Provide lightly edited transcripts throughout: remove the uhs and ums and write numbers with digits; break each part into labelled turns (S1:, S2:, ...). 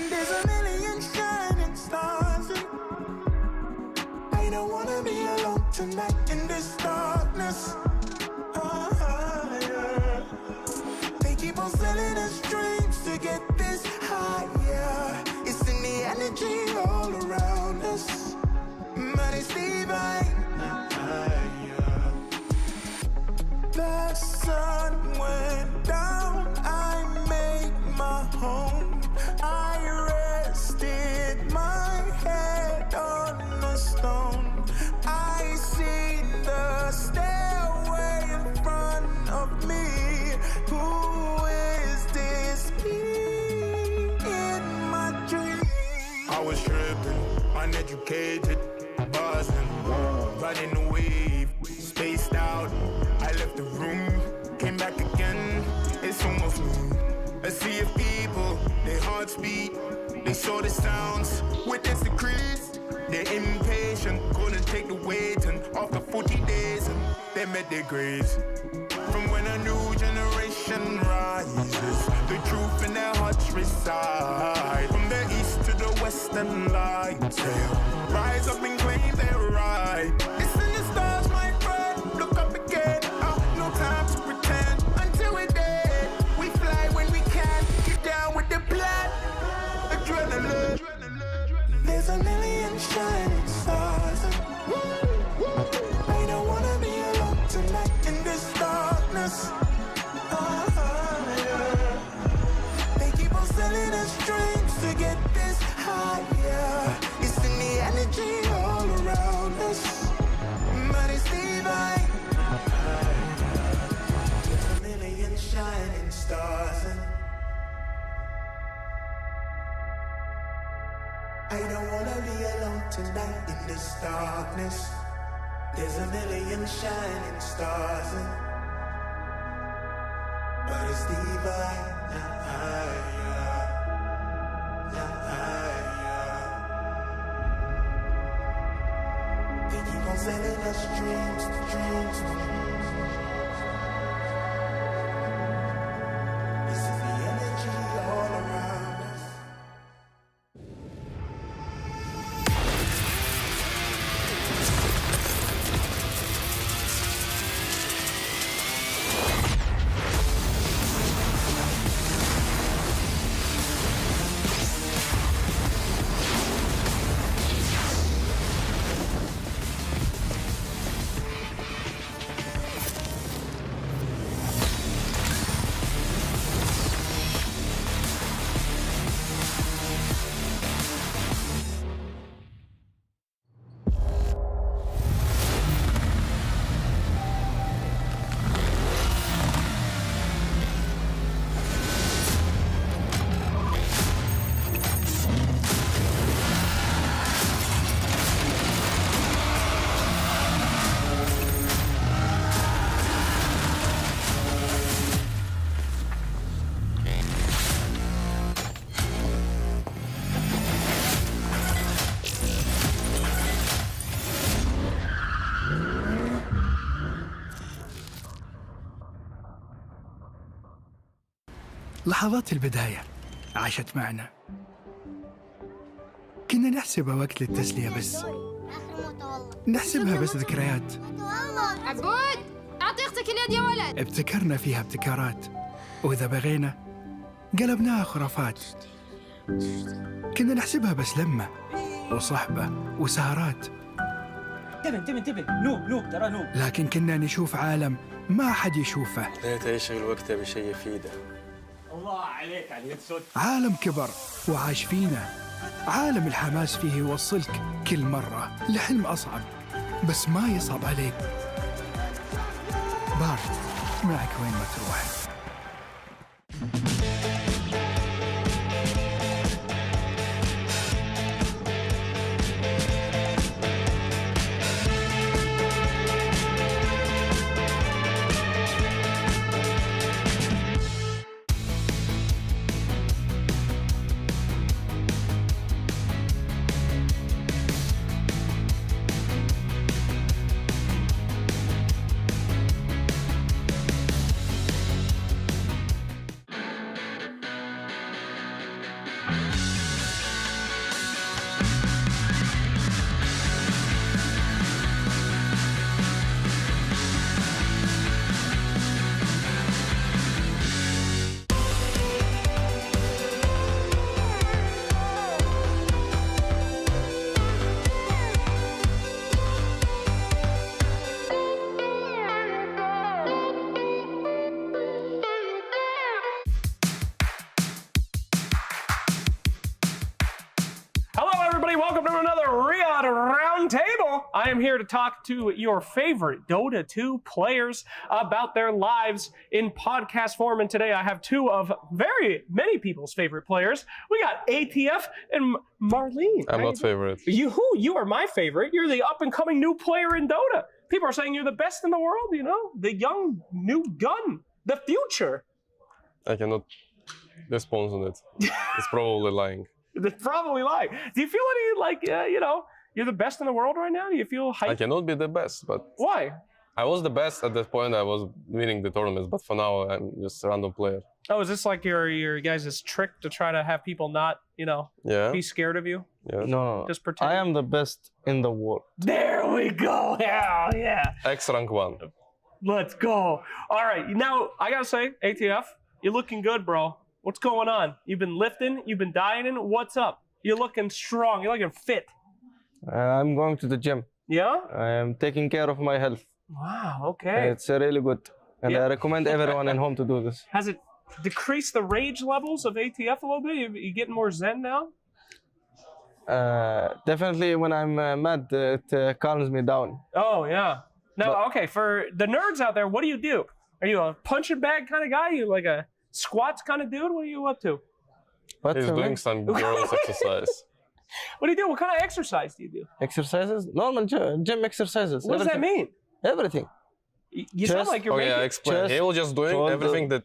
S1: There's a million shining stars, and I don't wanna be alone tonight in this darkness. Yeah. They keep on selling us dreams to get this higher. It's in the energy all around us, but it's divine. The sun went down, I made my home. I rested my head on a stone. I see the stairway in front of me. Who is this being in my dream? I was tripping, uneducated, buzzing, riding the wave, spaced out. I left the room, came back again. It's almost noon. A sea of people, their hearts beat. They saw the sounds, witness the crease. They're impatient, couldn't take the weight. And after 40 days, they met their graves. From when a new generation rises, the truth in their hearts reside. From the east to the western lights, they'll rise up and claim their right. It's in the stars, my friend. Look up again. No time to pretend until we're dead. We fly when we can. Get down with the plan. Adrenaline. There's a million shining stars, and I don't wanna be alone tonight in this darkness. Yeah. They keep on selling us dreams to get this higher. It's in the energy all around us, but it's divine. There's a million shining stars, and I don't wanna be alone tonight in this darkness. There's a million shining stars, and but it's divine. They keep on selling us dreams, dreams. It's in the energy all around us.
S2: لحظات البداية عاشت معنا، كنا نحسبها وقت للتسلية بس، نحسبها بس ذكريات.
S3: عبود أعطي أختك اليد يا ولد.
S2: ابتكرنا فيها ابتكارات، وإذا بغينا قلبناها خرافات. كنا نحسبها بس لمة وصحبة وسهرات.
S4: انتبه نوب ترى نوب.
S2: لكن كنا نشوف عالم ما حد يشوفه.
S5: ليته يشغل وقته بشيء يفيده.
S4: الله عليك على اليد سود.
S2: عالم كبر وعاش فينا، عالم الحماس فيه يوصلك كل مرة لحلم أصعب، بس ما يصعب عليك. بارد معك وين ما تروح.
S6: Roundtable. I am here to talk to your favorite Dota 2 players about their lives in podcast form. And today I have two of very many people's favorite players. We got ATF and Marlene.
S5: I'm not favorite.
S6: You are my favorite. You're the up and coming new player in Dota. People are saying you're the best in the world, you know? The young new gun, the future.
S5: I cannot respond on it. It's probably lying.
S6: They're probably lying. Do you feel any, you're the best in the world right now? Do you feel hyped?
S5: I cannot be the best, but
S6: Why?
S5: I was the best at that point. I was winning the tournaments, but for now I'm just a random player.
S6: Oh, is this like your guys' trick to try to have people not,
S5: Yeah.
S6: be scared of you?
S5: Yeah.
S7: No,
S6: Just pretend.
S7: I am the best in the world.
S6: There we go. Hell yeah.
S5: X rank 1.
S6: Let's go. All right. Now, I got to say, ATF, you're looking good, bro. What's going on? You've been lifting. You've been dieting. What's up? You're looking strong. You're looking fit.
S7: I'm going to the gym.
S6: Yeah?
S7: I am taking care of my health.
S6: Wow. Okay.
S7: It's really good. And
S6: Yeah.
S7: I recommend everyone at home to do this.
S6: Has it decreased the rage levels of ATF a little bit? You getting more zen now?
S7: Definitely when I'm mad, it calms me down.
S6: Oh, yeah. Now, okay, for the nerds out there, what do? Are you a punching bag kind of guy? You like a squats kind of dude? What are you up to?
S7: But
S5: He's doing some girls exercise.
S6: What do you do? What kind of exercise do you do?
S7: exercises, normal gym exercises.
S6: What does that
S7: everything.
S6: mean?
S7: Everything.
S6: You sound
S7: Chest.
S6: like you're
S5: Oh
S6: making...
S5: yeah, explain.
S7: Chest,
S5: He will just doing
S7: shoulder.
S5: everything that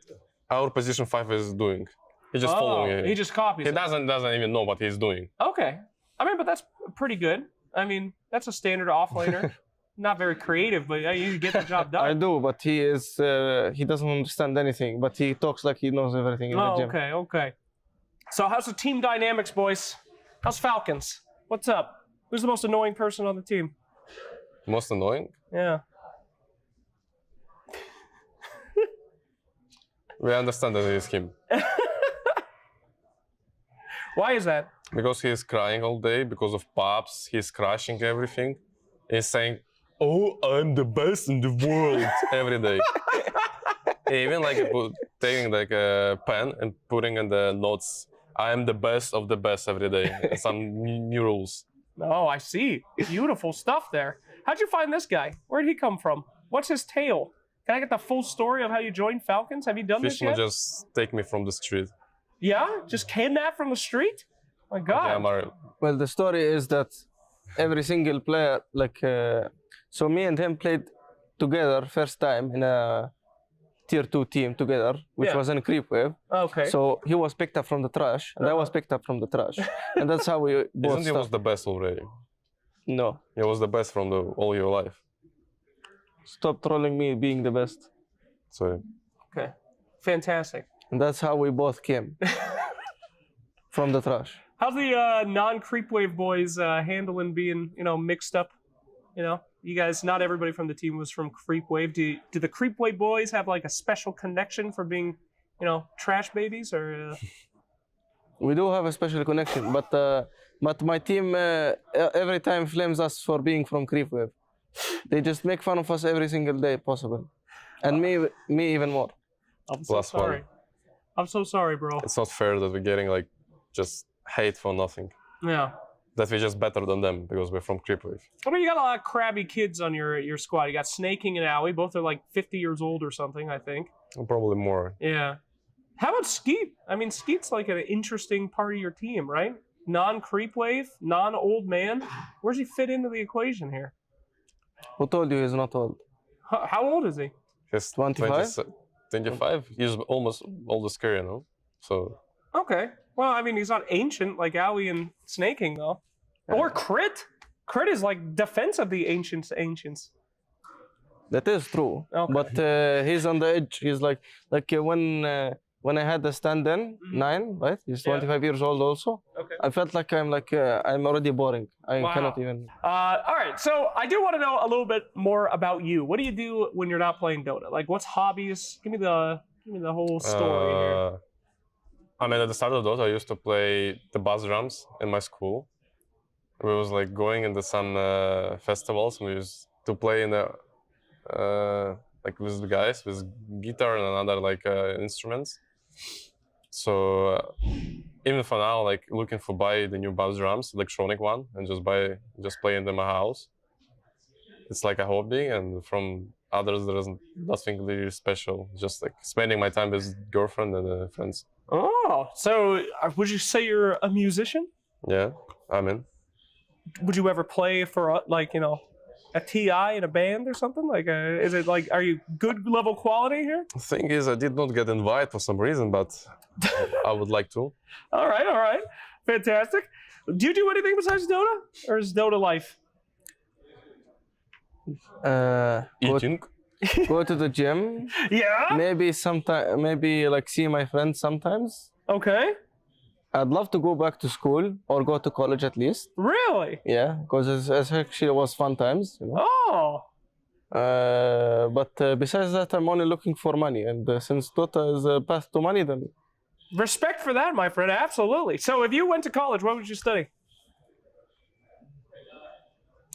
S5: our position 5 is doing. He's just following it.
S6: He just copies
S5: He
S6: it.
S5: doesn't even know what he's doing.
S6: Okay. I mean, but that's pretty good. I mean, that's a standard offlaner. Not very creative, but you get the job done.
S7: I do, but he doesn't understand anything, but he talks like he knows everything in the gym.
S6: Okay. So how's the team dynamics, boys? How's Falcons? What's up? Who's the most annoying person on the team?
S5: Most annoying?
S6: Yeah.
S5: We understand that it is him.
S6: Why is that?
S5: Because he's crying all day because of pops. He's crashing everything. He's saying, "Oh, I'm the best in the world," every day. He even taking like a pen and putting in the notes, "I'm the best of the best" every day. Some new rules.
S6: Oh, I see. Beautiful stuff there. How'd you find this guy? Where'd he come from? What's his tale? Can I get the full story of how you joined Falcons? Have you done this
S5: Fishman
S6: yet?
S5: just take me from the street.
S6: Yeah? Just kidnapped from the street? My God.
S5: Yeah, Mario.
S7: Well, the story is that every single player, so me and him played together first time in a tier 2 team together, which
S6: Yeah.
S7: was in Creep Wave.
S6: Okay.
S7: So he was picked up from the trash, and I was picked up from the trash. And that's how we both
S5: Isn't he was
S7: started.
S5: the best already?
S7: No,
S5: He was the best from all your life.
S7: stop trolling me being the best.
S5: Sorry.
S6: Okay. Fantastic.
S7: And that's how we both came from the trash.
S6: How's the non-creep wave boys handling being, mixed up? You guys, not everybody from the team was from creep wave. Do the creep wave boys have like a special connection for being, trash babies or?
S7: We do have a special connection, but my team every time flames us for being from Creep Wave. They just make fun of us every single day possible, and me even more.
S6: I'm so
S5: Plus
S6: sorry.
S5: one.
S6: I'm so sorry, bro.
S5: It's not fair that we're getting just hate for nothing.
S6: Yeah.
S5: That we're just better than them because we're from Creepwave.
S6: I mean, you got a lot of crabby kids on your squad. You got Snaking and Owie. Both are like 50 years old or something, I think.
S5: Probably more.
S6: Yeah. How about Skeet? I mean, Skeet's like an interesting part of your team, right? Non-creep wave, non-old man. Where's he fit into the equation here?
S7: Who told you he's not old?
S6: How old is he?
S5: He's
S7: 25?
S5: 25? He's almost old as Curry, no? So,
S6: Okay. Well, I mean, he's not ancient like Owie and Snaking, though. Or Crit. Crit is like defense of the ancients.
S7: That is true.
S6: Okay.
S7: But he's on the edge. He's like when I had the stand-in 9, right? He's 25 years old also.
S6: Okay.
S7: I felt like I'm already boring. I
S6: Wow.
S7: cannot even.
S6: All right, so I do want to know a little bit more about you. What do you do when you're not playing Dota? Like, what's hobbies? Give me the whole story here.
S5: I mean, at the start of Dota, I used to play the bass drums in my school. We was going into some festivals. We used to play in the with the guys with guitar and other instruments. So even for now, like looking for buy the new bass drums, electronic one, and just play in my house. It's like a hobby, and from others there is nothing really special. Just like spending my time with girlfriend and friends.
S6: Oh, so would you say you're a musician?
S5: Yeah, I'm in.
S6: Would you ever play for like, you know, a TI in a band or something? Like, is it like, are you good level quality here?
S5: The thing is, I did not get invited for some reason, but I would like to.
S6: All right, fantastic. Do you do anything besides Dota, or is Dota life?
S5: Eating.
S7: Go to the gym.
S6: Yeah.
S7: Maybe like see my friends sometimes.
S6: Okay.
S7: I'd love to go back to school or go to college at least.
S6: Really?
S7: Yeah, because it actually was fun times. You know?
S6: Oh.
S7: But besides that, I'm only looking for money, and since Dota is a path to money, then
S6: Respect for that, my friend. Absolutely. So, if you went to college, what would you study?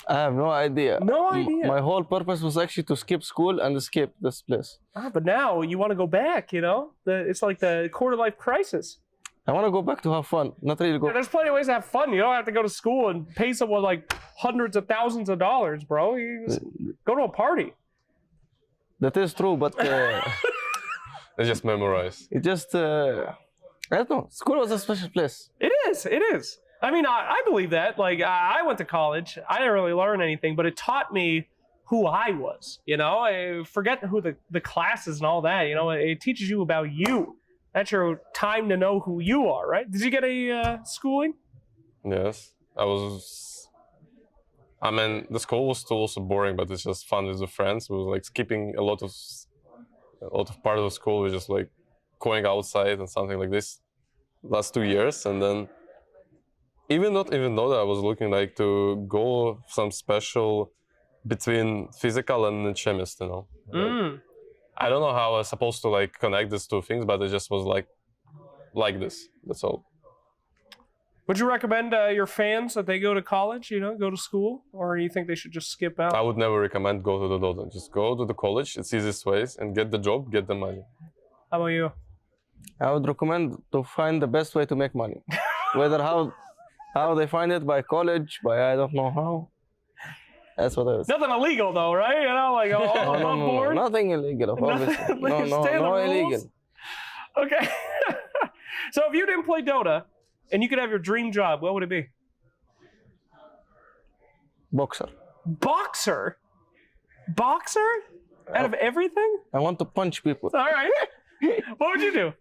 S7: I have no idea.
S6: No idea.
S7: My whole purpose was actually to skip school and escape this place.
S6: But now you want to go back. You know, it's like the quarter-life crisis.
S7: I want to go back to have fun, not really go.
S6: There's plenty of ways to have fun. You don't have to go to school and pay someone like hundreds of thousands of dollars, bro. You just go to a party.
S7: That is true, but
S5: I just memorize.
S7: it just I don't know. School was a special place.
S6: It is. It is. I mean, I believe that. Like, I went to college. I didn't really learn anything, but it taught me who I was. You know, I forget who the classes and all that. You know, it teaches you about you. That's your time to know who you are, right? Did you get a schooling?
S5: Yes, I mean, the school was still also boring, but it's just fun with the friends. We were like skipping a lot of part of the school. We just like going outside and something like this. Last 2 years, and then not even though that I was looking like to go some special between physical and chemist, you know. I don't know how I was supposed to like connect these two things, but it just was like this. That's all.
S6: Would you recommend your fans that they go to college, you know, go to school, or you think they should just skip out?
S5: I would never recommend go to the Dota. Just go to the college. It's easiest ways and get the job, get the money.
S6: How about you?
S7: I would recommend to find the best way to make money. Whether how they find it, by college, by I don't know how. That's what it is.
S6: Nothing illegal though, right? You know, like all above board.
S7: Nothing illegal, obviously. No illegal.
S6: Okay. So if you didn't play Dota and you could have your dream job, what would it be?
S7: Boxer.
S6: Boxer? Boxer? Out of everything?
S7: I want to punch people.
S6: All right. What would you do?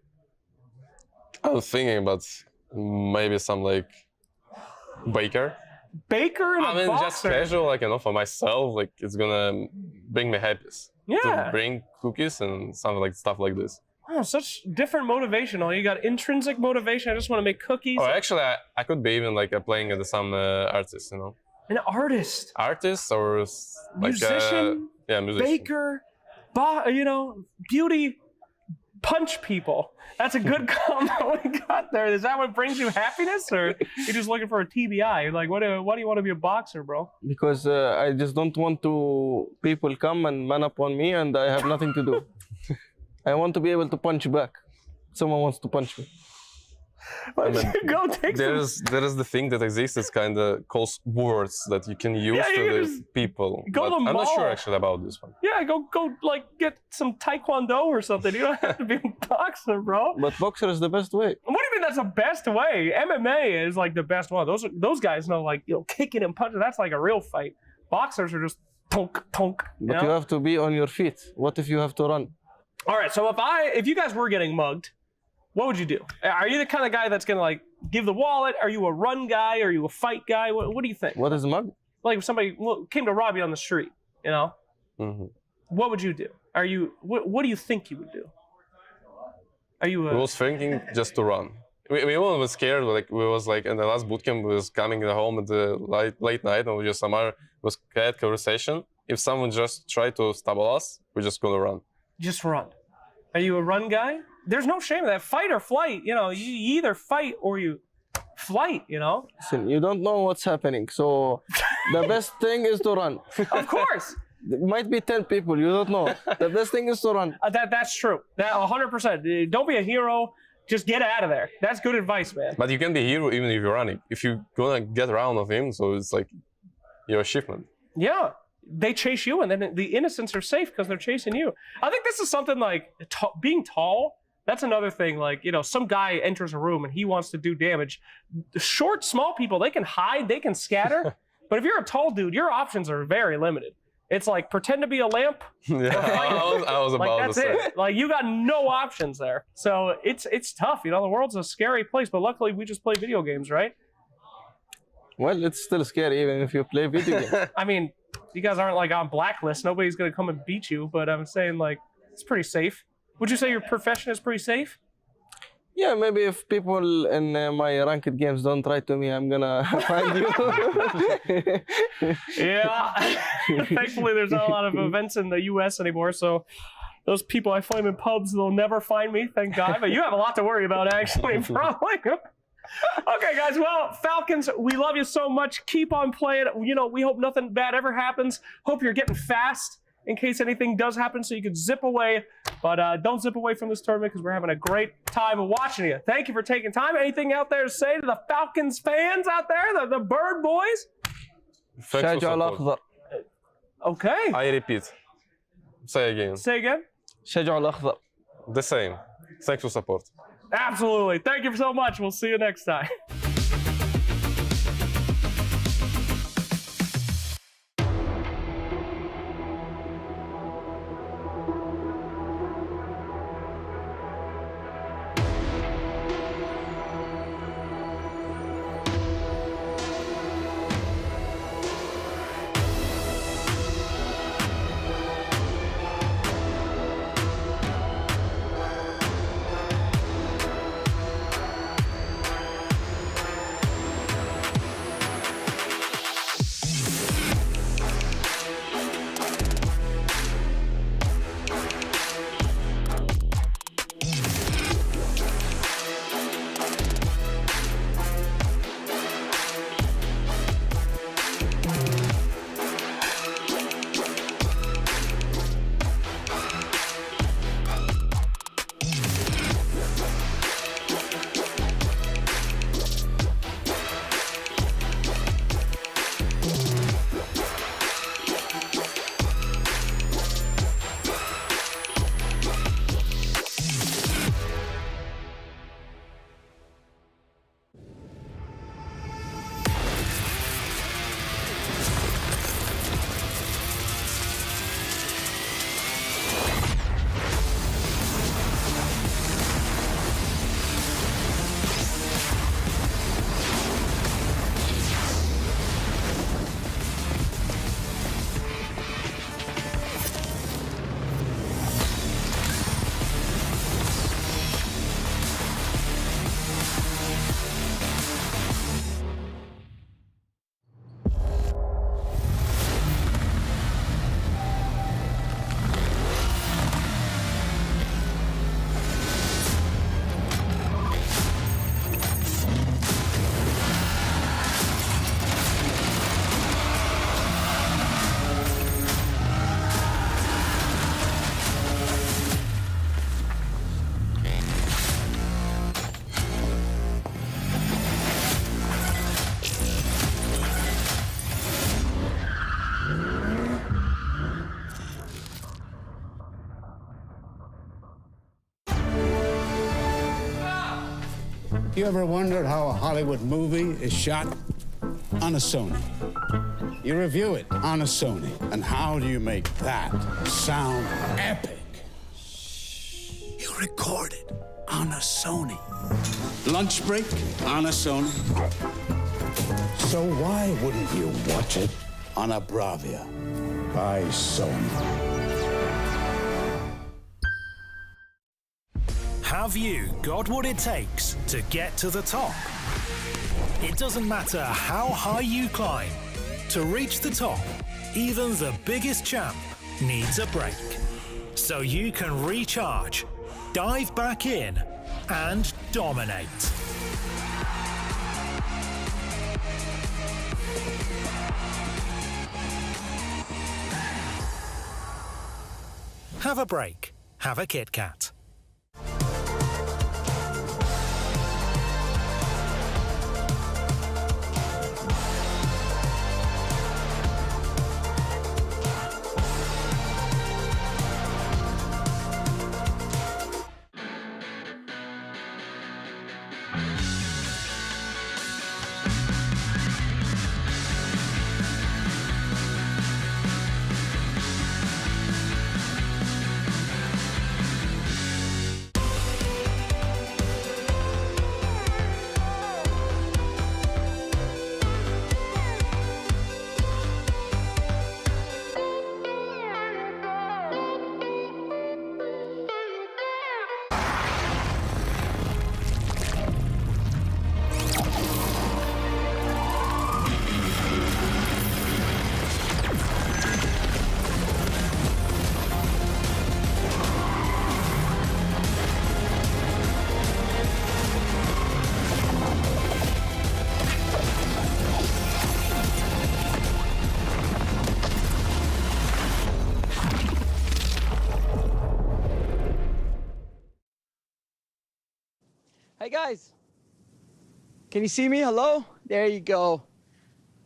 S5: I was thinking about maybe some like baker.
S6: Baker and a
S5: I mean,
S6: boxer?
S5: just casual, like, you know, for myself, like, it's gonna bring me happiness.
S6: Yeah.
S5: To bring cookies and something like stuff like this.
S6: Oh, such different motivation. Oh, you got intrinsic motivation. I just want to make cookies.
S5: Oh, actually, I could be even like playing at some artist, you know.
S6: An artist.
S5: Artist or like
S6: Musician.
S5: yeah, musician.
S6: Baker. You know, beauty. Punch people. That's a good combo we got there. Is that what brings you happiness, or you're just looking for a TBI? You're like, why do you want to be a boxer, bro?
S7: Because I just don't want people come and man up on me, and I have nothing to do. I want to be able to punch back. Someone wants to punch me.
S5: I mean,
S6: Go take
S5: there is the thing that exists. It's kind of called words that you can use to the people.
S6: go to the
S5: I'm not
S6: mall.
S5: sure actually about this one.
S6: Yeah, go like get some taekwondo or something. You don't have to be a boxer, bro.
S7: But boxer is the best way.
S6: What do you mean that's the best way? MMA is like the best one. Those guys know, like, you know, kicking and punching. That's like a real fight. Boxers are just tonk tonk.
S7: But you have to be on your feet. What if you have to run?
S6: All right, so if you guys were getting mugged, what would you do? Are you the kind of guy that's gonna like give the wallet? Are you a run guy? Are you a fight guy? What do you think?
S7: What is mug?
S6: Like if somebody came to rob you on the street, you know, what would you do? What do you think you would do? Are you?
S5: I was thinking just to run. We all was scared. Like we was like in the last bootcamp, we was coming home at the late night, and we just somehow was had conversation. If someone just tried to stumble us, we're just gonna run.
S6: Just run. Are you a run guy? There's no shame in that. Fight or flight. You know, you either fight or you flight, you know?
S7: Listen, you don't know what's happening. So the best thing is to run.
S6: Of course.
S7: There might be 10 people, you don't know. The best thing is to run.
S6: That's true. That 100%. Don't be a hero. Just get out of there. That's good advice, man.
S5: But you can be hero even if you're running. If you're gonna get around of him, so it's like your achievement.
S6: Yeah. They chase you, and then the innocents are safe because they're chasing you. I think this is something like being tall. That's another thing. Like, you know, some guy enters a room and he wants to do damage. The short, small people, they can hide, they can scatter. But if you're a tall dude, your options are very limited. It's like pretend to be a lamp.
S5: Yeah, I was
S6: Like
S5: about
S6: that's
S5: to say.
S6: it. Like you got no options there. So it's tough. You know, the world's a scary place. But luckily, we just play video games, right?
S7: Well, it's still scary even if you play video games.
S6: I mean, you guys aren't like on blacklist. Nobody's gonna come and beat you. But I'm saying like it's pretty safe. Would you say your profession is pretty safe?
S7: Yeah, maybe if people in my ranked games don't write to me, I'm gonna find you.
S6: Yeah. Thankfully, there's not a lot of events in the U.S. anymore, so those people I find in pubs, they'll never find me, thank God. But you have a lot to worry about, actually, probably. Okay, guys. Well, Falcons, we love you so much. Keep on playing. You know, we hope nothing bad ever happens. Hope you're getting fast in case anything does happen so you can zip away. But don't zip away from this tournament because we're having a great time watching you. Thank you for taking time. Anything out there to say to the Falcons fans out there, the Bird Boys?
S5: Thanks for
S7: شجع
S5: support.
S7: الأخضر.
S6: Okay.
S5: I repeat. Say again.
S6: Say again.
S7: شجع الأخضر.
S5: The same. Thanks for support.
S6: Absolutely. Thank you so much. We'll see you next time.
S8: You ever wondered how a Hollywood movie is shot? On a Sony. You review it on a Sony. And how do you make that sound epic? You record it on a Sony. Lunch break on a Sony. So why wouldn't you watch it on a Bravia by Sony?
S9: Have you got what it takes to get to the top? It doesn't matter how high you climb. To reach the top, even the biggest champ needs a break. So you can recharge, dive back in, and dominate. Have a break. Have a Kit Kat.
S10: Hey guys, can you see me? Hello? There you go.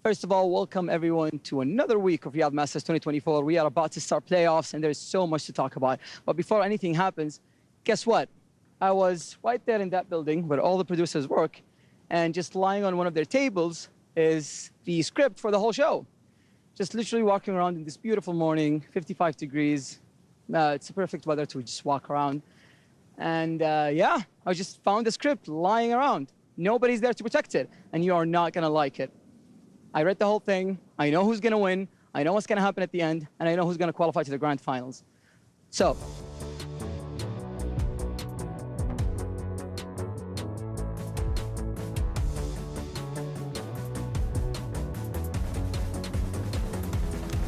S10: First of all, welcome everyone to another week of Riyadh Masters 2024. We are about to start playoffs and there's so much to talk about. But before anything happens, guess what? I was right there in that building where all the producers work, and just lying on one of their tables is the script for the whole show. Just literally walking around in this beautiful morning, 55 degrees. It's a perfect weather to just walk around. And yeah, I just found the script lying around. Nobody's there to protect it, and you are not gonna like it. I read the whole thing. I know who's gonna win. I know what's gonna happen at the end, and I know who's gonna qualify to the grand finals. So,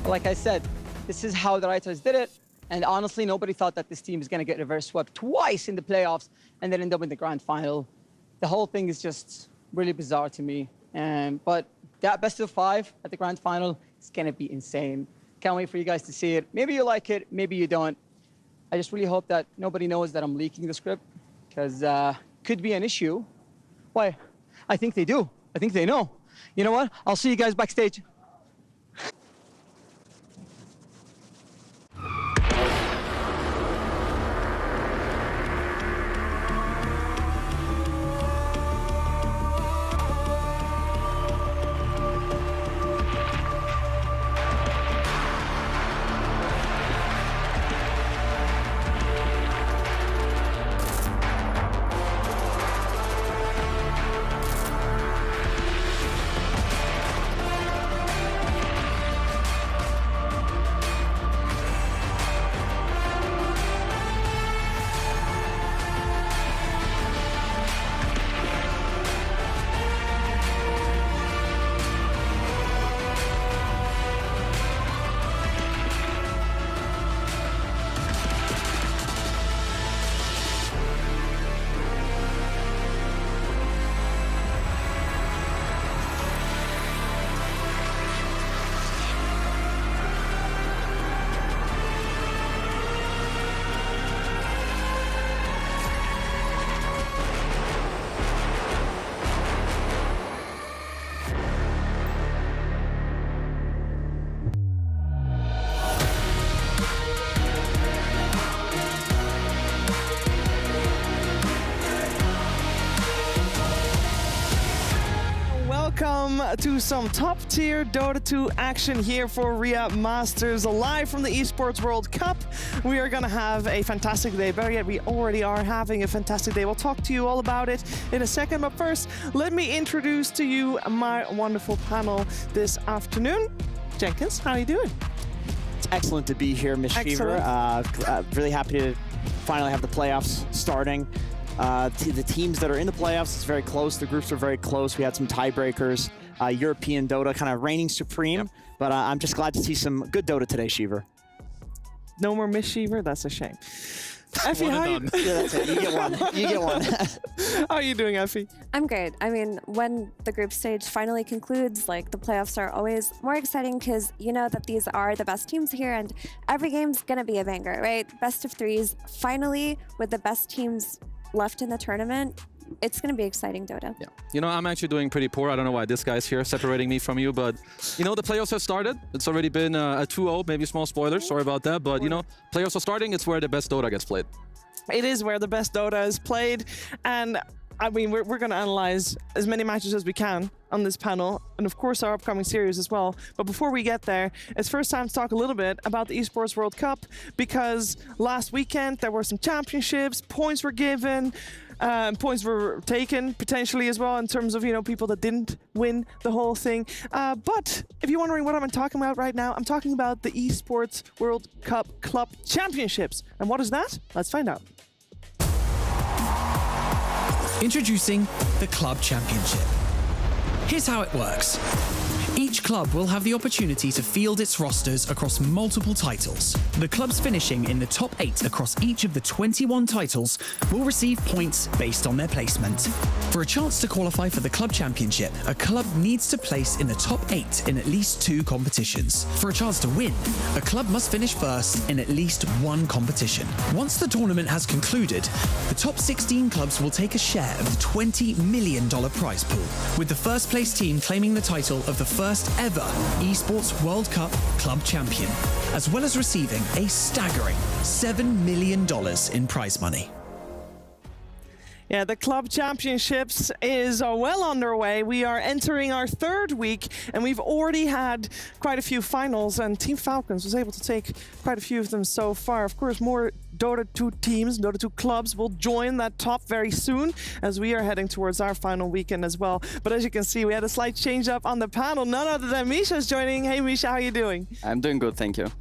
S10: like I said, this is how the writers did it. And honestly, nobody thought that this team is going to get reverse swept twice in the playoffs and then end up in the grand final. The whole thing is just really bizarre to me. But that best of 5 at the grand final is going to be insane. Can't wait for you guys to see it. Maybe you like it, maybe you don't. I just really hope that nobody knows that I'm leaking the script, because could be an issue. Why? I think they do. I think they know. You know what? I'll see you guys backstage.
S11: Welcome to some top-tier Dota 2 action here for Riyadh Masters, live from the Esports World Cup. We are going to have a fantastic day. Better yet, we already are having a fantastic day. We'll talk to you all about it in a second, but first, let me introduce to you my wonderful panel this afternoon. Jenkins, how are you doing?
S12: It's excellent to be here, Miss Fever. Really happy to finally have the playoffs starting. The teams that are in the playoffs is very close. The groups are very close. We had some tiebreakers. European Dota kind of reigning supreme. But I'm just glad to see some good Dota today, Sheever.
S11: No more Miss Sheever? That's a shame. Effie, how you?
S12: Yeah, that's it. You get one. You get one.
S11: How are you doing, Effie?
S13: I'm good. I mean, when the group stage finally concludes, like, the playoffs are always more exciting because you know that these are the best teams here and every game's gonna be a banger, right? Best of threes, finally, with the best teams left in the tournament. It's going to be exciting, Dota.
S14: Yeah. You know, I'm actually doing pretty poor. I don't know why this guy's here separating me from you, but, you know, the playoffs have started. It's already been a 2-0, maybe small spoilers. Sorry about that. But, you know, playoffs are starting. It's where the best Dota gets played.
S11: It is where the best Dota is played. And, I mean, we're going to analyze as many matches as we can on this panel, and of course our upcoming series as well. But before we get there, it's first time to talk a little bit about the Esports World Cup, because last weekend there were some championships, points were given, points were taken potentially as well in terms of, you know, people that didn't win the whole thing. But if you're wondering what I'm talking about right now, I'm talking about the Esports World Cup Club Championships. And what is that? Let's find out.
S15: Introducing the Club Championship. Here's how it works. Each club will have the opportunity to field its rosters across multiple titles. The clubs finishing in the top 8 across each of the 21 titles will receive points based on their placement. For a chance to qualify for the club championship, a club needs to place in the top 8 in at least 2 competitions. For a chance to win, a club must finish first in at least 1 competition. Once the tournament has concluded, the top 16 clubs will take a share of the $20 million prize pool, with the first place team claiming the title of the first ever Esports World Cup club champion, as well as receiving a staggering $7 million in prize money.
S11: Yeah, the club championships is well underway. We are entering our 3rd week, and we've already had quite a few finals, and Team Falcons was able to take quite a few of them so far. Of course, more Dota 2 teams, Dota 2 clubs will join that top very soon, as we are heading towards our final weekend as well. But as you can see, we had a slight change up on the panel. None other than Misha is joining. Hey Misha, how are you doing?
S16: I'm doing good, thank you.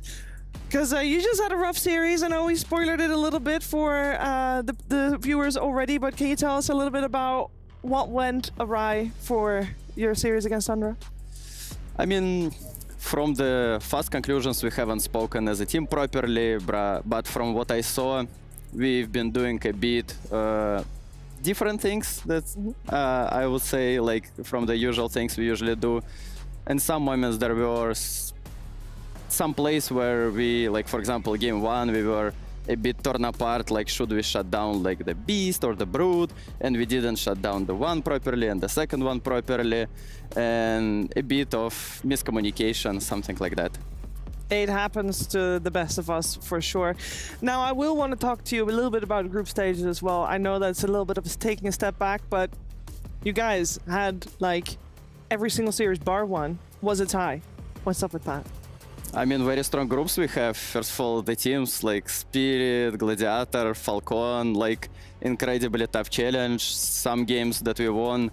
S11: Because you just had a rough series. I know we spoiled it a little bit for the viewers already, but can you tell us a little bit about what went awry for your series against Sandra?
S16: I mean, from the fast conclusions, we haven't spoken as a team properly, but from what I saw, we've been doing a bit different things that I would say, like from the usual things we usually do. In some moments there were some place where we, like for example, game 1, we were a bit torn apart, like should we shut down like the beast or the brood, and we didn't shut down the one properly and the second one properly, and a bit of miscommunication, something like that.
S11: It happens to the best of us, for sure. Now, I will want to talk to you a little bit about group stages as well. I know that's a little bit of taking a step back, but you guys had like every single series bar one was a tie. What's up with that?
S16: I mean, very strong groups we have. First of all, the teams like Spirit, Gladiator, Falcon, like incredibly tough challenge. Some games that we won,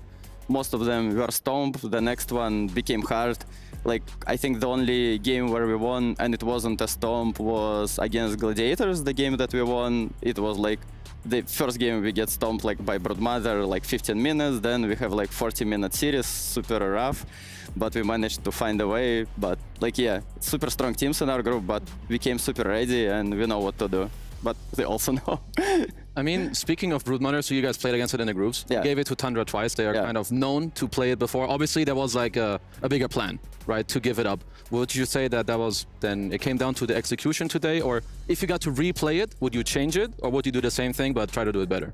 S16: most of them were Stomp. The next one became hard. Like, I think the only game where we won and it wasn't a Stomp was against Gladiators. The game that we won, it was like the first game we get stomped like by Broodmother, like 15 minutes. Then we have like 40-minute series, super rough. But we managed to find a way. But like, yeah, super strong teams in our group, but we came super ready and we know what to do. But they also know.
S14: I mean, speaking of Broodmother, so you guys played against it in the groups.
S16: Yeah.
S14: You gave it to Tundra twice. They are kind of known to play it before. Obviously, there was like a bigger plan, right, to give it up. Would you say that was then it came down to the execution today? Or if you got to replay it, would you change it? Or would you do the same thing but try to do it better?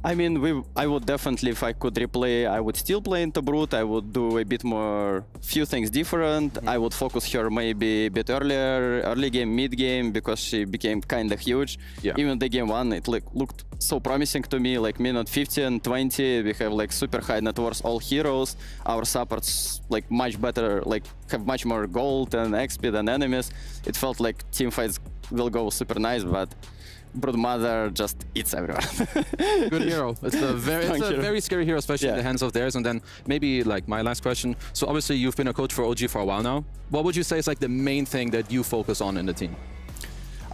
S16: I mean, I would definitely, if I could replay, I would still play into Brute. I would do a bit more, few things different. I would focus her maybe a bit earlier, early game, mid game, because she became kind of huge. Yeah. Even the game 1, it like looked so promising to me, like minute 15, 20, we have like super high net worth all heroes. Our supports like much better, like have much more gold and XP than enemies. It felt like team fights will go super nice, but Broodmother just eats everyone.
S14: Good hero. It's a very scary hero, especially in the hands of theirs. And then maybe like my last question. So obviously you've been a coach for OG for a while now. What would you say is like the main thing that you focus on in the team?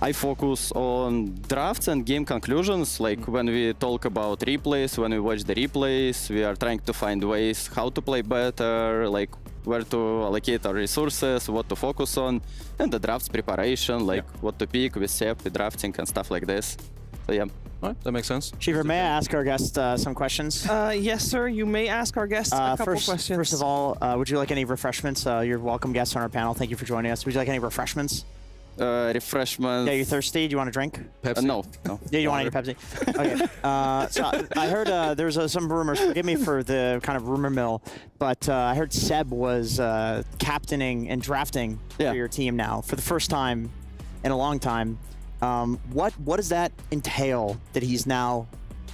S16: I focus on drafts and game conclusions. Like when we talk about replays, when we watch the replays, we are trying to find ways how to play better, like where to allocate our resources, what to focus on, and the drafts preparation, like what to pick with SEP, with drafting and stuff like this. So yeah.
S14: All right, that makes sense.
S12: Cheever, may I ask our guest some questions?
S11: Yes, sir. You may ask our guest a couple questions.
S12: First of all, would you like any refreshments? You're welcome guests on our panel. Thank you for joining us. Would you like any refreshments?
S16: Refreshments.
S12: Yeah, you thirsty? Do you want a drink?
S16: Pepsi? No.
S12: Yeah, you want any Pepsi? Okay. So I heard there's some rumors. Forgive me for the kind of rumor mill, but I heard Seb was captaining and drafting for your team now for the first time in a long time. What does that entail that he's now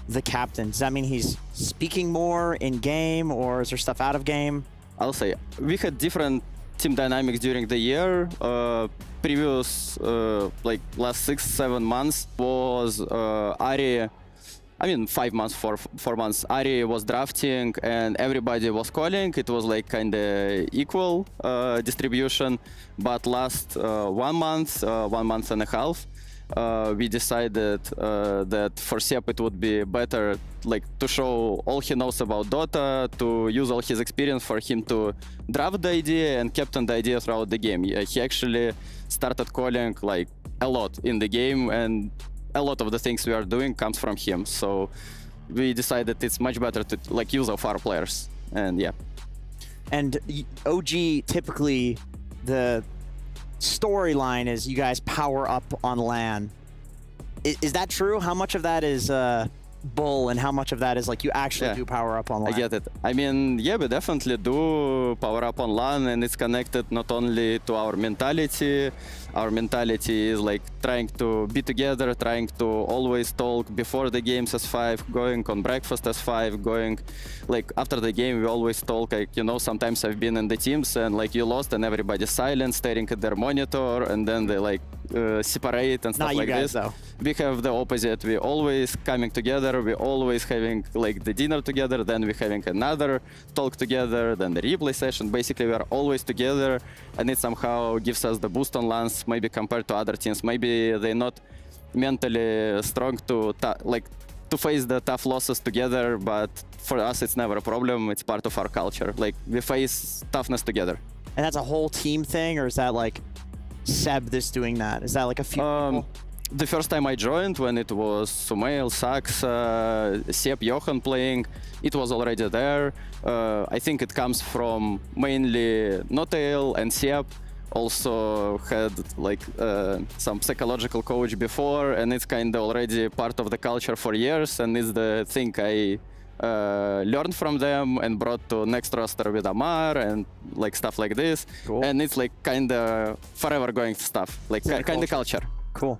S12: the captain? Does that mean he's speaking more in game, or is there stuff out of game?
S16: I'll say we had different team dynamics during the year. Previous like last 6-7 months was Ari. I mean 5 months, 4 months. Ari was drafting and everybody was calling. It was like kind of equal distribution. But last 1 month, 1.5 months, we decided that for Sep it would be better like to show all he knows about Dota, to use all his experience for him to draft the idea and captain the idea throughout the game. He actually started calling like a lot in the game, and a lot of the things we are doing comes from him. So we decided it's much better to like use of our players, and yeah.
S12: And OG, typically the storyline is you guys power up on LAN. Is that true? How much of that is bull and how much of that is like you actually do power up on LAN?
S16: I get it. I mean, yeah, we definitely do power up on LAN, and it's connected not only to our mentality. Our mentality is like trying to be together, trying to always talk before the games as 5, going on breakfast as 5, going like after the game we always talk. Like, you know, sometimes I've been in the teams and like you lost and everybody's silent, staring at their monitor, and then they like separate and stuff
S12: Not
S16: like
S12: you guys,
S16: this.
S12: Though.
S16: We have the opposite. We always coming together. We always having like the dinner together. Then we having another talk together. Then the replay session. Basically, we are always together, and it somehow gives us the boost on LANs. Maybe compared to other teams, maybe they're not mentally strong to face the tough losses together. But for us, it's never a problem. It's part of our culture. Like we face toughness together.
S12: And that's a whole team thing, or is that like Seb that's doing that? Is that like a few people?
S16: The first time I joined, when it was Sumail, Sax, Seb, Johan playing, it was already there. I think it comes from mainly Notail and Seb. Also had like some psychological coach before, and it's kind of already part of the culture for years, and it's the thing I learned from them and brought to next roster with Amar and like stuff like this.
S12: Cool.
S16: And it's like kind of forever going stuff, like kind of culture.
S12: Cool.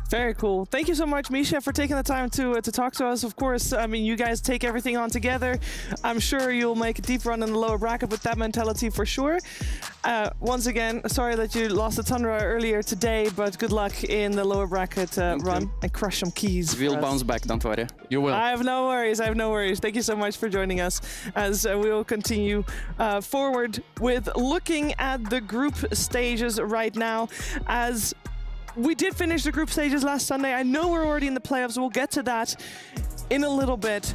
S11: Very cool. Thank you so much, Misha, for taking the time to talk to us. Of course, I mean, you guys take everything on together. I'm sure you'll make a deep run in the lower bracket with that mentality for sure. Once again, sorry that you lost the Tundra earlier today, but good luck in the lower bracket run and crush some keys.
S16: We'll bounce back, don't worry.
S14: You will.
S11: I have no worries. I have no worries. Thank you so much for joining us as we will continue forward with looking at the group stages right now. As we did finish the group stages last Sunday. I know we're already in the playoffs. We'll get to that in a little bit.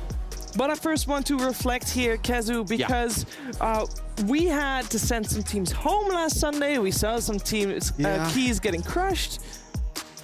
S11: But I first want to reflect here, Kezu, because we had to send some teams home last Sunday. We saw some teams, keys getting crushed.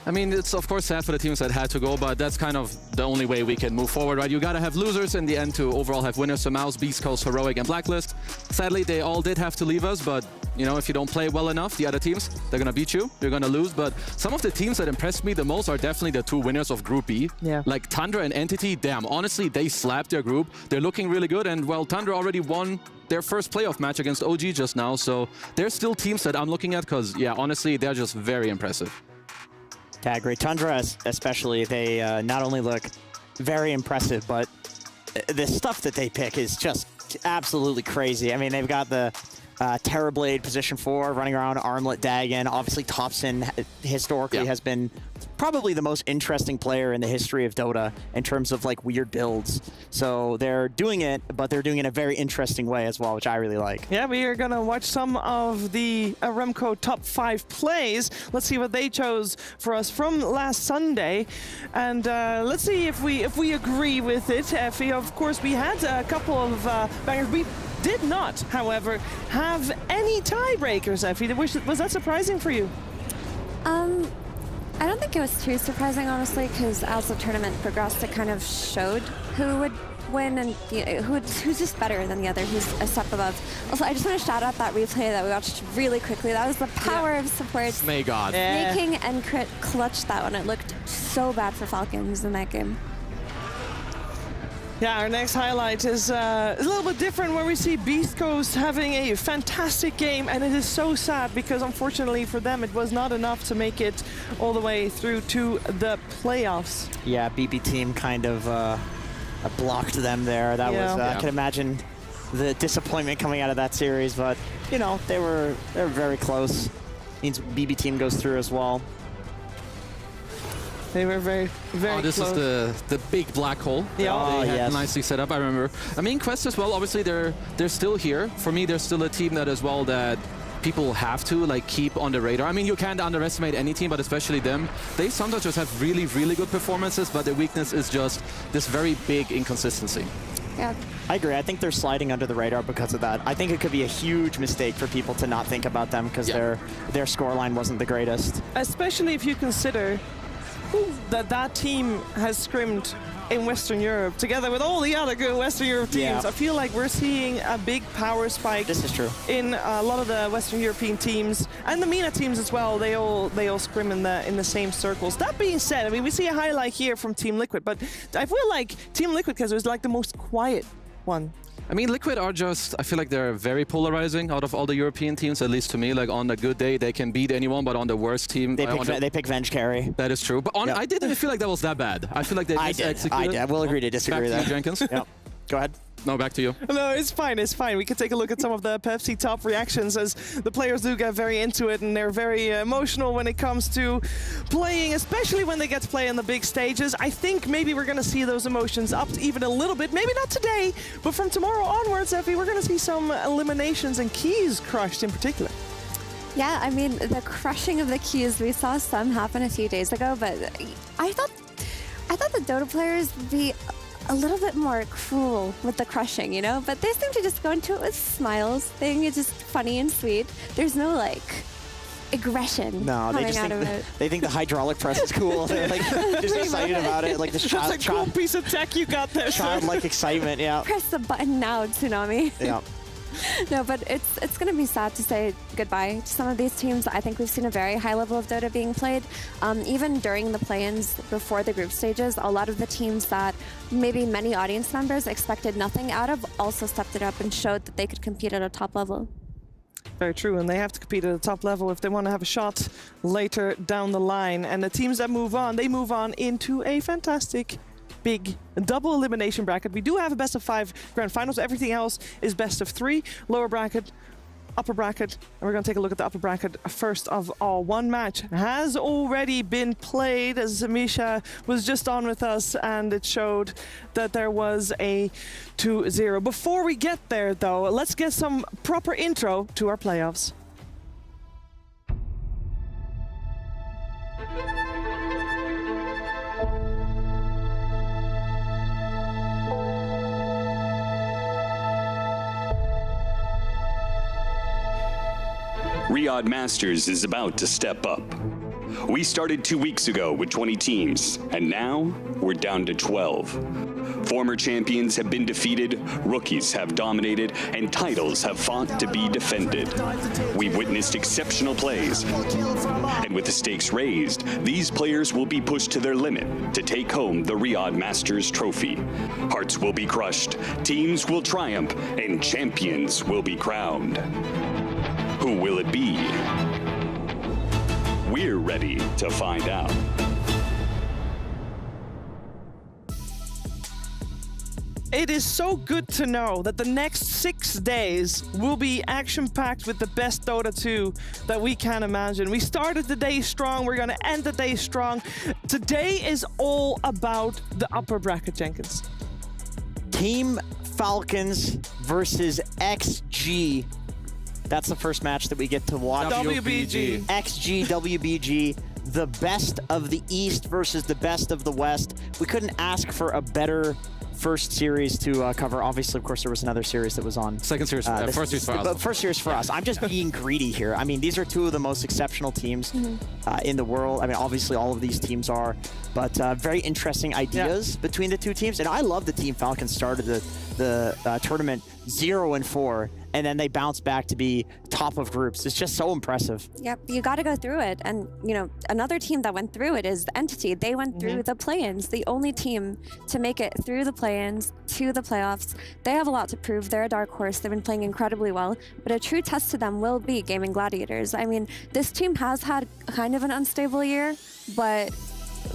S14: I mean, it's of course sad for the teams that had to go, but that's kind of the only way we can move forward, right? You gotta have losers in the end to overall have winners. So Mouse, Beast Coast, Heroic, and Blacklist. Sadly, they all did have to leave us, but you know, if you don't play well enough, the other teams, they're gonna beat you, you're gonna lose. But some of the teams that impressed me the most are definitely the 2 winners of Group B.
S11: Yeah.
S14: Like Tundra and Entity, damn, honestly, they slapped their group. They're looking really good, and well, Tundra already won their first playoff match against OG just now, so there's still teams that I'm looking at, because, yeah, honestly, they're just very impressive.
S12: Yeah, great. Tundra, especially, they not only look very impressive, but the stuff that they pick is just absolutely crazy. I mean, they've got the Terrorblade position 4 running around Armlet Dagon. Obviously, Thompson historically has been probably the most interesting player in the history of Dota in terms of like weird builds. So they're doing it, but they're doing it in a very interesting way as well, which I really like.
S11: Yeah, we are going to watch some of the Remco top 5 plays. Let's see what they chose for us from last Sunday. And let's see if we agree with it. Effie, of course, we had a couple of bangers. We did not, however, have any tiebreakers, Effie. Was that surprising for you?
S13: I don't think it was too surprising, honestly, because as the tournament progressed, it kind of showed who would win and who's just better than the other, who's a step above. Also, I just want to shout out that replay that we watched really quickly. That was the power of support.
S14: May God.
S13: Making and clutch that one. It looked so bad for Falcons in that game.
S11: Yeah, our next highlight is a little bit different, where we see Beast Coast having a fantastic game, and it is so sad because unfortunately for them it was not enough to make it all the way through to the playoffs.
S12: Yeah, BB team kind of blocked them there. That was I can imagine the disappointment coming out of that series, but you know, they're very close. Means BB team goes through as well.
S11: They were very, very
S14: this
S11: close.
S14: is the big black hole.
S11: Yeah.
S14: They had nicely set up, I remember. I mean, Quest as well, obviously they're still here. For me, they're still a team that as well that people have to like keep on the radar. I mean, you can't underestimate any team, but especially them. They sometimes just have really, really good performances, but their weakness is just this very big inconsistency.
S13: Yeah.
S12: I agree. I think they're sliding under the radar because of that. I think it could be a huge mistake for people to not think about them because their scoreline wasn't the greatest.
S11: Especially if you consider that team has scrimmed in Western Europe together with all the other good Western Europe teams. I feel like we're seeing a big power spike.
S12: This is true.
S11: In a lot of the Western European teams and the MENA teams as well. They all scrim in the same circles. That being said, I mean, we see a highlight here from Team Liquid, but I feel like Team Liquid because it was like the most quiet one.
S14: I mean, Liquid are just, I feel like they're very polarizing out of all the European teams, at least to me. Like, on a good day, they can beat anyone, but on the worst team...
S12: They pick Venge carry.
S14: That is true. But I didn't feel like that was that bad. I feel like they just executed.
S12: I will agree to disagree
S14: back
S12: with
S14: to
S12: that.
S14: you, Jenkins.
S12: Yep. Go ahead.
S14: No, back to you.
S11: No, it's fine, it's fine. We can take a look at some of the Pepsi top reactions as the players do get very into it and they're very emotional when it comes to playing, especially when they get to play on the big stages. I think maybe we're going to see those emotions up even a little bit. Maybe not today, but from tomorrow onwards, Effie, we're going to see some eliminations and keys crushed in particular.
S13: Yeah, I mean, the crushing of the keys, we saw some happen a few days ago, but I thought the Dota players would be a little bit more cruel with the crushing, you know? But they seem to just go into it with smiles. Thing is just funny and sweet. There's no, like, aggression coming out of it.
S12: They think the hydraulic press is cool. They're like just excited about it. Like this
S11: That's a cool piece of tech you got there,
S12: childlike excitement, yeah.
S13: Press the button now, Tsunami.
S12: Yeah.
S13: No, but it's going to be sad to say goodbye to some of these teams. I think we've seen a very high level of Dota being played. Even during the play-ins before the group stages, a lot of the teams that maybe many audience members expected nothing out of also stepped it up and showed that they could compete at a top level.
S11: Very true, and they have to compete at the top level if they want to have a shot later down the line. And the teams that move on, they move on into a fantastic big double elimination bracket. We do have a best of 5 grand finals. Everything else is best of 3. Lower bracket, upper bracket, and we're going to take a look at the upper bracket first of all. One match has already been played, as Misha was just on with us, and it showed that there was a 2-0. Before we get there, though, let's get some proper intro to our playoffs.
S17: Riyadh Masters is about to step up. We started 2 weeks ago with 20 teams, and now we're down to 12. Former champions have been defeated, rookies have dominated, and titles have fought to be defended. We've witnessed exceptional plays, and with the stakes raised, these players will be pushed to their limit to take home the Riyadh Masters trophy. Hearts will be crushed, teams will triumph, and champions will be crowned. Who will it be? We're ready to find out.
S11: It is so good to know that the next 6 days will be action-packed with the best Dota 2 that we can imagine. We started the day strong, we're going to end the day strong. Today is all about the upper bracket, Jenkins.
S12: Team Falcons versus XG. That's the first match that we get to watch.
S11: WBG.
S12: XG, WBG, the best of the East versus the best of the West. We couldn't ask for a better first series to cover. Obviously, of course, there was another series that was on.
S14: Second series, first series for us.
S12: First series for us. I'm just being greedy here. I mean, these are two of the most exceptional teams in the world. I mean, obviously, all of these teams are, but very interesting ideas between the two teams. And I love the Team Falcons started the tournament 0-4, and then they bounced back to be top of groups. It's just so impressive.
S13: Yep, you got to go through it. And, you know, another team that went through it is the Entity. They went through the play-ins, the only team to make it through the play-ins to the playoffs. They have a lot to prove. They're a dark horse. They've been playing incredibly well. But a true test to them will be Gaming Gladiators. I mean, this team has had kind of an unstable year, but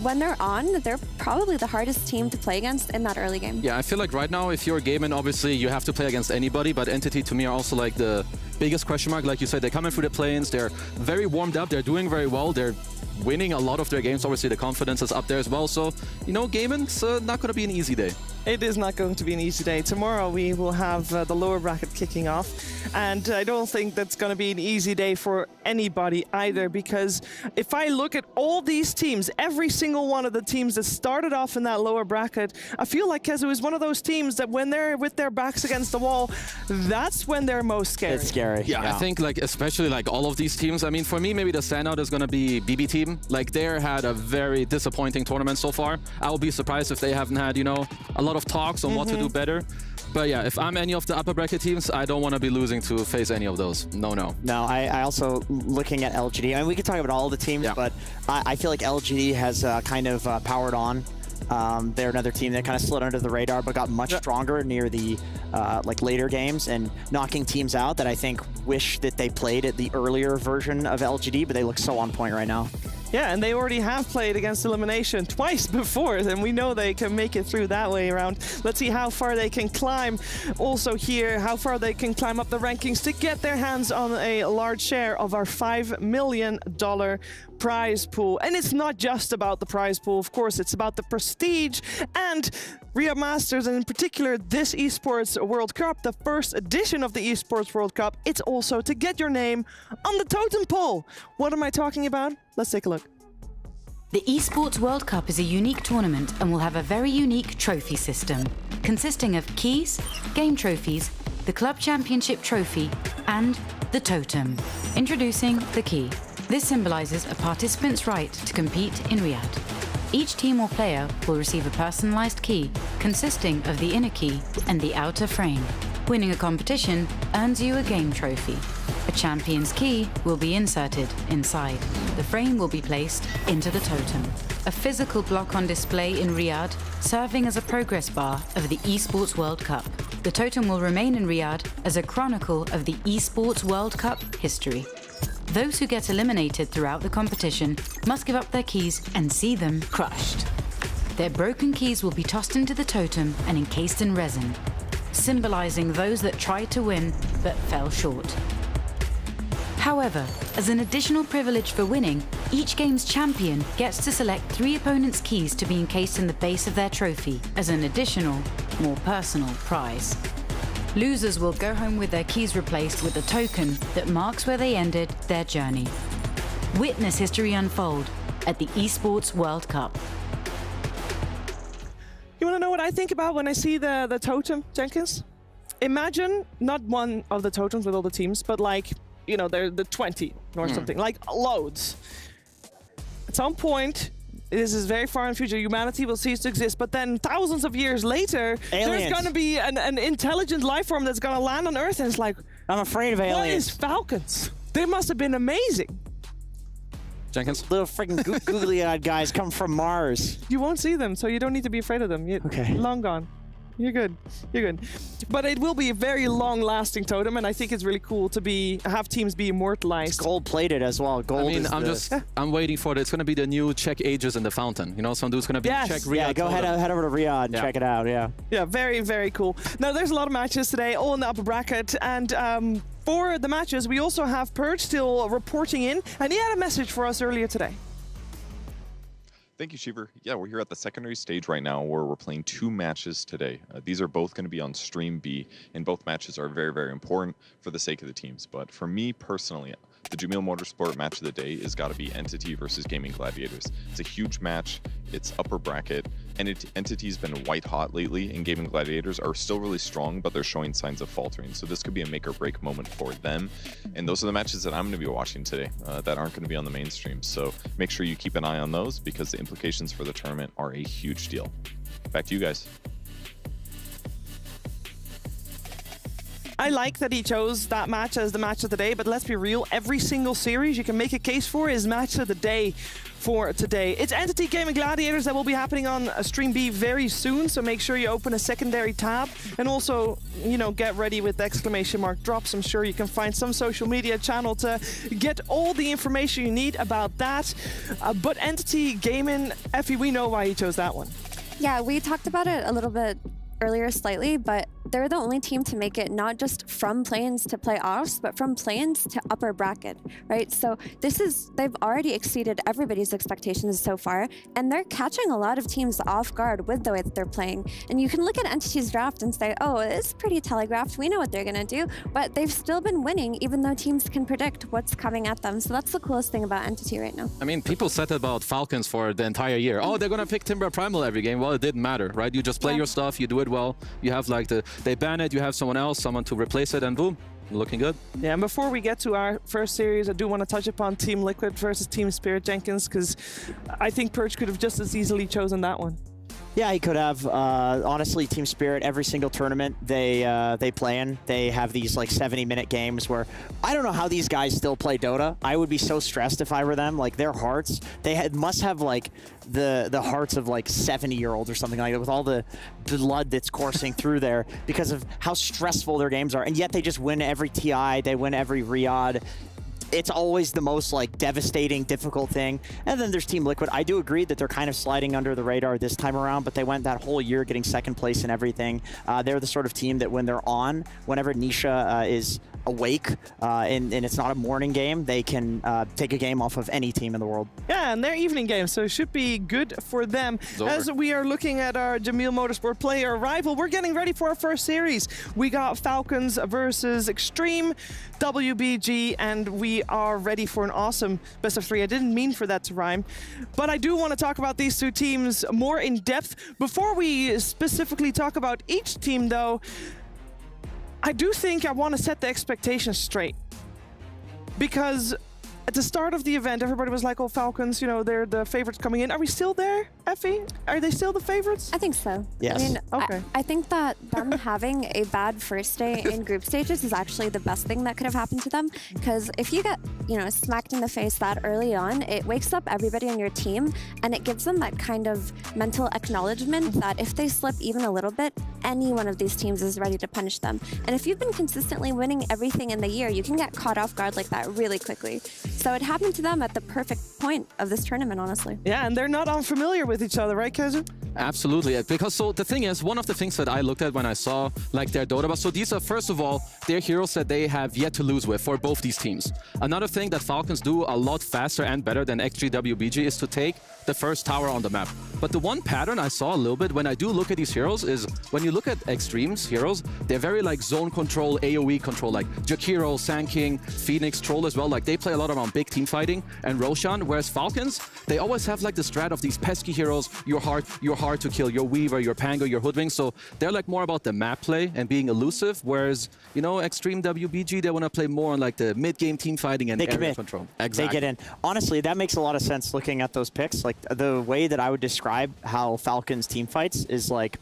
S13: when they're on, they're probably the hardest team to play against in that early game.
S14: Yeah, I feel like right now, if you're gaming, obviously you have to play against anybody, but Entity to me are also like the biggest question mark. Like you said, they're coming through the play-ins, they're very warmed up, they're doing very well, they're winning a lot of their games. Obviously the confidence is up there as well. So, you know, gaming's not going to be an easy day.
S11: It is not going to be an easy day. Tomorrow we will have the lower bracket kicking off, and I don't think that's going to be an easy day for anybody either, because if I look at all these teams, every single one of the teams that started off in that lower bracket, I feel like Kezu is one of those teams that when they're with their backs against the wall, that's when they're most scary.
S12: It's scary.
S14: Yeah, I think like especially like all of these teams. I mean, for me, maybe the standout is going to be BB team. Like they had a very disappointing tournament so far. I will be surprised if they haven't had, you know, a lot of talks on what to do better. But yeah, if I'm any of the upper bracket teams, I don't want to be losing to face any of those. No.
S12: No, I also, looking at LGD, I mean, we could talk about all the teams, but I feel like LGD has kind of powered on. They're another team that kind of slid under the radar, but got much stronger near the like later games and knocking teams out that I think wish that they played at the earlier version of LGD, but they look so on point right now.
S11: Yeah, and they already have played against elimination twice before, and we know they can make it through that way around. Let's see how far they can climb. Also here, how far they can climb up the rankings to get their hands on a large share of our $5 million prize pool. And it's not just about the prize pool, of course, it's about the prestige and Riyadh Masters, and in particular this Esports World Cup, the first edition of the Esports World Cup. It's also to get your name on the totem pole. What am I talking about? Let's take a look.
S18: The Esports World Cup is a unique tournament and will have a very unique trophy system, consisting of keys, game trophies, the Club Championship trophy, and the totem. Introducing the key. This symbolizes a participant's right to compete in Riyadh. Each team or player will receive a personalized key consisting of the inner key and the outer frame. Winning a competition earns you a game trophy. A champion's key will be inserted inside. The frame will be placed into the totem. A physical block on display in Riyadh, serving as a progress bar of the Esports World Cup. The totem will remain in Riyadh as a chronicle of the Esports World Cup history. Those who get eliminated throughout the competition must give up their keys and see them crushed. Their broken keys will be tossed into the totem and encased in resin, symbolizing those that tried to win but fell short. However, as an additional privilege for winning, each game's champion gets to select 3 opponents' keys to be encased in the base of their trophy as an additional, more personal prize. Losers will go home with their keys replaced with a token that marks where they ended their journey. Witness history unfold at the Esports World Cup.
S11: You want to know what I think about when I see the totem, Jenkins? Imagine not one of the totems with all the teams, but like, you know, they're the 20 or something, like loads. At some point, this is very far in the future, humanity will cease to exist, but then thousands of years later, there's going to be an intelligent life form that's going to land on Earth, and it's like,
S12: I'm afraid of aliens.
S11: What is Falcons? They must have been amazing.
S14: Jenkins?
S12: Little freaking googly-eyed guys come from Mars.
S11: You won't see them, so you don't need to be afraid of them.
S12: Okay.
S11: Long gone. You're good. You're good. But it will be a very long-lasting totem, and I think it's really cool to have teams be immortalized.
S12: It's gold-plated as well. Gold.
S14: I mean, I'm waiting for it. It's going to be the new check ages in the fountain. You know, some dude's going to be check Riyadh.
S12: Yeah, go head over to Riyadh and check it out. Yeah.
S11: Yeah, very, very cool. Now, there's a lot of matches today, all in the upper bracket, and for the matches, we also have Purge still reporting in, and he had a message for us earlier today.
S19: Thank you, Shiver. Yeah, we're here at the secondary stage right now where we're playing 2 matches today. These are both going to be on Stream B, and both matches are very, very important for the sake of the teams. But for me personally, the Jamil Motorsport match of the day has got to be Entity versus Gaming Gladiators. It's a huge match. It's upper bracket, and Entity's been white hot lately, and Gaming Gladiators are still really strong, but they're showing signs of faltering. So this could be a make or break moment for them. And those are the matches that I'm going to be watching today that aren't going to be on the mainstream. So make sure you keep an eye on those because the implications for the tournament are a huge deal. Back to you guys.
S11: I like that he chose that match as the match of the day, but let's be real, every single series you can make a case for is match of the day for today. It's Entity Gaming Gladiators that will be happening on Stream B very soon, so make sure you open a secondary tab and also, you know, get ready with the exclamation mark drops. I'm sure you can find some social media channel to get all the information you need about that. But Entity Gaming, Effie, we know why he chose that one.
S13: Yeah, we talked about it a little bit earlier slightly, but they're the only team to make it not just from play-ins to playoffs, but from play-ins to upper bracket, right? So they've already exceeded everybody's expectations so far, and they're catching a lot of teams off guard with the way that they're playing. And you can look at Entity's draft and say, oh, it's pretty telegraphed, we know what they're gonna do, but they've still been winning even though teams can predict what's coming at them. So that's the coolest thing about Entity right now.
S14: I mean, people said about Falcons for the entire year. Oh, they're gonna pick Timber Primal every game. Well, it didn't matter, right? You just play your stuff, you do it well. You have like they ban it, you have someone else, someone to replace it, and boom, looking good.
S11: Yeah, and before we get to our first series, I do want to touch upon Team Liquid versus Team Spirit, Jenkins, because I think Purge could have just as easily chosen that one.
S12: Yeah, he could have. Honestly, Team Spirit, every single tournament they play in, they have these like 70-minute games where I don't know how these guys still play Dota. I would be so stressed if I were them. Like their hearts, must have like the hearts of like 70-year-olds or something like that, with all the blood that's coursing through there because of how stressful their games are. And yet they just win every TI, they win every Riyadh. It's always the most like devastating, difficult thing. And then there's Team Liquid. I do agree that they're kind of sliding under the radar this time around, but they went that whole year getting second place and everything. They're the sort of team that when they're on, whenever Misha is awake and it's not a morning game, they can take a game off of any team in the world.
S11: Yeah, and they're evening games, so it should be good for them. As we are looking at our Jamil Motorsport player rival, we're getting ready for our first series. We got Falcons versus Extreme, WBG, and we are ready for an awesome best of 3. I didn't mean for that to rhyme, but I do want to talk about these two teams more in depth. Before we specifically talk about each team, though, I do think I want to set the expectations straight, because at the start of the event, everybody was like, oh, Falcons, you know, they're the favorites coming in. Are we still there, Effie? Are they still the favorites?
S13: I think so.
S12: Yes.
S13: I mean,
S11: okay.
S13: I think that them having a bad first day in group stages is actually the best thing that could have happened to them, because if you get, you know, smacked in the face that early on, it wakes up everybody on your team, and it gives them that kind of mental acknowledgement that if they slip even a little bit, any one of these teams is ready to punish them. And if you've been consistently winning everything in the year, you can get caught off guard like that really quickly. So it happened to them at the perfect point of this tournament, honestly.
S11: Yeah, and they're not unfamiliar with each other, right, Kazu?
S14: Absolutely, because so the thing is, one of the things that I looked at when I saw like their Dota, so these are, first of all, they're heroes that they have yet to lose with for both these teams. Another thing that Falcons do a lot faster and better than XGWBG is to take the first tower on the map. But the one pattern I saw a little bit when I do look at these heroes is when you look at Extreme's heroes, they're very like zone control, AoE control, like Jakiro, Sand King, Phoenix, Troll as well. Like they play a lot around big team fighting and Roshan, whereas Falcons, they always have like the strat of these pesky heroes, you're hard to kill, your Weaver, your Pango, your Hoodwing. So they're like more about the map play and being elusive, whereas, you know, Extreme WBG, they want to play more on like the mid-game team fighting and area control. Exactly.
S12: They get in. Honestly, that makes a lot of sense looking at those picks. Like the way that I would describe how Falcons team fights is like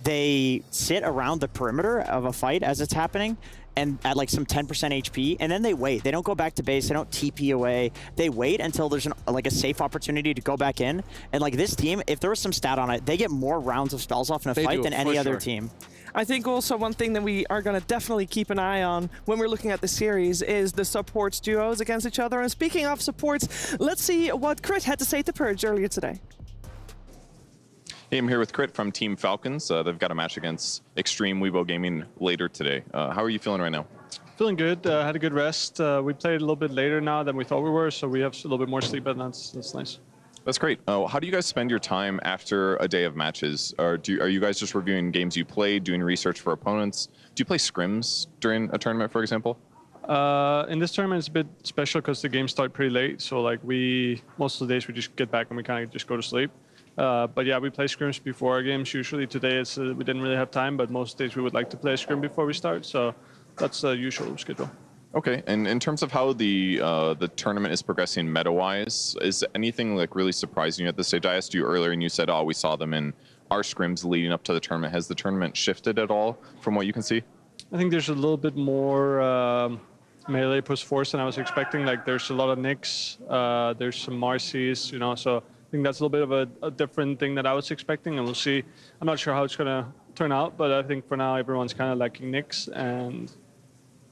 S12: they sit around the perimeter of a fight as it's happening and at like some 10% HP, and then they wait. They don't go back to base. They don't TP away. They wait until there's like a safe opportunity to go back in. And like this team, if there was some stat on it, they get more rounds of spells off in a fight than any other team.
S11: I think also one thing that we are going to definitely keep an eye on when we're looking at the series is the supports duos against each other. And speaking of supports, let's see what Crit had to say to Purge earlier today.
S19: Hey, I'm here with Crit from Team Falcons. They've got a match against Extreme Weibo Gaming later today. How are you feeling right now?
S20: Feeling good. Had a good rest. We played a little bit later now than we thought we were, so we have a little bit more sleep, and that's nice.
S19: That's great. How do you guys spend your time after a day of matches? Are you guys just reviewing games you played, doing research for opponents? Do you play scrims during a tournament, for example?
S20: In this tournament, it's a bit special because the games start pretty late. So like most of the days we just get back and we kind of just go to sleep. But yeah, we play scrims before our games. Usually today we didn't really have time, but most days we would like to play a scrim before we start. So that's the usual schedule.
S19: Okay, and in terms of how the tournament is progressing meta-wise, is anything like really surprising you at this stage? I asked you earlier and you said, oh, we saw them in our scrims leading up to the tournament. Has the tournament shifted at all from what you can see?
S20: I think there's a little bit more melee push force than I was expecting. Like there's a lot of Nicks, there's some Marcies, you know, so I think that's a little bit of a different thing that I was expecting, and we'll see. I'm not sure how it's gonna turn out, but I think for now everyone's kind of liking Nicks, and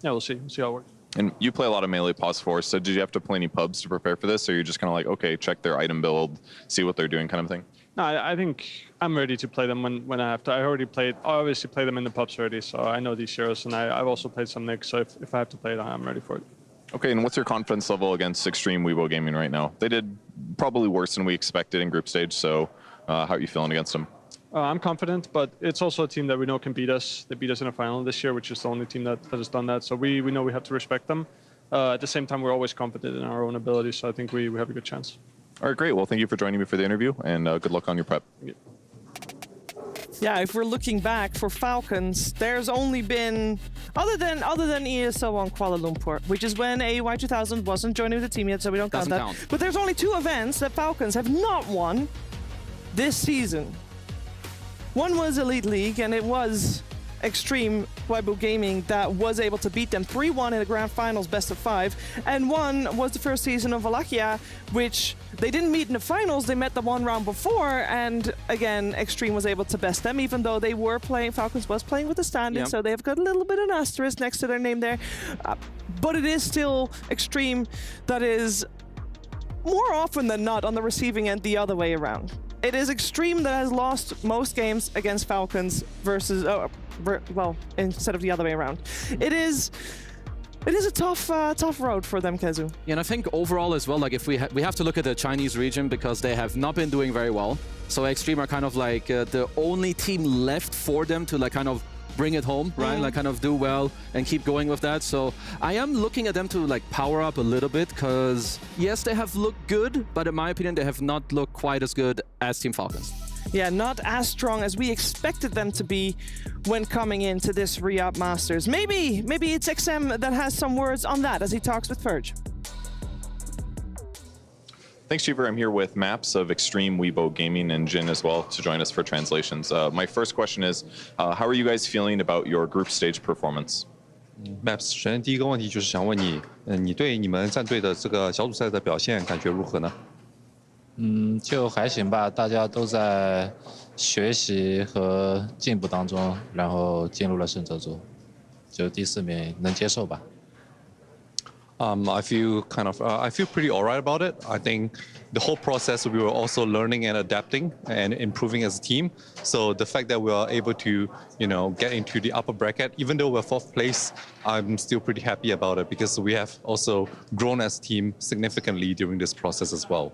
S20: yeah, we'll see how it works.
S19: And you play a lot of melee pause force, so did you have to play any pubs to prepare for this, or you're just kind of like, okay, check their item build, see what they're doing kind of thing?
S20: No, I think I'm ready to play them when I have to. I obviously play them in the pubs already, so I know these heroes, and I've also played some Nyx, so if I have to play it, I'm ready for it.
S19: Okay, and what's your confidence level against Extreme Weibo Gaming right now? They did probably worse than we expected in group stage, so how are you feeling against them?
S20: I'm confident, but it's also a team that we know can beat us. They beat us in a final this year, which is the only team that has done that, so we know we have to respect them. At the same time, we're always confident in our own abilities, so I think we have a good chance.
S19: All right, great. Well, thank you for joining me for the interview, and good luck on your prep.
S11: Yeah, if we're looking back for Falcons, there's only been, other than ESL on Kuala Lumpur, which is when AY 2000 wasn't joining the team yet, so we don't count that. But there's only 2 events that Falcons have not won this season. One was Elite League, and it was Extreme Weibo Gaming that was able to beat them 3-1 in the grand finals, best of 5. And one was the first season of Wallachia, which they didn't meet in the finals, they met the one round before, and again, Extreme was able to best them, even though they were playing, Falcons was playing with the standings, so they've got a little bit of an asterisk next to their name there. But it is still Extreme that is more often than not on the receiving end the other way around. It is Extreme that has lost most games against Falcons versus, well, instead of the other way around. It is a tough road for them, Kezu.
S14: Yeah, and I think overall as well, like if we have to look at the Chinese region because they have not been doing very well. So Extreme are kind of like the only team left for them to like kind of bring it home, right? Like kind of do well and keep going with that. So I am looking at them to like power up a little bit because yes, they have looked good, but in my opinion, they have not looked quite as good as Team Falcons.
S11: Yeah, not as strong as we expected them to be when coming into this Riyadh Masters. Maybe it's XM that has some words on that as he talks with Ferg.
S19: Thanks, Cheever. I'm here with Maps of Extreme Weibo Gaming and Jin as well to join us for translations. My first question is, how are you guys feeling about your group stage performance?
S21: Maps， 首先第一个问题就是想问你，你对你们战队的这个小组赛的表现感觉如何呢？
S22: 就还行吧，大家都在学习和进步当中，然后进入了胜者组，就第4名能接受吧。
S21: I feel pretty alright about it. I think the whole process we were also learning and adapting and improving as a team. So the fact that we are able to, get into the upper bracket, even though we're 4th place, I'm still pretty happy about it because we have also grown as a team significantly during this process as well.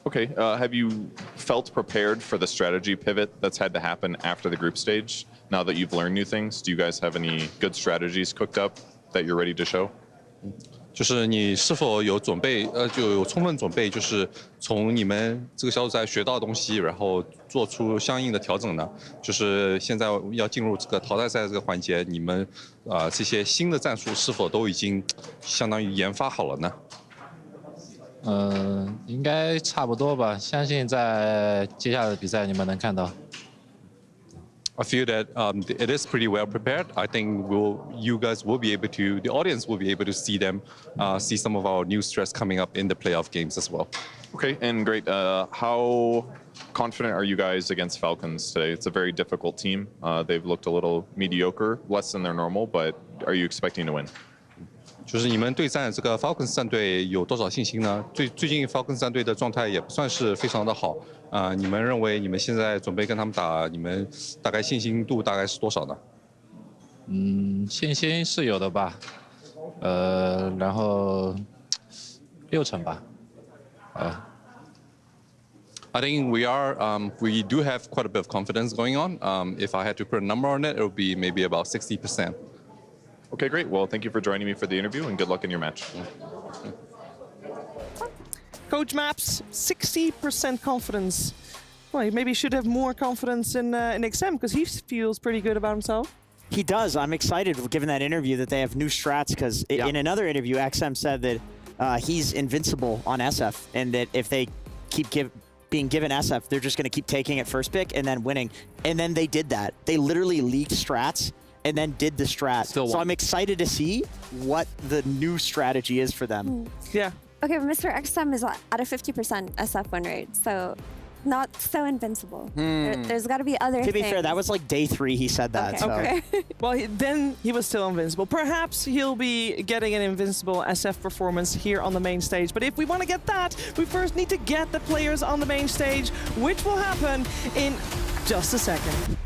S19: Okay, have you felt prepared for the strategy pivot that's had to happen after the group stage? Now that you've learned new things, do you guys have any good strategies cooked up that you're ready to show?
S21: 就是你是否有准备，就有充分准备，就是从你们这个小组赛学到的东西，然后做出相应的调整呢？就是现在要进入这个淘汰赛这个环节，你们这些新的战术是否都已经相当于研发好了呢？
S22: 应该差不多吧，相信在接下来的比赛你们能看到。
S21: I feel that it is pretty well prepared. I think you guys will be able to, the audience will be able to see them, see some of our new stress coming up in the playoff games as well.
S19: Okay, and great. How confident are you guys against Falcons today? It's a very difficult team. They've looked a little mediocre, less than their normal, but are you expecting to win?
S21: 就是你们对战这个 Falcons 战队有多少信心呢？最近 Falcons 战队的状态也不算是非常的好你们认为你们现在准备跟他们打，你们大概信心度大概是多少呢？
S22: 信心是有的吧，然后6成吧。
S21: I think we do have quite a bit of confidence going on. If I had to put a number on it, it would be maybe about 60%.
S19: Okay, great. Well, thank you for joining me for the interview and good luck in your match.
S11: Coach Maps, 60% confidence. Well, maybe he should have more confidence in XM because he feels pretty good about himself.
S12: He does. I'm excited, given that interview, that they have new strats because in another interview, XM said that he's invincible on SF and that if they keep being given SF, they're just going to keep taking it first pick and then winning. And then they did that. They literally leaked strats and then did the strat. So I'm excited to see what the new strategy is for them.
S11: Yeah.
S13: Okay, but Mr. XM is at a 50% SF win rate, so not so invincible. There's got to be other
S12: To
S13: things.
S12: be fair, that was like day 3 he said that.
S13: Okay.
S12: So.
S11: Well, then he was still invincible. Perhaps he'll be getting an invincible SF performance here on the main stage. But if we want to get that, we first need to get the players on the main stage, which will happen in just a second.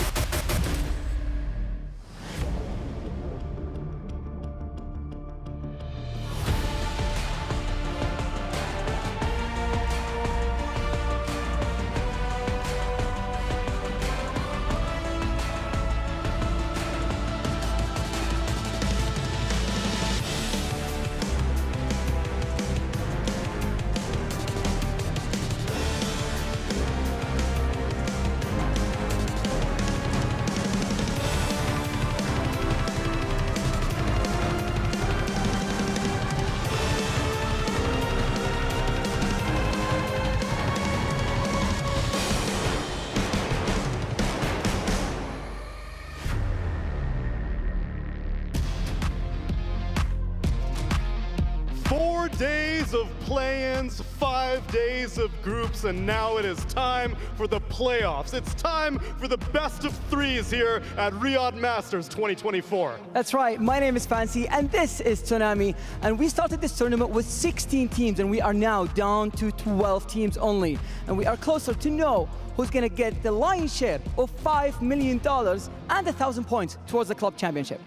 S1: Days of play-ins, 5 days of groups, and now it is time for the playoffs. It's time for the best of 3s here at Riyadh Masters 2024.
S10: That's right, my name is Fancy, and this is Tsunami, and we started this tournament with 16 teams, and we are now down to 12 teams only, and we are closer to know who's gonna get the lion's share of $5 million and 1,000 points towards the club championship.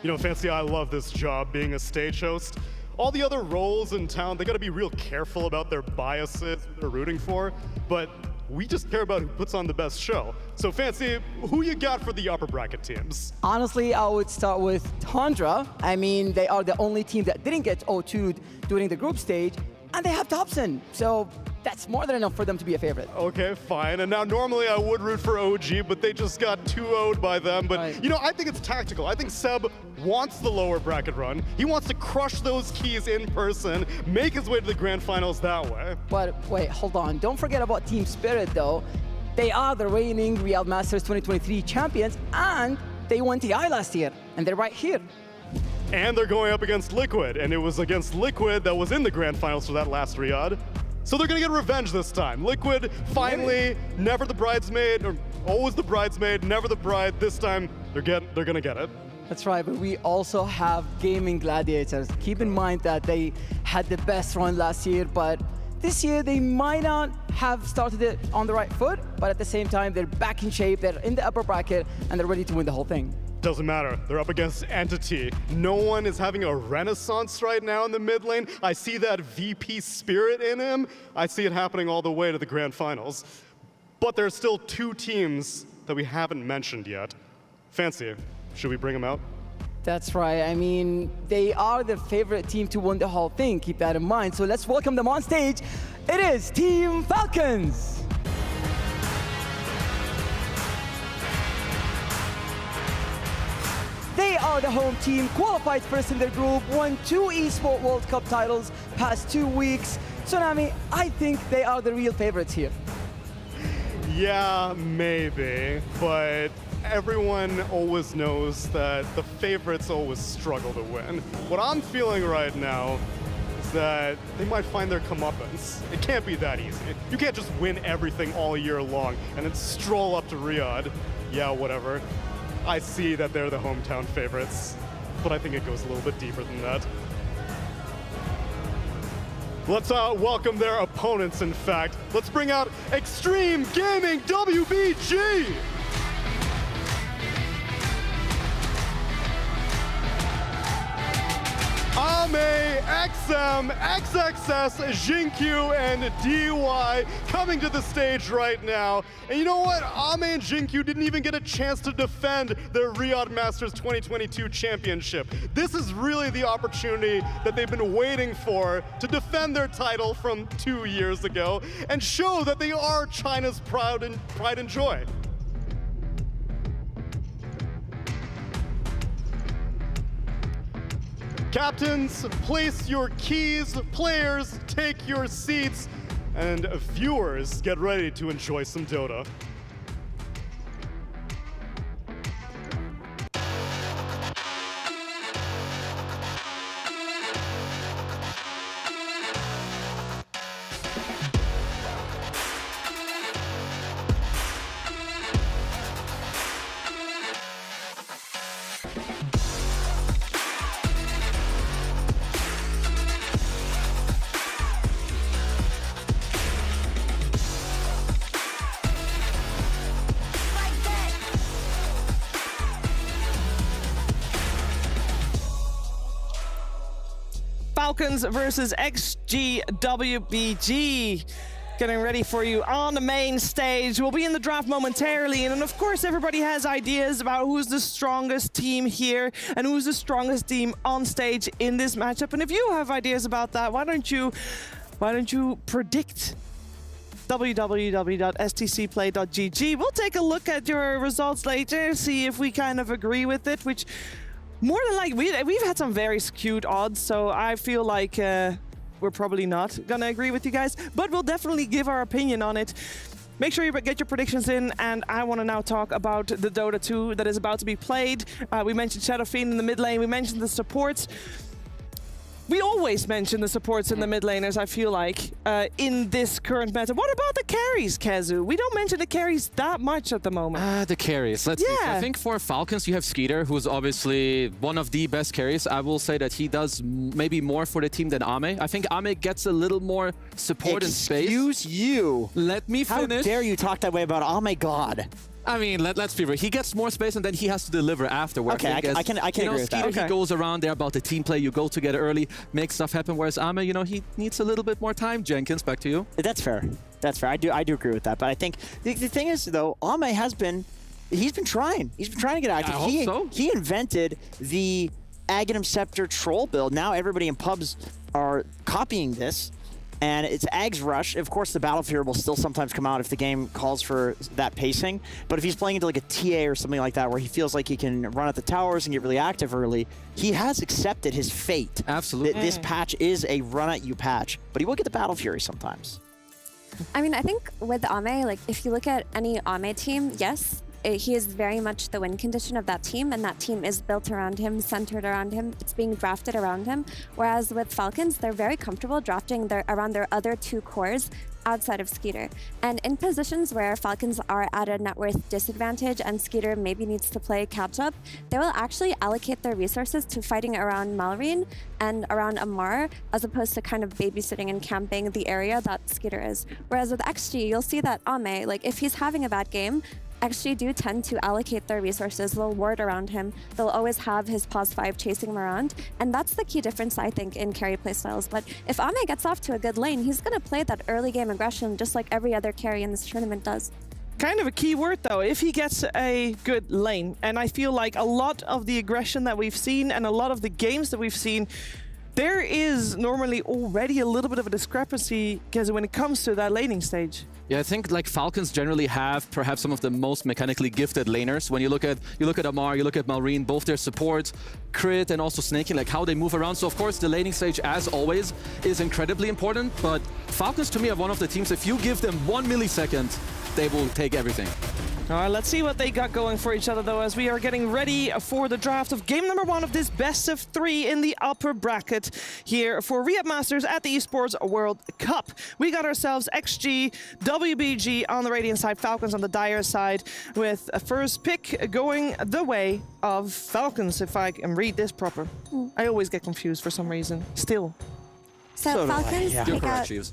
S1: You know, Fancy, I love this job being a stage host. All the other roles in town, they gotta be real careful about their biases, who they're rooting for, but we just care about who puts on the best show. So Fancy, who you got for the upper bracket teams?
S10: Honestly, I would start with Tundra. I mean, they are the only team that didn't get 0-2'd during the group stage, and they have Dobson, so that's more than enough for them to be a favorite.
S1: Okay, fine. And now normally I would root for OG, but they just got 2-0'd by them. But you know, I think it's tactical. I think Seb wants the lower bracket run. He wants to crush those keys in person, make his way to the grand finals that way.
S10: But wait, hold on. Don't forget about Team Spirit though. They are the reigning Riyadh Masters 2023 champions, and they won TI last year, and they're right here.
S1: And they're going up against Liquid, and it was against Liquid that was in the grand finals for that last Riyadh. So they're gonna get revenge this time. Liquid, finally, never the bridesmaid, or always the bridesmaid, never the bride. This time, they're gonna get it.
S10: That's right, but we also have Gaming Gladiators. Keep in mind that they had the best run last year, but this year they might not have started it on the right foot, but at the same time, they're back in shape, they're in the upper bracket, and they're ready to win the whole thing.
S1: Doesn't matter, they're up against Entity. No one is having a renaissance right now in the mid lane. I see that VP spirit in him. I see it happening all the way to the grand finals. But there's still 2 teams that we haven't mentioned yet. Fancy, should we bring them out?
S10: That's right, I mean, they are the favorite team to win the whole thing, keep that in mind. So let's welcome them on stage. It is Team Falcons. They are the home team, qualified first in their group, won 2 Esports World Cup titles past 2 weeks. Tsunami, I think they are the real favorites here.
S1: Yeah, maybe, but everyone always knows that the favorites always struggle to win. What I'm feeling right now is that they might find their comeuppance. It can't be that easy. You can't just win everything all year long and then stroll up to Riyadh. Yeah, whatever. I see that they're the hometown favorites, but I think it goes a little bit deeper than that. Let's welcome their opponents, in fact. Let's bring out Extreme Gaming WBG! Ame, XM, XXS, Jinkyu, and DY coming to the stage right now. And you know what? Ame and Jinkyu didn't even get a chance to defend their Riyadh Masters 2022 championship. This is really the opportunity that they've been waiting for to defend their title from 2 years ago and show that they are China's pride and joy. Captains, place your keys, players, take your seats, and viewers, get ready to enjoy some Dota.
S11: Falcons versus XG WBG. Getting ready for you on the main stage. We'll be in the draft momentarily, and of course everybody has ideas about who's the strongest team here and who's the strongest team on stage in this matchup. And if you have ideas about that, why don't you predict? www.stcplay.gg. We'll take a look at your results later, see if we kind of agree with it, which more than likely we've had some very skewed odds, so I feel like we're probably not gonna agree with you guys, but we'll definitely give our opinion on it. Make sure you get your predictions in, and I want to now talk about the Dota 2 that is about to be played. We mentioned Shadow Fiend in the mid lane, we mentioned the supports. We always mention the supports and the mid laners, I feel like, in this current meta. What about the carries, Kezu? We don't mention the carries that much at the moment.
S14: The carries. Let's see. I think for Falcons, you have Skeeter, who's obviously one of the best carries. I will say that he does maybe more for the team than Ame. I think Ame gets a little more support and space.
S12: Excuse you.
S14: Let me finish.
S12: How dare you talk that way about Ame God?
S14: I mean, let's be real. He gets more space and then he has to deliver afterwards.
S12: Okay, I can agree with that.
S14: He goes around there about the team play. You go together early, make stuff happen. Whereas Ame, you know, he needs a little bit more time. Jenkins, back to you.
S12: That's fair. That's fair. I do agree with that. But I think the thing is, though, Ame has been, he's been trying. He's been trying to get active.
S14: I hope so.
S12: He invented the Aghanim Scepter troll build. Now everybody in pubs are copying this. And it's Ag's Rush. Of course, the Battle Fury will still sometimes come out if the game calls for that pacing. But if he's playing into like a TA or something like that, where he feels like he can run at the towers and get really active early, he has accepted his fate.
S14: Absolutely.
S12: This patch is a run-at-you patch, but he will get the Battle Fury sometimes.
S13: I mean, I think with Ame, like if you look at any Ame team, yes, he is very much the win condition of that team, and that team is built around him, centered around him. It's being drafted around him. Whereas with Falcons, they're very comfortable drafting around their other two cores outside of Skeeter. And in positions where Falcons are at a net worth disadvantage and Skeeter maybe needs to play catch up, they will actually allocate their resources to fighting around Malrine and around Amar, as opposed to kind of babysitting and camping the area that Skeeter is. Whereas with XG, you'll see that Ame, like if he's having a bad game, XG do tend to allocate their resources. They'll ward around him. They'll always have his pos 5 chasing him around. And that's the key difference, I think, in carry playstyles. But if Ame gets off to a good lane, he's going to play that early game aggression just like every other carry in this tournament does.
S11: Kind of a key word, though, if he gets a good lane. And I feel like a lot of the aggression that we've seen and a lot of the games that we've seen, there is normally already a little bit of a discrepancy because when it comes to that laning stage.
S14: Yeah, I think like Falcons generally have perhaps some of the most mechanically gifted laners. When you look at Amar, you look at Malrine, both their support, crit, and also snaking, like how they move around. So of course the laning stage, as always, is incredibly important. But Falcons to me are one of the teams, if you give them 1 millisecond, they will take everything.
S11: All right, let's see what they got going for each other, though, as we are getting ready for the draft of game number 1 of this best of 3 in the upper bracket here for Riyadh Masters at the Esports World Cup. We got ourselves XG, WBG on the Radiant side, Falcons on the Dire side, with a first pick going the way of Falcons, if I can read this proper. I always get confused for some reason, still.
S13: So Falcons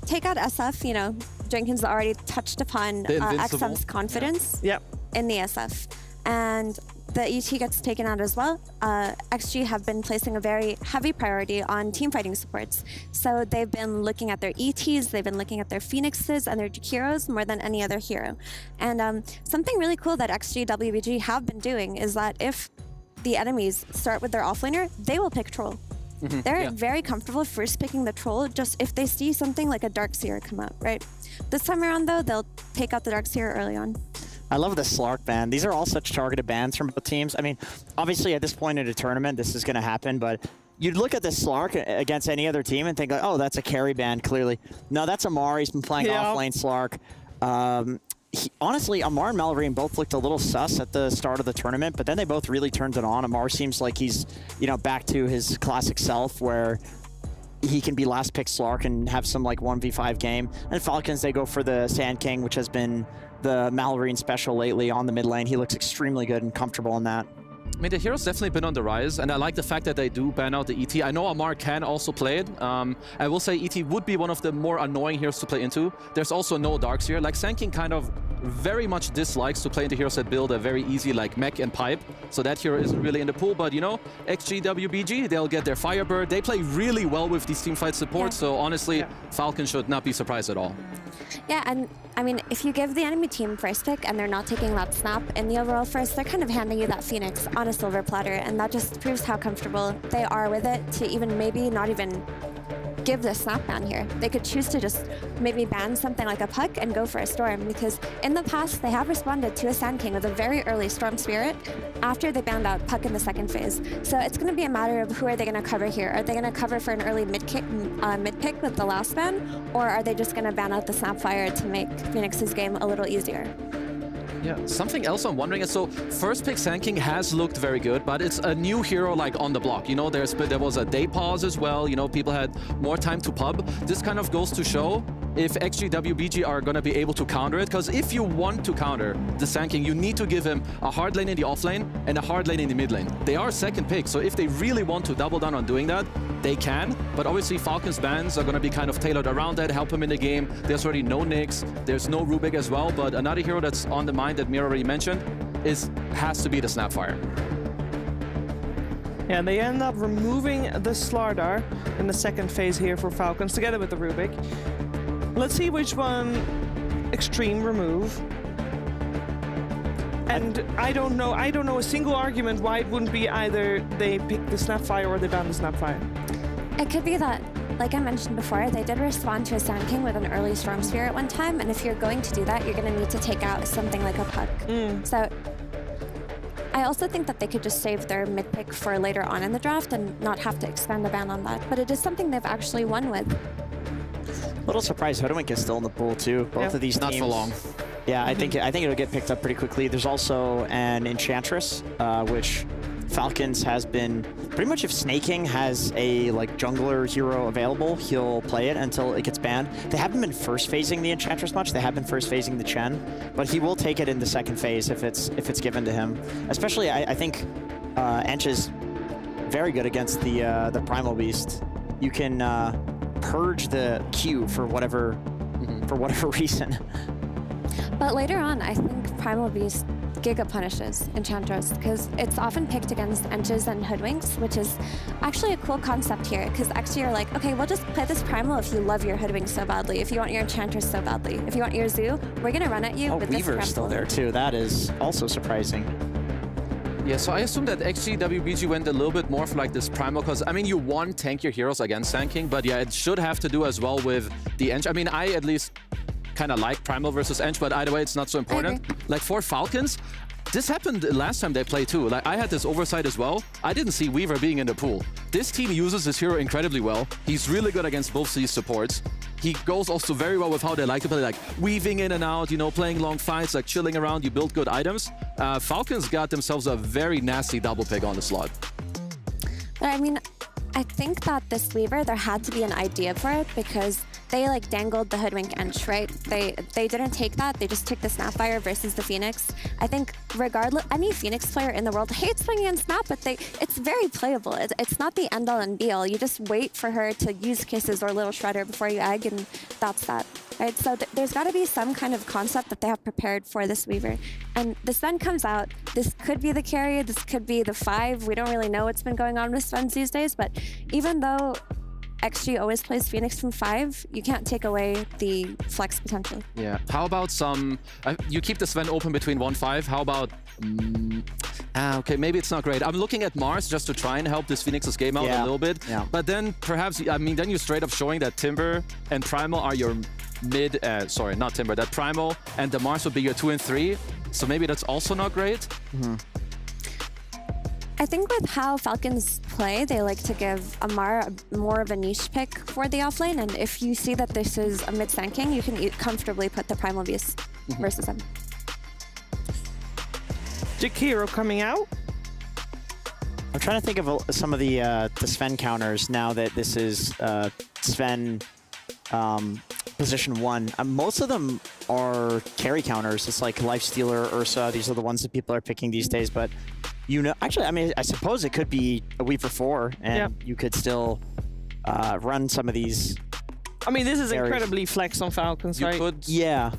S13: take out SF, you know, Jenkins already touched upon XM's confidence in the SF. And the ET gets taken out as well. XG have been placing a very heavy priority on team fighting supports. So they've been looking at their ETs, they've been looking at their Phoenixes and their heroes more than any other hero. And something really cool that XG WBG have been doing is that if the enemies start with their offlaner, they will pick Troll. They're very comfortable first picking the Troll just if they see something like a Darkseer come out, right? This time around, though, they'll take out the Darkseer early on.
S12: I love the Slark ban. These are all such targeted bans from both teams. I mean, obviously at this point in a tournament, this is going to happen, but you'd look at the Slark against any other team and think, like, oh, that's a carry ban, clearly. No, that's Amar. He's been playing off-lane Slark. Honestly, Amar and Malrine both looked a little sus at the start of the tournament, but then they both really turned it on. Amar seems like he's, you know, back to his classic self where he can be last pick Slark and have some like 1v5 game. And Falcons, they go for the Sand King, which has been the Malrine special lately on the mid lane. He looks extremely good and comfortable in that.
S14: I mean, the hero's definitely been on the rise, and I like the fact that they do ban out the ET. I know Amar can also play it. I will say ET would be one of the more annoying heroes to play into. There's also no Darkseer. Like, Sand King kind of very much dislikes to play into heroes that build a very easy like mech and pipe. So that hero isn't really in the pool. But you know, XG, wbg, they'll get their Firebird. They play really well with these teamfight support. So honestly, Falcon should not be surprised at all.
S13: Yeah, and I mean, if you give the enemy team first pick and they're not taking that snap in the overall first, they're kind of handing you that Phoenix on a silver platter, and that just proves how comfortable they are with it to even maybe not even give the snap ban here. They could choose to just maybe ban something like a Puck and go for a Storm, because in the past they have responded to a Sand King with a very early Storm Spirit after they banned out Puck in the second phase. So it's going to be a matter of who are they going to cover here. Are they going to cover for an early mid pick with the last ban, or are they just going to ban out the Snapfire to make Phoenix's game a little easier?
S14: Yeah, something else I'm wondering is, so first pick Sand King has looked very good, but it's a new hero like on the block. You know, there was a day pause as well. You know, people had more time to pub. This kind of goes to show if XG, wbg are going to be able to counter it, because if you want to counter the Sand King, you need to give him a hard lane in the off lane and a hard lane in the mid lane. They are second pick, so if they really want to double down on doing that, they can, but obviously Falcon's bans are going to be kind of tailored around that, help him in the game. There's already no Nyx, there's no Rubik as well, but another hero that's on the mind that Mira already mentioned has to be the Snapfire.
S11: Yeah, and they end up removing the Slardar in the second phase here for Falcons, together with the Rubik. Let's see which one Extreme remove. And I don't know a single argument why it wouldn't be either they pick the Snapfire or they ban the Snapfire. It
S13: could be that, like I mentioned before, they did respond to a Sand King with an early Storm Spirit one time, and if you're going to do that, you're going to need to take out something like a Puck. So I also think that they could just save their mid pick for later on in the draft and not have to expand the ban on that, but it is something they've actually won with.
S12: A little surprised Hoodwink is still in the pool too. Both of these teams.
S14: Not for long.
S12: Yeah, I think it'll get picked up pretty quickly. There's also an Enchantress, which Falcons has been pretty much, if Snaking has a like jungler hero available, he'll play it until it gets banned. They haven't been first phasing the Enchantress much. They have been first phasing the Chen, but he will take it in the second phase if it's given to him. Especially, I think Ench is very good against the Primal Beast. You can purge the Q for whatever reason.
S13: But later on, I think Primal Beast Giga punishes Enchantress, because it's often picked against Enches and Hoodwinks, which is actually a cool concept here, because actually you're like, okay, we'll just play this Primal if you love your Hoodwink so badly, if you want your Enchantress so badly, if you want your Zoo, we're going to run at you with this
S12: Weaver's still there too. That is also surprising.
S14: Yeah, so I assume that XG, wbg went a little bit more for like this Primal, because I mean, you want tank your heroes against Sand King, but yeah, it should have to do as well with the Ench. I mean, I at least kind of like Primal versus Ench, but either way, it's not so important. Like for Falcons, this happened last time they played too. Like I had this oversight as well. I didn't see Weaver being in the pool. This team uses this hero incredibly well. He's really good against both these supports. He goes also very well with how they like to play, like weaving in and out, you know, playing long fights, like chilling around, you build good items. Falcons got themselves a very nasty double pick on the slot.
S13: But I mean, I think that this Weaver, there had to be an idea for it, because they like dangled the Hoodwink Ench, right? They didn't take that. They just took the Snapfire versus the Phoenix. I think regardless, any Phoenix player in the world hates playing against Snap, but it's very playable. It's not the end all and be all. You just wait for her to use Kisses or Little Shredder before you egg, and that's that, right? So there's got to be some kind of concept that they have prepared for this Weaver. And the Sven comes out. This could be the carry. This could be the 5. We don't really know what's been going on with Svens these days, but even though XG always plays Phoenix from 5, you can't take away the flex potential.
S14: Yeah. How about some... you keep the Sven open between 1-5. How about... okay, maybe it's not great. I'm looking at Mars just to try and help this Phoenix's game out a little bit. Yeah. But then perhaps... I mean, then you're straight up showing that Timber and Primal are your mid... sorry, not Timber. That Primal and the Mars would be your 2 and 3. So maybe that's also not great.
S13: I think with how Falcons play, they like to give Amar more of a niche pick for the offlane, and if you see that this is a mid Sand King, you can comfortably put the Primal Beast versus him.
S11: Jakiro coming out.
S12: I'm trying to think of some of the Sven counters now that this is Sven position 1. Most of them are carry counters. It's like Lifestealer, Ursa. These are the ones that people are picking these days, but you know, actually, I mean, I suppose it could be a Weaver 4, and you could still run some of these.
S11: I mean, this is incredibly flex on Falcons, right?
S12: Yeah.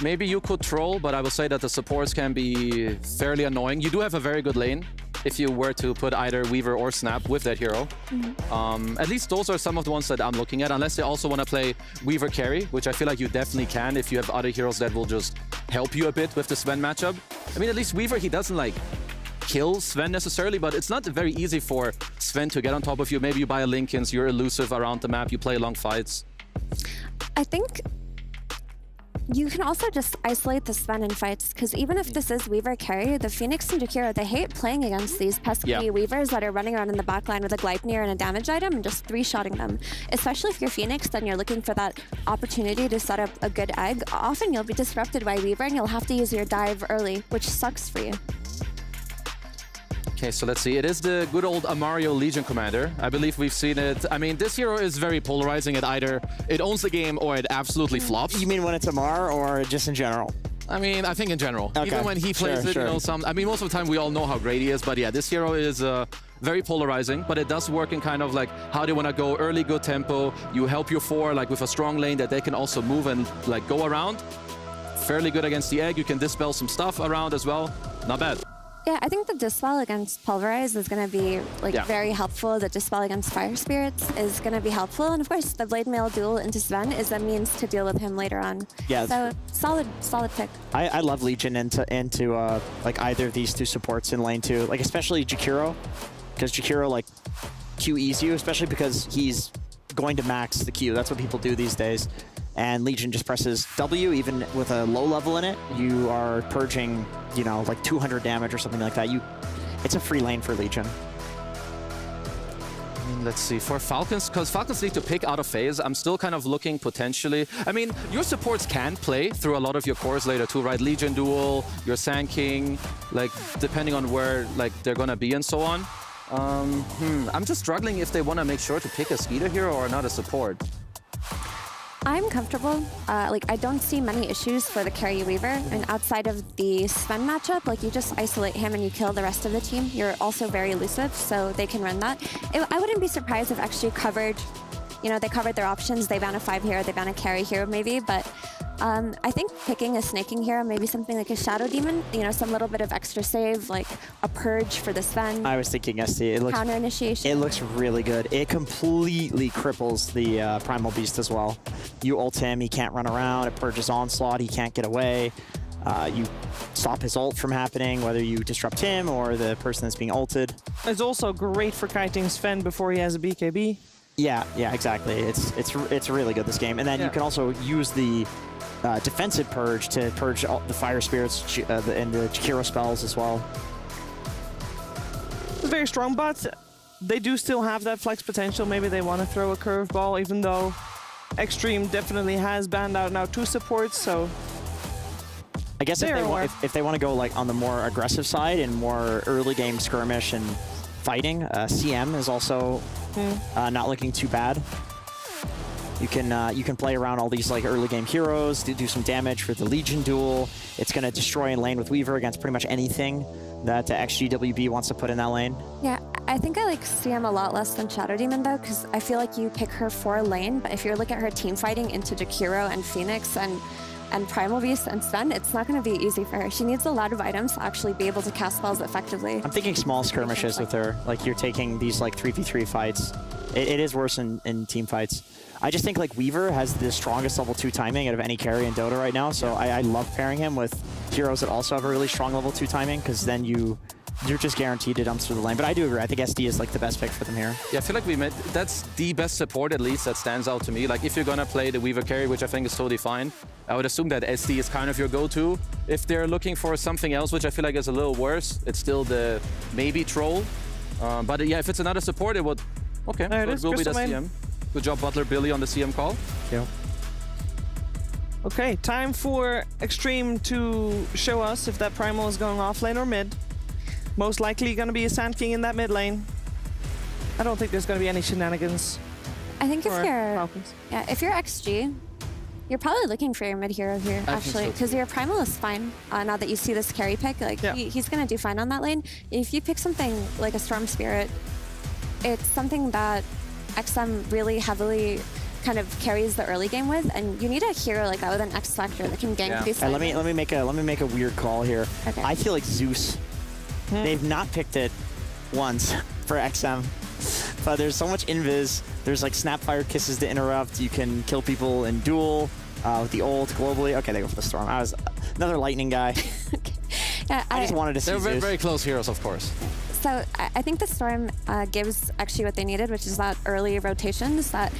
S14: maybe you could troll, but I will say that the supports can be fairly annoying. You do have a very good lane if you were to put either Weaver or Snap with that hero. At least those are some of the ones that I'm looking at, unless they also want to play Weaver carry, which I feel like you definitely can if you have other heroes that will just help you a bit with the Sven matchup. I mean, at least Weaver, he doesn't like kill Sven necessarily, but it's not very easy for Sven to get on top of you. Maybe you buy a Linkens, you're elusive around the map, you play long fights.
S13: I think you can also just isolate the Sven in fights, because even if this is Weaver carry, the Phoenix and Jakiro, they hate playing against these pesky Weavers that are running around in the backline with a Gleipnir and a damage item and just three-shotting them. Especially if you're Phoenix, then you're looking for that opportunity to set up a good egg. Often you'll be disrupted by Weaver and you'll have to use your dive early, which sucks for you.
S14: Okay, so let's see. It is the good old Amario Legion Commander. I believe we've seen it. I mean, this hero is very polarizing. It either it owns the game or it absolutely flops.
S12: You mean when it's Amar or just in general?
S14: I mean, I think in general.
S12: Okay.
S14: Even when he plays it, you know, I mean, most of the time we all know how great he is. But yeah, this hero is very polarizing. But it does work in kind of like how they want to go early, good tempo. You help your four like with a strong lane that they can also move and like go around. Fairly good against the egg. You can dispel some stuff around as well. Not bad.
S13: Yeah, I think the Dispel against Pulverize is going to be like very helpful. The Dispel against Fire Spirits is going to be helpful. And of course, the Blade Mail duel into Sven is a means to deal with him later on.
S12: Yeah.
S13: So solid pick.
S12: I love Legion into like either of these two supports in lane 2, like especially Jakiro, because Jakiro like QEs you, especially because he's going to max the Q. That's what people do these days. And Legion just presses W, even with a low level in it. You are purging, you know, like 200 damage or something like that. It's a free lane for Legion.
S14: Let's see, for Falcons, because Falcons need to pick out of phase, I'm still kind of looking potentially. I mean, your supports can play through a lot of your cores later too, right? Legion Duel, your Sand King, like depending on where like they're gonna be and so on. I'm just struggling if they want to make sure to pick a Skeeter hero or not a support.
S13: I'm comfortable. Like, I don't see many issues for the carry Weaver. And outside of the Sven matchup, like, you just isolate him and you kill the rest of the team. You're also very elusive, so they can run that. I wouldn't be surprised if actually covered, you know, they covered their options. They ban a 5 hero, they ban a carry hero maybe, but I think picking a snaking hero, maybe something like a Shadow Demon, you know, some little bit of extra save, like a purge for the Sven.
S12: I was thinking ST. It looks
S13: counter initiation.
S12: It looks really good. It completely cripples the Primal Beast as well. You ult him, he can't run around. It purges Onslaught, he can't get away. You stop his ult from happening, whether you disrupt him or the person that's being ulted.
S11: It's also great for kiting Sven before he has a BKB.
S12: Yeah, exactly. It's really good, this game. And then you can also use the defensive purge to purge all the Fire Spirits and the Jakiro spells as well.
S11: It's very strong, but they do still have that flex potential. Maybe they want to throw a curveball, even though Extreme definitely has banned out now 2 supports, so...
S12: I guess if they want to go like on the more aggressive side and more early game skirmish and fighting, CM is also not looking too bad. You can play around all these like early game heroes to do some damage for the Legion duel. It's going to destroy and lane with Weaver against pretty much anything that XGWB wants to put in that lane.
S13: Yeah, I think I like CM a lot less than Shadow Demon though, because I feel like you pick her for lane, but if you look at her team fighting into Jakiro and Phoenix and Primal Beast and Sven, it's not going to be easy for her. She needs a lot of items to actually be able to cast spells effectively.
S12: I'm thinking small skirmishes with her. Like you're taking these like 3v3 fights. It is worse in team fights. I just think like Weaver has the strongest level 2 timing out of any carry in Dota right now, so I love pairing him with heroes that also have a really strong level 2 timing, because then you're just guaranteed to dump through the lane. But I do agree. I think SD is like the best pick for them here.
S14: Yeah, I feel like that's the best support, at least, that stands out to me. Like, if you're gonna play the Weaver carry, which I think is totally fine, I would assume that SD is kind of your go-to. If they're looking for something else, which I feel like is a little worse, it's still the maybe Troll. But yeah, if it's another support, it would... Okay,
S11: there
S14: so it will be the CM. Good job, Butler Billy, on the CM call.
S12: Yeah.
S11: Okay, time for Extreme to show us if that Primal is going off lane or mid. Most likely going to be a Sand King in that mid lane. I don't think there's going to be any shenanigans.
S13: I think if you're XG, you're probably looking for your mid hero here, actually, because your Primal is fine. Now that you see this carry pick, like he's going to do fine on that lane. If you pick something like a Storm Spirit, it's something that XM really heavily kind of carries the early game with, and you need a hero like that with an X factor that can gank these.
S12: Let me make a weird call here.
S13: Okay.
S12: I feel like Zeus. They've not picked it once for XM, but there's so much invis. There's like Snapfire Kisses to interrupt. You can kill people in duel with the ult globally. Okay, they go for the Storm. I was another lightning guy.
S13: Yeah,
S12: I just wanted to see
S14: They're very,
S12: Zeus.
S14: very close heroes, of course.
S13: So I think the Storm gives actually what they needed, which is that early rotations that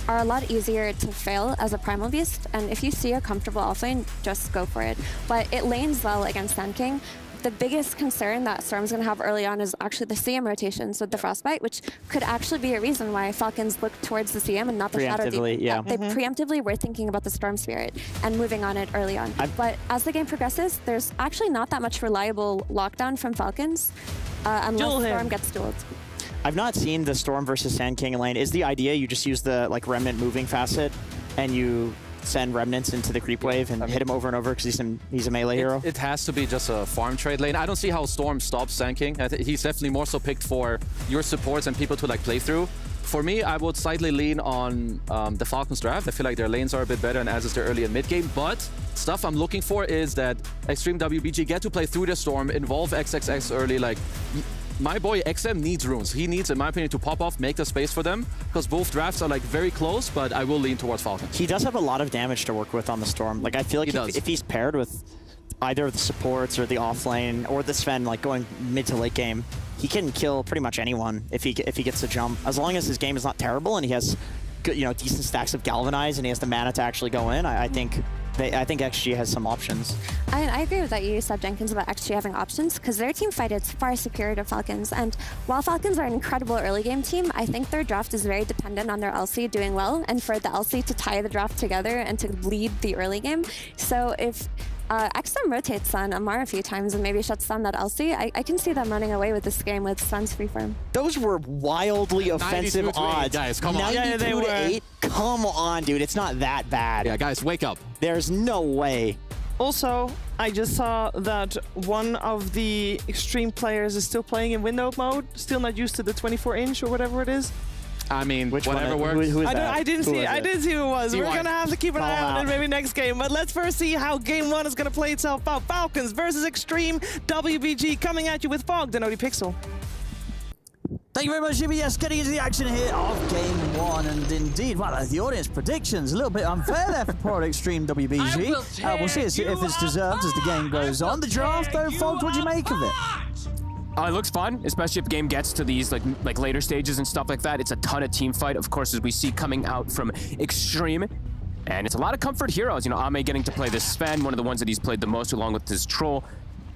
S13: are a lot easier to fail as a Primal Beast. And if you see a comfortable offlane, just go for it. But it lanes well against Sand King. The biggest concern that Storm's going to have early on is actually the CM rotations with the Frostbite, which could actually be a reason why Falcons look towards the CM and not the Shadow Deep.
S12: Preemptively, yeah.
S13: They preemptively were thinking about the Storm Spirit and moving on it early on. But as the game progresses, there's actually not that much reliable lockdown from Falcons unless Storm gets dueled.
S12: I've not seen the Storm versus Sand King lane. Is the idea you just use the like Remnant moving facet and you send Remnants into the creep wave and hit him over and over because he's a melee hero?
S14: It has to be just a farm trade lane. I don't see how Storm stops Sand King. He's definitely more so picked for your supports and people to like play through. For me, I would slightly lean on the Falcons draft. I feel like their lanes are a bit better and as is their early and mid game, but stuff I'm looking for is that Extreme WBG get to play through the Storm, involve XXX early. Like, my boy XM needs runes. He needs, in my opinion, to pop off, make the space for them, because both drafts are like very close, but I will lean towards Falcons.
S12: He does have a lot of damage to work with on the Storm. Like, I feel like if he's paired with either of the supports or the offlane or the Sven, like going mid to late game, he can kill pretty much anyone if he gets a jump. As long as his game is not terrible and he has good, decent stacks of Galvanize and he has the mana to actually go in, I think XG has some options.
S13: I agree with that you said, Jenkins, about XG having options, because their team fight is far superior to Falcons. And while Falcons are an incredible early game team, I think their draft is very dependent on their LC doing well, and for the LC to tie the draft together and to lead the early game. So if XM rotates on Amar a few times and maybe shuts down that LC, I can see them running away with this game with Sun's free farm.
S12: Those were wildly offensive odds.
S14: Guys, come on.
S12: 92 to 8? Come on, dude. It's not that bad.
S14: Yeah, guys, wake up.
S12: There's no way.
S11: Also, I just saw that one of the Extreme players is still playing in window mode, still not used to the 24-inch or whatever it is.
S14: I mean, whatever
S12: one?
S14: works.
S12: Who is that?
S11: I didn't see who it was. We're going to have to keep an eye on it maybe next game. But let's first see how game one is going to play itself out. Falcons versus Extreme WBG coming at you with Fog, the Nodi Pixel.
S3: Thank you very much, Jimmy. Yes, getting into the action here of game one. And indeed, well, the audience predictions, a little bit unfair there for poor Extreme WBG. We'll see if it's deserved as the game goes on. The draft, though, Fogs, what do you make of it?
S4: It looks fun, especially if the game gets to these like later stages and stuff like that. It's a ton of team fight, of course, as we see coming out from Extreme. And it's a lot of comfort heroes. Ame getting to play this Sven, one of the ones that he's played the most along with his Troll.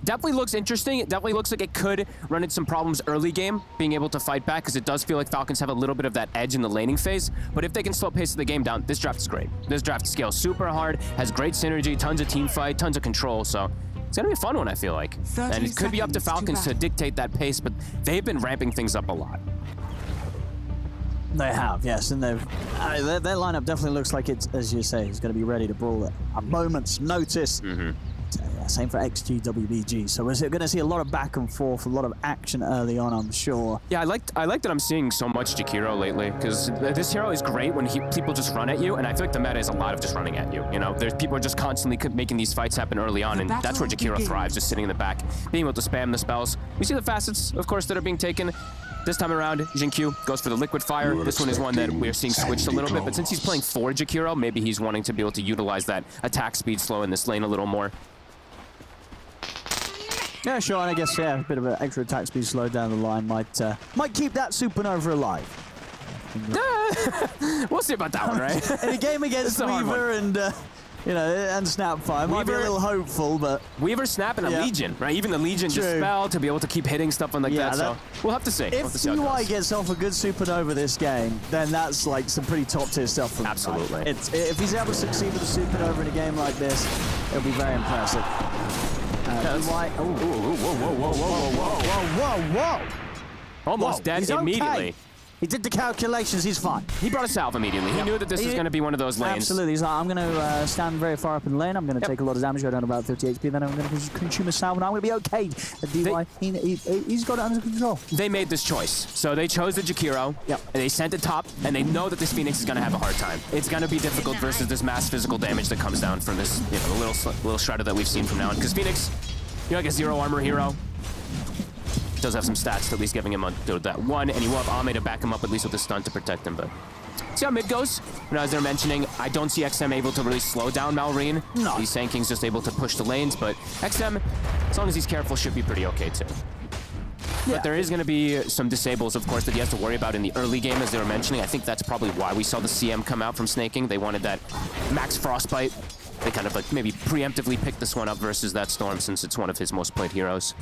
S4: Definitely looks interesting. It definitely looks like it could run into some problems early game, being able to fight back, because it does feel like Falcons have a little bit of that edge in the laning phase. But if they can slow pace of the game down, this draft is great. This draft scales super hard, has great synergy, tons of team fight, tons of control. So it's going to be a fun one, I feel like. And it could be up to Falcons to dictate that pace, but they've been ramping things up a lot.
S3: They have, yes, and their lineup definitely looks like it's, as you say, it's going to be ready to brawl at a moment's notice. Same for XGWBG. So we're going to see a lot of back and forth, a lot of action early on, I'm sure.
S4: Yeah, I like that I'm seeing so much Jakiro lately, because this hero is great when people just run at you, and I feel like the meta is a lot of just running at you. There's people are just constantly making these fights happen early on, and that's where Jakiro thrives, just sitting in the back, being able to spam the spells. We see the facets, of course, that are being taken. This time around, Jinkyu goes for the Liquid Fire. This one is one that we're seeing switched a little bit, but since he's playing for Jakiro, maybe he's wanting to be able to utilize that attack speed slow in this lane a little more.
S3: Yeah, sure, and I guess, a bit of an extra attack speed slow down the line might keep that Supernova alive.
S4: We'll see about that one, right?
S3: In a game against Weaver and Snapfire, might be a little hopeful, but...
S4: Weaver, Snap, and a Legion, right? Even the Legion Dispel to be able to keep hitting stuff like that, so we'll have to see.
S3: If UI gets off a good Supernova this game, then that's like some pretty top-tier stuff from him.
S4: Absolutely.
S3: If he's able to succeed with a Supernova in a game like this, it'll be very impressive.
S4: Almost dead immediately.
S3: He did the calculations. He's fine.
S4: He brought a salve immediately. He knew that this was going to be one of those lanes.
S3: Absolutely. He's like, I'm going to stand very far up in the lane. I'm going to take a lot of damage, go down to about 30 HP, then I'm going to consume a salve, and I'm going to be okay. DY, he's got it under control.
S4: They made this choice. So they chose the Jakiro, and they sent it top, and they know that this Phoenix is going to have a hard time. It's going to be difficult versus this mass physical damage that comes down from this, you know, the little shredder that we've seen from now on. Because Phoenix, you're like a 0 armor hero. Does have some stats, at least giving him that one, and you will have Ame to back him up at least with a stun to protect him. But see how mid goes? You know, as they're mentioning, I don't see XM able to really slow down Malrine. No. He's saying King's just able to push the lanes, but XM, as long as he's careful, should be pretty okay too. Yeah. But there is going to be some disables, of course, that he has to worry about in the early game, as they were mentioning. I think that's probably why we saw the CM come out from snaking. They wanted that max frostbite. They kind of like maybe preemptively picked this one up versus that Storm, since it's one of his most played heroes.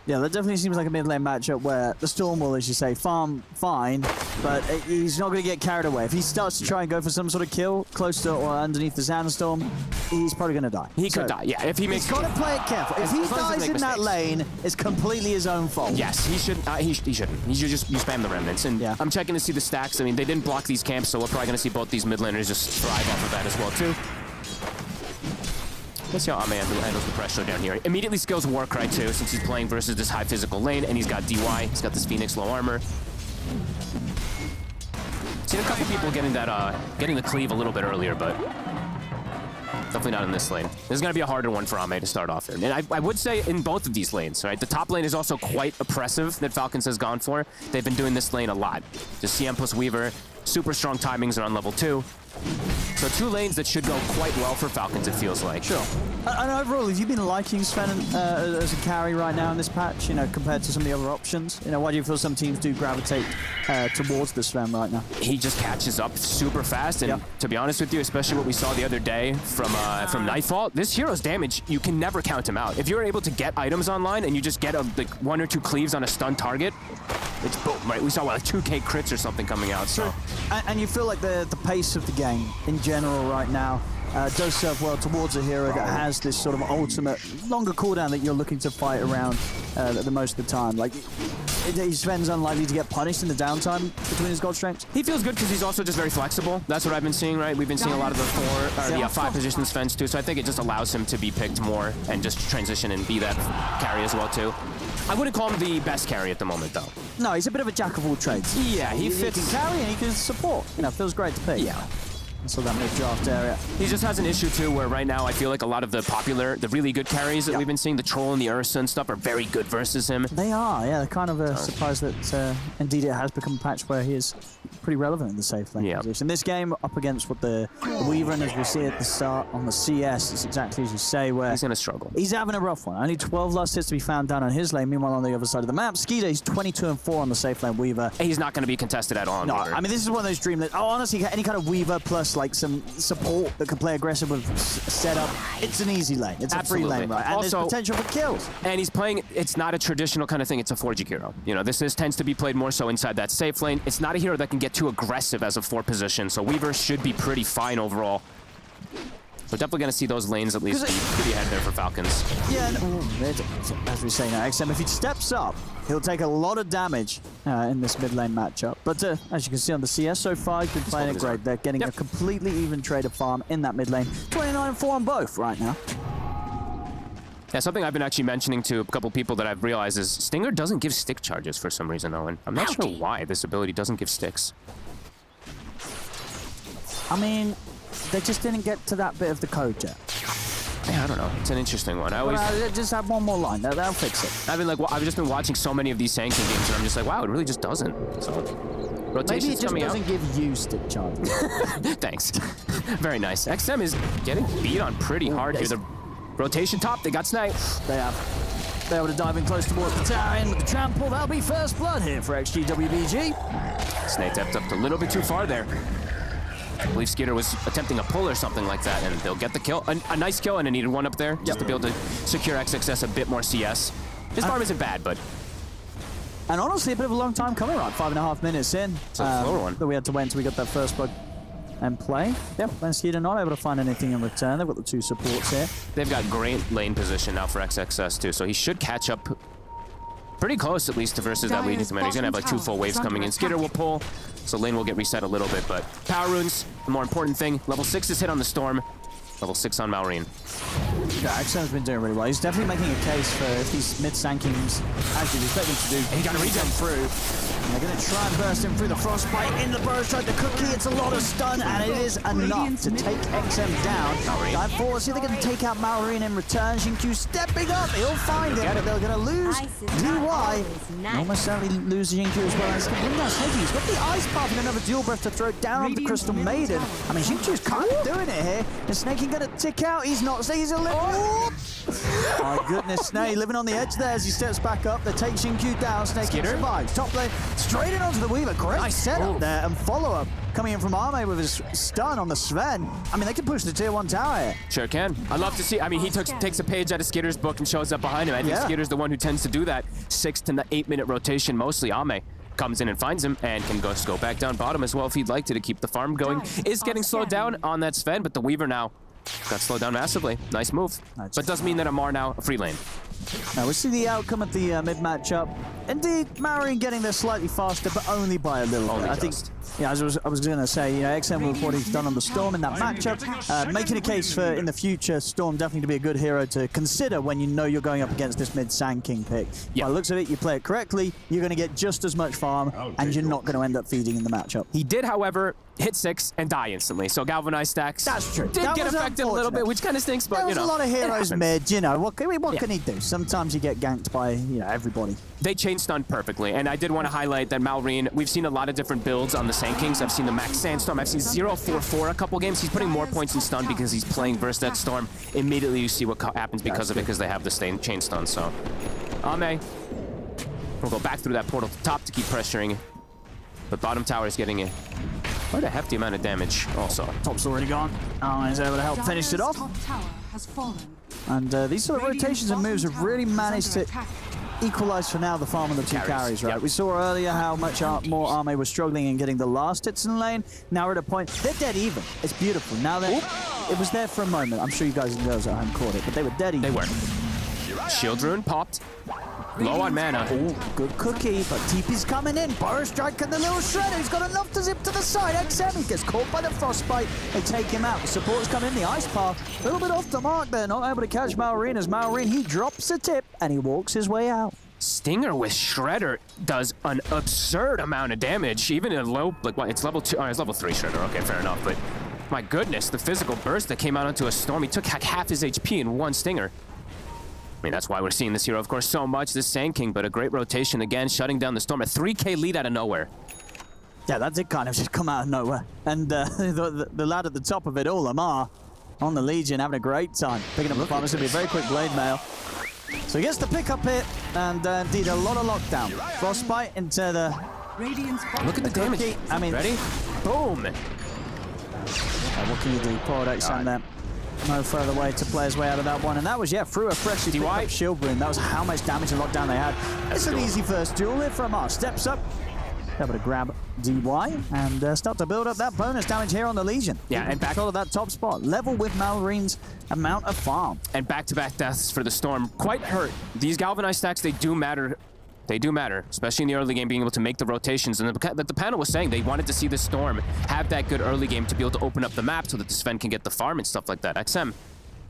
S3: Yeah, that definitely seems like a mid-lane matchup where the Storm will, as you say, farm fine, but he's not going to get carried away. If he starts to try and go for some sort of kill close to or underneath the Sandstorm, he's probably going to die.
S4: He could die, yeah. If he makes,
S3: he's got to play it careful. If he dies in that lane, it's completely his own fault.
S4: Yes, he shouldn't. He shouldn't. He should just spam the remnants. And I'm checking to see the stacks. I mean, they didn't block these camps, so we're probably going to see both these mid laners just thrive off of that as well too. Let's see how Ame handles the pressure down here. Immediately skills Warcry too, since he's playing versus this high physical lane, and he's got DY. He's got this Phoenix low armor. Seen a couple people getting that, getting the cleave a little bit earlier, but definitely not in this lane. This is going to be a harder one for Ame to start off here. And I would say in both of these lanes, right? The top lane is also quite oppressive that Falcons has gone for. They've been doing this lane a lot. Just CM plus Weaver, super strong timings are on level 2. So 2 lanes that should go quite well for Falcons, it feels like.
S3: Sure. And overall, have you been liking Sven as a carry right now in this patch, you know, compared to some of the other options? You know, why do you feel some teams do gravitate towards the Sven right now?
S4: He just catches up super fast, and to be honest with you, especially what we saw the other day from Nightfall, this hero's damage, you can never count him out. If you're able to get items online and you just get like 1 or 2 cleaves on a stun target, it's boom, right? We saw like 2k crits or something coming out. So,
S3: and you feel like the pace of the game in general right now does serve well towards a hero that has this sort of ultimate longer cooldown that you're looking to fight around the most of the time. Like, Sven's unlikely to get punished in the downtime between his god strengths.
S4: He feels good because he's also just very flexible. That's what I've been seeing, right? We've been seeing a lot of the 5 position Svens too, so I think it just allows him to be picked more and just transition and be that carry as well too. I wouldn't call him the best carry at the moment though.
S3: No, he's a bit of a jack of all trades.
S4: Yeah, he fits.
S3: He can carry and he can support. You know, feels great to pick.
S4: Yeah.
S3: So that mid-draft area.
S4: He just has an issue too where right now I feel like a lot of the popular, the really good carries that we've been seeing, the Troll and the Ursa and stuff, are very good versus him.
S3: They are, yeah. They're kind of surprised that indeed it has become a patch where he is pretty relevant in the safe lane position. This game up against what the Weaver, and as we see at the start on the CS, it's exactly as you say, where
S4: he's going to struggle.
S3: He's having a rough one. Only 12 last hits to be found down on his lane. Meanwhile, on the other side of the map, Skeeter, he's 22-4 on the safe lane Weaver.
S4: He's not going to be contested at all.
S3: No,
S4: Weaver.
S3: I mean, this is one of those dream that, honestly, any kind of Weaver plus like some support that can play aggressive with setup, it's an easy lane. It's a free lane, right? And also, there's potential for kills.
S4: And he's playing, it's not a traditional kind of thing, it's a 4G hero. You know, this tends to be played more so inside that safe lane. It's not a hero that can get too aggressive as a 4 position, so Weaver should be pretty fine overall. We're definitely going to see those lanes at least be pretty ahead there for Falcons.
S3: Yeah, as we say now, XM, if he steps up, he'll take a lot of damage in this mid lane matchup. But as you can see on the CS so far, he's been playing it great. They're getting a completely even trade of farm in that mid lane. 29-4 on both right now.
S4: Yeah, something I've been actually mentioning to a couple people that I've realized is Stinger doesn't give stick charges for some reason, Owen. I'm not sure why this ability doesn't give sticks.
S3: I mean, they just didn't get to that bit of the code yet.
S4: Yeah, I don't know. It's an interesting one. I always
S3: just have one more line. That'll fix it.
S4: I've been like, I've just been watching so many of these Sanking games, and I'm just like, wow, it really just doesn't. So, rotation's
S3: maybe it just
S4: coming
S3: doesn't give you stick charges.
S4: Thanks. Very nice. XM is getting beat on pretty hard here. The rotation top, they got sniped.
S3: They have. They're able to dive in close towards the tower in with the trample. That'll be first blood here for XG WBG.
S4: Snake tapped up a little bit too far there. I believe Skeeter was attempting a pull or something like that, and they'll get the kill. A nice kill, and a needed one up there, just to be able to secure XXS a bit more CS. His farm isn't bad, but...
S3: And honestly, a bit of a long time coming, right? 5.5 minutes in.
S4: It's a slower one.
S3: That we had to wait until we got that first blood and play. Yep, and Skeeter not able to find anything in return. They've got the 2 supports here.
S4: They've got great lane position now for XXS, too, so he should catch up Pretty close, at least, to versus that leading commander. He's going to have like 2 full waves coming in. Skitter will pull, so lane will get reset a little bit, but power runes, the more important thing. Level 6 is hit on the Storm. Level 6 on Malrine.
S3: Yeah, XM's been doing really well. He's definitely making a case for if these mid-sankings actually expect him to do.
S4: He got a regen
S3: through. And they're going to try and burst him through the frostbite in the burst strike. The cookie, it's a lot of stun, and it is enough to take XM down. Dive forward, see if they can take out Malrine in return. Xingqiu stepping up. He'll find him, but they're going to lose DY. Almost certainly lose Xingqiu as well. He's going to bring down Snakey. He's got the ice buff and another dual breath to throw down on the Crystal Maiden. I mean, Xingqiu's kind of doing it here. Is Snakey going to tick out? He's not. He's a little. My goodness, Snake living on the edge there as he steps back up. They take Xingqiu down. Snake survives. Top lane, straight in onto the Weaver. Great setup there, and follow-up coming in from Arme with his stun on the Sven. I mean, they can push the tier 1 tower here.
S4: Sure can. I'd love to see. I mean, he takes a page out of Skitter's book and shows up behind him. I think Skitter's the one who tends to do that 6 to 8 minute rotation mostly. Arme comes in and finds him and can go back down bottom as well if he'd like to keep the farm going. Is getting slowed down on that Sven, but the Weaver now got slowed down massively. Nice move. But does mean that Amar now a free lane.
S3: Now we see the outcome at the mid matchup. Indeed, Malrine getting there slightly faster, but only by a little bit. I think, yeah, as I was going to say, you know, XM with what he's done on the Storm in that matchup, making a case for in the future Storm definitely to be a good hero to consider when you know you're going up against this mid Sand King pick. By the looks of it, you play it correctly, you're going to get just as much farm, and you're not going to end up feeding in the matchup.
S4: He did, however, hit 6 and die instantly. So galvanized stacks.
S3: That's true.
S4: Did get affected a little bit, which kind of stinks, but
S3: There's
S4: you know.
S3: a lot of heroes mid, you know. What can he do? Sometimes you get ganked by, you know, everybody.
S4: They chain stunned perfectly, and I did want to highlight that Malrine, we've seen a lot of different builds on the Sand Kings. I've seen the Max Sandstorm, I've seen 0-4-4 a couple games. He's putting more points in stun because he's playing versus that Storm. Immediately you see what happens because of it, because they have the chain stun, so. Ame will go back through that portal to top to keep pressuring. But bottom tower is getting quite a hefty amount of damage also.
S3: Top's already gone. He's able to help finish it off. And these sort of rotations and moves have really managed to equalize for now the farm on the two carries, right? We saw earlier how much more Arme was struggling in getting the last hits in lane. Now we're at a point, they're dead even. It's beautiful. Now it was there for a moment. I'm sure you guys and girls at home caught it, but they were dead even.
S4: They were. Shield rune popped. Low on mana.
S3: Oh, good cookie, but TP's coming in. Burst strike and the little shredder. He's got enough to zip to the side. XM, he gets caught by the frostbite. They take him out. The supporters come in. The ice path, a little bit off the mark there. Not able to catch Malrine as Malrine, he drops a tip and he walks his way out.
S4: Stinger with Shredder does an absurd amount of damage, even in low, like what, it's level 2, it's level 3 Shredder, okay, fair enough, but my goodness, the physical burst that came out onto a Storm, he took half his HP in one Stinger. I mean, that's why we're seeing this hero, of course, so much, this Sand King, but a great rotation again, shutting down the Storm. A 3K lead out of nowhere.
S3: Yeah, that did kind of just come out of nowhere. And the lad at the top of it all, Amar, on the Legion, having a great time. Picking up the farm. It's going to be a very quick blade mail. So he gets the pick up hit, and indeed a lot of lockdown. Frostbite into the...
S4: Look at the damage.
S3: I mean,
S4: ready? Boom!
S3: What can you do? Poor XM there. No further way to play his way out of that one. And that was, yeah, through a freshly picked up shield rune. That was how much damage and lockdown they had. It's an easy first duel here for Amar. Steps up, able to grab DY and start to build up that bonus damage here on the Legion.
S4: Yeah, and back
S3: all of that top spot. Level with Malrine's amount of farm.
S4: And back-to-back deaths for the Storm. Quite hurt. These galvanized stacks, they do matter. They do matter, especially in the early game, being able to make the rotations. And the panel was saying they wanted to see the Storm have that good early game to be able to open up the map so that the Sven can get the farm and stuff like that. XM,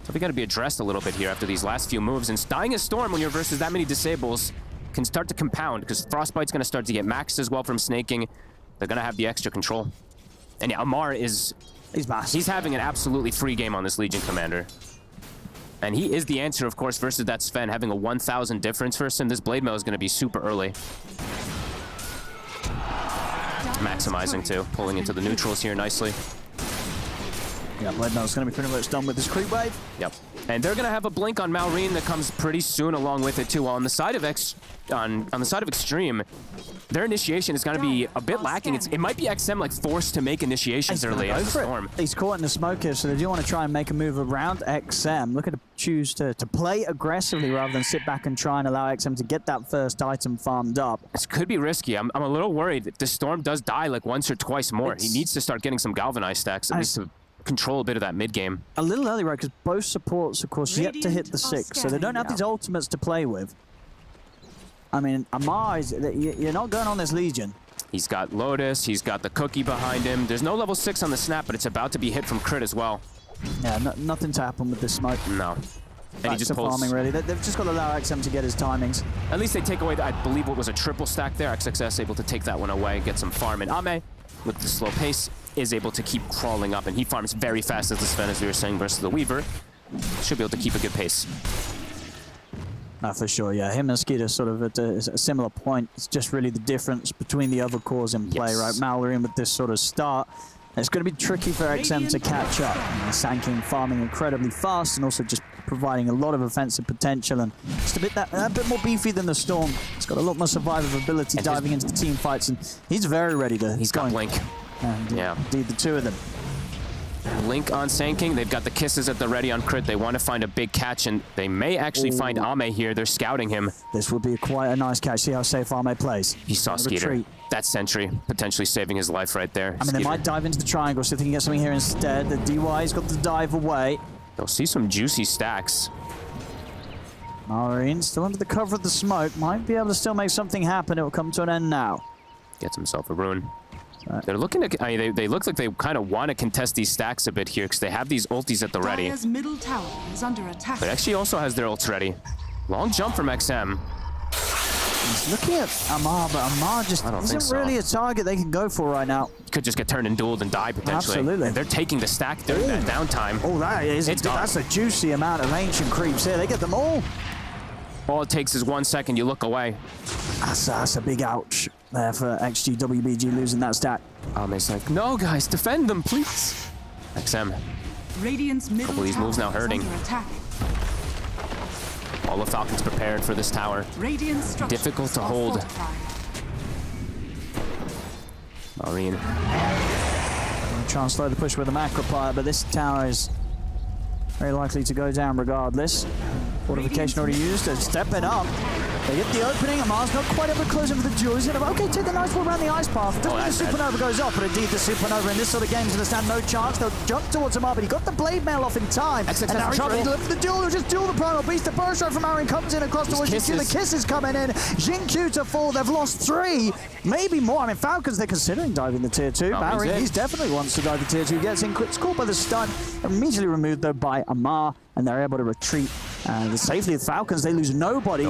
S4: so we got to be addressed a little bit here after these last few moves. And dying a Storm when you're versus that many disables can start to compound, because Frostbite's going to start to get maxed as well from snaking. They're going to have the extra control. And yeah, Amar is... He's having an absolutely free game on this Legion Commander. And he is the answer, of course, versus that Sven, having a 1,000 difference versus him. This blade mail is going to be super early. Maximizing, too. Pulling into the neutrals here nicely.
S3: Yeah, blade mail is going to be pretty much done with this creep wave.
S4: Yep. And they're going to have a blink on Malrine that comes pretty soon along with it, too. On the side of on the side of Extreme, their initiation is going to be a bit lacking. It might be XM like forced to make initiations early as the Storm.
S3: He's caught in the smoke here, so they do want to try and make a move around XM. Look at to choose to play aggressively rather than sit back and try and allow XM to get that first item farmed up.
S4: This could be risky. I'm a little worried that the Storm does die like once or twice more. He needs to start getting some galvanized stacks, at least to control a bit of that mid game.
S3: A little early, right? Because both supports, of course, yet to hit the 6, so they don't have these ultimates to play with. I mean, Amar, you're not going on this Legion.
S4: He's got Lotus, he's got the cookie behind him. There's no level 6 on the snap, but it's about to be hit from crit as well.
S3: Yeah, nothing to happen with this smoke.
S4: No. And he just pulls.
S3: Farming, really. They've just got to allow XM to get his timings.
S4: At least they take away, I believe, what was a triple stack there. XXS able to take that one away, get some farm. And Ame, with the slow pace, is able to keep crawling up. And he farms very fast as the Sven, as we were saying, versus the Weaver. Should be able to keep a good pace.
S3: No, for sure, yeah. Him and Skeeter sort of at a similar point. It's just really the difference between the other cores in play, right? Mallory with this sort of start. It's going to be tricky for XM to catch up. Sanking farming incredibly fast and also just providing a lot of offensive potential and just a bit more beefy than the Storm. He's got a lot more survivability diving into the team fights and he's very ready to...
S4: He's got Blink.
S3: And
S4: yeah.
S3: Indeed, the two of them.
S4: Link on Sanking, they've got the kisses at the ready on crit. They want to find a big catch, and they may actually find Ame here. They're scouting him.
S3: This would be quite a nice catch. See how safe Ame plays.
S4: He saw Skeeter. That sentry potentially saving his life right there.
S3: I mean, they might dive into the triangle, so if they can get something here instead. The DY's got the dive away.
S4: They'll see some juicy stacks.
S3: Marine still under the cover of the smoke. Might be able to still make something happen. It will come to an end now.
S4: Gets himself a rune. They're looking to, I mean, they look like they kind of want to contest these stacks a bit here because they have these ultis at the ready.
S2: Dire's middle tower is under attack.
S4: But XG also has their ults ready. Long jump from XM.
S3: He's looking at Amar, but Amar just isn't really a target they can go for right now.
S4: Could just get turned and dueled and die potentially.
S3: Absolutely.
S4: And they're taking the stack during that downtime.
S3: Oh, that's a juicy amount of ancient creeps here. They get them all.
S4: All it takes is 1 second, you look away.
S3: That's a big ouch there for XG WBG losing that stack.
S4: Ame's like, no guys, defend them, please. XM.
S2: Radiant's middle
S4: couple of these moves now hurting. All the Falcons prepared for this tower. Difficult to hold. Marine.
S3: Try and slow the push with a macroplier, but this tower is very likely to go down regardless. Fortification already used, they're stepping up. They get the opening, Amar's not quite able to close over the duel. He's gonna, okay, take the nice one around the ice path. It doesn't mean the supernova goes off, but indeed the supernova in this sort of game is gonna stand no chance. They'll jump towards Amar, but he got the blade mail off in time. And now he's trying to deliver the duel. They'll just duel the primal beast. The burst strike from Aaron comes in across towards Jinkyu. The kisses coming in. Jinkyu to fall. They've lost 3, maybe more. I mean, Falcons, they're considering diving the tier 2. Aaron, he's definitely wants to dive the tier 2. Gets in quick, scored by the stun. Immediately removed though by Amar, and they're able to retreat. Safely, the Falcons, they lose nobody.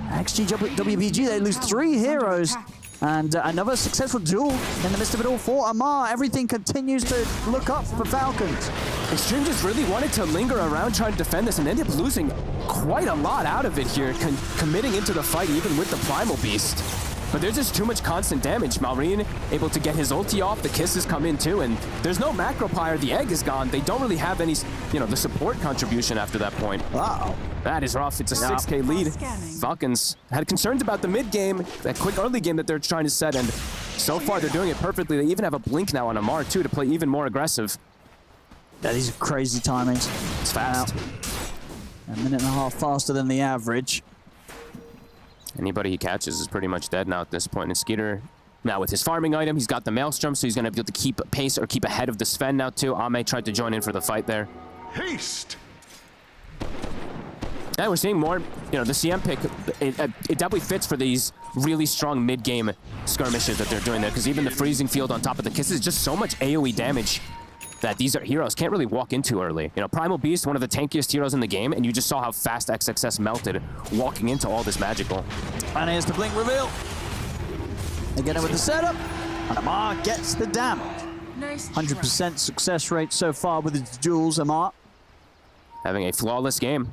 S3: XG WBG, they lose 3 heroes. And another successful duel in the midst of it all for Amar. Everything continues to look up for Falcons.
S4: Extreme just really wanted to linger around trying to defend this and ended up losing quite a lot out of it here, committing into the fight even with the Primal Beast. But there's just too much constant damage. Malrine able to get his ulti off, the kisses come in too, and there's no macro pyre, the egg is gone. They don't really have any, the support contribution after that point.
S3: Wow.
S4: That is rough, it's a 6K lead. Falcons had concerns about the mid game, that quick early game that they're trying to set, and so far they're doing it perfectly. They even have a blink now on Amar too to play even more aggressive.
S3: Yeah, these are crazy timings.
S4: It's fast.
S3: A minute and a half faster than the average.
S4: Anybody he catches is pretty much dead now at this point. And Skeeter, now with his farming item, he's got the Maelstrom, so he's going to be able to keep pace or keep ahead of the Sven now too. Ame tried to join in for the fight there.
S7: Haste!
S4: And we're seeing more, the CM pick, it definitely fits for these really strong mid-game skirmishes that they're doing there, because even the freezing field on top of the kisses is just so much AoE damage that these heroes can't really walk into early. Primal Beast, one of the tankiest heroes in the game, and you just saw how fast XXS melted walking into all this magical.
S3: And here's the blink reveal. They get it with the setup, and Amar gets the damage. 100% success rate so far with his duels, Amar.
S4: Having a flawless game.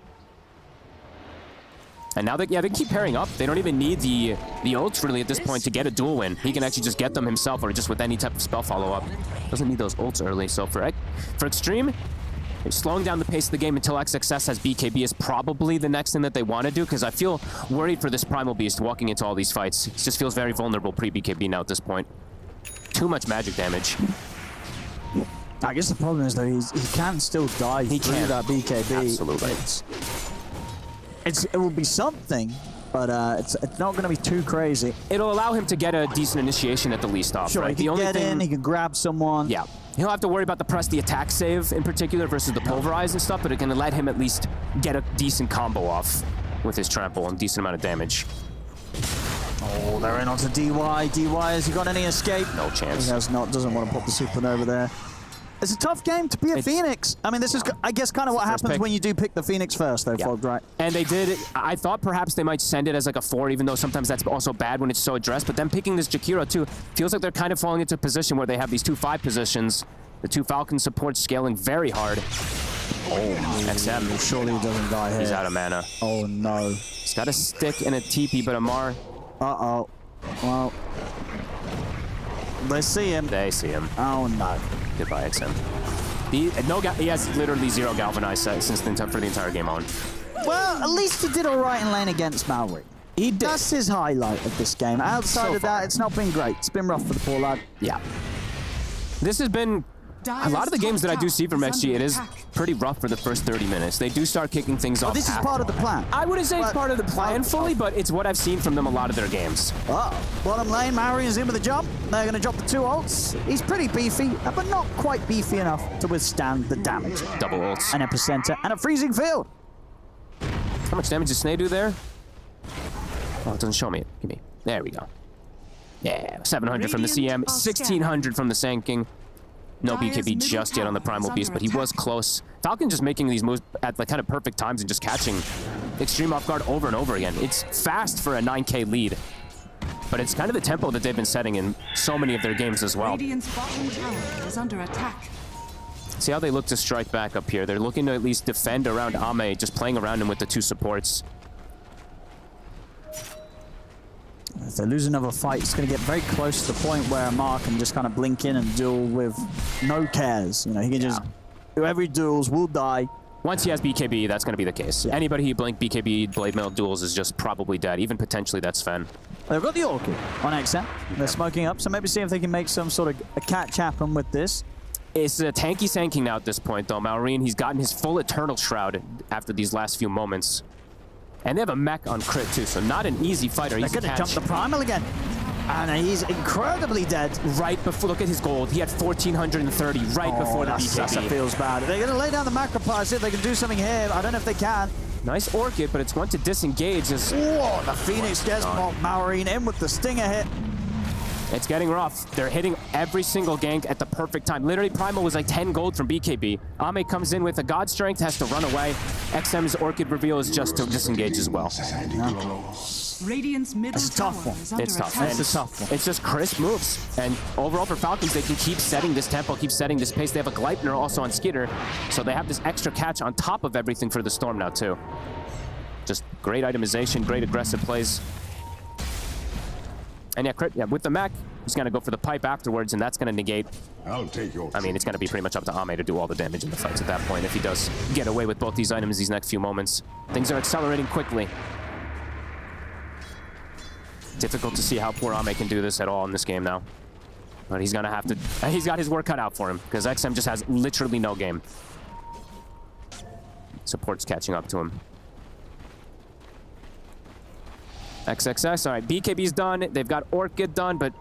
S4: And now they keep pairing up. They don't even need the ults really at this point to get a duel win. He can actually just get them himself or just with any type of spell follow-up. Doesn't need those ults early. So for Extreme, they're slowing down the pace of the game until XXS has BKB is probably the next thing that they want to do, because I feel worried for this Primal Beast walking into all these fights. He just feels very vulnerable pre-BKB now at this point. Too much magic damage.
S3: I guess the problem is though, he can still die through that BKB.
S4: Absolutely.
S3: It will be something, but it's not going to be too crazy.
S4: It'll allow him to get a decent initiation at the least off,
S3: sure,
S4: right?
S3: He can get in, he can grab someone.
S4: Yeah. He'll have to worry about the press the attack save in particular versus the pulverize and stuff, but it can let him at least get a decent combo off with his trample and decent amount of damage.
S3: Oh, they're in onto DY. DY, has he got any escape?
S4: No chance.
S3: He has not. Doesn't want to pop the supernova there. It's a tough game to be a Phoenix. I mean, this is, I guess, kind of what happens when you do pick the Phoenix first, though, Fog, right?
S4: And they did. I thought perhaps they might send it as like a 4, even though sometimes that's also bad when it's so addressed. But then picking this Jakiro, too, feels like they're kind of falling into a position where they have these 2-5 positions. The 2 Falcon supports scaling very hard. Oh, XM.
S3: Surely he doesn't die here.
S4: He's out of mana.
S3: Oh, no.
S4: He's got a stick and a TP, but Amar...
S3: Uh-oh. Well... They see him.
S4: They see him.
S3: Oh, no.
S4: Goodbye, XM. He has literally 0 Galvanize since for the entire game on.
S3: Well, at least he did all right in lane against Maori.
S4: He did.
S3: That's his highlight of this game. Outside of that, it's not been great. It's been rough for the poor lad.
S4: Yeah. This has been... A lot of the games that I do see from XG, it is pretty rough for the first 30 minutes. They do start kicking things off.
S3: This is part of the plan.
S4: I wouldn't say it's part of the plan fully, but it's what I've seen from them a lot of their games.
S3: Bottom lane, Maori is in with a jump. They're going to drop the 2 ults. He's pretty beefy, but not quite beefy enough to withstand the damage.
S4: Double ults.
S3: An epicenter and a freezing field.
S4: How much damage does Snay do there? Oh, it doesn't show me it. Give me. There we go. Yeah, 700 from the CM, 1600 from the Sand King. No BKB just yet on the Primal Beast, but he was close. Falcon just making these moves at the kind of perfect times and just catching Extreme off guard over and over again. It's fast for a 9K lead, but it's kind of the tempo that they've been setting in so many of their games as well.
S2: Radiant's bottom tower is under attack.
S4: See how they look to strike back up here. They're looking to at least defend around Ame, just playing around him with the 2 supports.
S3: If they lose another fight, it's going to get very close to the point where Amar can just kind of blink in and duel with no cares. You know, he can just... Whoever he duels will die.
S4: Once he has BKB, that's going to be the case. Yeah. Anybody he blink BKB Blade Mail duels is just probably dead. Even potentially that Sven.
S3: They've got the Orchid on XM. They're smoking up, so maybe see if they can make some sort of a catch happen with this.
S4: It's a tanky Sand King now at this point, though. Maureen, he's gotten his full Eternal Shroud after these last few moments. And they have a mech on crit, too, so not an easy fighter.
S3: They're going to jump the Primal again. And he's incredibly dead.
S4: Right before, look at his gold. He had 1,430 right before the BKB.
S3: That feels bad. They're going to lay down the macropod, see if they can do something here. I don't know if they can.
S4: Nice Orchid, but it's one to disengage.
S3: Whoa, the Phoenix gets Maureen in with the Stinger hit.
S4: It's getting rough. They're hitting every single gank at the perfect time. Literally, Primal was like 10 gold from BKB. Ame comes in with a God Strength, has to run away. XM's Orchid reveal is just to disengage as well.
S2: Radiant's middle
S3: It's a tough one.
S4: It's tough.
S3: It's a tough one.
S4: It's just crisp moves. And overall for Falcons, they can keep setting this tempo, keep setting this pace. They have a Gleipnir also on Skitter, so they have this extra catch on top of everything for the Storm now, too. Just great itemization, great aggressive plays. And yeah, with the mech, he's going to go for the pipe afterwards, and that's going to negate.
S8: I'll take your...
S4: I mean, it's going to be pretty much up to Ame to do all the damage in the fights at that point if he does get away with both these items these next few moments. Things are accelerating quickly. Difficult to see how poor Ame can do this at all in this game now. But he's going to have to... He's got his work cut out for him, because XM just has literally no game. Support's catching up to him. XXS, all right, BKB's done. They've got Orchid done, but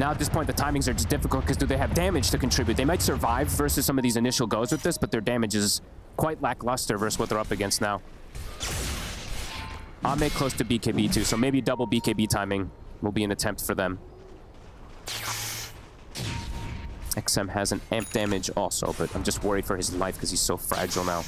S4: now at this point, the timings are just difficult because do they have damage to contribute? They might survive versus some of these initial goes with this, but their damage is quite lackluster versus what they're up against now. Ame close to BKB too, so maybe double BKB timing will be an attempt for them. XM has an amp damage also, but I'm just worried for his life because he's so fragile now.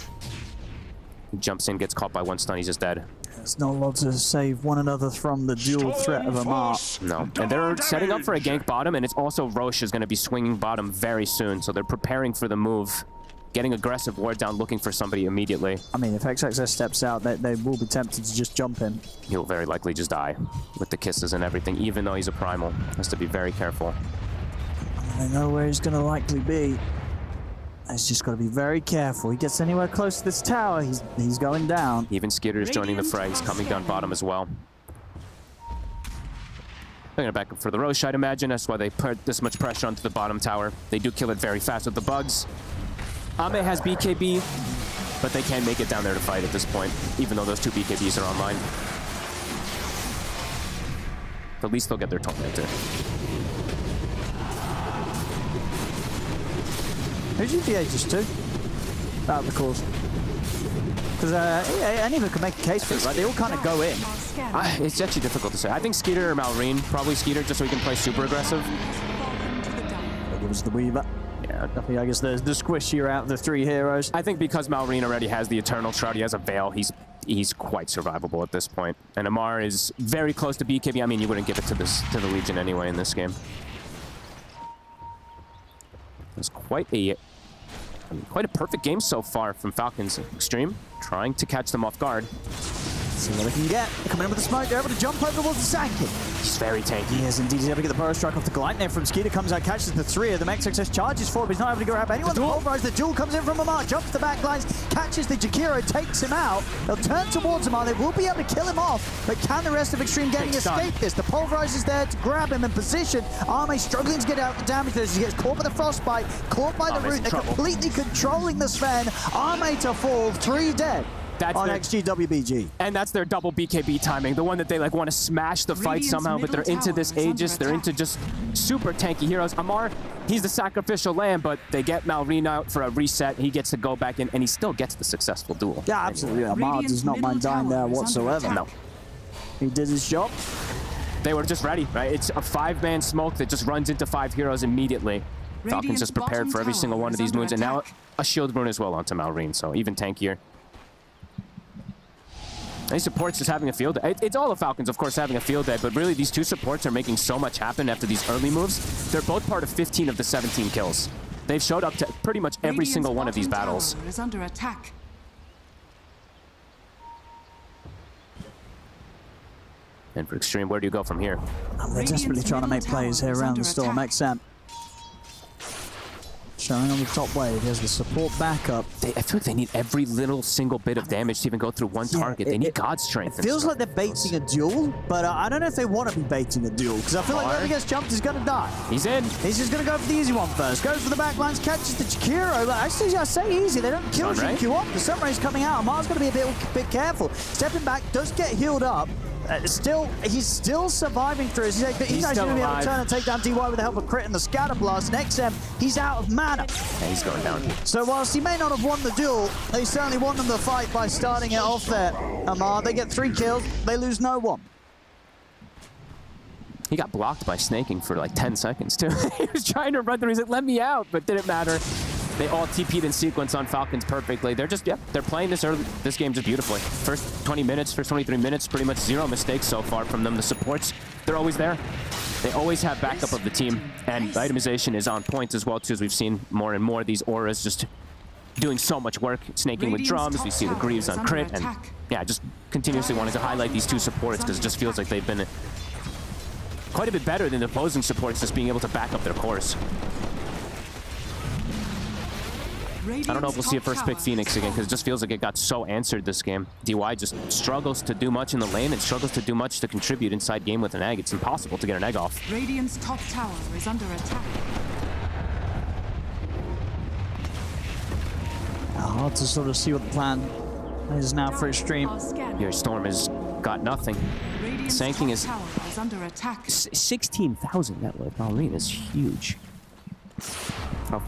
S4: He jumps in, gets caught by one stun, he's just dead.
S3: There's not a lot to save one another from the dual threat of Amar.
S4: No, and they're setting up for a gank bottom, and it's also Roche is going to be swinging bottom very soon, so they're preparing for the move. Getting aggressive ward down, looking for somebody immediately.
S3: I mean, if XXS steps out, they will be tempted to just jump him.
S4: He'll very likely just die with the kisses and everything, even though he's a primal. Has to be very careful.
S3: They know where he's going to likely be. He's just got to be very careful. He gets anywhere close to this tower, he's going down.
S4: Even Skitter is joining the fray. He's coming down bottom as well. They're going to back up for the Roche, I'd imagine. That's why they put this much pressure onto the bottom tower. They do kill it very fast with the bugs. Ame has BKB, but they can't make it down there to fight at this point, even though those 2 BKBs are online. At least they'll get their tormentor.
S3: Who's your DH to? Out of the course. Because any of them can make a case for it, right? They all kind of go in.
S4: It's actually difficult to say. I think Skeeter or Malrine, probably Skeeter, just so he can play super aggressive.
S3: That gives the Weaver. Yeah, definitely, I guess the squishier out of the three heroes.
S4: I think because Malrine already has the Eternal Shroud, he has a Veil, he's quite survivable at this point. And Amar is very close to BKB. I mean, you wouldn't give it to the Legion anyway in this game. It's quite a perfect game so far from Falcons. Extreme trying to catch them off guard.
S3: See what they can get. Coming in with the smoke, they're able to jump over towards the Sankey.
S4: He's very tanky.
S3: He is indeed. He's able to get the burrow strike off the Glide there from Skeeter. Comes out, catches the three of them. XXS charges forward, but he's not able to go grab anyone. The pulverize. The duel comes in from Amar. Jumps the back lines, catches the Jakiro, takes him out. They'll turn towards Amar. They will be able to kill him off, but can the rest of Extreme getting escape this? The pulverize is there to grab him in position. Arme struggling to get out the damage as he gets caught by the frostbite, caught by the root. They're completely controlling the Sven. Arme to fall, 3 dead.
S4: That's
S3: on
S4: their,
S3: XG WBG.
S4: And that's their double BKB timing, the one that they like want to smash the fight somehow, but they're into this Aegis, they're into just super tanky heroes. Amar, he's the sacrificial lamb, but they get Malrine out for a reset. He gets to go back in, and he still gets the successful duel.
S3: Yeah, absolutely. Amar does not mind dying there whatsoever.
S4: No.
S3: He did his job.
S4: They were just ready, right? It's a 5-man smoke that just runs into 5 heroes immediately. Falcons just prepared for every single one of these moons, and now a shield rune as well onto Malrine, so even tankier. These supports just having a field day. It's all the Falcons, of course, having a field day, but really these two supports are making so much happen after these early moves. They're both part of 15 of the 17 kills. They've showed up to pretty much every single one of these battles.
S2: Is under attack.
S4: And for Extreme, where do you go from here?
S3: They're desperately trying to make plays here around the storm. XM showing on the top wave. Here's the support backup.
S4: I feel like they need every little single bit of damage to even go through one target. They need God Strength.
S3: It feels like they're baiting a duel, but I don't know if they want to be baiting a duel, because I feel like whoever gets jumped is going to die.
S4: He's in.
S3: He's just going to go for the easy one first. Goes for the backlines, catches the Jakiro. Actually, I say easy. They don't kill GQ off. The Sunray's coming out. Amar's going to be a bit careful. Stepping back, does get healed up. He's still surviving through. He's actually going to be able to turn and take down DY with the help of Crit and the Scatter Blast. And XM, he's out of mana.
S4: Yeah, he's going down.
S3: So whilst he may not have won the duel, they certainly won them the fight by starting it off there. Amar, they get 3 kills. They lose no one.
S4: He got blocked by snaking for like 10 seconds, too. He was trying to run through. He's like, let me out, but didn't matter. They all TP'd in sequence on Falcons perfectly. They're just, they're playing this game just beautifully. First 20 minutes, first 23 minutes, pretty much 0 mistakes so far from them. The supports, they're always there. They always have backup of the team, and the itemization is on point as well, too, as we've seen more and more. These auras just doing so much work, snaking with drums. We see the Greaves on Crit, and yeah, just continuously wanting to highlight these two supports because it just feels like they've been quite a bit better than the opposing supports, just being able to back up their cores. I don't know if we'll see a first pick Phoenix again, because it just feels like it got so answered this game. DY just struggles to do much in the lane and struggles to do much to contribute inside game with an egg. It's impossible to get an egg off.
S2: Radiant's top tower is under attack.
S3: Hard to sort of see what the plan is now for Extreme.
S4: Your Storm has got nothing. Sanking is
S2: under attack.
S4: 16,000 net worth. Malrine is huge.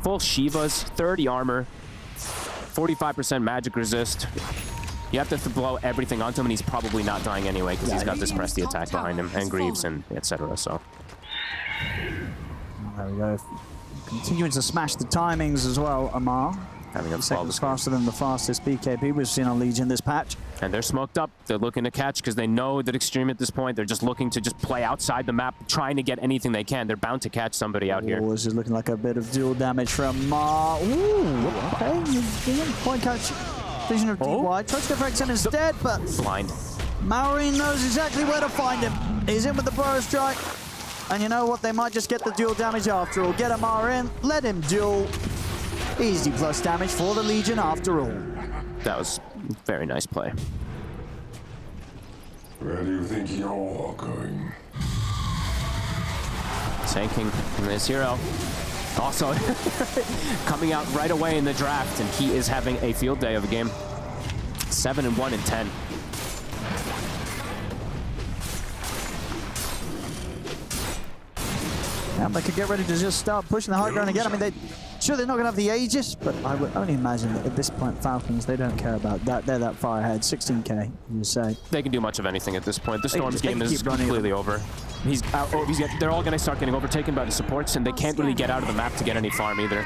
S4: Full Shivas, 30 armor, 45% magic resist. You have to blow everything onto him, and he's probably not dying anyway because he's got this Presty attack behind him, and Greaves, and etc. So
S3: there we go. Continuing to smash the timings as well, Amar.
S4: Having a
S3: seconds faster than the fastest BKB we've seen on Legion this patch.
S4: And they're smoked up. They're looking to catch because they know that Extreme at this point, they're just looking to just play outside the map, trying to get anything they can. They're bound to catch somebody out here.
S3: This is looking like a bit of dual damage from Amar. Ooh, okay. Point catch. Vision of DY. Tries to go for XM instead, but
S4: blind.
S3: Malrine knows exactly where to find him. He's in with the burrow strike. And you know what? They might just get the dual damage after all. Get Amar in, let him duel. Easy plus damage for the Legion after all.
S4: That was a very nice play.
S5: Where do you think you're going?
S4: Sanking from this hero. Also coming out right away in the draft, and he is having a field day of a game. 7-1 and 10.
S3: Yeah, they could get ready to just start pushing the high ground again. I mean, Sure, they're not going to have the Aegis, but I would only imagine that at this point, Falcons, they don't care about that. They're that far ahead. 16k, you say.
S4: They can do much of anything at this point. The Storm's game is completely over. They're all going to start getting overtaken by the supports, and they can't really get out of the map to get any farm either.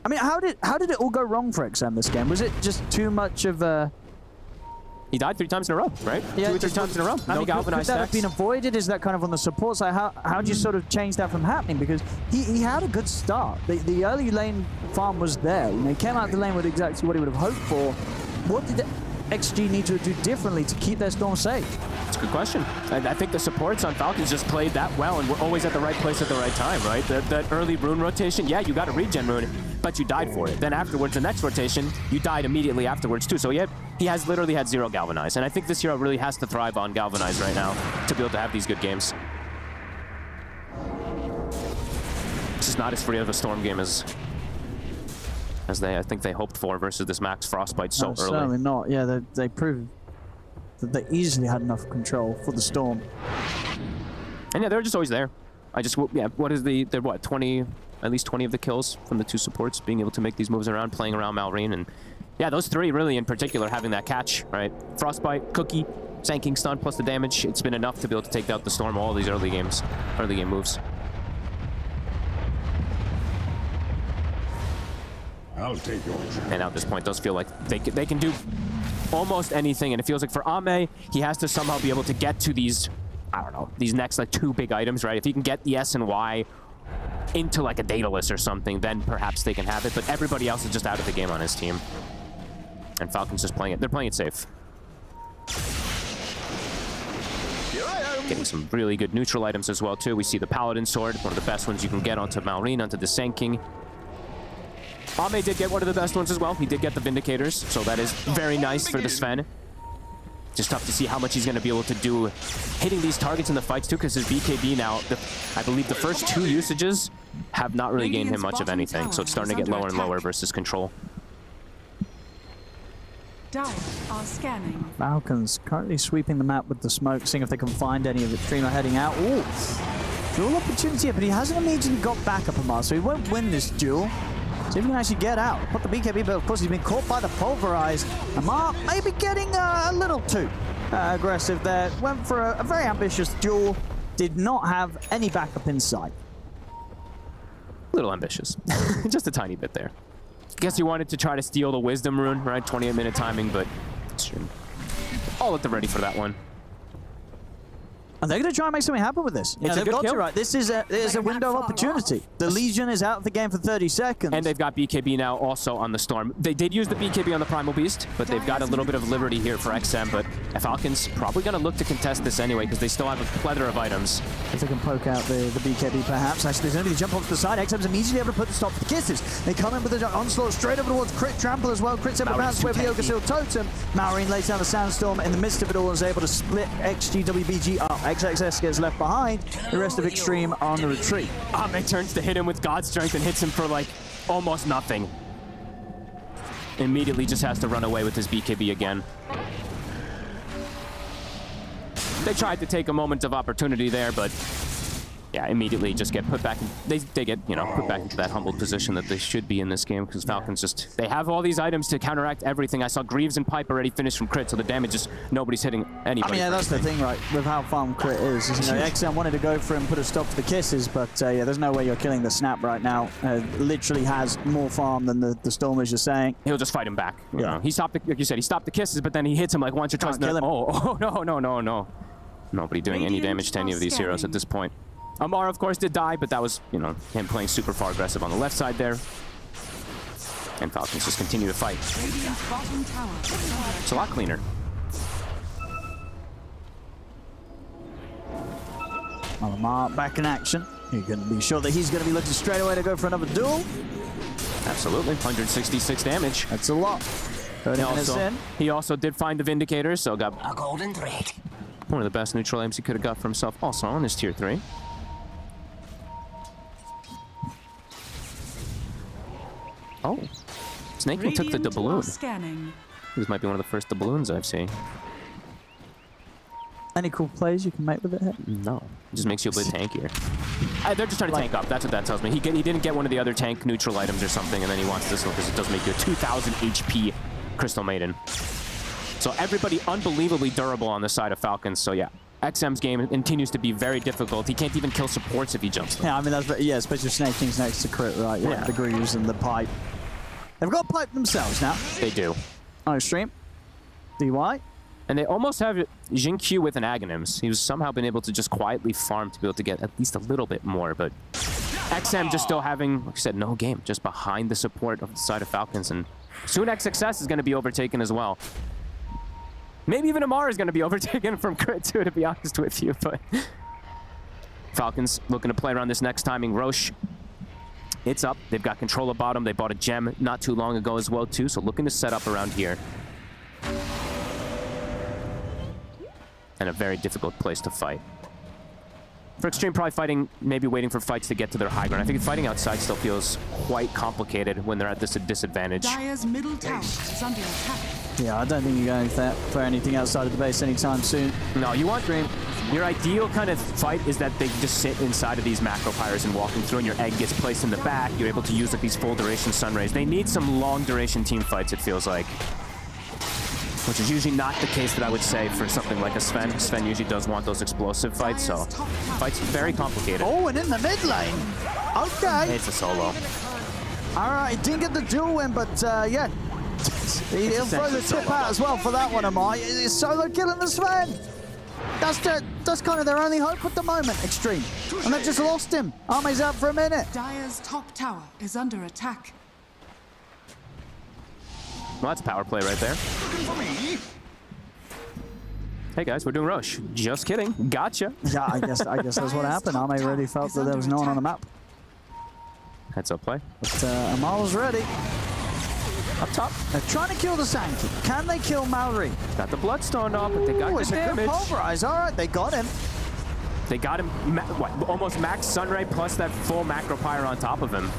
S3: I mean, how did it all go wrong for XM this game? Was it just too much of a...
S4: He died 3 times in a row, right?
S3: Yeah,
S4: 2 or 3 times in a row. No galvanized
S3: could that have
S4: stacks.
S3: been avoided? Is that kind of on the support side? How do you sort of change that from happening? Because he had a good start. The early lane farm was there. You know, he came out the lane with exactly what he would have hoped for. What did XG need to do differently to keep their Storm safe?
S4: That's a good question. I think the supports on Falcons just played that well and were always at the right place at the right time, right? That early rune rotation, yeah, you got a regen rune, but you died for it. Then afterwards, the next rotation, you died immediately afterwards too. So he has literally had 0 galvanize. And I think this hero really has to thrive on galvanize right now to be able to have these good games. This is not as free of a Storm game as I think they hoped for versus this max Frostbite so early.
S3: Certainly not. Yeah, they proved that they easily had enough control for the Storm.
S4: And yeah, they're just always there. What is they're what, 20, at least 20 of the kills from the 2 supports, being able to make these moves around, playing around Malrine, and yeah, those 3 really in particular having that catch, right? Frostbite, Cookie, Sanking Stun plus the damage. It's been enough to be able to take out the Storm all these early game moves.
S5: I'll take your turn.
S4: And at this point, does feel like they can do almost anything, and it feels like for Ame, he has to somehow be able to get to these, I don't know, these next like 2 big items, right? If he can get the S and Y into like a Daedalus or something, then perhaps they can have it, but everybody else is just out of the game on his team. And Falcon's just playing it. They're playing it safe. Getting some really good neutral items as well, too. We see the Paladin Sword, one of the best ones you can get onto Malrine, onto the Sanking. Ame did get one of the best ones as well. He did get the Vindicators, so that is very nice for the Sven. Just tough to see how much he's going to be able to do hitting these targets in the fights, too, because his BKB now, I believe the first 2 usages have not really gained him much of anything, so it's starting to get lower and lower versus control.
S2: Dire are scanning.
S3: Falcons currently sweeping the map with the smoke, seeing if they can find any of it. Dreamer heading out. Ooh, duel opportunity here, but he hasn't immediately got backup of Mars, so he won't win this duel. See if he can actually get out. Put the BKB, but of course he's been caught by the Pulverize. Amar maybe getting a little too aggressive there. Went for a very ambitious duel. Did not have any backup in sight.
S4: A little ambitious. Just a tiny bit there. Guess he wanted to try to steal the Wisdom Rune, right? 28-minute timing, but all at the ready for that one.
S3: And they're going to try and make something happen with this.
S4: It's a good kill.
S3: Right. This is a window of opportunity. The Legion is out of the game for 30 seconds.
S4: And they've got BKB now also on the Storm. They did use the BKB on the Primal Beast, but they've got a little bit of liberty here for XM. But Falcons probably going to look to contest this anyway because they still have a plethora of items.
S3: If they can poke out the BKB perhaps. Actually, there's only the jump off to the side. XM's immediately able to put the stop to the kisses. They come in with the onslaught straight over towards Crit Trample as well. Crit separate rounds with the Yogasil Totem. Malrine lays down the Sandstorm in the midst of it all and is able to split XG, WBG up. XXS gets left behind. The rest of Extreme on the retreat.
S4: Ame turns to hit him with God Strength and hits him for like almost nothing. Immediately just has to run away with his BKB again. They tried to take a moment of opportunity there, but yeah, immediately just get put back in, they get, you know, put back into that humbled position that they should be in this game because Falcons just, they have all these items to counteract everything. I saw Greaves and Pipe already finished from Crit, so the damage is, nobody's hitting anybody.
S3: I mean, yeah, that's the thing, right, with how farm Crit is. You know, XM wanted to go for him, put a stop to the kisses, but yeah, there's no way you're killing the Snap right now. Literally has more farm than the Storm, as you're saying.
S4: He'll just fight him back. You know? He stopped, like you said, he stopped the kisses, but then he hits him like once or twice. Oh, no. Nobody doing any damage to any of these heroes at this point. Amar, of course, did die, but that was, you know, him playing super far aggressive on the left side there. And Falcons just continue to fight. It's a lot cleaner.
S3: Amar back in action. You're going to be sure that he's going to be looking straight away to go for another duel.
S4: Absolutely. 166 damage.
S3: That's a lot. 30 minutes in.
S4: He also did find the Vindicator, so got
S6: a golden thread.
S4: One of the best neutral aims he could have got for himself also on his tier 3. Oh, Snaking took the doubloon. This might be one of the first doubloons I've seen.
S3: Any cool plays you can make with it here?
S4: No. Just makes you a bit tankier. They're just trying to tank up. That's what that tells me. He didn't get one of the other tank neutral items or something, and then he wants this one because it does make you a 2,000 HP Crystal Maiden. So everybody unbelievably durable on the side of Falcons. So yeah, XM's game continues to be very difficult. He can't even kill supports if he jumps them.
S3: Yeah, I mean, that's, yeah, especially Snake King's next to crit, right? Yeah, the Grooves and the Pipe. They've got Pipe themselves now.
S4: They do.
S3: On Extreme. DY.
S4: And they almost have Jin Q with an Aghanims. He's somehow been able to just quietly farm to be able to get at least a little bit more, but XM just still having, like I said, no game, just behind the support of the side of Falcons, and soon XXS is going to be overtaken as well. Maybe even Amar is going to be overtaken from crit too, to be honest with you, but Falcons looking to play around this next timing. Roche, it's up. They've got control of bottom. They bought a gem not too long ago as well too, so looking to set up around here. And a very difficult place to fight. For Extreme, probably fighting, maybe waiting for fights to get to their high ground. I think fighting outside still feels quite complicated when they're at this disadvantage.
S2: Dire's middle tower is under attack.
S3: Yeah, I don't think you're going for anything outside of the base anytime soon.
S4: No, you want your ideal kind of fight is that they just sit inside of these macro pyres and walking through, and your egg gets placed in the back. You're able to use like these full duration sun rays. They need some long duration team fights, it feels like. Which is usually not the case that I would say for something like a Sven. Sven usually does want those explosive fights, so fight's very complicated.
S3: Oh, and in the mid lane. Okay.
S4: It's a solo.
S3: All right, didn't get the duel win, but yeah. He'll throw the tip out as well for that one, Amar. It's solo killing the Sven. That's kind of their only hope at the moment, Extreme. And they've just lost him. Army's out for a minute.
S2: Dire's top tower is under attack.
S4: Well, that's power play right there. Hey guys, we're doing Roche. Just kidding. Gotcha.
S3: Yeah, I guess that's what happened. Army already felt that there was no one on the map.
S4: Heads up play.
S3: But Amar was ready.
S4: Up top.
S3: They're trying to kill the Sankey. Can they kill Maori?
S4: Got the Bloodstone off, but they got the damage.
S3: Pulverize. All right, they got him.
S4: They got him, almost max Sunray plus that full macro pyre on top of him.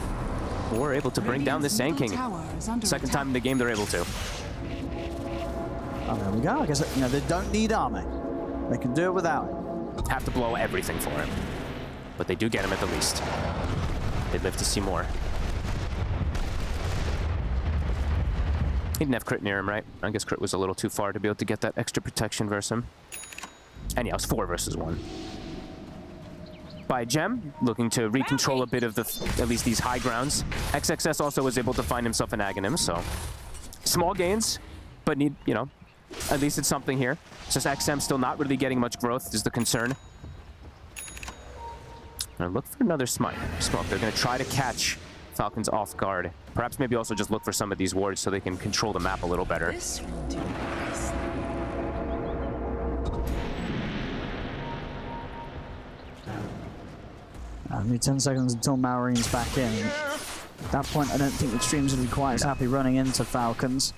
S4: We're able to bring down the Sand King. Second time in the game they're able to.
S3: Oh, there we go. I guess they don't need armor. They can do it without it.
S4: Have to blow everything for him. But they do get him at the least. They'd live to see more. He didn't have crit near him, right? I guess crit was a little too far to be able to get that extra protection versus him. And yeah, it was 4 versus 1. By Gem, looking to recontrol a bit of at least these high grounds. XXS also was able to find himself an Aghanim, so small gains, but need, at least it's something here. It's just XM still not really getting much growth is the concern. Now look for another smoke. They're going to try to catch Falcons off guard. Perhaps maybe also just look for some of these wards so they can control the map a little better.
S2: This will do.
S3: Only 10 seconds until Maureen's back in. At that point, I don't think the Extreme's going to be quite as happy running into Falcons.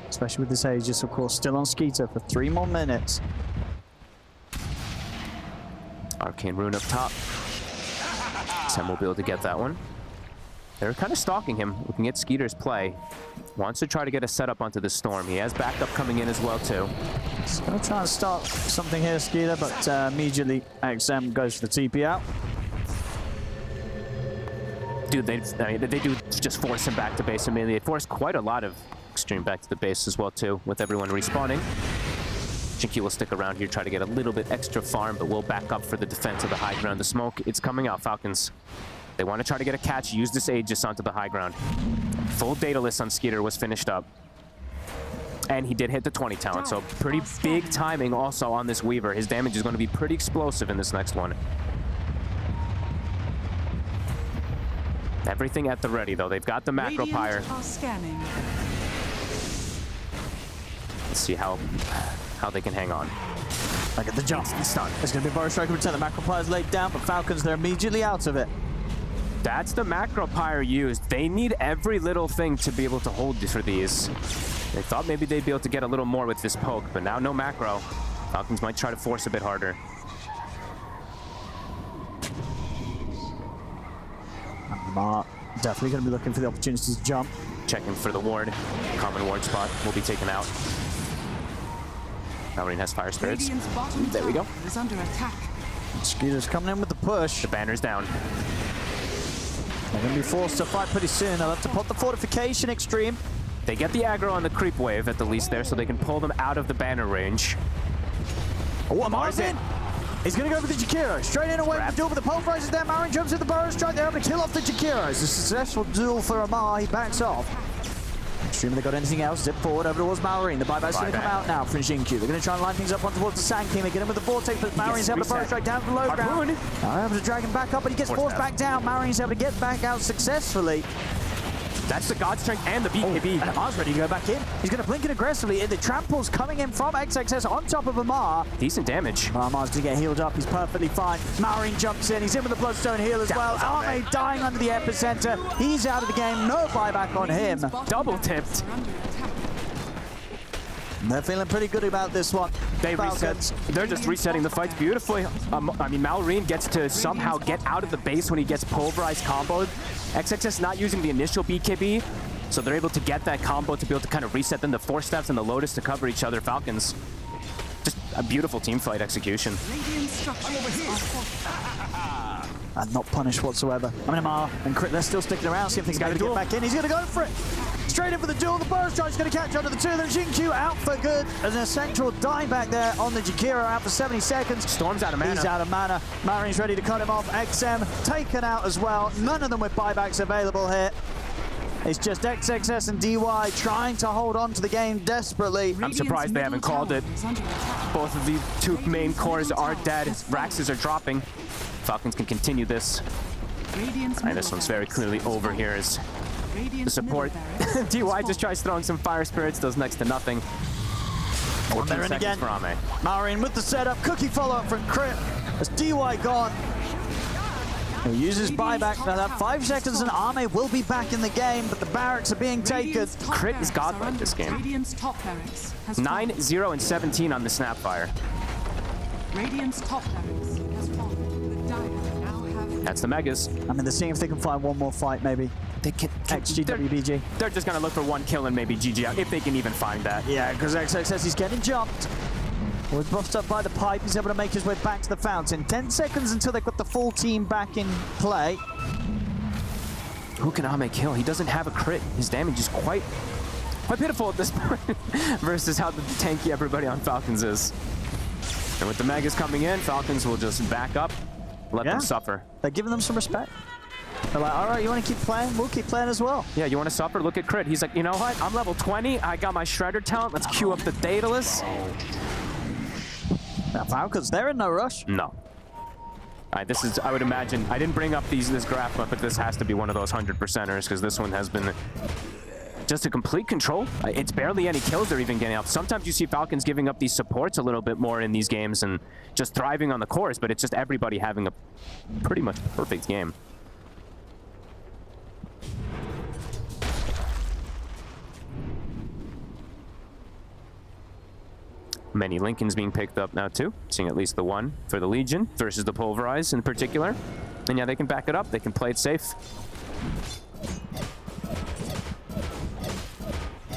S3: Especially with this Aegis, of course, still on Skeeter for 3 more minutes.
S4: Arcane Rune up top. Sam will be able to get that one. They're kind of stalking him, looking at Skeeter's play. Wants to try to get a setup onto the Storm. He has backup coming in as well, too.
S3: He's going to try and start something here, Skeeter, but immediately XM goes for the TP out.
S4: Dude, they do just force him back to base immediately. They force quite a lot of Extreme back to the base as well, too, with everyone respawning. Jinky will stick around here, try to get a little bit extra farm, but will back up for the defense of the high ground. The smoke, it's coming out, Falcons. They want to try to get a catch, use this Aegis onto the high ground. Full Daedalus on Skeeter was finished up. And he did hit the 20 talent, so pretty big timing also on this Weaver. His damage is going to be pretty explosive in this next one. Everything at the ready, though. They've got the macro pyre. Let's see how they can hang on.
S3: Look at the jump. Stun. It's going to be Burrow Striker return. The macro pyre's laid down, but Falcons, they're immediately out of it.
S4: That's the macro pyre used. They need every little thing to be able to hold for these. They thought maybe they'd be able to get a little more with this poke, but now no macro. Falcons might try to force a bit harder.
S3: Mark definitely going to be looking for the opportunity to jump.
S4: Checking for the ward. Common ward spot will be taken out. Malrine has fire spirits.
S2: Radiant's bottom
S4: There we go.
S2: tower is under attack.
S3: Skeeter's coming in with the push.
S4: The banner's down.
S3: They're going to be forced to fight pretty soon. They'll have to pop the fortification extreme.
S4: They get the aggro on the creep wave at the least there, so they can pull them out of the banner range.
S3: Oh, Amar's in. He's going to go for the Jakiro. Straight in away from the duel, but the pulverizes there. Marin jumps in the burrow strike. They're able to kill off the Jakiro. It's a successful duel for Amar. He backs off. Extreme, they got anything else? Zip forward over towards Malrine. The buyback's going to come out now from Xingqiu. They're going to try and line things up on towards the Sand King. They get him with the Vortex, but Malrine's able to burrow strike down to the low ground. Now able to drag him back up, but he gets forced back down. Malrine's able to get back out successfully.
S4: That's the God Strength and the BKB.
S3: And Amar's ready to go back in. He's going to blink it aggressively. The trample's coming in from XXS on top of Amar.
S4: Decent damage.
S3: Amar's going to get healed up. He's perfectly fine. Malrine jumps in. He's in with the Bloodstone heal as well. Arme dying under the epicenter. He's out of the game. No buyback on him.
S4: Double tipped.
S3: They're feeling pretty good about this one.
S4: They reset. They're just resetting the fights beautifully. I mean, Malrine gets to somehow get out of the base when he gets pulverized comboed. XXS not using the initial BKB, so they're able to get that combo to be able to kind of reset them. The 4 steps and the Lotus to cover each other. Falcons, just a beautiful team fight execution.
S3: And not punished whatsoever. I mean, Amar and Crit, they're still sticking around. See if they can get back in. He's going to go for it. Straight in for the duel. The burrow strike's going to catch under the 2. Then Xingqiu out for good. There's an essential dieback there on the Jakiro, out for 70 seconds.
S4: Storm's out of mana.
S3: He's out of mana. Marine's ready to cut him off. XM taken out as well. None of them with buybacks available here. It's just XXS and DY trying to hold on to the game desperately.
S4: I'm surprised they haven't called it. Both of the 2 main cores are dead. Raxes are dropping. Falcons can continue this. And this one's very clearly over here as the support. DY just tries throwing some fire spirits, does next to nothing. 14 seconds for Ame.
S3: Marine with the setup. Cookie follow-up from Crit. As DY gone. He uses buyback. Now that 5 seconds and Ame will be back in the game, but the barracks are being taken.
S4: Crit is godlike this game. 9, 0, and 17 on the Snapfire.
S2: Radiant's top barracks has fallen. The Dire now have...
S4: That's the Megas.
S3: I mean, they're seeing if they can find one more fight, maybe.
S4: They can.
S3: XG, WBG.
S4: They're just going to look for 1 kill and maybe GG out, if they can even find that.
S3: Yeah, because XXS is getting jumped. Was buffed up by the pipe. He's able to make his way back to the fountain. 10 seconds until they've got the full team back in play.
S4: Who can Ame kill? He doesn't have a crit. His damage is quite pitiful at this point versus how tanky everybody on Falcons is. And with the Megas coming in, Falcons will just back up, let them suffer.
S3: They're giving them some respect. They're like, all right, you want to keep playing? We'll keep playing as well.
S4: Yeah, you want to suffer? Look at Crit. He's like, you know what? I'm level 20. I got my Shredder talent. Let's queue up the Daedalus.
S3: Now, Falcons, they're in no rush.
S4: No. This is, I would imagine, I didn't bring up this graph, but this has to be one of those 100%ers because this one has been just a complete control. It's barely any kills they're even getting up. Sometimes you see Falcons giving up these supports a little bit more in these games and just thriving on the cores, but it's just everybody having a pretty much perfect game. Many Lincolns being picked up now too, seeing at least the 1 for the Legion versus the Pulverize in particular. And yeah, they can back it up, they can play it safe.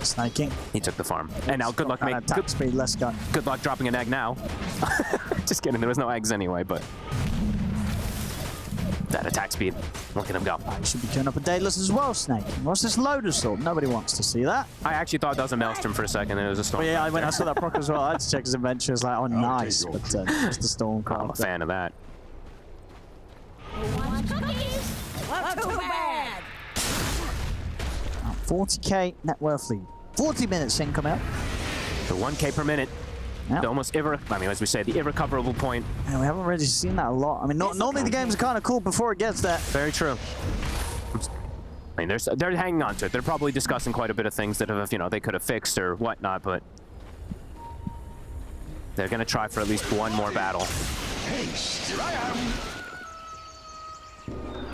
S3: Snaking.
S4: He took the farm. And now good luck making
S3: attack speed, less gun.
S4: Good luck dropping an egg now. Just kidding, there was no eggs anyway, but that attack speed. Look at him go.
S3: You should be turning up a Daedalus as well, Snake. What's this Lotus Orb? Nobody wants to see that.
S4: I actually thought that was a Maelstrom for a second, and it was a Storm.
S3: Oh, yeah, when I saw that proc as well, I had to check his inventory. I was like, oh, nice. But just the Storm card.
S4: I'm a fan of that.
S3: 40k net worth lead. 40 minutes in come out.
S4: The 1k per minute.
S3: Yep.
S4: The almost as we say, the irrecoverable point.
S3: And we haven't really seen that a lot. I mean, normally the games are kind of cool before it gets there.
S4: Very true. I mean, they're hanging on to it. They're probably discussing quite a bit of things that have, they could have fixed or whatnot, but they're going to try for at least one more battle.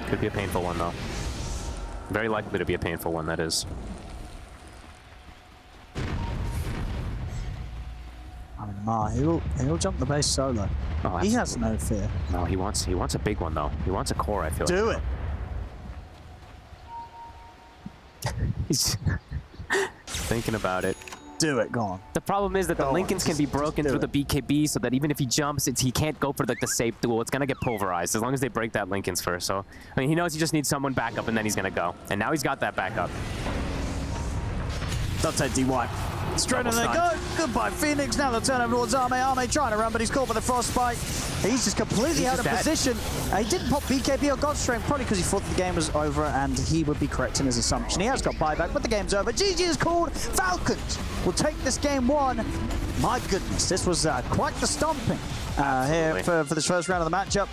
S4: Could be a painful one, though. Very likely to be a painful one, that is.
S3: I mean, he'll jump the base solo.
S4: Oh,
S3: he has no fear.
S4: No, he wants a big one, though. He wants a core, I feel like.
S3: Do it.
S4: He's thinking about it.
S3: do it. Go on.
S4: The problem is that the Lincolns can be broken through the BKB, so that even if he jumps, he can't go for like the safe duel. It's gonna get pulverized as long as they break that Lincolns first. So I mean, he knows he just needs someone backup, and then he's gonna go. And now he's got that backup.
S3: Dota DY. Straight in they go. Goodbye, Phoenix. Now they'll turn over towards Arme. Arme trying to run, but he's caught by the Frostbite. He's just completely out of position. He didn't pop BKB or Godstrength, probably because he thought the game was over and he would be correct in his assumption. He has got buyback, but the game's over. GG is called. Falcons will take this game 1. My goodness, this was quite the stomping here for this first round of the matchup.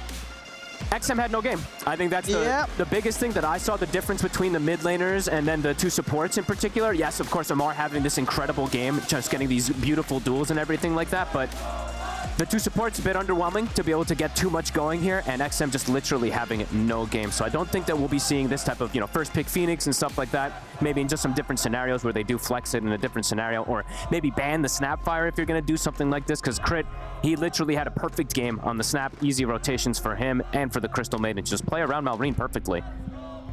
S4: XM had no game. I think that's the biggest thing that I saw, the difference between the mid laners and then the 2 supports in particular. Yes, of course, Amar having this incredible game, just getting these beautiful duels and everything like that, but the 2 supports a bit underwhelming to be able to get too much going here, and XM just literally having no game. So I don't think that we'll be seeing this type of, first pick Phoenix and stuff like that. Maybe in just some different scenarios where they do flex it in a different scenario, or maybe ban the Snapfire if you're going to do something like this, because Crit, he literally had a perfect game on the Snap. Easy rotations for him and for the Crystal Maiden to just play around Malrine perfectly,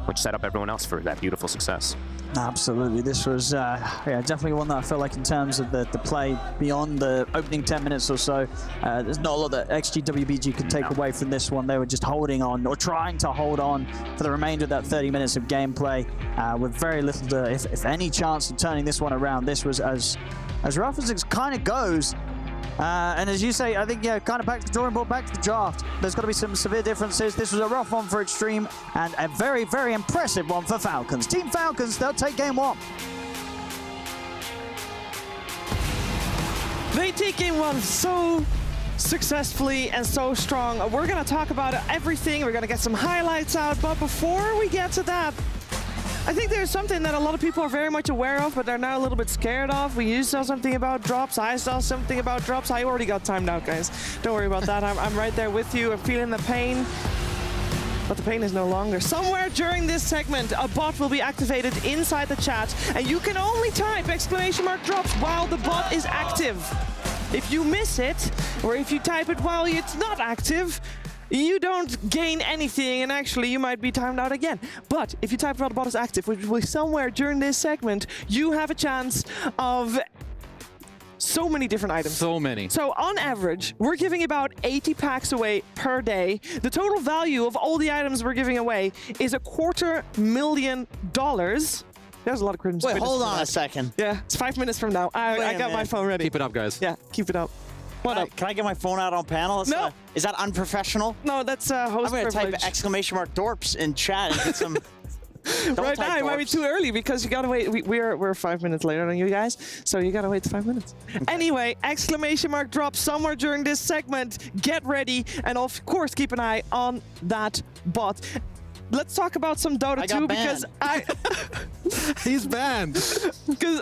S4: which set up everyone else for that beautiful success.
S3: Absolutely. This was definitely one that I felt like in terms of the play beyond the opening 10 minutes or so, there's not a lot that XG WBG could take away from this one. They were just holding on, or trying to hold on for the remainder of that 30 minutes of gameplay with very little, if any chance of turning this one around. This was as rough as it kind of goes. And as you say, I think, kind of back to the drawing board, back to the draft. There's got to be some severe differences. This was a rough one for Extreme and a very, very impressive one for Falcons. Team Falcons, they'll take game 1.
S11: They take game 1 so successfully and so strong. We're going to talk about everything. We're going to get some highlights out. But before we get to that, I think there's something that a lot of people are very much aware of, but they're now a little bit scared of. You saw something about drops. I saw something about drops. I already got timed out, guys. Don't worry about that. I'm right there with you. I'm feeling the pain. But the pain is no longer. Somewhere during this segment, a bot will be activated inside the chat, and you can only type !drops while the bot is active. If you miss it, or if you type it while it's not active, you don't gain anything, and actually you might be timed out again. But if you type while the bot is active, which will be somewhere during this segment, you have a chance of so many different items.
S14: So many.
S11: So on average, we're giving about 80 packs away per day. The total value of all the items we're giving away is $250,000. There's a lot of criticism.
S12: Wait, hold on a second.
S11: Yeah, it's 5 minutes from now. I got my phone ready.
S14: Keep it up, guys.
S11: Yeah, keep it up. What up?
S12: Can I get my phone out on panel?
S11: No.
S12: Is that unprofessional?
S11: No, that's host
S12: I'm going to
S11: privilege.
S12: type !dorps in chat and get some...
S11: Right now, it might be too early because you gotta wait. We're 5 minutes later than you guys, so you gotta wait 5 minutes. Anyway, !drop somewhere during this segment. Get ready, and of course, keep an eye on that bot. Let's talk about some Dota 2 because
S14: he's banned.
S11: Because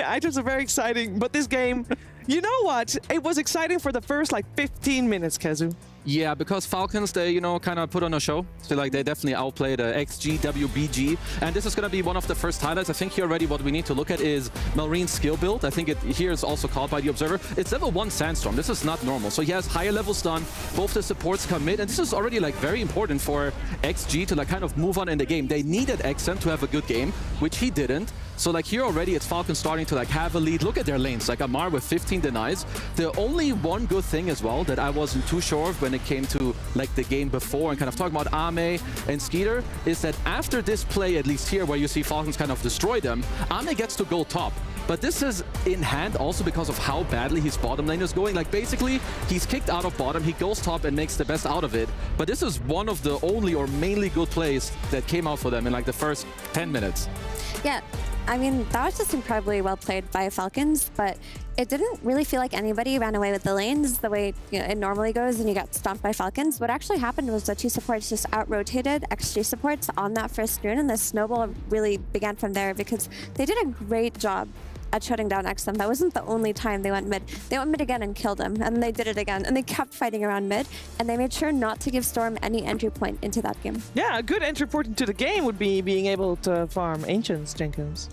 S11: items are very exciting, but this game, you know what? It was exciting for the first 15 minutes, Kezu.
S14: Yeah, because Falcons, they, kind of put on a show. So, they definitely outplayed XG, WBG. And this is going to be one of the first highlights. I think here already what we need to look at is Malrine's skill build. I think here is also called by the observer. It's level 1 Sandstorm. This is not normal. So he has higher level stun. Both the supports come mid. And this is already, very important for XG to, kind of move on in the game. They needed XM to have a good game, which he didn't. So here already, it's Falcons starting to have a lead. Look at their lanes, Amar with 15 denies. The only one good thing as well that I wasn't too sure of when it came to the game before and kind of talking about Ame and Skeeter is that after this play, at least here where you see Falcons kind of destroy them, Ame gets to go top. But this is in hand also because of how badly his bottom lane is going. Basically, he's kicked out of bottom, he goes top and makes the best out of it. But this is one of the only or mainly good plays that came out for them in the first 10 minutes.
S13: Yeah. I mean, that was just incredibly well played by Falcons, but it didn't really feel like anybody ran away with the lanes the way it normally goes and you got stomped by Falcons. What actually happened was the 2 supports just out-rotated XG supports on that first rune, and the snowball really began from there because they did a great job at shutting down XM. That wasn't the only time they went mid. They went mid again and killed him, and they did it again, and they kept fighting around mid, and they made sure not to give Storm any entry point into that game.
S11: Yeah, a good entry point into the game would be being able to farm Ancients, Jenkins.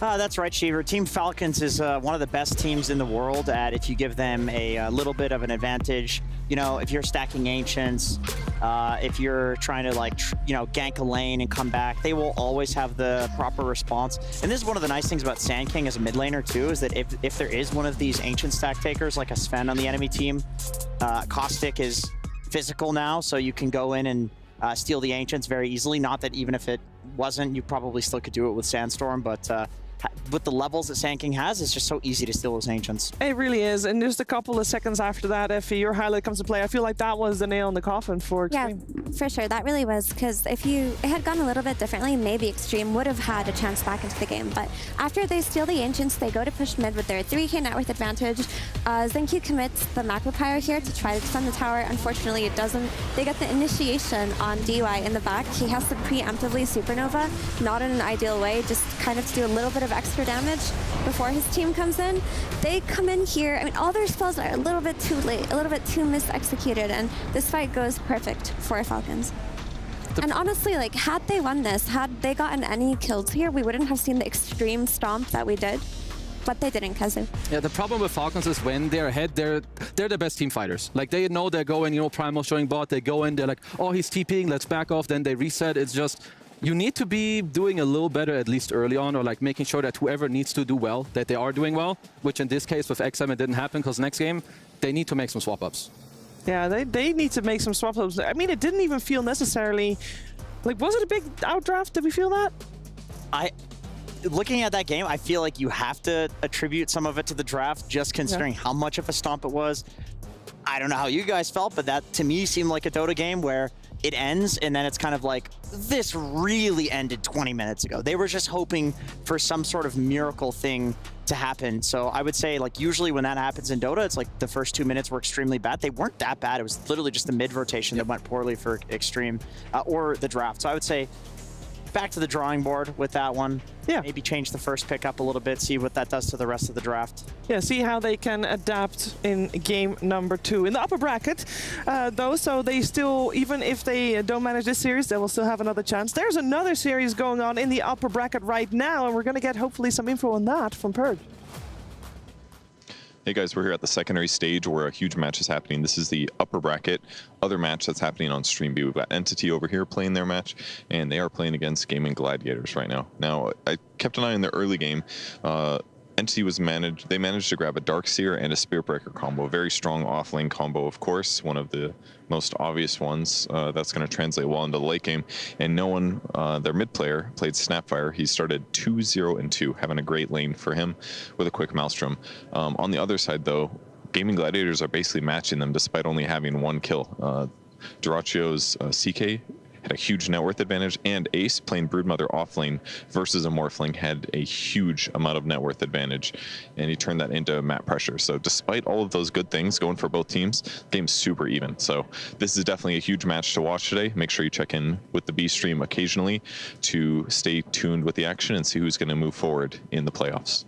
S12: That's right, Shiver. Team Falcons is one of the best teams in the world at if you give them a little bit of an advantage. You know, if you're stacking Ancients, if you're trying to gank a lane and come back, they will always have the proper response. And this is one of the nice things about Sand King as a mid laner too, is that if there is one of these Ancient stack takers like a Sven on the enemy team, Caustic is physical now, so you can go in and steal the Ancients very easily. Not that even if it wasn't, you probably still could do it with Sandstorm, but with the levels that Sand King has, it's just so easy to steal those Ancients.
S11: It really is, and just a couple of seconds after that, if your highlight comes to play, I feel like that was the nail in the coffin for Extreme.
S13: Yeah, for sure, that really was, because if it had gone a little bit differently, maybe Extreme would have had a chance back into the game, but after they steal the Ancients, they go to push mid with their 3k net worth advantage. Zenki commits the Macro Pyro here to try to defend the tower. Unfortunately, it doesn't. They get the initiation on DY in the back. He has to preemptively Supernova, not in an ideal way, just kind of to do a little bit of extra damage before his team comes in. They come in here, I mean, all their spells are a little bit too late, a little bit too mis-executed, and this fight goes perfect for Falcons. And honestly, like, had they won this, had they gotten any kills here, we wouldn't have seen the extreme stomp that we did. But they didn't, Kazu.
S14: Yeah, the problem with Falcons is when they're ahead, they're the best team fighters. Like, they know they're going, you know, Primal showing bot, they go in, they're like, oh, he's TPing, let's back off, then they reset. It's just, you need to be doing a little better, at least early on, or like making sure that whoever needs to do well, that they are doing well, which in this case with XM, it didn't happen, because next game, they need to make some swap-ups.
S11: Yeah, they need to make some swap-ups. I mean, it didn't even feel necessarily... Like, was it a big outdraft? Did we feel that?
S12: Looking at that game, I feel like you have to attribute some of it to the draft, just considering how much of a stomp it was. I don't know how you guys felt, but that to me seemed like a Dota game where it ends and then it's kind of like, this really ended 20 minutes ago. They were just hoping for some sort of miracle thing to happen. So I would say, like, usually when that happens in Dota, it's like the first 2 minutes were extremely bad. They weren't that bad. It was literally just the mid rotation that went poorly for Extreme or the draft. So I would say back to the drawing board with that one.
S11: Yeah.
S12: Maybe change the first pick up a little bit, see what that does to the rest of the draft.
S11: Yeah, see how they can adapt in game number 2. In the upper bracket, though, so they still, even if they don't manage this series, they will still have another chance. There's another series going on in the upper bracket right now, and we're going to get hopefully some info on that from Purge.
S19: Hey guys, we're here at the secondary stage where a huge match is happening. This is the upper bracket, other match that's happening on Stream B. We've got Entity over here playing their match, and they are playing against Gaming Gladiators right now. Now, I kept an eye on the early game. Entity they managed to grab a Darkseer and a Spearbreaker combo. Very strong off-lane combo, of course, one of the most obvious ones. That's going to translate well into the late game. And no one, their mid player, played Snapfire. He started 2-0-2, having a great lane for him with a quick Maelstrom. On the other side, though, Gaming Gladiators are basically matching them despite only having one kill. Duracio's CK had a huge net worth advantage, and Ace playing Broodmother offlane versus a Morphling had a huge amount of net worth advantage, and he turned that into map pressure. So despite all of those good things going for both teams, the game's super even. So this is definitely a huge match to watch today. Make sure you check in with the B stream occasionally to stay tuned with the action and see who's going to move forward in the playoffs.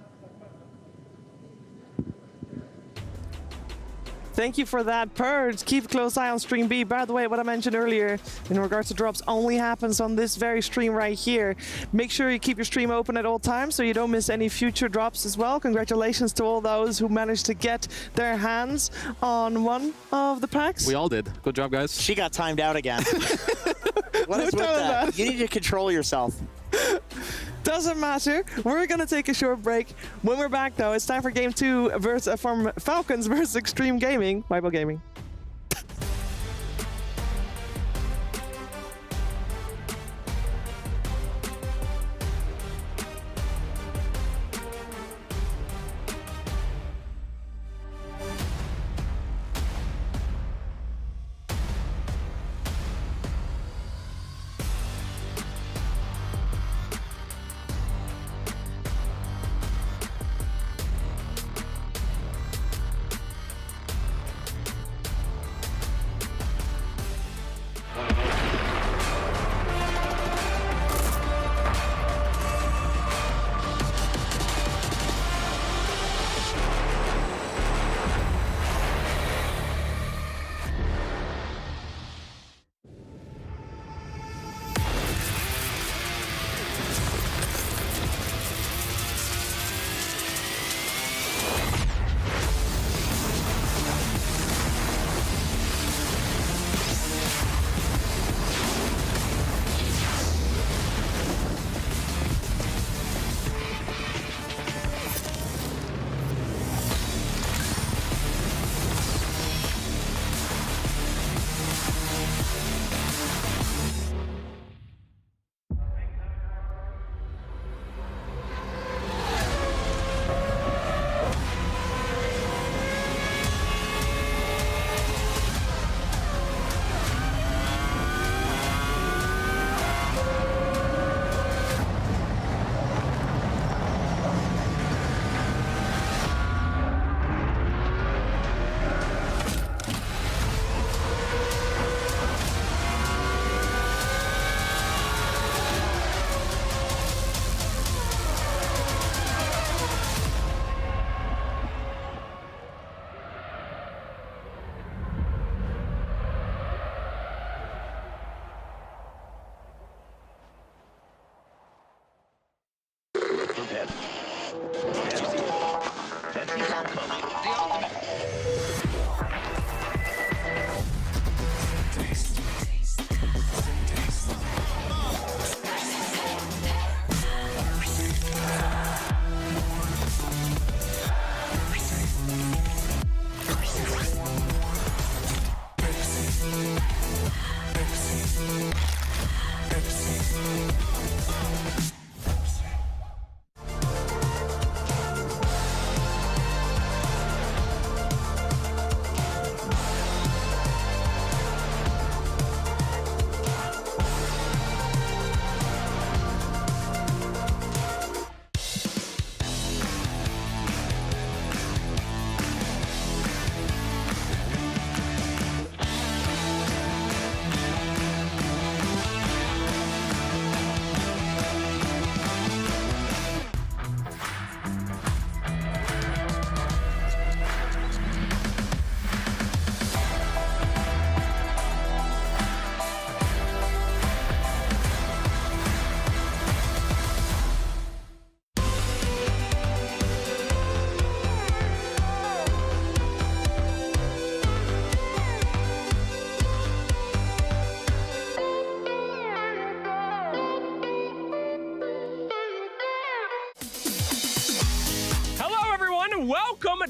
S11: Thank you for that, Purge. Keep a close eye on Stream B. By the way, what I mentioned earlier in regards to drops only happens on this very stream right here. Make sure you keep your stream open at all times so you don't miss any future drops as well. Congratulations to all those who managed to get their hands on one of the packs.
S14: We all did. Good job, guys.
S12: She got timed out again. What is with that? You need to control yourself.
S11: Doesn't matter. We're going to take a short break. When we're back, though, it's time for Game 2 from Falcons versus Extreme Gaming. Bible Gaming.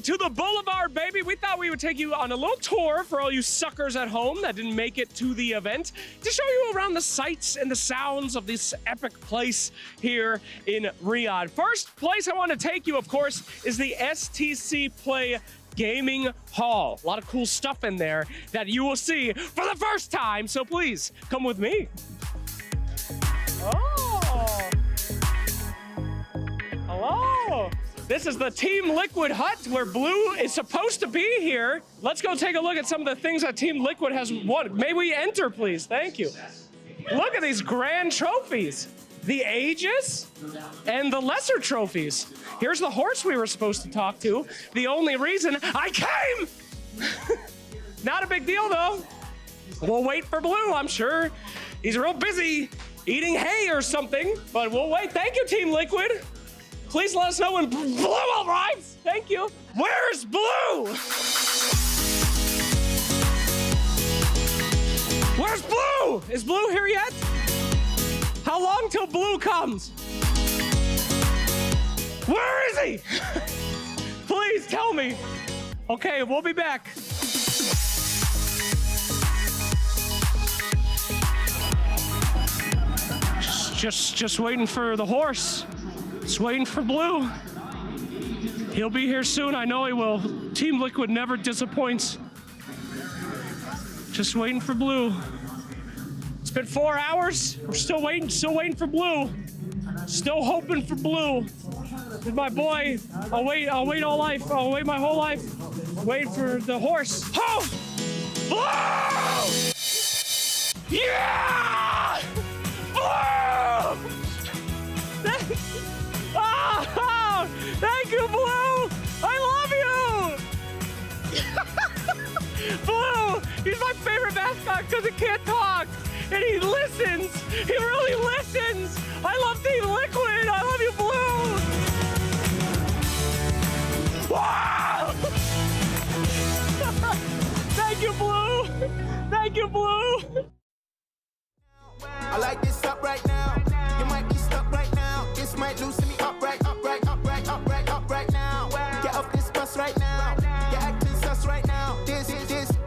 S6: to the Boulevard, baby. We thought we would take you on a little tour for all you suckers at home that didn't make it to the event to show you around the sights and the sounds of this epic place here in Riyadh. First place I want to take you, of course, is the STC Play Gaming Hall. A lot of cool stuff in there that you will see for the first time, so please come with me. Oh. Hello. This is the Team Liquid hut where Blue is supposed to be here. Let's go take a look at some of the things that Team Liquid has won. May we enter, please? Thank you. Look at these grand trophies. The Aegis and the lesser trophies. Here's the horse we were supposed to talk to. The only reason I came! Not a big deal, though. We'll wait for Blue, I'm sure. He's real busy eating hay or something, but we'll wait. Thank you, Team Liquid. Please let us know when Blue arrives. Thank you. Where's Blue? Where's Blue? Is Blue here yet? How long till Blue comes? Where is he? Please tell me. Okay, we'll be back. Just waiting for the horse. Just waiting for Blue. He'll be here soon, I know he will. Team Liquid never disappoints. Just waiting for Blue. It's been 4 hours. We're still waiting for Blue. Still hoping for Blue. With my boy, I'll wait all life. I'll wait my whole life. Wait for the horse. Oh! Blue! Yeah! Blue! Oh, thank you, Blue! I love you! Blue, he's my favorite mascot because he can't talk. And he listens. He really listens. I love Team Liquid. I love you, Blue. Wow! Thank you, Blue. Thank you, Blue.
S7: I like this up right now. You might be stuck right now. This might loosen me up right now. Get off this bus right now. You're acting sus right now. This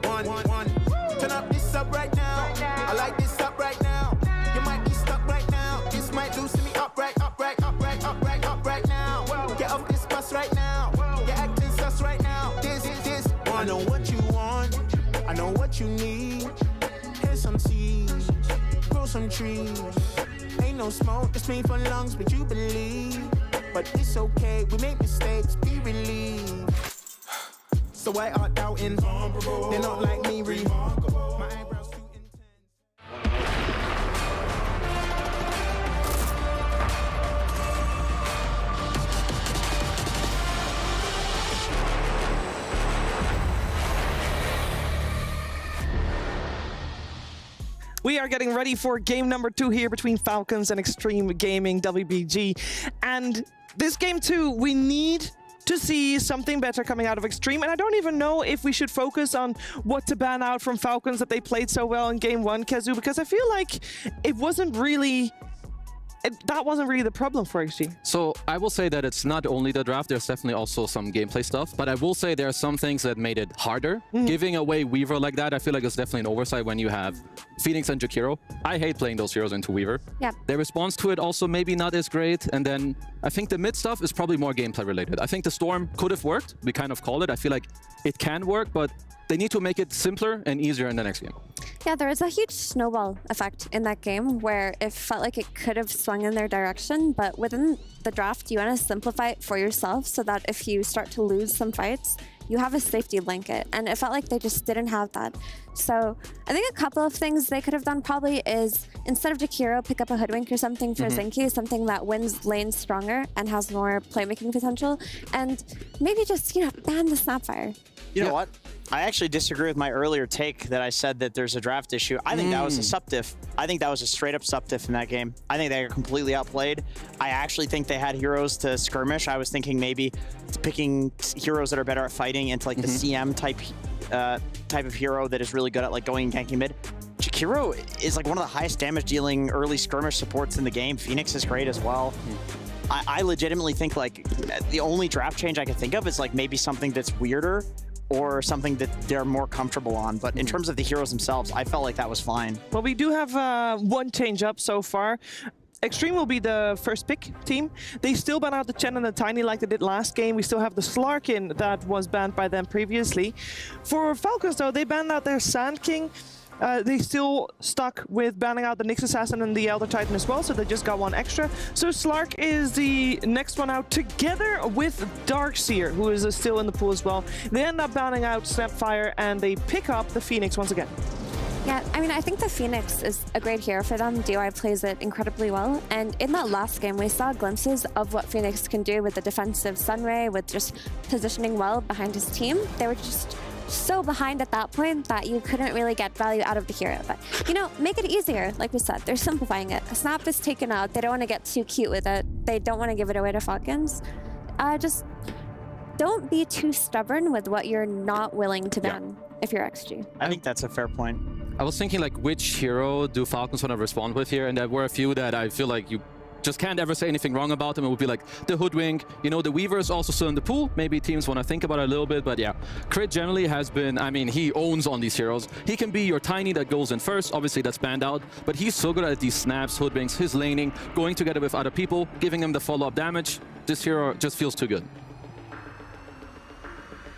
S7: one. Turn up this up right now. I like this up right now. You might be stuck right now. This might loosen me up right now. Get off this bus right now. You're acting sus right now. This one. I know what you want. I know what you need. Here's some seeds. Grow some trees. Ain't no smoke, it's made for lungs, but you believe. But it's okay, we make mistakes, be relieved. So why art doubting? They're not like me, remarkable. My eyebrows too intense.
S11: We are getting ready for game number 2 here between Falcons and Extreme Gaming WBG. And this game 2, we need to see something better coming out of Extreme. And I don't even know if we should focus on what to ban out from Falcons that they played so well in game 1, Kazu, because I feel like it wasn't really... that wasn't really the problem for XG.
S14: So I will say that it's not only the draft, there's definitely also some gameplay stuff, but I will say there are some things that made it harder. Giving away Weaver like that, I feel like it's definitely an oversight when you have Phoenix and Jakiro. I hate playing those heroes into Weaver.
S13: Yeah.
S14: Their response to it also maybe not as great, and then I think the mid stuff is probably more gameplay related. I think the Storm could have worked, we kind of called it. I feel like it can work, but they need to make it simpler and easier in the next game.
S13: Yeah, there was a huge snowball effect in that game where it felt like it could have swung in their direction, but within the draft, you want to simplify it for yourself so that if you start to lose some fights, you have a safety blanket, and it felt like they just didn't have that. So I think a couple of things they could have done probably is, instead of Jakiro, pick up a Hoodwink or something for Zinky, something that wins lanes stronger and has more playmaking potential, and maybe just, ban the Snapfire.
S12: You know what? I actually disagree with my earlier take that I said that there's a draft issue. I think that was a subdiff. I think that was a straight up subdiff in that game. I think they got completely outplayed. I actually think they had heroes to skirmish. I was thinking maybe picking heroes that are better at fighting into like the CM type of hero that is really good at like going and ganking mid. Jakiro is like one of the highest damage dealing early skirmish supports in the game. Phoenix is great as well. I legitimately think like the only draft change I can think of is like maybe something that's weirder or something that they're more comfortable on. But in terms of the heroes themselves, I felt like that was fine.
S11: Well, we do have one change up so far. Extreme will be the first pick team. They still ban out the Chen and the Tiny like they did last game. We still have the Slarkin that was banned by them previously. For Falcons, though, they banned out their Sand King. They still stuck with banning out the Nyx Assassin and the Elder Titan as well, so they just got one extra. So Slark is the next one out together with Darkseer, who is still in the pool as well. They end up banning out Snapfire and they pick up the Phoenix once again.
S13: Yeah, I mean, I think the Phoenix is a great hero for them. DOI plays it incredibly well. And in that last game, we saw glimpses of what Phoenix can do with the defensive Sunray, with just positioning well behind his team. They were just so behind at that point that you couldn't really get value out of the hero. But, you know, make it easier. Like we said, they're simplifying it. Snap is taken out. They don't want to get too cute with it. They don't want to give it away to Falcons. Just don't be too stubborn with what you're not willing to ban if you're XG.
S12: I think that's a fair point.
S14: I was thinking like which hero do Falcons want to respond with here, and there were a few that I feel like you just can't ever say anything wrong about them. It would be like the Hoodwink, you know, the Weaver is also still in the pool. Maybe teams want to think about it a little bit, but yeah. Crit generally has been, I mean, he owns on these heroes. He can be your Tiny that goes in first, obviously that's banned out, but he's so good at these snaps, Hoodwinks, his laning, going together with other people, giving them the follow-up damage. This hero just feels too good.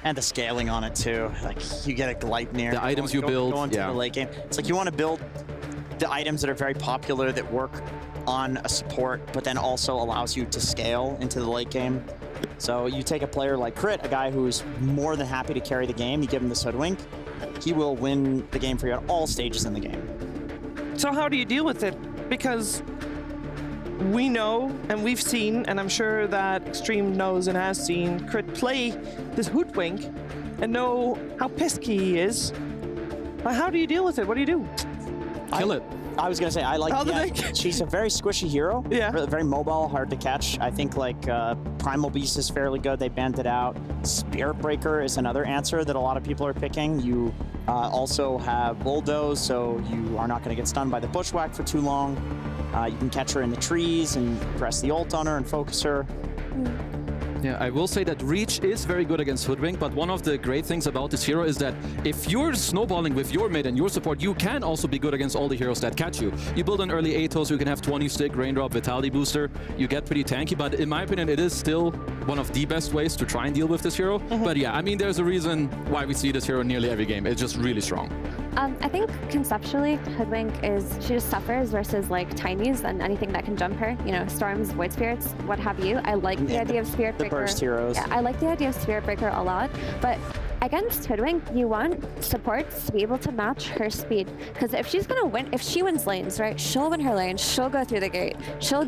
S12: And the scaling on it too. Like you get a Gleipnir.
S14: The items you build,
S12: go into the late game. It's like you want to build the items that are very popular that work on a support, but then also allows you to scale into the late game. So you take a player like Crit, a guy who's more than happy to carry the game, you give him the Hoodwink, he will win the game for you at all stages in the game.
S11: So how do you deal with it? Because we know, and we've seen, and I'm sure that Extreme knows and has seen Crit play this Hoodwink and know how pesky he is. But how do you deal with it? What do you do?
S14: Kill it.
S12: I was gonna say, I like, she's a very squishy hero.
S11: Yeah.
S12: Very mobile, hard to catch. I think like Primal Beast is fairly good. They banned it out. Spirit Breaker is another answer that a lot of people are picking. You also have Bulldoze, so you are not gonna get stunned by the Bushwhack for too long. You can catch her in the trees and press the ult on her and focus her.
S14: Yeah, I will say that Reach is very good against Hoodwink, but one of the great things about this hero is that if you're snowballing with your mid and your support, you can also be good against all the heroes that catch you. You build an early Atos, you can have 20 stick, Raindrop, Vitality Booster, you get pretty tanky, but in my opinion, it is still one of the best ways to try and deal with this hero. But yeah, I mean, there's a reason why we see this hero nearly every game. It's just really strong.
S13: I think conceptually, Hoodwink she just suffers versus like Tinies and anything that can jump her. You know, Storms, Void Spirits, what have you. I like the idea of Spirit Breaker.
S12: The burst heroes.
S13: Yeah, I like the idea of Spirit Breaker a lot, but against Hoodwink, you want supports to be able to match her speed. Because if she's gonna win, if she wins lanes, right, she'll win her lane, she'll go through the gate, she'll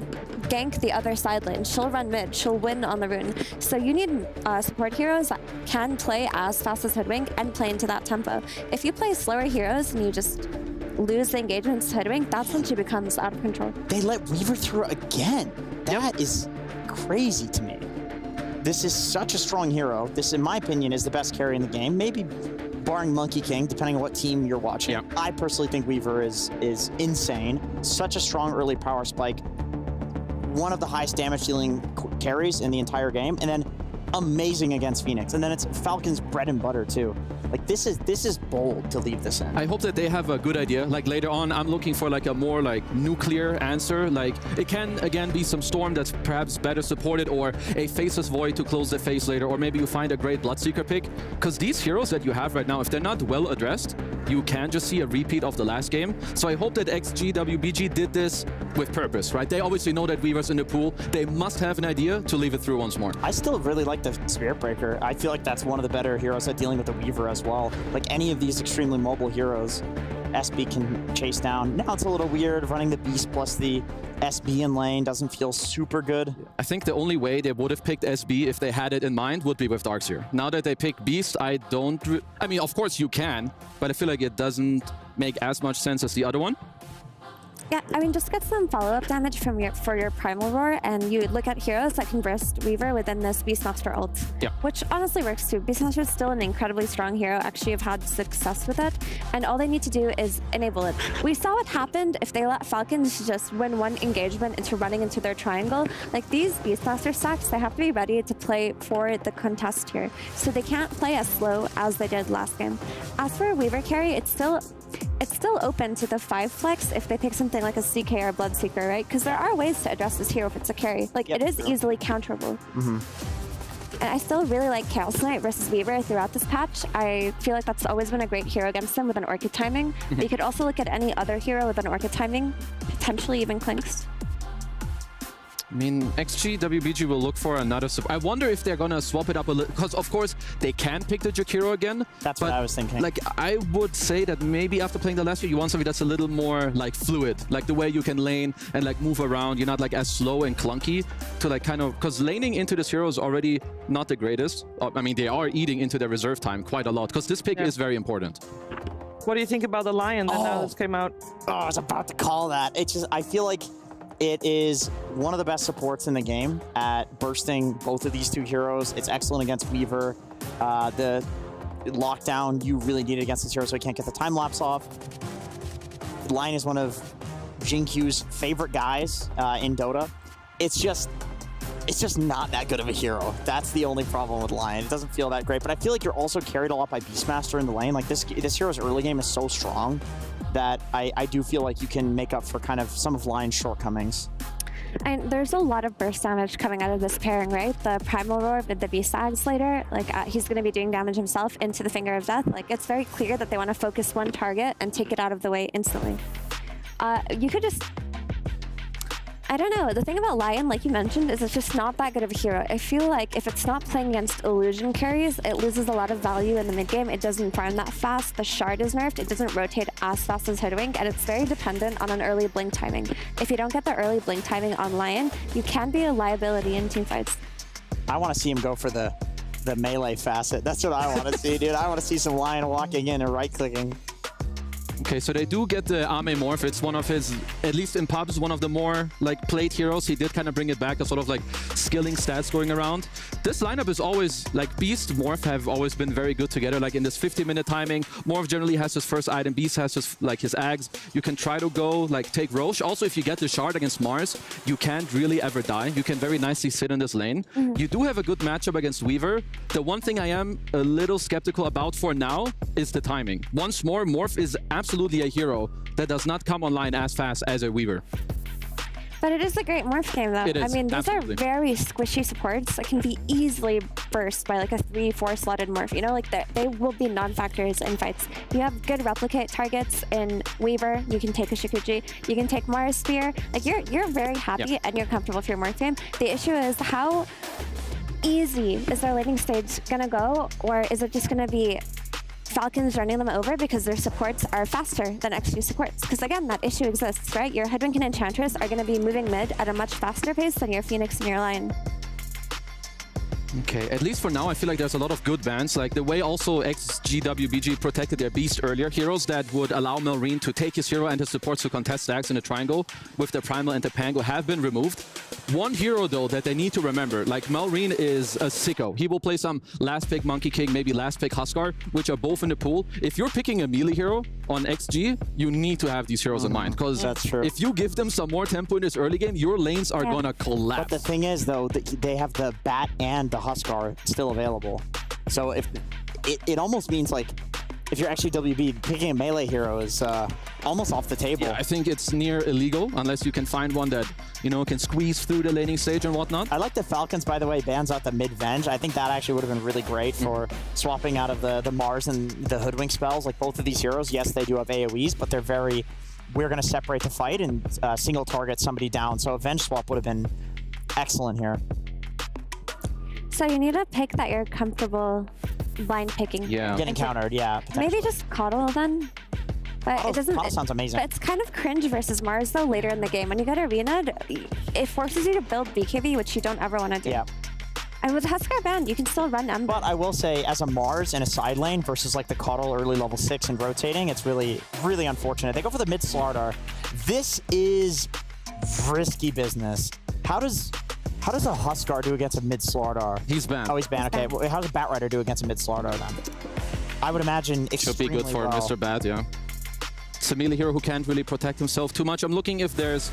S13: gank the other side lane, she'll run mid, she'll win on the rune. So you need support heroes that can play as fast as Hoodwink and play into that tempo. If you play slower heroes and you just lose the engagements to Hoodwink, that's when she becomes out of control.
S12: They let Weaver through again. That is crazy to me. This is such a strong hero. This, in my opinion, is the best carry in the game. Maybe barring Monkey King, depending on what team you're watching.
S14: Yeah.
S12: I personally think Weaver is insane. Such a strong early power spike. One of the highest damage dealing carries in the entire game. And then amazing against Phoenix. And then it's Falcon's bread and butter too. Like this is bold to leave this in.
S14: I hope that they have a good idea. Like later on, I'm looking for like a more like nuclear answer. Like it can again be some Storm that's perhaps better supported, or a Faceless Void to close the face later, or maybe you find a great Bloodseeker pick. Because these heroes that you have right now, if they're not well addressed, you can just see a repeat of the last game. So I hope that XG, WBG did this with purpose, right? They obviously know that Weaver's in the pool. They must have an idea to leave it through once more.
S12: I still really like the Spirit Breaker. I feel like that's one of the better heroes at dealing with the Weaver as well. Like any of these extremely mobile heroes, SB can chase down. Now it's a little weird running the Beast plus the SB in lane doesn't feel super good.
S14: I think the only way they would have picked SB if they had it in mind would be with Darkseer. Now that they pick Beast, I mean, of course you can, but I feel like it doesn't make as much sense as the other one.
S13: Yeah, I mean, just get some follow-up damage from for your Primal Roar, and you look at heroes that can burst Weaver within this Beastmaster ult, which honestly works too. Beastmaster is still an incredibly strong hero. Actually, have had success with it, and all they need to do is enable it. We saw what happened if they let Falcons just win one engagement into running into their triangle. Like these Beastmaster stacks, they have to be ready to play for the contest here, so they can't play as slow as they did last game. As for Weaver carry, it's still open to the 5 flex if they pick something like a CK or Bloodseeker, right? Because there are ways to address this hero if it's a carry. Like, it is easily counterable. And I still really like Chaos Knight versus Weaver throughout this patch. I feel like that's always been a great hero against them with an Orchid timing. But you could also look at any other hero with an Orchid timing, potentially even Clinks.
S14: I mean, XG, WBG will look for another... I wonder if they're gonna swap it up a little, because of course they can pick the Jakiro again.
S12: That's what I was thinking.
S14: Like, I would say that maybe after playing the last year, you want something that's a little more like fluid, like the way you can lane and like move around. You're not like as slow and clunky to like kind of, because laning into this hero is already not the greatest. I mean, they are eating into their reserve time quite a lot, because this pick is very important.
S11: What do you think about the Lion that now this came out?
S12: Oh, I was about to call that. It's just, I feel like it is one of the best supports in the game at bursting both of these two heroes. It's excellent against Weaver. The lockdown you really need against this hero so he can't get the time lapse off. Lion is one of Jinkyu's favorite guys in Dota. It's just not that good of a hero. That's the only problem with Lion. It doesn't feel that great, but I feel like you're also carried a lot by Beastmaster in the lane. Like this hero's early game is so strong that I do feel like you can make up for kind of some of Lion's shortcomings.
S13: And there's a lot of burst damage coming out of this pairing, right? The Primal Roar with the Beast Ags later, like he's going to be doing damage himself into the Finger of Death. Like it's very clear that they want to focus one target and take it out of the way instantly. You could just... I don't know. The thing about Lion, like you mentioned, is it's just not that good of a hero. I feel like if it's not playing against illusion carries, it loses a lot of value in the mid game. It doesn't farm that fast. The shard is nerfed. It doesn't rotate as fast as Hoodwink, and it's very dependent on an early blink timing. If you don't get the early blink timing on Lion, you can be a liability in teamfights.
S12: I want to see him go for the melee facet. That's what I want to see, dude. I want to see some Lion walking in and right-clicking.
S14: Okay, so they do get the Ame Morph. It's one of his, at least in pubs, one of the more like played heroes. He did kind of bring it back, a sort of like skilling stats going around. This lineup is always like Beast, Morph have always been very good together. Like in this 50-minute timing, Morph generally has his first item. Beast has his Ags. You can try to go like take Roche. Also, if you get the shard against Mars, you can't really ever die. You can very nicely sit in this lane. You do have a good matchup against Weaver. The one thing I am a little skeptical about for now is the timing. Once more, Morph is absolutely a hero that does not come online as fast as a Weaver.
S13: But it is a great morph game, though.
S14: It is,
S13: I mean, these
S14: absolutely.
S13: are very squishy supports that can be easily burst by like a 3-4 slotted morph. You know, like they will be non-factors in fights. You have good replicate targets in Weaver. You can take a Shikuji. You can take Mars Spear. Like you're very happy and you're comfortable with your morph game. The issue is how easy is their laning stage gonna go, or is it just gonna be Falcons running them over because their supports are faster than XG supports? Because again, that issue exists, right? Your Hoodwink and Enchantress are going to be moving mid at a much faster pace than your Phoenix and your Lion.
S14: Okay, at least for now, I feel like there's a lot of good bans. Like the way also XGWBG protected their Beast earlier. Heroes that would allow Melreen to take his hero and his supports to contest stacks in a triangle with the Primal and the Pango have been removed. One hero, though, that they need to remember, like Melreen is a sicko. He will play some last pick Monkey King, maybe last pick Huskar, which are both in the pool. If you're picking a melee hero on XG, you need to have these heroes in mind. Because if you give them some more tempo in this early game, your lanes are gonna collapse.
S12: But the thing is, though, they have the Bat and the Huskar still available. So if it almost means like if you're actually WB, picking a melee hero is almost off the table.
S14: Yeah, I think it's near illegal unless you can find one that, you know, can squeeze through the laning stage and whatnot.
S12: I like the Falcons, by the way, bans out the mid-venge. I think that actually would have been really great for swapping out of the Mars and the Hoodwink spells. Like both of these heroes, yes, they do have AoEs, but they're very, we're going to separate the fight and single target somebody down. So a Venge swap would have been excellent here.
S13: So you need a pick that you're comfortable blind picking.
S12: Yeah. Getting countered, yeah.
S13: Maybe just Coddle then. But it doesn't.
S12: Coddle sounds amazing.
S13: But it's kind of cringe versus Mars though later in the game. When you go to Arena, it forces you to build BKB, which you don't ever want to do.
S12: Yeah.
S13: And with Huskar banned, you can still run Ember.
S12: But I will say, as a Mars in a side lane versus like the Caudal early level 6 and rotating, it's really, really unfortunate. They go for the mid Slardar. This is risky business. How does a Huskar do against a mid Slardar?
S14: He's banned.
S12: Oh, he's banned. Okay. Well, how does a Batrider do against a mid Slardar then? I would imagine extremely
S14: should be good for
S12: well.
S14: Mr. Bat, yeah. It's a melee hero who can't really protect himself too much. I'm looking if there's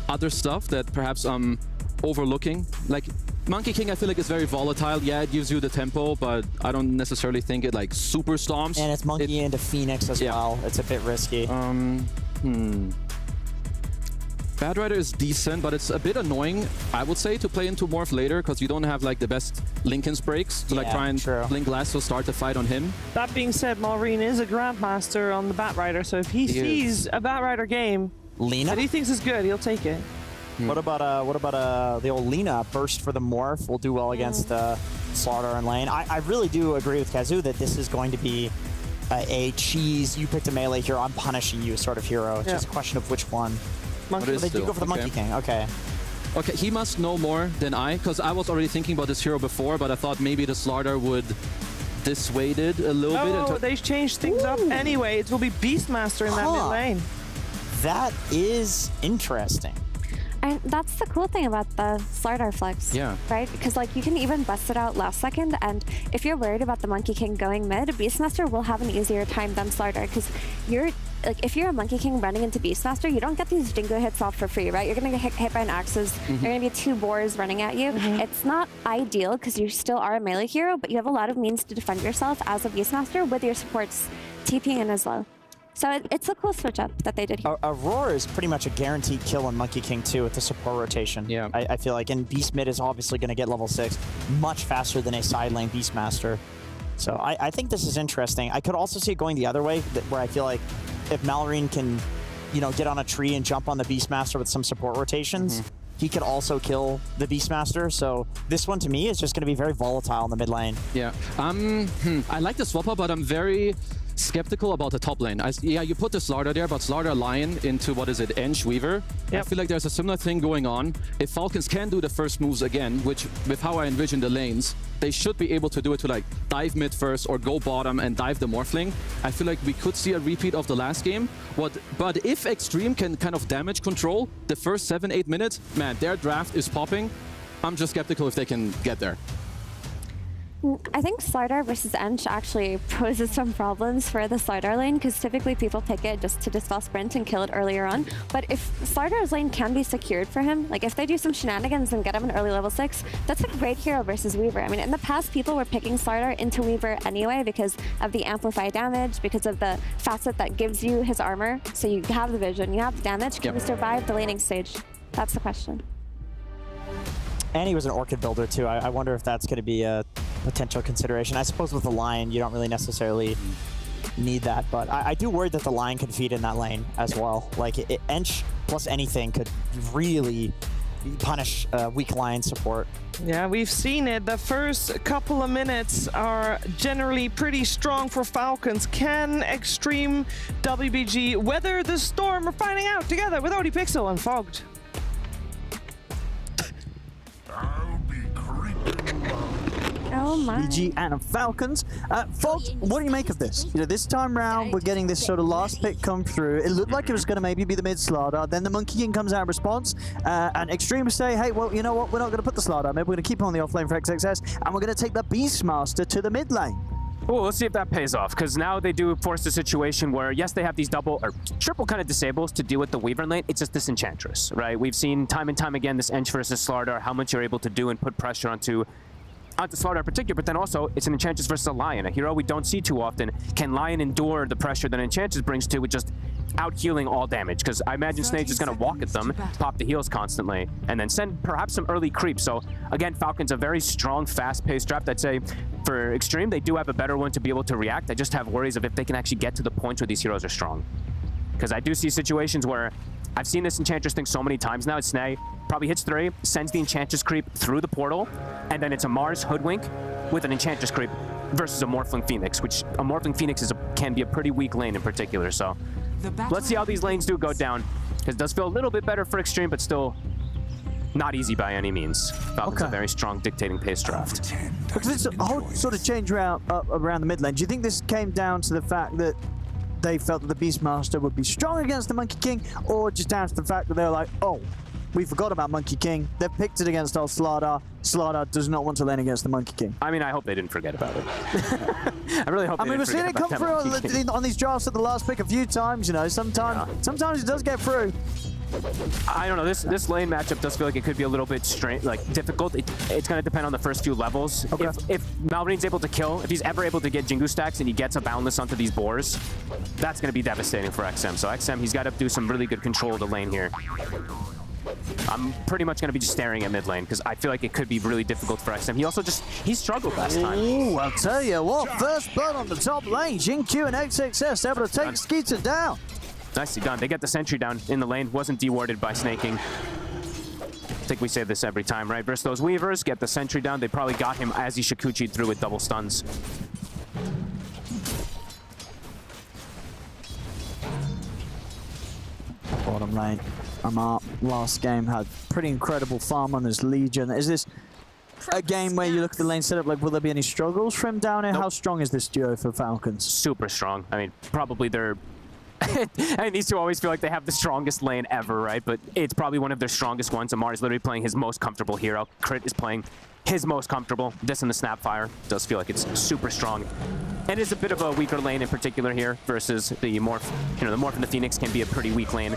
S14: other stuff that perhaps I'm overlooking. Like Monkey King, I feel like is very volatile. Yeah, it gives you the tempo, but I don't necessarily think it like super stomps.
S12: And it's Monkey into Phoenix as well. It's a bit risky.
S14: Batrider is decent, but it's a bit annoying, I would say, to play into Morph later, because you don't have like the best Linken's breaks to like try and blink last or start the fight on him.
S11: That being said, Malrine is a Grandmaster on the Batrider, so if he sees a Batrider game that he thinks is good, he'll take it.
S12: What about the old Lina burst for the Morph? Will do well against Slardar and lane. I really do agree with Kazoo that this is going to be a cheese. You picked a melee hero, I'm punishing you sort of hero. It's just a question of which one. They do go for the Monkey King. Okay.
S14: Okay, he must know more than I, because I was already thinking about this hero before, but I thought maybe the Slardar would dissuade it a little bit.
S11: Oh, they changed things up anyway. It will be Beastmaster in that mid lane.
S12: That is interesting.
S13: And that's the cool thing about the Slardar flex, right? Because like you can even bust it out last second, and if you're worried about the Monkey King going mid, Beastmaster will have an easier time than Slardar, because if you're a Monkey King running into Beastmaster, you don't get these Dingo hits off for free, right? You're gonna get hit by an Axes, there are gonna be 2 boars running at you. It's not ideal because you still are a melee hero, but you have a lot of means to defend yourself as a Beastmaster with your supports TPing in as well. So it's a cool switch up that they did here.
S12: Aurora is pretty much a guaranteed kill on Monkey King too with the support rotation. Yeah. I feel like, and Beast Mid is obviously going to get level 6 much faster than a side lane Beastmaster. So I think this is interesting. I could also see it going the other way, where I feel like if Malrine can, get on a tree and jump on the Beastmaster with some support rotations, he could also kill the Beastmaster. So this one to me is just going to be very volatile in the mid lane.
S14: Yeah. I like the swap up, but I'm very skeptical about the top lane. You put the Slardar there, but Slardar Lion into, what is it, Ench Weaver? I feel like there's a similar thing going on. If Falcons can do the first moves again, which with how I envision the lanes, they should be able to do it to like dive mid first or go bottom and dive the Morphling. I feel like we could see a repeat of the last game. But if Extreme can kind of damage control the first 7-8 minutes, man, their draft is popping. I'm just skeptical if they can get there.
S13: I think Slardar versus Ench actually poses some problems for the Slardar lane, because typically people pick it just to dispel sprint and kill it earlier on. But if Slardar's lane can be secured for him, like if they do some shenanigans and get him an early level 6, that's a great hero versus Weaver. I mean, in the past, people were picking Slardar into Weaver anyway because of the amplify damage, because of the facet that gives you his armor. So you have the vision, you have the damage. Can you survive the laning stage? That's the question.
S12: And he was an Orchid builder too. I wonder if that's going to be a potential consideration. I suppose with the Lion, you don't really necessarily need that, but I do worry that the Lion could feed in that lane as well. Like Ench plus anything could really punish weak Lion support.
S11: Yeah, we've seen it. The first couple of minutes are generally pretty strong for Falcons. Can Extreme WBG weather the storm? We're finding out together with ODPixel and Fogged.
S13: Oh my.
S3: BG and Falcons. Fox, what do you make of this? This time round, we're getting this sort of last pick come through. It looked like it was going to maybe be the mid Slardar. Then the Monkey King comes out in response. And Extreme say, hey, well, you know what? We're not going to put the Slardar. Maybe we're going to keep him on the off lane for XXS. And we're going to take the Beastmaster to the mid lane.
S4: Well, let's see if that pays off, because now they do force a situation where, yes, they have these double or triple kind of disables to deal with the Weaver lane. It's just this Enchantress, right? We've seen time and time again this Ench versus Slardar, how much you're able to do and put pressure onto Slardar in particular, but then also it's an Enchantress versus a Lion, a hero we don't see too often. Can Lion endure the pressure that Enchantress brings to with just out-healing all damage? Because I imagine Snake's is going to walk at them, pop the heals constantly, and then send perhaps some early creep. So again, Falcon's a very strong, fast-paced draft. I'd say for Extreme, they do have a better one to be able to react. I just have worries of if they can actually get to the points where these heroes are strong. Because I do see situations where I've seen this Enchantress thing so many times now. Snay probably hits 3, sends the Enchantress creep through the portal, and then it's a Mars Hoodwink with an Enchantress creep versus a Morphling Phoenix, which a Morphling Phoenix can be a pretty weak lane in particular. So let's see how these lanes do go down, because it does feel a little bit better for Extreme, but still not easy by any means. Falcons a very strong dictating pace draft.
S3: Because it's a whole sort of change around the mid lane. Do you think this came down to the fact that they felt that the Beastmaster would be strong against the Monkey King, or just down to the fact that they were like, oh, we forgot about Monkey King. They've picked it against our Slardar. Slardar does not want to lane against the Monkey King.
S4: I mean, I hope they didn't forget about it. I really hope.
S3: We've seen it come through on these drafts at the last pick a few times. You know, sometimes it does get through.
S4: I don't know. This lane matchup does feel like it could be a little bit difficult. It's going to depend on the first few levels. Okay. If Malreen's able to kill, if he's ever able to get Jingu stacks and he gets a boundless onto these boars, that's going to be devastating for XM. So XM, he's got to do some really good control of the lane here. I'm pretty much going to be just staring at mid lane because I feel like it could be really difficult for XM. He struggled last time.
S3: Ooh, I'll tell you what, first blood on the top lane. Jingq and XXS able to take Skeeter down.
S4: Nicely done. They get the sentry down in the lane. Wasn't dewarded by snaking. I think we say this every time, right? Versus those Weavers, get the sentry down. They probably got him as he Shikuchi'd through with double stuns.
S3: Bottom lane. Amar last game had pretty incredible farm on his Legion. Is this a game where you look at the lane setup, like, will there be any struggles for him down here? Nope. How strong is this duo for Falcons?
S4: Super strong. I mean, probably they're... I mean, these two always feel like they have the strongest lane ever, right? But it's probably one of their strongest ones. Amar is literally playing his most comfortable hero. Crit is playing his most comfortable. This and the Snapfire does feel like it's super strong. And it's a bit of a weaker lane in particular here versus the Morph. You know, the Morph and the Phoenix can be a pretty weak lane,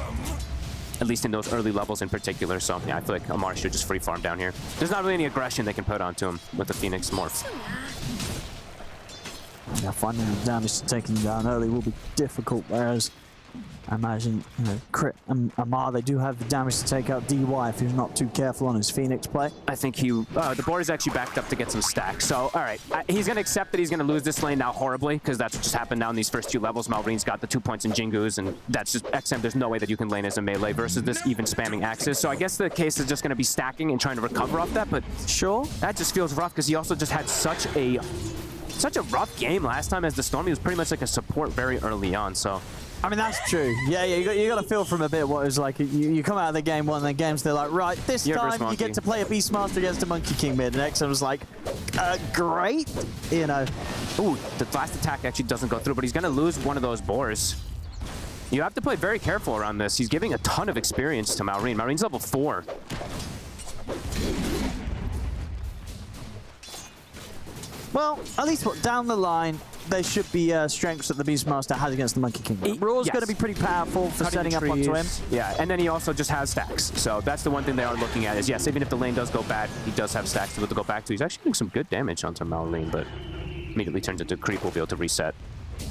S4: at least in those early levels in particular. So yeah, I feel like Amar should just free farm down here. There's not really any aggression they can put onto him with the Phoenix Morph.
S3: Yeah, finding the damage to taking him down early will be difficult, whereas I imagine, you know, Crit and Amar, they do have the damage to take out DY if he's not too careful on his Phoenix play.
S4: I think the board is actually backed up to get some stacks. So, all right, he's going to accept that he's going to lose this lane now horribly, because that's what just happened now in these first 2 levels. Malreen's got the 2 points in Jingu's, and that's just XM. There's no way that you can lane as a melee versus this even spamming Axis. So I guess the case is just going to be stacking and trying to recover off that, but sure, that just feels rough, because he also just had such a rough game last time as the Storm. He was pretty much like a support very early on, so...
S3: I mean, that's true. Yeah, you got to feel from a bit what it was like. You come out of the game, one of the games, they're like, right, this time you get to play a Beastmaster against a Monkey King mid. And XM was like, great, you know.
S4: Ooh, the last attack actually doesn't go through, but he's going to lose one of those boars. You have to play very careful around this. He's giving a ton of experience to Malreen. Malreen's level 4.
S3: Well, at least down the line, there should be strengths that the Beastmaster has against the Monkey King. Raw's going to be pretty powerful for setting up onto him.
S4: Yeah, and then he also just has stacks. So that's the one thing they are looking at is, yes, even if the lane does go bad, he does have stacks to be able to go back to. He's actually doing some good damage onto Malreen, but immediately turns into creep. We'll be able to reset.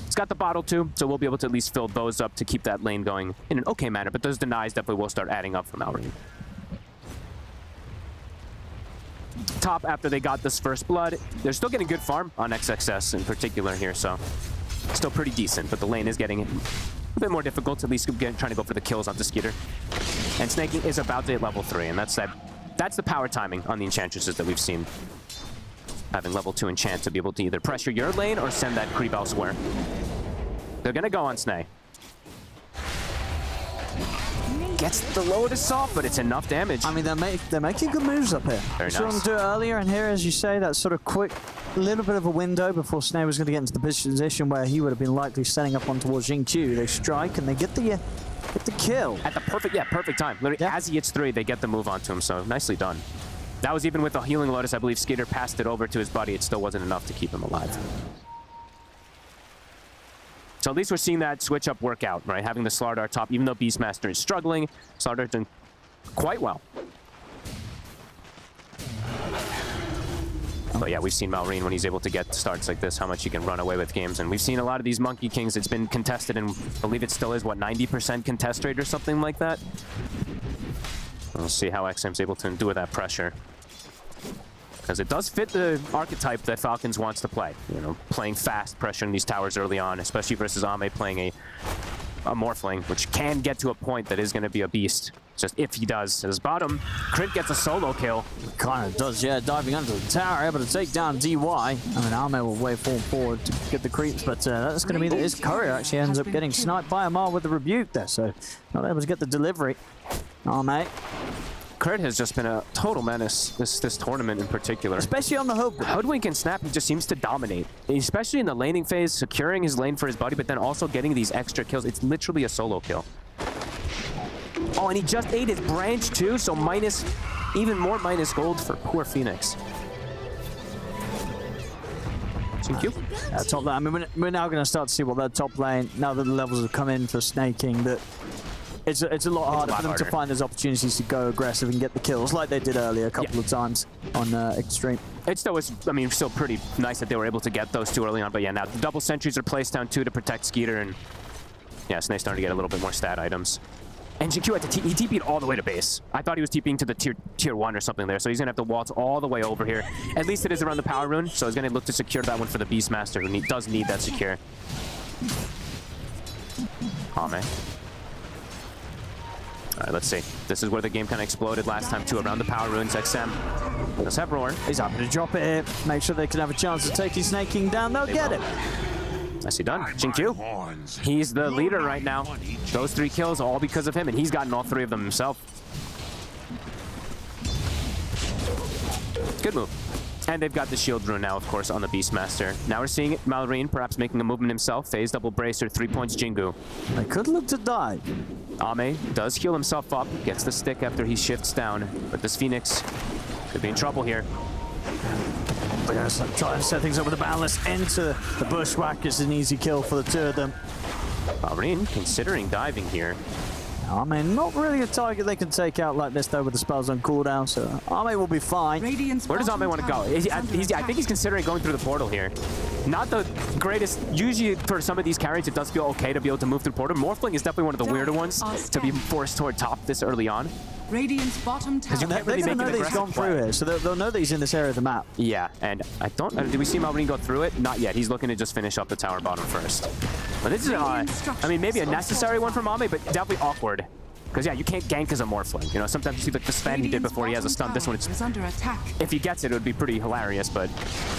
S4: It's got the bottle too, so we'll be able to at least fill those up to keep that lane going in an okay manner, but those denies definitely will start adding up for Malreen. Top, after they got this first blood, they're still getting good farm on XXS in particular here, so still pretty decent, but the lane is getting a bit more difficult, at least trying to go for the kills onto Skeeter. And snaking is about to hit level 3, and that's the power timing on the enchantresses that we've seen. Having level 2 enchant to be able to either pressure your lane or send that creep elsewhere. They're gonna go on Snay. Gets the Lotus off, but it's enough damage.
S3: I mean, they're making good moves up here.
S4: Very nice.
S3: Saw them do it earlier, and here, as you say, that sort of quick little bit of a window before Snay was going to get into the position where he would have been likely setting up on towards Jingq. They strike, and they get the kill.
S4: At the perfect time. Literally, as he hits 3, they get the move onto him, so nicely done. That was even with the healing Lotus. I believe Skeeter passed it over to his buddy. It still wasn't enough to keep him alive. So at least we're seeing that switch up work out, right? Having the Slardar top, even though Beastmaster is struggling, Slardar doing quite well. But yeah, we've seen Malreen when he's able to get starts like this, how much he can run away with games. And we've seen a lot of these Monkey Kings. It's been contested, and I believe it still is, what, 90% contest rate or something like that? We'll see how XM's able to endure that pressure. Because it does fit the archetype that Falcons wants to play. You know, playing fast, pressuring these towers early on, especially versus Ame playing a Morphling, which can get to a point that is going to be a beast. Just if he does. At his bottom, Crit gets a solo kill.
S3: Kind of does, yeah. Diving under the tower, able to take down DY. I mean, Ame will way forward to get the creeps, but that's going to be that his courier actually ends up getting sniped by Amar with the rebuke there, so not able to get the delivery. Ame.
S4: Kurt has just been a total menace this tournament in particular.
S3: Especially on the Hoodwink.
S4: Hoodwink and Snap, he just seems to dominate. Especially in the laning phase, securing his lane for his buddy, but then also getting these extra kills. It's literally a solo kill. Oh, and he just ate his branch too, so even more minus gold for poor Phoenix.
S3: Thank you. Top lane. I mean, we're now going to start to see what that top lane, now that the levels have come in for snaking, that it's a lot harder for them to find those opportunities to go aggressive and get the kills like they did earlier a couple of times on Extreme.
S4: It still was, I mean, still pretty nice that they were able to get those two early on, but yeah, now the double sentries are placed down too to protect Skeeter, and yeah, Snake's starting to get a little bit more stat items. And GQ had to he TP'd all the way to base. I thought he was TPing to the tier 1 or something there, so he's going to have to waltz all the way over here. At least it is around the power rune, so he's going to look to secure that one for the Beastmaster, who does need that secure. Oh, man. All right, let's see. This is where the game kind of exploded last time, too, around the power runes. XM does have Roar.
S3: He's happy to drop it here. Make sure they can have a chance of taking Snake King down. They'll get it.
S4: Nicely done. Xingqiu. He's the leader right now. Those 3 kills, all because of him, and he's gotten all 3 of them himself. Good move. And they've got the shield rune now, of course, on the Beastmaster. Now we're seeing Malrine perhaps making a movement himself. Phase double bracer, 3 points Jingu.
S3: They could look to die.
S4: Ame does heal himself up, gets the stick after he shifts down, but this Phoenix could be in trouble here.
S3: They're going to try and set things up with the Boundless into the Bushwhack. It's an easy kill for the 2 of them.
S4: Malrine considering diving here.
S3: Ame, not really a target they can take out like this, though, with the spells on cooldown, so Ame will be fine.
S4: Where does Ame want to go? I think he's considering going through the portal here. Not the greatest. Usually, for some of these carries, it does feel okay to be able to move through the portal. Morphling is definitely one of the weirder ones to be forced toward top this early on.
S2: Radiant's bottom tower.
S4: You can't really
S3: they're going to know that he's gone through here, so they'll know that he's in this area of the map.
S4: Yeah, and I don't... did we see Malrine go through it? Not yet. He's looking to just finish up the tower bottom first. But this is, I mean, maybe a necessary one from Ame, but definitely awkward. Because, yeah, you can't gank as a Morphling. You know, sometimes you see like the spam he did before he has a stun. This one, it's
S2: under attack.
S4: If he gets it, it would be pretty hilarious, but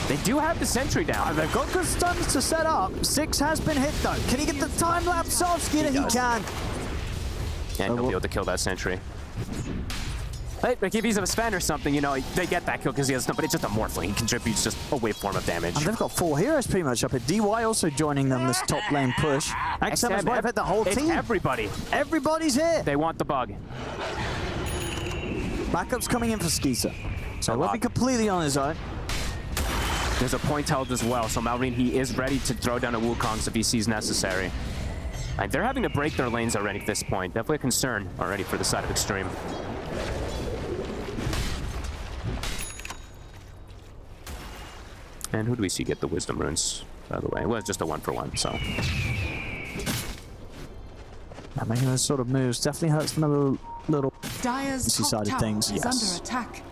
S4: they do have the sentry down.
S3: They've got good stuns to set up. 6 has been hit, though. Can he get the time-lapse off, Skeeter? He can.
S4: And he'll be able to kill that sentry. Like if he's a Sven or something, you know, they get that kill because he has stuff, but it's just a Morphling. He contributes just a waveform of damage.
S3: And they've got 4 heroes pretty much up here. DY also joining them this top lane push. XM has wiped the whole team.
S4: Everybody.
S3: Everybody's here.
S4: They want the bug.
S3: Backup's coming in for Skeeter. So he won't be completely on his own.
S4: There's a point held as well, so Malrine, he is ready to throw down a Wukong's if he sees necessary. And they're having to break their lanes already at this point. Definitely a concern already for the side of Extreme. And who do we see get the Wisdom Runes, by the way? Well, it's just a 1-for-1, so.
S3: Making those sort of moves definitely hurts from a little side of things.
S2: Is under attack.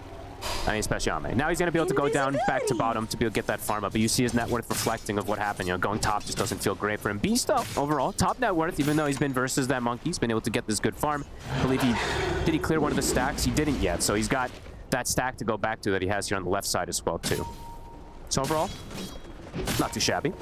S4: I mean, especially Ame. Now he's going to be able to go down back to bottom to be able to get that farm up. But you see his net worth reflecting of what happened. You know, going top just doesn't feel great for him. Beast, though, overall, top net worth, even though he's been versus that monkey. He's been able to get this good farm. I believe did he clear one of the stacks? He didn't yet. So he's got that stack to go back to that he has here on the left side as well, too. So overall, not too shabby.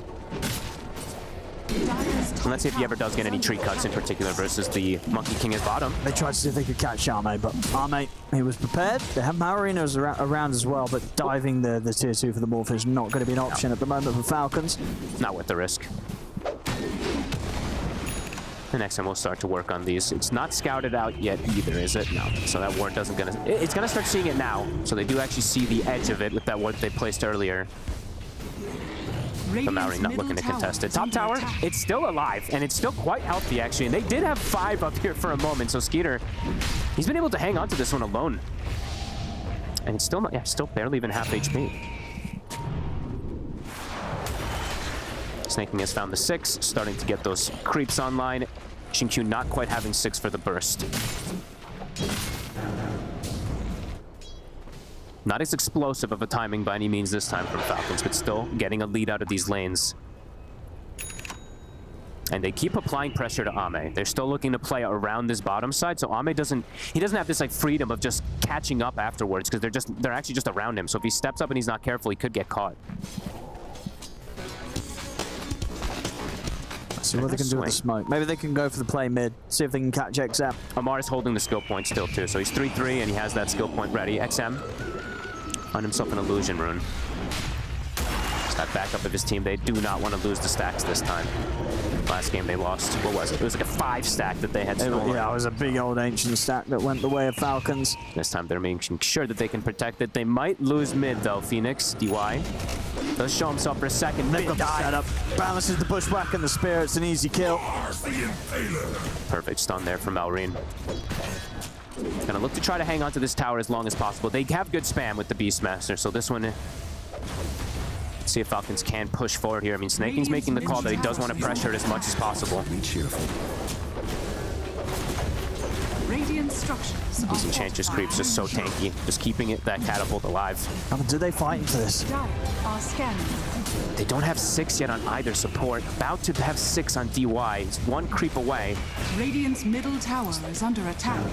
S4: And let's see if he ever does get any tree cuts in particular versus the Monkey King at bottom.
S3: They tried to see if they could catch Ame, but Ame, he was prepared. They have Marinos around as well, but diving the tier 2 for the Morph is not going to be an option at the moment for Falcons.
S4: Not worth the risk. The next time we'll start to work on these. It's not scouted out yet either, is it? No. So that ward doesn't gonna... It's gonna start seeing it now. So they do actually see the edge of it with that ward they placed earlier. But Malrine not looking to contest it. Top tower, it's still alive, and it's still quite healthy, actually. And they did have 5 up here for a moment, so Skeeter, he's been able to hang on to this one alone. And it's still not... Yeah, still barely even half HP. Snaking has found the 6, starting to get those creeps online. Xingqiu not quite having 6 for the burst. Not as explosive of a timing by any means this time from Falcons, but still getting a lead out of these lanes. And they keep applying pressure to Ame. They're still looking to play around this bottom side, so Ame doesn't have this like freedom of just catching up afterwards, because they're actually just around him. So if he steps up and he's not careful, he could get caught.
S3: See what they can do with the smoke. Maybe they can go for the play mid, see if they can catch XM.
S4: Amar's holding the skill point still too, so he's 3-3 and he has that skill point ready. XM on himself an illusion rune. Just that backup of his team. They do not want to lose the stacks this time. Last game they lost. What was it? It was like a 5 stack that they had stolen.
S3: Yeah, it was a big old ancient stack that went the way of Falcons.
S4: This time they're making sure that they can protect it. They might lose mid though. Phoenix, DY. Does show himself for a second.
S3: They've got the setup. Balances the bushwhack and the spirit's an easy kill.
S4: Perfect stun there from Malrine. Gonna look to try to hang on to this tower as long as possible. They have good spam with the Beastmaster, so this one... Let's see if Falcons can push forward here. I mean, Snaking's making the call that he does want to pressure it as much as possible.
S2: Be cheerful. Radiant structures.
S4: These Enchantress creeps just so tanky. Just keeping that catapult alive.
S3: Do they fight into this?
S2: Are scanning.
S4: They don't have 6 yet on either support. About to have 6 on DY. It's 1 creep away.
S2: Radiant's middle tower is under attack.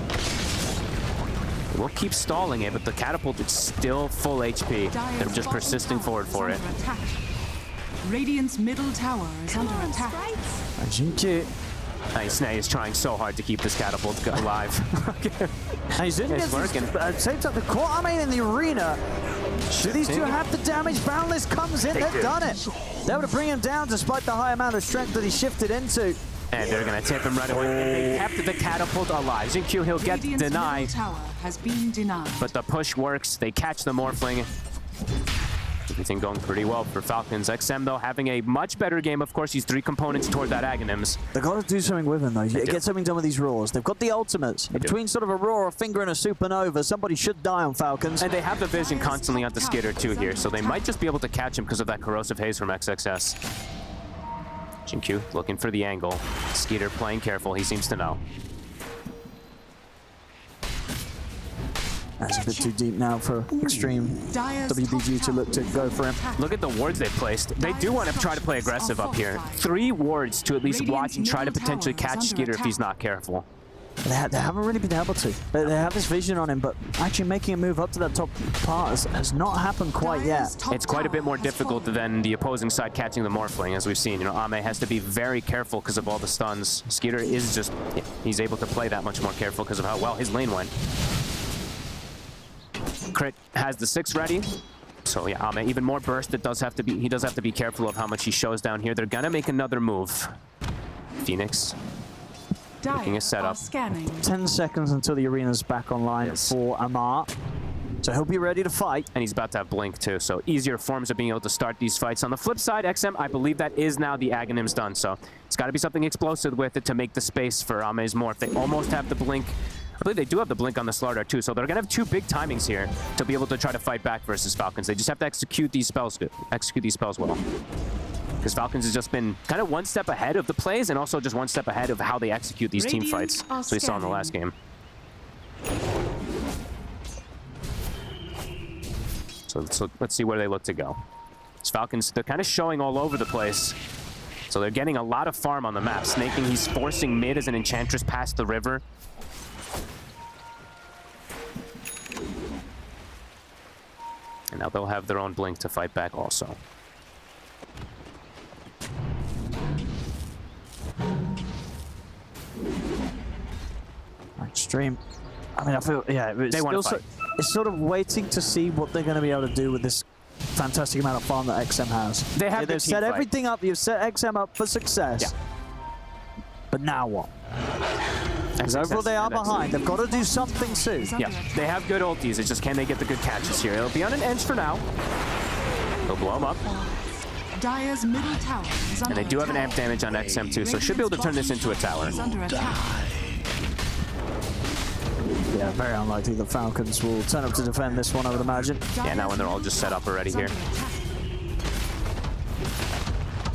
S4: We'll keep stalling it, but the catapult is still full HP. They're just persisting forward for it.
S2: Radiant's middle tower is under attack.
S4: Nice. Snay is trying so hard to keep this catapult alive.
S3: He's in.
S4: It's working.
S3: Same time, the core army in the arena. Do these two have the damage? Boundless comes in. They've done it. They were to bring him down despite the high amount of strength that he shifted into.
S4: And they're going to tip him right away. They kept the catapult alive. Xingqiu, he'll get denied.
S2: Tower has been denied.
S4: But the push works. They catch the Morphling. Everything going pretty well for Falcons. XM, though, having a much better game. Of course, he's 3 components toward that Aghanims.
S3: They've got to do something with him, though. Get something done with these roars. They've got the ultimates. Between sort of a roar, a finger, and a supernova, somebody should die on Falcons.
S4: And they have the vision constantly on the Skitter, too, here. So they might just be able to catch him because of that corrosive haze from XXS. Xingqiu looking for the angle. Skeeter playing careful. He seems to know.
S3: That's a bit too deep now for Extreme WBG to look to go for him.
S4: Look at the wards they've placed. They do want to try to play aggressive up here. 3 wards to at least watch and try to potentially catch Skeeter if he's not careful.
S3: They haven't really been able to. They have this vision on him, but actually making a move up to that top part has not happened quite yet.
S4: It's quite a bit more difficult than the opposing side catching the Morphling, as we've seen. You know, Ame has to be very careful because of all the stuns. Skeeter is just, he's able to play that much more careful because of how well his lane went. Crit has the 6 ready. So yeah, Ame even more burst. He does have to be careful of how much he shows down here. They're gonna make another move. Phoenix. Making a setup.
S3: 10 seconds until the arena's back online for Amar. So he'll be ready to fight.
S4: And he's about to have Blink too, so easier forms of being able to start these fights. On the flip side, XM, I believe that is now the Aghanims done, so it's got to be something explosive with it to make the space for Ame's Morph. They almost have the Blink. I believe they do have the Blink on the Slardar too, so they're going to have 2 big timings here to be able to try to fight back versus Falcons. They just have to execute these spells well. Because Falcons has just been kind of 1 step ahead of the plays and also just 1 step ahead of how they execute these team fights. So we saw in the last game. So let's see where they look to go. These Falcons, they're kind of showing all over the place. So they're getting a lot of farm on the map. Snaking, he's forcing mid as an Enchantress past the river. And now they'll have their own Blink to fight back also.
S3: Extreme. I mean, I feel, yeah,
S4: they want to fight.
S3: It's sort of waiting to see what they're going to be able to do with this fantastic amount of farm that XM has. They've set everything up. You've set XM up for success. Yeah. But now what? Because overall they are behind. They've got to do something soon.
S4: Yeah, they have good ultis. It's just can they get the good catches here? It'll be on an edge for now. They'll blow them up.
S2: Dire's middle tower is under
S4: and they do have an amp damage on XM too, so should be able to turn this into a tower.
S3: Yeah, very unlikely the Falcons will turn up to defend this one, I would imagine.
S4: Yeah, now when they're all just set up already here.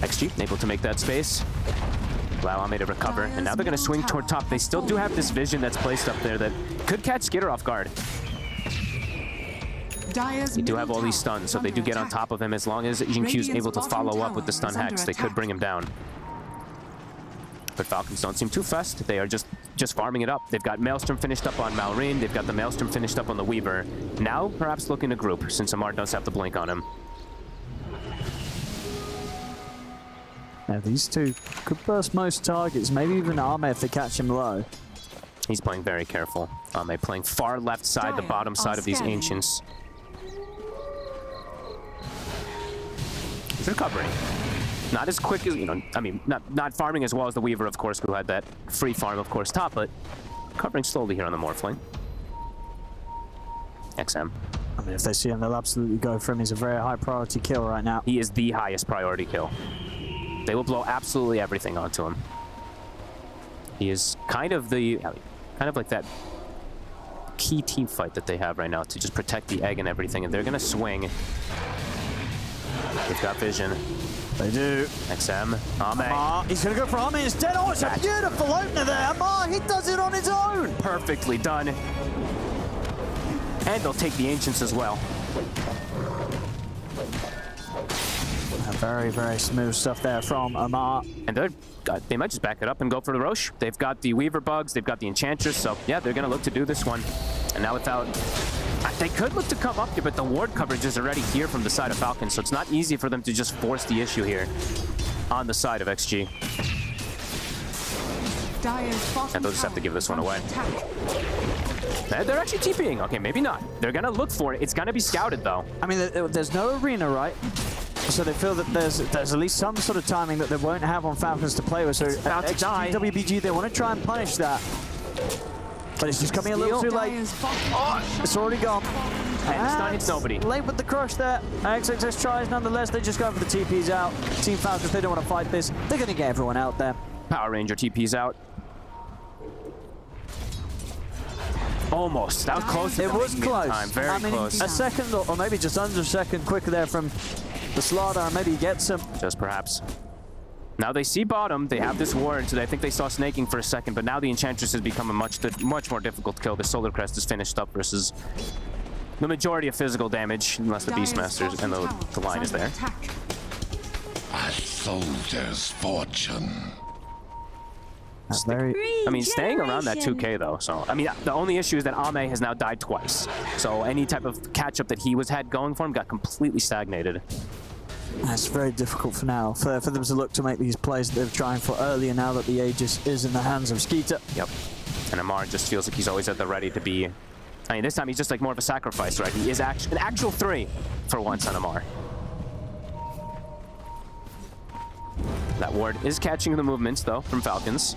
S4: XG able to make that space. Allow Ame to recover, and now they're going to swing toward top. They still do have this vision that's placed up there that could catch Skitter off guard. They do have all these stuns, so they do get on top of him. As long as Xingqiu's able to follow up with the stun hex, they could bring him down. But Falcons don't seem too fussed. They are just farming it up. They've got Maelstrom finished up on Malrine. They've got the Maelstrom finished up on the Weaver. Now, perhaps looking to group, since Amar does have the Blink on him.
S3: Yeah, these two could burst most targets, maybe even Ame if they catch him low.
S4: He's playing very careful. Ame playing far left side, the bottom side of these Ancients. He's recovering. Not as quick as, I mean, not farming as well as the Weaver, of course, who had that free farm, of course, top, but recovering slowly here on the Morphling. XM.
S3: I mean, if they see him, they'll absolutely go for him. He's a very high priority kill right now.
S4: He is the highest priority kill. They will blow absolutely everything onto him. He is kind of like that key team fight that they have right now to just protect the egg and everything, and they're gonna swing. They've got vision.
S3: They do.
S4: XM. Ame.
S3: He's gonna go for Ame instead. Oh, it's a beautiful opener there. Amar, he does it on his own.
S4: Perfectly done. And they'll take the Ancients as well.
S3: Very, very smooth stuff there from Amar.
S4: And they might just back it up and go for the Roche. They've got the Weaver bugs, they've got the Enchantress, so yeah, they're gonna look to do this one. And now without... They could look to come up here, but the ward coverage is already here from the side of Falcon, so it's not easy for them to just force the issue here on the side of XG. And they'll just have to give this one away. They're actually TPing. Okay, maybe not. They're gonna look for it. It's gonna be scouted, though.
S3: I mean, there's no arena, right? So they feel that there's at least some sort of timing that they won't have on Falcons to play with. So
S4: about to die.
S3: WBG, they want to try and punish that. But it's just coming a little too late. Oh, it's already gone.
S4: And it's not hit nobody.
S3: Late with the crush there. XXS tries nonetheless. They just go for the TPs out. Team Falcons, they don't want to fight this. They're going to get everyone out there.
S4: Power Ranger TPs out. Almost. That was close.
S3: It was close.
S4: Time. Very close.
S3: A second, or maybe just under a second quicker there from the Slaughter, and maybe he gets him.
S4: Just perhaps. Now they see bottom, they have this ward, so I think they saw snaking for a second, but now the Enchantress has become a much more difficult kill. The Solar Crest is finished up versus the majority of physical damage, unless the Beastmasters and the line is there.
S5: A soldier's fortune.
S3: That's very...
S4: I mean, staying around that 2K though, so... I mean, the only issue is that Ame has now died twice. So any type of catch-up that he had going for him got completely stagnated.
S3: That's very difficult for now, for them to look to make these plays that they're trying for earlier now that the Aegis is in the hands of Skeeter.
S4: Yep. And Amar just feels like he's always at the ready to be... I mean, this time he's just like more of a sacrifice, right? He is an actual 3 for once on Amar. That ward is catching the movements, though, from Falcons.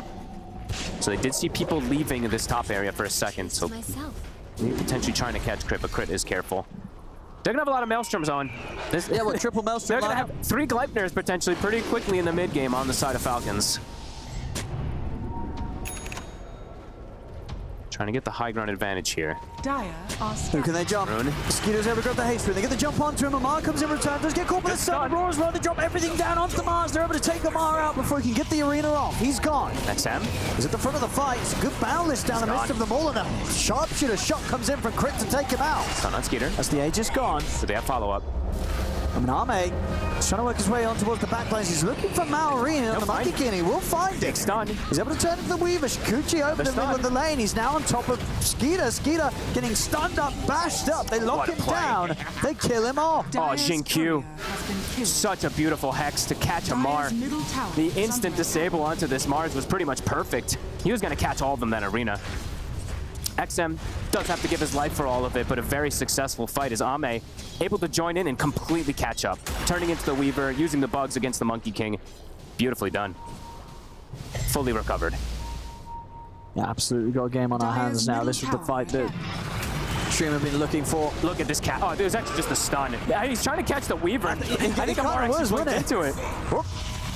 S4: So they did see people leaving this top area for a second, so potentially trying to catch Crit, but Crit is careful. They're gonna have a lot of Maelstroms on.
S3: Yeah, well, triple Maelstrom.
S4: They're gonna have 3 Gleipnirs potentially pretty quickly in the mid game on the side of Falcons. Trying to get the high ground advantage here.
S3: Who can they jump? Skeeter's able to grab the haste. They get the jump onto him. Amar comes in return. Does get caught by the stun. Roar as well. They drop everything down onto the Mars. They're able to take Amar out before he can get the arena off. He's gone.
S4: XM.
S3: He's at the front of the fight. It's a good battle list down the midst of them all. And a sharpshooter shot comes in from Crit to take him out.
S4: Stun on Skeeter.
S3: That's the Aegis gone.
S4: So they have follow-up.
S3: I mean, Ame is trying to work his way on towards the backlines. He's looking for Maureen on the Monkey King. He will find it.
S4: Stun.
S3: He's able to turn to the Weaver. Shikuchi opened him with the lane. He's now on top of Skeeter. Skeeter getting stunned up, bashed up. They lock him down. They kill him off.
S4: Oh, Jinkyu. Such a beautiful hex to catch Amar. The instant disable onto this Mars was pretty much perfect. He was going to catch all of them in that arena. XM does have to give his life for all of it, but a very successful fight as Ame able to join in and completely catch up. Turning into the Weaver, using the bugs against the Monkey King. Beautifully done. Fully recovered.
S3: Yeah, absolutely got a game on our hands now. This was the fight that Stream have been looking for.
S4: Look at this cat. Oh, there's actually just a stun. He's trying to catch the Weaver. I think Amar actually went into it.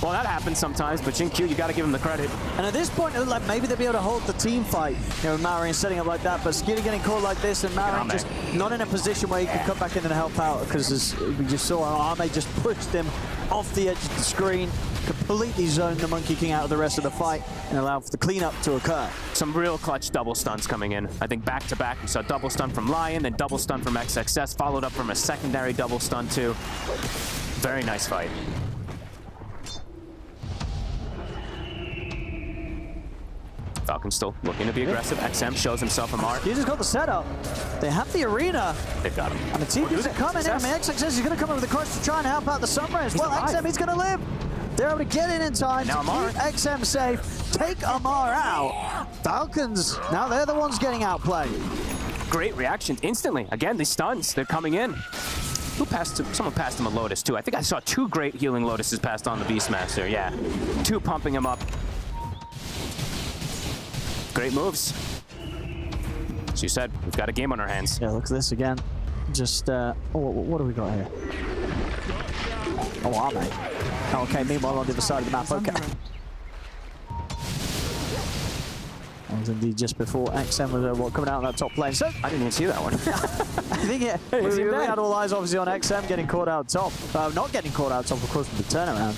S4: Well, that happens sometimes, but Jinkyu, you got to give him the credit.
S3: And at this point, like maybe they'll be able to hold the team fight, you know, with Marion setting up like that. But Skeeter getting caught like this, and Marion just not in a position where he could come back in and help out, because as we just saw, Ame just pushed him off the edge of the screen, completely zoned the Monkey King out of the rest of the fight, and allowed for the cleanup to occur.
S4: Some real clutch double stuns coming in. I think back to back, we saw double stun from Lion, then double stun from XXS, followed up from a secondary double stun too. Very nice fight. Falcon still looking to be aggressive. XM shows himself Amar.
S3: He just got the setup. They have the arena.
S4: They've got him.
S3: And the TPs are coming in. I mean, XXS is going to come over the crush to try and help out the Sunrise. Well, XM, he's going to live. They're able to get in time
S4: Now
S3: to keep XM safe, take Amar out. Falcons, now they're the ones getting outplayed.
S4: Great reaction instantly. Again, these stuns, they're coming in. Who passed him? Someone passed him a Lotus too. I think I saw 2 great healing Lotuses passed on the Beastmaster. Yeah, 2 pumping him up. Great moves. As you said, we've got a game on our hands.
S3: Yeah, look at this again. Just, what do we got here? Oh, are they? Oh, okay, meanwhile on the other side of the map, okay. That was indeed just before XM was coming out on that top lane. So
S4: I didn't even see that one.
S3: I think we had all eyes obviously on XM getting caught out top. Not getting caught out top, of course, with the turnaround.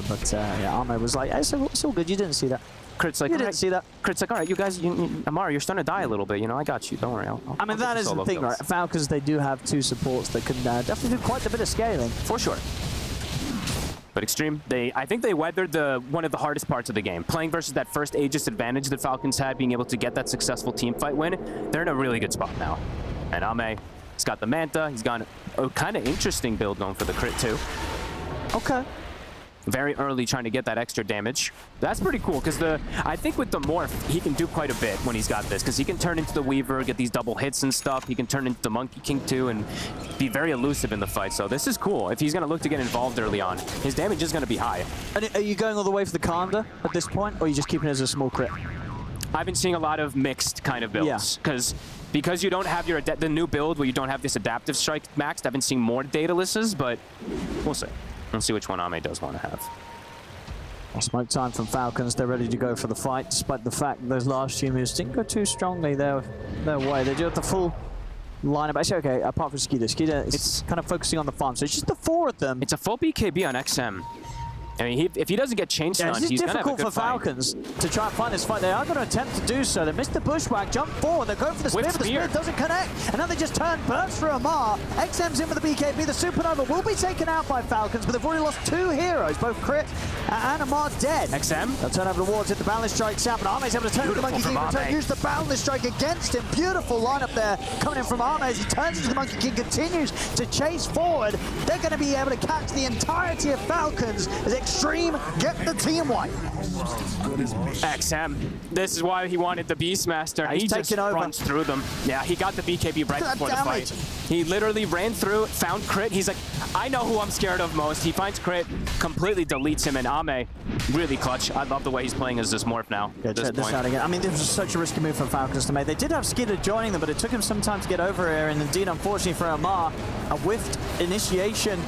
S3: But yeah, Arme was like, hey, it's all good, you didn't see that.
S4: Crit's like,
S3: you didn't see that.
S4: Crit's like, all right, you guys, Amar, you're starting to die a little bit. You know, I got you. Don't worry.
S3: I mean, that is the thing, right? Falcons, they do have 2 supports that can definitely do quite a bit of scaling.
S4: For sure. But Extreme, I think they weathered one of the hardest parts of the game. Playing versus that first Aegis advantage that Falcons had, being able to get that successful team fight win, they're in a really good spot now. And Ame, he's got the Manta, he's got a kind of interesting build going for the crit too.
S3: Okay.
S4: Very early trying to get that extra damage. That's pretty cool, because I think with the Morph, he can do quite a bit when he's got this, because he can turn into the Weaver, get these double hits and stuff. He can turn into the Monkey King too, and be very elusive in the fight. So this is cool. If he's going to look to get involved early on, his damage is going to be high.
S3: And are you going all the way for the Kanda at this point, or are you just keeping it as a small crit?
S4: I've been seeing a lot of mixed kind of builds, because you don't have the new build where you don't have this adaptive strike maxed. I've been seeing more Datalises, but we'll see. Let's see which one Ame does want to have.
S3: Well, smoke time from Falcons. They're ready to go for the fight, despite the fact that those last few moves didn't go too strongly their way. They do have the full lineup. Actually, okay, apart from Skeeter. Skeeter is kind of focusing on the farm, so it's just the 4 of them.
S4: It's a full BKB on XM. I mean, if he doesn't get chain stunned, he's going to have a good
S3: difficult for Falcons to try and find this fight. They are going to attempt to do so. They missed the bushwhack, jump forward, they go for the spear, but the spear doesn't connect. And now they just turn, burst for Amar. XM's in with the BKB. The Supernova will be taken out by Falcons, but they've already lost 2 heroes, both Crit and Amar dead.
S4: XM?
S3: They'll turn over the wards, hit the Boundless Strike out, but Arme's able to turn to the Monkey King, use the Boundless Strike against him. Beautiful lineup there coming in from Arme as he turns into the Monkey King, continues to chase forward. They're going to be able to catch the entirety of Falcons as Extreme get the team wipe.
S4: XM, this is why he wanted the Beastmaster. He just runs through them. Yeah, he got the BKB right before the fight. He literally ran through, found Crit. He's like, I know who I'm scared of most. He finds Crit, completely deletes him, and Ame, really clutch. I love the way he's playing as this Morph now.
S3: Yeah, check this out again. I mean, this was such a risky move for Falcons to make. They did have Skeeter joining them, but it took him some time to get over here, and indeed, unfortunately for Amar, a whiffed initiation.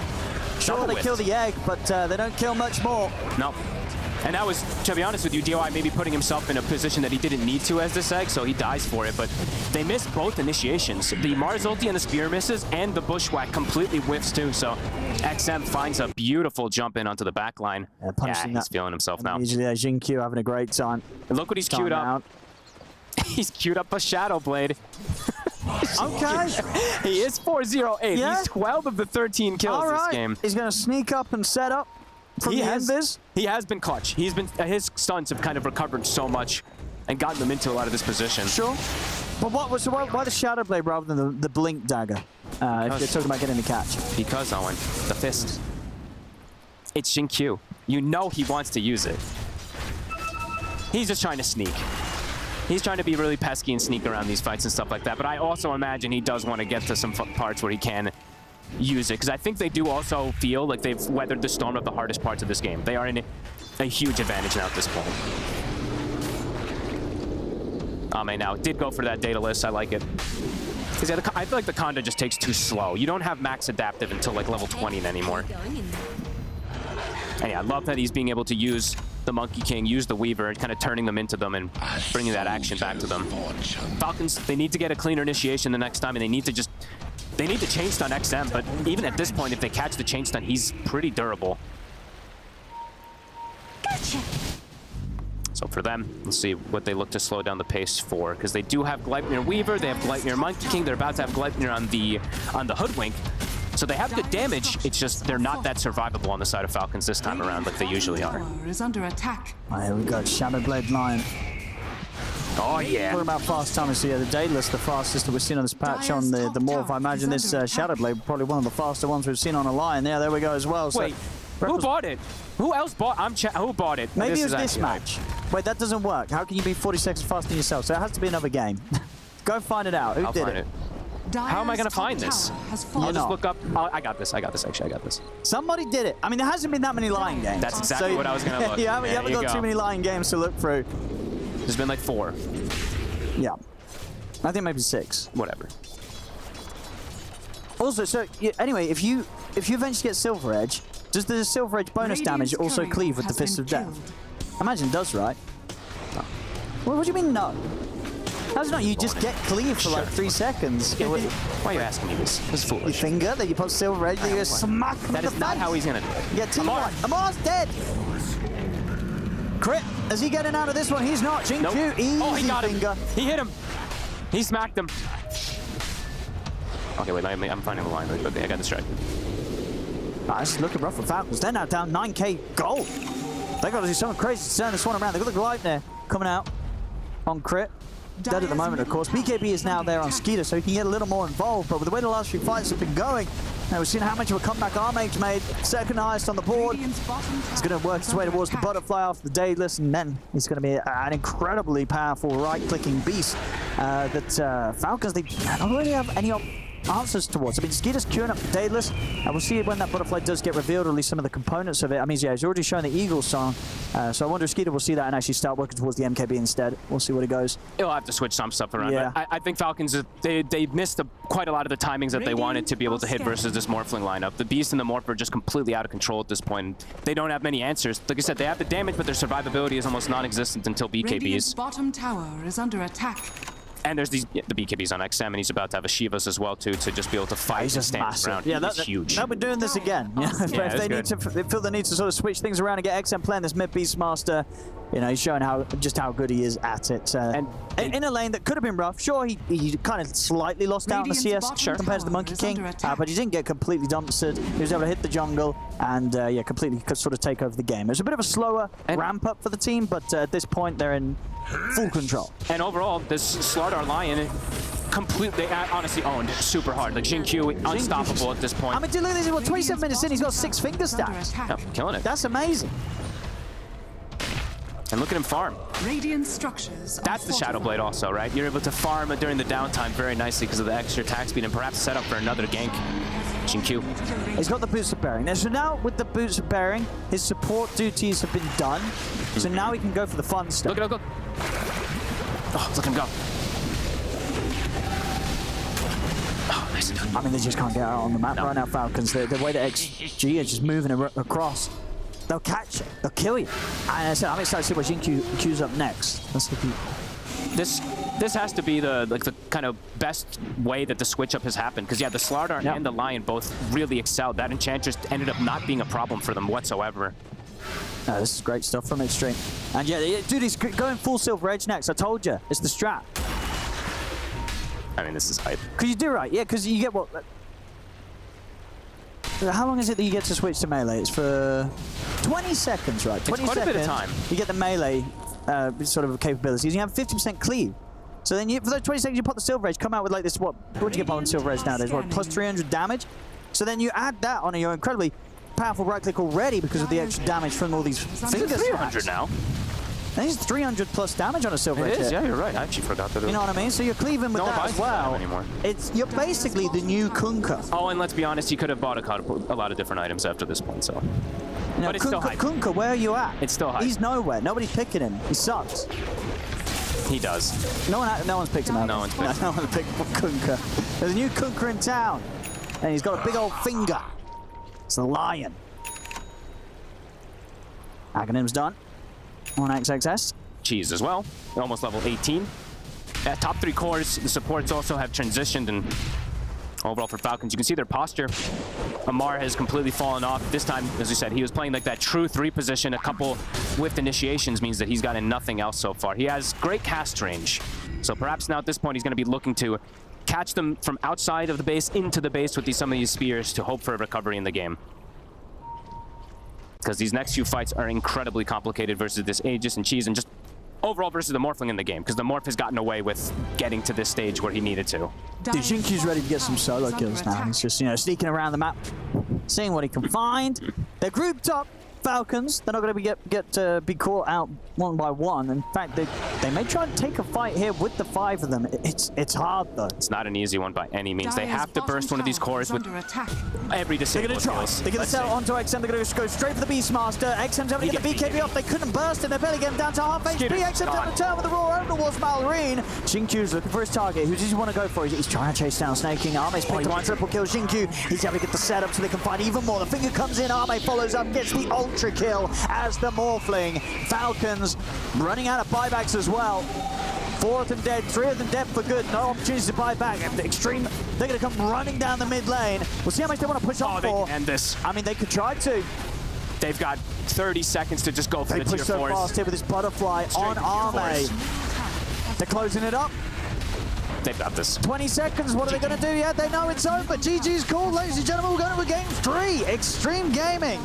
S3: Sure, they kill the egg, but they don't kill much more.
S4: No. And that was, to be honest with you, DOI maybe putting himself in a position that he didn't need to as this egg, so he dies for it. But they missed both initiations. The Mars ulti and the spear misses, and the bushwhack completely whiffs too. So XM finds a beautiful jump in onto the back line. Yeah, he's feeling himself now.
S3: Usually Jin Q having a great time.
S4: And look what he's queued up. He's queued up a Shadow Blade.
S3: Okay.
S4: He is 408. Yeah. He's 12 of the 13 kills this game.
S3: He's going to sneak up and set up from the Invis.
S4: He has been clutch. He's been his stuns have kind of recovered so much and gotten them into a lot of this position.
S3: Sure. But why the Shadow Blade rather than the Blink Dagger? If you're talking about getting the catch.
S4: Because, Owen, the fist. It's Jin Q. You know he wants to use it. He's just trying to sneak. He's trying to be really pesky and sneak around these fights and stuff like that, but I also imagine he does want to get to some parts where he can use it, because I think they do also feel like they've weathered the storm of the hardest parts of this game. They are in a huge advantage now at this point. Ame now did go for that Datalist. I like it. I feel like the Conda just takes too slow. You don't have max adaptive until like level 20 anymore. And yeah, I love that he's being able to use the Monkey King, use the Weaver, and kind of turning them into them and bringing that action back to them. Falcons, they need to get a cleaner initiation the next time, and they need to chain stun XM, but even at this point, if they catch the chain stun, he's pretty durable.
S2: Gotcha.
S4: So for them, let's see what they look to slow down the pace for, because they do have Gleipnir Weaver, they have Gleipnir Monkey King, they're about to have Gleipnir on the Hoodwink. So they have good damage, it's just they're not that survivable on the side of Falcons this time around like they usually are.
S2: Is under attack.
S3: Here we go, Shadow Blade Lion.
S4: Oh yeah.
S3: What about fast timing? So yeah, the Daedalus, the fastest that we've seen on this patch on the Morph. I imagine this Shadow Blade probably one of the faster ones we've seen on a Lion. Yeah, there we go as well.
S4: Wait, who bought it? Who else bought? Who bought it?
S3: Maybe it was
S4: is
S3: this match. Wait, that doesn't work. How can you be 40 seconds faster than yourself? So it has to be another game. Go find it out. Who
S4: I'll
S3: did
S4: find it? How am I going to find this? I'll just look up. Oh, I got this. Actually, I got this.
S3: Somebody did it. I mean, there hasn't been that many Lion games.
S4: That's exactly what I was going to look.
S3: You haven't got too many Lion games to look through.
S4: There's been like 4.
S3: Yeah. I think maybe 6.
S4: Whatever.
S3: Also, so anyway, if you eventually get Silver Edge, does the Silver Edge bonus damage also cleave with the Fist of Death? I imagine it does, right? No. Well, what do you mean no? How's it not? You just get cleave for like 3 seconds.
S4: Why are you asking me this? This is foolish.
S3: Your finger that you put Silver Edge, you just smack him
S4: That
S3: in
S4: is
S3: the
S4: not
S3: face.
S4: how he's going to do it.
S3: Yeah, T1. Amar's dead. Crit. Is he getting out of this one? He's not. Jin Q, easy
S4: he got
S3: finger.
S4: him. He hit him. He smacked him. Okay, wait, I'm finding the line. Okay, I got distracted.
S3: This is looking rough for Falcons. They're now down 9k gold. They got to do something crazy to turn this one around. They've got the Gleipnir coming out on crit. Dead at the moment, of course. BKB is now there on Skeeter, so he can get a little more involved. But with the way the last few fights have been going, we've seen how much of a comeback Armage's made. Second highest on the board. He's going to work his way towards the butterfly after the Daedalus, and then he's going to be an incredibly powerful right-clicking beast that Falcons, they don't really have any answers towards. I mean, Skeeter's queuing up the Daedalus, and we'll see when that butterfly does get revealed, or at least some of the components of it. I mean, yeah, he's already shown the Eagle song, so I wonder if Skeeter will see that and actually start working towards the MKB instead. We'll see what it goes.
S4: He'll have to switch some stuff around.
S3: Yeah.
S4: But I think Falcons, they missed quite a lot of the timings that they wanted to be able to hit versus this Morphling lineup. The Beast and the Morph are just completely out of control at this point. They don't have many answers. Like I said, they have the damage, but their survivability is almost non-existent until
S2: Radiant's
S4: BKBs.
S2: bottom tower is under attack.
S4: And there's the BKBs on XM, and he's about to have a Shivas as well, too, to just be able to fight
S3: He's
S4: and
S3: just
S4: stand
S3: massive.
S4: around.
S3: Yeah,
S4: He's huge.
S3: They'll be doing this again. If they feel the need to sort of switch things around and get XM playing this mid Beastmaster, you know, he's showing just how good he is at it. And in a lane that could have been rough, sure, he kind of slightly lost out on the CS compared to the Monkey King, but he didn't get completely dumpstered. He was able to hit the jungle and, yeah, completely sort of take over the game. It was a bit of a slower ramp up for the team, but at this point, they're in full control.
S4: And overall, this Slardar Lion completely, honestly owned super hard. Like Jin Q, unstoppable at this point.
S3: I mean, dude, look at this. What, 27 minutes in, he's got 6 finger stacks.
S4: Yeah, killing it.
S3: That's amazing.
S4: And look at him farm.
S2: Radiant structures.
S4: That's the Shadow Blade also, right? You're able to farm it during the downtime very nicely because of the extra attack speed and perhaps set up for another gank. Jin Q.
S3: He's got the boots of bearing. Now, so now with the boots of bearing, his support duties have been done. So now he can go for the fun stuff.
S4: Look. Oh, look at him go. Oh, nice.
S3: I mean, they just can't get out on the map right now, Falcons. The way that XG is just moving across, they'll catch it. They'll kill you. And I said, I'm excited to see what Jin Q's up next.
S4: This has to be the kind of best way that the switch up has happened, because yeah, the Slardar and the Lion both really excelled. That Enchantress ended up not being a problem for them whatsoever.
S3: This is great stuff from Extreme. And yeah, dude, he's going full Silver Edge next. I told you, it's the strat.
S4: I mean, this is hype.
S3: Because you do right, yeah, because you get what? How long is it that you get to switch to melee? It's for 20 seconds, right? 20
S4: quite
S3: seconds.
S4: A bit of time.
S3: You get the melee sort of capabilities. You have 50% cleave. So then for those 20 seconds, you pop the Silver Edge, come out with like this, what do you get on Silver Edge nowadays? What, plus 300 damage? So then you add that on your incredibly powerful right click already because of the extra damage from all these finger
S4: 300 now.
S3: I think it's 300 plus damage on a Silver Edge.
S4: It is, yeah, you're right. I actually forgot that.
S3: You know what I mean? So you're cleaving with that as well. You're basically the new Kunkka.
S4: Oh, and let's be honest, you could have bought a lot of different items after this point, so.
S3: You know,
S4: but it's still hype.
S3: Kunkka, where are you at?
S4: It's still hype.
S3: He's nowhere. Nobody's picking him. He sucks.
S4: He does.
S3: No one's picked him up.
S4: No one's picked him up.
S3: No one's picked Kunkka. There's a new Kunkka in town, and he's got a big old finger. It's the Lion. Aghanim's done on XXS.
S4: Cheese as well. Almost level 18. Top 3 cores, the supports also have transitioned, and overall for Falcons, you can see their posture. Amar has completely fallen off. This time, as you said, he was playing like that true 3 position. A couple whiffed initiations means that he's gotten nothing else so far. He has great cast range. So perhaps now at this point, he's going to be looking to catch them from outside of the base into the base with some of these spears to hope for a recovery in the game. Because these next few fights are incredibly complicated versus this Aegis and Cheese, and just overall versus the Morphling in the game, because the Morph has gotten away with getting to this stage where he needed to.
S3: Dude, Jin Q's ready to get some solo kills now. He's just, sneaking around the map, seeing what he can find. They're grouped up. Falcons, they're not going to be caught out one by one. In fact, they may try and take a fight here with the 5 of them. It's hard, though.
S4: It's not an easy one by any means. They have to burst one of these cores with every
S3: They're going to try. They're going to sell onto XM. They're going to go straight for the Beastmaster. XM's able to get the BKB off. They couldn't burst, and they're barely getting down to half HP. XM's able to turn with the raw over towards Malrine. Xingqiu's looking for his target. Who does he want to go for? He's trying to chase down Snake King. Ame's picked up a triple kill. Xingqiu, he's able to get the setup so they can find even more. The finger comes in. Ame follows up, gets the ultra kill as the Morphling. Falcons running out of buybacks as well. 4 of them dead, 3 of them dead for good. No opportunities to buy back. And the Extreme, they're going to come running down the mid lane. We'll see how much they want to push on for.
S4: They can end this.
S3: I mean, they could try to.
S4: They've got 30 seconds to just go for the tier 4s.
S3: They push so fast here with this butterfly on Ame. They're closing it up.
S4: They've got this.
S3: 20 seconds, what are they going to do? Yeah, they know it's over. GG's call, ladies and gentlemen. We're going to game 3. Extreme Gaming.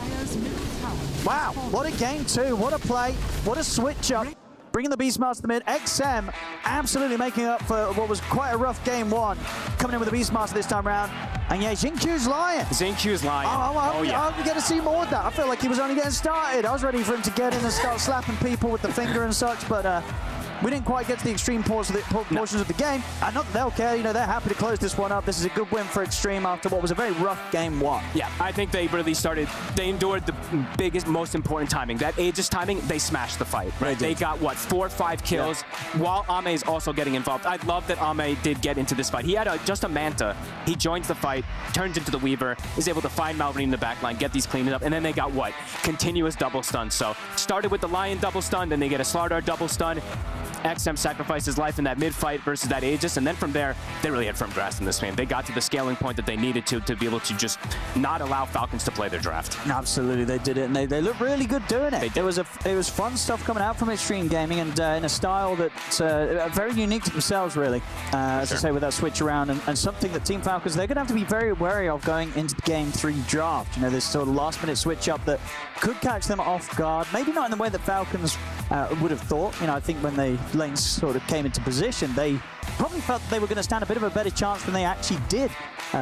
S3: Wow, what a game 2. What a play. What a switch up. Bringing the Beastmaster mid. XM absolutely making up for what was quite a rough game 1. Coming in with the Beastmaster this time around. And yeah, Xingqiu's lying.
S4: Xingqiu's lying.
S3: Oh, yeah. I hope we get to see more of that. I feel like he was only getting started. I was ready for him to get in and start slapping people with the finger and such, but we didn't quite get to the extreme portions of the game. And not that they'll care, you know, they're happy to close this one up. This is a good win for Extreme after what was a very rough game 1.
S4: Yeah, I think they really they endured the biggest, most important timing. That Aegis timing, they smashed the fight. Right? They got, what, 4 or 5 kills, while Ame is also getting involved. I love that Ame did get into this fight. He had just a Manta. He joins the fight, turns into the Weaver, is able to find Malrine in the backline, get these cleaned up, and then they got, what, continuous double stun. So, started with the Lion double stun, then they get a Slardar double stun. XM sacrificed his life in that mid-fight versus that Aegis, and then from there, they really had firm grasp in this game. They got to the scaling point that they needed to be able to just not allow Falcons to play their draft.
S3: Absolutely, they did it, and they looked really good doing it. It was fun stuff coming out from Extreme Gaming, and in a style that's very unique to themselves, really. As I say, with that switch around, and something that Team Falcons, they're going to have to be very wary of going into the Game 3 draft. You know, this sort of last-minute switch-up that could catch them off guard. Maybe not in the way that Falcons would have thought. You know, I think when they lanes sort of came into position, they probably felt that they were going to stand a bit of a better chance than they actually did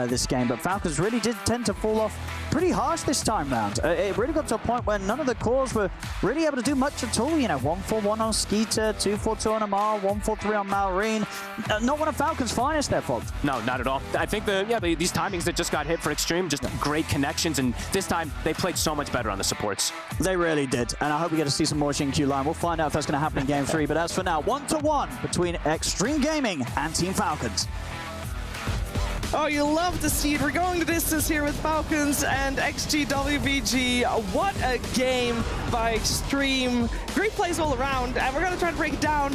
S3: this game. But Falcons really did tend to fall off pretty harsh this time round. It really got to a point where none of the cores were really able to do much at all. You know, 1-4-1 on Skeeter, 2-4-2 on Amal, 1-4-3 on Malrine. Not one of Falcons' finest, their fault.
S4: No, not at all. I think these timings that just got hit for Extreme, just great connections, and this time they played so much better on the supports.
S3: They really did, and I hope we get to see some more Xingqiu line. We'll find out if that's going to happen in Game 3, but as for now, 1-1 between Extreme Gaming and Team Falcons.
S11: Oh, you love to see it. We're going the distance here with Falcons and XG wbg. What a game by Extreme. Great plays all around, and we're going to try to break it down.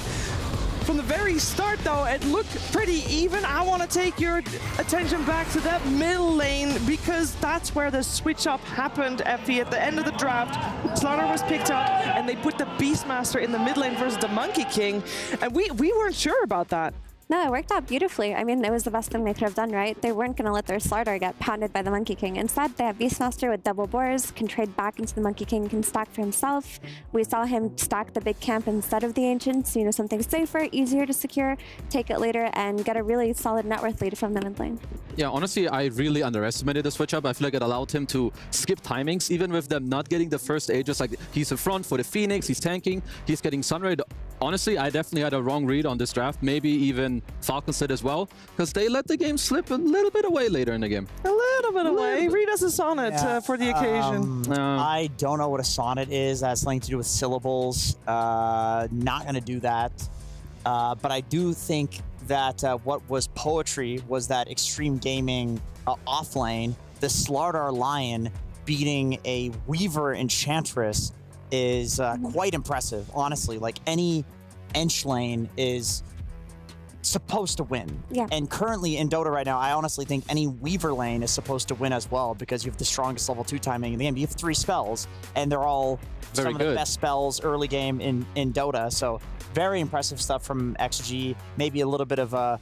S11: From the very start, though, it looked pretty even. I want to take your attention back to that middle lane, because that's where the switch-up happened, Effie. At the end of the draft, Slardar was picked up, and they put the Beastmaster in the mid lane versus the Monkey King, and we weren't sure about that.
S13: No, it worked out beautifully. I mean, it was the best thing they could have done, right? They weren't going to let their Slardar get pounded by the Monkey King. Instead, they have Beastmaster with double boars, can trade back into the Monkey King, can stack for himself. We saw him stack the big camp instead of the Ancients, you know, something safer, easier to secure, take it later, and get a really solid net worth lead from the mid lane.
S14: Yeah, honestly, I really underestimated the switch up. I feel like it allowed him to skip timings, even with them not getting the first Aegis. Like, he's in front for the Phoenix, he's tanking, he's getting Sunray. Honestly, I definitely had a wrong read on this draft. Maybe even Falcons did as well, because they let the game slip a little bit away later in the game.
S11: A little bit away. Read us a sonnet for the occasion.
S12: I don't know what a sonnet is. That's something to do with syllables. Not going to do that. But I do think that what was poetry was that Extreme Gaming off lane, the Slardar Lion beating a Weaver Enchantress is quite impressive, honestly. Like, any Ench lane is supposed to win.
S13: Yeah.
S12: And currently in Dota right now, I honestly think any Weaver lane is supposed to win as well, because you have the strongest level 2 timing in the game. You have 3 spells, and they're all some of the best spells early game in Dota. So very impressive stuff from XG. Maybe a little bit of a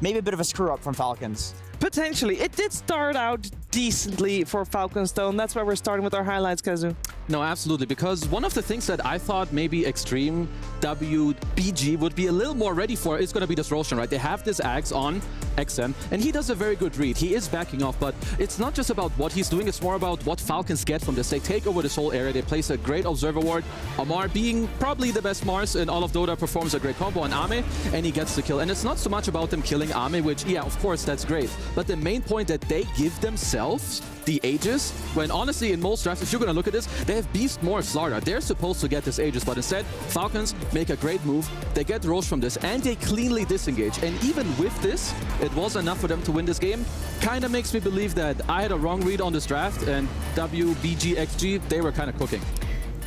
S12: maybe a bit of a screw up from Falcons.
S11: Potentially. It did start out decently for Falcons, though, and that's why we're starting with our highlights, Kazu.
S14: No, absolutely. Because one of the things that I thought maybe Extreme wbg would be a little more ready for is going to be this Roshan, right? They have this Axe on XM, and he does a very good read. He is backing off, but it's not just about what he's doing. It's more about what Falcons get from this. They take over this whole area. They place a great Observer Ward. Amar, being probably the best Mars in all of Dota, performs a great combo on Ame, and he gets the kill. And it's not so much about them killing Ame, which, yeah, of course, that's great. But the main point that they give themselves the Aegis, when honestly in most drafts, if you're going to look at this, they have Beast more Slardar. They're supposed to get this Aegis, but instead, Falcons make a great move. They get Roche from this, and they cleanly disengage. And even with this, it was enough for them to win this game. Kind of makes me believe that I had a wrong read on this draft, and wbg.xg, they were kind of cooking.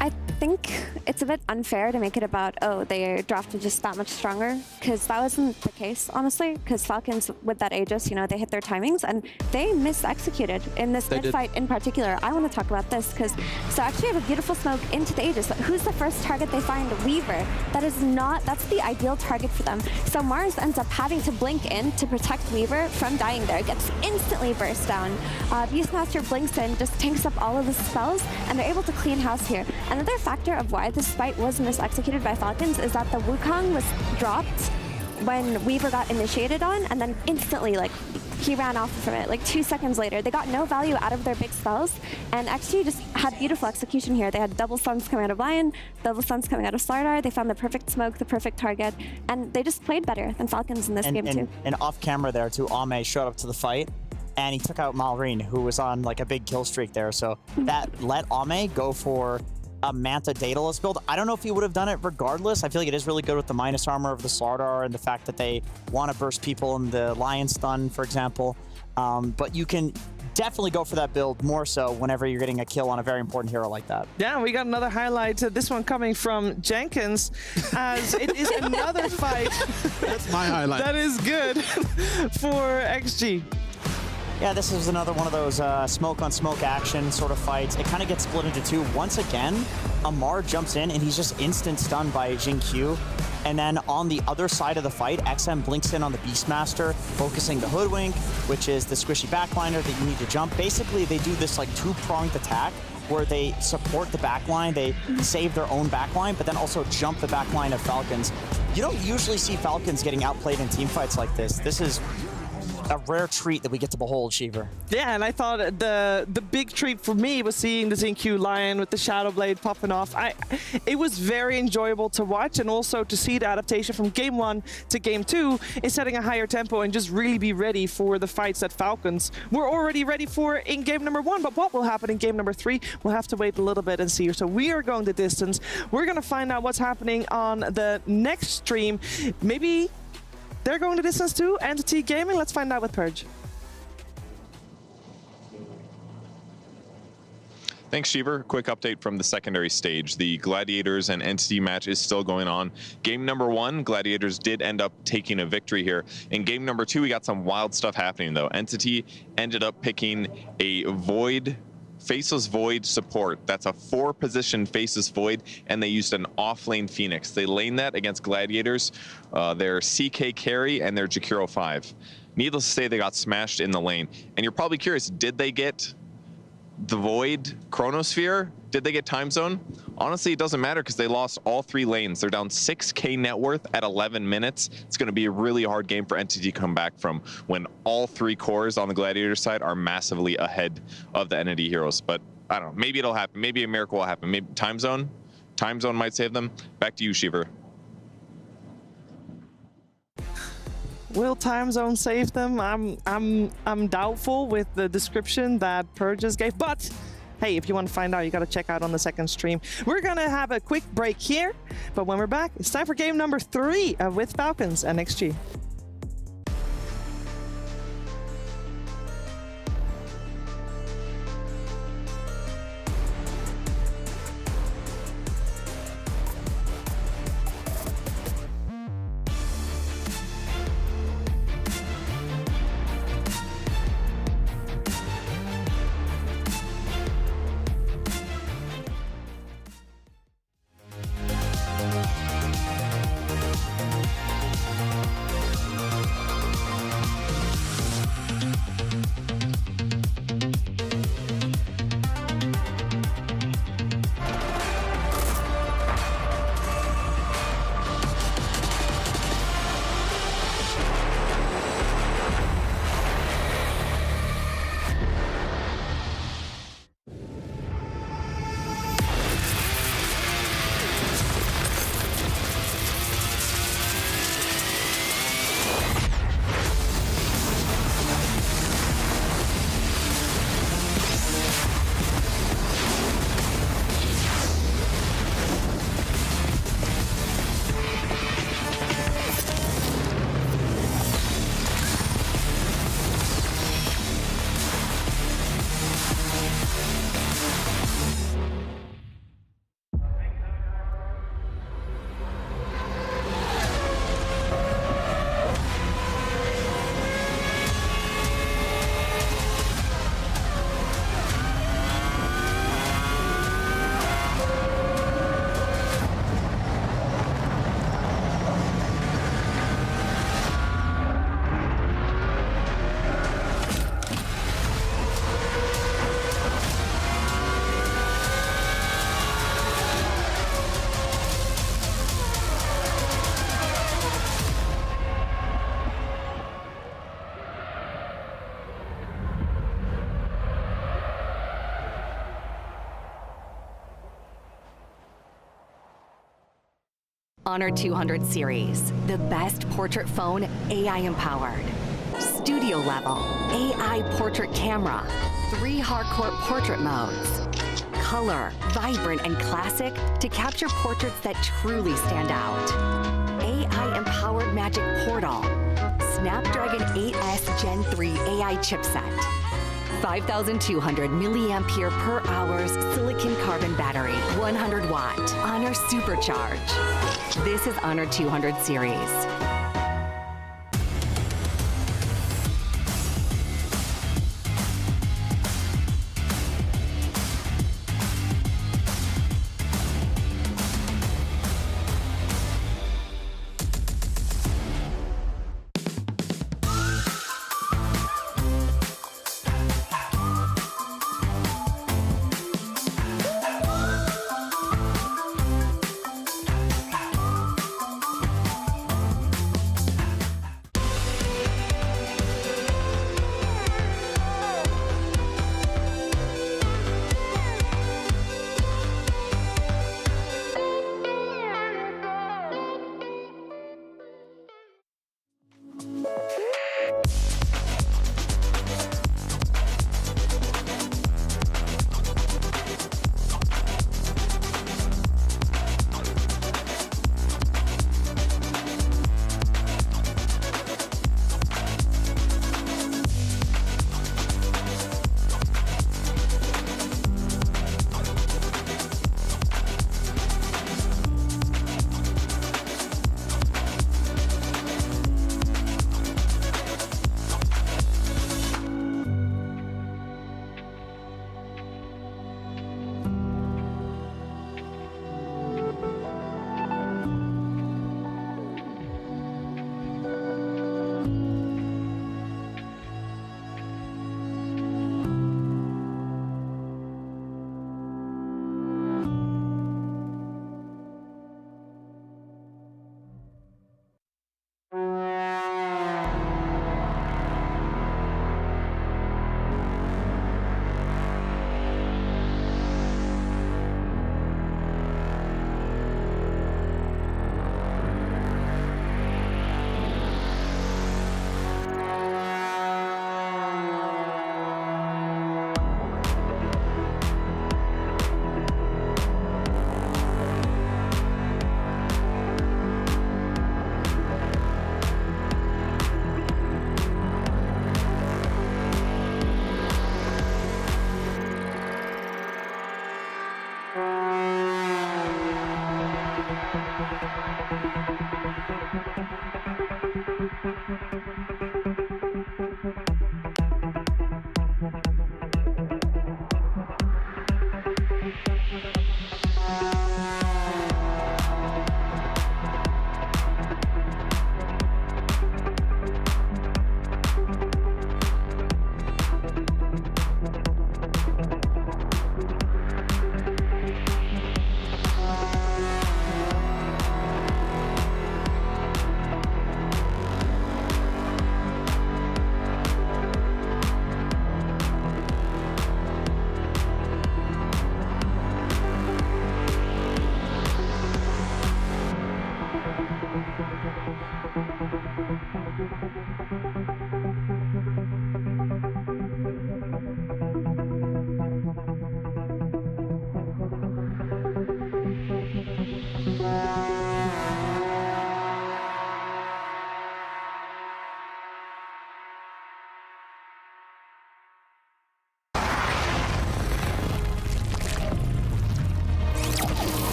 S13: I think it's a bit unfair to make it about, oh, they drafted just that much stronger, because that wasn't the case, honestly, because Falcons, with that Aegis, you know, they hit their timings, and they mis-executed in this mid-fight in particular. I want to talk about this, because, so actually have a beautiful smoke into the Aegis. Who's the first target they find? Weaver. That's the ideal target for them. So Mars ends up having to blink in to protect Weaver from dying there. Gets instantly burst down. Beastmaster blinks in, just tanks up all of the spells, and they're able to clean house here. Another factor of why this fight was mis-executed by Falcons is that the Wukong was dropped when Weaver got initiated on, and then instantly, like, he ran off from it, like 2 seconds later. They got no value out of their big spells, and XG just had beautiful execution here. They had double stuns coming out of Lion, double stuns coming out of Slardar. They found the perfect smoke, the perfect target, and they just played better than Falcons in this game too.
S12: And off camera there too, Ame showed up to the fight, and he took out Malrine, who was on like a big kill streak there. So that let Ame go for a Manta Daedalus build. I don't know if he would have done it regardless. I feel like it is really good with the minus armor of the Slardar and the fact that they want to burst people in the Lion stun, for example. But you can definitely go for that build more so whenever you're getting a kill on a very important hero like that.
S11: Yeah, we got another highlight. This one coming from Jenkins, as it is another fight.
S9: That's my highlight.
S11: That is good for XG.
S12: Yeah, this is another one of those smoke-on-smoke action sort of fights. It kind of gets split into two. Once again, Amar jumps in, and he's just instant stunned by Jin Q. And then on the other side of the fight, XM blinks in on the Beastmaster, focusing the Hoodwink, which is the squishy backliner that you need to jump. Basically, they do this like two-pronged attack where they support the backline, they save their own backline, but then also jump the backline of Falcons. You don't usually see Falcons getting outplayed in team fights like this. This is a rare treat that we get to behold, Shiver.
S11: Yeah, and I thought the big treat for me was seeing the ZQ Lion with the Shadow Blade popping off. It was very enjoyable to watch, and also to see the adaptation from Game 1 to Game 2 is setting a higher tempo and just really be ready for the fights that Falcons were already ready for in Game number 1. But what will happen in Game number 3? We'll have to wait a little bit and see. So we are going the distance. We're going to find out what's happening on the next stream. Maybe they're going the distance too. Entity Gaming, let's find out with Purge.
S19: Thanks, Shiver. Quick update from the secondary stage. The Gladiators and Entity match is still going on. Game number 1, Gladiators did end up taking a victory here. In game number 2, we got some wild stuff happening though. Entity ended up picking a Void, Faceless Void support. That's a 4-position Faceless Void, and they used an off-lane Phoenix. They laned that against Gladiators, their CK carry, and their Jakiro 5. Needless to say, they got smashed in the lane. And you're probably curious, did they get the Void Chronosphere? Did they get Time Zone? Honestly, it doesn't matter because they lost all 3 lanes. They're down 6k net worth at 11 minutes. It's going to be a really hard game for Entity to come back from when all 3 cores on the Gladiator side are massively ahead of the Entity heroes. But I don't know. Maybe it'll happen. Maybe a miracle will happen. Maybe Time Zone might save them. Back to you, Shiver.
S11: Will Time Zone save them? I'm doubtful with the description that Purges gave, but hey, if you want to find out, you got to check out on the second stream. We're gonna have a quick break here, but when we're back, it's time for game number 3 with Falcons and XG.
S9: Honor 200 series, the best portrait phone AI empowered. Studio level, AI portrait camera, 3 hardcore portrait modes. Color, vibrant and classic to capture portraits that truly stand out. AI empowered magic portal. Snapdragon 8S Gen 3 AI chipset. 5,200 milliampere per hour silicon carbon battery, 100 watt, Honor Supercharge. This is Honor 200 series.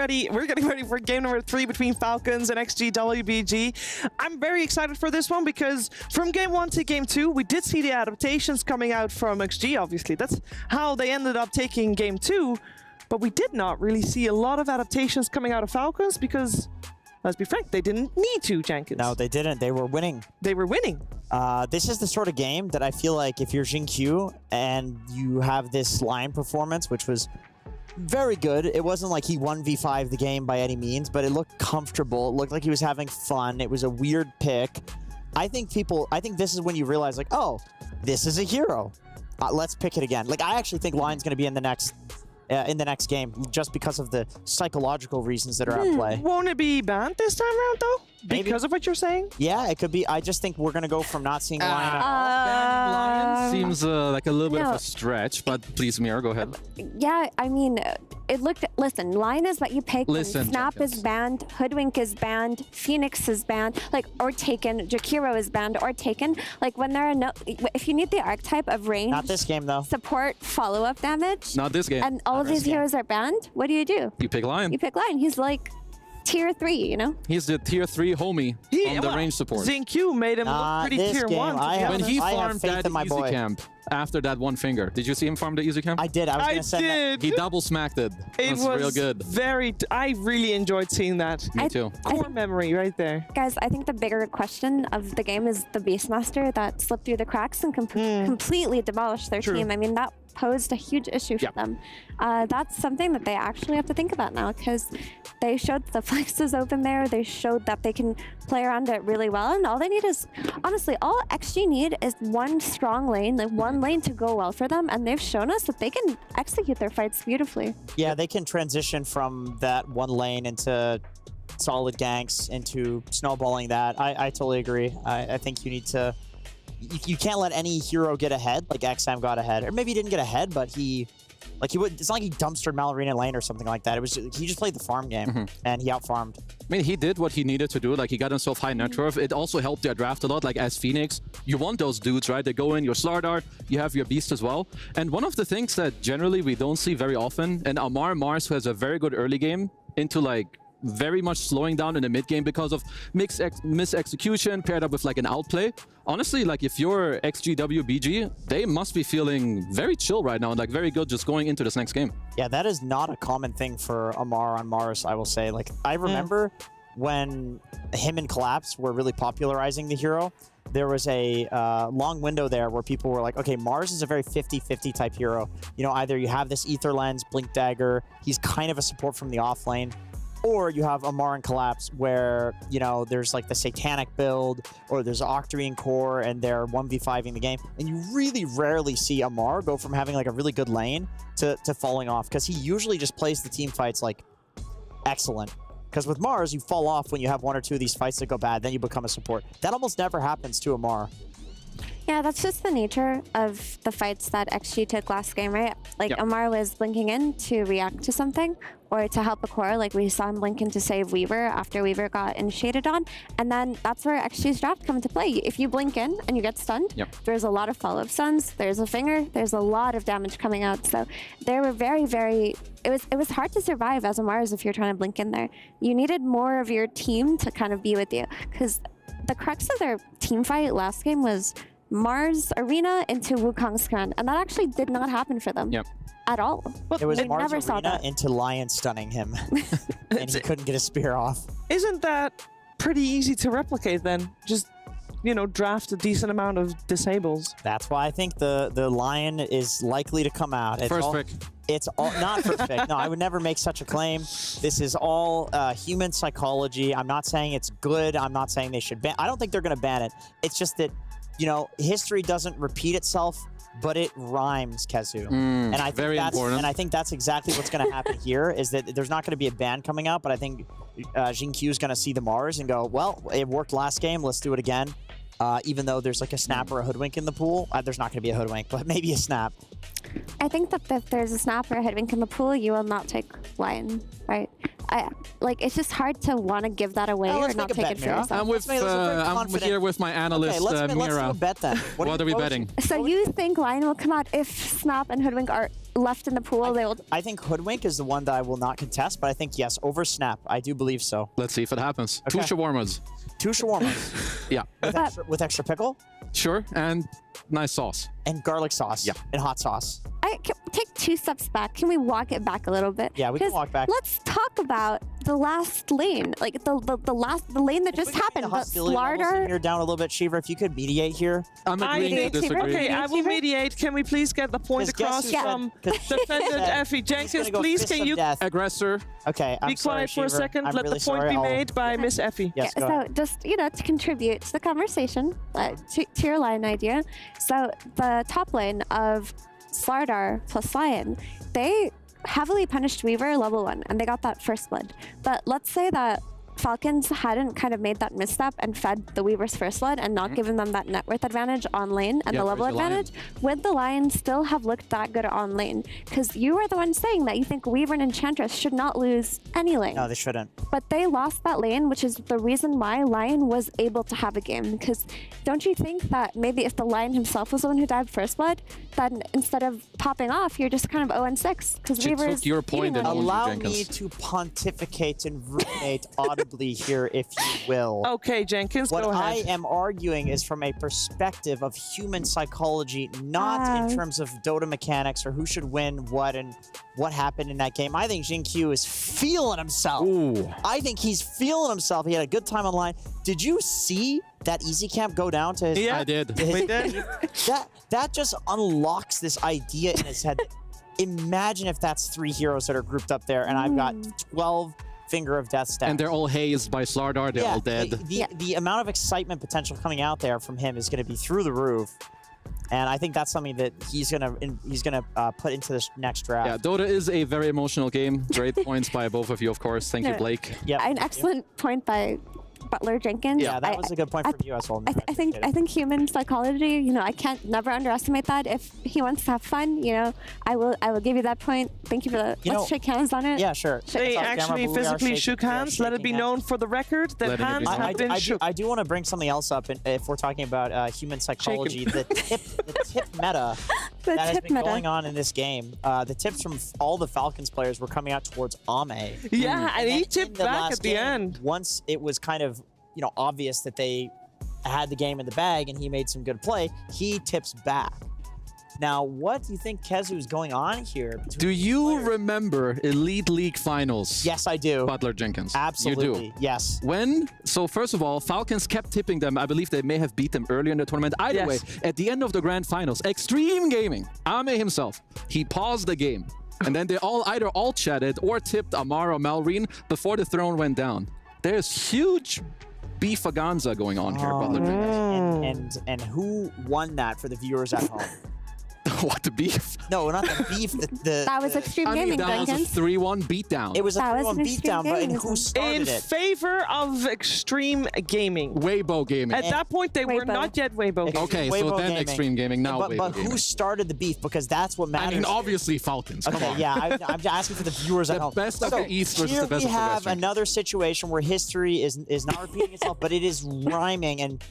S11: ready. We're getting ready for game number 3 between Falcons and XG WBG. I'm very excited for this one because from game 1 to game 2, we did see the adaptations coming out from XG, obviously. That's how they ended up taking game 2. But we did not really see a lot of adaptations coming out of Falcons because, let's be frank, they didn't need to, Jenkins.
S12: No, they didn't. They were winning.
S11: They were winning.
S12: This is the sort of game that I feel like if you're Jin-Q and you have this Lion performance, which was very good. It wasn't like he 1v5 the game by any means, but it looked comfortable. It looked like he was having fun. It was a weird pick. I think this is when you realize, like, oh, this is a hero. Let's pick it again. Like, I actually think Lion's going to be in the next game just because of the psychological reasons that are at play.
S11: Won't it be banned this time around, though?
S12: Maybe.
S11: Because of what you're saying?
S12: Yeah, it could be. I just think we're going to go from not seeing Lion.
S14: Lion seems like a little bit of a stretch, but please, Mira, go ahead.
S13: Yeah, I mean, it looked... Listen, Lion is what you pick.
S14: Listen,
S13: Snap is banned. Hoodwink is banned. Phoenix is banned. Like, or taken. Jakiro is banned or taken. Like, when there are no... If you need the archetype of range...
S12: Not this game, though.
S13: Support, follow-up damage...
S14: Not this game.
S13: And all of these heroes are banned, what do?
S14: You pick Lion.
S13: You pick Lion. He's like... Tier 3, you know?
S14: He's the tier 3 homie on the range support.
S11: Xingqiu made him look pretty tier 1.
S14: When he farmed that easy camp after that one finger, did you see him farm the easy camp?
S12: I did. I was going to send that.
S14: He double smacked it.
S11: It was
S14: real good.
S11: I really enjoyed seeing that.
S14: Me too.
S11: Core memory right there.
S13: Guys, I think the bigger question of the game is the Beastmaster that slipped through the cracks and completely demolished their team. I mean, that posed a huge issue for them. That's something that they actually have to think about now because they showed the flexes open there. They showed that they can play around it really well. And all they need is, honestly, all XG need is one strong lane, like one lane to go well for them. And they've shown us that they can execute their fights beautifully.
S12: Yeah, they can transition from that one lane into solid ganks, into snowballing that. I totally agree. I think you need to... You can't let any hero get ahead, like XM got ahead. Or maybe he didn't get ahead, but it's not like he dumpstered Malorina lane or something like that. He just played the farm game, and he outfarmed.
S14: I mean, he did what he needed to do. Like, he got himself high net worth. It also helped their draft a lot. Like, as Phoenix, you want those dudes, right? They go in, your Slardar, you have your Beast as well. And one of the things that generally we don't see very often, and Amar Mars, who has a very good early game, into, like, very much slowing down in the mid game because of mis-execution paired up with like an outplay. Honestly, like if you're XGWBG, they must be feeling very chill right now and like very good just going into this next game.
S12: Yeah, that is not a common thing for Amar on Mars, I will say. Like, I remember when him and Collapse were really popularizing the hero, there was a long window there where people were like, okay, Mars is a very 50-50 type hero. You know, either you have this Ether Lens, Blink Dagger, he's kind of a support from the off lane, or you have Amar and Collapse where, you know, there's like the Satanic build or there's Octarine Core and they're 1v5ing the game. And you really rarely see Amar go from having like a really good lane to falling off because he usually just plays the team fights like excellent. Because with Mars, you fall off when you have one or two of these fights that go bad, then you become a support. That almost never happens to Amar.
S13: Yeah, that's just the nature of the fights that XG took last game, right? Like, Amar was blinking in to react to something or to help a core. Like, we saw him blink in to save Weaver after Weaver got initiated on. And then that's where XG's draft come into play. If you blink in and you get stunned, there's a lot of follow-up stuns, there's a finger, there's a lot of damage coming out. So they were very, very... It was hard to survive as a Mars if you're trying to blink in there. You needed more of your team to kind of be with you. Because the crux of their team fight last game was Mars Arena into Wukong's command, and that actually did not happen for them at all.
S12: It was Mars
S13: never saw
S12: Arena
S13: that.
S12: into Lion stunning him, and he couldn't get a spear off.
S11: Isn't that pretty easy to replicate then? Just, you know, draft a decent amount of disables.
S12: That's why I think the Lion is likely to come out. It's
S14: first pick.
S12: It's all not first pick. No, I would never make such a claim. This is all human psychology. I'm not saying it's good. I'm not saying they should ban. I don't think they're going to ban it. It's just that, you know, history doesn't repeat itself, but it rhymes, Kezu. And I think
S14: very
S12: that's
S14: important.
S12: And I think that's exactly what's going to happen here. Is that there's not going to be a ban coming out, but I think Jin-Q is going to see the Mars and go, well, it worked last game. Let's do it again. Even though there's like a snap or a hoodwink in the pool, there's not going to be a hoodwink, but maybe a snap.
S13: I think that if there's a snap or a hoodwink in the pool, you will not take Lion, right? it's just hard to want to give that away or not take it for yourself.
S14: I'm here with my analyst,
S12: let's do
S14: Mira.
S12: a bet then.
S14: What are we betting?
S13: So you think Lion will come out if Snap and Hoodwink are left in the pool?
S12: I think Hoodwink is the one that I will not contest, but I think yes, over Snap. I do believe so.
S14: Let's see if it happens.
S12: Okay.
S14: 2 shawarmas.
S12: 2 shawarmas.
S14: Yeah.
S12: With extra pickle?
S14: Sure, and nice sauce.
S12: And garlic sauce.
S14: Yeah.
S12: And hot sauce.
S13: Can take 2 steps back. Can we walk it back a little bit?
S12: Yeah, we can walk back.
S13: Let's talk about the last lane, like the lane that just happened.
S12: The hostility levels in here down a little bit, Shiva. If you could mediate here.
S14: I'm agreeing to disagree.
S11: Okay, I will mediate. Can we please get the point across from defendant Effie Jenkins? Please, can you
S14: aggressor?
S12: Okay, I'm
S11: be quiet for a second? Let
S12: really
S11: the point be made by Miss Effie.
S12: Yes, go
S13: so
S12: ahead.
S13: just to contribute to the conversation, to your line idea. So the top lane of Slardar plus Lion, they heavily punished Weaver level 1 and they got that first blood. But let's say that Falcons hadn't kind of made that misstep and fed the Weaver's first blood and not given them that net worth advantage on lane and the level advantage, would the Lions still have looked that good on lane? Because you are the one saying that you think Weaver and Enchantress should not lose any lane.
S12: No, they shouldn't.
S13: But they lost that lane, which is the reason why Lion was able to have a game. Because don't you think that maybe if the Lion himself was the one who died first blood, then instead of popping off, you're just kind of 0-6? Because Weaver's
S14: your point and
S12: allow me to pontificate and ruminate audibly here, if you will.
S11: Okay, Jenkins,
S12: what
S11: go ahead.
S12: I am arguing is from a perspective of human psychology, not in terms of Dota mechanics or who should win what and what happened in that game. I think Jin-Q is feeling himself.
S14: Ooh.
S12: I think he's feeling himself. He had a good time online. Did you see that easy camp go down to his...
S11: Yeah,
S14: I did.
S11: We did.
S12: That just unlocks this idea in his head. Imagine if that's 3 heroes that are grouped up there and I've got 12 Finger of Death stats.
S14: And they're all hazed by Slardar. They're all dead.
S12: The amount of excitement potential coming out there from him is going to be through the roof. And I think that's something that he's gonna put into this next draft.
S14: Yeah, Dota is a very emotional game. Great points by both of you, of course. Thank you, Blake.
S12: Yeah,
S13: an excellent point by Butler Jenkins.
S12: Yeah, that was a good point from you as well.
S13: I think human psychology, I can't never underestimate that. If he wants to have fun, I will give you that point. Thank you for the let's shake hands on it.
S12: Yeah, sure.
S11: They actually physically shook hands. Let it be known for the record that hands have been shook.
S12: I do want to bring something else up if we're talking about human psychology. The tip meta that has been going on in this game. The tips from all the Falcons players were coming out towards Ame.
S11: Yeah, and he tipped back at the end.
S12: Once it was kind of obvious that they had the game in the bag and he made some good play, he tips back. Now, what do you think, Kezu, is going on here?
S14: Do you remember Elite League Finals?
S12: Yes, I do.
S14: Butler Jenkins.
S12: Absolutely.
S14: You do?
S12: Yes.
S14: So first of all, Falcons kept tipping them. I believe they may have beat them earlier in the tournament. Either way, at the end of the grand finals, Extreme Gaming, Ame himself, he paused the game. And then they either all chatted or tipped Amar or Malrine before the throne went down. There's huge beefaganza going on here, Butler Jenkins.
S12: And who won that for the viewers at home?
S14: What, the beef?
S12: No, not the beef.
S13: That was Extreme Gaming,
S14: that was a 3-1 beatdown.
S12: It was a 3-1 beatdown, but who started it?
S11: In favor of Extreme Gaming.
S14: Weibo Gaming.
S11: At that point, they were not yet Weibo Gaming.
S14: Okay, so then
S12: Gaming.
S14: Extreme Gaming, now
S12: but,
S14: Weibo
S12: but
S14: Gaming.
S12: who started the beef? Because that's what matters.
S14: I mean, obviously Falcons. Come on.
S12: Yeah, I'm just asking for the viewers at home.
S14: The best of the East versus
S12: here
S14: the best
S12: we
S14: of the West.
S12: have another situation where history is not repeating itself, but it is rhyming, and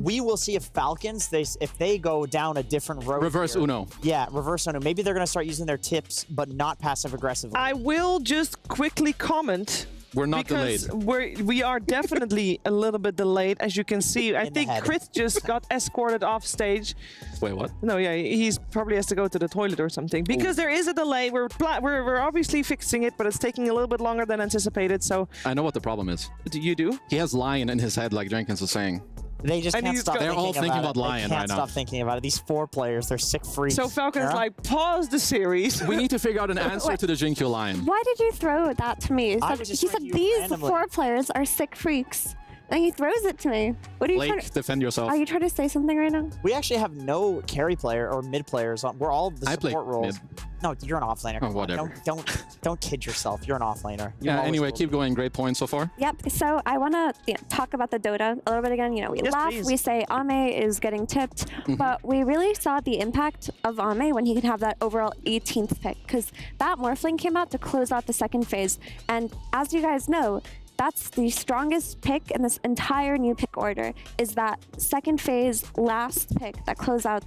S12: we will see if Falcons, if they go down a different road.
S14: Reverse
S12: here.
S14: Uno.
S12: Yeah, reverse Uno. Maybe they're going to start using their tips, but not passive aggressively.
S11: I will just quickly comment.
S14: We're not
S11: because
S14: delayed.
S11: We are definitely a little bit delayed, as you can see. I think Chris just got escorted off stage.
S14: Wait, what?
S11: No, yeah, he's probably has to go to the toilet or something. Because there is a delay. We're obviously fixing it, but it's taking a little bit longer than anticipated. So
S14: I know what the problem is.
S11: You do?
S14: He has Lion in his head, like Jenkins was saying.
S12: They just can't stop
S14: They're all thinking about Lion
S12: right now.
S14: right
S12: They can't stop thinking about it. These 4 players, they're sick freaks.
S11: So Falcons pause the series.
S14: We need to figure out an answer to the Jin Q Lion.
S13: Why did you throw that to me?
S12: I was just
S13: He said
S12: throwing you
S13: these
S12: randomly.
S13: 4 players are sick freaks. And he throws it to me. What are you trying
S4: Blake,
S13: to...
S4: defend yourself.
S13: Are you trying to say something right now?
S12: We actually have no carry player or mid players. We're all the
S4: I play
S12: support roles.
S4: mid.
S12: No, you're an offlaner.
S4: Oh, whatever.
S12: Don't kid yourself. You're an offlaner.
S4: Yeah, anyway, keep going. Great points so far.
S13: Yep. So I want to talk about the Dota a little bit again. You know, we laugh, we say Ame is getting tipped, but we really saw the impact of Ame when he could have that overall 18th pick, because that Morphling came out to close out the second phase. And as you guys know, that's the strongest pick in this entire new pick order, is that second phase last pick that closed out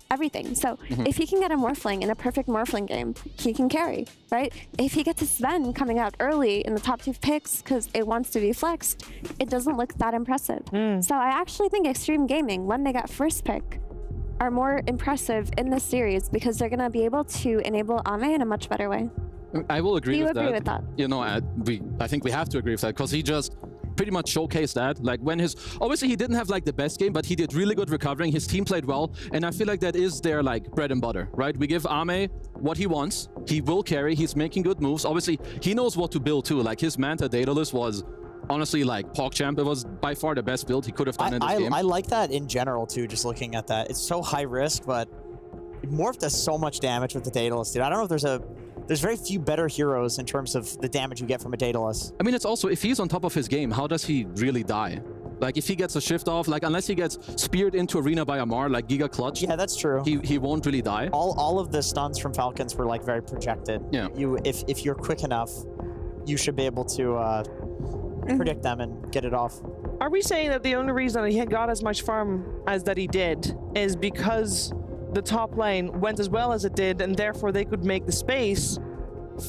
S13: everything. So if he can get a Morphling in a perfect Morphling game, he can carry, right? If he gets a Sven coming out early in the top 2 picks because it wants to be flexed, it doesn't look that impressive. So I actually think Extreme Gaming, when they got first pick, are more impressive in this series because they're going to be able to enable Ame in a much better way.
S4: I will agree
S13: Do you
S4: with
S13: agree
S4: that.
S13: with that?
S4: You know, I think we have to agree with that because he just pretty much showcased that. Like when obviously he didn't have like the best game, but he did really good recovering. His team played well, and I feel like that is their like bread and butter, right? We give Ame what he wants. He will carry. He's making good moves. Obviously, he knows what to build too. Like his Manta Daedalus was honestly like PogChamp. It was by far the best build he could have done in this game.
S12: I like that in general too. Just looking at that, it's so high risk, but Morph does so much damage with the Daedalus, dude. I don't know if there's very few better heroes in terms of the damage you get from a Daedalus.
S4: I mean, it's also, if he's on top of his game, how does he really die? Like, if he gets a shift off, like, unless he gets speared into arena by Amar, like Giga Clutch.
S12: Yeah, that's true.
S4: He won't really die.
S12: All of the stuns from Falcons were, like, very projected.
S4: Yeah.
S12: If you're quick enough, you should be able to predict them and get it off.
S11: Are we saying that the only reason that he got as much farm as that he did is because the top lane went as well as it did, and therefore they could make the space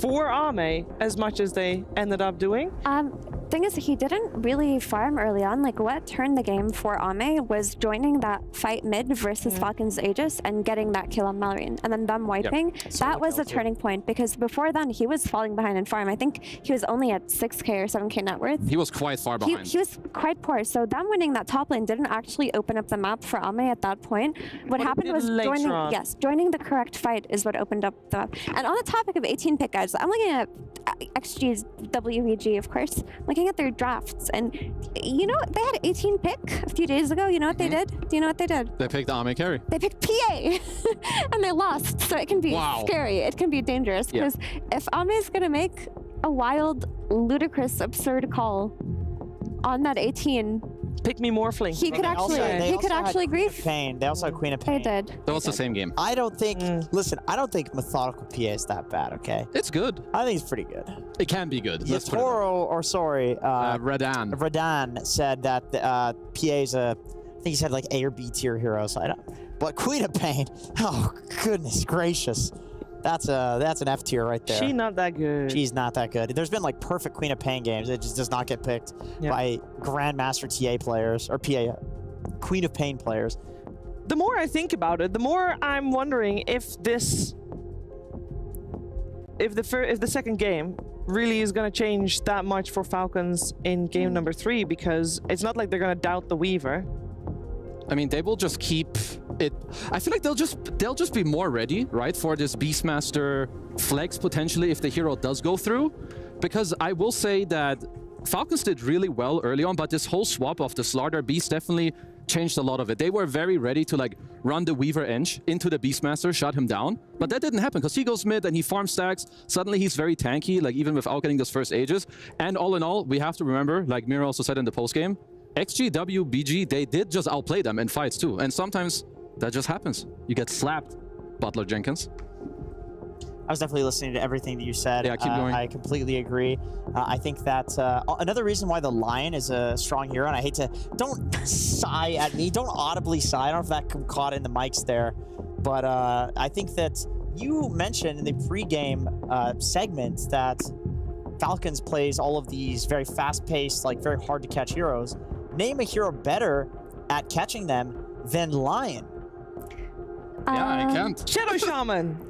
S11: for Ame as much as they ended up doing?
S13: Thing is, he didn't really farm early on. Like, what turned the game for Ame was joining that fight mid versus Falcon's Aegis and getting that kill on Malrine, and then them wiping.
S4: Yep.
S13: That was the turning point, because before then, he was falling behind in farm. I think he was only at 6k or 7k net worth.
S4: He was quite far behind.
S13: He was quite poor, so them winning that top lane didn't actually open up the map for Ame at that point. What happened was joining the correct fight is what opened up the map. And on the topic of 18 pick, guys, I'm looking at XG's WBG, of course. Looking at their drafts, and you know, they had 18 pick a few days ago. You know what they did? Do you know what they did?
S4: They picked Ame carry.
S13: They picked PA, and they lost. So it can be scary. It can be dangerous, because if Ame is going to make a wild, ludicrous, absurd call on that 18,
S11: pick me Morphling.
S13: He could actually grief.
S12: Pain. They also had Queen of Pain.
S13: They did.
S4: That was the same game.
S12: I don't think. Listen, I don't think Methodical PA is that bad. Okay.
S4: It's good.
S12: I think it's pretty good.
S4: It can be good.
S12: Radan said that PA is I think he said like A or B tier hero. So I don't. But Queen of Pain. Oh goodness gracious. That's an F tier right there.
S11: She's not that good.
S12: She's not that good. There's been like perfect Queen of Pain games. It just does not get picked by Grandmaster TA players or PA Queen of Pain players.
S11: The more I think about it, the more I'm wondering if the second game really is going to change that much for Falcons in game number 3, because it's not like they're going to doubt the Weaver.
S4: I mean, they will just keep it. I feel like they'll just be more ready, right, for this Beastmaster flex potentially if the hero does go through. Because I will say that Falcons did really well early on, but this whole swap of the Slardar Beast definitely changed a lot of it. They were very ready to like run the Weaver Eng into the Beastmaster, shut him down. But that didn't happen because he goes mid and he farm stacks. Suddenly he's very tanky, like even without getting those first Aegis. And all in all, we have to remember, like Mira also said in the post game, XG, WBG, they did just outplay them in fights too. And sometimes that just happens. You get slapped, Butler Jenkins.
S12: I was definitely listening to everything that you said.
S4: Yeah, keep going.
S12: I completely agree. I think that another reason why the Lion is a strong hero, and I hate to, don't sigh at me, don't audibly sigh. I don't know if that caught in the mics there, but I think that you mentioned in the pre-game segment that Falcons plays all of these very fast-paced, like very hard to catch heroes. Name a hero better at catching them than Lion.
S4: Yeah, I can't.
S11: Shadow Shaman.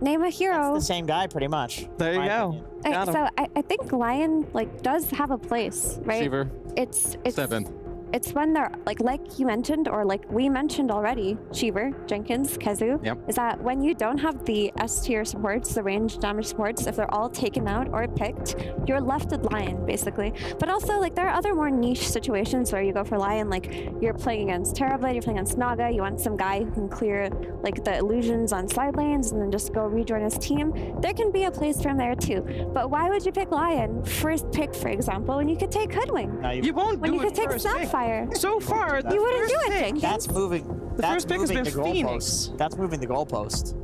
S13: Name a hero.
S12: That's the same guy, pretty much.
S11: There you go.
S13: So I think Lion does have a place, right?
S4: Shiver.
S13: It's
S4: 7.
S13: it's when they're like you mentioned, or like we mentioned already, Cheever, Jenkins, Kezu, is that when you don't have the S tier supports, the range damage supports, if they're all taken out or picked, you're left with Lion basically. But also like there are other more niche situations where you go for Lion, like you're playing against Terrorblade, you're playing against Naga, you want some guy who can clear like the illusions on side lanes and then just go rejoin his team. There can be a place for him there too. But why would you pick Lion first pick, for example, when you could take Hoodwink?
S11: You won't
S13: when
S11: do
S13: you
S11: it
S13: could take
S11: first pick.
S13: Snapfire.
S11: So far,
S13: you wouldn't do it, Jenkins.
S12: That's moving.
S11: The first pick has been
S12: the
S11: Phoenix.
S12: goalpost. That's moving the goalpost.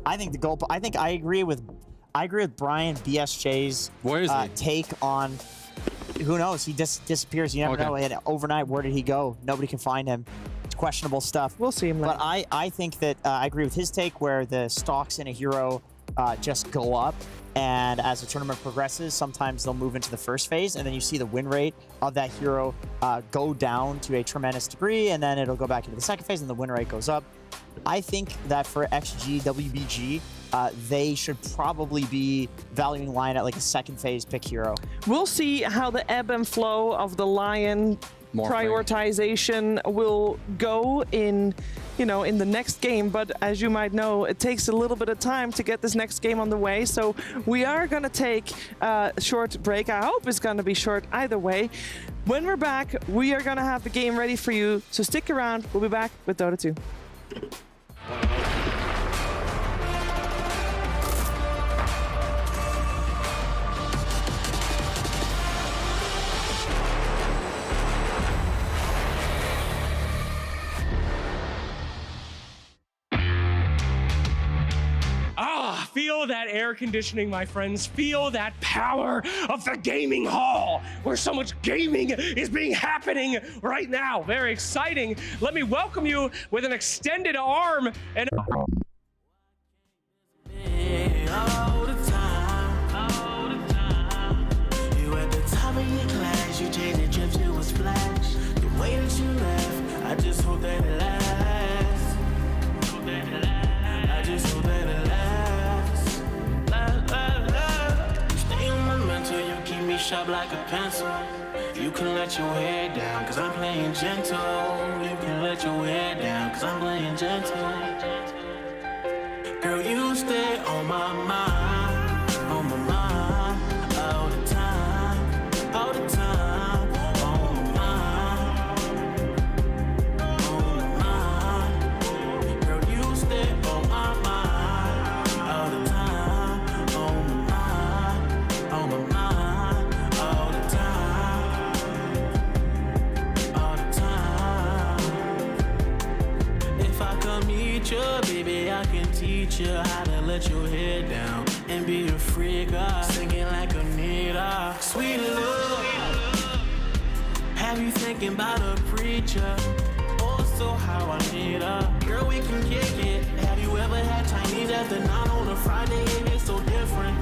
S12: I think I agree with Brian BSJ's take on. Who knows? He disappears. You never know. And overnight, where did he go? Nobody can find him. It's questionable stuff.
S11: We'll see him later.
S12: But I think that I agree with his take where the stocks in a hero just go up. And as the tournament progresses, sometimes they'll move into the first phase, and then you see the win rate of that hero go down to a tremendous degree, and then it'll go back into the second phase, and the win rate goes up. I think that for XG, WBG, they should probably be valuing Lion at like a second phase pick hero.
S11: We'll see how the ebb and flow of the Lion prioritization will go in, in the next game. But as you might know, it takes a little bit of time to get this next game on the way. So we are going to take a short break. I hope it's going to be short either way. When we're back, we are going to have the game ready for you. So stick around. We'll be back with Dota 2.
S6: Feel that air conditioning, my friends. Feel that power of the gaming hall, where so much gaming is happening right now. Very exciting. Let me welcome you with an extended arm and
S7: all the time. You at the top of your class, you changed the trip to a splash. The way that you left, I just hope that it lasts. I just hope that it lasts. You stay on my mental, you keep me sharp like a pencil. You can let your hair down, cause I'm playing gentle. You can let your hair down, cause I'm playing gentle. Girl, you stay on my mind, all the time, all the time, on my mind. Girl, you stay on my mind, all the time, on my mind, all the time. If I come meet you, baby, I can teach you how to let your head down and be a freak, singing like a Anita. Sweet love, have you thinking about a preacher? Also, how I need her. Girl, we can kick it. Have you ever had Chinese after 9 on a Friday? It is so different.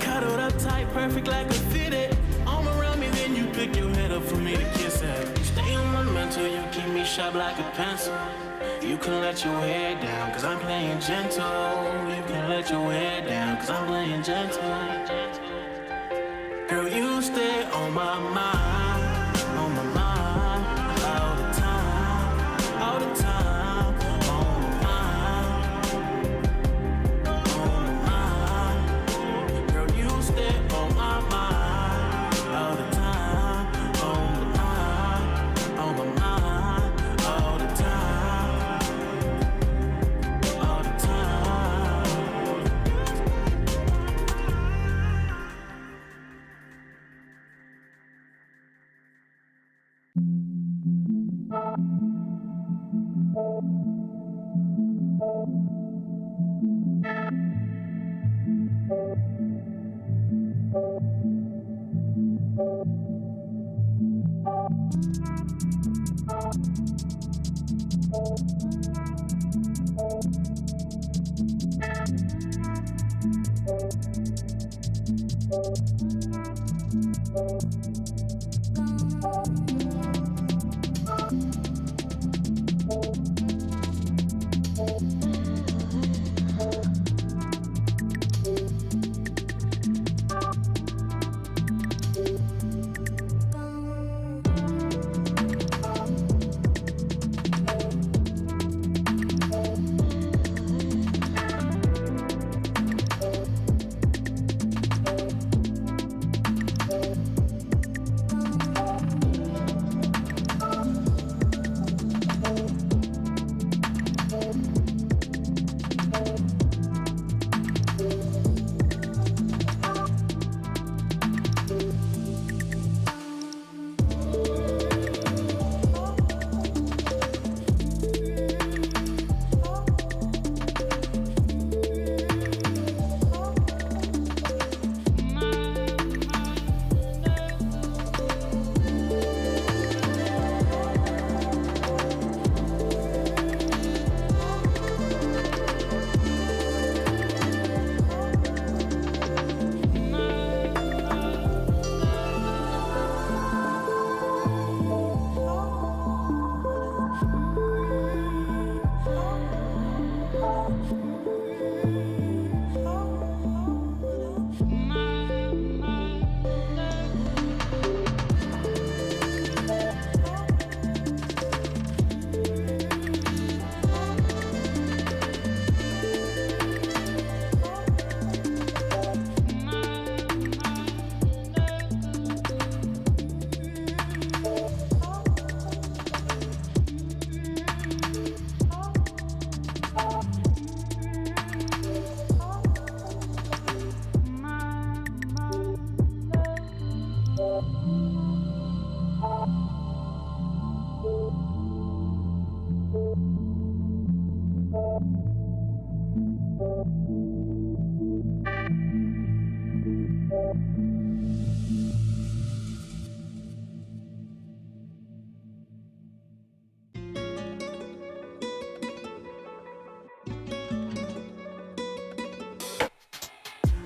S7: Cuddled up tight, perfect like a fitted. Arm around me, then you pick your head up for me to kiss it. You stay on my mental, you keep me sharp like a pencil. You can let your hair down, cause I'm playing gentle. You can let your hair down, cause I'm playing gentle. Girl, you stay on my mind, all the time, all the time, on my mind. Girl, you stay on my mind, all the time, on my mind, all the time.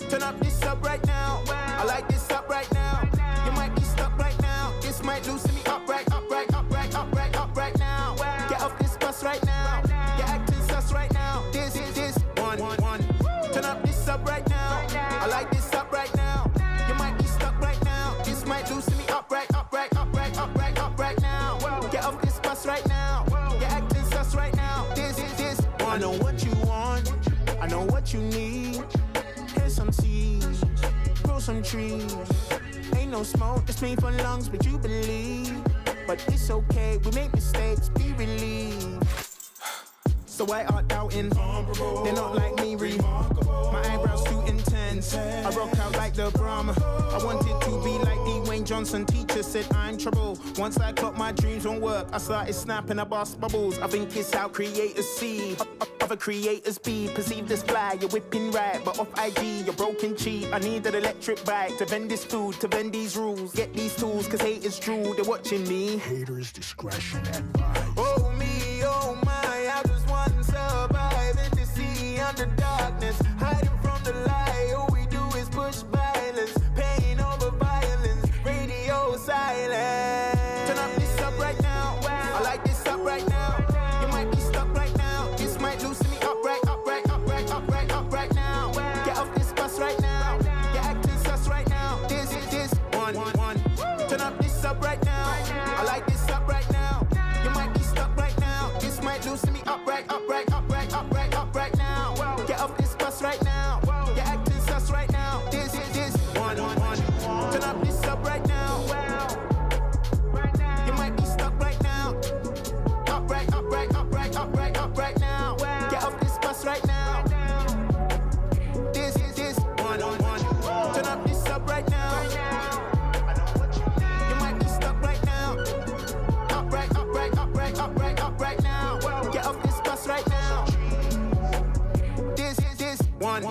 S7: Turn up this up right now. I like this up right now. You might be stuck right now. This might loosen me up right now. Get off this bus right now. You're acting sus right now. This one. Turn up this up right now. I like this up right now. You might be stuck right now. This might loosen me up right now. Get off this bus right now. You're acting sus right now. This one. I know what you want. I know what you need. Here's some seeds. Grow some trees. Ain't no smoke that's made for lungs, but you believe. But it's okay, we make mistakes, be relieved. So why art doubting? They're not like me, my eyebrows too intense. I rock out like the Brahma. I wanted to be like Dwayne Johnson. Teacher said I'm trouble. Once I clocked my dreams won't work, I started snapping, I bust bubbles. I think it's how creators see. Other creators be perceived as fly. You're whipping right, but off IG, you're broken cheap. I need an electric bike to vend this food, to vend these rules. Get these tools, cause haters drool, they're watching me. Haters discretion advised. Oh me, oh my, I just want to survive in the sea under darkness. Hiding from the light, all we do is push violence. Pain over violence, radio silence. Turn up this up right now. I like this up right now. You might be stuck right now. This might loosen me up right now. Get off this bus right now. You're acting sus right now. This one. Turn up this up right now. I like this up right now. You might be stuck right now. This might loosen me up right now. Get off this bus right now. You're acting sus right now. This one. Turn up this up right now. You might be stuck right now. Up right now. Get off this bus right now. This one. Turn up this up right now. You might be stuck right now. Up right now. Get off this bus right now. This one.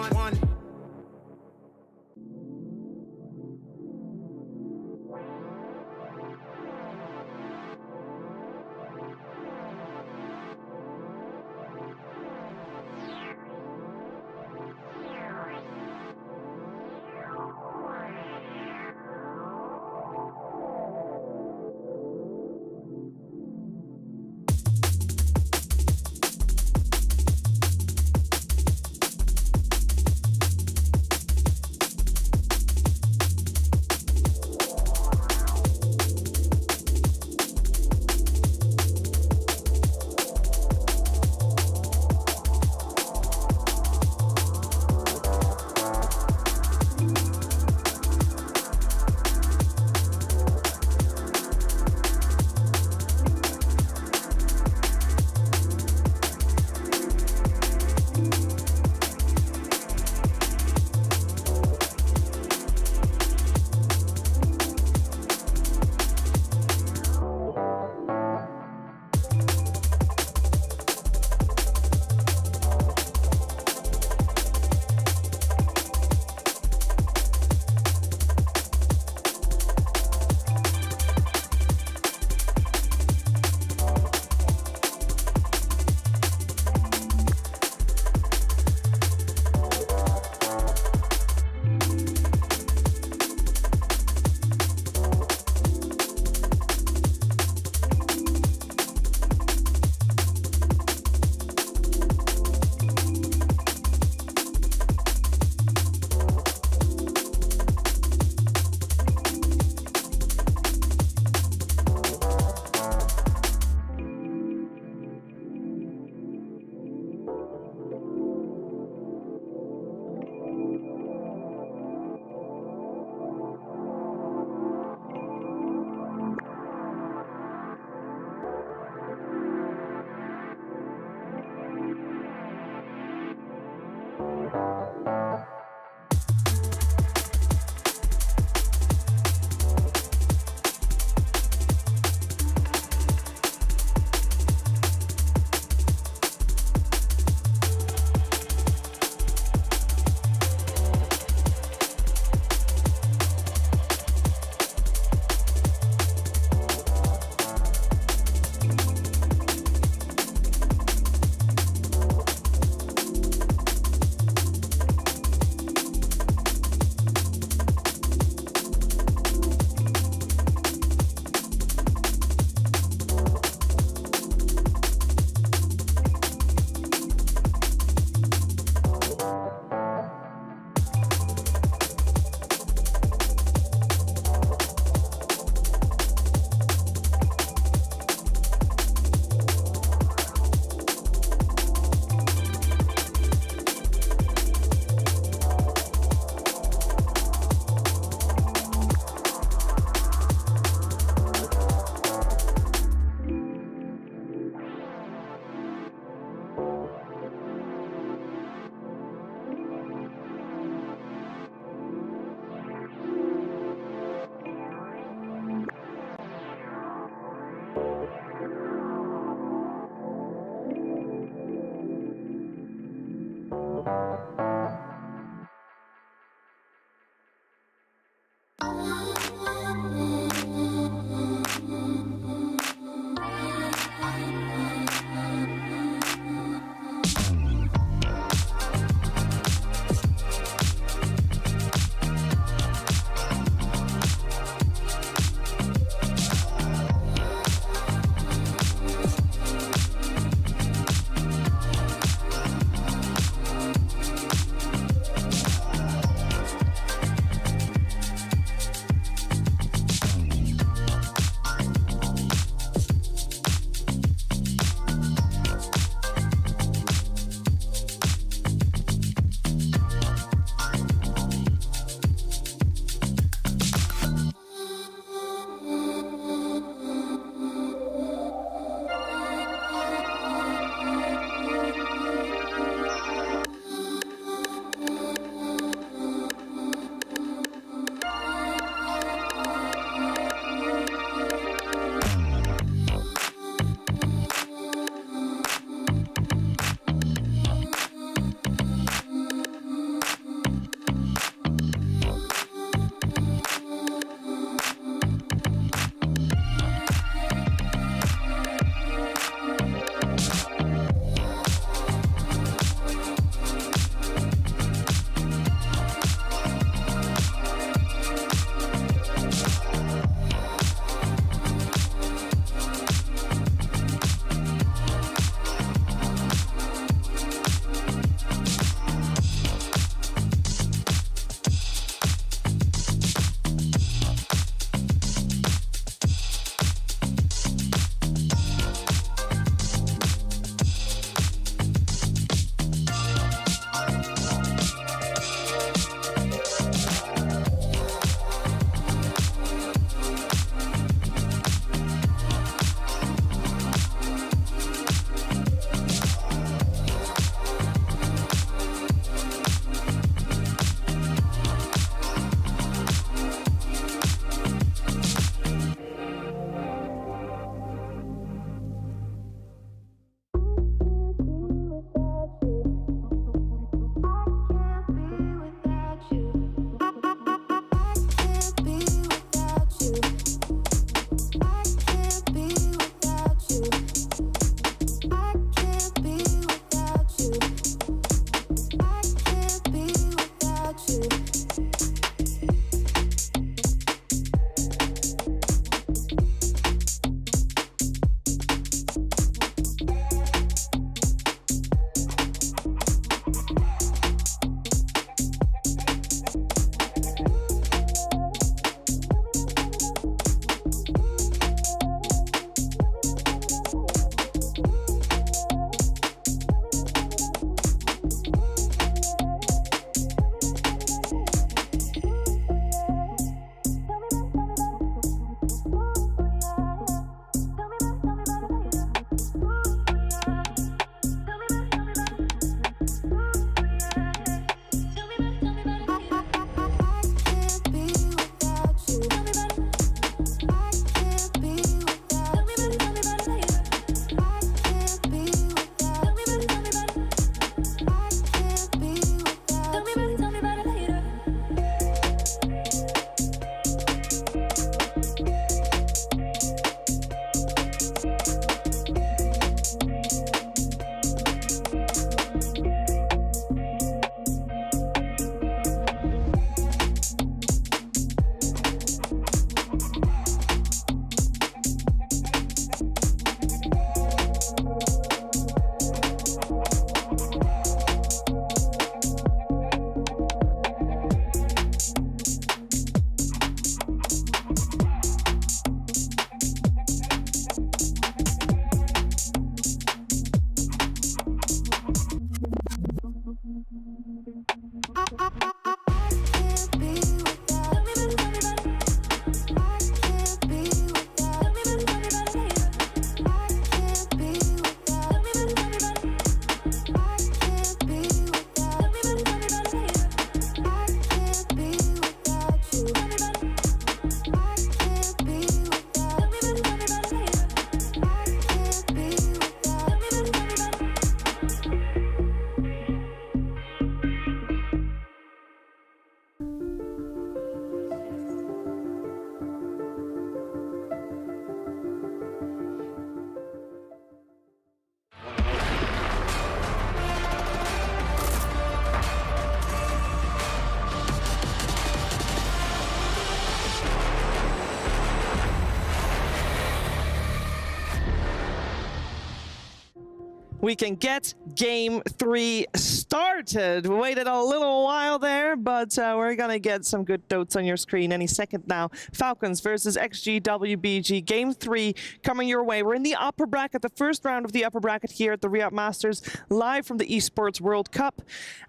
S11: we can get Game 3 started. We waited a little while there, but we're going to get some good dots on your screen any second now. Falcons versus XG WBG. Game 3 coming your way. We're in the upper bracket, the first round of the upper bracket here at the Riyadh Masters, live from the Esports World Cup.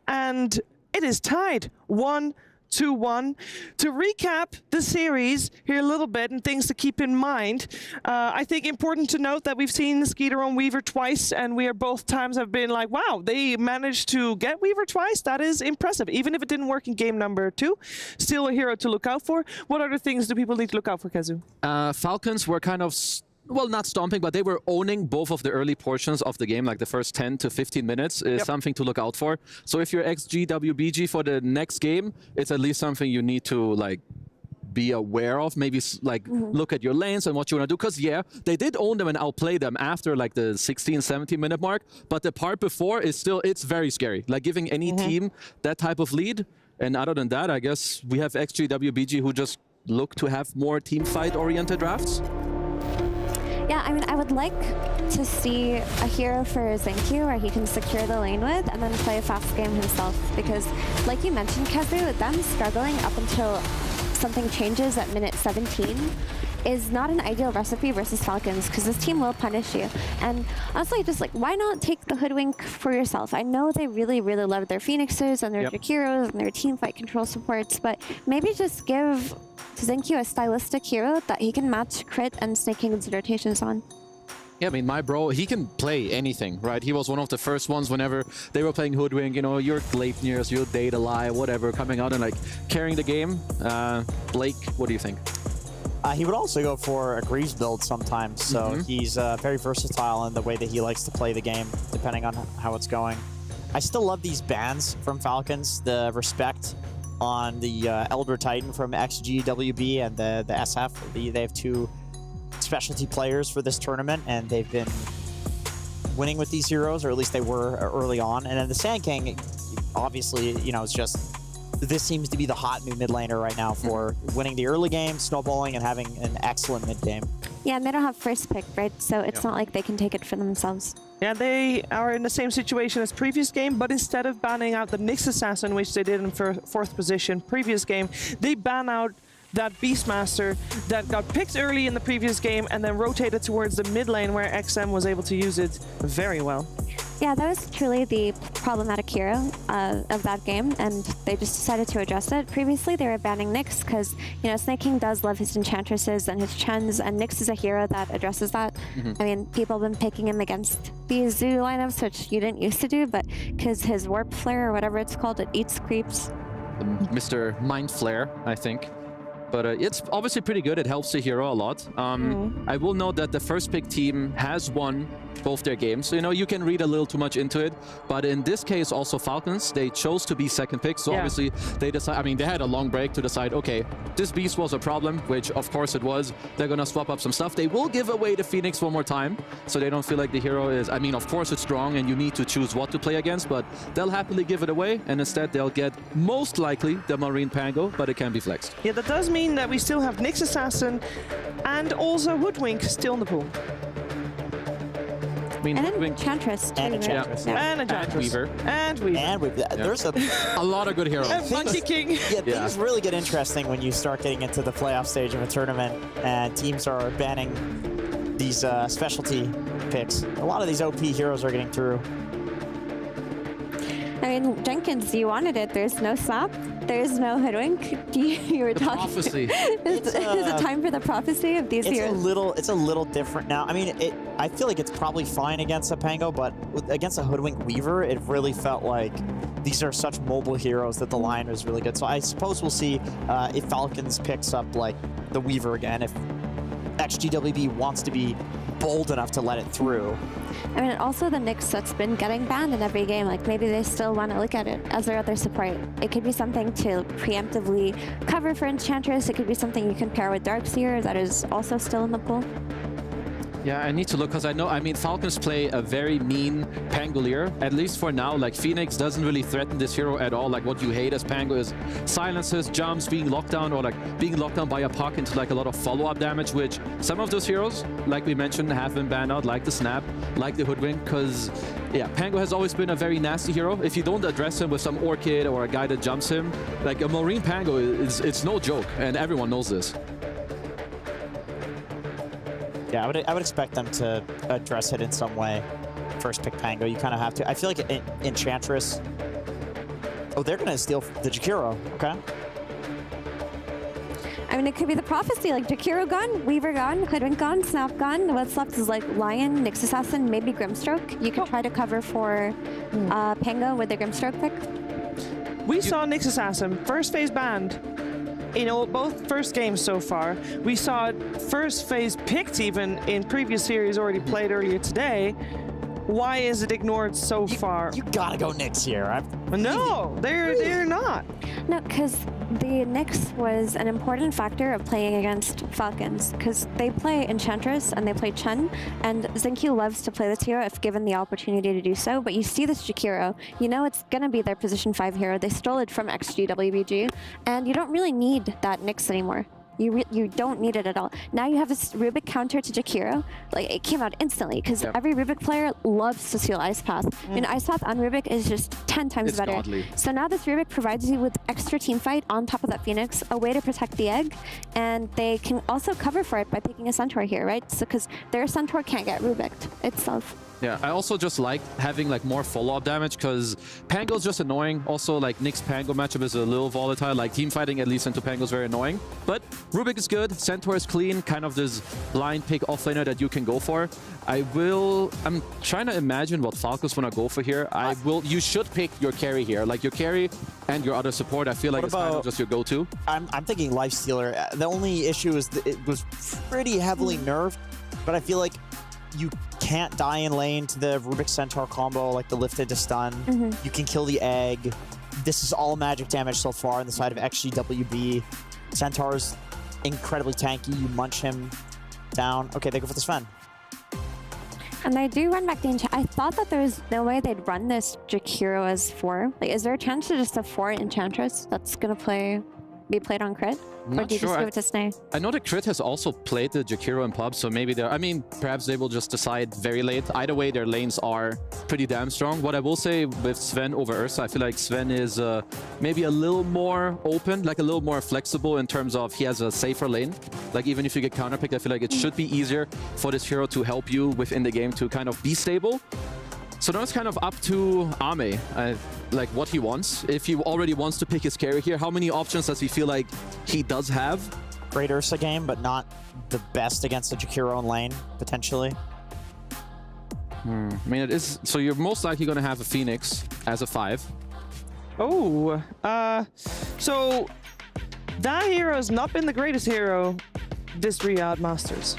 S11: And it is tied 1-1. To recap the series here a little bit and things to keep in mind, I think important to note that we've seen Skeeter on Weaver twice, and we are both times have been like, wow, they managed to get Weaver twice. That is impressive. Even if it didn't work in game number 2, still a hero to look out for. What other things do people need to look out for, Kazu?
S14: Falcons were kind of well, not stomping, but they were owning both of the early portions of the game, like the first 10 to 15 minutes is something to look out for. So if you're XGWBG for the next game, it's at least something you need to like be aware of, maybe like look at your lanes and what you want to do, because yeah, they did own them and outplay them after like the 16-17 minute mark, but the part before is still, it's very scary, like giving any team that type of lead. And other than that, I guess we have XGWBG who just look to have more team fight oriented drafts.
S13: Yeah, I mean, I would like to see a hero for Zenku where he can secure the lane with and then play a fast game himself. Because, like you mentioned, Kazu, them struggling up until something changes at minute 17 is not an ideal recipe versus Falcons, because this team will punish you. And honestly, just like, why not take the Hoodwink for yourself? I know they really, really love their Phoenixes and their Jakiros and their team fight control supports, but maybe just give Zenku a stylistic hero that he can match crit and Snake Kingdom's rotations on.
S14: Yeah, I mean, my bro, he can play anything, right? He was one of the first ones whenever they were playing Hoodwink, you know, your Gleipnirs, your Data Lie, whatever, coming out and like carrying the game. Blake, what do you think?
S12: He would also go for a Greaves build sometimes, so he's very versatile in the way that he likes to play the game, depending on how it's going. I still love these bans from Falcons, the respect on the Elder Titan from XGWB and the SF. They have 2 specialty players for this tournament, and they've been winning with these heroes, or at least they were early on. And then the Sand King, obviously, you know, it's just, this seems to be the hot new mid laner right now for winning the early game, snowballing, and having an excellent mid game.
S13: Yeah, and they don't have first pick, right? So it's not like they can take it for themselves.
S11: Yeah, they are in the same situation as previous game, but instead of banning out the Nyx Assassin, which they did in 4th position previous game, they ban out that Beastmaster that got picked early in the previous game and then rotated towards the mid lane where XM was able to use it very well.
S13: Yeah, that was truly the problematic hero of that game, and they just decided to address it. Previously, they were banning Nyx because, you know, Snake King does love his Enchantresses and his Chens, and Nyx is a hero that addresses that. I mean, people have been picking him against these Zoo lineups, which you didn't used to do, but because his Warp Flare, or whatever it's called, it eats creeps.
S14: Mr. Mind Flare, I think. But it's obviously pretty good. It helps the hero a lot. I will note that the first pick team has won both their games. So, you know, you can read a little too much into it. But in this case, also Falcons, they chose to be second pick. So obviously they decide, I mean, they had a long break to decide, okay, this beast was a problem, which of course it was. They're going to swap up some stuff. They will give away the Phoenix one more time. So they don't feel like the hero is, I mean, of course it's strong and you need to choose what to play against, but they'll happily give it away. And instead they'll get most likely the Marine Pango, but it can be flexed.
S11: Yeah, that does mean that we still have Nyx Assassin and also Hoodwink still in the pool.
S14: I mean,
S13: and Enchantress too.
S11: And Enchantress.
S14: Yeah.
S11: And Enchantress.
S14: And Weaver.
S11: And Weaver.
S12: And Weaver.
S14: Yeah.
S12: There's
S14: a lot of good heroes.
S11: And Monkey King.
S12: Yeah, things really get interesting when you start getting into the playoff stage of a tournament and teams are banning these specialty picks. A lot of these OP heroes are getting through.
S13: I mean, Jenkins, you wanted it. There's no slap. There's no Hoodwink. You were talking.
S14: Prophecy.
S13: Is it time for the prophecy of these heroes?
S12: It's a little different now. I mean, I feel like it's probably fine against a Pango, but against a Hoodwink Weaver, it really felt like these are such mobile heroes that the line is really good. So I suppose we'll see if Falcons picks up like the Weaver again, if XGWB wants to be bold enough to let it through.
S13: I mean, also the Nyx that's been getting banned in every game, like maybe they still want to look at it as their other support. It could be something to preemptively cover for Enchantress. It could be something you can pair with Darkseer that is also still in the pool.
S14: Yeah, I need to look because I mean, Falcons play a very mean Pangolier, at least for now. Like, Phoenix doesn't really threaten this hero at all. Like, what you hate as Pango is silences, jumps, being locked down, or like being locked down by a puck into like a lot of follow-up damage, which some of those heroes, like we mentioned, have been banned out, like the Snap, like the Hoodwink, because Yeah, Pango has always been a very nasty hero. If you don't address him with some Orchid or a guy that jumps him, like a Marine Pango, it's no joke, and everyone knows this.
S12: Yeah, I would expect them to address it in some way. First pick Pango, you kind of have to. I feel like Enchantress. Oh, they're going to steal the Jakiro, okay.
S13: I mean, it could be the prophecy, like Jakiro gone, Weaver gone, Hoodwink gone, Snap gone. What's left is like Lion, Nyx Assassin, maybe Grimstroke. You could try to cover for Pango with the Grimstroke pick.
S11: We saw Nyx Assassin, first phase banned. You know, both first games so far. We saw first phase picked even in previous series already played earlier today. Why is it ignored so far?
S12: You gotta go Nyx here.
S11: No, they're not.
S13: No, because the Nyx was an important factor of playing against Falcons, because they play Enchantress and they play Chen, and Xinkyu loves to play this hero if given the opportunity to do so, but you see this Jakiro, you know it's going to be their position 5 hero. They stole it from XG WBG, and you don't really need that Nyx anymore. You don't need it at all. Now you have this Rubik counter to Jakiro. Like, it came out instantly, because every Rubik player loves to steal Ice Path. I mean, Ice Path on Rubik is just 10 times better.
S14: Godly.
S13: So now this Rubik provides you with extra team fight on top of that Phoenix, a way to protect the egg, and they can also cover for it by picking a Centaur here, right? So because their Centaur can't get Rubiked itself.
S14: Yeah, I also just like having like more follow-up damage because Pango's just annoying. Also, like Nyx Pango matchup is a little volatile. Like team fighting at least into Pango is very annoying. But Rubik is good. Centaur is clean. Kind of this blind pick offlaner that you can go for. I'm trying to imagine what Falco's wanna go for here. You should pick your carry here. Like your carry and your other support. I feel like it's kind of just your go-to.
S12: I'm thinking Lifestealer. The only issue is that it was pretty heavily nerfed, but I feel like you can't die in lane to the Rubik Centaur combo, like the lifted to stun. You can kill the egg. This is all magic damage so far on the side of XGWB. Centaur's incredibly tanky. You munch him down. Okay, they go for the Sven.
S13: And they do run back the I thought that there was no way they'd run this Jakiro as 4. Like, is there a chance to just a 4 Enchantress that's gonna be played on crit? Or do you just give it to Snay?
S14: I know that Crit has also played the Jakiro in pub, so maybe perhaps they will just decide very late. Either way, their lanes are pretty damn strong. What I will say with Sven over Ursa, I feel like Sven is maybe a little more open, like a little more flexible in terms of he has a safer lane. Like even if you get counterpicked, I feel like it should be easier for this hero to help you within the game to kind of be stable. So now it's kind of up to Ame, like what he wants. If he already wants to pick his carry here, how many options does he feel like he does have?
S12: Great Ursa game, but not the best against the Jakiro in lane, potentially.
S14: I mean, it is. So you're most likely going to have a Phoenix as a 5.
S11: Oh, so that hero has not been the greatest hero this Riyadh Masters.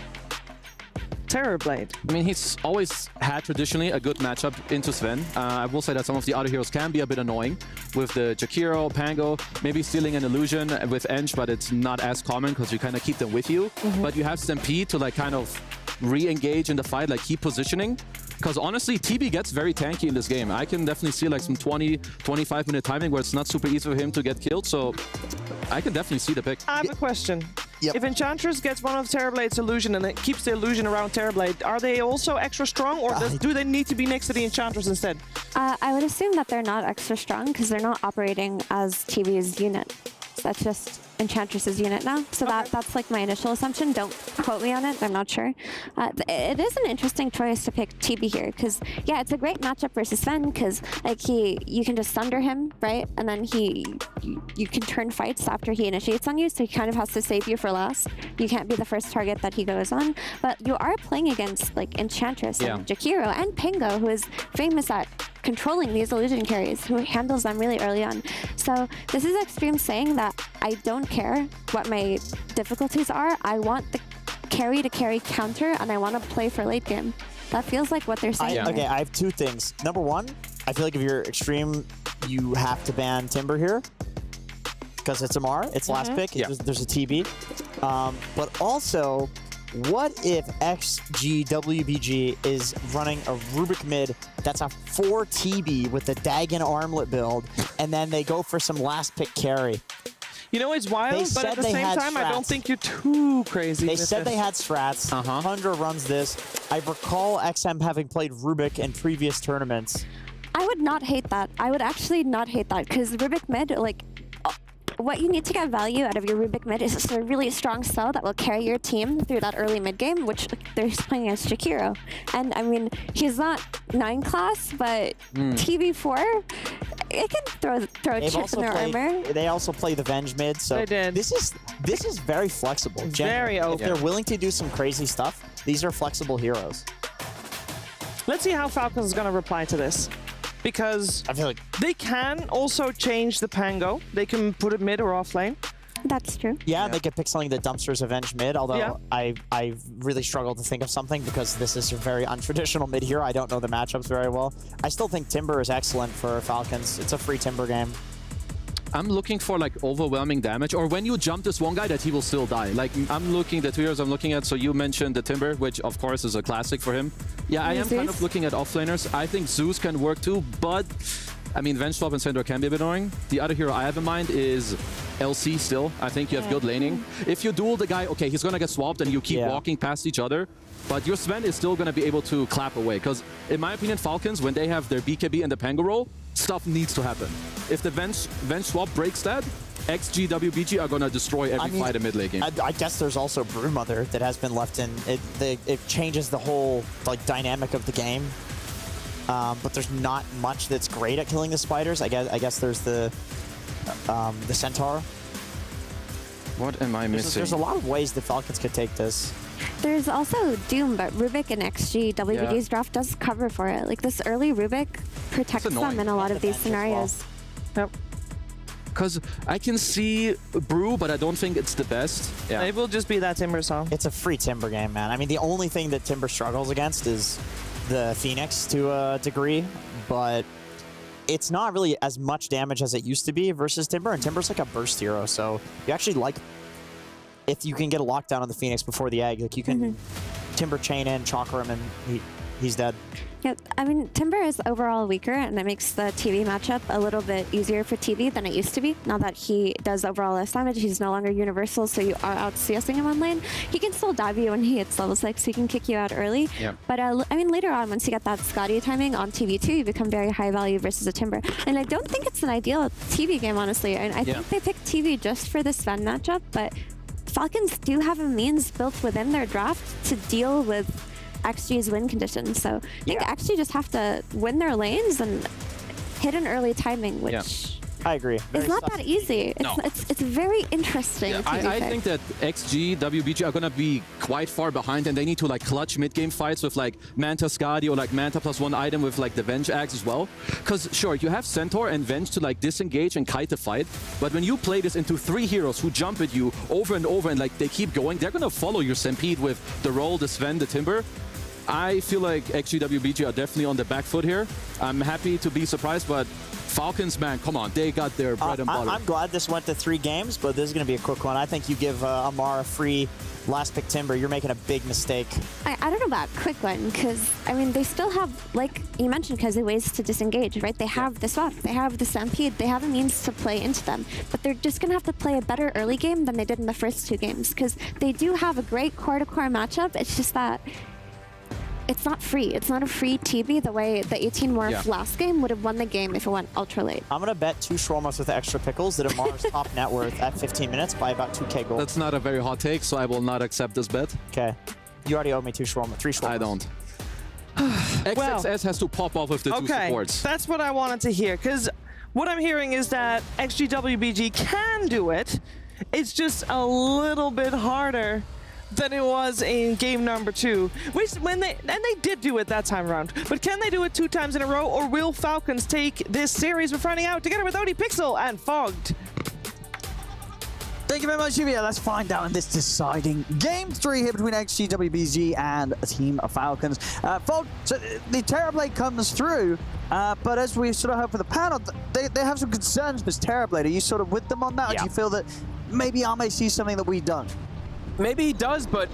S11: Terrorblade.
S14: I mean, he's always had traditionally a good matchup into Sven. I will say that some of the other heroes can be a bit annoying with the Jakiro, Pango, maybe stealing an illusion with Eng, but it's not as common because you kind of keep them with you. But you have Stampede to like kind of re-engage in the fight, like keep positioning. Because honestly, TB gets very tanky in this game. I can definitely see like some 20-25 minute timing where it's not super easy for him to get killed. So I can definitely see the pick.
S11: I have a question. If Enchantress gets one of Terrorblade's illusion and it keeps the illusion around Terrorblade, are they also extra strong, or do they need to be next to the Enchantress instead?
S13: I would assume that they're not extra strong because they're not operating as TV's unit. So that's just Enchantress's unit now. So that's like my initial assumption. Don't quote me on it. I'm not sure. It is an interesting choice to pick TB here because, yeah, it's a great matchup versus Sven because like you can just thunder him, right? And then you can turn fights after he initiates on you. So he kind of has to save you for last. You can't be the first target that he goes on. But you are playing against like Enchantress and Jakiro and Pango, who is famous at controlling these illusion carries, who handles them really early on. So this is Extreme saying that I don't care what my difficulties are. I want the carry to carry counter, and I want to play for late game. That feels like what they're saying.
S12: Okay, I have 2 things. Number 1, I feel like if you're Extreme, you have to ban Timber here because it's Amar. It's last pick. There's a TB. But also, what if XGWBG is running a Rubik mid that's a 4 TB with the Dagon Armlet build, and then they go for some last pick carry?
S11: You know, it's wild, but at the same time, I don't think you're too crazy.
S12: They said they had strats. Hundra runs this. I recall XM having played Rubik in previous tournaments.
S13: I would not hate that. I would actually not hate that because Rubik mid, like, what you need to get value out of your Rubik mid is a really strong cell that will carry your team through that early mid game, which they're playing against Jakiro. And I mean, he's not 9 class, but TV4, it can throw chips in their armor.
S12: They also play the Venge mid, so
S11: they did.
S12: This is very flexible.
S11: Very open.
S12: If they're willing to do some crazy stuff, these are flexible heroes.
S11: Let's see how Falcons is going to reply to this. Because
S12: I feel like
S11: they can also change the Pango. They can put it mid or off lane.
S13: That's true.
S12: Yeah, they could pick something that Dumpster's Avenge mid, although I really struggle to think of something because this is a very untraditional mid here. I don't know the matchups very well. I still think Timber is excellent for Falcons. It's a free Timber game.
S14: I'm looking for like overwhelming damage, or when you jump this one guy that he will still die. Like I'm looking, the 2 heroes I'm looking at, so you mentioned the Timber, which of course is a classic for him. Yeah, I am kind of looking at offlaners. I think Zeus can work too, but I mean, Venge Swap and Syndra can be a bit annoying. The other hero I have in mind is LC still. I think you have good laning. If you duel the guy, okay, he's gonna get swapped and you keep walking past each other, but your Sven is still gonna be able to clap away. Because in my opinion, Falcons, when they have their BKB and the Pango roll, stuff needs to happen. If the Venge Swap breaks that, XG, WBG are gonna destroy every fight in mid lane game.
S12: I guess there's also Brewmother that has been left in. It changes the whole like dynamic of the game. But there's not much that's great at killing the spiders. I guess there's the Centaur.
S14: What am I missing?
S12: There's a lot of ways the Falcons could take this.
S13: There's also Doom, but Rubik and XG, WBG's draft does cover for it. Like this early Rubik protects them in a lot of these scenarios.
S11: Yep.
S14: Because I can see Brew, but I don't think it's the best. Yeah.
S11: It will just be that Timber song.
S12: It's a free Timber game, man. I mean, the only thing that Timber struggles against is the Phoenix to a degree, but it's not really as much damage as it used to be versus Timber, and Timber's like a burst hero, so you actually like, if you can get a lockdown on the Phoenix before the egg, like you can Timber chain in, chakra him, and he's dead.
S13: Yeah, I mean, Timber is overall weaker, and that makes the TV matchup a little bit easier for TV than it used to be. Now that he does overall less damage, he's no longer universal, so you are out CSing him on lane. He can still dive you when he hits level 6, so he can kick you out early.
S14: Yeah.
S13: But I mean, later on, once you get that Scotty timing on TV2, you become very high value versus a Timber. And I don't think it's an ideal TV game, honestly. And I think they picked TV just for the Sven matchup, but Falcons do have a means built within their draft to deal with XG's win conditions. So I think XG just have to win their lanes and hit an early timing, which
S12: I agree.
S13: It's not that easy. It's very interesting.
S14: Yeah, I think that XG, WBG are gonna be quite far behind, and they need to like clutch mid-game fights with like Manta Skadi or like Manta +1 item with like the Venge Axe as well. Because sure, you have Centaur and Venge to like disengage and kite the fight, but when you play this into 3 heroes who jump at you over and over and like they keep going, they're gonna follow your Stampede with the roll, the Sven, the Timber. I feel like XG, WBG are definitely on the back foot here. I'm happy to be surprised, but Falcons, man, come on, they got their bread and butter.
S12: I'm glad this went to 3 games, but this is going to be a quick one. I think you give Amar a free last pick Timber. You're making a big mistake.
S13: I don't know about quick one, because, I mean, they still have, like you mentioned, because ways to disengage, right? They have the swap, they have the Stampede, they have a means to play into them, but they're just going to have to play a better early game than they did in the first 2 games, because they do have a great core-to-core matchup. It's just that it's not free. It's not a free TB the way the 18 Morph last game would have won the game if it went ultra late.
S12: I'm going to bet 2 Shwarmos with extra pickles that Amar's top net worth at 15 minutes by about 2k gold.
S14: That's not a very hot take, so I will not accept this bet.
S12: Okay. You already owe me 3 Shwarmos.
S14: I don't. XXS has to pop off with the 2 supports.
S11: That's what I wanted to hear, because what I'm hearing is that XGWBG can do it. It's just a little bit harder than it was in game number 2, which they did do it that time around. But can they do it 2 times in a row, or will Falcons take this series? We're finding out together with Odie Pixel and Fogged.
S3: Thank you very much, Juvia. Let's find out in this deciding game 3 here between XGWBG and a team of Falcons. Fogged, so the Terrorblade comes through, but as we sort of hope for the panel, they have some concerns with Terrorblade. Are you sort of with them on that, or do you feel that maybe I may see something that we don't?
S4: Maybe he does, but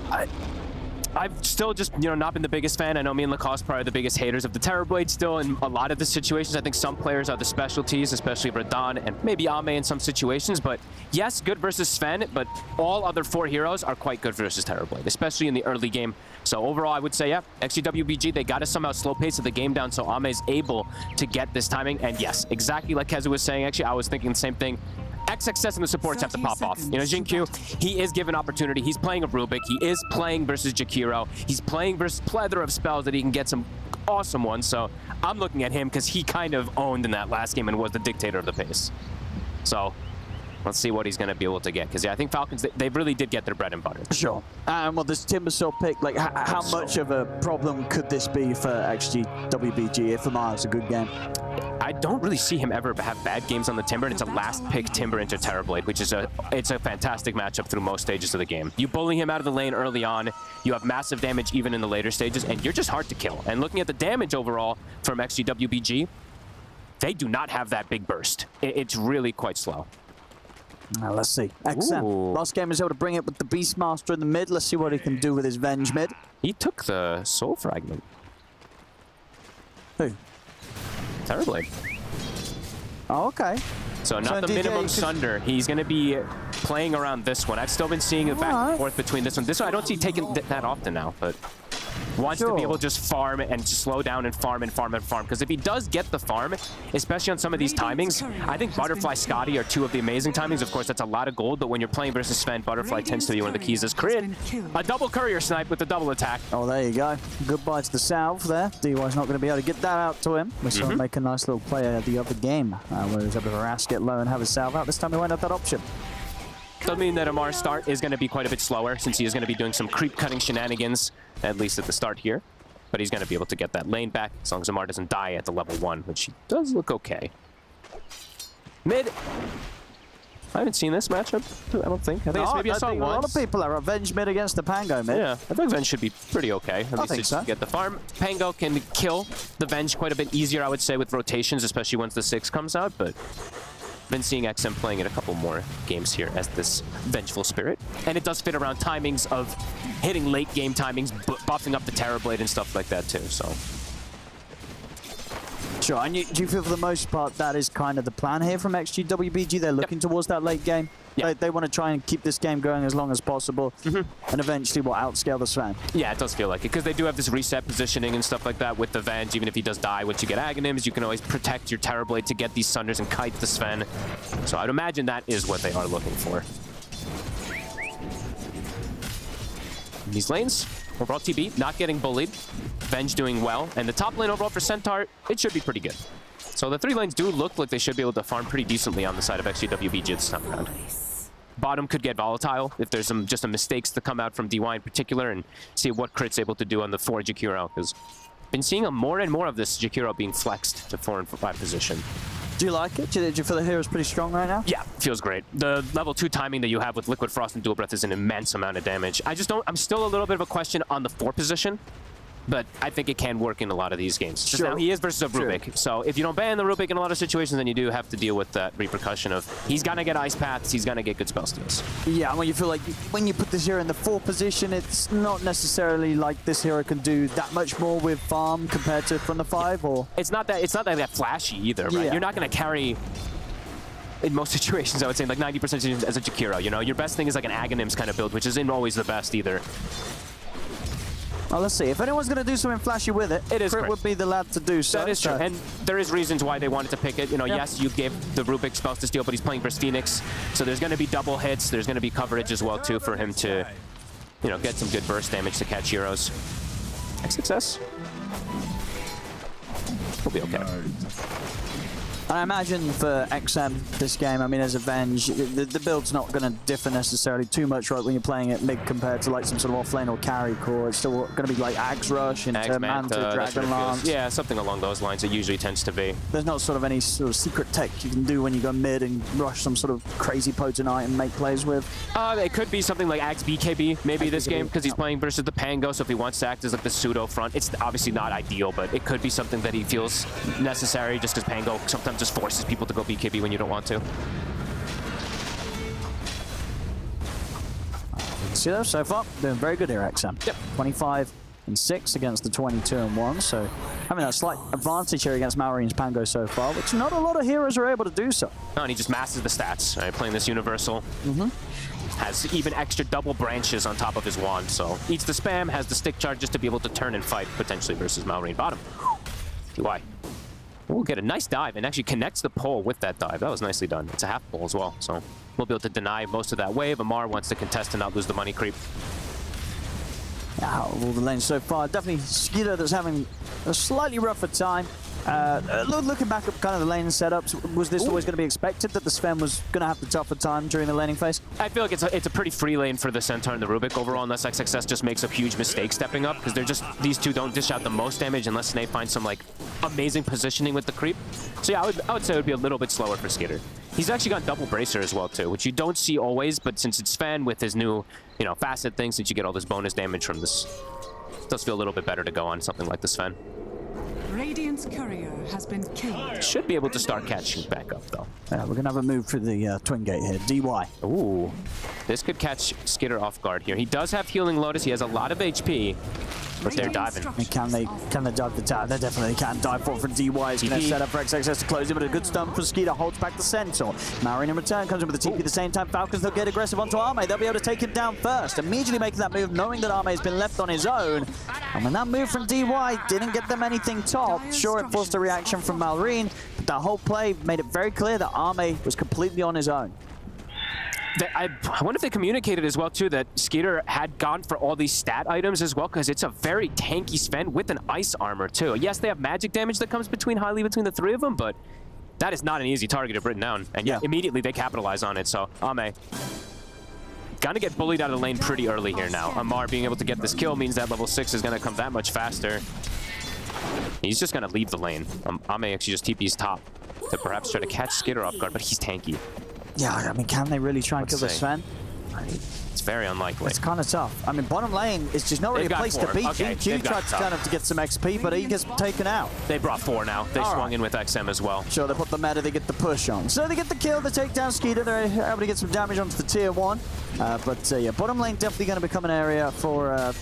S4: I've still just, not been the biggest fan. I know me and Lacoste probably are the biggest haters of the Terrorblade still in a lot of the situations. I think some players are the specialties, especially Radon and maybe Ame in some situations. But yes, good versus Sven, but all other 4 heroes are quite good versus Terrorblade, especially in the early game. So overall, I would say, yeah, XGWBG, they got to somehow slow pace of the game down so Ame is able to get this timing. And yes, exactly like Kezu was saying, actually, I was thinking the same thing. XXS and the supports have to pop off. Jinkyu, he is given opportunity. He's playing a Rubik. He is playing versus Jakiro. He's playing versus plethora of spells that he can get some awesome ones. So I'm looking at him because he kind of owned in that last game and was the dictator of the pace. So let's see what he's going to be able to get. Because, yeah, I think Falcons, they really did get their bread and butter.
S3: Sure. Well, this Timbersaw pick, like, how much of a problem could this be for XGWBG if Lamar has a good game?
S4: I don't really see him ever have bad games on the Timber, and it's a last pick Timber into Terrorblade, which is it's a fantastic matchup through most stages of the game. You bully him out of the lane early on, you have massive damage even in the later stages, and you're just hard to kill. And looking at the damage overall from XGWBG, they do not have that big burst. It's really quite slow.
S3: Now, let's see. XM. Last game was able to bring it with the Beastmaster in the mid. Let's see what he can do with his Venge mid.
S4: He took the Soul Fragment.
S3: Who?
S4: Terrorblade.
S3: Oh, okay.
S4: So not the minimum Sunder. He's going to be playing around this one. I've still been seeing it back and forth between this one. This one I don't see taking that often now, but wants to be able to just farm and just slow down and farm and farm and farm. Because if he does get the farm, especially on some of these timings, I think Butterfly, Scotty are 2 of the amazing timings. Of course, that's a lot of gold, but when you're playing versus Sven, Butterfly tends to be one of the keys. As crit, a double courier snipe with the double attack.
S3: Oh, there you go. Goodbye to the salve there. DY's not going to be able to get that out to him. We saw him make a nice little play at the other game where he was able to harass, get low, and have his salve out. This time he went up that option.
S4: Does mean that Amar's start is going to be quite a bit slower since he is going to be doing some creep cutting shenanigans, at least at the start here. But he's going to be able to get that lane back as long as Amar doesn't die at the level 1, which he does look okay. Mid. I haven't seen this matchup, I don't think. I think maybe I saw it once.
S3: A lot of people are Venge mid against the Pango mid.
S4: Yeah, I think Venge should be pretty okay. At least think so. Get the farm. Pango can kill the Venge quite a bit easier, I would say, with rotations, especially once the 6 comes out, but been seeing XM playing it a couple more games here as this Vengeful Spirit. And it does fit around timings of hitting late game timings, buffing up the Terrorblade and stuff like that too, so.
S3: Sure, and do you feel for the most part that is kind of the plan here from XGWBG? They're looking towards that late game? Yeah. They want to try and keep this game going as long as possible and eventually outscale the Sven.
S4: Yeah, it does feel like it, because they do have this reset positioning and stuff like that with the Venge. Even if he does die, once you get Aghanims, you can always protect your Terrorblade to get these Sunders and kite the Sven. So I'd imagine that is what they are looking for. These lanes, overall TB, not getting bullied. Venge doing well, and the top lane overall for Centaur, it should be pretty good. So the 3 lanes do look like they should be able to farm pretty decently on the side of XGWBG this time around. Bottom could get volatile if there's just some mistakes to come out from DY in particular, and see what Crit's able to do on the 4 Jakiro, because been seeing more and more of this Jakiro being flexed to 4 and 5 position.
S3: Do you like it? Do you feel the hero's pretty strong right now?
S4: Yeah, feels great. The level 2 timing that you have with Liquid Frost and Dual Breath is an immense amount of damage. I'm still a little bit of a question on the 4 position, but I think it can work in a lot of these games. Just now he is versus a Rubik, so if you don't ban the Rubik in a lot of situations, then you do have to deal with that repercussion of he's gonna get ice paths, he's gonna get good spell steals.
S3: Yeah, when you feel like when you put this hero in the 4 position, it's not necessarily like this hero can do that much more with farm compared to from the 5, or
S4: it's not that flashy either, right? You're not gonna carry. In most situations, I would say like 90% as a Jakiro. You know, your best thing is like an Aghanims kind of build, which isn't always the best either.
S3: Well, let's see. If anyone's going to do something flashy with it, Crit would be the lad to do so.
S4: That is true. And there is reasons why they wanted to pick it. You know, yes, you gave the Rubik spells to steal, but he's playing versus Phoenix. So there's going to be double hits. There's going to be coverage as well, too, for him to, you know, get some good burst damage to catch heroes. XXS. We'll be okay.
S3: I imagine for XM this game, I mean, as a Venge, the build's not going to differ necessarily too much, right, when you're playing it mid compared to like some sort of offlane or carry core. It's still going to be like Axe Rush into Manta, Dragon Lance.
S4: Yeah, something along those lines. It usually tends to be.
S3: There's not sort of any sort of secret tech you can do when you go mid and rush some sort of crazy potent item and make plays with.
S4: It could be something like Axe BKB maybe this game, because he's playing versus the Pango, so if he wants to act as like the pseudo front, it's obviously not ideal, but it could be something that he feels necessary just because Pango sometimes just forces people to go BKB when you don't want to.
S3: See though, so far, doing very good here, XM.
S4: Yep.
S3: 25 and 6 against the 22 and 1, so having that slight advantage here against Mallory's Pango so far, which not a lot of heroes are able to do so.
S4: No, and he just masses the stats, right? Playing this universal. Has even extra double branches on top of his wand, so eats the spam, has the stick charge just to be able to turn and fight potentially versus Mallory bottom. DY. We'll get a nice dive and actually connects the pole with that dive. That was nicely done. It's a half pole as well, so we'll be able to deny most of that wave. Amar wants to contest and not lose the money creep.
S3: Yeah, out of all the lanes so far, definitely Skeeter that's having a slightly rougher time. Looking back at kind of the lane setups, was this always going to be expected that the Sven was going to have the tougher time during the laning phase?
S4: I feel like it's a pretty free lane for the Centaur and the Rubik overall, unless XXS just makes a huge mistake stepping up, because they're just, these two don't dish out the most damage unless Snape finds some like amazing positioning with the creep. So yeah, I would say it would be a little bit slower for Skeeter. He's actually got double bracer as well too, which you don't see always, but since it's Sven with his new, you know, facet thing, since you get all this bonus damage from this, it does feel a little bit better to go on something like the Sven.
S2: Radiant's courier has been killed.
S4: Should be able to start catching back up though.
S3: Yeah, we're gonna have a move for the twin gate here. DY.
S4: Ooh, this could catch Skitter off guard here. He does have healing Lotus. He has a lot of HP, but they're diving.
S3: And can they dive the tower? They definitely can dive for it from DY. It's gonna set up for XXS to close it, but a good stun for Skeeter holds back the Centaur. Marin in return comes in with the TP at the same time. Falcons, they'll get aggressive onto Arme. They'll be able to take him down first. Immediately making that move, knowing that Arme has been left on his own. And when that move from DY didn't get them anything top, sure, it forced a reaction from Malrine, but that whole play made it very clear that Arme was completely on his own.
S4: I wonder if they communicated as well too that Skeeter had gone for all these stat items as well, because it's a very tanky Sven with an ice armor too. Yes, they have magic damage that comes highly between the three of them, but that is not an easy target to bring down. And yeah, immediately they capitalize on it. So Ame gonna get bullied out of the lane pretty early here now. Amar being able to get this kill means that level 6 is gonna come that much faster. He's just gonna leave the lane. Ame actually just TP's top to perhaps try to catch Skeeter off guard, but he's tanky.
S3: Yeah, I mean, can they really try and kill the Sven?
S4: It's very unlikely.
S3: It's kind of tough. I mean, bottom lane is just not really a place to be.
S4: Okay,
S3: GQ tried to kind of to get some XP, but he gets taken out.
S4: They brought 4 now. They swung in with XM as well.
S3: Sure, they put the meta, they get the push on. So they get the kill, they take down Skeeter, they're able to get some damage onto the tier 1. Yeah, bottom lane definitely going to become an area for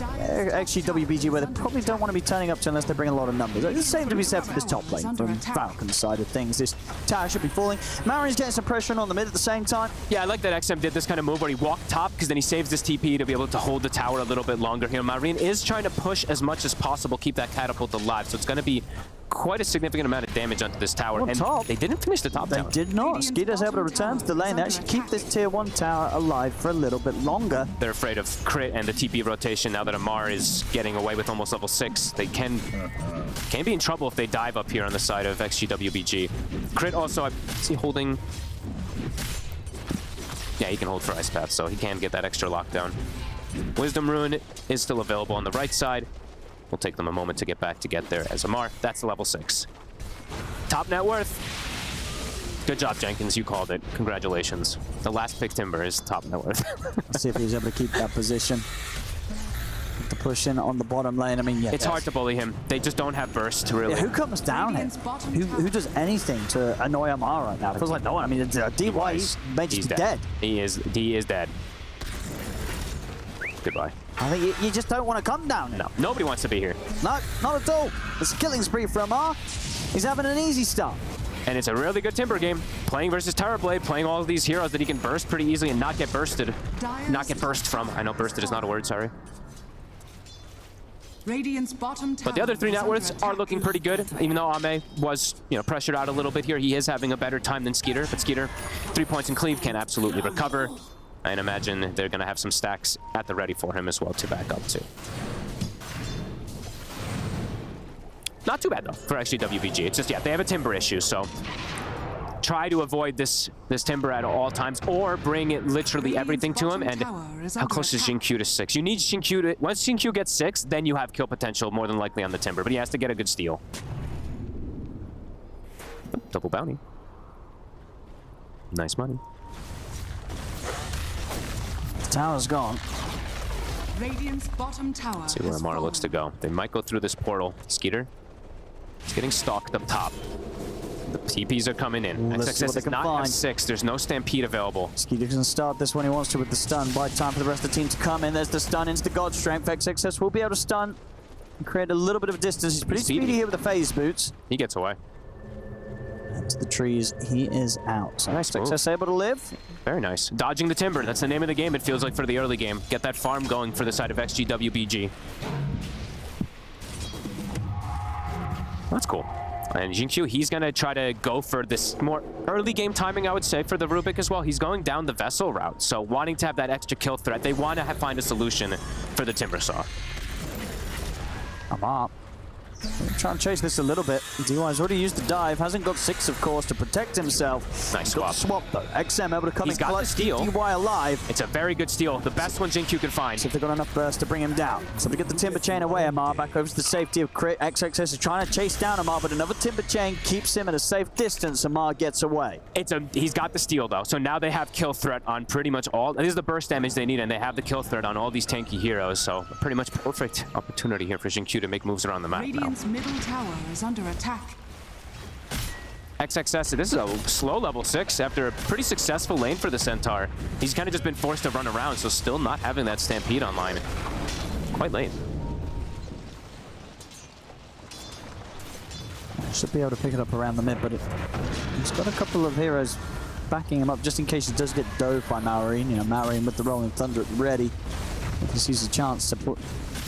S3: actually WBG where they probably don't want to be turning up to unless they bring a lot of numbers. It's the same to be said for this top lane from Falcon's side of things. This tower should be falling. Marin's getting some pressure on the mid at the same time.
S4: Yeah, I like that XM did this kind of move where he walked top because then he saves this TP to be able to hold the tower a little bit longer here. Marin is trying to push as much as possible, keep that catapult alive, so it's going to be quite a significant amount of damage onto this tower. And
S3: top.
S4: They didn't finish the top tower.
S3: They did not. Skeeter's able to return to the lane. They actually keep this tier 1 tower alive for a little bit longer.
S4: They're afraid of crit and the TP rotation now that Amar is getting away with almost level 6. They can be in trouble if they dive up here on the side of XGWBG. Crit also, I see holding. Yeah, he can hold for Ice Path, so he can get that extra lockdown. Wisdom Rune is still available on the right side. Will take them a moment to get there as Amar. That's the level 6. Top net worth. Good job, Jenkins. You called it. Congratulations. The last pick Timber is top net worth.
S3: Let's see if he's able to keep that position. To push in on the bottom lane. I mean, yeah.
S4: It's hard to bully him. They just don't have burst, really.
S3: Yeah, who comes down here? Who does anything to annoy Amar right now? It feels like no one. I mean, DY, he's dead.
S4: He is dead. Goodbye.
S3: I think you just don't want to come down here.
S4: No, nobody wants to be here.
S3: No, not at all. It's a killing spree for Amar. He's having an easy start.
S4: And it's a really good Timber game. Playing versus Terrorblade, playing all of these heroes that he can burst pretty easily and not get bursted. Not get burst from. I know bursted is not a word, sorry.
S2: Radiant's bottom tower.
S4: But the other 3 net worths are looking pretty good, even though Ame was, pressured out a little bit here. He is having a better time than Skeeter, but Skeeter, 3 points in cleave, can absolutely recover. And imagine they're going to have some stacks at the ready for him as well to back up too. Not too bad though for actually WBG. It's just, yeah, they have a Timber issue, so try to avoid this Timber at all times, or bring it literally everything to him. And how close is Xingqiu to 6? You need Xingqiu to, once Xingqiu gets 6, then you have kill potential more than likely on the Timber, but he has to get a good steal. Double bounty. Nice money.
S3: Tower's gone.
S2: Radiant's bottom tower.
S4: Let's see where Amar looks to go. They might go through this portal. Skeeter. He's getting stalked up top. The TPs are coming in.
S3: Let's see what
S4: XXS
S3: they
S4: does
S3: can
S4: not
S3: find.
S4: have 6. There's no Stampede available.
S3: Skeeter can start this when he wants to with the stun. Buy time for the rest of the team to come in. There's the stun into the God Strength. XXS will be able to stun and create a little bit of distance. He's pretty speedy here with the phase boots.
S4: He gets away.
S3: Into the trees, he is out. So
S4: nice
S3: XXS able to live.
S4: Very nice. Dodging the timber. That's the name of the game, it feels like, for the early game. Get that farm going for the side of XGWBG. That's cool. And Jinqiu, he's going to try to go for this more early game timing, I would say, for the Rubik as well. He's going down the vessel route, so wanting to have that extra kill threat. They want to find a solution for the Timbersaw.
S3: I'm up. Try and chase this a little bit. DY's already used the dive. Hasn't got 6, of course, to protect himself.
S4: Nice
S3: got
S4: swap.
S3: The swap, though. XM able to come
S4: He's
S3: in
S4: got
S3: clutch,
S4: the steal.
S3: DY alive.
S4: It's a very good steal. The best one Jinqiu can find.
S3: See if they've got enough burst to bring him down. So we get the timber chain away, Amar. Back over to the safety of Crit. XXS is trying to chase down Amar, but another timber chain keeps him at a safe distance. Amar gets away.
S4: He's got the steal, though. So now they have kill threat on pretty much all. This is the burst damage they need, and they have the kill threat on all these tanky heroes. So pretty much perfect opportunity here for Jinqiu to make moves around the map.
S2: Radiant's middle tower is under attack.
S4: XXS, this is a slow level 6 after a pretty successful lane for the Centaur. He's kind of just been forced to run around, so still not having that Stampede online. Quite late.
S3: Should be able to pick it up around the mid, but he's got a couple of heroes backing him up just in case he does get dove by Maureen. You know, Maureen with the Rolling Thunder ready. If he sees a chance to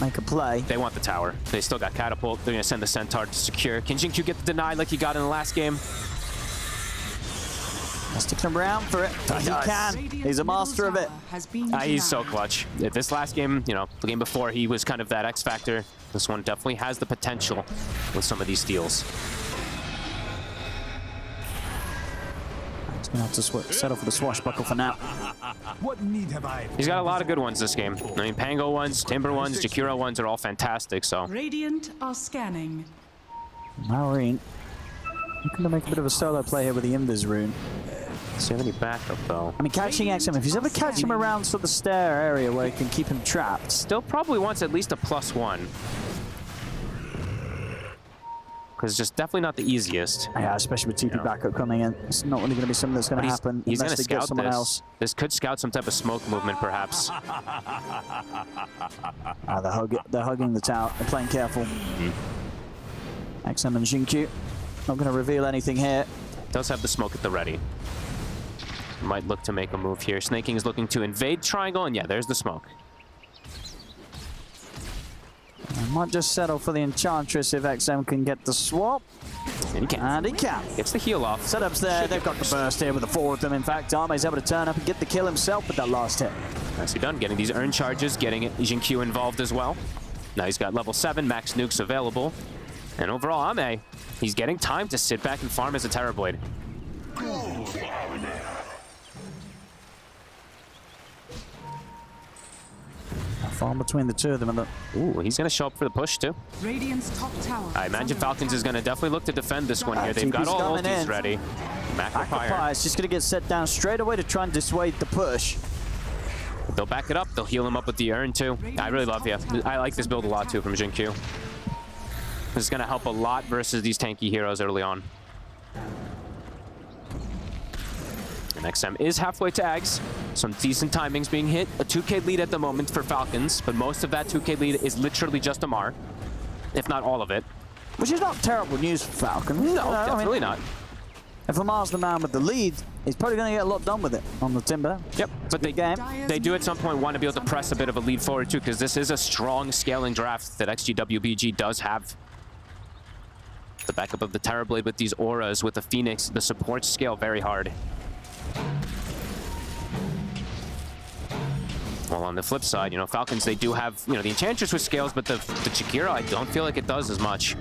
S3: make a play.
S4: They want the tower. They still got Catapult. They're going to send the Centaur to secure. Can Jinqiu get the deny like he got in the last game?
S3: Sticking around for it. He can. He's a master of it.
S4: He's so clutch. This last game, you know, the game before, he was kind of that X factor. This one definitely has the potential with some of these steals.
S3: He's going to have to settle for the swashbuckle for now.
S15: What need have I?
S4: He's got a lot of good ones this game. I mean, Pango ones, Timber ones, Jakiro ones are all fantastic, so.
S2: Radiant are scanning.
S3: Maureen looking to make a bit of a solo play here with the Invis rune.
S4: Does he have any backup, though?
S3: I mean, catching XM, if he's ever catch him around sort of the stair area where he can keep him trapped.
S4: Still probably wants at least a +1. Because it's just definitely not the easiest.
S3: Yeah, especially with TP backup coming in. It's not really going to be something that's going to happen
S4: He's going
S3: unless
S4: to
S3: they get
S4: scout
S3: someone
S4: this.
S3: else.
S4: This could scout some type of smoke movement, perhaps.
S3: They're hugging the tower. They're playing careful. XM and Jinqiu not going to reveal anything here.
S4: Does have the smoke at the ready. Might look to make a move here. Snaking is looking to invade triangle, and yeah, there's the smoke.
S3: I might just settle for the Enchantress if XM can get the swap.
S4: And he can.
S3: And he can.
S4: Gets the heal off.
S3: Setups there. They've got the burst here with the 4 of them. In fact, Arme's able to turn up and get the kill himself with that last hit.
S4: Nicely done. Getting these earn charges, getting Jinqiu involved as well. Now he's got level 7 max nukes available. And overall, Ame, he's getting time to sit back and farm as a Terrorblade.
S3: Farm between the two of them. And
S4: ooh, he's going to show up for the push, too.
S2: Radiant's top tower.
S4: I imagine Falcons is going to definitely look to defend this one here. They've got all ultis ready.
S3: Macropire is just going to get set down straight away to try and dissuade the push.
S4: They'll back it up. They'll heal him up with the urn, too. I really love you. I like this build a lot, too, from Jinqiu. This is going to help a lot versus these tanky heroes early on. And XM is halfway to Ags. Some decent timings being hit. A 2k lead at the moment for Falcons, but most of that 2k lead is literally just Amar, if not all of it.
S3: Which is not terrible news for Falcons.
S4: No, definitely not.
S3: If Amar's the man with the lead, he's probably going to get a lot done with it on the Timber.
S4: Yep, but they do at some point want to be able to press a bit of a lead forward too, because this is a strong scaling draft that XGWBG does have. The backup of the Terrorblade with these auras, with the Phoenix, the supports scale very hard. Well, on the flip side, you know, Falcons, they do have, you know, the Enchantress with scales, but the Jakiro, I don't feel like it does as much.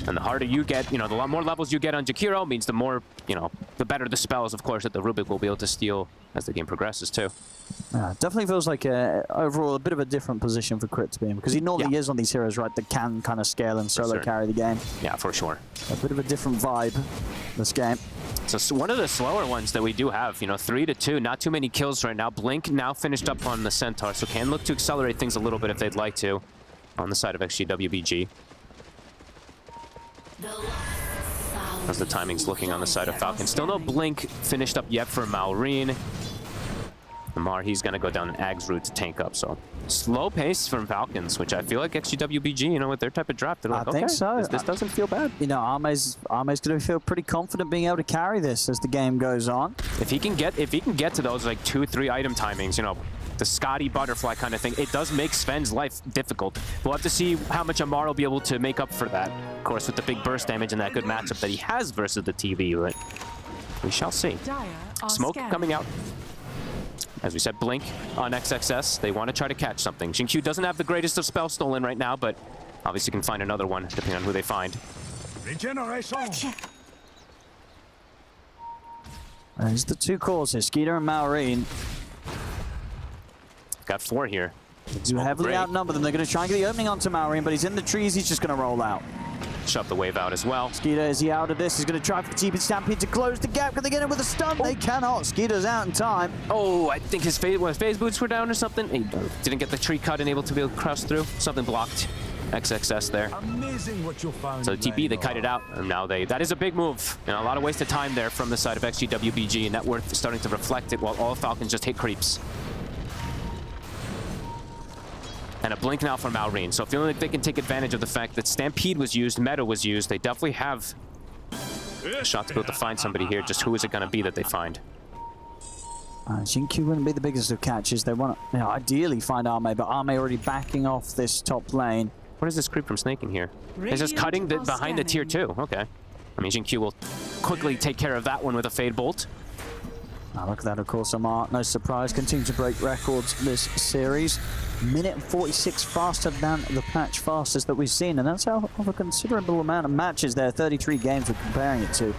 S4: And the harder you get, you know, the more levels you get on Jakiro means the more, you know, the better the spells, of course, that the Rubik will be able to steal as the game progresses, too.
S3: Yeah, definitely feels like overall a bit of a different position for Crit to be in, because he normally is on these heroes, right, that can kind of scale and solo carry the game.
S4: Yeah, for sure.
S3: A bit of a different vibe this game.
S4: So one of the slower ones that we do have, you know, 3-2, not too many kills right now. Blink now finished up on the Centaur, so can look to accelerate things a little bit if they'd like to on the side of XGWBG. How's the timing's looking on the side of Falcon? Still no blink finished up yet for Maureen. Amar, he's going to go down an Ag's route to tank up, so slow pace from Falcons, which I feel like XGWBG, you know, with their type of draft, they're like,
S3: I think so.
S4: This doesn't feel bad.
S3: You know, Arme's going to feel pretty confident being able to carry this as the game goes on.
S4: If he can get to those like 2-3 item timings, you know, the Scotty butterfly kind of thing, it does make Sven's life difficult. We'll have to see how much Amar will be able to make up for that. Of course, with the big burst damage and that good matchup that he has versus the TV, but we shall see. Smoke coming out. As we said, blink on XXS. They want to try to catch something. Xingqiu doesn't have the greatest of spells stolen right now, but obviously can find another one depending on who they find.
S15: Regeneration.
S3: There's the two calls here, Skeeter and Maureen.
S4: Got 4 here.
S3: They do heavily outnumber them. They're going to try and get the opening onto Maureen, but he's in the trees. He's just going to roll out.
S4: Shove the wave out as well.
S3: Skeeter, is he out of this? He's going to try for the TP Stampede to close the gap. Can they get him with a stun? They cannot. Skeeter's out in time.
S4: Oh, I think his phase boots were down or something. He didn't get the tree cut and able to be able to cross through. Something blocked XXS there.
S15: Amazing what you'll find.
S4: So the TP, they kite it out, and now that is a big move. You know, a lot of wasted time there from the side of XGWBG, and net worth is starting to reflect it while all Falcons just hit creeps. And a blink now from Maureen. So feeling like they can take advantage of the fact that Stampede was used, Meta was used. They definitely have a shot to be able to find somebody here. Just who is it going to be that they find?
S3: Xingqiu wouldn't be the biggest of catches. They want to, ideally find Arme, but Arme already backing off this top lane.
S4: What is this creep from snaking here? He's just cutting behind the tier 2. Okay. I mean, Xingqiu will quickly take care of that one with a Fade Bolt.
S3: Look at that, of course, Amar, no surprise, continue to break records this series. Minute and 46 faster than the patch fastest that we've seen, and that's of a considerable amount of matches there, 33 games we're comparing it to.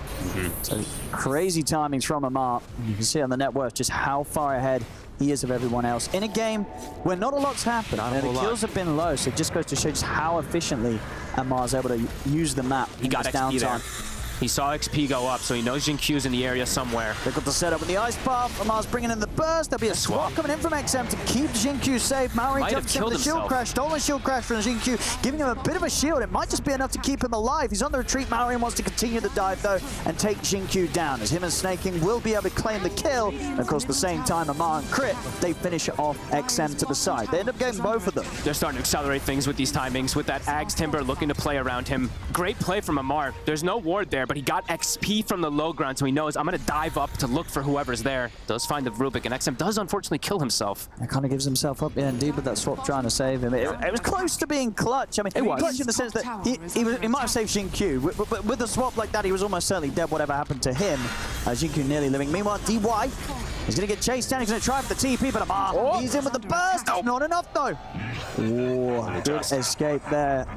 S3: So crazy timings from Amar. You can see on the net worth just how far ahead he is of everyone else. In a game where not a lot's happened, the kills have been low, so it just goes to show just how efficiently Amar's able to use the map.
S4: He got XP there. He saw XP go up, so he knows Xingqiu's in the area somewhere.
S3: They've got the setup with the ice path. Amar's bringing in the burst. There'll be a swap coming in from XM to keep Xingqiu safe. Maori jumps in with the shield crash. Stolen shield crash from Xingqiu, giving him a bit of a shield. It might just be enough to keep him alive. He's on the retreat. Maori wants to continue the dive, though, and take Xingqiu down, as him and Snaking will be able to claim the kill. And, of course, at the same time, Amar and Crit, they finish off XM to the side. They end up getting both of them.
S4: They're starting to accelerate things with these timings, with that Ags Timber looking to play around him. Great play from Amar. There's no ward there, but he got XP from the low ground, so he knows I'm going to dive up to look for whoever's there. Does find the Rubik, and XM does unfortunately kill himself.
S3: It kind of gives himself up, indeed, but that swap trying to save him. It was close to being clutch. I mean, it was clutch in the sense that he might have saved Xingqiu, but with a swap like that, he was almost certainly dead, whatever happened to him. Xingqiu nearly living. Meanwhile, DY is going to get chased down. He's going to try for the TP, but Amar, he's in with the burst. Not enough, though. Oh, good escape there.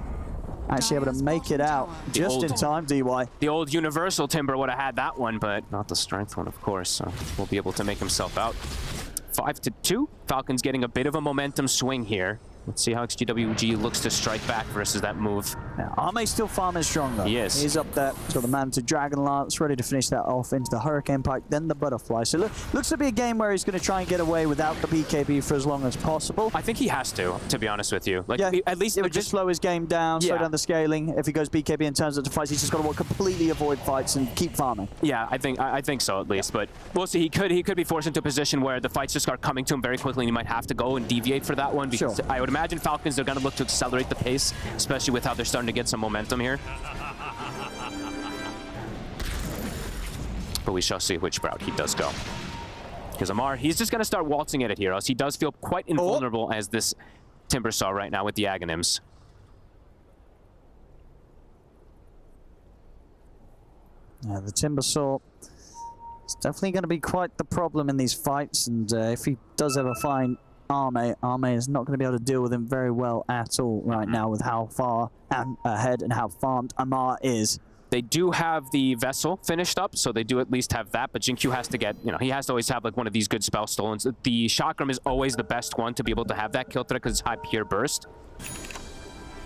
S3: Actually able to make it out just in time, DY.
S4: The old Universal Timber would have had that one, but not the strength one, of course. So we'll be able to make himself out. 5-2. Falcons getting a bit of a momentum swing here. Let's see how XGWG looks to strike back versus that move.
S3: Now, Arme's still farming strong, though.
S4: He is.
S3: He's up there. He's got the man to Dragon Lance, ready to finish that off into the Hurricane Pike, then the Butterfly. So looks to be a game where he's going to try and get away without the BKB for as long as possible.
S4: I think he has to be honest with you. Like,
S3: yeah,
S4: at least
S3: it would just slow his game down, slow down the scaling. If he goes BKB and turns into fights, he's just got to completely avoid fights and keep farming.
S4: Yeah, I think so at least. But we'll see. He could be forced into a position where the fights just start coming to him very quickly, and he might have to go and deviate for that one. Because I would imagine Falcons, they're going to look to accelerate the pace, especially with how they're starting to get some momentum here. But we shall see which route he does go. Because Amar, he's just going to start waltzing at it here, else he does feel quite invulnerable as this Timber Saw right now with the Aghanims.
S3: Yeah, the Timber Saw is definitely going to be quite the problem in these fights, and if he does ever find Arme is not going to be able to deal with him very well at all right now with how far ahead and how farmed Amar is.
S4: They do have the Vessel finished up, so they do at least have that, but Xingqiu has to get, he has to always have like one of these good spell stolens. The Chakram is always the best one to be able to have that kill threat because it's high pure burst.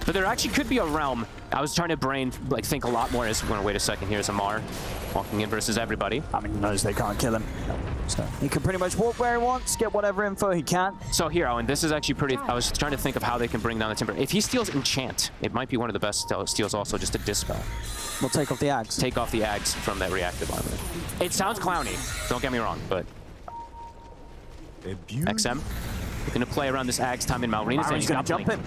S4: But there actually could be a realm. I was trying to think a lot more as, wait a second, here's Amar walking in versus everybody.
S3: I mean, he knows they can't kill him. So he can pretty much walk where he wants, get whatever info he can.
S4: So Hero, and this is actually pretty, I was trying to think of how they can bring down the Timber. If he steals Enchant, it might be one of the best steals also just to Dispel.
S3: We'll take off the Ags.
S4: Take off the Ags from that reactive armor. It sounds clowny, don't get me wrong, but... XM, looking to play around this Ags time in Malrina's, and he's going to
S3: jump it.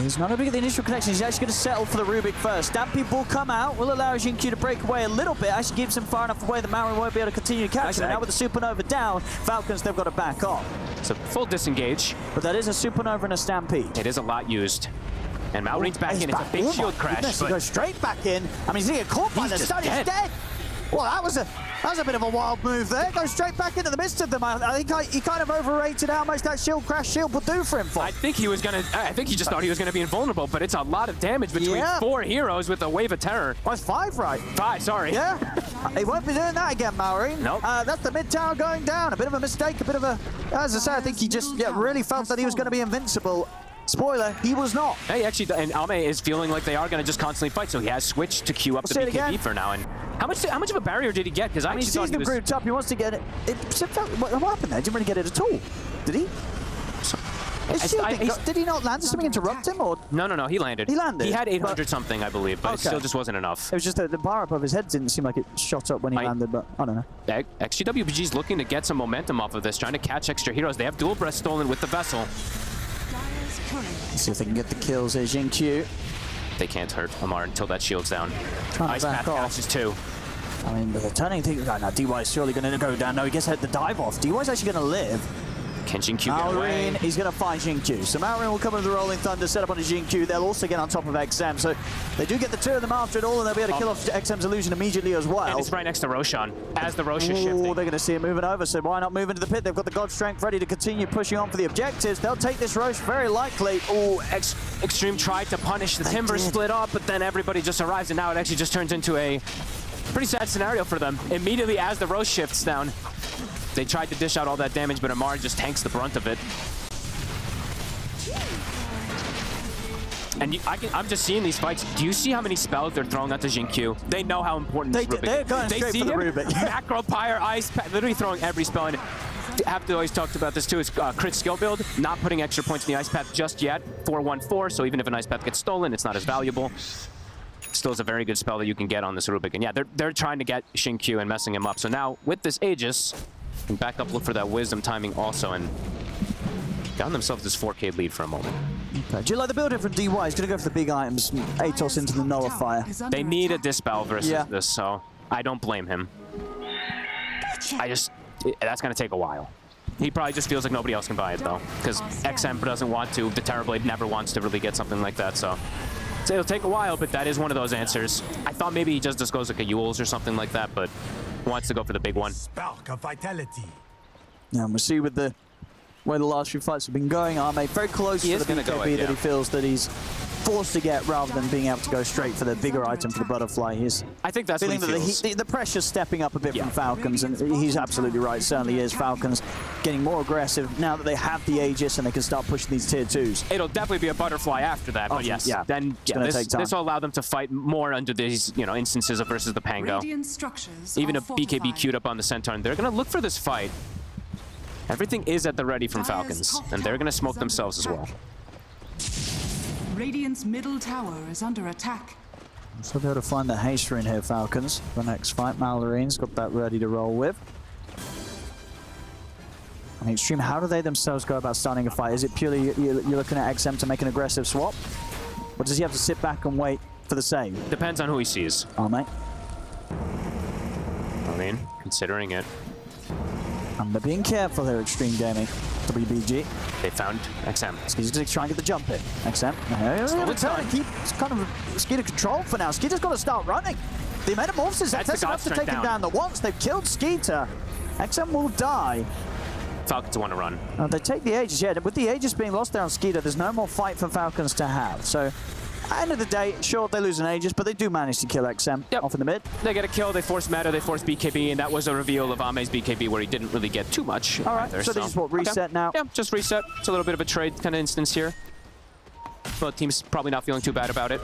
S3: He's not going to get the initial connection. He's actually going to settle for the Rubik first. Stampede will come out, will allow Xingqiu to break away a little bit. Actually gives him far enough away that Malrin won't be able to continue to catch him. Now with the Supernova down, Falcons, they've got to back off.
S4: It's a full disengage.
S3: But that is a Supernova and a Stampede.
S4: It is a lot used. And Malrin's back in. It's a big shield crash.
S3: He goes straight back in. I mean, he's going to get caught by the stun. He's dead. Well, that was a bit of a wild move there. Goes straight back into the midst of them. I think he kind of overrated how much that shield crash shield would do for him.
S4: I think he was gonna. I think he just thought he was gonna be invulnerable, but it's a lot of damage between 4 heroes with a wave of terror.
S3: Oh, it's 5, right?
S4: 5, sorry.
S3: Yeah. He won't be doing that again, Malrin.
S4: Nope.
S3: That's the mid tower going down. A bit of a mistake. A bit of a. As I say, I think he just really felt that he was going to be invincible. Spoiler, he was not.
S4: Hey, actually, and Ame is feeling like they are going to just constantly fight, so he has switched to queue up the BKB for now. And how much of a barrier did he get? Because I
S3: mean, he sees them grouped up. He wants to get it. What happened there? Didn't really get it at all. Did he? Did he not land? Did something interrupt him? Or?
S4: No, he landed.
S3: He landed.
S4: He had 800 something, I believe, but it still just wasn't enough.
S3: It was just that the bar above his head didn't seem like it shot up when he landed, but I don't know.
S4: XGWBG's looking to get some momentum off of this, trying to catch extra heroes. They have dual breath stolen with the vessel.
S3: Let's see if they can get the kills here. Xingqiu.
S4: They can't hurt Amar until that shield's down. Ice Path catches 2.
S3: I mean, the turning thing. Right now, DY is surely going to go down. No, he gets hit the dive off. DY's actually going to live.
S4: Can Xingqiu get away?
S3: He's going to find Xingqiu. So Malrin will come with the Rolling Thunder, set up on a Xingqiu. They'll also get on top of XM. So they do get the 2 of them after it all, and they'll be able to kill off XM's illusion immediately as well.
S4: And it's right next to Roshan, as the Rosh is shifting.
S3: They're going to see it moving over, so why not move into the pit? They've got the God Strength ready to continue pushing on for the objectives. They'll take this Rosh very likely.
S4: Oh, Extreme tried to punish the Timber split up, but then everybody just arrives, and now it actually just turns into a pretty sad scenario for them. Immediately as the Rosh shifts down, they tried to dish out all that damage, but Amar just tanks the brunt of it. And I'm just seeing these fights. Do you see how many spells they're throwing out to Xingqiu? They know how important this Rubik is.
S3: They're going straight for the Rubik.
S4: Macro, Pyre, Ice, literally throwing every spell. And have to always talk about this too, is crit skill build, not putting extra points in the Ice Path just yet. 4-1-4, so even if an Ice Path gets stolen, it's not as valuable. Still is a very good spell that you can get on this Rubik. And yeah, they're trying to get Xingqiu and messing him up. So now, with this Aegis, and back up, look for that Wisdom timing also, and gotten themselves this 4K lead for a moment.
S3: Okay. Do you like the building from DY? He's going to go for the big items, Atos into the Nullifier.
S4: They need a Dispel versus this, so I don't blame him. That's going to take a while. He probably just feels like nobody else can buy it, though, because XM doesn't want to. The Terrorblade never wants to really get something like that, so it'll take a while, but that is one of those answers. I thought maybe he just goes like a Yules or something like that, but wants to go for the big one.
S15: Spark of vitality.
S3: Yeah, and we'll see with the way the last few fights have been going. Arme very close to the BKB that he feels that he's forced to get rather than being able to go straight for the bigger item for the butterfly.
S4: I think that's
S3: feeling
S4: what he feels.
S3: The pressure's stepping up a bit from Falcons, and he's absolutely right. Certainly is. Falcons getting more aggressive now that they have the Aegis and they can start pushing these tier 2s.
S4: It'll definitely be a butterfly after that, but yes, then this will allow them to fight more under these instances of versus the Pango. Even if BKB queued up on the Centaur, and they're going to look for this fight. Everything is at the ready from Falcons, and they're going to smoke themselves as well.
S2: Radiant's middle tower is under attack.
S3: So they're able to find the haste in here, Falcons. The next fight, Malorine's got that ready to roll with. I mean, Extreme, how do they themselves go about starting a fight? Is it purely you're looking at XM to make an aggressive swap? Or does he have to sit back and wait for the save?
S4: Depends on who he sees.
S3: Oh, mate.
S4: I mean, considering it.
S3: And they're being careful here, Extreme Gaming. WBG.
S4: They found XM.
S3: He's going to try and get the jump in. XM. Keep kind of Skeeter control for now. Skeeter's got to start running. The Metamorphosis, that's enough to take him down. The once they've killed Skeeter, XM will die.
S4: Falcons want to run.
S3: They take the Aegis, with the Aegis being lost there on Skeeter, there's no more fight for Falcons to have. So, at the end of the day, sure, they lose an Aegis, but they do manage to kill XM off in the mid.
S4: They get a kill, they force Meta, they force BKB, and that was a reveal of Ame's BKB where he didn't really get too much.
S3: All right,
S4: either,
S3: so they just reset now?
S4: Yeah, just reset. It's a little bit of a trade kind of instance here. Both teams probably not feeling too bad about it.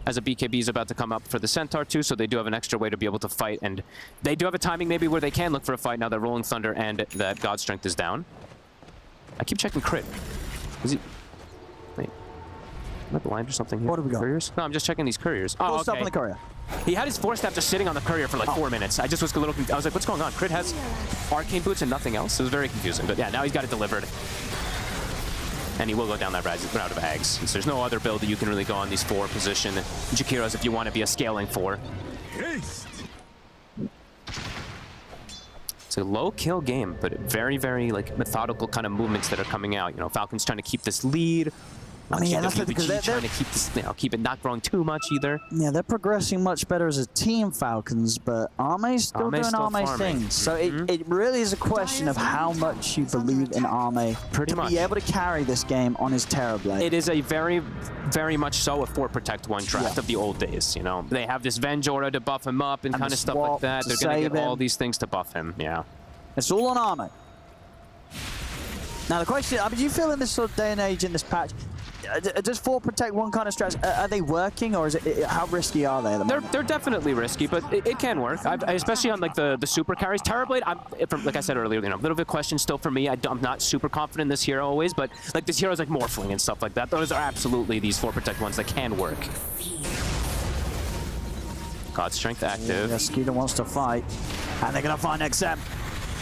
S4: as a BKB is about to come up for the Centaur too, so they do have an extra way to be able to fight, and they do have a timing maybe where they can look for a fight now that Rolling Thunder and that God Strength is down. I keep checking crit. Is he... Wait. Am I blind or something here?
S3: What do we got?
S4: Couriers? No, I'm just checking these couriers. Oh, okay.
S3: Stop on the courier.
S4: He had his 4-step just sitting on the courier for like 4 minutes. I just was a little confused. I was like, what's going on? Crit has arcane boots and nothing else. It was very confusing. But yeah, now he's got it delivered. And he will go down that route of Ags. So there's no other build that you can really go on these 4 position Jakiros if you want to be a scaling 4. It's a low kill game, but very, very like methodical kind of movements that are coming out. You know, Falcon's trying to keep this lead.
S3: I mean, yeah, that's
S4: because they're trying to keep this, you know, keep it not growing too much either.
S3: Yeah, they're progressing much better as a team, Falcons, but Arme's still doing Arme's things. So it really is a question of how much you believe in Arme to be able to carry this game on his Terrorblade.
S4: It is a very, very much so a 4 protect 1 draft of the old days. You know, they have this Venge aura to buff him up and kind of stuff like that. They're going to get all these things to buff him. Yeah,
S3: it's all on Arme. Now the question, I mean, do you feel in this sort of day and age in this patch? Does 4 protect 1 kind of strategy, are they working, or is it, how risky are they at the moment?
S4: They're definitely risky, but it can work. Especially on like the super carries. Terrorblade, like I said earlier, you know, a little bit of question still for me. I'm not super confident in this hero always, but like this hero's like Morphling and stuff like that. Those are absolutely these 4 protect ones that can work. God Strength active.
S3: Yeah, Skeeter wants to fight, and they're gonna find XM.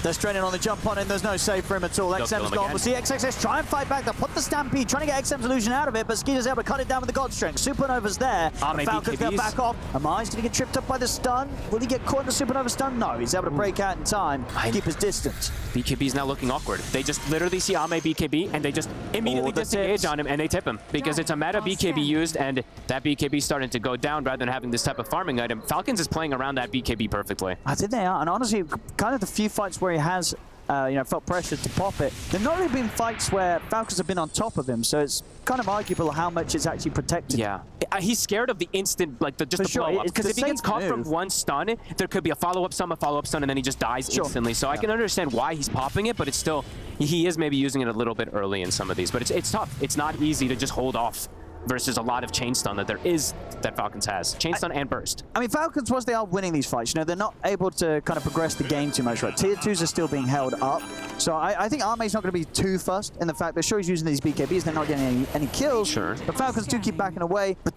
S3: They're straining on the jump on him. There's no save for him at all. XM's gone. We'll see XXS try and fight back. They'll put the Stampede, trying to get XM's illusion out of it, but Skeeter's able to cut it down with the God Strength. Supernova's there. Falcon's going to back off. Amai's going to get tripped up by the stun. Will he get caught in the Supernova stun? No, he's able to break out in time, keep his distance.
S4: BKB's now looking awkward. They just literally see Ame BKB, and they just immediately disengage on him, and they tip him. Because it's a meta BKB used, and that BKB starting to go down rather than having this type of farming item. Falcons is playing around that BKB perfectly.
S3: I think they are, and honestly, kind of the few fights where he has you know, felt pressure to pop it. There've not really been fights where Falcons have been on top of him, so it's kind of arguable how much it's actually protected.
S4: Yeah, he's scared of the instant, like the blow up. Because if he gets caught from 1 stun, there could be a follow-up stun, and then he just dies instantly. So I can understand why he's popping it, but it's still, he is maybe using it a little bit early in some of these. But it's tough. It's not easy to just hold off versus a lot of chain stun that Falcons has. Chain stun and burst.
S3: I mean, Falcons, once they are winning these fights, you know, they're not able to kind of progress the game too much, right? Tier 2s are still being held up. So I think Arme's not going to be too fussed in the fact that sure he's using these BKBs, they're not getting any kills.
S4: Sure.
S3: But Falcons do keep backing away. But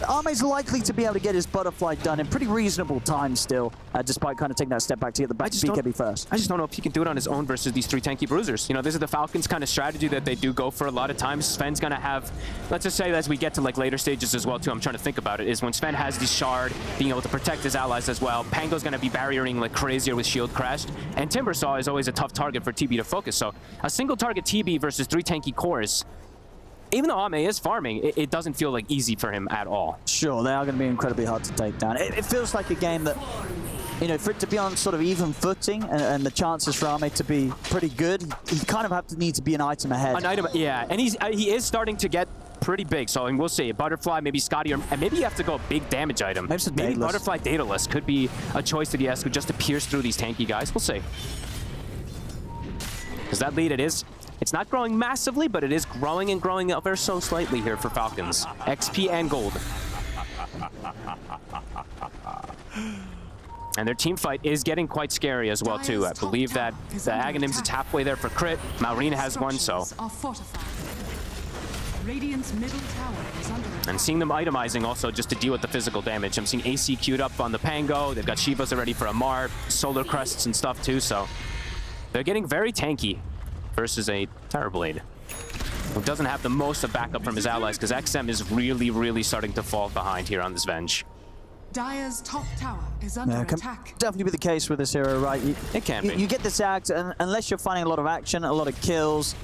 S3: Arme's likely to be able to get his butterfly done in pretty reasonable time still, despite kind of taking that step back to get the BKB first.
S4: I just don't know if he can do it on his own versus these 3 tanky bruisers. You know, this is the Falcons kind of strategy that they do go for a lot of times. Sven's going to have, let's just say as we get to like later stages as well too, I'm trying to think about it, is when Sven has the shard, being able to protect his allies as well. Pango's going to be barriering like crazier with shield crashed. And Timbersaw is always a tough target for TB to focus. So a single target TB versus 3 tanky cores, even though Ame is farming, it doesn't feel like easy for him at all.
S3: Sure, they are going to be incredibly hard to take down. It feels like a game that, you know, for it to be on sort of even footing and the chances for Ame to be pretty good, he kind of need to be an item ahead.
S4: An item, yeah, and he is starting to get pretty big, so we'll see. Butterfly, maybe Scotty, and maybe you have to go a big damage item. Maybe Butterfly Daedalus could be a choice that he has just to pierce through these tanky guys. We'll see. Because that lead, it's not growing massively, but it is growing and growing ever so slightly here for Falcons. XP and gold. And their team fight is getting quite scary as well too. I believe that the Aghanims is halfway there for crit. Maureen has one, so.
S2: Radiant's middle tower is under attack.
S4: And seeing them itemizing also just to deal with the physical damage. I'm seeing AC queued up on the Pango. They've got Shivas already for Amar, solar crests and stuff too, so they're getting very tanky versus a Terrorblade, who doesn't have the most of backup from his allies, because XM is really, really starting to fall behind here on this Venge.
S2: Dire's top tower is under attack.
S3: Definitely be the case with this hero, right?
S4: It can be.
S3: You get this act, and unless you're finding a lot of action, a lot of kills,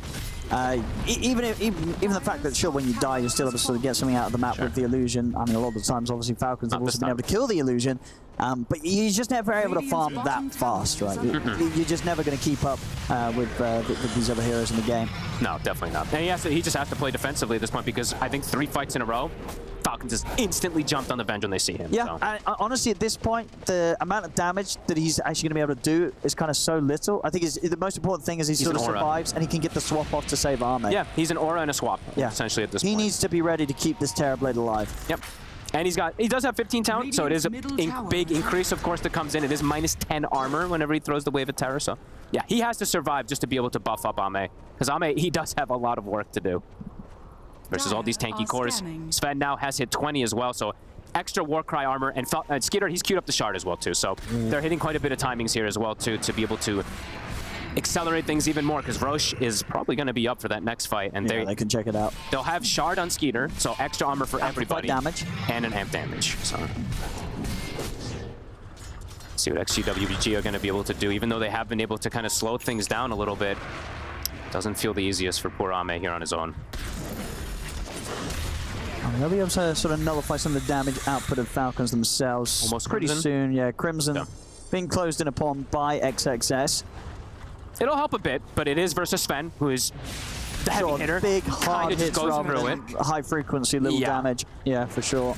S3: even the fact that sure when you die you're still able to sort of get something out of the map with the illusion. I mean, a lot of the times obviously Falcons have also been able to kill the illusion, but you're just never able to farm that fast, right? You're just never going to keep up with these other heroes in the game.
S4: No, definitely not. And he just has to play defensively at this point, because I think 3 fights in a row Falcons has instantly jumped on the Venge when they see him.
S3: Yeah,
S4: so.
S3: and honestly, at this point, the amount of damage that he's actually going to be able to do is kind of so little. I think the most important thing is he sort of survives and he can get the swap off to save Arme.
S4: Yeah, he's an aura and a swap,
S3: yeah.
S4: essentially, at this point.
S3: He needs to be ready to keep this Terrorblade alive.
S4: Yep. And he does have 15 talent, so it is a big increase, of course, that comes in. It is minus 10 armor whenever he throws the Wave of Terror, so yeah, he has to survive just to be able to buff up Arme. Because Arme, he does have a lot of work to do. Versus all these tanky cores. Sven now has hit 20 as well, so extra Warcry armor, and Skeeter, he's queued up the shard as well, too, so they're hitting quite a bit of timings here as well, too, to be able to accelerate things even more, because Roche is probably going to be up for that next fight, and
S3: they can check it out.
S4: They'll have shard on Skeeter, so extra armor for everybody.
S3: Damage.
S4: And an amp damage, so. See what XGWBG are going to be able to do, even though they have been able to kind of slow things down a little bit. Doesn't feel the easiest for poor Arme here on his own.
S3: They'll be able to sort of nullify some of the damage output of Falcons themselves
S4: almost
S3: pretty
S4: Crimson.
S3: soon. Yeah, Crimson being closed in upon by XXS.
S4: It'll help a bit, but it is versus Sven, who is the heavy hitter.
S3: Big, hard hits
S4: goes
S3: rather
S4: through
S3: than high frequency, little damage. Yeah, for sure.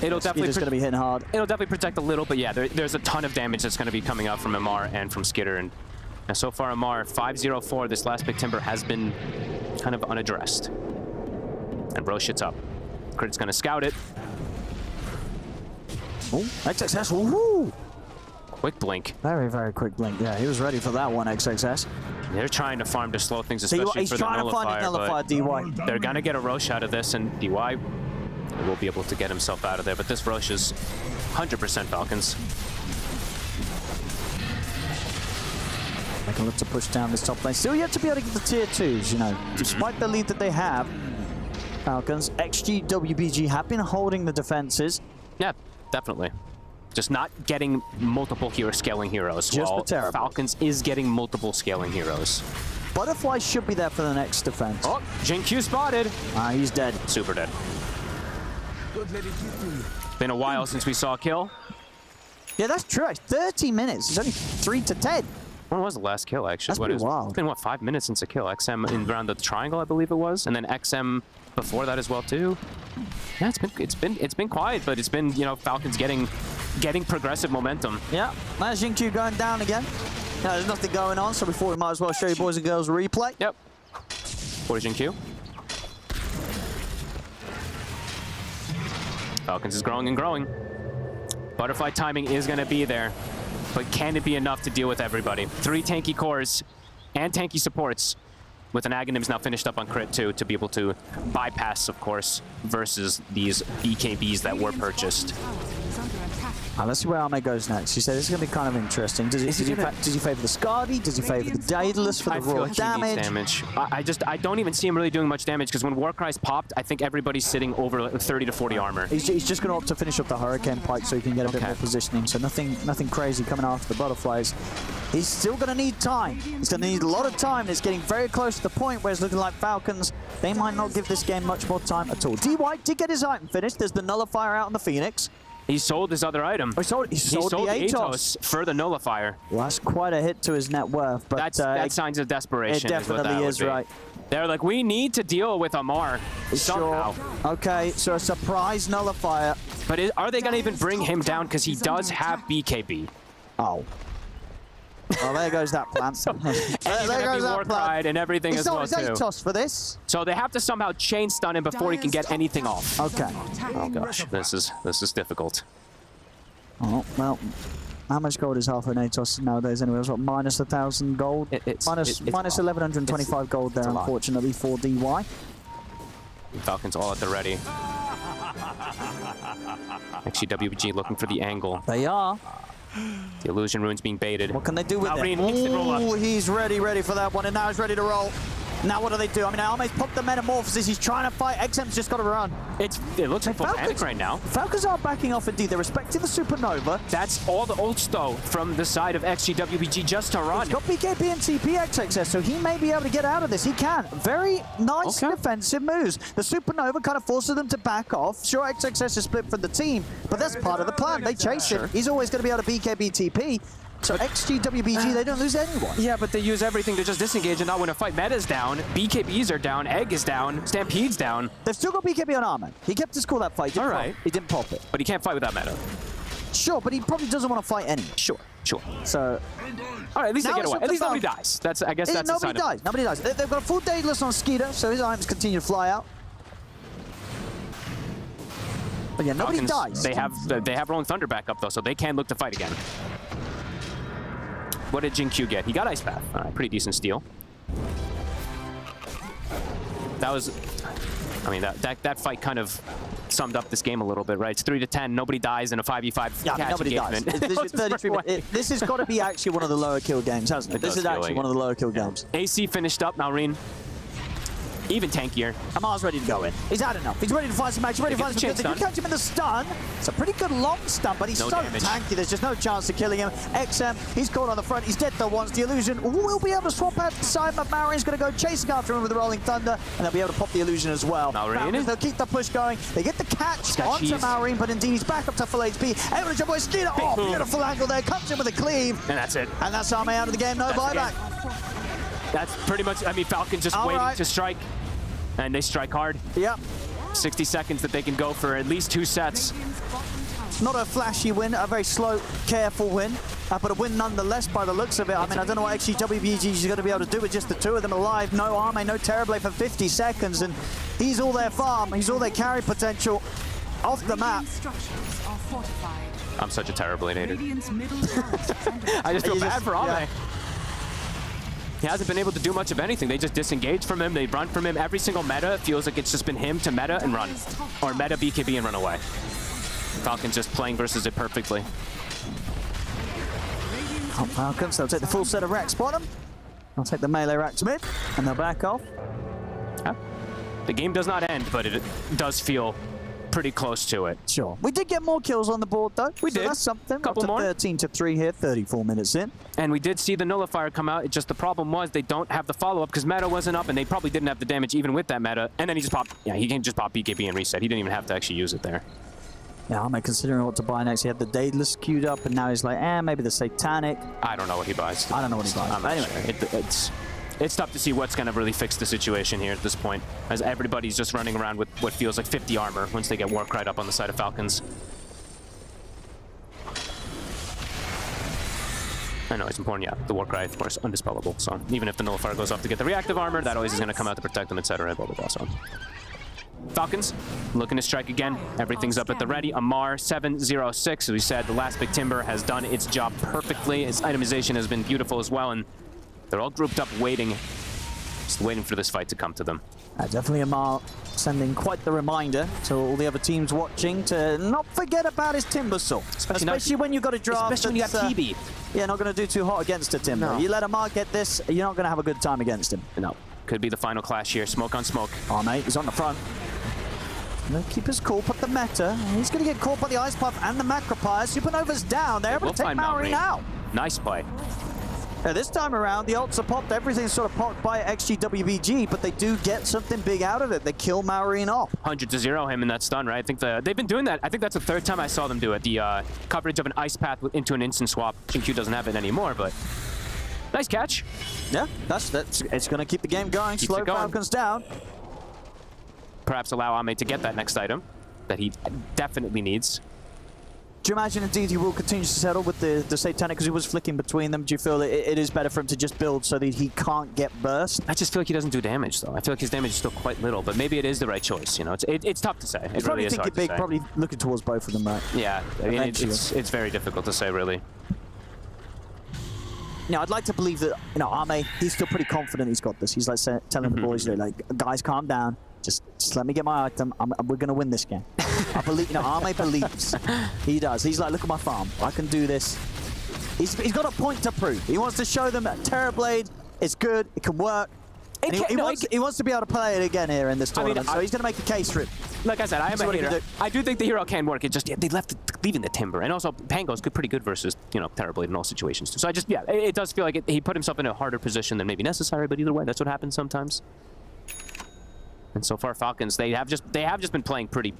S4: It'll definitely
S3: going to be hitting hard.
S4: It'll definitely protect a little, but yeah, there's a ton of damage that's going to be coming out from Amar and from Skitter. And so far, Amar 5-0-4. This last Big Timber has been kind of unaddressed. And Roche hits up. Crit's going to scout it.
S3: Oh, XXS. Woohoo!
S4: Quick blink.
S3: Very, very quick blink. Yeah, he was ready for that one, XXS.
S4: They're trying to farm to slow things, especially for the nullifier. He's trying to find a nullifier,
S3: DY.
S4: They're going to get a Roche out of this, and DY will be able to get himself out of there. But this Roche is 100% Falcons.
S3: They can look to push down this top lane. Still yet to be able to get the tier 2s, you know. Despite the lead that they have, Falcons, XGWBG have been holding the defenses.
S4: Yeah, definitely. Just not getting multiple scaling heroes.
S3: Just the Terror.
S4: Falcons is getting multiple scaling heroes.
S3: Butterfly should be there for the next defense.
S4: Oh, Jin-Q spotted.
S3: He's dead.
S4: Super dead. Been a while since we saw a kill.
S3: Yeah, that's true. It's 30 minutes. It's only 3 to 10.
S4: When was the last kill, actually?
S3: That's pretty wild.
S4: It's been, what, 5 minutes since a kill? XM in around the triangle, I believe it was. And then XM before that as well, too. Yeah, it's been quiet, but it's been, you know, Falcons getting progressive momentum.
S3: Yeah, there's Jin-Q going down again. Yeah, there's nothing going on, so we thought we might as well show you boys and girls a replay.
S4: Yep. For Jin-Q. Falcons is growing and growing. Butterfly timing is going to be there, but can it be enough to deal with everybody? 3 tanky cores and tanky supports, with an Aghanims now finished up on crit too, to be able to bypass, of course, versus these BKBs that were purchased.
S3: Let's see where Arme goes next. He said this is going to be kind of interesting. Does he favor the Skadi? Does he favor the Daedalus for the raw damage?
S4: I don't even see him really doing much damage, because when Warcry's popped, I think everybody's sitting over 30 to 40 armor.
S3: He's just going to opt to finish up the Hurricane Pike so he can get a bit more positioning. So nothing crazy coming after the Butterflies. He's still going to need time. He's going to need a lot of time. It's getting very close to the point where it's looking like Falcons, they might not give this game much more time at all. DY did get his item finished. There's the Nullifier out on the Phoenix.
S4: He sold his other item.
S3: He sold the Atos
S4: for the Nullifier.
S3: Well, that's quite a hit to his net worth. But
S4: that's signs of desperation.
S3: It definitely is, right.
S4: They're like, we need to deal with Amar somehow.
S3: Sure. Okay, so a surprise Nullifier.
S4: But are they going to even bring him down? Because he does have BKB.
S3: Oh. Well, there goes that plan.
S4: there goes that plan. And everything as well, too.
S3: He's Atos for this.
S4: So they have to somehow chain stun him before he can get anything off.
S3: Okay.
S4: Oh, gosh. This is difficult.
S3: Oh, well. How much gold is half an Atos nowadays anyway? It was what, minus 1,000 gold? Minus 1,125 gold there, unfortunately, for DY.
S4: Falcons all at the ready. Actually, WBG looking for the angle.
S3: They are.
S4: The illusion rune's being baited.
S3: What can they do with it? Oh, he's ready for that one, and now he's ready to roll. Now what do they do? I mean, Arme's popped the Metamorphosis. He's trying to fight. XM's just got to run.
S4: It looks like full panic right now.
S3: Falcons are backing off indeed. They're respecting the Supernova.
S4: That's all the ults, though, from the side of XGWBG just to run.
S3: He's got BKB and TP XXS, so he may be able to get out of this. He can. Very nice defensive moves. The Supernova kind of forces them to back off. Sure, XXS is split from the team, but that's part of the plan. They chase him. He's always going to be able to BKB TP. So XG, WBG, they don't lose anyone.
S4: Yeah, but they use everything to just disengage and not win a fight. Meta's down, BKBs are down, Egg is down, Stampede's down.
S3: They've still got BKB on Armin. He kept his cool that fight.
S4: All right.
S3: He didn't pop it.
S4: But he can't fight without Meta.
S3: Sure, but he probably doesn't want to fight anyway.
S4: Sure.
S3: So,
S4: all right, at least they get away. At least nobody dies. I guess that's
S3: nobody dies. Nobody dies. They've got a full daedalus on Skeeter, so his items continue to fly out. But yeah, nobody dies.
S4: They have Rolling Thunder back up though, so they can look to fight again. What did Jin Q get? He got Ice Path. All right, pretty decent steal. That was, I mean, that fight kind of summed up this game a little bit, right? It's 3-10. Nobody dies in a 5v5
S3: yeah,
S4: catch
S3: nobody
S4: engagement.
S3: dies. This has got to be actually one of the lower kill games, hasn't it? This is actually one of the lower kill games.
S4: AC finished up. Malrine even tankier.
S3: Amar's ready to go in. He's had enough. He's ready to fight some match. He's ready to fight some good. They can catch him in the stun. It's a pretty good long stun, but he's so tanky. There's just no chance of killing him. XM, he's caught on the front. He's dead though once. The illusion will be able to swap out the side, but Malrine's going to go chasing after him with the Rolling Thunder, and they'll be able to pop the illusion as well.
S4: Malrine.
S3: They'll keep the push going. They get the catch onto Malrine, but indeed he's back up to full HP. Able to jump away. Skeeter. Oh, beautiful angle there. Comes in with a cleave.
S4: And that's it.
S3: And that's Arme out of the game. No buyback.
S4: That's pretty much, I mean, Falcon just waiting to strike. And they strike hard.
S3: Yep.
S4: 60 seconds that they can go for at least 2 sets.
S3: Not a flashy win, a very slow, careful win, but a win nonetheless by the looks of it. I mean, I don't know what XG WBG is going to be able to do with just the two of them alive. No Arme, no Terrorblade for 50 seconds, and he's all their farm. He's all their carry potential off the map.
S4: I'm such a Terrorblade hater. I just feel bad for Arme. Yeah. He hasn't been able to do much of anything. They just disengage from him. They run from him. Every single meta feels like it's just been him to meta and run. Or meta BKB and run away. Falcon's just playing versus it perfectly.
S3: Oh, Falcons, they'll take the full set of racks bottom. They'll take the melee racks mid, and they'll back off.
S4: Yeah. The game does not end, but it does feel pretty close to it.
S3: Sure. We did get more kills on the board, though.
S4: We did.
S3: That's something.
S4: Couple more.
S3: 13-3 here, 34 minutes in.
S4: And we did see the Nullifier come out. It just the problem was they don't have the follow-up because meta wasn't up, and they probably didn't have the damage even with that meta. And then he just popped. Yeah, he can just pop BKB and reset. He didn't even have to actually use it there.
S3: Yeah, I'm considering what to buy next. He had the Daedalus queued up, and now he's like, maybe the Satanic.
S4: I don't know what he buys.
S3: I don't know what he buys.
S4: Anyway, it's tough to see what's going to really fix the situation here at this point, as everybody's just running around with what feels like 50 armor once they get Warcry up on the side of Falcons. I know it's important, yeah. The Warcry, of course, undispellable. So even if the Nullifier goes off to get the reactive armor, that always is going to come out to protect them, etc. Blah, blah, blah. So Falcons looking to strike again. Everything's up at the ready. Amar 706, as we said, the last big timber has done its job perfectly. Its itemization has been beautiful as well, and they're all grouped up waiting, just waiting for this fight to come to them.
S3: Definitely Amar sending quite the reminder to all the other teams watching to not forget about his Timber Saw. Especially when you've got a draft.
S4: Especially when you have TB.
S3: Yeah, not going to do too hot against a Timber. No. You let Amar get this, you're not going to have a good time against him.
S4: No. Could be the final clash here. Smoke on smoke.
S3: Oh, mate, he's on the front. Keep his cool, put the meta. He's going to get caught by the Ice Puff and the Macropire. Supernova's down. They're able to take Malrine out.
S4: Nice play.
S3: This time around, the ults are popped. Everything's sort of popped by XGWBG, but they do get something big out of it. They kill Malrine off.
S4: 100-0 him in that stun, right? I think they've been doing that. I think that's the third time I saw them do it. The coverage of an Ice Path into an instant swap. Q doesn't have it anymore, but nice catch.
S3: Yeah, it's going to keep the game going. Slow Falcons down.
S4: Perhaps allow Ame to get that next item that he definitely needs.
S3: Do you imagine indeed he will continue to settle with the Satanic because he was flicking between them? Do you feel it is better for him to just build so that he can't get burst?
S4: I just feel like he doesn't do damage though. I feel like his damage is still quite little, but maybe it is the right choice. You know, it's tough to say. It really is hard to say.
S3: Probably looking towards both of them, right?
S4: Yeah, I mean, it's very difficult to say, really.
S3: I'd like to believe that Ame, he's still pretty confident he's got this. He's like telling the boys, like, guys, calm down. Just let me get my item. We're going to win this game. I believe, Ame believes. He does. He's like, look at my farm. I can do this. He's got a point to prove. He wants to show them that Terrorblade is good. It can work. And he wants to be able to play it again here in this tournament. So he's going to make a case for it.
S4: Like I said, I am a hater. I do think the hero can work. It's just they left leaving the Timber. And also, Pango's pretty good versus, Terrorblade in all situations too. So it does feel like he put himself in a harder position than maybe necessary, but either way, that's what happens sometimes. And so far, Falcons, they have just been playing pretty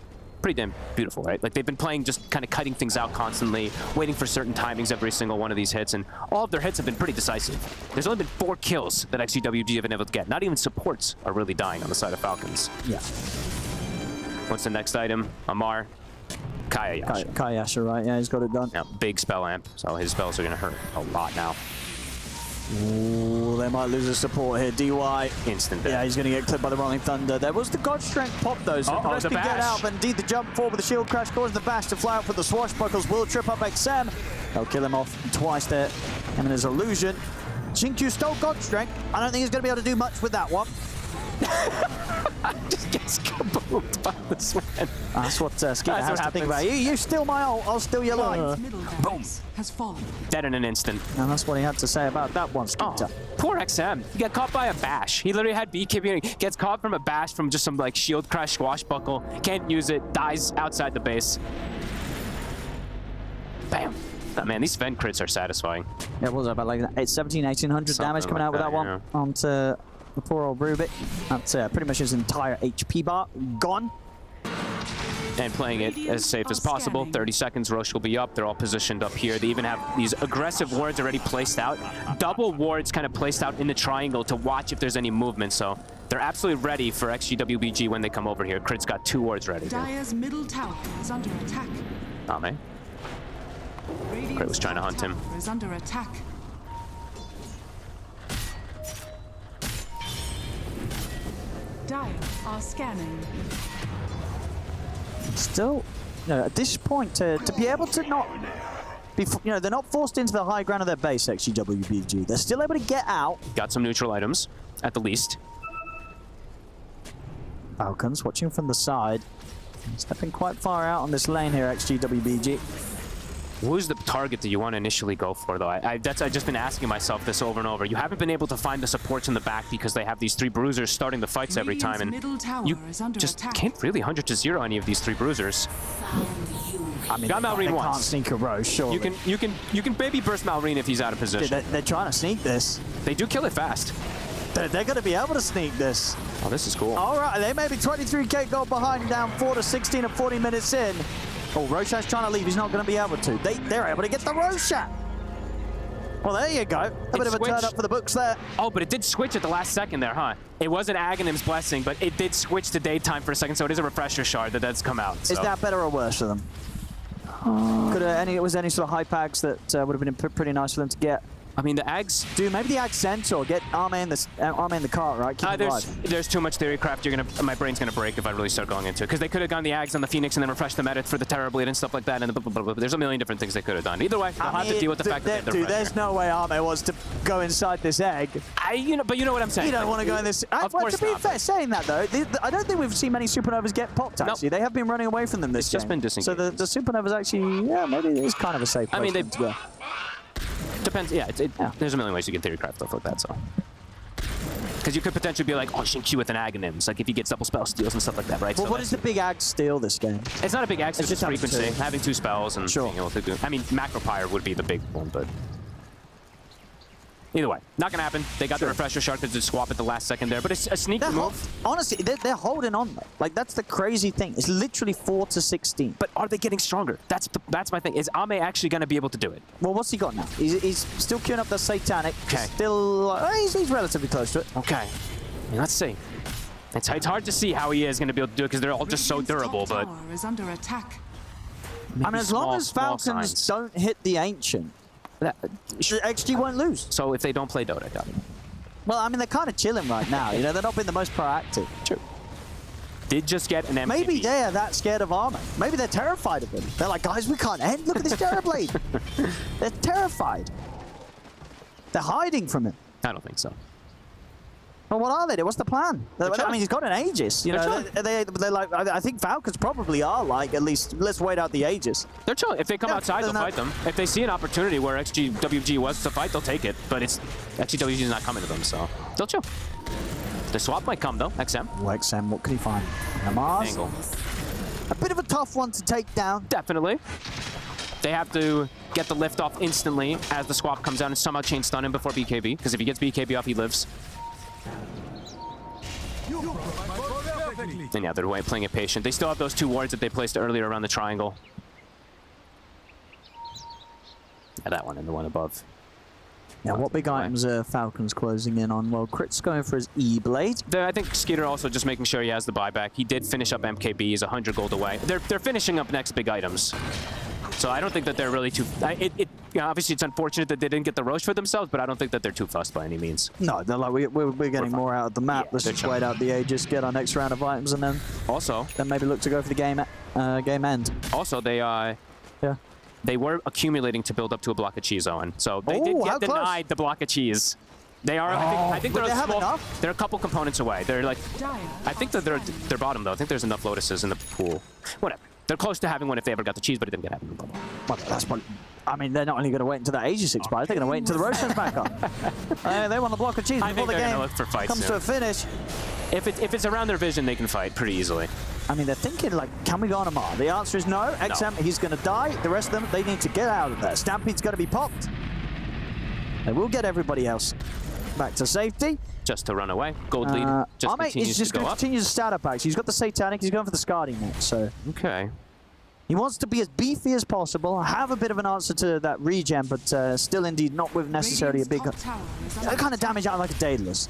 S4: pretty damn beautiful, right? Like, they've been playing just kind of cutting things out constantly, waiting for certain timings every single one of these hits, and all of their hits have been pretty decisive. There's only been 4 kills that XGWG have been able to get. Not even supports are really dying on the side of Falcons.
S3: Yeah.
S4: What's the next item? Amar. Kaya
S3: Yasha, right? Yeah, he's got it done.
S4: Yeah, big spell amp, so his spells are going to hurt a lot now.
S3: Ooh, they might lose the support here. DY.
S4: Instant death.
S3: Yeah, he's going to get clipped by the Rolling Thunder. There was the God Strength pop, though, so the rest can get out. But indeed, the jump forward with the shield crash causes the bash to fly out for the swashbuckles. Will trip up XM. They'll kill him off twice there. And there's Illusion. Xinkyu stole God Strength. I don't think he's going to be able to do much with that one.
S4: Just gets kaboomed by the Sven.
S3: That's what Skeeter has to think about. You steal my ult, I'll steal your life.
S4: Boom.
S2: Has fallen.
S4: Dead in an instant.
S3: And that's what he had to say about that one, Skeeter.
S4: Poor XM. He got caught by a bash. He literally had BKB. Gets caught from a bash from just some like shield crash swashbuckle. Can't use it. Dies outside the base. Bam. Oh, man, these Sven crits are satisfying.
S3: Yeah, what was that, about like 1800 damage coming out with that one onto the poor old Rubik. That's pretty much his entire HP bar gone.
S4: And playing it as safe as possible. 30 seconds, Roche will be up. They're all positioned up here. They even have these aggressive wards already placed out. Double wards kind of placed out in the triangle to watch if there's any movement. So they're absolutely ready for XGWBG when they come over here. Crit's got 2 wards ready.
S2: Dire's middle tower is under attack.
S4: Oh, man. Crit was trying to hunt him.
S2: Is under attack. Dire are scanning.
S3: Still, you know, at this point, to be able to not be, you know, they're not forced into the high ground of their base, XGWBG. They're still able to get out.
S4: Got some neutral items, at the least.
S3: Falcons watching from the side. Stepping quite far out on this lane here, XGWBG.
S4: Who's the target that you want to initially go for, though? I've just been asking myself this over and over. You haven't been able to find the supports in the back because they have these 3 bruisers starting the fights every time, and you just can't really 100-0 any of these 3 bruisers.
S3: I mean,
S4: got Malrine once.
S3: Can't sneak a Roche, surely.
S4: You can baby burst Malrine if he's out of position.
S3: Dude, they're trying to sneak this.
S4: They do kill it fast.
S3: They're going to be able to sneak this.
S4: Oh, this is cool.
S3: All right, they may be 23k gold behind, down 4 to 16 and 40 minutes in. Oh, Roshan's trying to leave. He's not going to be able to. They're able to get the Roshan. Well, there you go. A bit of a turn up for the books there.
S4: Oh, but it did switch at the last second there, huh? It wasn't Aghanim's blessing, but it did switch to daytime for a second, so it is a refresher shard that's come out. So.
S3: Is that better or worse for them? Was there any sort of hype ags that would have been pretty nice for them to get?
S4: I mean, the Ags...
S3: Dude, maybe the Ag Centaur. Get Arme in the cart, right?
S4: There's too much theory craft. My brain's going to break if I really start going into it. Because they could have gone the Ags on the Phoenix and then refreshed the meta for the Terror Bleed and stuff like that. And there's a million different things they could have done. Either way, they'll have to deal with the fact that they're
S3: there's no way Arme wants to go inside this egg.
S4: But you know what I'm saying.
S3: You don't want to go in this...
S4: Of course
S3: to be fair, saying that, though, I don't think we've seen many Supernovas get popped, actually. They have been running away from them this game.
S4: It's just been disengaged.
S3: So the Supernovas actually, yeah, maybe it is kind of a safe place.
S4: I mean, depends, yeah, there's a million ways you can theory craft stuff like that, so. Because you could potentially be like, oh, Xinkyu with an Aghanims, like if he gets double spell steals and stuff like that, right?
S3: Well,
S4: so
S3: what is the big Ag steal this game?
S4: It's not a big Ag, it's just frequency. Having 2 spells and
S3: sure.
S4: being able to do. I mean, Macropyre would be the big one, but. Either way, not gonna happen. They got the refresher shark to just swap at the last second there, but it's a sneaky move.
S3: Honestly, they're holding on though. Like that's the crazy thing. It's literally 4 to 16.
S4: But are they getting stronger? That's my thing. Is Ame actually gonna be able to do it?
S3: Well, what's he got now? He's still queuing up the Satanic. Okay. Still, he's relatively close to it.
S4: Okay. Let's see. It's hard to see how he is gonna be able to do it because they're all just so durable. But
S2: is under attack.
S3: I mean, as long as Falcons don't hit the Ancient. XG won't lose.
S4: So if they don't play Dota, got it.
S3: Well, I mean, they're kind of chilling right now. You know, they're not being the most proactive.
S4: True. Did just get an MVP.
S3: Maybe they're that scared of Arme. Maybe they're terrified of him. They're like, guys, we can't end. Look at this Terror Blade. They're terrified. They're hiding from him.
S4: I don't think so.
S3: Well, what are they? What's the plan? I mean, he's got an Aegis. You know, they're like. I think Falcons probably are like. At least let's wait out the Aegis.
S4: They're chill. If they come outside, they'll fight them. If they see an opportunity where XGWG was to fight, they'll take it. But it's XGWG is not coming to them, so they'll chill. The swap might come though. XM.
S3: Well, XM. What can he find? Namaz.
S4: Angle.
S3: A bit of a tough one to take down.
S4: Definitely. They have to get the lift off instantly as the swap comes down and somehow chain stun him before BKB. Because if he gets BKB off, he lives. And yeah, they're playing it patient. They still have those 2 wards that they placed earlier around the triangle. Yeah, that one and the one above.
S3: Now, what big items are Falcons closing in on? Well, Crit's going for his E-Blade.
S4: I think Skeeter also just making sure he has the buyback. He did finish up MKB. He's 100 gold away. They're finishing up next big items. So I don't think that they're really too... obviously, it's unfortunate that they didn't get the Roche for themselves, but I don't think that they're too fussed by any means.
S3: No, they're like, we're getting more out of the map. Let's just wait out the Aegis, get our next round of items, and then...
S4: Also...
S3: Then maybe look to go for the game end.
S4: Also, they...
S3: Yeah.
S4: They were accumulating to build up to a block of cheese, Owen. So they did get denied the block of cheese. They are, I think they're they're a couple components away. They're like, I think that they're bottom though. I think there's enough lotuses in the pool. Whatever. They're close to having one if they ever got the cheese, but it didn't get happened.
S3: Well, that's what, I mean, they're not only going to wait until that Aegis expires, they're going to wait until the Roshan's back up. They want a block of cheese before the game
S4: look for fights
S3: comes to a finish.
S4: If it's around their vision, they can fight pretty easily.
S3: I mean, they're thinking, like, can we go on Amar? The answer is no. XM, he's going to die. The rest of them, they need to get out of there. Stampede's going to be popped. They will get everybody else back to safety.
S4: Just to run away. Gold lead just continues to go up.
S3: Continues to start up, actually. He's got the Satanic. He's going for the Scardy next, so...
S4: Okay.
S3: He wants to be as beefy as possible, have a bit of an answer to that regen, but still indeed not with necessarily a big... kind of damage out like a Daedalus.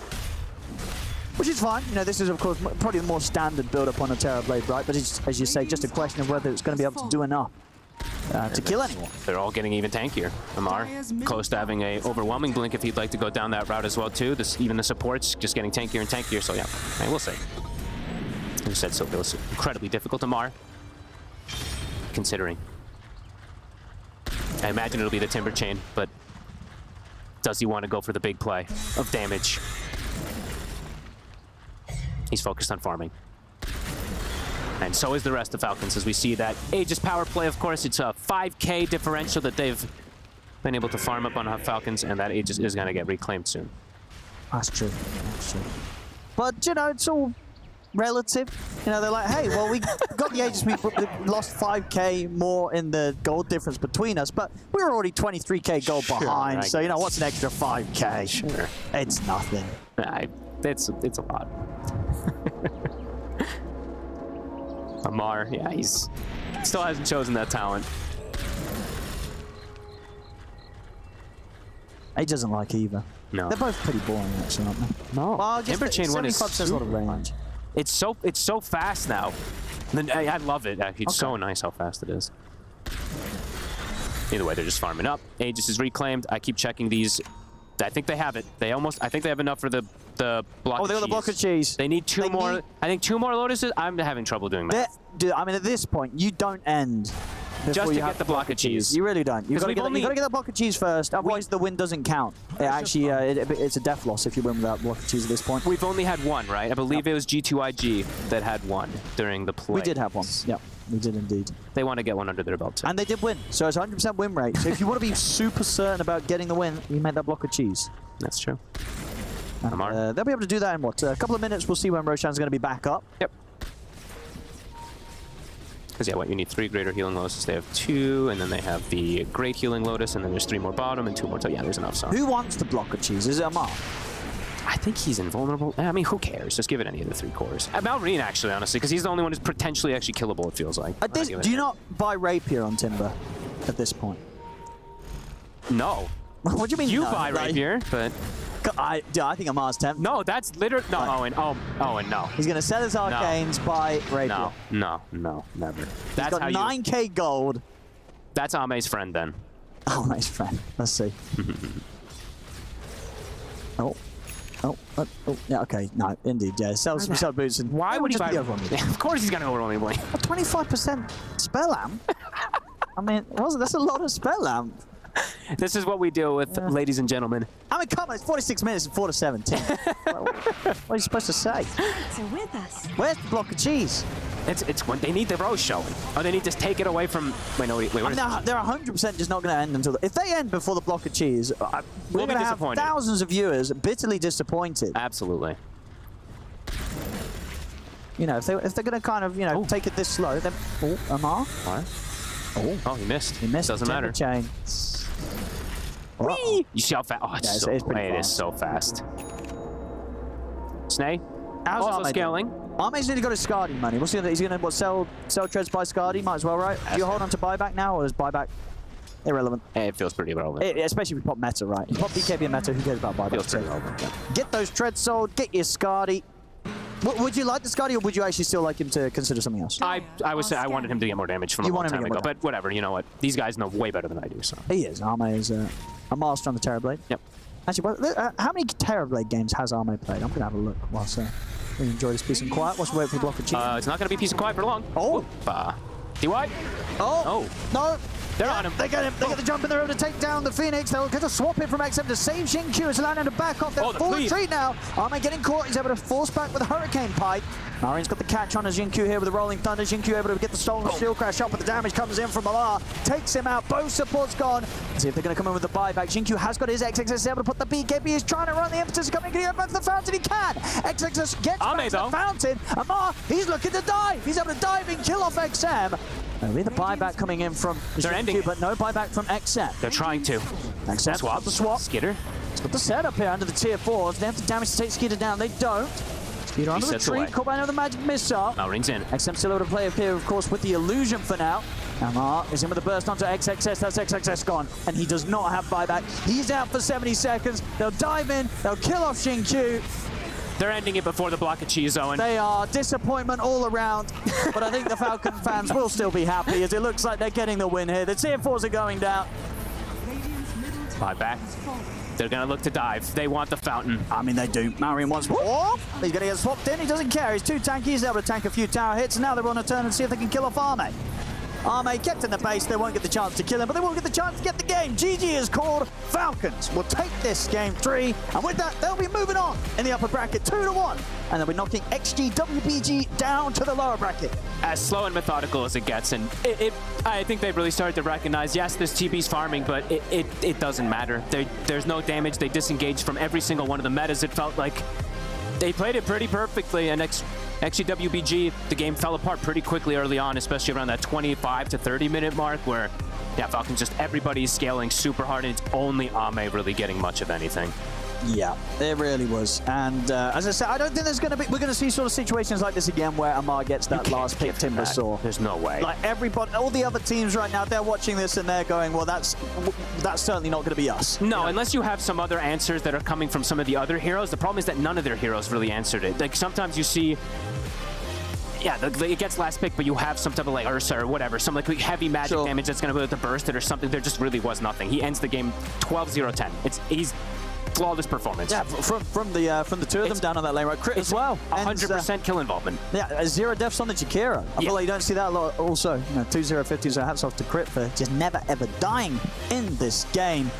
S3: Which is fine. You know, this is, of course, probably the more standard build-up on a Terrorblade, right? But it's, as you say, just a question of whether it's going to be able to do enough to kill anyone.
S4: They're all getting even tankier. Amar, close to having a overwhelming blink if he'd like to go down that route as well, too. Even the supports just getting tankier and tankier, so yeah, we'll see. As you said, so it was incredibly difficult. Amar, considering. I imagine it'll be the Timber Chain, but does he want to go for the big play of damage? He's focused on farming. And so is the rest of Falcons, as we see that Aegis power play, of course. It's a 5k differential that they've been able to farm up on Falcons, and that Aegis is going to get reclaimed soon.
S3: That's true. That's true. But, you know, it's all relative. You know, they're like, hey, well, we got the Aegis, we lost 5k more in the gold difference between us, but we were already 23k gold behind, so, you know, what's an extra 5k?
S4: Sure.
S3: It's nothing.
S4: It's a lot. Amar, yeah, he's still hasn't chosen that talent.
S3: He doesn't like either.
S4: No.
S3: They're both pretty boring, actually, aren't they?
S4: No.
S3: Well,
S4: Timber Chain one is
S3: a lot of range.
S4: It's so fast now. I love it. Actually, it's so nice how fast it is. Either way, they're just farming up. Aegis is reclaimed. I keep checking these. I think they have it. I think they have enough for the block of cheese.
S3: Oh, they got the block of cheese.
S4: They need two more. I think 2 more lotuses. I'm having trouble doing that.
S3: Dude, I mean, at this point, you don't end
S4: just to get the block of cheese.
S3: You really don't. You've got to get that block of cheese first, otherwise the win doesn't count. It actually, it's a death loss if you win without block of cheese at this point.
S4: We've only had one, right? I believe it was G2IG that had one during the play.
S3: We did have one. Yeah, we did indeed.
S4: They want to get one under their belt too.
S3: And they did win, so it's 100% win rate. So if you want to be super certain about getting the win, you make that block of cheese.
S4: That's true.
S3: And, they'll be able to do that in what? A couple of minutes. We'll see when Roshan's going to be back up.
S4: Yep. Because yeah, you need 3 greater healing lotuses. They have 2, and then they have the great healing lotus, and then there's 3 more bottom and 2 more. Yeah, there's enough. So
S3: who wants the block of cheese? Is it Amar?
S4: I think he's invulnerable. I mean, who cares? Just give it any of the 3 cores. Malrine, actually, honestly, because he's the only one who's potentially actually killable. It feels like.
S3: Do you not buy Rapier on Timber at this point?
S4: No.
S3: What do you mean?
S4: You
S3: no?
S4: buy Rapier, but.
S3: I think Amar's tempted.
S4: No, that's literally no. Owen, Owen, no.
S3: He's gonna sell his arcanes, buy Rapier.
S4: No, never.
S3: He's got 9k gold.
S4: That's Ame's friend then.
S3: Ame's friend. Let's see. Yeah, okay. No, indeed, yeah. Sell boots and
S4: why would he buy?
S3: Of
S4: course he's gonna overwhelming blink.
S3: 25% spell amp. I mean, that's a lot of spell amp.
S4: This is what we deal with, ladies and gentlemen.
S3: I mean, come on, it's 46 minutes and 4 to 17. What are you supposed to say?
S9: So with us.
S3: Where's the block of cheese?
S4: It's when they need the rose showing. Oh, they need to take it away from. Wait, no, wait. They're
S3: 100% just not going to end until. If they end before the block of cheese, we're going to have thousands of viewers bitterly disappointed.
S4: Absolutely.
S3: You know, if they're going to kind of take it this slow, then Amar.
S4: Oh, he missed.
S3: He missed.
S4: Doesn't matter.
S3: Chain.
S4: You see how fast? Oh, it is so fast. Snay,
S3: How's
S4: Also
S3: Arme
S4: scaling.
S3: doing? Arme's nearly got his Skadi money. What's he gonna? He's gonna sell treads by Skadi? Might as well, right? Do you hold on to buyback now, or is buyback irrelevant?
S4: It feels pretty irrelevant.
S3: Especially if we pop meta, right? If you pop BKB and meta, who cares about buyback?
S4: Feels pretty irrelevant. Yeah.
S3: Get those treads sold. Get your Skadi. Would you like the Skadi, or would you actually still like him to consider something else?
S4: I would say I wanted him to get more damage from a long time ago, but whatever. You know what? These guys know way better than I do. So
S3: he is. Arme is a master on the Terrorblade.
S4: Yep.
S3: Actually, how many Terrorblade games has Arme played? I'm gonna have a look whilst we enjoy this peace and quiet. Whilst we wait for the block of cheese.
S4: It's not gonna be peace and quiet for long.
S3: Oh.
S4: DY.
S3: Oh. No.
S4: They're on him.
S3: They get him. They get the jump in the road to take down the Phoenix. They'll get a swap in from XM to save Xingqiu. It's landing to back off. They're full retreat now. Arme getting caught. He's able to force back with a Hurricane Pipe. Marin's got the catch on Xingqiu here with the Rolling Thunder. Xingqiu able to get the stolen shield crash up, but the damage comes in from Malar. Takes him out. Both support's gone. Let's see if they're going to come in with the buyback. Xingqiu has got his XXS able to put the BKB. He's trying to run the impetus. Coming. Can he get back to the fountain? He can. XXS gets back to the fountain. Amar, he's looking to dive. He's able to dive and kill off XM. There'll be the buyback coming in from Xingqiu, but no buyback from XM.
S4: They're trying to.
S3: XM swap. The swap.
S4: Skitter.
S3: It's got the setup here under the tier 4s. They have the damage to take Skitter down. They don't. Skitter on the retreat. Caught by another magic missile.
S4: Rings in.
S3: XM still able to play up here, of course, with the illusion for now. Amar is in with a burst onto XXS. That's XXS gone. And he does not have buyback. He's out for 70 seconds. They'll dive in. They'll kill off Xingqiu.
S4: They're ending it before the block of cheese, Owen.
S3: They are disappointment all around, but I think the Falcon fans will still be happy as it looks like they're getting the win here. The tier 4s are going down.
S4: Buyback. They're going to look to dive. They want the fountain.
S3: I mean, they do. Marion wants... Oh, he's going to get swapped in. He doesn't care. He's too tanky. He's able to tank a few tower hits. Now they're on a turn and see if they can kill off Arme. Arme kept in the base. They won't get the chance to kill him, but they will get the chance to get the game. GG is called. Falcons will take this game 3, and with that, they'll be moving on in the upper bracket 2-1, and they'll be knocking XG WBG down to the lower bracket.
S4: As slow and methodical as it gets, and I think they've really started to recognize, yes, this TB's farming, but it doesn't matter. There's no damage. They disengaged from every single one of the metas. It felt like they played it pretty perfectly, and XGWBG, the game fell apart pretty quickly early on, especially around that 25 to 30 minute mark where, yeah, Falcons just everybody's scaling super hard and it's only Arme really getting much of anything.
S3: Yeah, it really was. And as I said, I don't think we're going to see sort of situations like this again where Amar gets that last pick Timber Saw.
S4: There's no way.
S3: Like everybody, all the other teams right now, they're watching this and they're going, well, that's certainly not going to be us.
S4: No, unless you have some other answers that are coming from some of the other heroes. The problem is that none of their heroes really answered it. Like sometimes you see, yeah, it gets last pick, but you have some type of like Ursa or whatever, some like heavy magic damage that's going to be able to burst it or something. There just really was nothing. He ends the game 12-0-10. He's flawless performance.
S3: Yeah, from the two of them down on that lane, right? Crit as well.
S4: 100% kill involvement.
S3: Yeah, 0 deaths on the Jakiro. I feel like you don't see that a lot also. 2-0-50, so hats off to Crit for just never ever dying in this game.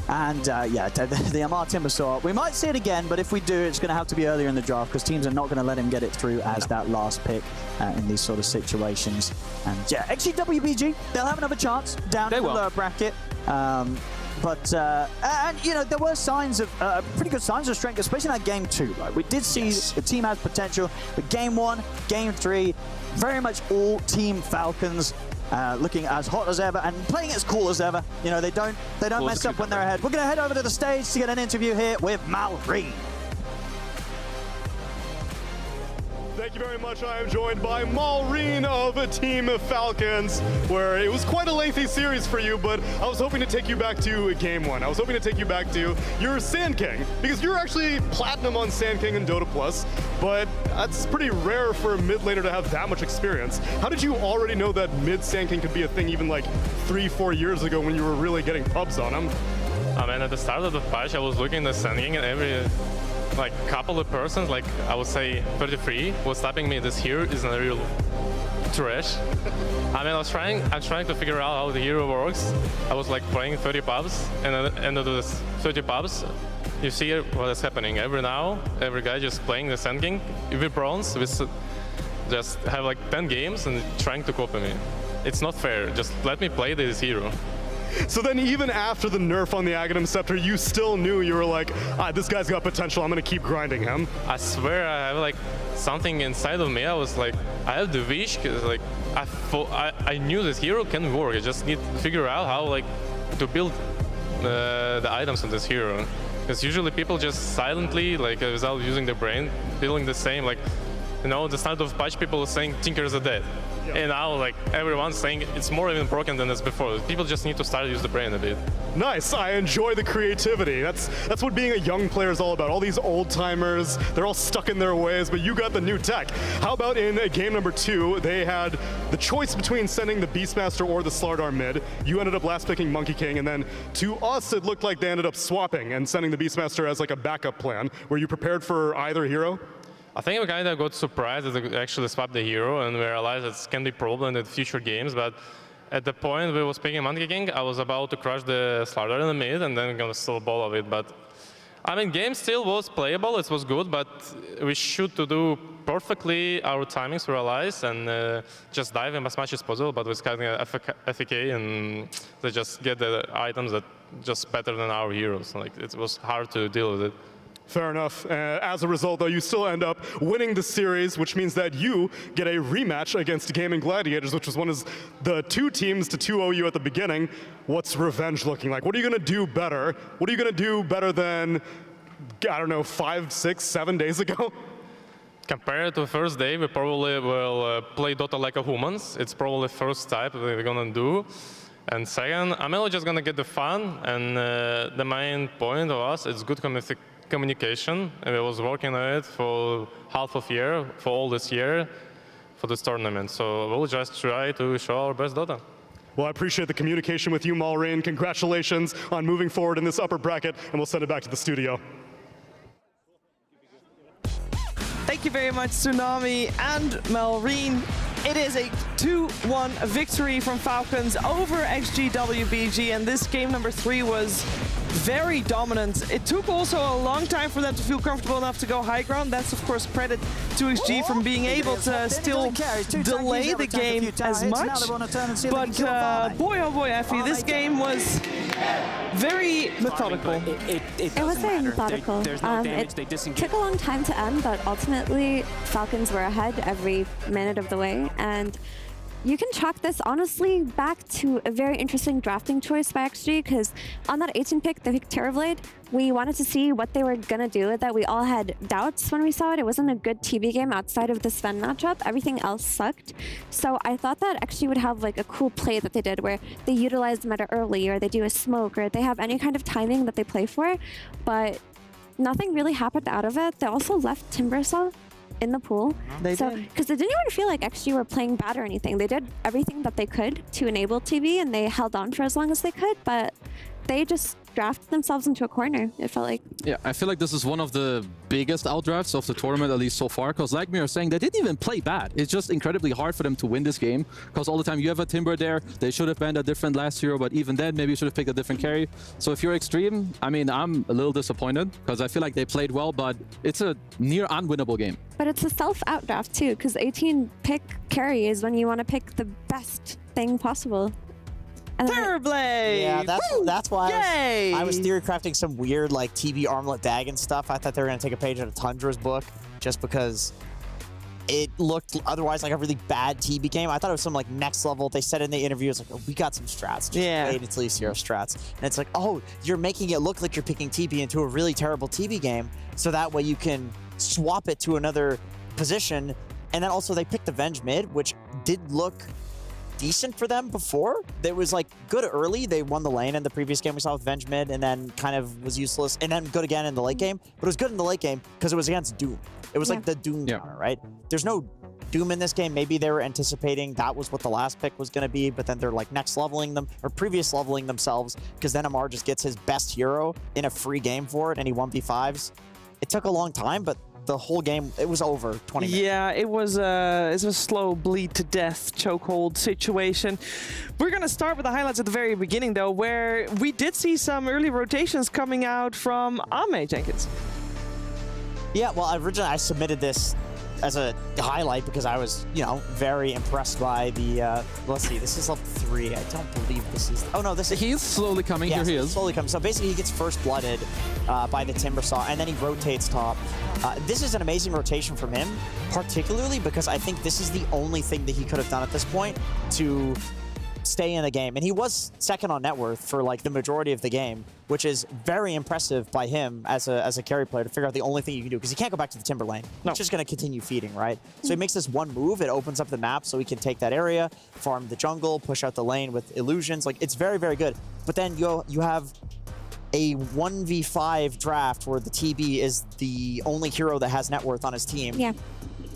S3: And yeah, the Amar Timbersaw, we might see it again, but if we do, it's going to have to be earlier in the draft because teams are not going to let him get it through as that last pick in these sort of situations. And yeah, XGWBG, they'll have another chance down in the lower bracket. But, and, you know, there were signs of, pretty good signs of strength, especially in that game 2, right? We did see the team has potential, but game 1, game 3, very much all Team Falcons looking as hot as ever and playing as cool as ever. You know, they don't mess up when they're ahead. We're going to head over to the stage to get an interview here with Malrine.
S1: Thank you very much. I am joined by Malrine of Team Falcons, where it was quite a lengthy series for you, but I was hoping to take you back to game 1. I was hoping to take you back to your Sand King, because you're actually platinum on Sand King and Dota Plus, but that's pretty rare for a mid laner to have that much experience. How did you already know that mid Sand King could be a thing even like 3-4 years ago when you were really getting pubs on him?
S16: I mean, at the start of the patch, I was looking at Sand King and every couple of persons, like I would say 33, was tapping me this hero is a real trash. I mean, I'm trying to figure out how the hero works. I was like playing 30 pubs, and at the end of this 30 pubs, you see what is happening. Every guy just playing the Sand King with bronze, just have like 10 games and trying to copy me. It's not fair. Just let me play this hero.
S1: So then even after the nerf on the Aghanim Scepter, you still knew, you were like, this guy's got potential, I'm gonna keep grinding him.
S16: I swear I have like something inside of me. I was like, I have the wish, because like I knew this hero can work. I just need to figure out how like to build the items on this hero. Because usually people just silently, like without using their brain, feeling the same, like, you know, the start of patch people saying Tinkers are dead. Yeah. And now, like, everyone's saying it's more even broken than it's before. People just need to start to use the brain a bit.
S1: Nice, I enjoy the creativity. That's what being a young player is all about. All these old timers, they're all stuck in their ways, but you got the new tech. How about in game number 2, they had the choice between sending the Beastmaster or the Slardar mid. You ended up last picking Monkey King, and then to us, it looked like they ended up swapping and sending the Beastmaster as like a backup plan. Were you prepared for either hero?
S16: I think we kind of got surprised that they actually swapped the hero, and we realized it can be a problem in future games, but at the point we was picking Monkey King, I was about to crush the Slardar in the mid and then gonna steal ball of it, but I mean, game still was playable, it was good, but we should to do perfectly our timings to realize and just dive in as much as possible, but with kind of FK and they just get the items that just better than our heroes. Like, it was hard to deal with it.
S1: Fair enough. As a result, though, you still end up winning the series, which means that you get a rematch against Gaming Gladiators, which was one of the 2 teams to 2-0 you at the beginning. What's revenge looking like? What are you going to do better? What are you going to do better than, I don't know, 5, 6, 7 days ago?
S16: Compared to the first day, we probably will play Dota like a humans. It's probably the first type that we're going to do. And second, I'm only just going to get the fun, and the main point of us is good communication, and I was working on it for half of year, for all this year, for this tournament. So we'll just try to show our best Dota.
S1: Well, I appreciate the communication with you, Malrine. Congratulations on moving forward in this upper bracket, and we'll send it back to the studio.
S11: Thank you very much, Tsunami and Malrine. It is a 2-1 victory from Falcons over XG wbg, and this game number 3 was very dominant. It took also a long time for them to feel comfortable enough to go high ground. That's of course credit to XG from being able to still delay the game as much. But boy oh boy, Effie, this game was very methodical.
S13: It was very methodical. It took a long time to end, but ultimately Falcons were ahead every minute of the way. And you can chalk this honestly back to a very interesting drafting choice by XG, because on that 18 pick, they picked Terrorblade. We wanted to see what they were going to do with that. We all had doubts when we saw it. It wasn't a good TV game outside of the Sven matchup. Everything else sucked. So I thought that XG would have like a cool play that they did where they utilize the meta early, or they do a smoke, or they have any kind of timing that they play for. But nothing really happened out of it. They also left Timbersaw in the pool. Because they didn't even feel like XG were playing bad or anything. They did everything that they could to enable TV, and they held on for as long as they could, but they just drafted themselves into a corner, it felt like.
S14: Yeah, I feel like this is one of the biggest outdrafts of the tournament, at least so far, because like we are saying, they didn't even play bad. It's just incredibly hard for them to win this game, because all the time you have a Timber there, they should have banned a different last hero, but even then, maybe you should have picked a different carry. So if you're Extreme, I mean, I'm a little disappointed, because I feel like they played well, but it's a near unwinnable game.
S13: But it's a self-outdraft too, because 18 pick carry is when you want to pick the best thing possible.
S11: Terrorblade!
S12: Yeah, that's why I was theory crafting some weird like TV armlet Dagon stuff. I thought they were going to take a page out of Tundra's book just because it looked otherwise like a really bad TB game. I thought it was some like next level. They said in the interview, it's like, oh, we got some strats. Just wait until you see our strats. And it's like, oh, you're making it look like you're picking TB into a really terrible TB game, so that way you can swap it to another position. And then also they picked the Venge mid, which did look decent for them before. It was like good early. They won the lane in the previous game we saw with Venge mid, and then kind of was useless, and then good again in the late game. But it was good in the late game because it was against Doom. It was like the Doom counter, right? There's no Doom in this game. Maybe they were anticipating that was what the last pick was going to be, but then they're like next leveling them, or previous leveling themselves, because then Amar just gets his best hero in a free game for it, and he 1v5s. It took a long time, but the whole game, it was over 20 minutes.
S11: Yeah, it was a slow bleed to death chokehold situation. We're going to start with the highlights at the very beginning, though, where we did see some early rotations coming out from Ame Jenkins.
S12: Yeah, well, originally I submitted this as a highlight because I was, you know, very impressed by the, let's see, this is level 3. I don't believe this is, oh no, this is...
S14: He's slowly coming, here he is.
S12: Slowly coming. So basically he gets first blooded by the Timbersaw, and then he rotates top. This is an amazing rotation from him, particularly because I think this is the only thing that he could have done at this point to stay in the game. And he was second on net worth for like the majority of the game, which is very impressive by him as a carry player to figure out the only thing you can do, because he can't go back to the timber lane.
S11: No.
S12: He's just going to continue feeding, right? So he makes this one move, it opens up the map so he can take that area, farm the jungle, push out the lane with illusions. Like, it's very, very good. But then you have a 1v5 draft where the TB is the only hero that has net worth on his team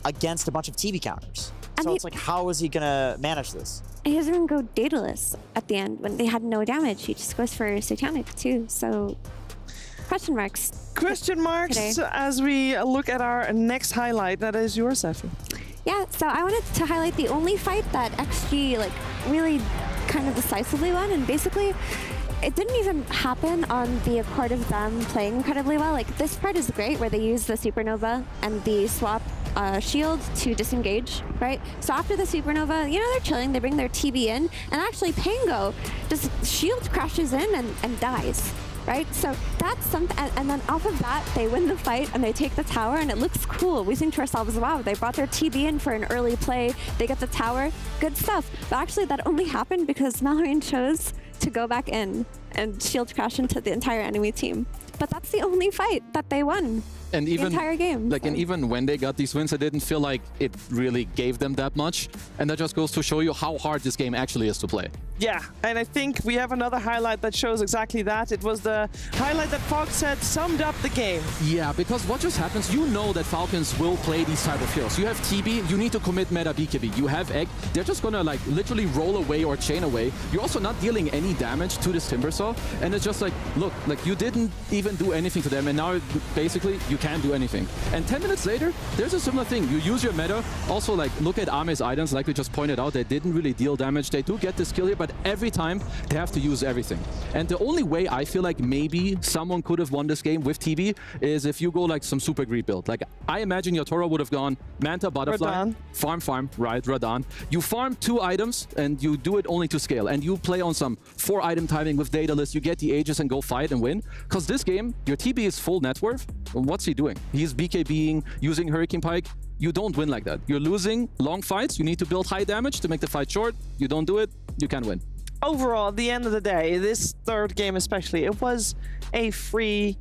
S12: against a bunch of TB counters. So it's like, how is he gonna manage this?
S13: He doesn't even go dataless at the end when they had no damage. He just goes for Satanic too. So question marks.
S11: Question marks
S13: today.
S11: As we look at our next highlight. That is yours, Effie.
S13: Yeah, so I wanted to highlight the only fight that XG like really kind of decisively won, and basically it didn't even happen on the accord of them playing incredibly well. Like, this part is great where they use the supernova and the swap shield to disengage, right? So after the supernova, you know, they're chilling, they bring their TB in, and actually Pango just shield crashes in and dies, right? So that's something, and then off of that, they win the fight and they take the tower, and it looks cool. We think to ourselves, wow, they brought their TB in for an early play, they get the tower, good stuff. But actually that only happened because Mallory chose to go back in and shield crash into the entire enemy team. But that's the only fight that they won.
S14: And even
S13: the entire game.
S14: Like, and even when they got these wins, I didn't feel like it really gave them that much. And that just goes to show you how hard this game actually is to play.
S11: Yeah, and I think we have another highlight that shows exactly that. It was the highlight that Fox said summed up the game.
S14: Yeah, because what just happens, you know that Falcons will play these type of heroes. You have TB, you need to commit meta BKB. You have Egg, they're just gonna like literally roll away or chain away. You're also not dealing any damage to this Timbersaw. And it's just like, look, like you didn't even do anything to them, and now basically you can't do anything. And 10 minutes later, there's a similar thing. You use your meta. Also, like, look at Ame's items, like we just pointed out, they didn't really deal damage. They do get this kill here, but every time they have to use everything. And the only way I feel like maybe someone could have won this game with TB is if you go like some super greed build. Like, I imagine your Toro would have gone Manta, Butterfly, farm, right, Radon. You farm 2 items and you do it only to scale. And you play on some 4 item timing with Daedalus, you get the Aegis and go fight and win. Because this game, your TB is full net worth. What's he doing? He's BKBing, using Hurricane Pike. You don't win like that. You're losing long fights. You need to build high damage to make the fight short. You don't do it, you can't win.
S11: Overall, at the end of the day, this third game especially, it was a free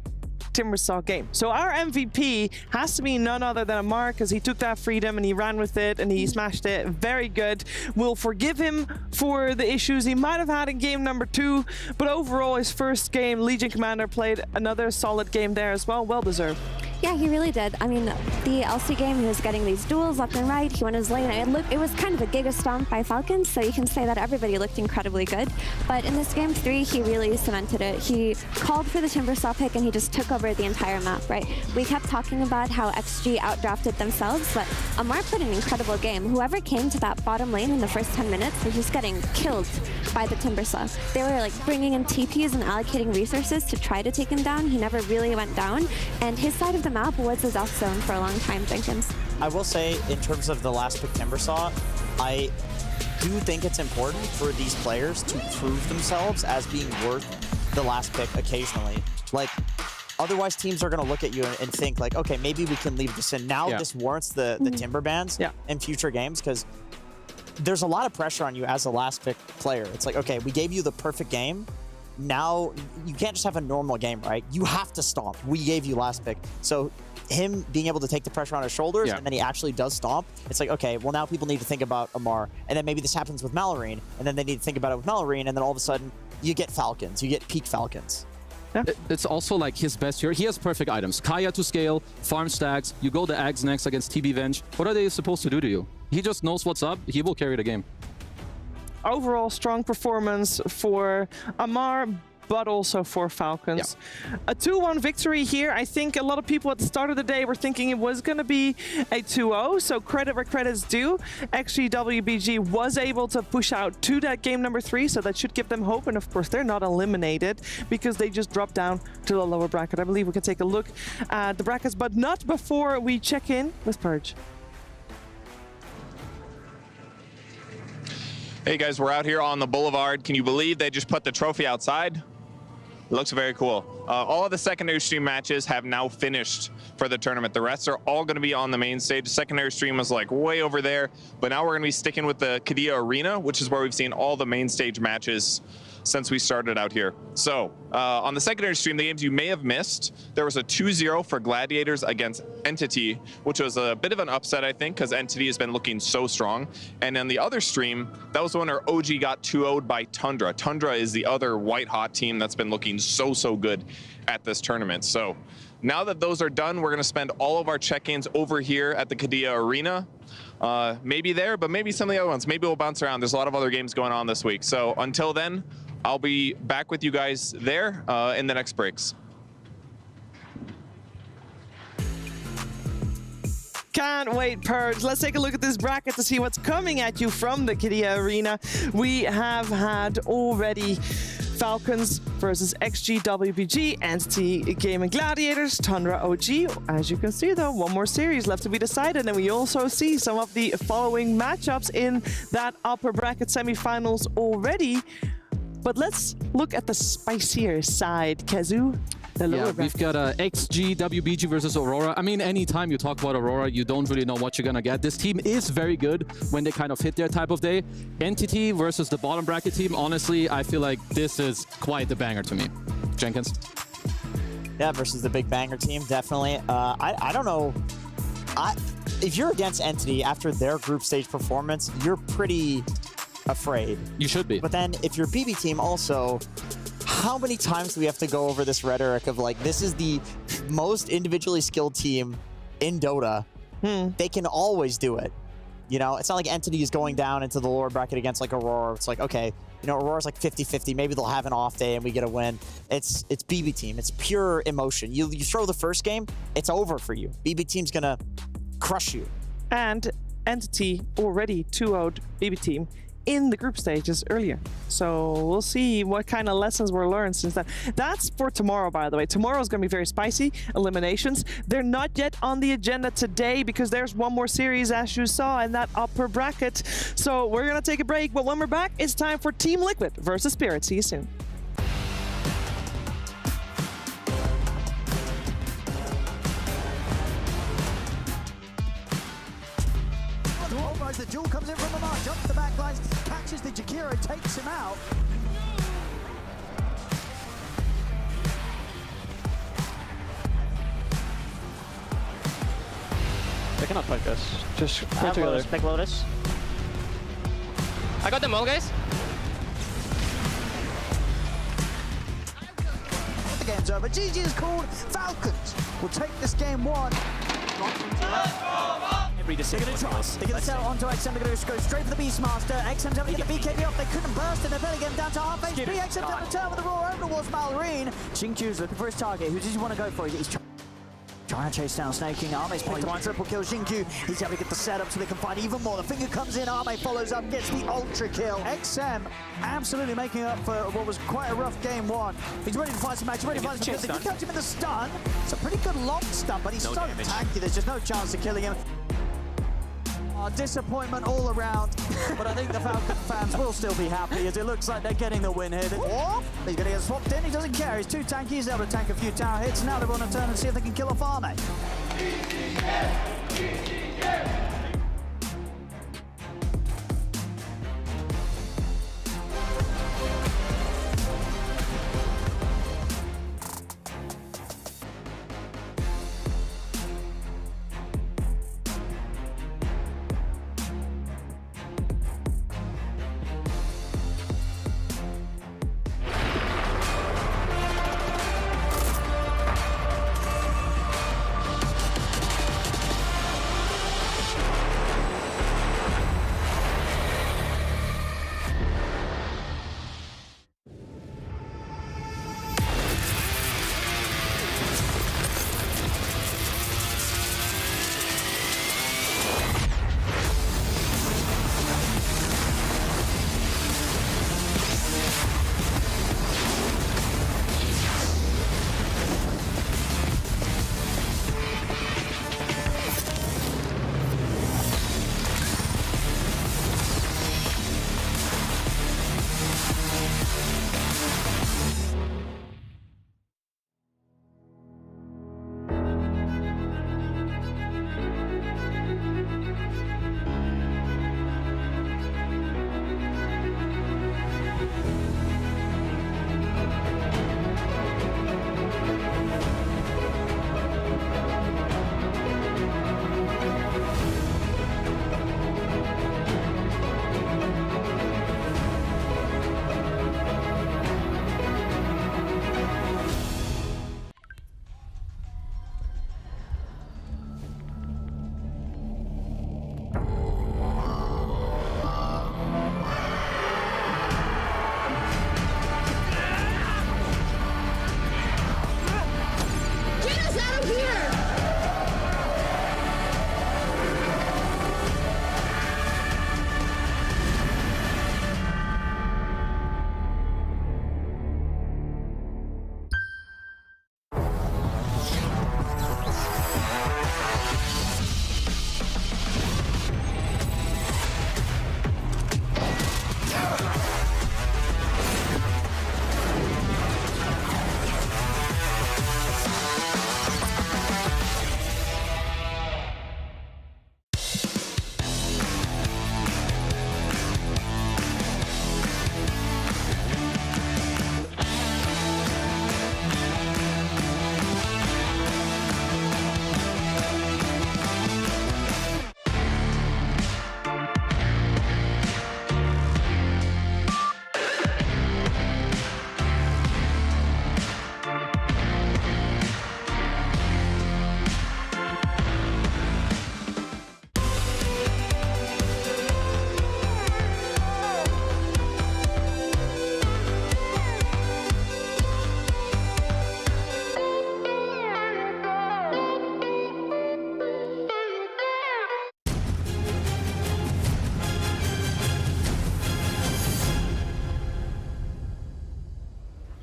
S11: Timbersaw game. So our MVP has to be none other than Amar, because he took that freedom and he ran with it and he smashed it. Very good. We'll forgive him for the issues he might have had in game number 2, but overall his first game, Legion Commander, played another solid game there as well. Well deserved.
S13: Yeah, he really did. I mean, the LC game, he was getting these duels left and right. He won his lane. It was kind of a giga stomp by Falcons, so you can say that everybody looked incredibly good. But in this game 3, he really cemented it. He called for the Timbersaw pick and he just took over the entire map, right? We kept talking about how XG outdrafted themselves, but Amar played an incredible game. Whoever came to that bottom lane in the first 10 minutes was just getting killed by the Timbersaw. They were like bringing in TPs and allocating resources to try to take him down. He never really went down, and his side of the map was the death zone for a long time, Jenkins.
S12: I will say, in terms of the last pick Timbersaw, I do think it's important for these players to prove themselves as being worth the last pick occasionally. Like, otherwise teams are going to look at you and think like, okay, maybe we can leave this in. Now this warrants the Timber bans in future games, because there's a lot of pressure on you as a last pick player. It's like, okay, we gave you the perfect game. Now you can't just have a normal game, right? You have to stomp. We gave you last pick. So him being able to take the pressure on his shoulders and then he actually does stomp, it's like, okay, well now people need to think about Amar, and then maybe this happens with Malorine, and then they need to think about it with Malorine, and then all of a sudden you get Falcons, you get peak Falcons.
S14: Yeah. It's also like his best here. He has perfect items. Kaya to scale, farm stacks, you go the Ags next against TB Venge. What are they supposed to do to you? He just knows what's up. He will carry the game.
S11: Overall, strong performance for Amar, but also for Falcons. A 2-1 victory here. I think a lot of people at the start of the day were thinking it was going to be a 2-0, so credit where credit's due. Actually, WBG was able to push out to that game number 3, so that should give them hope. And of course, they're not eliminated because they just dropped down to the lower bracket. I believe we can take a look at the brackets, but not before we check in with Purge.
S17: Hey guys, we're out here on the boulevard. Can you believe they just put the trophy outside? Looks very cool. All of the secondary stream matches have now finished for the tournament. The rest are all going to be on the main stage. The secondary stream was like way over there, but now we're going to be sticking with the Qiddiya Arena, which is where we've seen all the main stage matches since we started out here. So on the secondary stream, the games you may have missed, there was a 2-0 for Gladiators against Entity, which was a bit of an upset, I think, because Entity has been looking so strong. And on the other stream, that was the one where OG got 2-0'd by Tundra. Tundra is the other white hot team that's been looking so good at this tournament. So now that those are done, we're going to spend all of our check-ins over here at the Qiddiya Arena. Maybe there, but maybe some of the other ones. Maybe we'll bounce around. There's a lot of other games going on this week. So until then, I'll be back with you guys there in the next breaks.
S11: Can't wait, Purge. Let's take a look at this bracket to see what's coming at you from the Qiddiya Arena. We have had already Falcons versus XG, wbg, Entity, Game and Gladiators, Tundra, OG. As you can see, though, one more series left to be decided, and we also see some of the following matchups in that upper bracket semifinals already. But let's look at the spicier side, Kazu.
S14: Yeah, we've got XG, wbg versus Aurora. I mean, anytime you talk about Aurora, you don't really know what you're gonna get. This team is very good when they kind of hit their type of day. Entity versus the bottom bracket team, honestly, I feel like this is quite the banger to me. Jenkins?
S12: Yeah, versus the big banger team, definitely. I don't know. If you're against Entity after their group stage performance, you're pretty afraid.
S14: You should be.
S12: But then if you're BB team also, how many times do we have to go over this rhetoric of like, this is the most individually skilled team in Dota. They can always do it. You know, it's not like Entity is going down into the lower bracket against like Aurora. It's like, okay, you know, Aurora's like 50-50. Maybe they'll have an off day and we get a win. It's BB team. It's pure emotion. You throw the first game, it's over for you. BB team's gonna crush you.
S11: And Entity already 2-0'd BB team in the group stages earlier. So we'll see what kind of lessons were learned since then. That's for tomorrow, by the way. Tomorrow's going to be very spicy. Eliminations. They're not yet on the agenda today because there's one more series, as you saw, in that upper bracket. So we're going to take a break, but when we're back, it's time for Team Liquid versus Spirit. See you soon.
S3: The duel comes in from the mark, jumps the back lines, catches the Jakiro, takes him out.
S20: They cannot fight us. Just put together.
S18: Big Lotus. I got them all, guys.
S3: The game's over. GG is called. Falcons will take this game 1. They're going to try. They're going to sell onto XM. They're going to go straight for the Beast Master. XM's able to get BKB off. They couldn't burst, and they're barely getting down to half HP. XM's able to turn with the Raw over towards Malrine. Xingqiu's looking for his target. Who does he want to go for? He's trying to chase down Snaking. Arme's picked one, triple kill Xingqiu. He's able to get the setup so they can find even more. The finger comes in. Arme follows up, gets the ultra kill. XM absolutely making up for what was quite a rough game 1. He's ready to fight some match. Ready to fight some good. He kept him in the stun. It's a pretty good long stun, but he's so tanky. There's just no chance of killing him. Disappointment all around, but I think the Falcon fans will still be happy as it looks like they're getting the win here. Oh, he's going to get swapped in. He doesn't care. He's too tanky. He's able to tank a few tower hits. Now they want to turn and see if they can kill off Arme.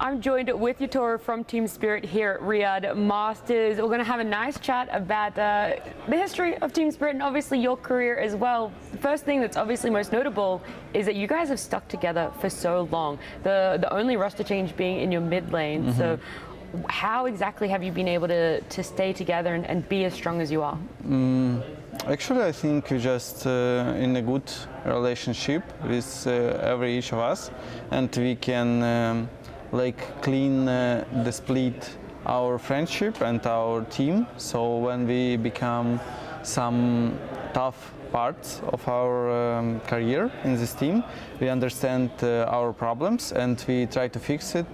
S21: I'm joined with Yatoro from Team Spirit here at Riyadh Masters. We're going to have a nice chat about the history of Team Spirit and obviously your career as well. The first thing that's obviously most notable is that you guys have stuck together for so long. The only roster change being in your mid lane. So how exactly have you been able to stay together and be as strong as you are?
S22: Actually, I think we're just in a good relationship with each of us, and we can like clean the split our friendship and our team. So when we become some tough parts of our career in this team, we understand our problems and we try to fix it,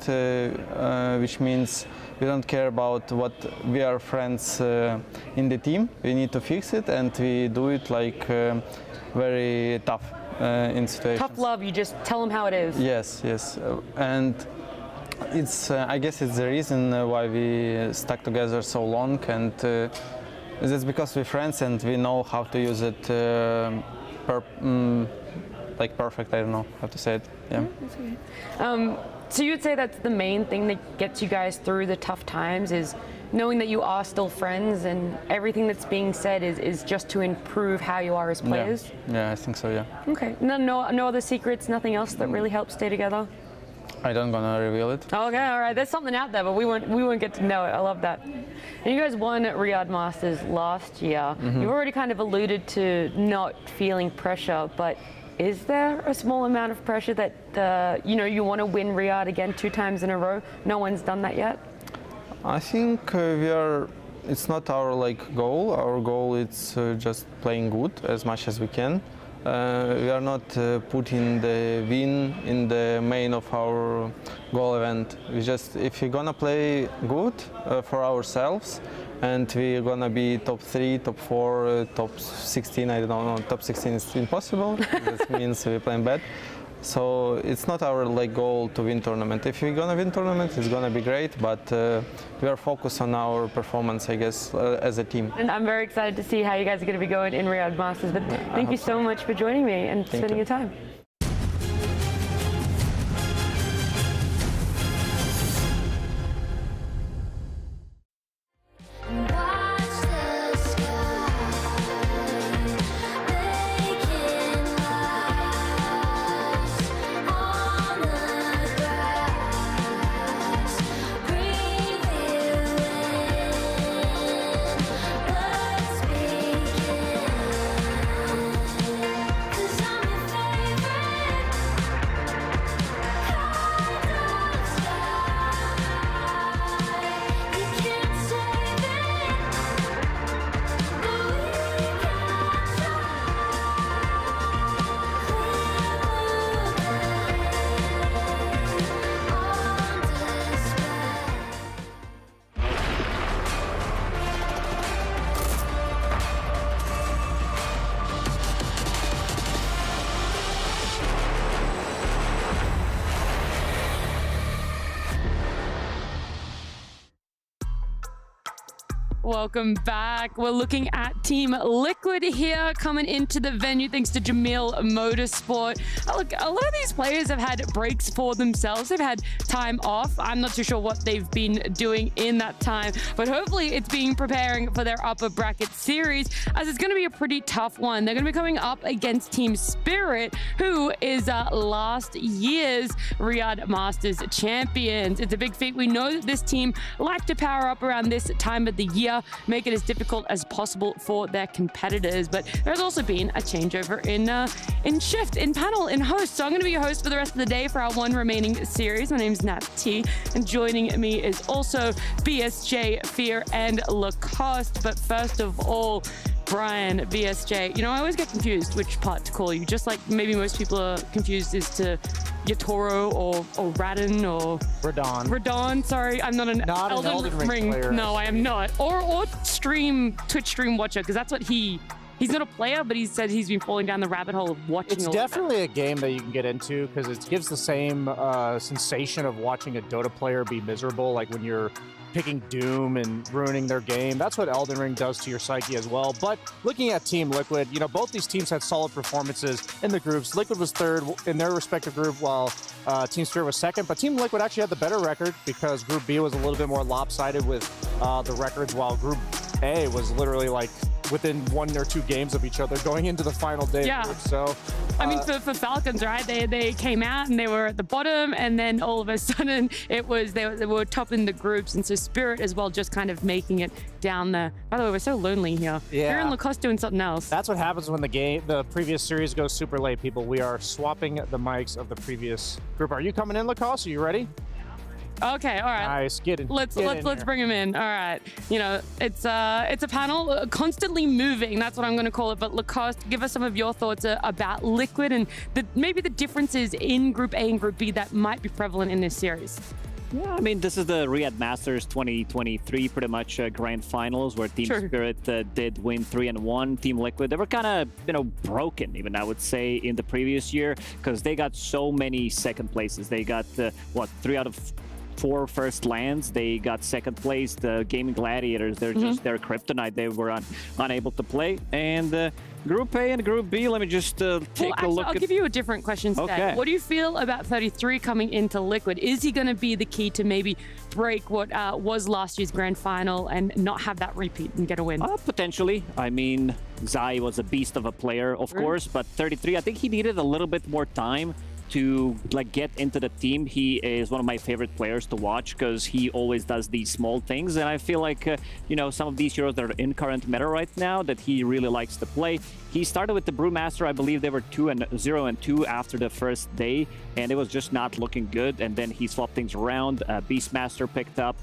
S22: which means we don't care about what we are friends in the team. We need to fix it and we do it like very tough in situations.
S21: Tough love, you just tell them how it is.
S22: Yes, yes. And it's, I guess it's the reason why we stuck together so long, and it's because we're friends and we know how to use it like perfect. I don't know how to say it. Yeah.
S21: So you'd say that's the main thing that gets you guys through the tough times, is knowing that you are still friends and everything that's being said is just to improve how you are as players?
S22: Yeah, I think so, yeah.
S21: Okay. No other secrets, nothing else that really helps stay together?
S22: I don't gonna reveal it.
S21: Okay, all right. There's something out there, but we won't get to know it. I love that. And you guys won at Riyadh Masters last year. You've already kind of alluded to not feeling pressure, but is there a small amount of pressure that you want to win Riyadh again 2 times in a row? No one's done that yet.
S22: I think we are. It's not our goal. Our goal is just playing good as much as we can. We are not putting the win in the main of our goal event. We just, if we're gonna play good for ourselves, and we're gonna be top 3, top 4, top 16. I don't know. Top 16 is impossible. That means we're playing bad. So it's not our goal to win tournament. If we're gonna win tournament, it's gonna be great. But we are focused on our performance, I guess, as a team.
S21: And I'm very excited to see how you guys are going to be going in Riyadh Masters. But thank you so much for joining me and spending your time. Welcome back. We're looking at Team Liquid here, coming into the venue thanks to Jamil Motorsport. Look, a lot of these players have had breaks for themselves. They've had time off. I'm not too sure what they've been doing in that time, but hopefully it's being preparing for their upper bracket series, as it's going to be a pretty tough one. They're going to be coming up against Team Spirit, who is last year's Riyadh Masters champions. It's a big feat. We know that this team like to power up around this time of the year, make it as difficult as possible for their competitors. But there's also been a changeover in shift, in panel, in host. So I'm going to be your host for the rest of the day for our one remaining series. My name's Nat T, and joining me is also BSJ, Fear, and Lacoste. But first of all, Brian, BSJ, I always get confused which part to call you. Just like maybe most people are confused as to Yatoro or Radon or Radon. Sorry, I'm not an Elden Ring player. No, I am not. Or Twitch stream watcher, because that's what he he's not a player, but he said he's been falling down the rabbit hole of watching.
S8: It's definitely a game that you can get into because it gives the same sensation of watching a Dota player be miserable, like when you're picking Doom and ruining their game. That's what Elden Ring does to your psyche as well. But looking at Team Liquid, you know, both these teams had solid performances in the groups. Liquid was third in their respective group, while Team Spirit was second. But Team Liquid actually had the better record because Group B was a little bit more lopsided with the records, while Group A was literally like within 1 or 2 games of each other going into the final day.
S21: Yeah.
S8: So,
S21: I mean, for Falcons, right? They came out and they were at the bottom, and then all of a sudden it was they were top in the groups, and so Spirit as well, just kind of making it down there. By the way, we're so lonely here.
S8: Yeah.
S21: You're in Lacoste doing something else.
S8: That's what happens when the previous series goes super late, people. We are swapping the mics of the previous group. Are you coming in, Lacoste? Are you ready?
S21: Okay, all right.
S8: Nice,
S21: Let's bring him in. All right. You know, it's a panel constantly moving. That's what I'm going to call it. But Lacoste, give us some of your thoughts about Liquid and maybe the differences in Group A and Group B that might be prevalent in this series.
S10: Yeah, I mean, this is the Riyadh Masters 2023, pretty much grand finals where Team Spirit did win 3-1. Team Liquid, they were kind of, broken, even I would say, in the previous year because they got so many second places. They got 3 out of 4 first lands. They got second place. The Gaming Gladiators, they're just their kryptonite. They were unable to play. And Group A and Group B, let me just take a look.
S21: I'll give you a different question today.
S10: Okay.
S21: What do you feel about 33 coming into Liquid? Is he going to be the key to maybe break what was last year's grand final and not have that repeat and get a win?
S10: Potentially. I mean, Zai was a beast of a player, of course, but 33, I think he needed a little bit more time to get into the team. He is one of my favorite players to watch because he always does these small things, and I feel like some of these heroes that are in current meta right now that he really likes to play. He started with the Brewmaster. I believe they were 0-2 after the first day, and it was just not looking good. And then he swapped things around. Beastmaster picked up.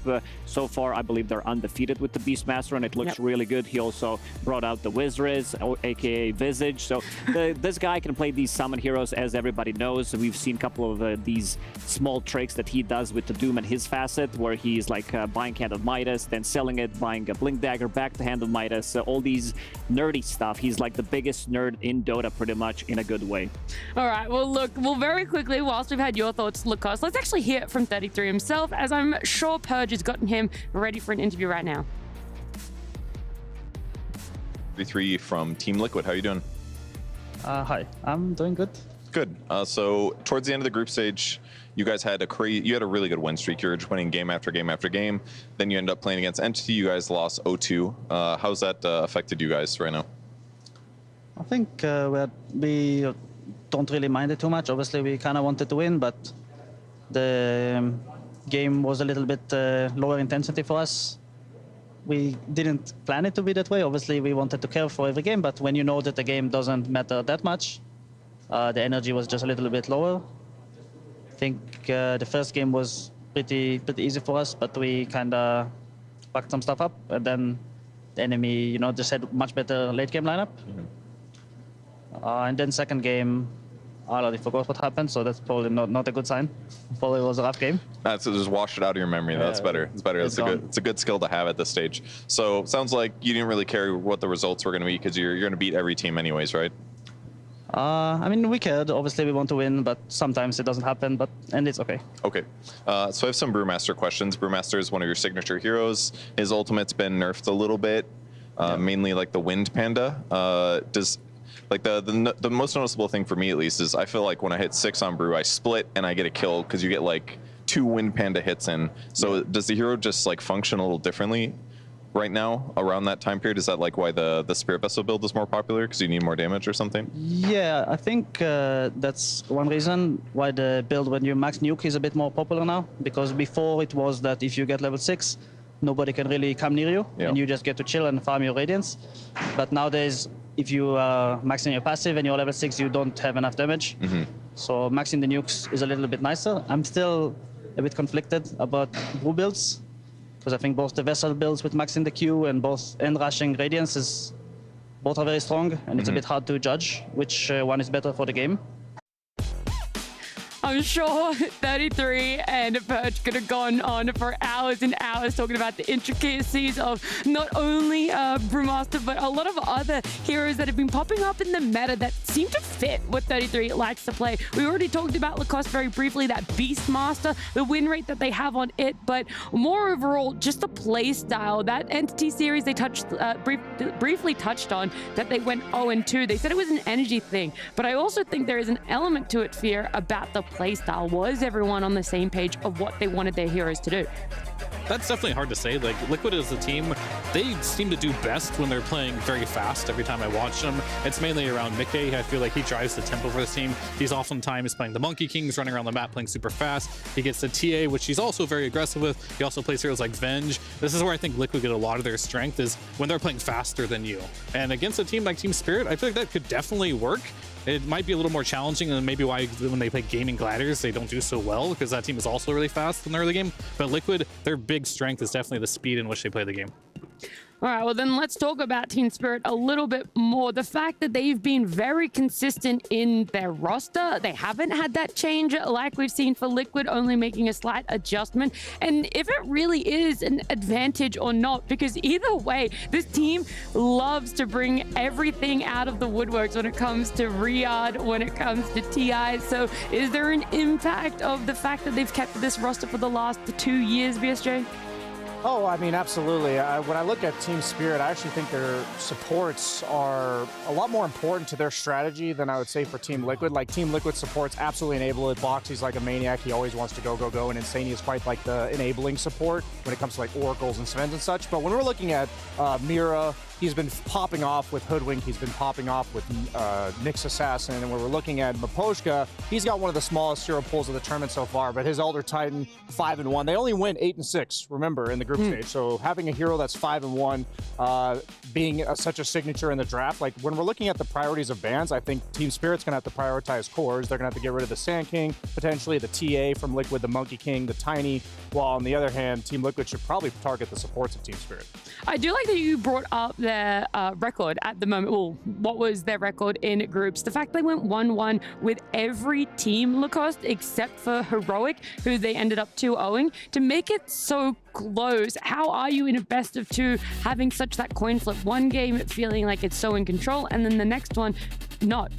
S10: So far, I believe they're undefeated with the Beastmaster, and it looks really good. He also brought out the Wizriz, aka Visage. So this guy can play these summon heroes, as everybody knows. We've seen a couple of these small tricks that he does with the Doom and his facet, where he's buying Hand of Midas, then selling it, buying a Blink Dagger, back to Hand of Midas. All these nerdy stuff. He's like the biggest nerd in Dota, pretty much, in a good way.
S21: All right, well, look, very quickly, whilst we've had your thoughts, Lacoste, let's actually hear it from 33 himself, as I'm sure Purge has gotten him ready for an interview right now.
S19: 33 from Team Liquid, how are you doing?
S23: Hi, I'm doing good.
S19: Good. So towards the end of the group stage, you guys had a really good win streak. You were just winning game after game after game. Then you end up playing against Entity. You guys lost 0-2. How's that affected you guys right now?
S23: I think we don't really mind it too much. Obviously, we kind of wanted to win, but the game was a little bit lower intensity for us. We didn't plan it to be that way. Obviously, we wanted to care for every game, but when you know that the game doesn't matter that much, the energy was just a little bit lower. I think the first game was pretty easy for us, but we kind of fucked some stuff up, and then the enemy, just had much better late game lineup. And then second game, I already forgot what happened, so that's probably not a good sign. Probably was a rough game.
S19: That's just wash it out of your memory. That's better. It's better. It's a good skill to have at this stage. So sounds like you didn't really care what the results were going to be because you're going to beat every team anyways, right?
S23: I mean, we cared. Obviously, we want to win, but sometimes it doesn't happen. And it's okay.
S19: Okay. So I have some Brewmaster questions. Brewmaster is one of your signature heroes. His ultimate's been nerfed a little bit, mainly like the Wind Panda. The most noticeable thing for me, at least, is I feel like when I hit 6 on Brew, I split and I get a kill because you get like 2 Wind Panda hits in. So does the hero just function a little differently right now around that time period? Is that why the Spirit Vessel build is more popular because you need more damage or something?
S23: Yeah, I think that's one reason why the build when you max nuke is a bit more popular now, because before it was that if you get level 6, nobody can really come near you and you just get to chill and farm your Radiance. But nowadays, if you are maxing your passive and you're level 6, you don't have enough damage. So maxing the nukes is a little bit nicer. I'm still a bit conflicted about Brew builds, because I think both the Vessel builds with maxing the Q and both end rushing Radiance both are very strong, and it's a bit hard to judge which one is better for the game.
S21: I'm sure 33 and Purge could have gone on for hours and hours talking about the intricacies of not only Brewmaster, but a lot of other heroes that have been popping up in the meta that seem to fit what 33 likes to play. We already talked about Lacoste very briefly, that Beastmaster, the win rate that they have on it, but more overall, just the play style. That Entity series they touched briefly touched on, that they went 0-2. They said it was an energy thing, but I also think there is an element to it, Fear, about the play style. Was everyone on the same page of what they wanted their heroes to do?
S5: That's definitely hard to say. Like, Liquid as a team, they seem to do best when they're playing very fast. Every time I watch them, it's mainly around Mickey. I feel like he drives the tempo for this team. He's oftentimes playing the Monkey Kings, running around the map, playing super fast. He gets the TA, which he's also very aggressive with. He also plays heroes like Venge. This is where I think Liquid get a lot of their strength, is when they're playing faster than you. And against a team like Team Spirit, I feel like that could definitely work. It might be a little more challenging, and maybe why when they play Gaming Gladiators, they don't do so well, because that team is also really fast in the early game. But Liquid, their big strength is definitely the speed in which they play the game.
S21: All right, well then let's talk about Team Spirit a little bit more. The fact that they've been very consistent in their roster. They haven't had that change like we've seen for Liquid, only making a slight adjustment. And if it really is an advantage or not, because either way, this team loves to bring everything out of the woodworks when it comes to Riyadh, when it comes to TI. So is there an impact of the fact that they've kept this roster for the last 2 years, BSJ?
S8: Oh, I mean, absolutely. When I look at Team Spirit, I actually think their supports are a lot more important to their strategy than I would say for Team Liquid. Like, Team Liquid supports absolutely enable it. Boxy's like a maniac. He always wants to go, go, go. And Insane is quite like the enabling support when it comes to like Oracles and Svens and such. But when we're looking at Mira, he's been popping off with Hoodwink. He's been popping off with Nyx Assassin. And when we're looking at Miposhka, he's got one of the smallest hero pools of the tournament so far. But his Elder Titan, 5-1. They only win 8-6, remember, in the group stage. So having a hero that's 5-1, being such a signature in the draft, like when we're looking at the priorities of bans, I think Team Spirit's gonna have to prioritize cores. They're gonna have to get rid of the Sand King, potentially the TA from Liquid, the Monkey King, the Tiny, while on the other hand, Team Liquid should probably target the supports of Team Spirit.
S21: I do like that you brought up their record at the moment. Well, what was their record in groups? The fact they went 1-1 with every team, Lacoste, except for Heroic, who they ended up 2-0ing. To make it so close, how are you in a best of 2 having such that coin flip? One game feeling like it's so in control, and then the next one not.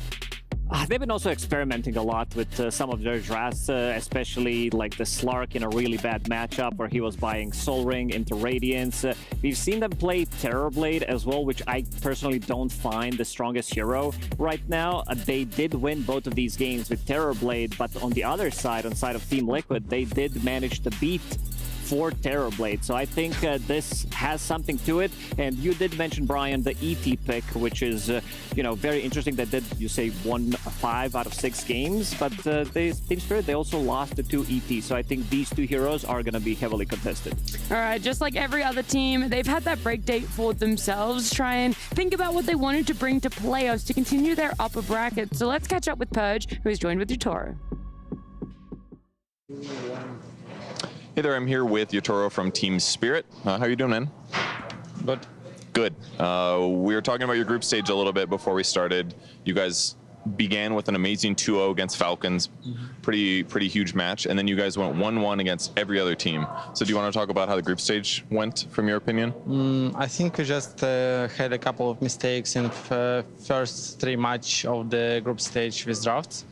S10: They've been also experimenting a lot with some of their drafts, especially like the Slark in a really bad matchup where he was buying Soul Ring into Radiance. We've seen them play Terrorblade as well, which I personally don't find the strongest hero right now. They did win both of these games with Terrorblade, but on the other side, on side of Team Liquid, they did manage to beat 4 Terrorblade. So I think this has something to it. And you did mention, Brian, the ET pick, which is, you know, very interesting. That did, you say, 5 out of 6 games, but Team Spirit, they also lost the 2 ET. So I think these 2 heroes are going to be heavily contested.
S21: All right, just like every other team, they've had that break date for themselves. Try and think about what they wanted to bring to playoffs to continue their upper bracket. So let's catch up with Purge, who is joined with Yutoro.
S17: Hey there, I'm here with Yutoro from Team Spirit. How are you doing, man?
S22: Good.
S17: Good. We were talking about your group stage a little bit before we started. You guys began with an amazing 2-0 against Falcons, pretty huge match, and then you guys went 1-1 against every other team. So do you want to talk about how the group stage went, from your opinion?
S22: I think we just had a couple of mistakes in the first 3 matches of the group stage with drafts.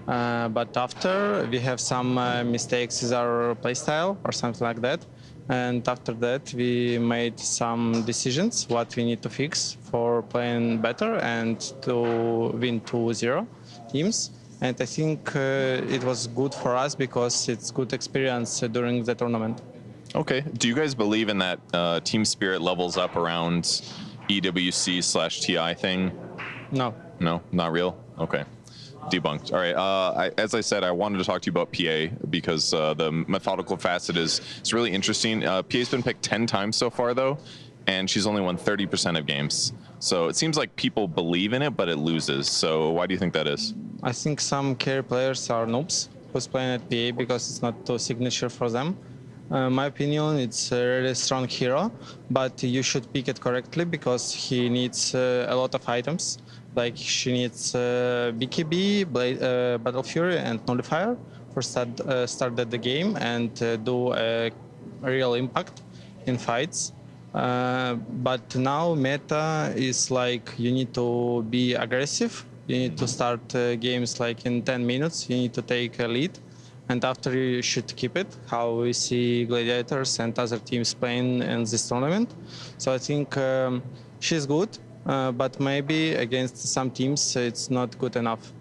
S22: But after, we have some mistakes with our playstyle or something like that. And after that, we made some decisions what we need to fix for playing better and to win 2-0 teams. And I think it was good for us because it's good experience during the tournament.
S17: Okay. Do you guys believe in that Team Spirit levels up around EWC/TI thing?
S22: No.
S17: No, not real? Okay. Debunked. All right. As I said, I wanted to talk to you about PA because the methodical facet is really interesting. PA's been picked 10 times so far, though, and she's only won 30% of games. So it seems like people believe in it, but it loses. So why do you think that is?
S22: I think some carry players are noobs who's playing at PA because it's not a signature for them. My opinion, it's a really strong hero, but you should pick it correctly because he needs a lot of items. Like she needs BKB, Battle Fury, and Nullifier started the game and do a real impact in fights. But now meta is like you need to be aggressive. You need to start games like in 10 minutes. You need to take a lead. And after you should keep it, how we see Gladiators and other teams playing in this tournament. So I think she's good, but maybe against some teams it's not good enough.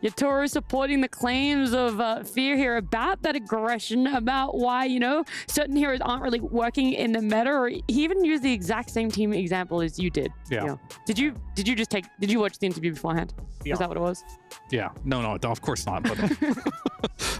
S21: Yatoro supporting the claims of Fear here about that aggression, about why, you know, certain heroes aren't really working in the meta, or he even used the exact same team example as you did.
S5: Yeah.
S21: You know. Did you watch the interview beforehand?
S5: Yeah.
S21: Is that what it was?
S5: Yeah. No, of course not. But,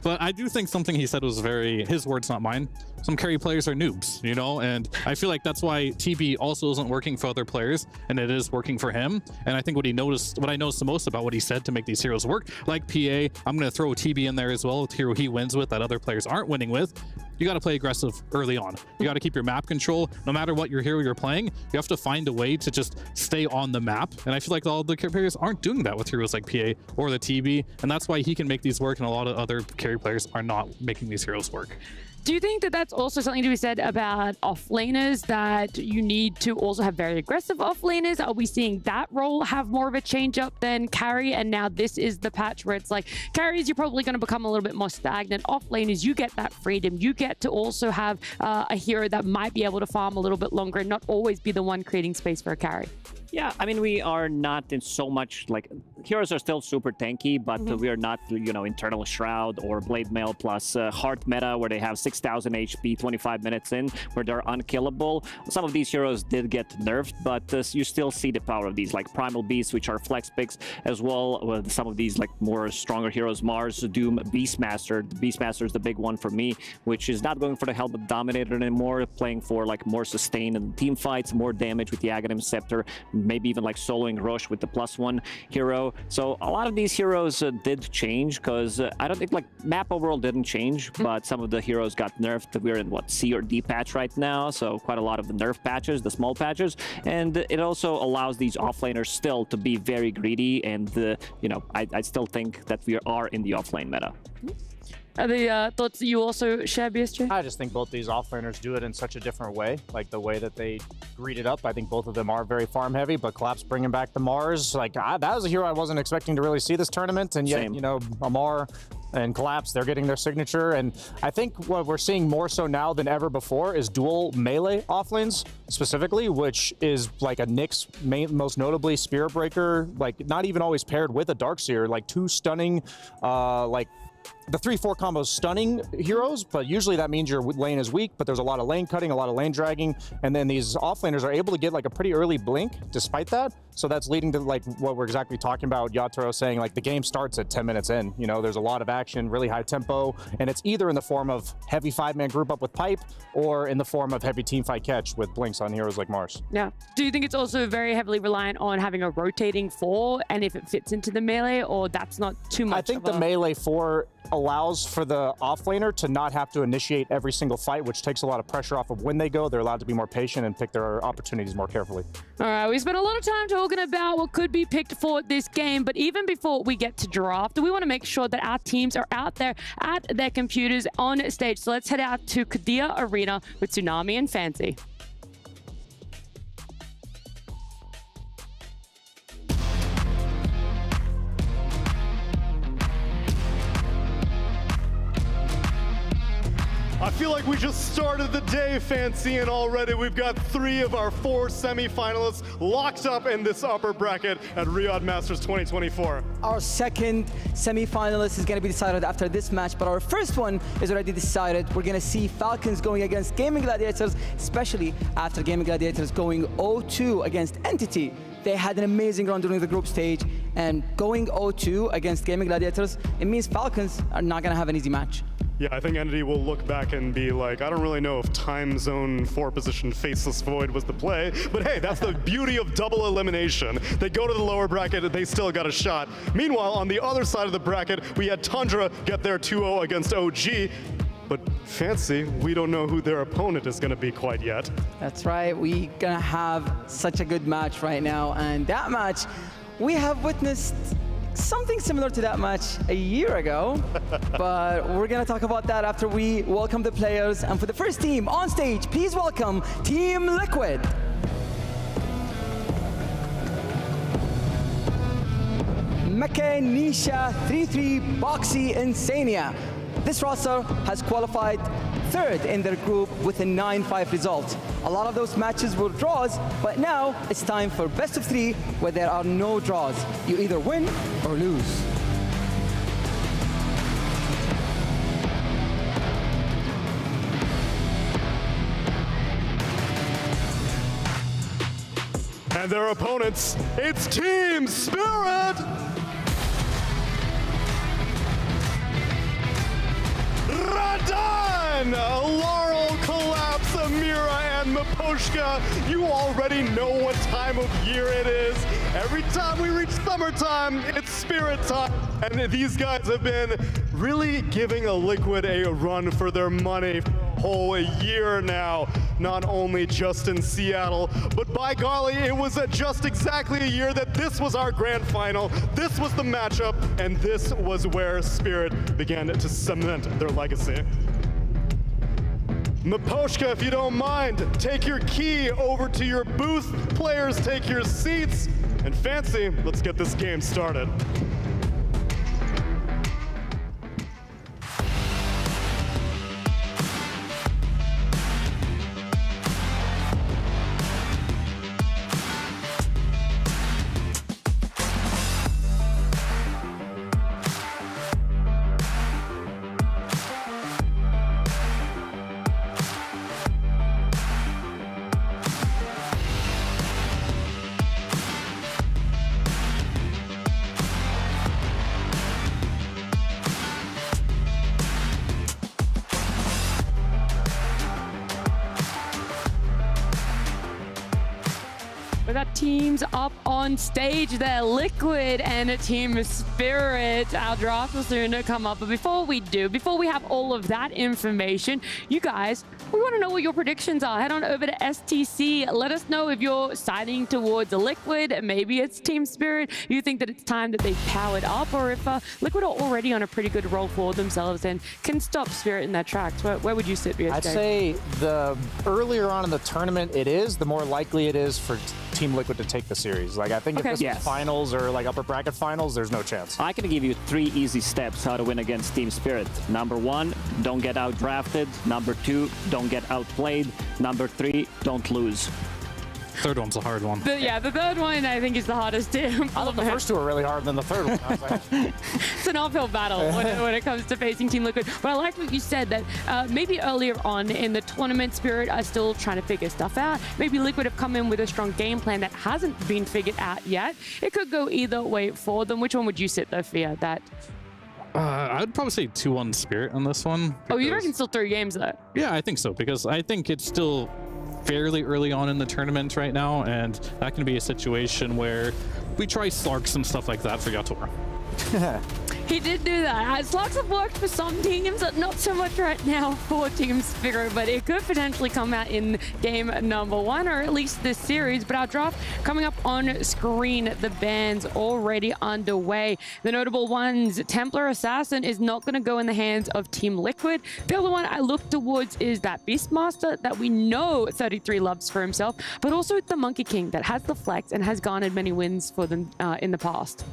S5: but I do think something he said was his words, not mine. Some carry players are noobs, you know, and I feel like that's why TB also isn't working for other players, and it is working for him. And I think what I noticed the most about what he said to make these heroes work, like PA, I'm going to throw TB in there as well, a hero he wins with that other players aren't winning with. You got to play aggressive early on. You got to keep your map control. No matter what your hero you're playing, you have to find a way to just stay on the map. And I feel like all the carry players aren't doing that with heroes like PA or the TB. And that's why he can make these work, and a lot of other carry players are not making these heroes work.
S21: Do you think that that's also something to be said about offlaners, that you need to also have very aggressive offlaners? Are we seeing that role have more of a change up than carry? And now this is the patch where it's like carries, you're probably going to become a little bit more stagnant. Offlaners, you get that freedom. You get to also have a hero that might be able to farm a little bit longer and not always be the one creating space for a carry.
S10: Yeah, I mean, we are not in so much, like, heroes are still super tanky, but we are not, you know, Internal Shroud or Blade Mail plus Heart meta, where they have 6,000 HP 25 minutes in, where they're unkillable. Some of these heroes did get nerfed, but you still see the power of these, like Primal Beasts, which are flex picks, as well with some of these, like, more stronger heroes, Mars, Doom, Beastmaster. The Beastmaster is the big one for me, which is not going for the Helmet Dominator anymore, playing for, like, more sustain in team fights, more damage with the Aghanim Scepter, maybe even like soloing Roche with the +1 hero. So a lot of these heroes did change, because I don't think, like, map overall didn't change, but some of the heroes got nerfed. We're in what, C or D patch right now, so quite a lot of the nerf patches, the small patches, and it also allows these offlaners still to be very greedy, and you know, I still think that we are in the offlane meta.
S21: Are the thoughts that you also share, BSJ?
S8: I just think both these offlaners do it in such a different way. Like the way that they greed it up, I think both of them are very farm heavy, but Collapse bringing back the Mars, like that was a hero I wasn't expecting to really see this tournament, and yet, you know, Amar and Collapse, they're getting their signature. And I think what we're seeing more so now than ever before is dual melee offlanes specifically, which is like a Nyx, most notably Spirit Breaker, like not even always paired with a Darkseer, like two stunning, like the 3-4 combo stunning heroes, but usually that means your lane is weak, but there's a lot of lane cutting, a lot of lane dragging, and then these offlaners are able to get like a pretty early blink despite that. So that's leading to like what we're exactly talking about, Yatoro saying like the game starts at 10 minutes in. You know, there's a lot of action, really high tempo, and it's either in the form of heavy 5-man group up with Pipe or in the form of heavy teamfight catch with blinks on heroes like Mars.
S21: Yeah. Do you think it's also very heavily reliant on having a rotating 4, and if it fits into the melee, or that's not too much?
S8: I think the melee 4 allows for the offlaner to not have to initiate every single fight, which takes a lot of pressure off of when they go. They're allowed to be more patient and pick their opportunities more carefully.
S21: All right, we spent a lot of time talking about what could be picked for this game, but even before we get to draft, we want to make sure that our teams are out there at their computers on stage. So let's head out to Qiddiya Arena with Tsunami and Fancy.
S1: I feel like we just started the day, Fancy, and already we've got 3 of our 4 semi-finalists locked up in this upper bracket at Riyadh Masters 2024.
S6: Our second semi-finalist is going to be decided after this match, but our first one is already decided. We're going to see Falcons going against Gaming Gladiators, especially after Gaming Gladiators going 0-2 against Entity. They had an amazing run during the group stage, and going 0-2 against Gaming Gladiators, it means Falcons are not going to have an easy match.
S1: Yeah, I think Entity will look back and be like, I don't really know if time zone 4 position Faceless Void was the play, but hey, that's the beauty of double elimination. They go to the lower bracket, they still got a shot. Meanwhile, on the other side of the bracket, we had Tundra get their 2-0 against OG, but Fancy, we don't know who their opponent is going to be quite yet.
S6: That's right, we're going to have such a good match right now, and that match, we have witnessed something similar to that match a year ago. But we're going to talk about that after we welcome the players. And for the first team on stage, please welcome Team Liquid. Meke, Nisha, 3-3, Boxy, Insania. This roster has qualified third in their group with a 9-5 result. A lot of those matches were draws, but now it's time for best of 3 where there are no draws. You either win or lose.
S1: And their opponents, it's Team Spirit! Radan! Laurel, Collapse, Amira, and Miposhka. You already know what time of year it is. Every time we reach summertime, it's Spirit time. And these guys have been really giving a Liquid a run for their money for a whole year now. Not only just in Seattle, but by golly, it was just exactly a year that this was our grand final. This was the matchup, and this was where Spirit began to cement their legacy. Miposhka, if you don't mind, take your key over to your booth. Players, take your seats. And Fancy, let's get this game started.
S21: We got teams up on stage there, Liquid and Team Spirit. Our draft will soon come up, but before we have all of that information, you guys, we want to know what your predictions are. Head on over to STC. Let us know if you're siding towards Liquid. Maybe it's Team Spirit. You think that it's time that they've powered up, or if Liquid are already on a pretty good roll for themselves and can stop Spirit in their tracks. Where would you sit, BSJ?
S8: I'd say the earlier on in the tournament it is, the more likely it is for Team Liquid to take the series. Like, I think if this was finals or like upper bracket finals, there's no chance.
S10: I can give you 3 easy steps how to win against Team Spirit. Number 1, don't get outdrafted. Number 2, don't get outplayed. Number 3, don't lose.
S5: Third one's a hard one.
S21: The third one I think is the hardest to implement.
S8: I thought the first 2 were really hard than the third one. I was like,
S21: it's an uphill battle when it comes to facing Team Liquid. But I like what you said, that maybe earlier on in the tournament, Spirit are still trying to figure stuff out. Maybe Liquid have come in with a strong game plan that hasn't been figured out yet. It could go either way for them. Which one would you sit though, Fia? That
S5: I'd probably say 2-1 Spirit on this one.
S21: Oh, you reckon still 3 games though?
S5: Yeah, I think so, because I think it's still fairly early on in the tournament right now, and that can be a situation where we try Slark some stuff like that for Yator.
S21: He did do that. Slugs have worked for some teams, not so much right now for Team Spirit, but it could potentially come out in game number 1, or at least this series. But our draft coming up on screen, the bans already underway. The notable ones, Templar Assassin is not going to go in the hands of Team Liquid. The other one I look towards is that Beastmaster that we know 33 loves for himself, but also the Monkey King that has the flex and has garnered many wins for them in the past.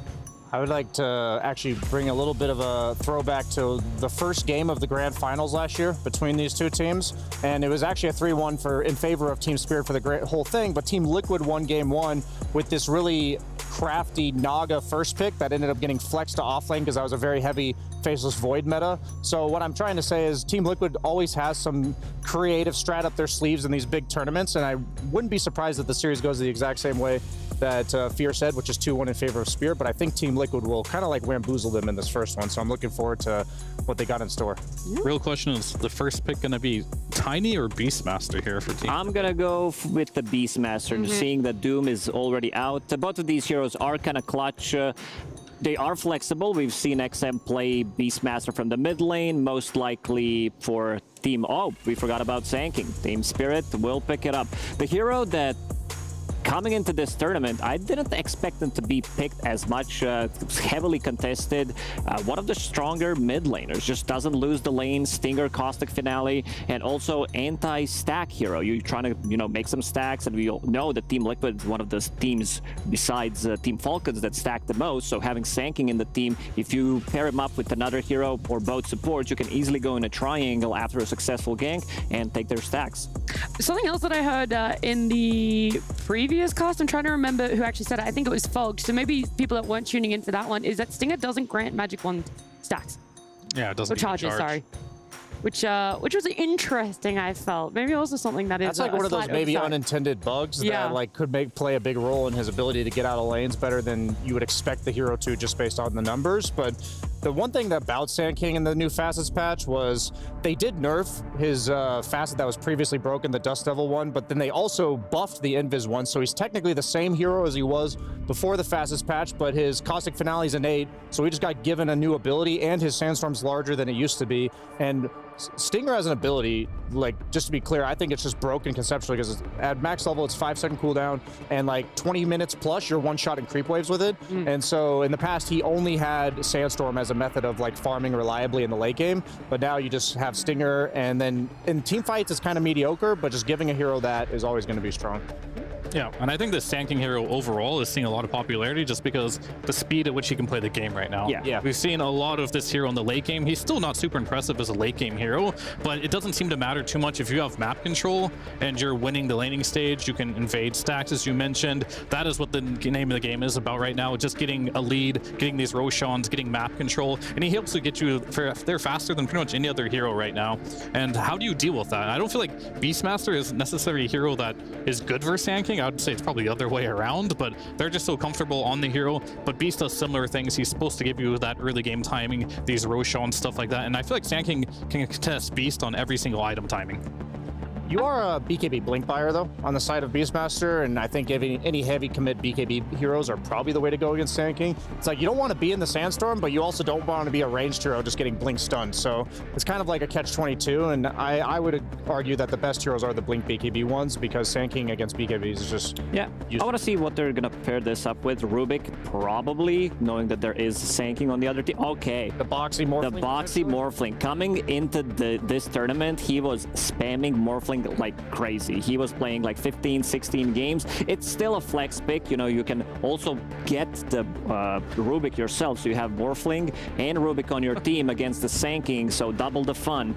S8: I would like to actually bring a little bit of a throwback to the first game of the grand finals last year between these 2 teams. And it was actually a 3-1 in favor of Team Spirit for the whole thing, but Team Liquid won game 1 with this really crafty Naga first pick that ended up getting flexed to offlane because that was a very heavy Faceless Void meta. So what I'm trying to say is Team Liquid always has some creative strat up their sleeves in these big tournaments, and I wouldn't be surprised if the series goes the exact same way that Fear said, which is 2-1 in favor of Spirit, but I think Team Liquid will kind of like bamboozle them in this first one, so I'm looking forward to what they got in store.
S5: Real question is, the first pick going to be Tiny or Beastmaster here for Team?
S10: I'm going to go with the Beastmaster, seeing that Doom is already out. Both of these heroes are kind of clutch. They are flexible. We've seen XM play Beastmaster from the mid lane, most likely for Team... Oh, we forgot about Sanking. Team Spirit will pick it up. The hero that coming into this tournament, I didn't expect them to be picked as much, heavily contested. One of the stronger mid laners, just doesn't lose the lane, Stinger, Caustic Finale, and also anti-stack hero. You're trying to, you know, make some stacks, and we all know that Team Liquid is one of the teams besides Team Falcons that stack the most, so having Sanking in the team, if you pair him up with another hero or both supports, you can easily go in a triangle after a successful gank and take their stacks.
S21: Something else that I heard in the previous cast, I'm trying to remember who actually said it. I think it was Fog. So maybe people that weren't tuning into that one, is that Stinger doesn't grant Magic Wand stacks.
S5: Yeah, it doesn't.
S21: Or charges, sorry. Which was interesting, I felt. Maybe also something that is
S8: that's like one of those maybe unintended bugs that like could play a big role in his ability to get out of lanes better than you would expect the hero to just based on the numbers. But the one thing about Sand King in the new Facets patch was they did nerf his facet that was previously broken, the Dust Devil one, but then they also buffed the Invis one, so he's technically the same hero as he was before the Facets patch, but his Caustic Finale is innate, so he just got given a new ability, and his Sandstorm's larger than it used to be. And Stinger has an ability, like, just to be clear, I think it's just broken conceptually because at max level it's 5-second cooldown and like 20 minutes plus you're one-shot in creep waves with it. And so in the past he only had Sandstorm as a method of like farming reliably in the late game, but now you just have Stinger, and then in team fights it's kind of mediocre, but just giving a hero that is always going to be strong.
S5: Yeah, and I think the Sand King hero overall is seeing a lot of popularity just because the speed at which he can play the game right now.
S10: Yeah.
S5: We've seen a lot of this hero in the late game. He's still not super impressive as a late game hero, but it doesn't seem to matter too much if you have map control and you're winning the laning stage. You can invade stacks, as you mentioned. That is what the name of the game is about right now, just getting a lead, getting these Roshans, getting map control, and he helps to get you there faster than pretty much any other hero right now. And how do you deal with that? I don't feel like Beastmaster is necessarily a hero that is good for Sand King. I would say it's probably the other way around, but they're just so comfortable on the hero. But Beast does similar things. He's supposed to give you that early game timing, these Roshan, stuff like that. And I feel like Sand King can contest Beast on every single item timing.
S8: You are a BKB Blink buyer, though, on the side of Beastmaster, and I think any heavy commit BKB heroes are probably the way to go against Sand King. It's like you don't want to be in the Sandstorm, but you also don't want to be a ranged hero just getting Blink stunned. So it's kind of like a catch-22, and I would argue that the best heroes are the Blink BKB ones because Sand King against BKBs is just...
S10: Yeah, I want to see what they're going to pair this up with. Rubik, probably, knowing that there is Sand King on the other team. Okay.
S8: The Boxy Morphling.
S10: The Boxy Morphling. Coming into this tournament, he was spamming Morphling like crazy. He was playing like 15, 16 games. It's still a flex pick. You know, you can also get the Rubik yourself, so you have Morphling and Rubik on your team against the Sand King, so double the fun.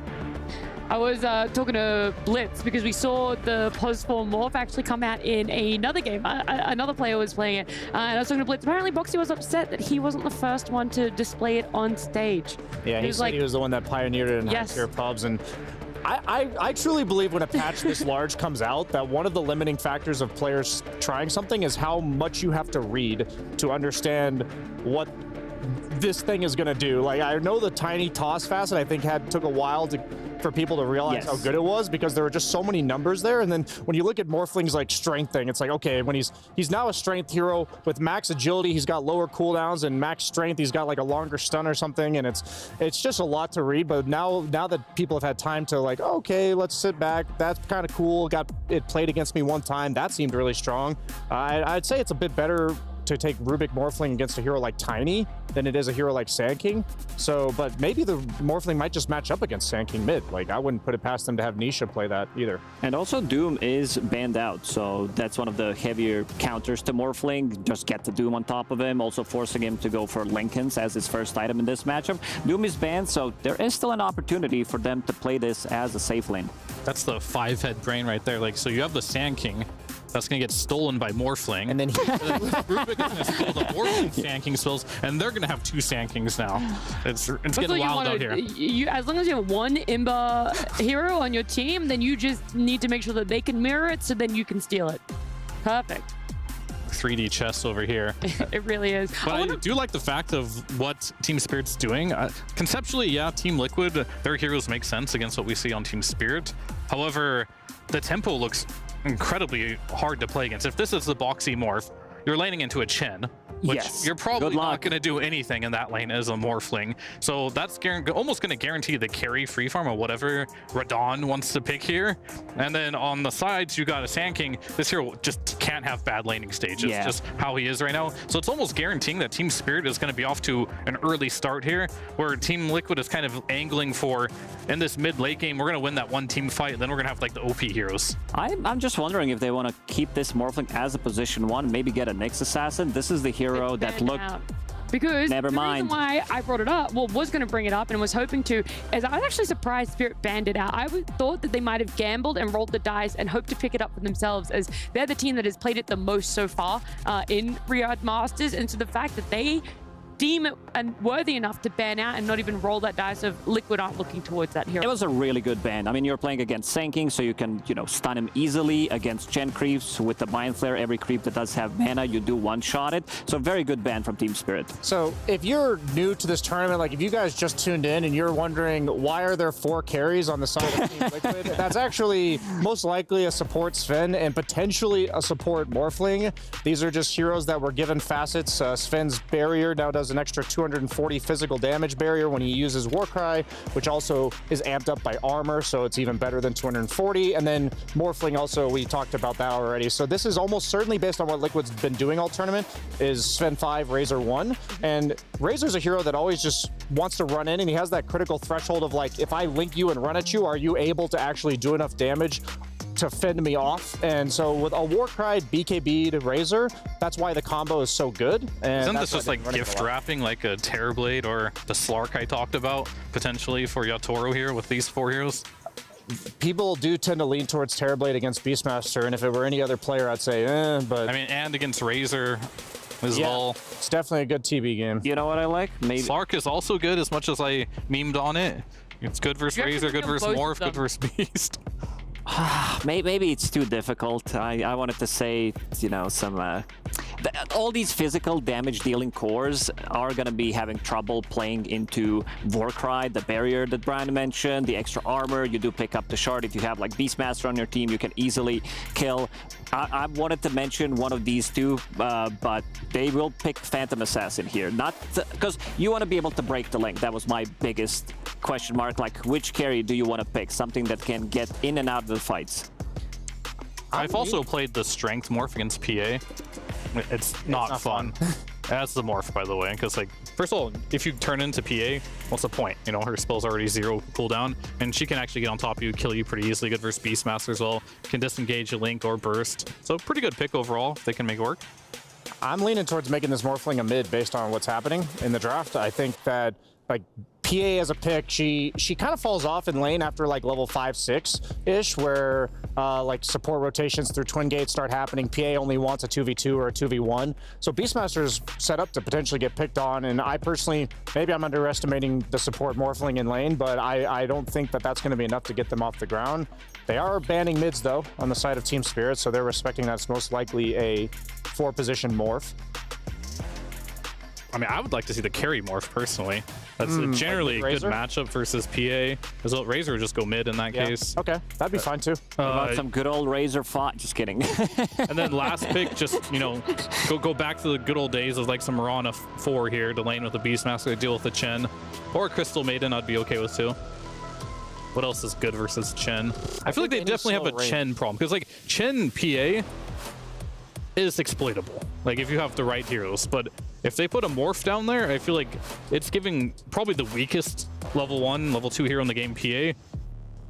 S21: I was talking to Blitz because we saw the Pos4 Morph actually come out in another game. Another player was playing it. And I was talking to Blitz. Apparently, Boxy was upset that he wasn't the first one to display it on stage.
S8: Yeah, he said like, he was the one that pioneered it in high-tier pubs. And I truly believe when a patch this large comes out that one of the limiting factors of players trying something is how much you have to read to understand what this thing is going to do. Like, I know the tiny toss facet I think took a while for people to realize how good it was because there were just so many numbers there. And then when you look at Morphling's like strength thing, it's like, okay, when he's now a strength hero with max agility, he's got lower cooldowns, and max strength, he's got like a longer stun or something, and it's just a lot to read. But now that people have had time to like, okay, let's sit back, that's kind of cool, got it played against me one time, that seemed really strong. I'd say it's a bit better to take Rubik Morphling against a hero like Tiny than it is a hero like Sand King. So, but maybe the Morphling might just match up against Sand King mid. Like, I wouldn't put it past them to have Nisha play that either.
S10: And also Doom is banned out, so that's one of the heavier counters to Morphling. Just get the Doom on top of him, also forcing him to go for Linken's as his first item in this matchup. Doom is banned, so there is still an opportunity for them to play this as a safe lane.
S5: That's the 5-head brain right there. Like, so you have the Sand King. That's going to get stolen by Morphling. And then Rubik is going to steal the Morphling Sand King spells, and they're going to have 2 Sand Kings now. It's getting wild out here.
S21: As long as you have one Imba hero on your team, then you just need to make sure that they can mirror it, so then you can steal it. Perfect.
S5: 3D chess over here.
S21: It really is.
S5: But I do like the fact of what Team Spirit's doing. Conceptually, yeah, Team Liquid, their heroes make sense against what we see on Team Spirit. However, the tempo looks incredibly hard to play against. If this is the Boxy Morph, you're laning into a Chen, which
S10: Yes.
S5: you're probably
S10: Good luck.
S5: not going to do anything in that lane as a Morphling. So that's almost going to guarantee the carry free farm or whatever Radon wants to pick here. And then on the sides, you got a Sand King. This hero just can't have bad laning stages, just how he is right now. So it's almost guaranteeing that Team Spirit is going to be off to an early start here, where Team Liquid is kind of angling for, in this mid-late game, we're going to win that one team fight, and then we're going to have like the OP heroes.
S10: I'm just wondering if they want to keep this Morphling as a position 1, maybe get a Nyx Assassin. This is the hero that looked...
S21: Because
S10: Never
S21: the
S10: mind.
S21: reason why I brought it up, well, was going to bring it up and was hoping to, is I was actually surprised Spirit banned it out. I thought that they might have gambled and rolled the dice and hoped to pick it up for themselves, as they're the team that has played it the most so far in Riyadh Masters. And so the fact that they deem it worthy enough to ban out and not even roll that dice of Liquid aren't looking towards that hero.
S10: It was a really good ban. I mean, you're playing against Sand King, so you can, you know, stun him easily against Gen creeps. With the Mind Flare, every creep that does have mana, you do one-shot it. So very good ban from Team Spirit.
S8: So if you're new to this tournament, like if you guys just tuned in and you're wondering why are there 4 carries on the side of Team Liquid, that's actually most likely a support Sven and potentially a support Morphling. These are just heroes that were given facets. Sven's barrier now does an extra 240 physical damage barrier when he uses Warcry, which also is amped up by armor, so it's even better than 240. And then Morphling also, we talked about that already. So this is almost certainly based on what Liquid's been doing all tournament, is Sven 5, Razor 1. And Razor's a hero that always just wants to run in, and he has that critical threshold of like, if I link you and run at you, are you able to actually do enough damage to fend me off? And so with a Warcry BKB to Razor, that's why the combo is so good. And
S5: Isn't this just like gift wrapping like a Terrorblade or the Slark I talked about potentially for Yatoro here with these 4 heroes?
S8: People do tend to lean towards Terrorblade against Beastmaster, and if it were any other player, I'd say, but...
S5: I mean, and against Razor as
S8: yeah,
S5: well.
S8: It's definitely a good TB game.
S10: You know what I like? Maybe
S5: Slark is also good, as much as I memed on it. It's good versus Razor, good versus Morph, good versus Beast.
S10: Maybe it's too difficult. I wanted to say, you know, some all these physical damage dealing cores are going to be having trouble playing into Warcry, the barrier that Brian mentioned, the extra armor. You do pick up the shard. If you have like Beastmaster on your team, you can easily kill. I wanted to mention one of these two, but they will pick Phantom Assassin here. Not because you want to be able to break the link. That was my biggest question mark. Like, which carry do you want to pick? Something that can get in and out of the fights.
S5: I've also played the Strength Morph against PA. It's not fun. That's the Morph, by the way, because like, first of all, if you turn into PA, what's the point? You know, her spell's already 0 cooldown, and she can actually get on top of you, kill you pretty easily. Good versus Beastmaster as well. Can disengage a Link or burst. So pretty good pick overall, if they can make it work.
S8: I'm leaning towards making this Morphling a mid based on what's happening in the draft. I think that like PA as a pick, she kind of falls off in lane after like level 5-6-ish, where like support rotations through Twin Gates start happening. PA only wants a 2v2 or a 2v1. So Beastmaster's set up to potentially get picked on, and I personally, maybe I'm underestimating the support Morphling in lane, but I don't think that that's going to be enough to get them off the ground. They are banning mids though on the side of Team Spirit, so they're respecting that it's most likely a 4-position morph.
S5: I mean, I would like to see the carry morph personally. That's generally
S8: like
S5: a good matchup versus PA. As well, Razor would just go mid in that case.
S8: Okay, that'd be fine too.
S10: Some good old Razor fight. Just kidding.
S5: And then last pick, just, you know, go back to the good old days of like some Mirana 4 here to lane with the Beastmaster, deal with the Chen. Or Crystal Maiden, I'd be okay with too. What else is good versus Chen? I feel like they definitely have a Chen problem, because like Chen PA is exploitable, like if you have the right heroes. But if they put a Morph down there, I feel like it's giving probably the weakest level 1, level 2 hero in the game, PA,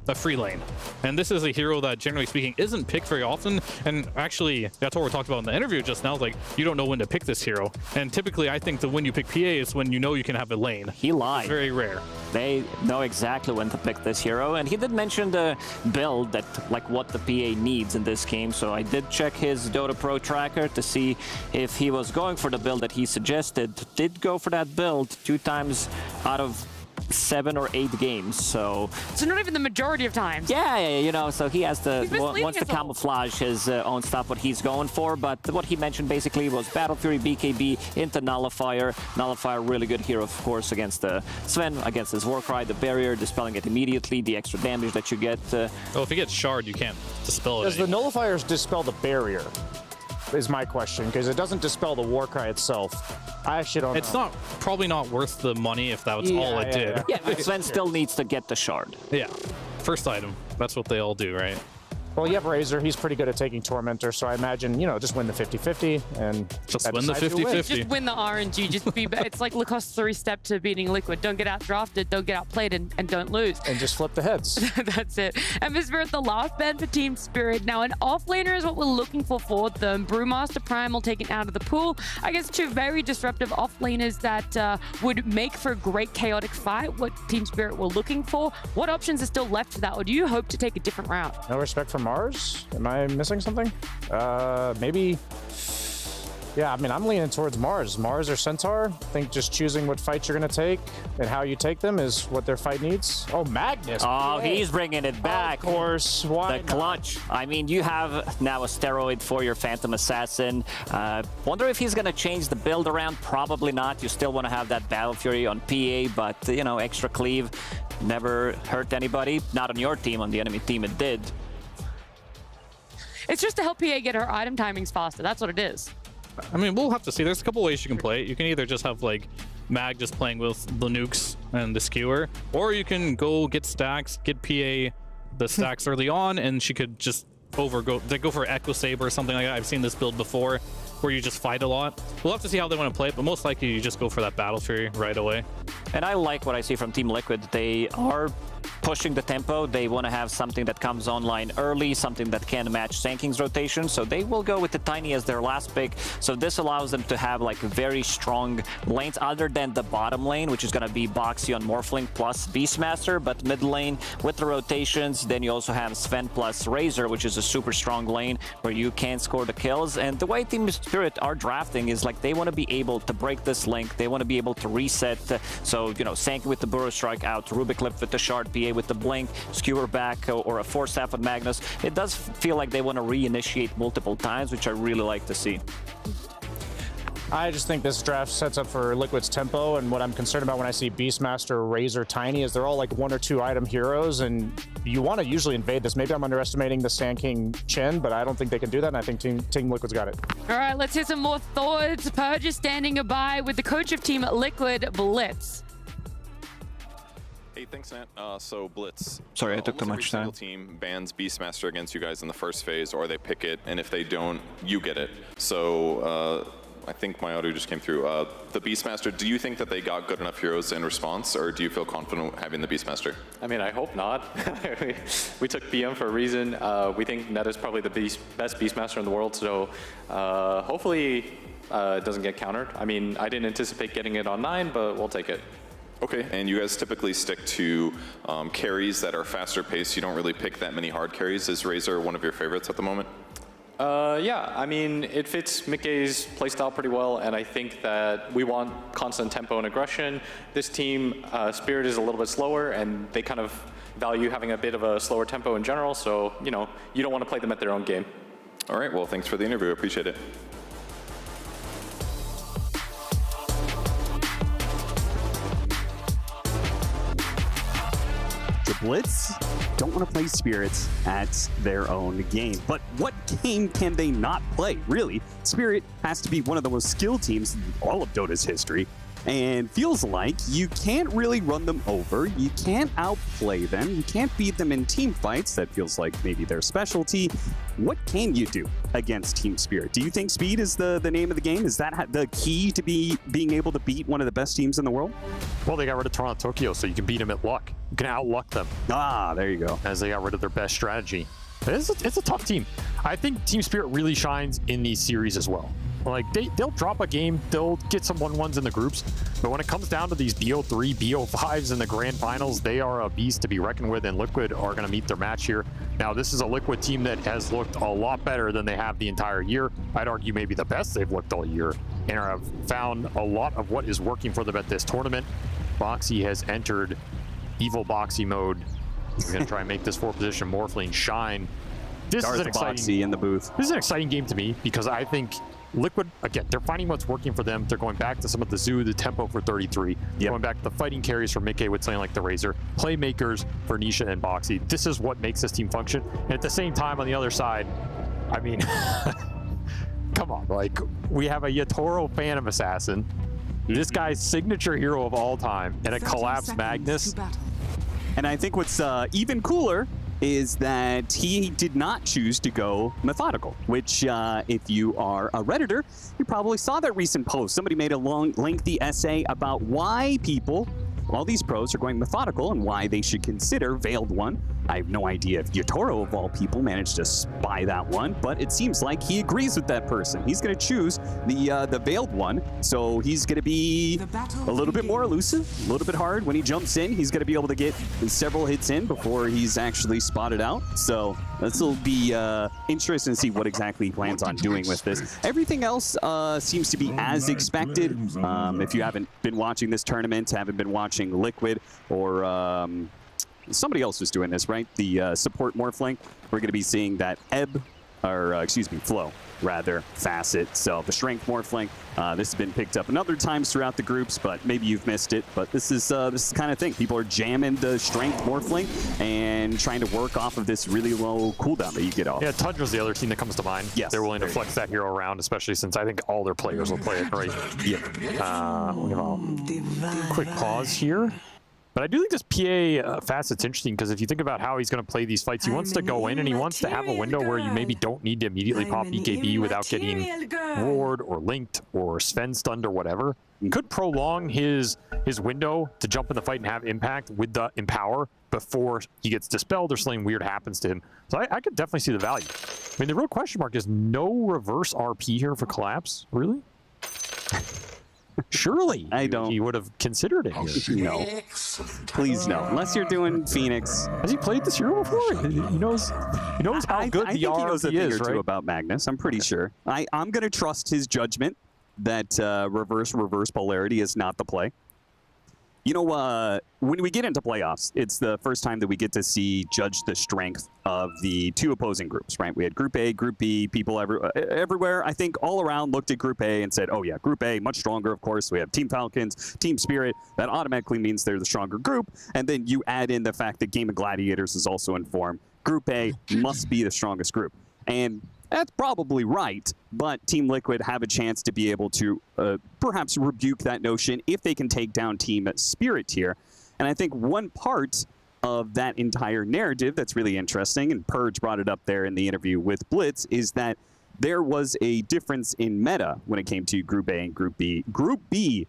S5: a free lane. And this is a hero that, generally speaking, isn't picked very often. And actually, that's what we talked about in the interview just now. Like, you don't know when to pick this hero. And typically, I think that when you pick PA is when you know you can have a lane.
S10: He lied.
S5: It's very rare.
S10: They know exactly when to pick this hero. And he did mention the build that, like, what the PA needs in this game. So I did check his Dota Pro tracker to see if he was going for the build that he suggested. Did go for that build 2 times out of 7 or 8 games, so
S21: not even the majority of times.
S10: Yeah, you know, so he has to wants to
S21: us all.
S10: camouflage his own stuff, what he's going for. But what he mentioned basically was Battle Fury, BKB into Nullifier. Nullifier, really good hero, of course, against Sven, against his Warcry, the barrier, dispelling it immediately, the extra damage that you get.
S5: Oh, if he gets Shard, you can't dispel it.
S8: Does the Nullifiers dispel the barrier? is my question, because it doesn't dispel the war cry itself. I actually don't know.
S5: It's probably not worth the money if that was all it did.
S10: Yeah, but Sven still needs to get the shard.
S5: Yeah, first item. That's what they all do, right?
S8: Well, you have Razor. He's pretty good at taking Tormentor, so I imagine, just win the 50-50 and
S5: just win the 50-50.
S21: Just win the RNG. Just be. It's like Lacoste's 3-step to beating Liquid. Don't get out drafted. Don't get outplayed, and don't lose.
S8: And just flip the heads.
S21: That's it. And for Spirit, the last ban for Team Spirit. Now, an offlaner is what we're looking for them. Brewmaster Primal taken out of the pool. I guess two very disruptive offlaners that would make for a great chaotic fight. What Team Spirit were looking for. What options are still left for that, or do you hope to take a different route?
S8: No respect for Mars? Am I missing something? Maybe. Yeah, I mean, I'm leaning towards Mars. Mars or Centaur. I think just choosing what fights you're going to take and how you take them is what their fight needs. Oh, Magnus.
S10: Oh, he's bringing it back.
S8: Of course. Why
S10: The clutch. I mean, you have now a steroid for your Phantom Assassin. Wonder if he's going to change the build around. Probably not. You still want to have that Battle Fury on PA, but, extra cleave never hurt anybody. Not on your team. On the enemy team, it did.
S21: It's just to help PA get her item timings faster. That's what it is.
S5: I mean, we'll have to see. There's a couple ways you can play it. You can either just have like Mag just playing with the nukes and the skewer, or you can go get stacks, get PA the stacks early on, and she could just they go for Echo Saber or something like that. I've seen this build before where you just fight a lot. We'll have to see how they want to play it, but most likely you just go for that Battle Fury right away.
S10: And I like what I see from Team Liquid. They are pushing the tempo. They want to have something that comes online early, something that can match Sanking's rotation. So they will go with the Tiny as their last pick. So this allows them to have like very strong lanes other than the bottom lane, which is going to be Boxy on Morphling plus Beastmaster. But mid lane with the rotations, then you also have Sven plus Razor, which is a super strong lane where you can score the kills. And the way Team Spirit are drafting is like they want to be able to break this link. They want to be able to reset. So, Sanking with the Burrow Strike out, Rubik Lip with the Shard, PA with the Blink, Skewer back, or a Force Staff on Magnus. It does feel like they want to reinitiate multiple times, which I really like to see.
S8: I just think this draft sets up for Liquid's tempo, and what I'm concerned about when I see Beastmaster, Razor, Tiny is they're all like 1 or 2 item heroes, and you want to usually invade this. Maybe I'm underestimating the Sand King Chen, but I don't think they can do that, and I think Team Liquid's got it.
S21: All right, let's hear some more thoughts. Purge is standing by with the coach of Team Liquid, Blitz.
S19: Hey, thanks, Nat. So Blitz.
S2: Sorry, I took too much time.
S19: Every single team bans Beastmaster against you guys in the first phase, or they pick it, and if they don't, you get it. So I think my audio just came through. The Beastmaster, do you think that they got good enough heroes in response, or do you feel confident having the Beastmaster?
S2: I mean, I hope not. We took BM for a reason. We think Ned is probably the best Beastmaster in the world, so hopefully it doesn't get countered. I mean, I didn't anticipate getting it on 9, but we'll take it.
S19: Okay, and you guys typically stick to carries that are faster paced. You don't really pick that many hard carries. Is Razor one of your favorites at the moment?
S2: Yeah, I mean, it fits Mickey's playstyle pretty well, and I think that we want constant tempo and aggression. This team, Spirit is a little bit slower, and they kind of value having a bit of a slower tempo in general, so, you don't want to play them at their own game.
S19: All right, well, thanks for the interview. I appreciate it.
S7: Blitz don't want to play Spirits at their own game. But what game can they not play, really? Spirit has to be one of the most skilled teams in all of Dota's history, and feels like you can't really run them over, you can't outplay them, you can't beat them in team fights. That feels like maybe their specialty. What can you do against Team Spirit? Do you think speed is the name of the game? Is that the key to being able to beat one of the best teams in the world?
S15: Well, they got rid of Toronto Tokyo, so you can beat them at luck. You can outluck them.
S7: Ah, there you go.
S15: As they got rid of their best strategy. It's a tough team. I think Team Spirit really shines in these series as well. Like, they'll drop a game, they'll get some 1-1s in the groups, but when it comes down to these BO3, BO5s in the grand finals, they are a beast to be reckoned with, and Liquid are going to meet their match here. Now, this is a Liquid team that has looked a lot better than they have the entire year. I'd argue maybe the best they've looked all year, and have found a lot of what is working for them at this tournament. Boxy has entered evil Boxy mode. We're going to try and make this 4-position Morphling shine. This is an exciting
S7: in the booth.
S15: This is an exciting game to me because I think Liquid, again, they're finding what's working for them. They're going back to some of the Zoo, the tempo for 33. Going back to the fighting carries for Mickey with something like the Razor. Playmakers for Nisha and Boxy. This is what makes this team function. And at the same time, on the other side, I mean, come on, like, we have a Yatoro Phantom Assassin, this guy's signature hero of all time, and a Collapse Magnus.
S7: And I think what's even cooler is that he did not choose to go methodical, which if you are a Redditor, you probably saw that recent post. Somebody made a long, lengthy essay about why people, all these pros, are going methodical and why they should consider Veiled One. I have no idea if Yatoro, of all people, managed to spy that one, but it seems like he agrees with that person. He's going to choose the Veiled One, so he's going to be a little bit more elusive, a little bit hard. When he jumps in, he's going to be able to get several hits in before he's actually spotted out. So this will be interesting to see what exactly he plans on doing with this. Everything else seems to be as expected. If you haven't been watching this tournament, haven't been watching Liquid, or somebody else was doing this, right? The support Morphling. We're going to be seeing that Flow, rather, facet. So the Strength Morphling, this has been picked up another times throughout the groups, but maybe you've missed it. But this is the kind of thing. People are jamming the Strength Morphling and trying to work off of this really low cooldown that you get off.
S15: Yeah, Tundra's the other team that comes to mind.
S7: Yes.
S15: They're willing to flex that hero around, especially since I think all their players will play it, right? Yeah. We have a quick pause here. But I do think this PA facet's interesting, because if you think about how he's going to play these fights, he wants to go in and he wants to have a window where you maybe don't need to immediately pop BKB without getting roared or linked or Sven stunned or whatever. Could prolong his window to jump in the fight and have impact with the Empower before he gets dispelled or something weird happens to him. So I could definitely see the value. I mean, the real question mark is no reverse RP here for Collapse. Really? Surely he would have considered it here.
S7: No. Please no. Unless you're doing Phoenix.
S15: Has he played this hero before? He knows how good the RP is, right?
S7: About Magnus, I'm pretty sure. I'm going to trust his judgment that reverse polarity is not the play. You know, when we get into playoffs, it's the first time that we get to judge the strength of the two opposing groups, right? We had Group A, Group B, people everywhere, I think, all around looked at Group A and said, oh yeah, Group A, much stronger, of course. We have Team Falcons, Team Spirit. That automatically means they're the stronger group. And then you add in the fact that Game of Gladiators is also informed. Group A must be the strongest group. And that's probably right, but Team Liquid have a chance to be able to perhaps rebuke that notion if they can take down Team Spirit here. And I think one part of that entire narrative that's really interesting, and Purge brought it up there in the interview with Blitz, is that there was a difference in meta when it came to Group A and Group B. Group B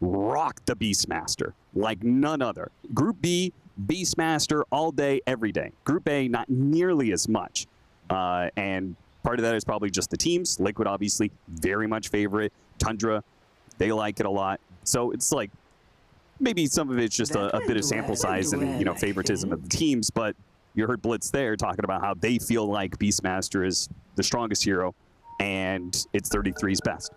S7: rocked the Beastmaster like none other. Group B, Beastmaster all day, every day. Group A, not nearly as much. And part of that is probably just the teams. Liquid, obviously, very much favorite. Tundra, they like it a lot. So it's like, maybe some of it's just a bit of sample size and, you know, favoritism of the teams, but you heard Blitz there talking about how they feel like Beastmaster is the strongest hero and it's 33's best.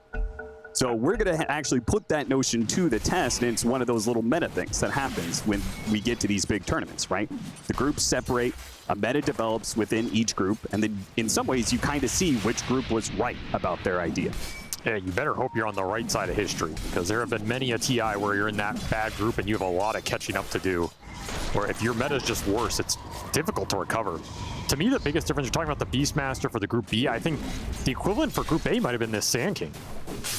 S7: So we're going to actually put that notion to the test, and it's one of those little meta things that happens when we get to these big tournaments, right? The groups separate, a meta develops within each group, and then in some ways you kind of see which group was right about their idea.
S15: Yeah, you better hope you're on the right side of history, because there have been many a TI where you're in that bad group and you have a lot of catching up to do. Or if your meta is just worse, it's difficult to recover. To me, the biggest difference, you're talking about the Beastmaster for the Group B, I think the equivalent for Group A might have been this Sand King.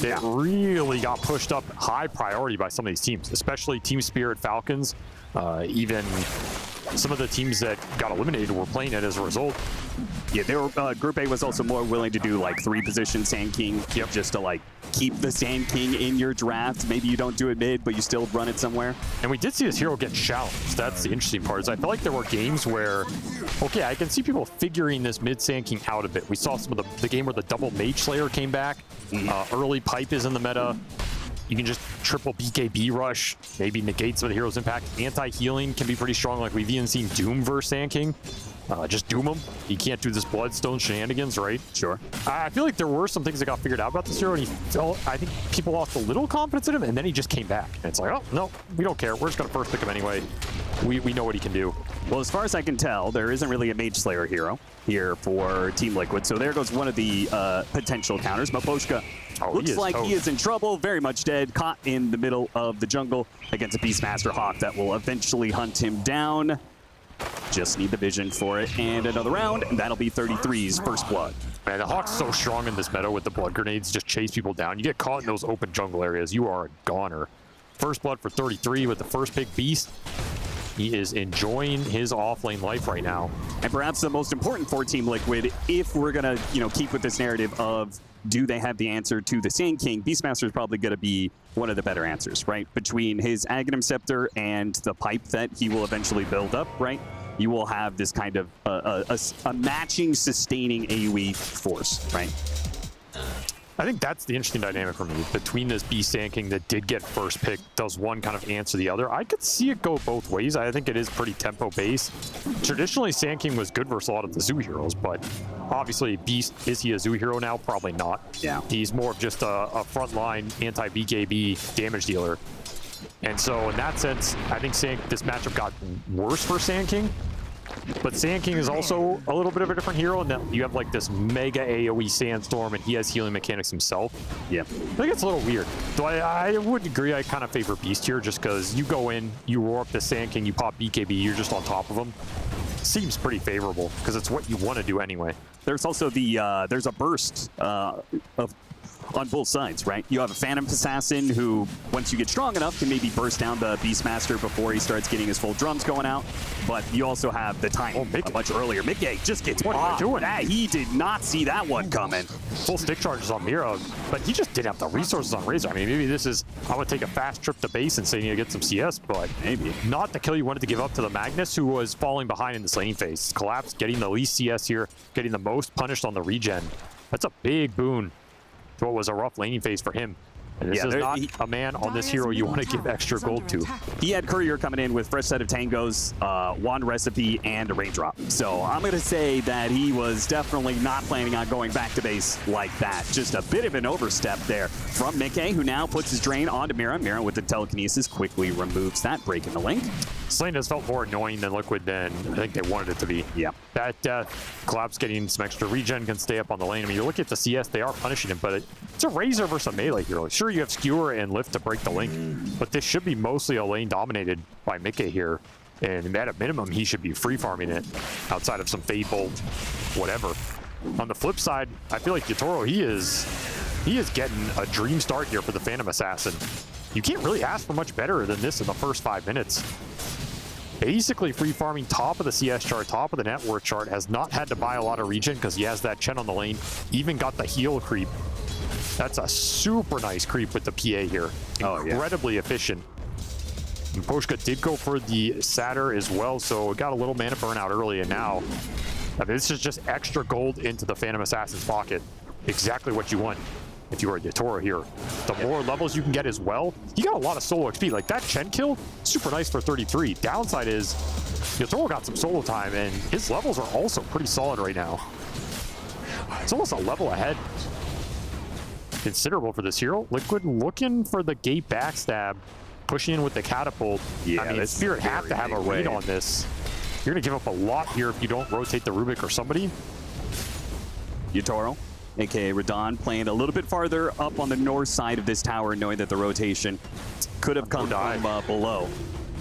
S15: It really got pushed up high priority by some of these teams, especially Team Spirit Falcons. Even some of the teams that got eliminated were playing it as a result.
S7: Yeah, they were, Group A was also more willing to do like 3-position Sand King, just to like keep the Sand King in your draft. Maybe you don't do it mid, but you still run it somewhere.
S15: And we did see this hero get challenged. That's the interesting part. Is I felt like there were games where, okay, I can see people figuring this mid Sand King out a bit. We saw some of the game where the double Mage Slayer came back. Early Pipe is in the meta. You can just triple BKB rush, maybe negate some of the hero's impact. Anti-healing can be pretty strong, like we've even seen Doom versus Sand King. Just doom him. He can't do this Bloodstone shenanigans, right?
S7: Sure.
S15: I feel like there were some things that got figured out about this hero, and I think people lost a little confidence in him, and then he just came back. And it's like, oh, no, we don't care. We're just going to first pick him anyway. We know what he can do.
S7: Well, as far as I can tell, there isn't really a Mage Slayer hero here for Team Liquid. So there goes one of the potential counters. Maposhka looks like he is in trouble, very much dead, caught in the middle of the jungle against a Beastmaster Hawk that will eventually hunt him down. Just need the vision for it. And another round, and that'll be 33's first blood.
S15: Man, the Hawk's so strong in this meta with the blood grenades, just chase people down. You get caught in those open jungle areas, you are a goner. First blood for 33 with the first pick Beast. He is enjoying his offlane life right now.
S7: And perhaps the most important for Team Liquid, if we're gonna, keep with this narrative of do they have the answer to the Sand King, Beastmaster is probably gonna be one of the better answers, right? Between his Aghanim Scepter and the pipe that he will eventually build up, right? You will have this kind of a matching, sustaining AoE force, right?
S15: I think that's the interesting dynamic for me. Between this Beast Sand King that did get first pick, does one kind of answer the other? I could see it go both ways. I think it is pretty tempo-based. Traditionally, Sand King was good versus a lot of the Zoo heroes, but obviously, Beast, is he a Zoo hero now? Probably not.
S7: Yeah. He's
S15: more of just a frontline anti-BKB damage dealer. And so, in that sense, I think this matchup got worse for Sand King. But Sand King is also a little bit of a different hero in that you have like this mega AoE Sandstorm and he has healing mechanics himself.
S7: Yeah.
S15: I think it's a little weird. So I would agree, I kind of favor Beast here just because you go in, you roar up the Sand King, you pop BKB, you're just on top of him. Seems pretty favorable because it's what you want to do anyway.
S7: There's also there's a burst on both sides, right? You have a Phantom Assassin who, once you get strong enough, can maybe burst down the Beastmaster before he starts getting his full drums going out. But you also have the time much earlier. Mickey just gets
S15: what
S7: doing? He did not see that one coming.
S15: Full stick charges on Mira, but he just didn't have the resources on Razor. I mean, maybe this is, I would take a fast trip to base and say you need to get some CS, but
S7: maybe
S15: not the kill you wanted to give up to the Magnus, who was falling behind in this laning phase. Collapse, getting the least CS here, getting the most punished on the regen. That's a big boon to what was a rough laning phase for him. And this is not a man on this hero you want to give extra gold to.
S7: He had Courier coming in with fresh set of tangos, wand recipe, and a raindrop. So I'm going to say that he was definitely not planning on going back to base like that. Just a bit of an overstep there from Mickey, who now puts his drain onto Mira. Mira with the telekinesis quickly removes that, breaking the link.
S15: Slane has felt more annoying than Liquid than I think they wanted it to be.
S7: Yeah.
S15: That Collapse getting some extra regen can stay up on the lane. I mean, you look at the CS, they are punishing him, but it's a Razor versus a melee hero. Sure, you have Skewer and Lift to break the link, but this should be mostly a lane dominated by Mickey here. And at a minimum, he should be free farming it outside of some Fade Bolt, whatever. On the flip side, I feel like Yatoro, he is getting a dream start here for the Phantom Assassin. You can't really ask for much better than this in the first 5 minutes. Basically free farming top of the CS chart, top of the net worth chart, has not had to buy a lot of regen because he has that Chen on the lane, even got the heal creep. That's a super nice creep with the PA here. Incredibly efficient. And Poshka did go for the Satyr as well, so got a little mana burnout early, and now I mean, this is just extra gold into the Phantom Assassin's pocket. Exactly what you want if you are a Yatoro here. The more levels you can get as well, he got a lot of solo XP. Like that Chen kill, super nice for 33. Downside is Yatoro got some solo time, and his levels are also pretty solid right now. It's almost a level ahead. Considerable for this hero. Liquid looking for the gate backstab, pushing in with the catapult.
S7: Yeah,
S15: I mean, Spirit have to have a read on this. You're gonna give up a lot here if you don't rotate the Rubik or somebody.
S7: Yatoro, aka Radon, playing a little bit farther up on the north side of this tower, knowing that the rotation could have come from below,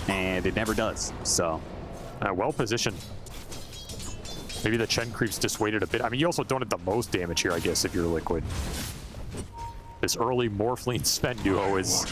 S7: and it never does. So,
S15: well positioned. Maybe the Chen creeps dissuaded a bit. I mean, you also don't have the most damage here, I guess, if you're Liquid. This early Morphling Sven duo is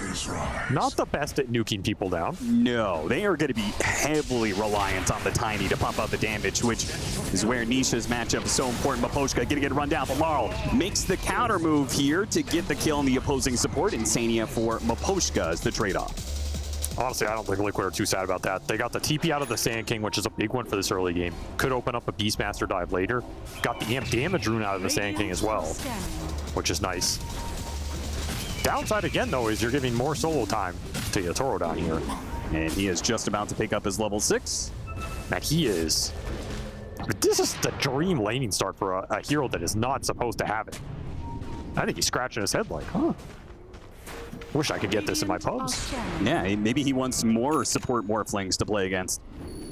S15: not the best at nuking people down.
S7: No, they are going to be heavily reliant on the Tiny to pump out the damage, which is where Nisha's matchup is so important. Maposhka going to get run down, but Marl makes the counter move here to get the kill on the opposing support. Insania for Maposhka as the trade-off.
S15: Honestly, I don't think Liquid are too sad about that. They got the TP out of the Sand King, which is a big one for this early game. Could open up a Beastmaster dive later. Got the amp damage rune out of the Sand King as well, which is nice. Downside again, though, is you're giving more solo time to Yatoro down here.
S7: And he is just about to pick up his level 6.
S15: Now he is... This is the dream laning start for a hero that is not supposed to have it. I think he's scratching his head like, huh. Wish I could get this in my pubs.
S7: Yeah, maybe he wants more support Morphlings to play against.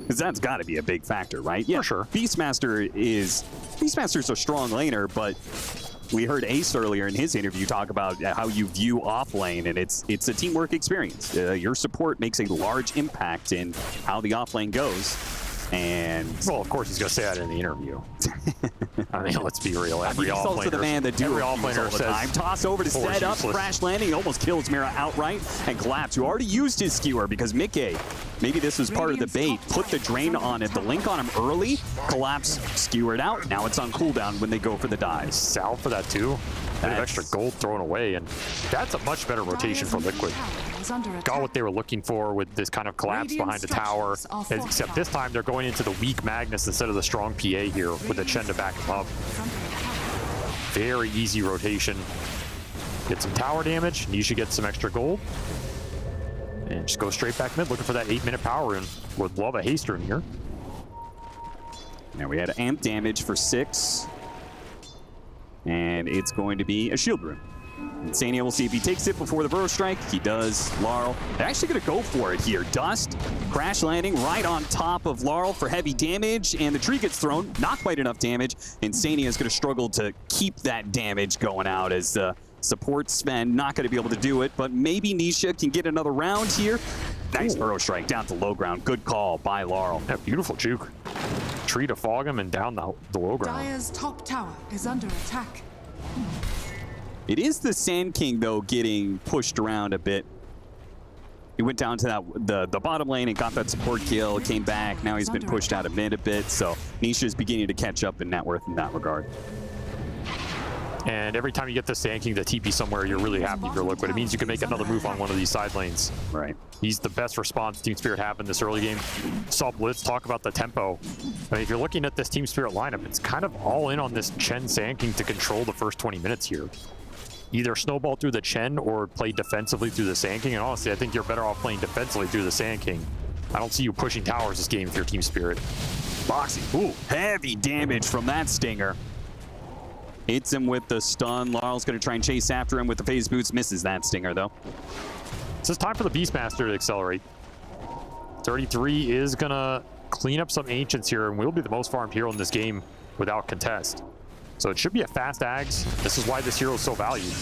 S7: Because that's got to be a big factor, right? Yeah,
S15: for sure.
S7: Beastmaster's a strong laner, but we heard Ace earlier in his interview talk about how you view offlane, and it's a teamwork experience. Your support makes a large impact in how the offlane goes. And
S15: well, of course he's going to say that in the interview. I mean, let's be real. Every
S7: He's also the man that do
S15: all player
S7: all the
S15: says
S7: time. Toss over to set up,
S15: useless.
S7: crash landing, almost kills Mira outright, and Collapse, who already used his skewer because Mickey, maybe this was part of the bait, put the drain on it, the link on him early, Collapse skewered out, now it's on cooldown when they go for the dive.
S15: Sal for that too. Bit of extra gold thrown away, and that's a much better rotation for Liquid. Got what they were looking for with this kind of collapse behind the tower, except this time they're going into the weak Magnus instead of the strong PA here with the Chen to back him up. Very easy rotation. Get some tower damage, Nisha gets some extra gold, and just go straight back mid, looking for that 8-minute power rune. Would love a haste rune here.
S7: Now we had amp damage for 6. And it's going to be a shield rune. Insania will see if he takes it before the Burrow Strike. He does. Laurel, they're actually going to go for it here. Dust, crash landing right on top of Laurel for heavy damage, and the tree gets thrown. Not quite enough damage. Insania is going to struggle to keep that damage going out as support Sven not going to be able to do it, but maybe Nisha can get another round here. Nice Burrow Strike down to low ground. Good call by Laurel.
S15: Yeah, beautiful juke. Tree to fog him and down the low ground.
S4: Dire's top tower is under attack.
S7: It is the Sand King, though, getting pushed around a bit. He went down to that the bottom lane and got that support kill, came back. Now he's been pushed out of mid a bit, so Nisha is beginning to catch up in net worth in that regard.
S15: And every time you get the Sand King to TP somewhere, you're really happy for Liquid. It means you can make another move on one of these side lanes.
S7: Right.
S15: He's the best response Team Spirit have in this early game. Saw Blitz talk about the tempo. I mean, if you're looking at this Team Spirit lineup, it's kind of all in on this Chen Sand King to control the first 20 minutes here. Either snowball through the Chen or play defensively through the Sand King. And honestly, I think you're better off playing defensively through the Sand King. I don't see you pushing towers this game with your Team Spirit.
S7: Boxy. Ooh, heavy damage from that Stinger. Hits him with the stun. Laurel's going to try and chase after him with the phase boots. Misses that Stinger, though.
S15: So it's time for the Beastmaster to accelerate. 33 is going to clean up some Ancients here, and will be the most farmed hero in this game without contest. So it should be a fast Ags. This is why this hero is so valued.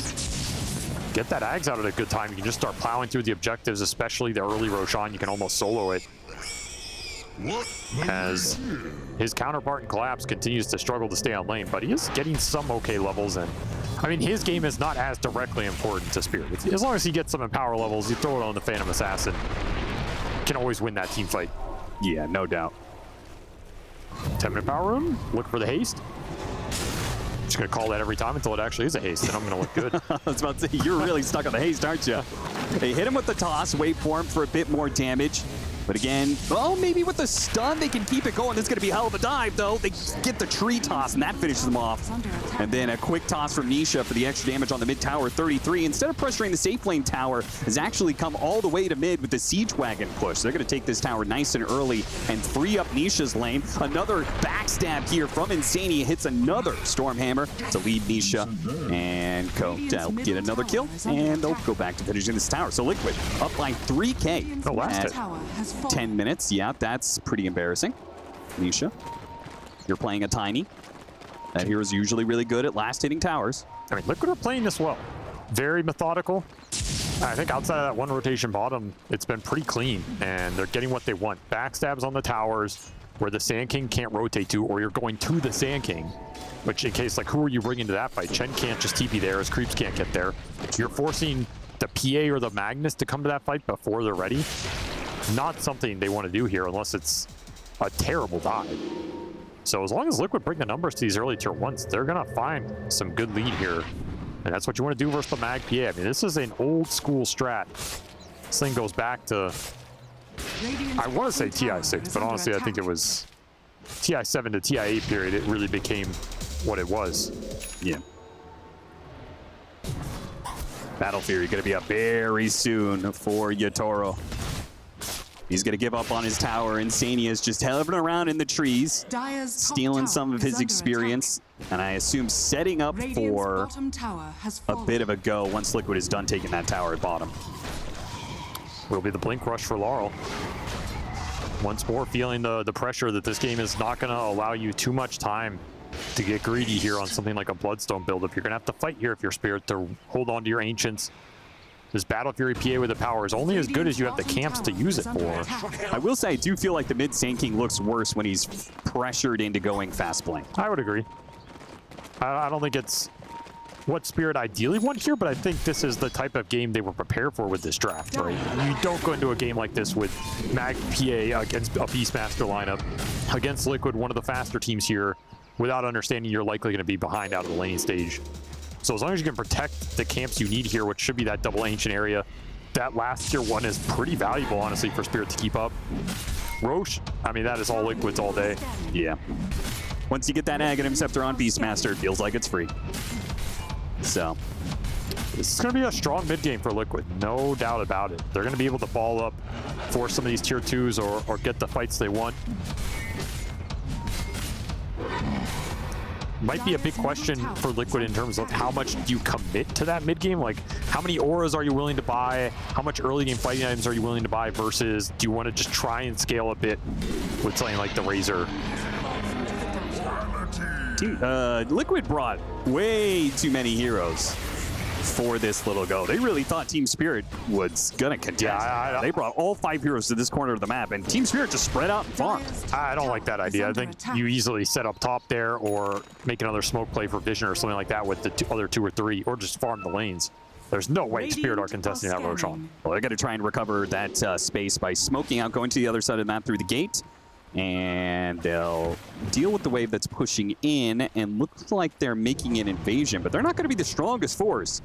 S15: Get that Ags out at a good time. You can just start plowing through the objectives, especially the early Roshan. You can almost solo it. As his counterpart in Collapse continues to struggle to stay on lane, but he is getting some okay levels, and I mean, his game is not as directly important to Spirit. As long as he gets some power levels, you throw it on the Phantom Assassin, can always win that team fight.
S7: Yeah, no doubt.
S15: 10-minute power rune, look for the haste. Just gonna call that every time until it actually is a haste, and I'm gonna look good.
S7: I was about to say, you're really stuck on the haste, aren't you? They hit him with the toss, wait for him for a bit more damage. But again, oh, maybe with the stun, they can keep it going. This is going to be a hell of a dive, though. They get the tree toss, and that finishes them off. And then a quick toss from Nisha for the extra damage on the mid tower. 33, instead of pressuring the safe lane tower, has actually come all the way to mid with the siege wagon push. They're going to take this tower nice and early and free up Nisha's lane. Another backstab here from Insania hits another Stormhammer to lead Nisha. And they'll get another kill, and they'll go back to finishing this tower. So Liquid up by 3K.
S15: Oh, last hit.
S7: 10 minutes. Yeah, that's pretty embarrassing. Misha, you're playing a Tiny. That hero's usually really good at last hitting towers.
S15: I mean, Liquid are playing this well. Very methodical. I think outside of that one rotation bottom, it's been pretty clean, and they're getting what they want. Backstabs on the towers where the Sand King can't rotate to, or you're going to the Sand King, which in case, like, who are you bringing to that fight? Chen can't just TP there, as creeps can't get there. You're forcing the PA or the Magnus to come to that fight before they're ready. Not something they want to do here unless it's a terrible dive. So as long as Liquid bring the numbers to these early tier 1s, they're going to find some good lead here. And that's what you want to do versus the Mag PA. I mean, this is an old school strat. This thing goes back to, I want to say TI6, but honestly I think it was TI7 to TI8 period. It really became what it was.
S7: Yeah. Battle Fury going to be up very soon for Yatoro. He's going to give up on his tower. Insania is just hovering around in the trees, stealing some of his experience, and I assume setting up for a bit of a go once Liquid is done taking that tower at bottom.
S15: Will be the blink rush for Laurel. Once more feeling the pressure that this game is not going to allow you too much time to get greedy here on something like a Bloodstone build-up. You're going to have to fight here if you're Spirit to hold on to your Ancients. This Battle Fury PA with the power is only as good as you have the camps to use it for.
S7: I will say, I do feel like the mid Sand King looks worse when he's pressured into going fast blink.
S15: I would agree. I don't think it's what Spirit ideally want here, but I think this is the type of game they were prepared for with this draft, right? You don't go into a game like this with Mag PA against a Beastmaster lineup, against Liquid, one of the faster teams here, without understanding you're likely going to be behind out of the laning stage. So as long as you can protect the camps you need here, which should be that double ancient area, that last tier 1 is pretty valuable, honestly, for Spirit to keep up. Roche, I mean, that is all Liquids all day.
S7: Yeah. Once you get that Aghanim Scepter on Beastmaster, it feels like it's free. So
S15: this is going to be a strong mid game for Liquid, no doubt about it. They're going to be able to ball up, force some of these tier 2s or get the fights they want. Might be a big question for Liquid in terms of how much do you commit to that mid game? Like, how many auras are you willing to buy? How much early game fighting items are you willing to buy versus do you want to just try and scale a bit with something like the Razor?
S7: Liquid brought way too many heroes for this little go. They really thought Team Spirit was gonna contest. Yeah, they brought all 5 heroes to this corner of the map, and Team Spirit just spread out and farmed.
S15: I don't like that idea. I think you easily set up top there or make another smoke play for Vision or something like that with the other 2 or 3, or just farm the lanes. There's no way Spirit are contesting that Roshan.
S7: Well, they're gonna try and recover that space by smoking out, going to the other side of the map through the gate. And they'll deal with the wave that's pushing in, and looks like they're making an invasion, but they're not going to be the strongest force.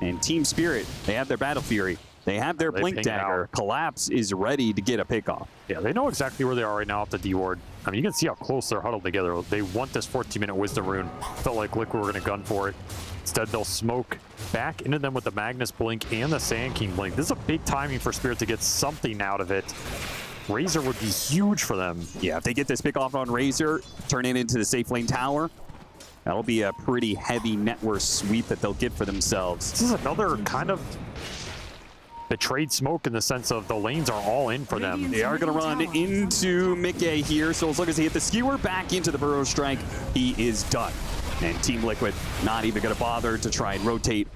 S7: And Team Spirit, they have their Battle Fury. They have their Blink Dagger. Collapse is ready to get a pickoff.
S15: Yeah, they know exactly where they are right now off the D ward. I mean, you can see how close they're huddled together. They want this 14-minute Wisdom Rune. Felt like Liquid were going to gun for it. Instead, they'll smoke back into them with the Magnus Blink and the Sand King Blink. This is a big timing for Spirit to get something out of it. Razor would be huge for them.
S7: Yeah, if they get this pick off on Razor, turn it into the safe lane tower, that'll be a pretty heavy net worth sweep that they'll get for themselves.
S15: This is another kind of betrayed smoke in the sense of the lanes are all in for them.
S7: They are going to run into Mickey here, so as long as he hit the skewer back into the Burrow Strike, he is done. And Team Liquid not even going to bother to try and rotate.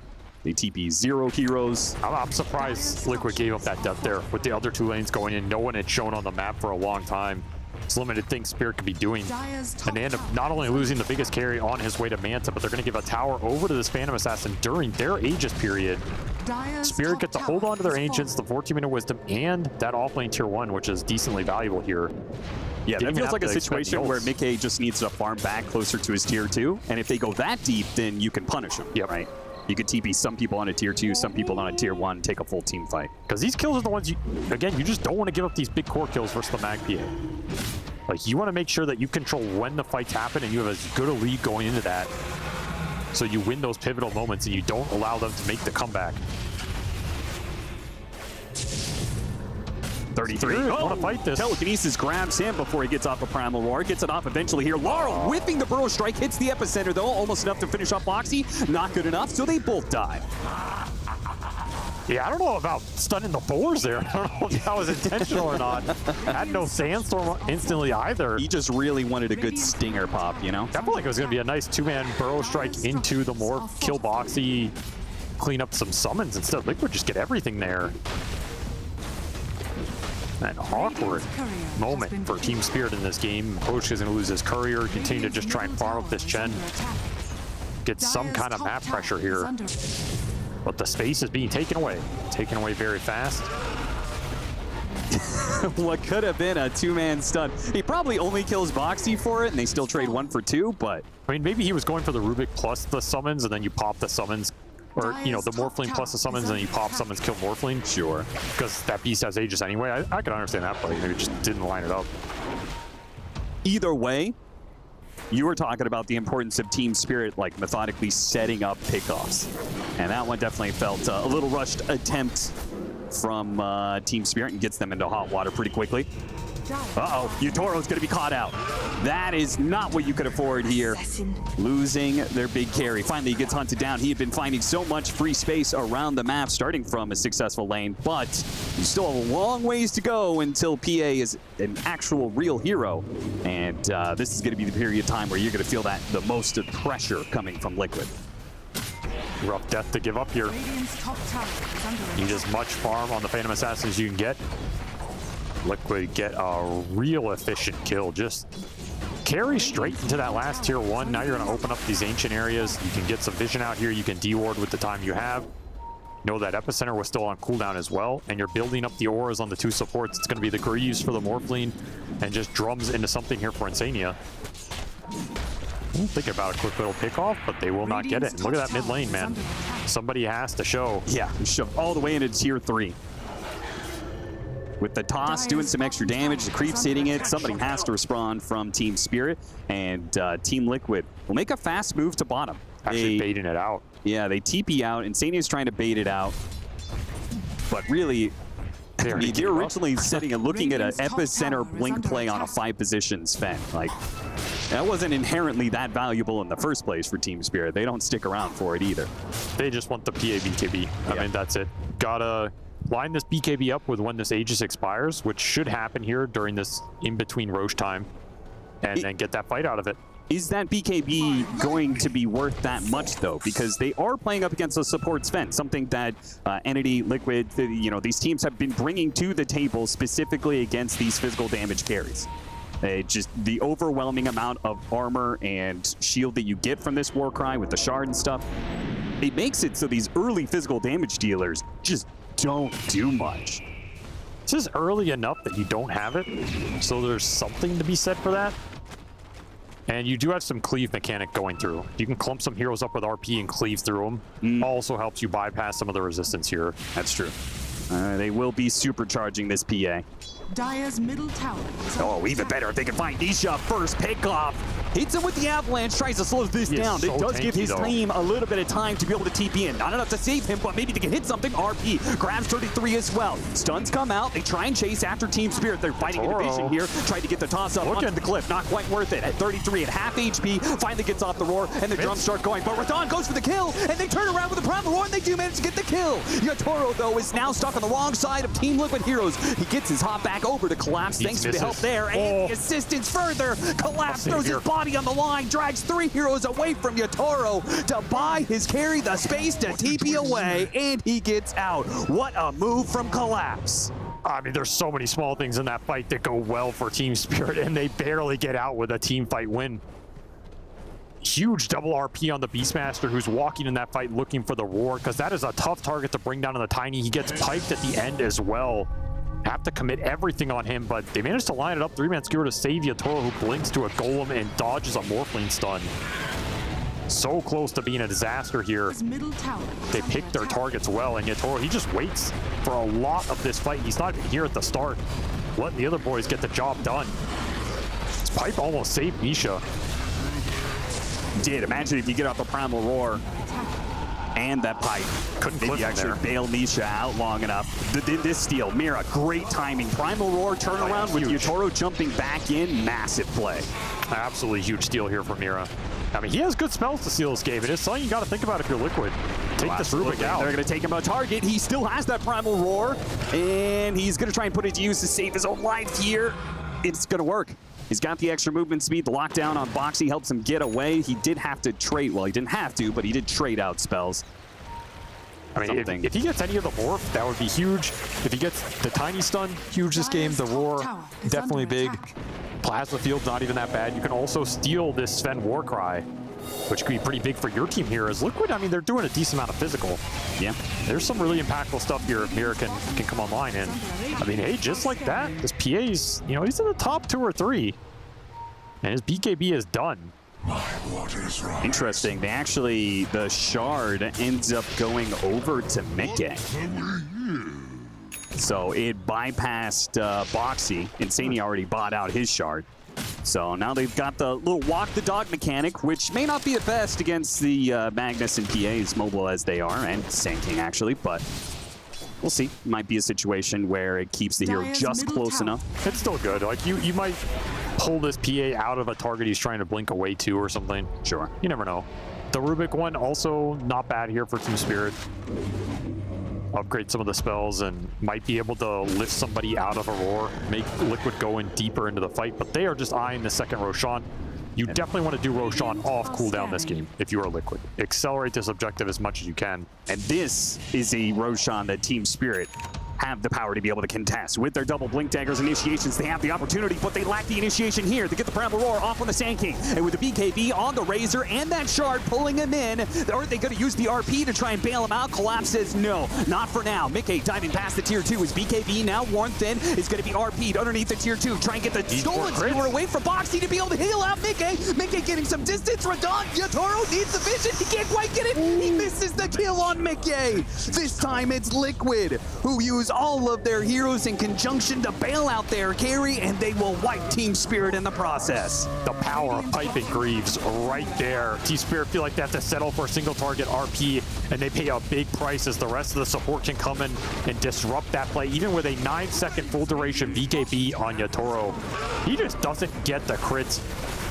S7: They TP 0 heroes.
S15: I'm surprised Liquid gave up that depth there with the other 2 lanes going in. No one had shown on the map for a long time. It's limited things Spirit could be doing. And they end up not only losing the biggest carry on his way to Manta, but they're going to give a tower over to this Phantom Assassin during their Aegis period. Spirit gets to hold on to their Ancients, the 14-minute Wisdom, and that offlane tier 1, which is decently valuable here.
S7: Yeah, that feels like a situation where Mickey just needs to farm back closer to his tier 2, and if they go that deep, then you can punish them.
S15: Yep.
S7: Right? You could TP some people on a tier 2, some people on a tier 1, take a full team fight.
S15: Because these kills are the ones you just don't want to give up these big core kills versus the Mag PA. Like, you want to make sure that you control when the fights happen and you have as good a lead going into that. So you win those pivotal moments and you don't allow them to make the comeback.
S7: 33.
S15: I want to fight this.
S7: Telekinesis grabs him before he gets off a Primal Roar. Gets it off eventually here. Laurel whipping the Burrow Strike. Hits the epicenter though. Almost enough to finish off Boxy. Not good enough, so they both die.
S15: Yeah, I don't know about stunning the boars there. I don't know if that was intentional or not. Had no Sandstorm instantly either.
S7: He just really wanted a good stinger pop, you know?
S15: I felt like it was going to be a nice 2-man Burrow Strike into the more kill Boxy, clean up some summons. Instead, Liquid just get everything there. An awkward moment for Team Spirit in this game. Poach is going to lose his courier, continue to just try and farm up this Chen. Get some kind of map pressure here. But the space is being taken away very fast.
S7: What could have been a 2-man stun. He probably only kills Boxy for it, and they still trade 1 for 2, but...
S15: I mean, maybe he was going for the Rubik plus the summons, and then you pop the summons. Or, you know, the Morphling plus the summons, and then you pop summons, kill Morphling.
S7: Sure.
S15: Because that beast has Aegis anyway. I could understand that play. Maybe just didn't line it up.
S7: Either way, you were talking about the importance of Team Spirit, like, methodically setting up pickoffs. And that one definitely felt a little rushed attempt from Team Spirit and gets them into hot water pretty quickly. Uh-oh, Utoro's going to be caught out. That is not what you could afford here. Losing their big carry. Finally, he gets hunted down. He had been finding so much free space around the map, starting from a successful lane, but you still have a long ways to go until PA is an actual real hero. And this is going to be the period of time where you're going to feel that the most of pressure coming from Liquid.
S15: Rough death to give up here.
S4: Radiant's top tower is under
S15: Need as much farm on the Phantom Assassin as you can get. Liquid get a real efficient kill. Just carry straight into that last tier 1. Now you're going to open up these ancient areas. You can get some vision out here. You can deward with the time you have. Know that Epicenter was still on cooldown as well, and you're building up the auras on the 2 supports. It's going to be the Greaves for the Morphling, and just drums into something here for Insania. I'm thinking about a quick little pickoff, but they will not get it. And look at that mid lane, man. Somebody has to show.
S7: Yeah, shove all the way into tier 3. With the toss doing some extra damage, the creeps hitting it, somebody has to respond from Team Spirit, and Team Liquid will make a fast move to bottom.
S15: Actually baiting it out.
S7: Yeah, they TP out. Insania's trying to bait it out. But really, they're originally setting and looking at an Epicenter blink play on a 5-position Sven. Like, that wasn't inherently that valuable in the first place for Team Spirit. They don't stick around for it either.
S15: They just want the PA BKB. I mean, that's it. Gotta line this BKB up with when this Aegis expires, which should happen here during this in-between Roche time, and then get that fight out of it.
S7: Is that BKB going to be worth that much, though? Because they are playing up against a support Sven, something that Entity, Liquid, you know, these teams have been bringing to the table specifically against these physical damage carries. Just the overwhelming amount of armor and shield that you get from this Warcry with the shard and stuff, it makes it so these early physical damage dealers just don't do much.
S15: It's just early enough that you don't have it, so there's something to be said for that. And you do have some cleave mechanic going through. You can clump some heroes up with RP and cleave through them. Also helps you bypass some of the resistance here.
S7: That's true. They will be supercharging this PA.
S4: Dire's middle tower.
S7: Oh, even better if they can find Misha first pickoff. Hits him with the avalanche, tries to slow this down.
S15: So
S7: it does give his
S15: tanky,
S7: team a little bit of time to be able to TP in. Not enough to save him, but maybe they can hit something. RP grabs 33 as well. Stuns come out. They try and chase after Team Spirit. They're fighting in division here. Trying to get the toss up onto the cliff. Not quite worth it. At 33 at half HP, finally gets off the roar, and the drums start going. But Radon goes for the kill, and they turn around with the Primal Roar, and they do manage to get the kill. Yatoro, though, is now stuck on the wrong side of Team Liquid Heroes. He gets his hop back over to Collapse. Thanks for the help there, and the assistance further. Collapse throws his body on the line, drags 3 heroes away from Yatoro to buy his carry the space to TP away, and he gets out. What a move from Collapse.
S15: I mean, there's so many small things in that fight that go well for Team Spirit, and they barely get out with a team fight win. Huge double RP on the Beastmaster, who's walking in that fight looking for the Roar, because that is a tough target to bring down on the Tiny. He gets piped at the end as well. Have to commit everything on him, but they managed to line it up. 3-man skewer to save Yatoro, who blinks to a Golem and dodges a Morphling stun. So close to being a disaster here. They pick their targets well, and Yatoro, he just waits for a lot of this fight. He's not even here at the start. Letting the other boys get the job done. This pipe almost saved Misha.
S7: Did. Imagine if you get off the Primal Roar and that pipe.
S15: Couldn't
S7: maybe actually bail Misha out long enough. This steal, Mira, great timing. Primal Roar turnaround with Yatoro jumping back in. Massive play.
S15: Absolutely huge steal here from Mira. I mean, he has good spells to steal this game. It is something you got to think about if you're Liquid. Take this Rubik out.
S7: They're going to take him on target. He still has that Primal Roar, and he's going to try and put it to use to save his own life here. It's going to work. He's got the extra movement speed. The lockdown on Boxy helps him get away. He did have to trade. Well, he didn't have to, but he did trade out spells.
S15: I mean, if he gets any of the Morph, that would be huge. If he gets the Tiny Stun, huge this game. The Roar, definitely big. Plasma Field, not even that bad. You can also steal this Sven Warcry, which could be pretty big for your team here. As Liquid, I mean, they're doing a decent amount of physical.
S7: Yeah.
S15: There's some really impactful stuff here if Mira can come online. And, I mean, hey, just like that, this PA's, you know, he's in the top 2 or 3. And his BKB is done.
S7: Interesting. They actually, the shard ends up going over to Mickey. So it bypassed Boxy. Insania already bought out his shard. So now they've got the little walk the dog mechanic, which may not be the best against the Magnus and PAs, mobile as they are, and Sand King actually, but we'll see. Might be a situation where it keeps the hero just close enough.
S15: It's still good. Like, you might pull this PA out of a target he's trying to blink away to or something.
S7: Sure.
S15: You never know. The Rubik one, also not bad here for Team Spirit. Upgrade some of the spells and might be able to lift somebody out of a Roar, make Liquid go in deeper into the fight, but they are just eyeing the second Roshan. You definitely want to do Roshan off cooldown this game if you are Liquid. Accelerate this objective as much as you can.
S7: And this is a Roshan that Team Spirit have the power to be able to contest. With their double blink daggers initiations, they have the opportunity, but they lack the initiation here to get the Primal Roar off on the Sand King. And with the BKB on the Razor and that shard pulling him in, are they going to use the RP to try and bail him out? Collapse says no, not for now. Mickey diving past the tier 2. Is BKB now worn thin? Is going to be RP'd underneath the tier 2. Try and get the stolen skewer away from Boxy to be able to heal out Mickey. Mickey getting some distance. Radon, Yatoro needs the vision. He can't quite get it. He misses the kill on Mickey. This time it's Liquid, who use all of their heroes in conjunction to bail out their carry, and they will wipe Team Spirit in the process.
S15: The power of Pipe and Greaves right there. Team Spirit feel like they have to settle for a single target RP, and they pay a big price as the rest of the support can come in and disrupt that play. Even with a 9-second full duration VKB on Yatoro, he just doesn't get the crits.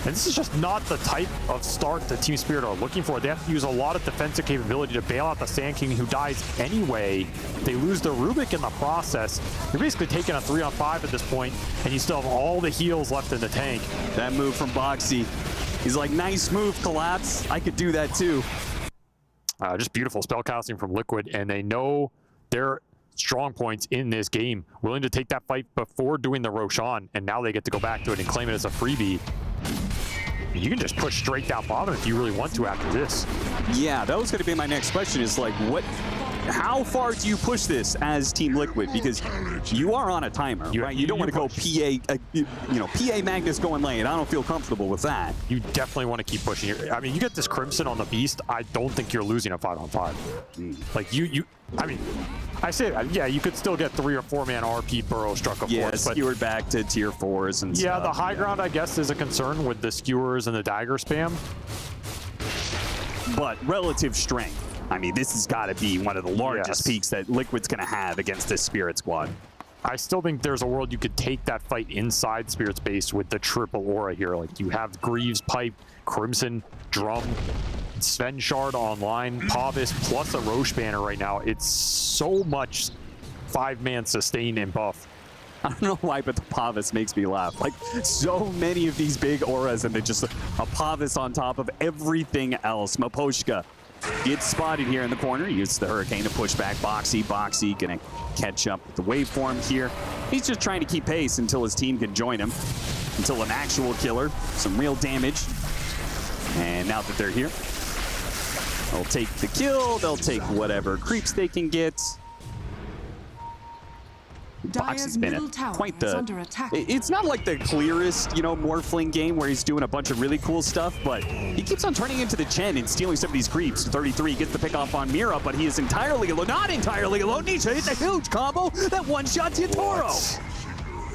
S15: And this is just not the type of start that Team Spirit are looking for. They have to use a lot of defensive capability to bail out the Sand King, who dies anyway. They lose the Rubik in the process. You're basically taking a 3-on-5 at this point, and you still have all the heals left in the tank.
S7: That move from Boxy. He's like, nice move, Collapse. I could do that too.
S15: Just beautiful spell casting from Liquid, and they know their strong points in this game. Willing to take that fight before doing the Roshan, and now they get to go back to it and claim it as a freebie. You can just push straight down bottom if you really want to after this.
S7: Yeah, that was going to be my next question, is like, how far do you push this as Team Liquid? Because you are on a timer, right? You don't want to go PA Magnus going lane. I don't feel comfortable with that.
S15: You definitely want to keep pushing. I mean, you get this Crimson on the Beast, I don't think you're losing a 5-on-5. Like, I mean, I say, yeah, you could still get 3 or 4-man RP Burrow struck, of course.
S7: Yeah, skewered back to tier 4s and
S15: yeah,
S7: stuff.
S15: the high ground, I guess, is a concern with the skewers and the dagger spam.
S7: But relative strength, I mean, this has got to be one of the largest peaks that Liquid's going to have against this Spirit squad.
S15: I still think there's a world you could take that fight inside Spirit's base with the triple aura here. Like, you have Greaves, Pipe, Crimson, Drum, Sven Shard online, Pavis, plus a Roche banner right now. It's so much 5-man sustain and buff.
S7: I don't know why, but the Pavis makes me laugh. Like, so many of these big auras, and they're just a Pavis on top of everything else. Maposhka gets spotted here in the corner. Uses the Hurricane to push back Boxy. Boxy gonna catch up with the waveform here. He's just trying to keep pace until his team can join him. Until an actual killer, some real damage. And now that they're here, they'll take the kill. They'll take whatever creeps they can get. Boxy's been quite the... It's not like the clearest, Morphling game where he's doing a bunch of really cool stuff, but he keeps on turning into the Chen and stealing some of these creeps. 33 gets the pick off on Mira, but he is entirely alone. Not entirely alone. Misha hits a huge combo that one-shots Yatoro.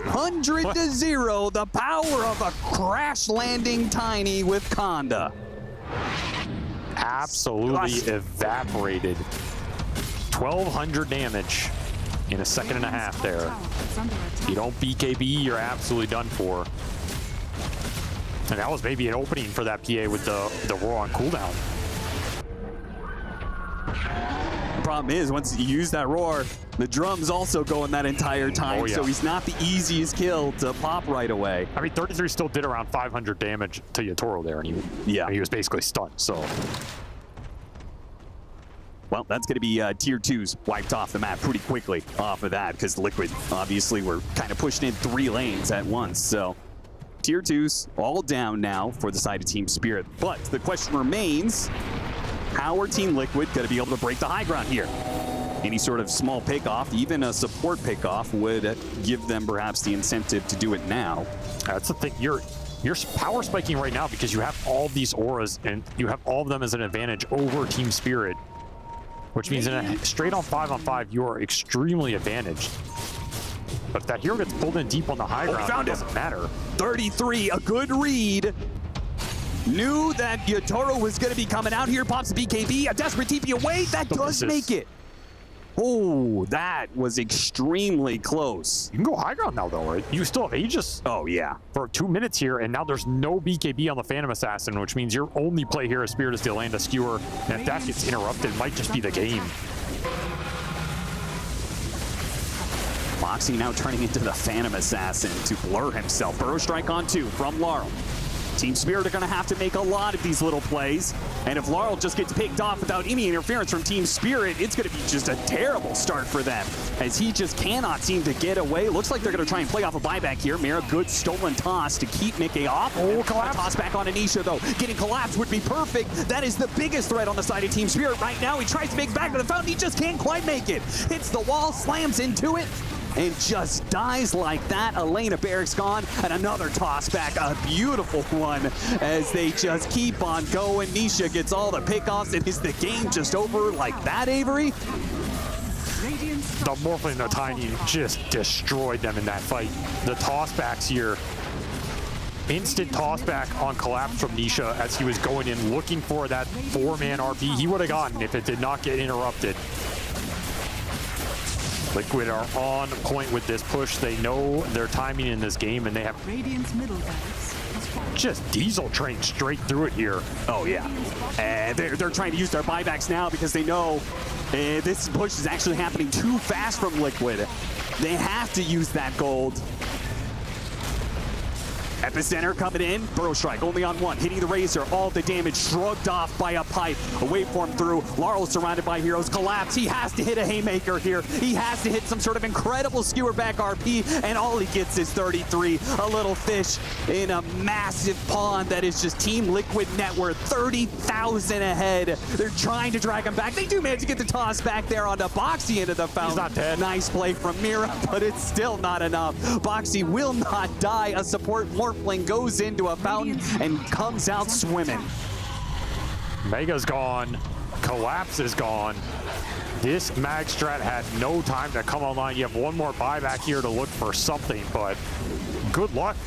S7: 100-0, the power of a crash landing Tiny with Conda.
S15: Absolutely evaporated. 1,200 damage in a second and a half there. If you don't BKB, you're absolutely done for. And that was maybe an opening for that PA with the roar on cooldown.
S7: The problem is, once you use that roar, the drum's also going that entire time, so he's not the easiest kill to pop right away.
S15: I mean, 33 still did around 500 damage to Yatoro there, and he was basically stunned, so...
S7: Well, that's going to be tier 2s wiped off the map pretty quickly off of that, because Liquid obviously were kind of pushing in 3 lanes at once. So tier 2s all down now for the side of Team Spirit. But the question remains, how are Team Liquid going to be able to break the high ground here? Any sort of small pickoff, even a support pickoff, would give them perhaps the incentive to do it now.
S15: That's the thing. You're power spiking right now because you have all these auras, and you have all of them as an advantage over Team Spirit. Which means in a straight-on 5-on-5, you are extremely advantaged. But if that hero gets pulled in deep on the high ground, it doesn't matter.
S7: 33, a good read. Knew that Yatoro was going to be coming out here. Pops the BKB, a desperate TP away. That does make it. Oh, that was extremely close.
S15: You can go high ground now, though, right? You still have Aegis.
S7: Oh, yeah.
S15: For 2 minutes here, and now there's no BKB on the Phantom Assassin, which means your only play here is Spirit is to land a skewer, and if that gets interrupted, it might just be the game.
S7: Boxy now turning into the Phantom Assassin to blur himself. Burrow strike on 2 from Laurel. Team Spirit are going to have to make a lot of these little plays. And if Laurel just gets picked off without any interference from Team Spirit, it's going to be just a terrible start for them, as he just cannot seem to get away. Looks like they're going to try and play off a buyback here. Mira, good stolen toss to keep Mickey off.
S15: Oh, collapse.
S7: Toss back on Anisha, though. Getting collapsed would be perfect. That is the biggest threat on the side of Team Spirit right now. He tries to make back to the fountain. He just can't quite make it. Hits the wall, slams into it, and just dies like that. Elena Barrick's gone, and another toss back, a beautiful one, as they just keep on going. Misha gets all the pickoffs, and is the game just over like that, Avery?
S15: The Morphling and the Tiny just destroyed them in that fight. The tossbacks here, instant tossback on collapse from Nisha as he was going in looking for that 4-man RP he would have gotten if it did not get interrupted. Liquid are on point with this push. They know their timing in this game, and they have
S4: Radiant's middle barracks.
S15: just diesel train straight through it here.
S7: Oh yeah, and they're trying to use their buybacks now because they know this push is actually happening too fast from Liquid. They have to use that gold. Epicenter coming in, Burrow Strike only on one, hitting the Razor, all the damage shrugged off by a pipe. A waveform through, Laurel surrounded by heroes, collapse. He has to hit a haymaker here. He has to hit some sort of incredible skewer back RP, and all he gets is 33. A little fish in a massive pond that is just Team Liquid net worth 30,000 ahead. They're trying to drag him back. They do manage to get the toss back there onto Boxy into the fountain.
S15: He's not dead.
S7: Nice play from Mira, but it's still not enough. Boxy will not die. A support Morphling goes into a fountain and comes out swimming.
S15: Mega's gone. Collapse is gone. This mag strat had no time to come online. You have one more buyback here to look for something, but good luck.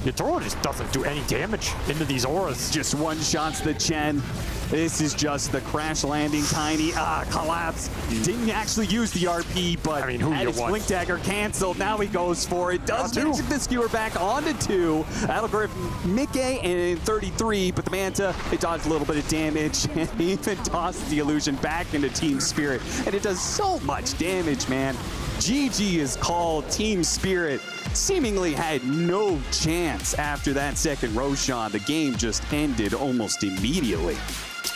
S15: Yatoro just doesn't do any damage into these auras.
S7: Just one shots the Chen. This is just the crash landing Tiny. Collapse. Didn't actually use the RP, but
S15: I mean, who
S7: had
S15: you
S7: his
S15: want?
S7: Blink Dagger canceled. Now he goes for it. Does manage to get the skewer back onto 2. That'll grab Mickey and 33, but the Manta, it dodged a little bit of damage and even tosses the illusion back into Team Spirit. And it does so much damage, man. GG is called. Team Spirit seemingly had no chance after that second Roshan. The game just ended almost immediately.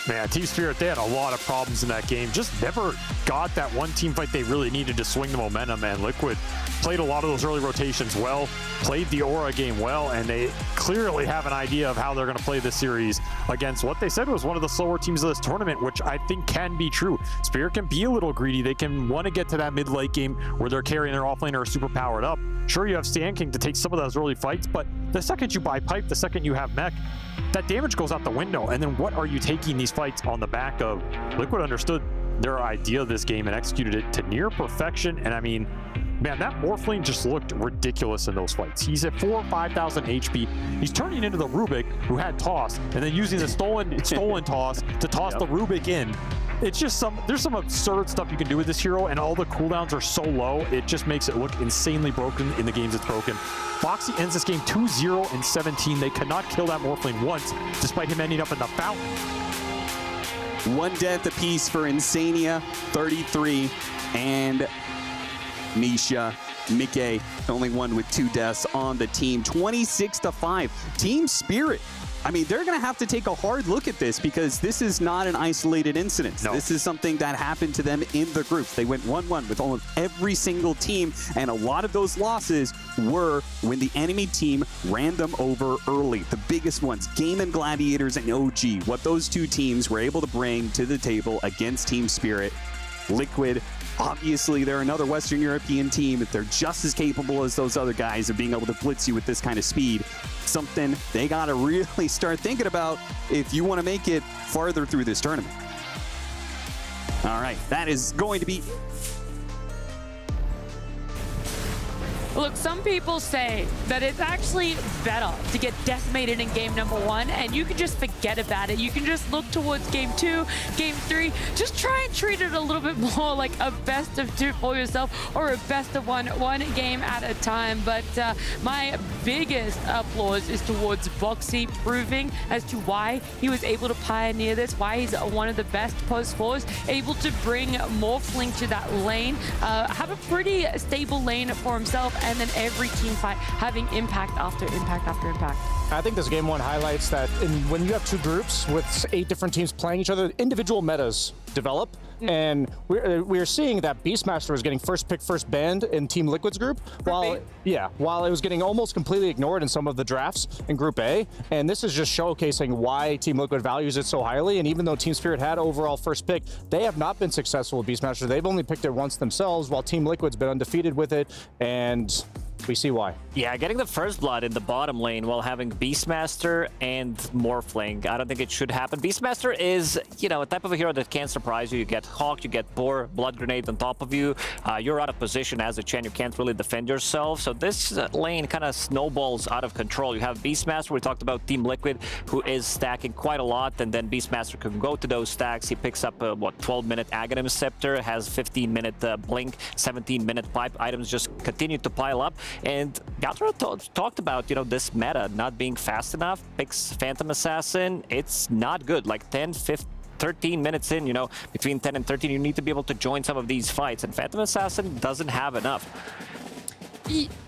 S15: Man, Team Spirit, they had a lot of problems in that game. Just never got that one team fight they really needed to swing the momentum, and Liquid played a lot of those early rotations well, played the Aura game well, and they clearly have an idea of how they're going to play this series against what they said was one of the slower teams of this tournament, which I think can be true. Spirit can be a little greedy. They can want to get to that mid-late game where they're carrying their offlaner super powered up. Sure, you have Sand King to take some of those early fights, but the second you buy Pipe, the second you have Mech, that damage goes out the window. And then what are you taking these fights on the back of? Liquid understood their idea of this game and executed it to near perfection. And I mean, man, that Morphling just looked ridiculous in those fights. He's at 4,000 or 5,000 HP. He's turning into the Rubik who had toss, and then using the stolen toss to toss the Rubik in. It's just there's some absurd stuff you can do with this hero, and all the cooldowns are so low, it just makes it look insanely broken in the games it's broken. Foxy ends this game 2-0 and 17. They cannot kill that Morphling once, despite him ending up in the fountain.
S7: One death apiece for Insania, 33, and Misha. Mickey, the only one with 2 deaths on the team. 26-5. Team Spirit. I mean, they're going to have to take a hard look at this because this is not an isolated incident. No. This is something that happened to them in the groups. They went 1-1 with almost every single team, and a lot of those losses were when the enemy team ran them over early. The biggest ones, Game and Gladiators and OG, what those two teams were able to bring to the table against Team Spirit. Liquid, obviously, they're another Western European team. If they're just as capable as those other guys of being able to blitz you with this kind of speed, something they got to really start thinking about if you want to make it farther through this tournament. All right, that is going to be...
S21: Look, some people say that it's actually better to get decimated in game number 1, and you can just forget about it. You can just look towards game 2, game 3. Just try and treat it a little bit more like a best of 2 for yourself, or a best of one game at a time. But my biggest applause is towards Boxy proving as to why he was able to pioneer this, why he's one of the best post-4s, able to bring Morphling to that lane, have a pretty stable lane for himself, and then every team fight having impact after impact after impact.
S8: I think this game one highlights that when you have two groups with 8 different teams playing each other, individual metas develop. And we're seeing that Beastmaster was getting first pick, first banned in Team Liquid's group, while it was getting almost completely ignored in some of the drafts in Group A. And this is just showcasing why Team Liquid values it so highly. And even though Team Spirit had overall first pick, they have not been successful with Beastmaster. They've only picked it once themselves, while Team Liquid's been undefeated with it. And we see why.
S10: Yeah, getting the first blood in the bottom lane while having Beastmaster and Morphling, I don't think it should happen. Beastmaster is, you know, a type of a hero that can surprise you. You get Hawk, you get Boar, Blood Grenade on top of you. You're out of position as a Chen. You can't really defend yourself. So this lane kind of snowballs out of control. You have Beastmaster. We talked about Team Liquid, who is stacking quite a lot, and then Beastmaster can go to those stacks. He picks up a, 12-minute Aghanim Scepter, has 15-minute Blink, 17-minute Pipe. Items just continue to pile up. And Gatra talked about, you know, this meta not being fast enough. Picks Phantom Assassin. It's not good. Like 10, 15, 13 minutes in, you know, between 10 and 13, you need to be able to join some of these fights. And Phantom Assassin doesn't have enough.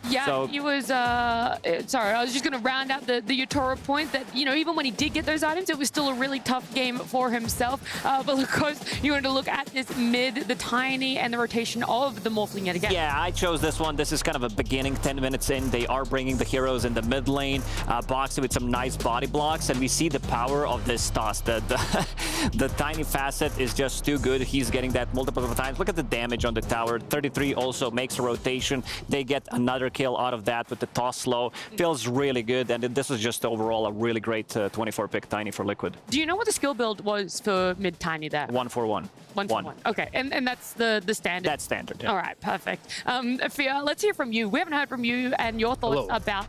S21: Yeah, so, he was, sorry, I was just going to round out the Yutoro point that, you know, even when he did get those items, it was still a really tough game for himself. But of course, you wanted to look at this mid, the Tiny, and the rotation of the Morphling yet again.
S10: Yeah, I chose this one. This is kind of a beginning, 10 minutes in. They are bringing the heroes in the mid lane, boxing with some nice body blocks, and we see the power of this toss. The Tiny facet is just too good. He's getting that multiple times. Look at the damage on the tower. 33 also makes a rotation. They get another kill out of that with the toss slow. Feels really good, and this is just overall a really great 24 pick Tiny for Liquid.
S21: Do you know what the skill build was for mid Tiny there?
S10: 1-4-1.
S21: 1-4-1. Okay, and that's the standard?
S10: That's standard, yeah.
S21: All right, perfect. Fia, let's hear from you. We haven't heard from you and your thoughts about...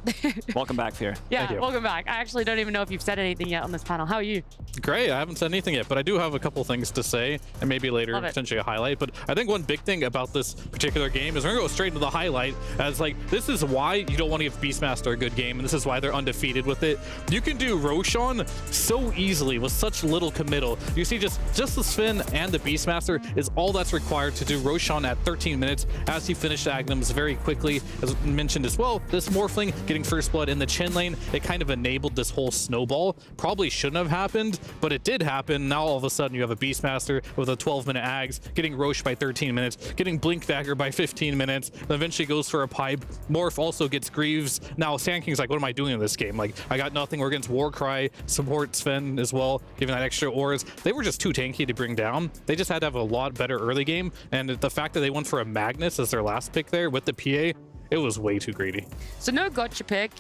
S10: Welcome back, Fia.
S21: Yeah, welcome back. I actually don't even know if you've said anything yet on this panel. How are you?
S5: Great, I haven't said anything yet, but I do have a couple things to say, and maybe later potentially a highlight. But I think one big thing about this particular game is we're gonna go straight into the highlight, as like, this is why you don't want to give Beastmaster a good game, and this is why they're undefeated with it. You can do Roshan so easily with such little committal. You see just the Sven and the Beastmaster is all that's required to do Roshan at 13 minutes as he finished Aghanims very quickly. As mentioned as well, this Morphling getting first blood in the Chen lane, it kind of enabled this whole snowball. Probably shouldn't have happened, but it did happen. Now all of a sudden you have a Beastmaster with a 12-minute Ags, getting Rosh by 13 minutes, getting Blink Dagger by 15 minutes, then eventually goes for a pipe. Morph also gets Greaves. Now Sand King's like, what am I doing in this game? Like, I got nothing. We're against Warcry, support Sven as well, giving that extra auras. They were just too tanky to bring down. They just had to have a lot better early game, and the fact that they went for a Magnus as their last pick there with the PA, it was way too greedy.
S21: So no gotcha pick.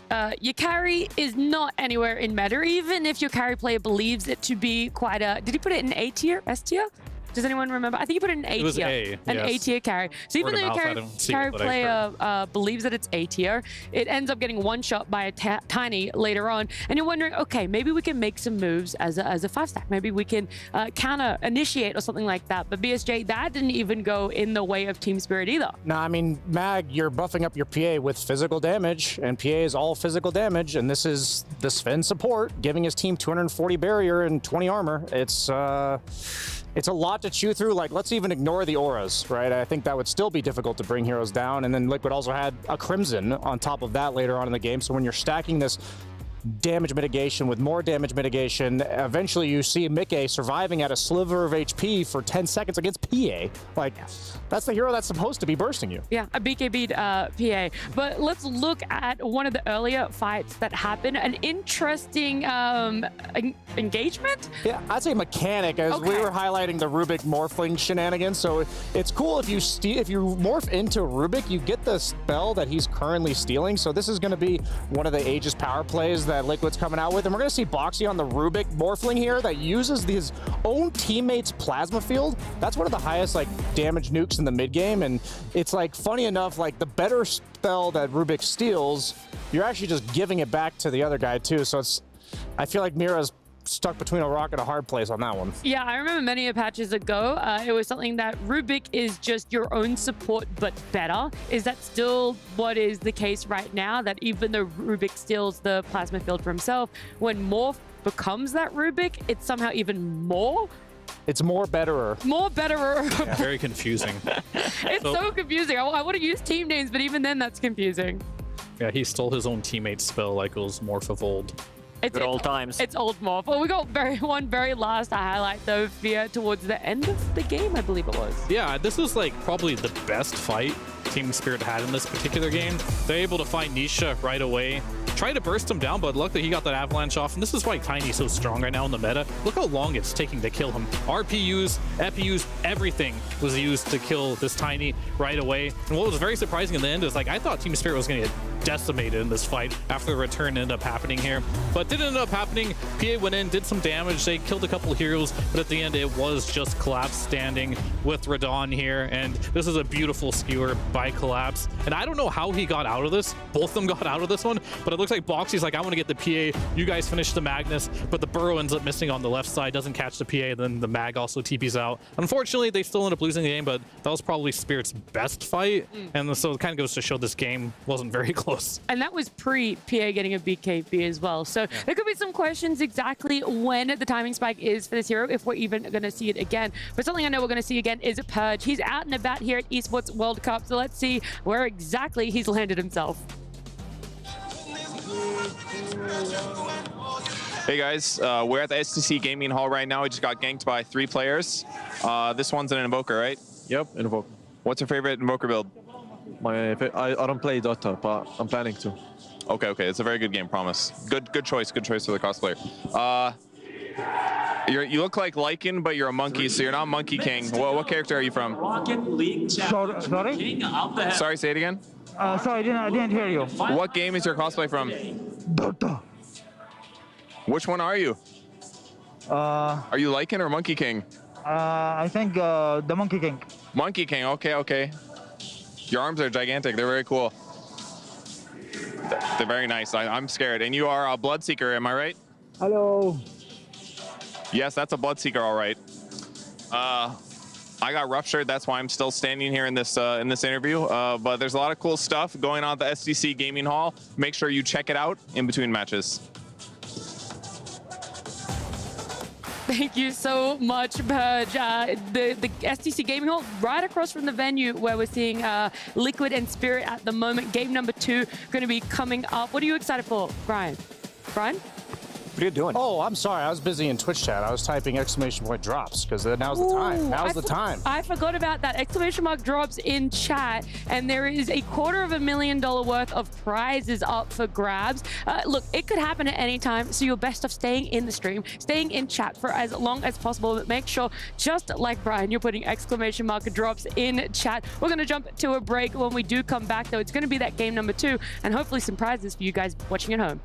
S21: Your carry is not anywhere in meta, even if your carry player believes it to be quite a... Did he put it in A tier? S tier? Does anyone remember? I think you put it in A tier.
S5: It was A,
S21: An
S5: yes.
S21: A tier carry. So even though your carry player believes that it's A tier, it ends up getting one shot by a Tiny later on. And you're wondering, okay, maybe we can make some moves as a 5-stack. Maybe we can counter, initiate or something like that. But BSJ, that didn't even go in the way of Team Spirit either.
S8: No, I mean, Mag, you're buffing up your PA with physical damage, and PA is all physical damage, and this is the Sven support, giving his team 240 barrier and 20 armor. It's a lot to chew through. Like, let's even ignore the auras, right? I think that would still be difficult to bring heroes down. And then Liquid also had a Crimson on top of that later on in the game. So when you're stacking this damage mitigation with more damage mitigation, eventually you see Mickey surviving at a sliver of HP for 10 seconds against PA. Like, that's the hero that's supposed to be bursting you.
S21: Yeah, a BKB'd PA. But let's look at one of the earlier fights that happened. An interesting engagement?
S8: Yeah, I'd say mechanic, as we were highlighting the Rubik Morphling shenanigans. So it's cool if you morph into Rubik, you get the spell that he's currently stealing. So this is going to be one of the Aegis power plays that Liquid's coming out with, and we're going to see Boxy on the Rubik Morphling here that uses his own teammates' plasma field. That's one of the highest like damage nukes in the mid game, and it's like funny enough, like the better spell that Rubik steals, you're actually just giving it back to the other guy too. So it's, I feel like Mira's stuck between a rock and a hard place on that one.
S21: Yeah, I remember many patches ago, it was something that Rubik is just your own support, but better. Is that still what is the case right now? That even though Rubik steals the plasma field for himself, when Morph becomes that Rubik, it's somehow even more
S8: It's more betterer.
S21: More betterer.
S5: Yeah, very confusing.
S21: It's so confusing. I want to use team names, but even then, that's confusing.
S5: Yeah, he stole his own teammate's spell like it was Morph of old.
S10: Good old times.
S21: It's old Morph. Well, we got one very last highlight, though, Fia, towards the end of the game, I believe it was.
S5: Yeah, this was like probably the best fight Team Spirit had in this particular game. They're able to find Misha right away. Try to burst him down, but luckily he got that avalanche off, and this is why Tiny's so strong right now in the meta. Look how long it's taking to kill him. RPUs, EPUs, everything was used to kill this Tiny right away. And what was very surprising in the end is, like, I thought Team Spirit was going to get decimated in this fight after the return ended up happening here, but didn't end up happening. PA went in, did some damage, they killed a couple heroes, but at the end it was just Collapse standing with Radon here, and this is a beautiful skewer by Collapse. And I don't know how he got out of this. Both of them got out of this one, but it looks like Boxy's like, I want to get the PA, you guys finish the Magnus, but the Burrow ends up missing on the left side, doesn't catch the PA, then the Mag also TPs out. Unfortunately, they still end up losing the game, but that was probably Spirit's best fight, and so it kind of goes to show this game wasn't very close.
S21: And that was pre-PA getting a BKB as well. So there could be some questions exactly when the timing spike is for this hero, if we're even going to see it again. But something I know we're going to see again is Purge. He's out and about here at Esports World Cup, so let's see where exactly he's landed himself.
S17: Hey guys, we're at the STC Gaming Hall right now. We just got ganked by 3 players. This one's an Invoker, right?
S9: Yep, Invoker.
S17: What's your favorite Invoker build?
S9: I don't play Dota, but I'm planning to.
S17: Okay, it's a very good game, promise. Good choice for the cosplayer. You look like Lycan, but you're a monkey, so you're not Monkey King. What character are you from?
S13: Sorry?
S17: Sorry, say it again.
S13: Sorry, I didn't hear you.
S17: What game is your cosplay from?
S13: Dota.
S17: Which one are you? Are you Lycan or Monkey King?
S13: I think the Monkey King.
S17: Monkey King, okay. Your arms are gigantic. They're very cool. They're very nice. I'm scared. And you are a Bloodseeker, am I right?
S13: Hello.
S17: Yes, that's a Bloodseeker, all right. I got ruptured. That's why I'm still standing here in this interview. But there's a lot of cool stuff going on at the SDC Gaming Hall. Make sure you check it out in between matches.
S21: Thank you so much, Purge. The STC Gaming Hall, right across from the venue where we're seeing Liquid and Spirit at the moment. Game number 2 going to be coming up. What are you excited for, Brian? Brian?
S8: What are you doing? Oh, I'm sorry. I was busy in Twitch chat. I was typing exclamation point drops because now's the time. Now's the time.
S21: I forgot about that. Exclamation mark drops in chat, and there is $250,000 worth of prizes up for grabs. Look, it could happen at any time, so you're best off staying in the stream, staying in chat for as long as possible, but make sure, just like Brian, you're putting exclamation mark drops in chat. We're going to jump to a break. When we do come back, though, it's going to be that game number 2, and hopefully some prizes for you guys watching at home.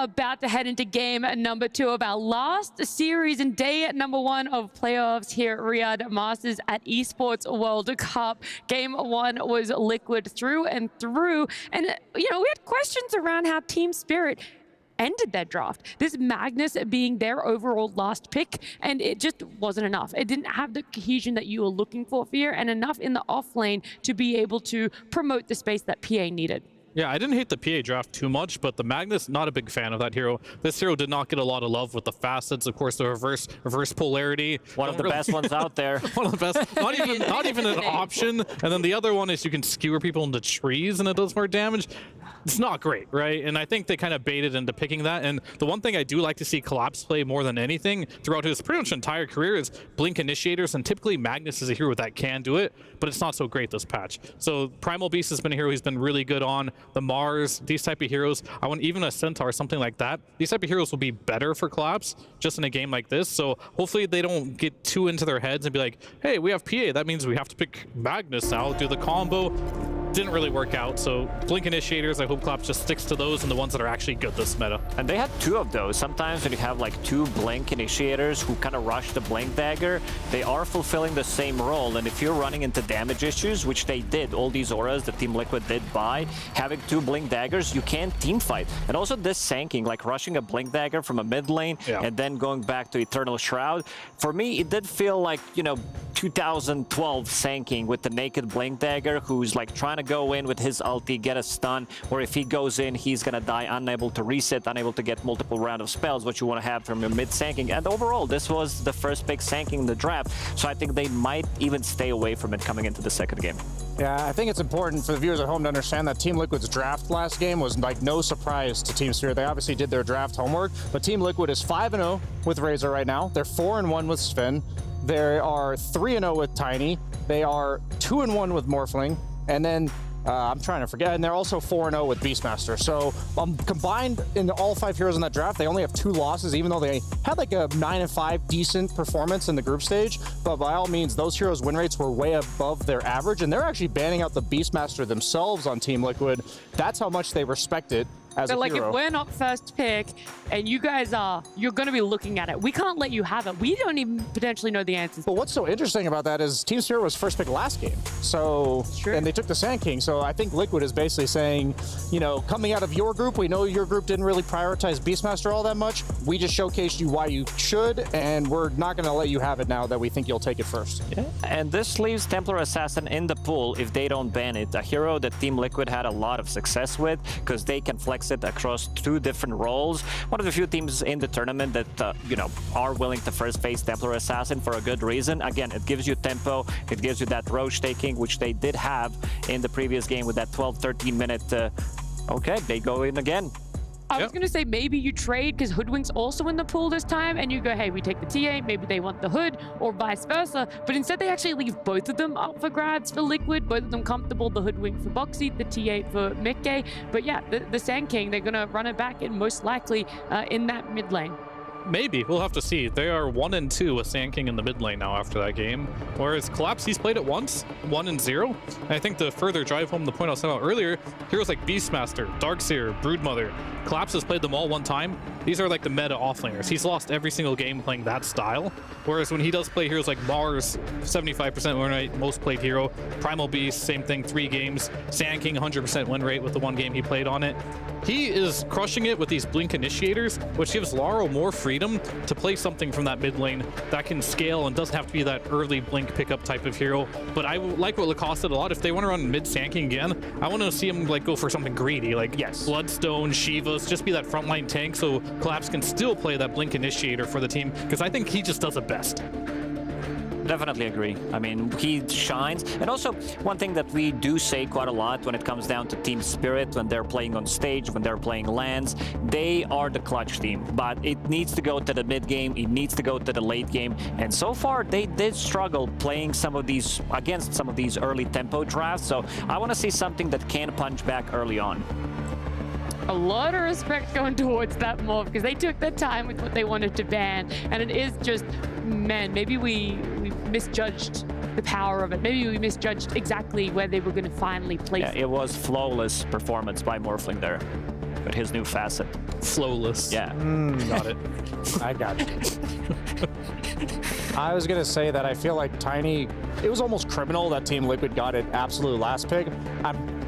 S21: about to head into game number 2 of our last series and day number 1 of playoffs here at Riyadh Masters at Esports World Cup. Game 1 was Liquid through and through. And, you know, we had questions around how Team Spirit ended their draft. This Magnus being their overall last pick, and it just wasn't enough. It didn't have the cohesion that you were looking for here, and enough in the off lane to be able to promote the space that PA needed.
S5: Yeah, I didn't hate the PA draft too much, but the Magnus, not a big fan of that hero. This hero did not get a lot of love with the facets. Of course, the reverse polarity.
S10: One of the best ones out there.
S5: One of the best. Not even an option. And then the other one is you can skewer people into trees and it does more damage. It's not great, right? And I think they kind of baited into picking that. And the one thing I do like to see Collapse play more than anything throughout his pretty much entire career is Blink Initiators. And typically Magnus is a hero that can do it, but it's not so great this patch. So Primal Beast has been a hero he's been really good on. The Mars, these type of heroes, I want even a Centaur, something like that. These type of heroes will be better for Collapse just in a game like this. So hopefully they don't get too into their heads and be like, hey, we have PA. That means we have to pick Magnus now, do the combo. Didn't really work out. So Blink Initiators, I hope Collapse just sticks to those and the ones that are actually good this meta.
S10: And they had 2 of those. Sometimes when you have like 2 Blink Initiators who kind of rush the Blink Dagger, they are fulfilling the same role. And if you're running into damage issues, which they did, all these auras that Team Liquid did buy, having 2 Blink Daggers, you can't team fight. And also this sanking, like rushing a Blink Dagger from a mid lane and then going back to Eternal Shroud. For me, it did feel like, you know, 2012 sanking with the naked Blink Dagger, who's like trying to go in with his ulti, get a stun, or if he goes in, he's gonna die unable to reset, unable to get multiple round of spells, what you want to have from your mid sanking. And overall, this was the first big sanking in the draft, so I think they might even stay away from it coming into the second game.
S8: Yeah, I think it's important for the viewers at home to understand that Team Liquid's draft last game was like no surprise to Team Spirit. They obviously did their draft homework, but Team Liquid is 5-0 with Razor right now. They're 4-1 with Sven. They are 3-0 with Tiny. They are 2-1 with Morphling. And then I'm trying to forget, and they're also 4-0 with Beastmaster. So combined in all 5 heroes in that draft, they only have 2 losses, even though they had like a 9-5 decent performance in the group stage. But by all means, those heroes' win rates were way above their average, and they're actually banning out the Beastmaster themselves on Team Liquid. That's how much they respect it. As
S21: so
S8: a
S21: like
S8: hero.
S21: If we're not first pick and you guys are, you're going to be looking at it. We can't let you have it. We don't even potentially know the answers.
S8: But what's so interesting about that is Team Spirit was first pick last game. So, and they took the Sand King. So I think Liquid is basically saying, you know, coming out of your group, we know your group didn't really prioritize Beastmaster all that much. We just showcased you why you should, and we're not going to let you have it now that we think you'll take it first.
S10: Yeah. And this leaves Templar Assassin in the pool if they don't ban it. A hero that Team Liquid had a lot of success with because they can flex it across 2 different roles. One of the few teams in the tournament that, you know, are willing to first face Templar Assassin for a good reason. Again, it gives you tempo, it gives you that Roche taking, which they did have in the previous game with that 12-13 minute. Okay, they go in again.
S21: I was going to say maybe you trade because Hoodwink's also in the pool this time and you go, hey, we take the TA, maybe they want the Hood or vice versa. But instead they actually leave both of them up for grabs for Liquid, both of them comfortable, the Hoodwink for Boxy, the TA for Mickey. But yeah, the Sand King, they're going to run it back and most likely in that mid lane.
S5: Maybe. We'll have to see. They are 1-2 with Sand King in the mid lane now after that game. Whereas Collapse, he's played it once, 1-0. And I think to further drive home the point I was talking about earlier, heroes like Beastmaster, Darkseer, Broodmother, Collapse has played them all one time. These are like the meta offlaners. He's lost every single game playing that style. Whereas when he does play heroes like Mars, 75% win rate, most played hero. Primal Beast, same thing, 3 games. Sand King, 100% win rate with the 1 game he played on it. He is crushing it with these Blink Initiators, which gives Laro more freedom to play something from that mid lane that can scale and doesn't have to be that early Blink pickup type of hero. But I like what Lacoste did a lot. If they want to run mid Sand King again, I want to see him like go for something greedy, like Bloodstone, Shivas, just be that frontline tank so Collapse can still play that Blink Initiator for the team, because I think he just does it best.
S10: Definitely agree. I mean, he shines. And also, one thing that we do say quite a lot when it comes down to Team Spirit, when they're playing on stage, when they're playing lands, they are the clutch team. But it needs to go to the mid game, it needs to go to the late game. And so far, they did struggle playing some of these, against some of these early tempo drafts. So I want to see something that can punch back early on.
S21: A lot of respect going towards that move because they took their time with what they wanted to ban, and it is just, man, maybe we misjudged the power of it. Maybe we misjudged exactly where they were going to finally place it.
S10: It was flawless performance by Morphling there with his new facet.
S5: Flowless.
S10: Yeah.
S5: Got it.
S8: I got you. I was going to say that I feel like Tiny, it was almost criminal that Team Liquid got it absolute last pick.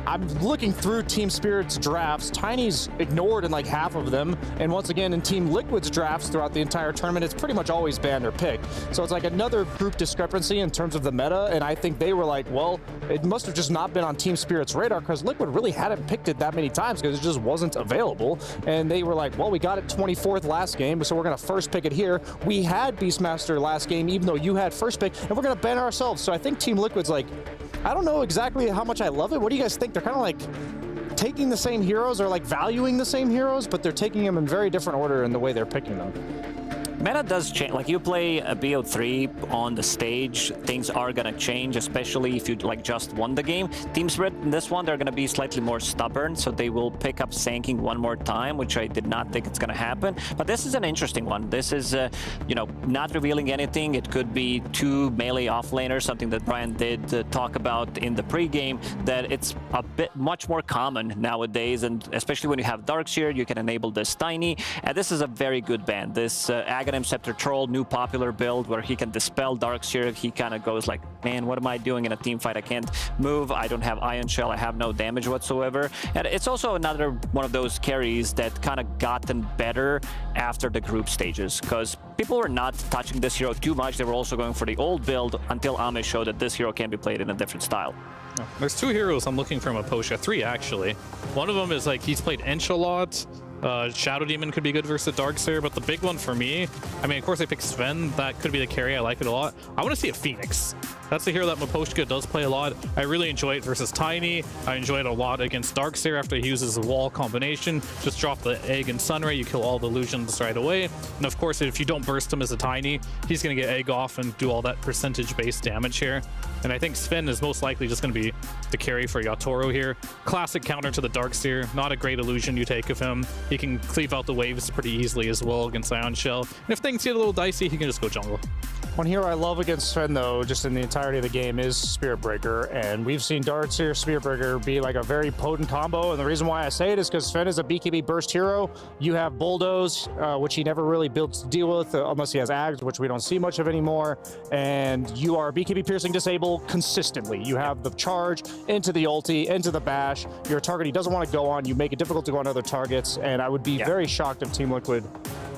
S8: I'm looking through Team Spirit's drafts. Tiny's ignored in like half of them. And once again, in Team Liquid's drafts throughout the entire tournament, it's pretty much always banned or picked. So it's like another group discrepancy in terms of the meta. And I think they were like, well, it must have just not been on Team Spirit's radar because Liquid really hadn't picked it that many times because it just wasn't available. And they were like, well, we got it 24th last game, so we're going to first pick it here. We had Beastmaster last game, even though you had first pick, and we're going to ban ourselves. So I think Team Liquid's like, I don't know exactly how much I love it. What do you guys think? They're kind of like taking the same heroes or like valuing the same heroes, but they're taking them in very different order in the way they're picking them.
S10: Meta does change. Like you play a BO3 on the stage, things are gonna change, especially if you like just won the game. Team Spirit in this one, they're gonna be slightly more stubborn, so they will pick up Sanking one more time, which I did not think it's gonna happen. But this is an interesting one. This is, you know, not revealing anything. It could be two melee offlaners, something that Brian did talk about in the pregame, that it's a bit much more common nowadays, and especially when you have Darkseer, you can enable this Tiny, and this is a very good ban. This Scepter Troll, new popular build where he can dispel Darkseer. He kind of goes like, man, what am I doing in a team fight? I can't move, I don't have Ion Shell, I have no damage whatsoever. And it's also another one of those carries that kind of gotten better after the group stages, because people were not touching this hero too much. They were also going for the old build until Ame showed that this hero can be played in a different style.
S5: There's two heroes I'm looking from Aposha, three actually. One of them is like, he's played Ench a lot. Shadow Demon could be good versus Darkseer, but the big one for me, I mean, of course I picked Sven. That could be the carry. I like it a lot. I want to see a Phoenix. That's the hero that Maposhka does play a lot. I really enjoy it versus Tiny. I enjoy it a lot against Darkseer after he uses a wall combination. Just drop the Egg and Sunray, you kill all the illusions right away. And of course, if you don't burst him as a Tiny, he's going to get Egg off and do all that percentage-based damage here. And I think Sven is most likely just going to be the carry for Yatoro here. Classic counter to the Darkseer. Not a great illusion you take of him. He can cleave out the waves pretty easily as well against Ion Shell. And if things get a little dicey, he can just go jungle.
S8: One hero I love against Sven, though, just in the entirety of the game, is Spirit Breaker. And we've seen Darkseer, Spirit Breaker be like a very potent combo. And the reason why I say it is because Sven is a BKB burst hero. You have Bulldoze, which he never really builds to deal with, unless he has Ags, which we don't see much of anymore. And you are BKB piercing disable consistently. You have the charge into the ulti, into the bash. You're a target he doesn't want to go on. You make it difficult to go on other targets. And I would be very shocked if Team Liquid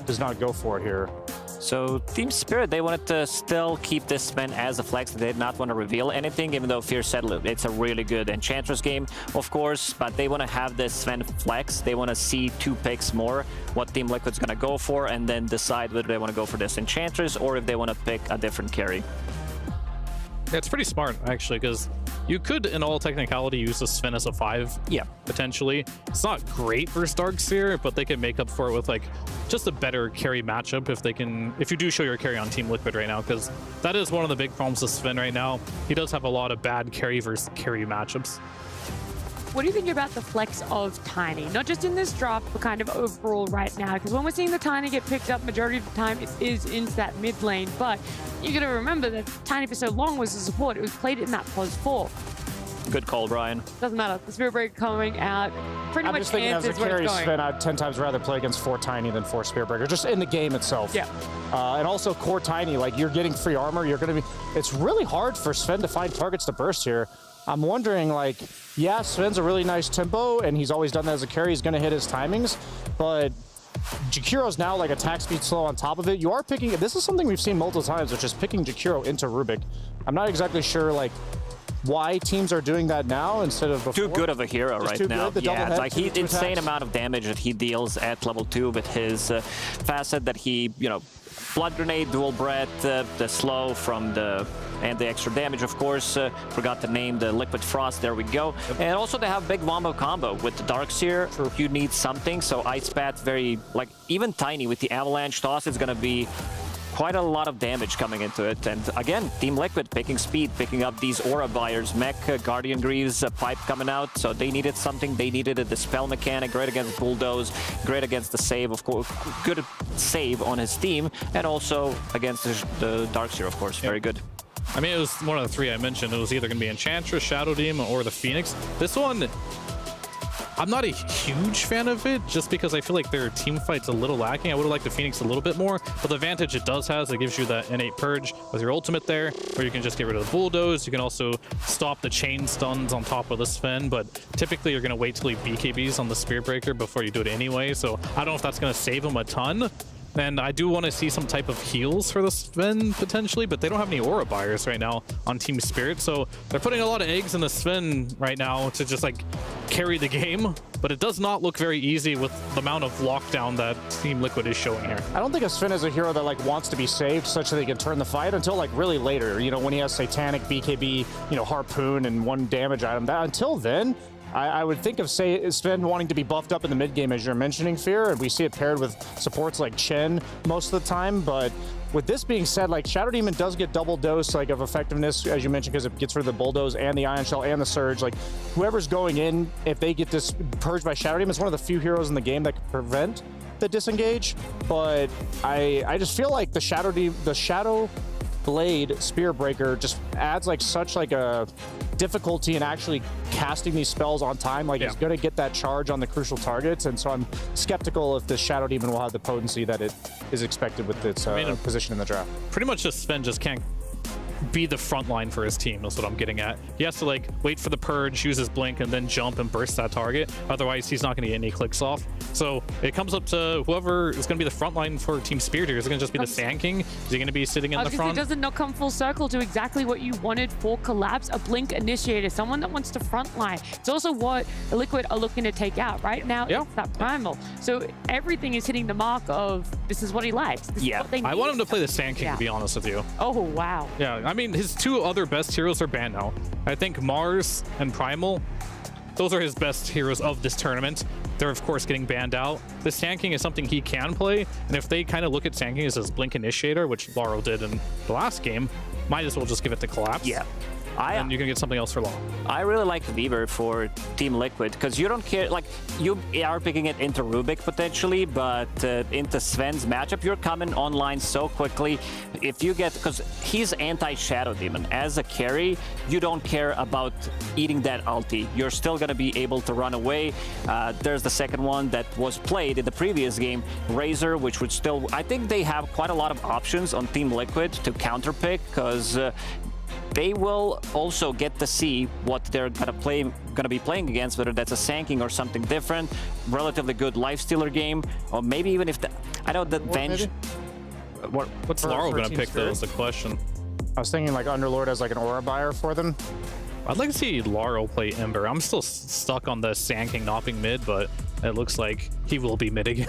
S8: does not go for it here.
S10: So Team Spirit, they wanted to still keep this Sven as a flex. They did not want to reveal anything, even though Fierce said it's a really good Enchantress game, of course, but they want to have this Sven flex. They want to see two picks more, what Team Liquid's going to go for, and then decide whether they want to go for this Enchantress or if they want to pick a different carry.
S5: Yeah, it's pretty smart, actually, because you could, in all technicality, use the Sven as a 5.
S10: Yeah.
S5: Potentially. It's not great versus Darkseer, but they can make up for it with, like, just a better carry matchup if you do show your carry on Team Liquid right now, because that is one of the big problems with Sven right now. He does have a lot of bad carry versus carry matchups.
S21: What do you think about the flex of Tiny? Not just in this draft, but kind of overall right now. Because when we're seeing the Tiny get picked up, majority of the time it is into that mid lane. But you got to remember that Tiny for so long was a support. It was played in that pos 4.
S10: Good call, Brian.
S21: Doesn't matter. The Spirit Breaker coming out pretty much
S8: I'm just thinking as a carry Sven, I'd 10 times rather play against 4 Tiny than 4 Spirit Breaker, just in the game itself.
S21: Yeah.
S8: And also core Tiny, like you're getting free armor. You're going to be. It's really hard for Sven to find targets to burst here. I'm wondering, like, yeah, Sven's a really nice tempo, and he's always done that as a carry. He's going to hit his timings, but Jakiro's now like attack speed slow on top of it. You are picking, this is something we've seen multiple times, which is picking Jakiro into Rubik. I'm not exactly sure, like, why teams are doing that now instead of before.
S10: Too good of a hero right now.
S8: Good,
S10: yeah, it's like he's insane amount of damage that he deals at level 2 with his facet that he, you know, Blood Grenade, Dual Breath, the slow from and the extra damage, of course. Forgot to name the Liquid Frost, there we go. Yep. And also they have big wombo combo with the Darkseer. True. You need something, so Ice Path very, like, even Tiny with the Avalanche Toss is gonna be quite a lot of damage coming into it. And again, Team Liquid picking speed, picking up these aura buyers, Mech, Guardian Greaves, Pipe coming out. So they needed something. They needed a dispel mechanic, great against Bulldoze, great against the save, of course, good save on his team, and also against the Darkseer, of course, very good.
S5: I mean, it was one of the 3 I mentioned. It was either going to be Enchantress, Shadow Demon, or the Phoenix. This one, I'm not a huge fan of it, just because I feel like their team fight's a little lacking. I would have liked the Phoenix a little bit more, but the advantage it does has, it gives you that innate purge with your ultimate there, where you can just get rid of the bulldoze. You can also stop the chain stuns on top of the Sven, but typically you're going to wait till he BKBs on the Spirit Breaker before you do it anyway, so I don't know if that's going to save him a ton. And I do want to see some type of heals for the Sven potentially, but they don't have any aura buyers right now on Team Spirit, so they're putting a lot of eggs in the Sven right now to just like carry the game, but it does not look very easy with the amount of lockdown that Team Liquid is showing here.
S8: I don't think a Sven is a hero that like wants to be saved such that he can turn the fight until like really later, you know, when he has Satanic, BKB, you know, Harpoon and 1 damage item. That until then, I would think of, say, Sven wanting to be buffed up in the mid game, as you're mentioning, Fear, and we see it paired with supports like Chen most of the time. But with this being said, like Shadow Demon does get double dose like of effectiveness, as you mentioned, because it gets rid of the Bulldoze and the Ion Shell and the Surge. Like whoever's going in, if they get this purged by Shadow Demon, it's one of the few heroes in the game that can prevent the disengage. But I just feel like the Shadow Blade Spear Breaker just adds like such like a difficulty in actually casting these spells on time. Like it's going to get that charge on the crucial targets, and so I'm skeptical if the Shadow Demon will have the potency that it is expected with its position in the draft.
S5: Pretty much just Sven just can't be the front line for his team. That's what I'm getting at. He has to like wait for the purge, use his blink, and then jump and burst that target. Otherwise, he's not going to get any clicks off. So it comes up to whoever is going to be the front line for Team Spirit here. Is it going to just be the Sand King? Is he going to be sitting in the front?
S21: Does it not come full circle to exactly what you wanted for Collapse? A blink initiator, someone that wants to front line. It's also what Liquid are looking to take out right now. It's that primal. So everything is hitting the mark of this is what he likes. This is what they need.
S5: I want him to play the Sand King, to be honest with you.
S21: Oh wow.
S5: Yeah, I mean, his 2 other best heroes are banned now. I think Mars and Primal, those are his best heroes of this tournament. They're, of course, getting banned out. The Sand King is something he can play, and if they kind of look at Sand King as his blink initiator, which Laro did in the last game, might as well just give it to Collapse.
S10: Yeah.
S5: And you can get something else for long.
S10: I really like Weaver for Team Liquid because you don't care, like you are picking it into Rubik potentially, but into Sven's matchup, you're coming online so quickly. If you get, because he's anti-Shadow Demon. As a carry, you don't care about eating that ulti. You're still going to be able to run away. There's the second one that was played in the previous game, Razor, which would still, I think they have quite a lot of options on Team Liquid to counterpick because they will also get to see what they're gonna be playing against, whether that's a Sand King or something different. Relatively good Lifestealer game, or maybe even if I know that Venge.
S5: What's Laro gonna pick though is the question.
S8: I was thinking like Underlord as like an aura buyer for them.
S5: I'd like to see Laro play Ember. I'm still stuck on the Sand King knopping mid, but it looks like he will be mid again.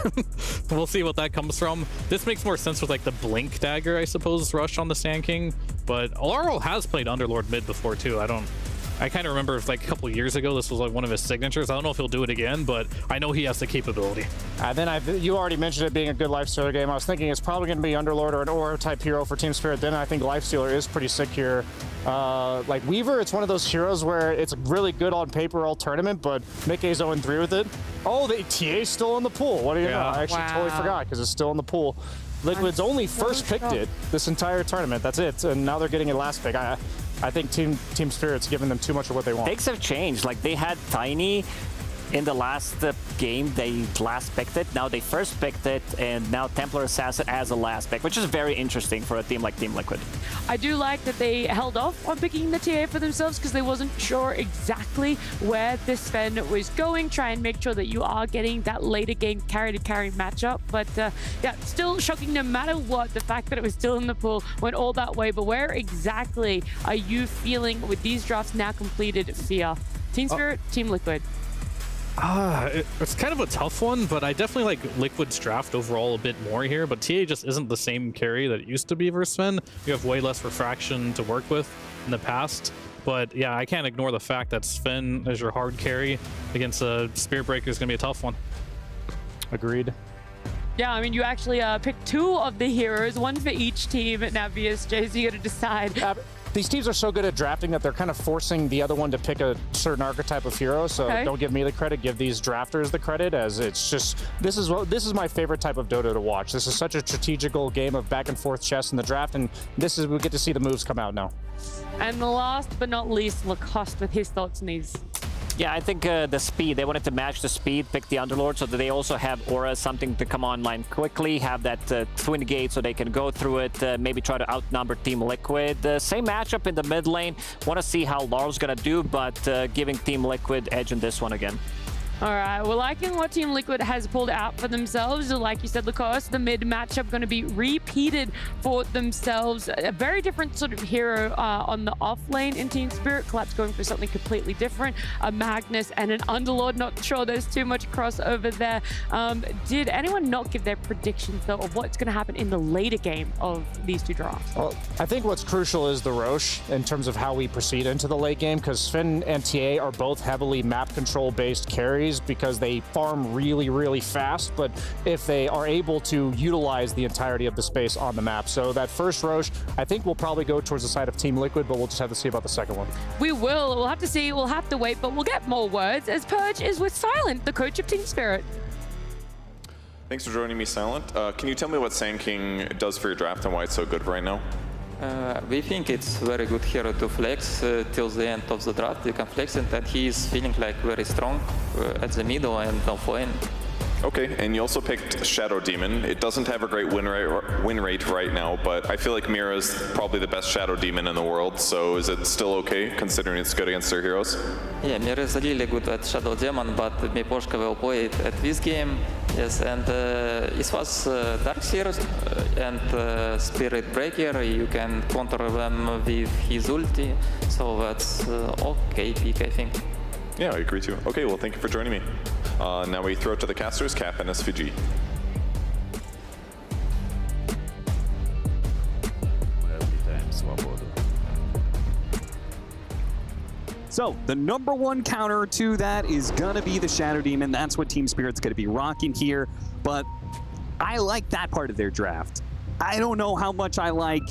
S5: We'll see what that comes from. This makes more sense with like the Blink Dagger, I suppose, rush on the Sand King. But Laro has played Underlord mid before too. I kind of remember like a couple years ago, this was like one of his signatures. I don't know if he'll do it again, but I know he has the capability.
S8: And then you already mentioned it being a good Lifestealer game. I was thinking it's probably going to be Underlord or an Aura type hero for Team Spirit. Then I think Lifestealer is pretty sick here. Like Weaver, it's one of those heroes where it's really good on paper all tournament, but Mickey's 0-3 with it. Oh, the TA's still in the pool. What do you know? I actually totally forgot because it's still in the pool. Liquid's only first picked it this entire tournament. That's it. And now they're getting it last pick. I think Team Spirit's giving them too much of what they want.
S10: Picks have changed. Like they had Tiny in the last game. They last picked it. Now they first picked it, and now Templar Assassin as a last pick, which is very interesting for a team like Team Liquid.
S21: I do like that they held off on picking the TA for themselves because they wasn't sure exactly where this Sven was going. Try and make sure that you are getting that later game carry-to-carry matchup. But yeah, still shocking no matter what. The fact that it was still in the pool went all that way. But where exactly are you feeling with these drafts now completed, Fear? Team Spirit, Team Liquid?
S5: It's kind of a tough one, but I definitely like Liquid's draft overall a bit more here, but TA just isn't the same carry that it used to be versus Sven. You have way less refraction to work with in the past, but yeah, I can't ignore the fact that Sven as your hard carry against a Spirit Breaker is going to be a tough one.
S8: Agreed.
S21: Yeah, I mean, you actually picked 2 of the heroes, one for each team. Now, BSJ, so you got to decide.
S8: These teams are so good at drafting that they're kind of forcing the other one to pick a certain archetype of hero. So don't give me the credit, give these drafters the credit, as it's just, this is my favorite type of Dota to watch. This is such a strategical game of back and forth chess in the draft, and we get to see the moves come out now.
S21: And last but not least, Lacoste with his thoughts on these.
S10: Yeah, I think the speed, they wanted to match the speed, pick the Underlord, so that they also have Aura, something to come online quickly, have that Twin Gate so they can go through it, maybe try to outnumber Team Liquid. Same matchup in the mid lane. Want to see how Larl's going to do, but giving Team Liquid edge in this one again.
S21: All right, we're liking what Team Liquid has pulled out for themselves. Like you said, Lucas, the mid matchup going to be repeated for themselves. A very different sort of hero on the off lane in Team Spirit. Collapse going for something completely different. A Magnus and an Underlord. Not sure there's too much crossover there. Did anyone not give their predictions, though, of what's going to happen in the later game of these two drafts?
S8: Well, I think what's crucial is the Roche in terms of how we proceed into the late game, because Sven and TA are both heavily map control-based carries, because they farm really, really fast, but if they are able to utilize the entirety of the space on the map. So that first Roche, I think we'll probably go towards the side of Team Liquid, but we'll just have to see about the second one.
S21: We will. We'll have to see. We'll have to wait, but we'll get more words as Purge is with Silent, the coach of Team Spirit.
S12: Thanks for joining me, Silent. Can you tell me what Sand King does for your draft and why it's so good right now?
S14: We think it's very good hero to flex till the end of the draft. You can flex it, and he is feeling like very strong at the middle and off lane.
S12: Okay, and you also picked Shadow Demon. It doesn't have a great win rate right now, but I feel like Mira is probably the best Shadow Demon in the world, so is it still okay, considering it's good against their heroes?
S14: Yeah, Mira is really good at Shadow Demon, but Miposhka will play it at this game. Yes, and it was Darkseer and Spirit Breaker. You can counter them with his ulti, so that's okay pick, I think.
S12: Yeah, I agree too. Okay, well, thank you for joining me. Now we throw it to the casters, Cap and SVG.
S7: So the #1 counter to that is gonna be the Shadow Demon. That's what Team Spirit's gonna be rocking here. But I like that part of their draft. I don't know how much I like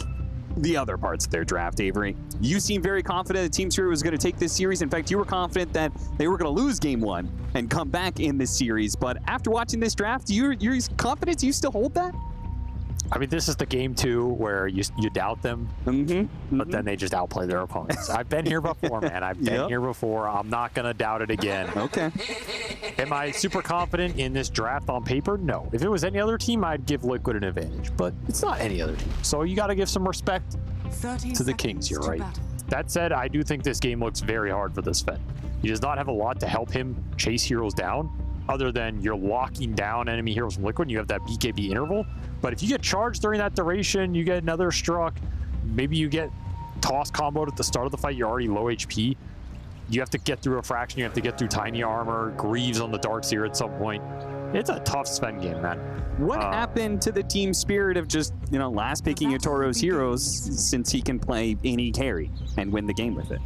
S7: the other parts of their draft, Avery. You seem very confident that Team Spirit was going to take this series. In fact, you were confident that they were going to lose game 1 and come back in this series. But after watching this draft, you're confident you still hold that?
S15: I mean, this is the game 2 where you doubt them, but then they just outplay their opponents. I've been here before, man. I've been here before. I'm not going to doubt it again.
S7: Okay.
S15: Am I super confident in this draft on paper? No. If it was any other team, I'd give Liquid an advantage, but it's not any other team. So you got to give some respect to the Kings here, right? That said, I do think this game looks very hard for this Sven. He does not have a lot to help him chase heroes down, other than you're locking down enemy heroes from Liquid and you have that BKB interval. But if you get charged during that duration, you get another struck, maybe you get toss comboed at the start of the fight, you're already low HP. You have to get through a fraction, you have to get through tiny armor, Greaves on the Darkseer at some point. It's a tough Sven game, man.
S7: What happened to the Team Spirit of just, last picking Yatoro's heroes since he can play any carry and win the game with it?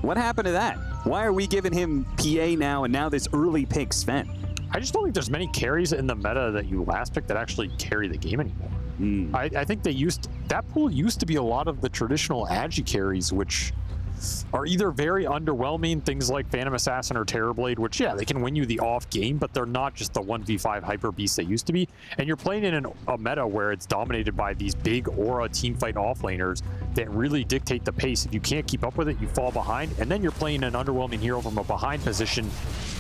S7: What happened to that? Why are we giving him PA now and now this early pick Sven?
S15: I just don't think there's many carries in the meta that you last picked that actually carry the game anymore. I think that pool used to be a lot of the traditional Agi carries, which are either very underwhelming, things like Phantom Assassin or Terrorblade, which, yeah, they can win you the off game, but they're not just the 1v5 hyper beasts they used to be. And you're playing in a meta where it's dominated by these big aura teamfight offlaners that really dictate the pace. If you can't keep up with it, you fall behind, and then you're playing an underwhelming hero from a behind position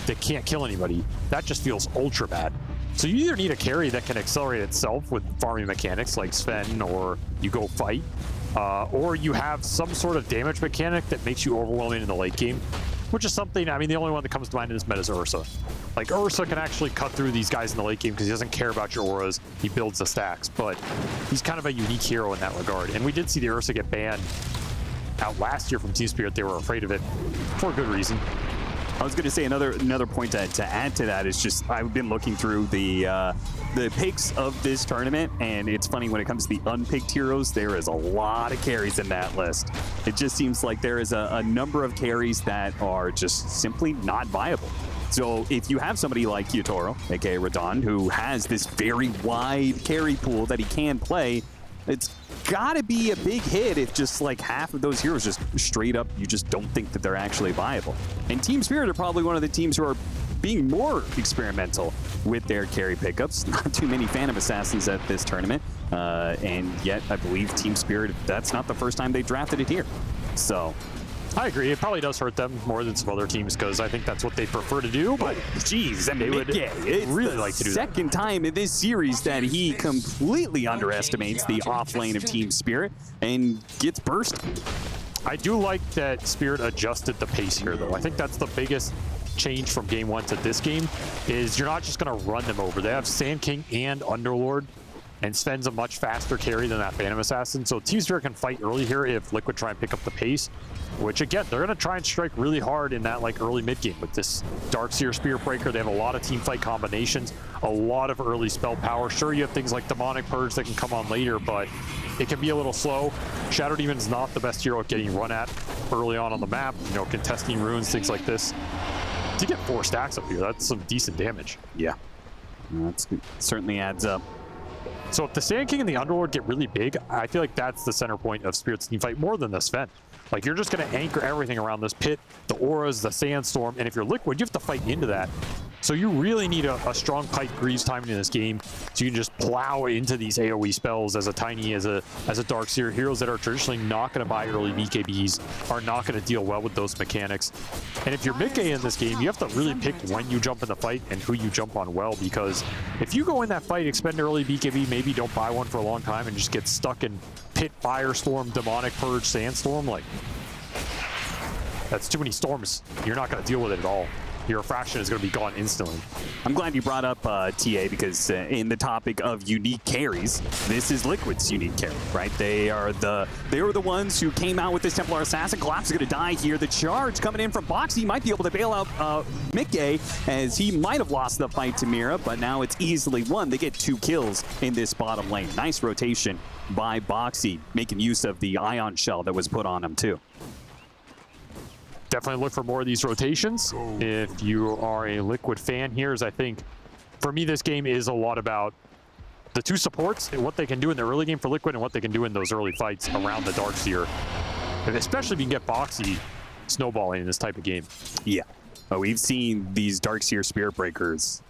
S15: that can't kill anybody. That just feels ultra bad. So you either need a carry that can accelerate itself with farming mechanics like Sven, or you go fight, or you have some sort of damage mechanic that makes you overwhelming in the late game, which is something, I mean, the only one that comes to mind in this meta is Ursa. Like, Ursa can actually cut through these guys in the late game because he doesn't care about your auras. He builds the stacks, but he's kind of a unique hero in that regard. And we did see the Ursa get banned out last year from Team Spirit. They were afraid of it for a good reason.
S7: I was going to say another point to add to that is just I've been looking through the picks of this tournament, and it's funny when it comes to the unpicked heroes, there is a lot of carries in that list. It just seems like there is a number of carries that are just simply not viable. So if you have somebody like Yatoro, aka Radon, who has this very wide carry pool that he can play, it's got to be a big hit if just like half of those heroes just straight up, you just don't think that they're actually viable. And Team Spirit are probably one of the teams who are being more experimental with their carry pickups. Not too many Phantom Assassins at this tournament. And yet I believe Team Spirit, that's not the first time they drafted it here. So
S15: I agree. It probably does hurt them more than some other teams because I think that's what they prefer to do. But
S7: geez,
S15: they would really like to do that.
S7: Second time in this series that he completely underestimates the off lane of Team Spirit and gets burst.
S15: I do like that Spirit adjusted the pace here, though. I think that's the biggest change from game 1 to this game is you're not just going to run them over. They have Sand King and Underlord, and Sven's a much faster carry than that Phantom Assassin. So Team Spirit can fight early here if Liquid try and pick up the pace, which again, they're going to try and strike really hard in that like early mid game with this Darkseer Spirit Breaker. They have a lot of team fight combinations, a lot of early spell power. Sure, you have things like Demonic Purge that can come on later, but it can be a little slow. Shadow Demon's not the best hero at getting run at early on the map, you know, contesting runes, things like this. To get 4 stacks up here, that's some decent damage.
S7: Yeah, that certainly adds up.
S15: So if the Sand King and the Underlord get really big, I feel like that's the center point of Spirit's team fight more than the Sven. Like, you're just going to anchor everything around this pit, the auras, the sandstorm, and if you're Liquid, you have to fight into that. So you really need a strong Pike Greaves timing in this game, so you can just plow into these AoE spells as a Tiny, as a Darkseer. Heroes that are traditionally not going to buy early BKBs are not going to deal well with those mechanics. And if you're mid-game in this game, you have to really pick when you jump in the fight and who you jump on well, because if you go in that fight, expend early BKB, maybe don't buy one for a long time and just get stuck in Pit, Firestorm, Demonic Purge, Sandstorm, like, that's too many storms. You're not going to deal with it at all. Your fraction is going to be gone instantly.
S7: I'm glad you brought up TA because in the topic of unique carries, this is Liquid's unique carry, right? They were the ones who came out with this Templar Assassin. Collapse is going to die here. The charge coming in from Boxy might be able to bail out Mickey as he might have lost the fight to Mira, but now it's easily won. They get 2 kills in this bottom lane. Nice rotation by Boxy, making use of the Ion Shell that was put on him too.
S15: Definitely look for more of these rotations. If you are a Liquid fan here, as I think, for me, this game is a lot about the 2 supports and what they can do in the early game for Liquid and what they can do in those early fights around the Darkseer. And especially if you can get Boxy snowballing in this type of game.
S7: Yeah. Oh, we've seen these Darkseer Spirit Breakers.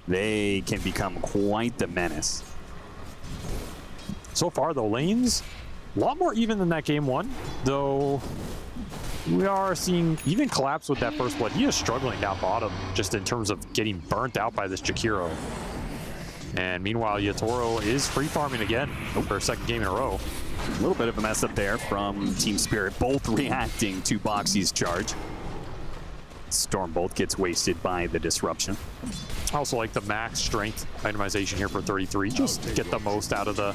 S7: They can become quite the menace.
S15: So far, though, lanes, a lot more even than that game 1, though. We are seeing even Collapse with that first blood. He is struggling down bottom just in terms of getting burnt out by this Jakiro. And meanwhile, Yatoro is free farming again for a second game in a row.
S7: A little bit of a mess up there from Team Spirit, both reacting to Boxy's charge. Stormbolt gets wasted by the disruption.
S15: I also like the max strength itemization here for 33. Just get the most out of the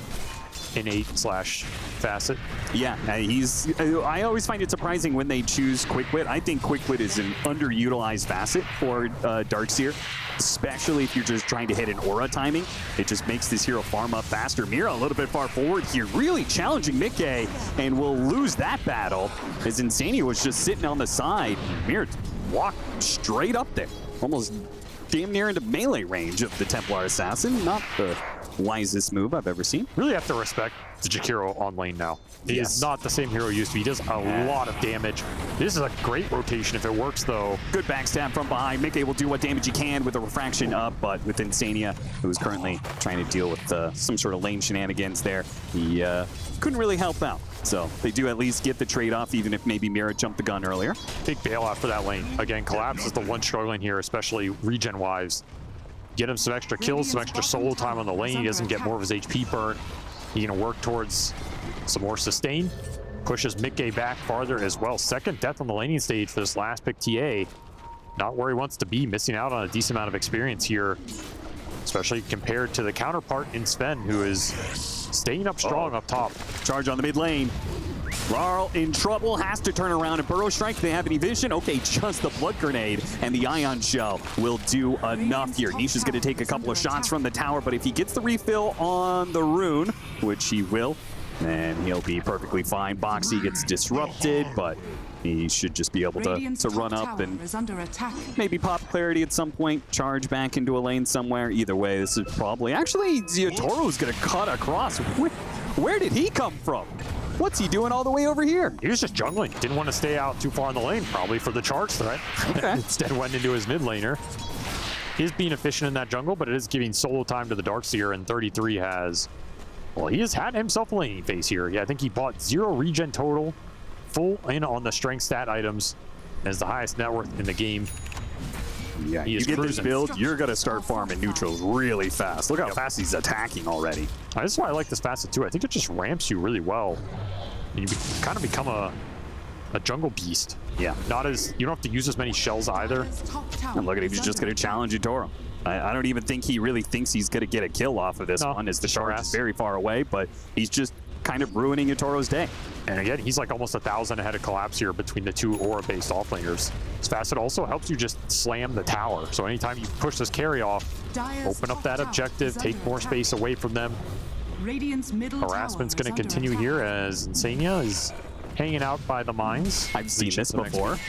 S15: innate/facet.
S7: Yeah, I always find it surprising when they choose Quick Wit. I think Quick Wit is an underutilized facet for Darkseer, especially if you're just trying to hit an aura timing. It just makes this hero farm up faster. Mira a little bit far forward here, really challenging Mickey, and will lose that battle as Insania was just sitting on the side. Mira walked straight up there, almost damn near into melee range of the Templar Assassin. Not the wisest move I've ever seen.
S15: Really have to respect the Jakiro on lane now. He is not the same hero he used to be. He does a lot of damage. This is a great rotation if it works, though.
S7: Good backstab from behind. Mickey will do what damage he can with the refraction up, but with Insania, who's currently trying to deal with some sort of lane shenanigans there, he couldn't really help out. So they do at least get the trade-off, even if maybe Mira jumped the gun earlier.
S15: Big bailout for that lane. Again, Collapse is the one struggling here, especially regen-wise. Get him some extra kills, some extra solo time on the lane. He doesn't get more of his HP burnt. He can work towards some more sustain. Pushes Mickey back farther as well. Second death on the laning stage for this last pick TA. Not where he wants to be, missing out on a decent amount of experience here, especially compared to the counterpart in Sven, who is staying up strong up top.
S7: Charge on the mid lane. Larl in trouble, has to turn around and Burrow Strike. They have any vision? Okay, just the Blood Grenade and the Ion Shell will do enough here. Nisha's going to take a couple of shots from the tower, but if he gets the refill on the rune, which he will, then he'll be perfectly fine. Boxy gets disrupted, but he should just be able to run up and maybe pop clarity at some point, charge back into a lane somewhere. Either way, this is probably... Actually, Ziotoro's going to cut across. Where did he come from? What's he doing all the way over here?
S15: He was just jungling. Didn't want to stay out too far in the lane, probably for the charge threat. Okay. Instead went into his mid laner. He is being efficient in that jungle, but it is giving solo time to the Darkseer, and 33 has... Well, he has had himself a laning phase here. Yeah, I think he bought 0 regen total, full in on the strength stat items as the highest net worth in the game.
S7: Yeah,
S15: He
S7: you
S15: is
S7: get this
S15: cruising.
S7: build, you're going to start farming neutrals really fast. Look how fast he's attacking already.
S15: This is why I like this facet too. I think it just ramps you really well. You kind of become a jungle beast.
S7: Yeah.
S15: Not as, you don't have to use as many shells either.
S7: And look at him, he's just going to challenge Yatoro. I don't even think he really thinks he's going to get a kill off of this one, as the charge is very far away, but he's just kind of ruining Yatoro's day.
S15: And again, he's like almost 1,000 ahead of Collapse here between the two aura-based offlaners. This facet also helps you just slam the tower. So anytime you push this carry off, open up that objective, take more space away from them. Harassment's going to continue here as Insania is hanging out by the mines.
S7: I've seen this before.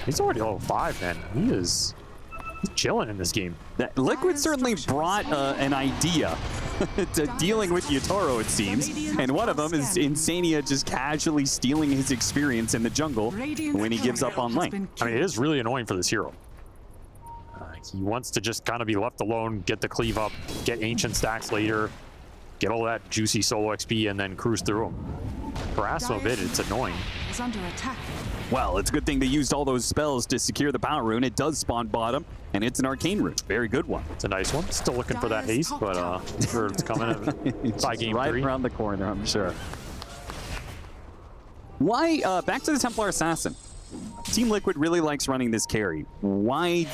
S15: He's already level 5, man. He's chilling in this game.
S7: Liquid certainly brought an idea to dealing with Yatoro, it seems. And one of them is Insania just casually stealing his experience in the jungle when he gives up on lane.
S15: I mean, it is really annoying for this hero. He wants to just kind of be left alone, get the cleave up, get ancient stacks later, get all that juicy solo XP, and then cruise through them. Harass him a bit, it's annoying.
S4: Is under attack.
S7: Well, it's a good thing they used all those spells to secure the power rune. It does spawn bottom, and it's an arcane rune. Very good one.
S15: It's a nice one. Still looking for that haste, but I'm sure it's coming by game
S7: right
S15: 3.
S7: Around the corner, I'm sure. Why, back to the Templar Assassin. Team Liquid really likes running this carry. Why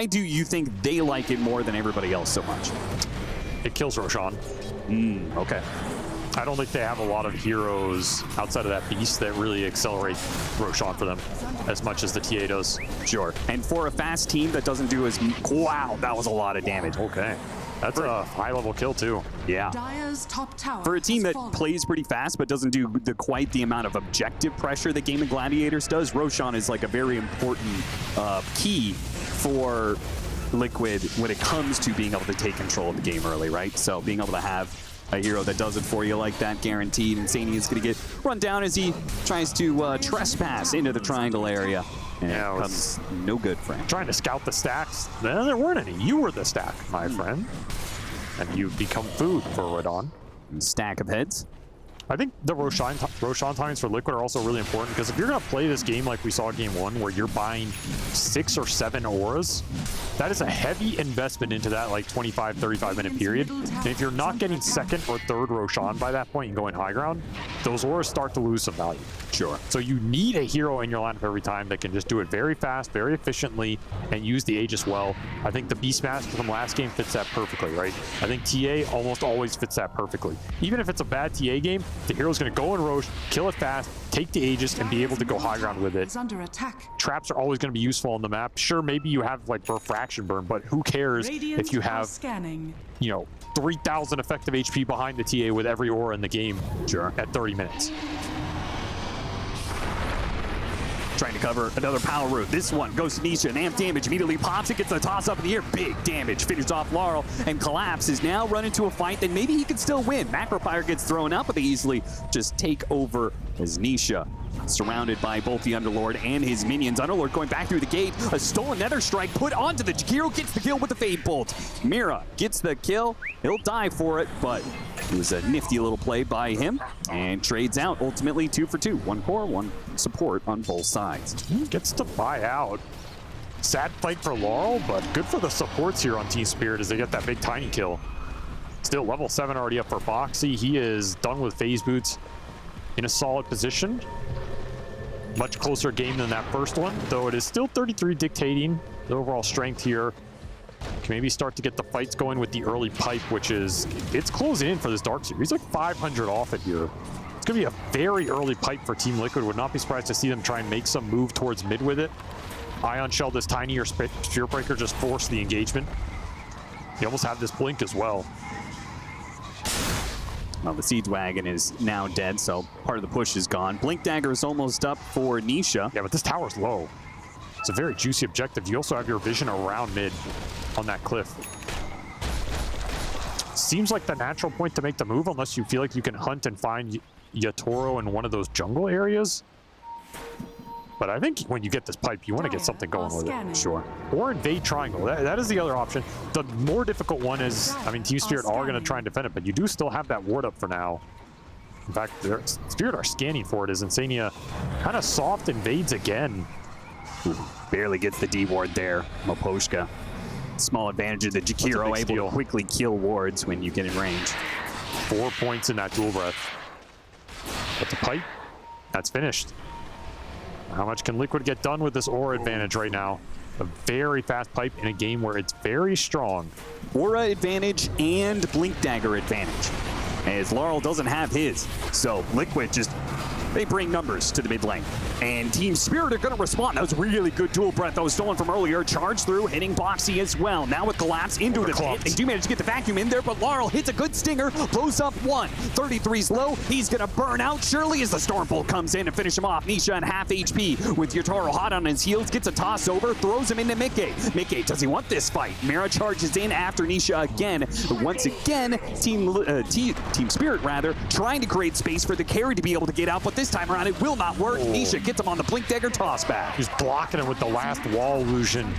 S7: do you think they like it more than everybody else so much?
S15: It kills Roshan.
S7: Okay.
S15: I don't think they have a lot of heroes outside of that beast that really accelerate Roshan for them as much as the TA does.
S7: Sure. And for a fast team that doesn't do as... Wow, that was a lot of damage.
S15: Okay. That's a high-level kill, too.
S7: Yeah.
S4: Dire's top tower
S7: For a team that
S4: has fallen.
S7: plays pretty fast but doesn't do quite the amount of objective pressure that Game of Gladiators does, Roshan is like a very important key for Liquid when it comes to being able to take control of the game early, right? So being able to have a hero that does it for you like that, guaranteed. Insania is going to get run down as he tries to trespass into the triangle area. And it comes no good for him.
S15: Trying to scout the stacks. There weren't any. You were the stack, my friend. And you become food for Radon.
S7: Stack of heads.
S15: I think the Roshan timings for Liquid are also really important, because if you're going to play this game like we saw in Game 1, where you're buying 6 or 7 auras, that is a heavy investment into that like 25, 35-minute period. And if you're not getting second or third Roshan by that point and going high ground, those auras start to lose some value.
S7: Sure.
S15: So you need a hero in your lineup every time that can just do it very fast, very efficiently, and use the Aegis well. I think the Beastmaster from last game fits that perfectly, right? I think TA almost always fits that perfectly. Even if it's a bad TA game, the hero's going to go in Roche, kill it fast, take the Aegis, and be able to go high ground with it.
S4: Is under attack.
S15: Traps are always going to be useful on the map. Sure, maybe you have like refraction burn, but who cares if you have,
S4: scanning.
S15: you know, 3,000 effective HP behind the TA with every aura in the game at 30 minutes.
S7: Trying to cover another power route. This one goes to Misha, and amp damage immediately pops it, gets the toss up in the air. Big damage. Finishes off Laurel, and Collapse is now run into a fight that maybe he can still win. Macropyre gets thrown up, but they easily just take over as Nisha, surrounded by both the Underlord and his minions. Underlord going back through the gate. A stolen Nether Strike put onto the hero, gets the kill with the Fade Bolt. Mira gets the kill. He'll die for it, but it was a nifty little play by him, and trades out ultimately 2 for 2. 1 core, 1 support on both sides.
S15: He gets to buy out. Sad fight for Laurel, but good for the supports here on Team Spirit as they get that big tiny kill. Still level 7 already up for Foxy. He is done with phase boots in a solid position. Much closer game than that first one, though it is still 33 dictating the overall strength here. Can maybe start to get the fights going with the early pipe, which is, it's closing in for this Dark Series. He's like 500 off it here. It's going to be a very early pipe for Team Liquid. Would not be surprised to see them try and make some move towards mid with it. Ion Shell, this tiny or Spear Breaker just force the engagement. They almost have this blink as well.
S7: Well, the Siege Wagon is now dead, so part of the push is gone. Blink Dagger is almost up for Nisha.
S15: Yeah, but this tower's low. It's a very juicy objective. You also have your vision around mid on that cliff. Seems like the natural point to make the move, unless you feel like you can hunt and find Yatoro in one of those jungle areas. But I think when you get this pipe, you want to get something going with it.
S7: Sure.
S15: Or invade triangle. That is the other option. The more difficult one is, I mean, Team Spirit are going to try and defend it, but you do still have that ward up for now. In fact, Spirit are scanning for it as Insania kind of soft invades again.
S7: Ooh, barely gets the D ward there. Moposhka. Small advantage of the Jakiro, able to quickly kill wards when you get in range.
S15: 4 points in that dual breath. But the pipe, that's finished. How much can Liquid get done with this aura advantage right now? A very fast pipe in a game where it's very strong.
S7: Aura advantage and Blink Dagger advantage, as Laurel doesn't have his. So Liquid just, they bring numbers to the mid lane. And Team Spirit are going to respond. That was really good dual breath that was stolen from earlier. Charge through, hitting Boxy as well. Now with Collapse into the pit. They do manage to get the vacuum in there, but Laurel hits a good stinger, blows up one. 33's low. He's going to burn out surely as the Stormbolt comes in and finish him off. Misha at half HP with Yotaro hot on his heels. Gets a toss over, throws him into Mickey. Mickey, does he want this fight? Mira charges in after Nisha again. But once again, Team Spirit rather, trying to create space for the carry to be able to get out, but this time around it will not work. Nisha gets him on the Blink Dagger toss back.
S15: He's blocking him with the last wall illusion.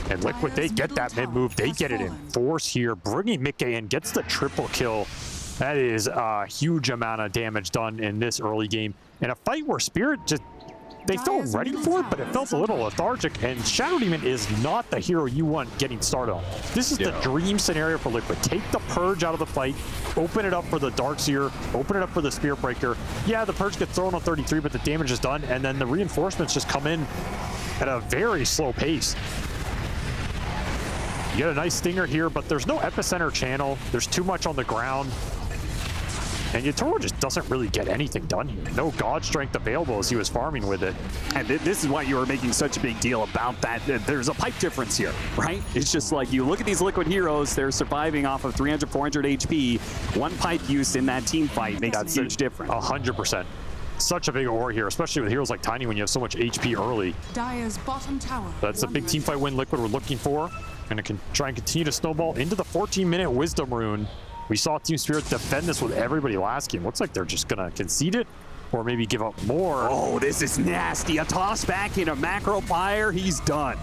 S15: And Liquid, they get that mid move. They get it in force here. Bringing Mickey in, gets the triple kill. That is a huge amount of damage done in this early game. In a fight where Spirit just, they felt ready for it, but it felt a little lethargic. And Shadow Demon is not the hero you want getting started on. This is the dream scenario for Liquid. Take the Purge out of the fight, open it up for the Darkseer, open it up for the Spirit Breaker. Yeah, the Purge gets thrown on 33, but the damage is done, and then the reinforcements just come in at a very slow pace. You get a nice stinger here, but there's no epicenter channel. There's too much on the ground. And Yotaro just doesn't really get anything done here. No God Strength available as he was farming with it.
S7: And this is why you were making such a big deal about that. There's a pipe difference here, right? It's just like you look at these Liquid heroes, they're surviving off of 300, 400 HP. One pipe use in that team fight makes a huge difference.
S15: 100%. Such a big aura here, especially with heroes like Tiny when you have so much HP early.
S4: Dire's bottom tower.
S15: That's a big team fight win Liquid we're looking for. Going to try and continue to snowball into the 14-minute Wisdom Rune. We saw Team Spirit defend this with everybody last game. Looks like they're just going to concede it or maybe give up more.
S7: Oh, this is nasty. A toss back in a macro fire. He's done.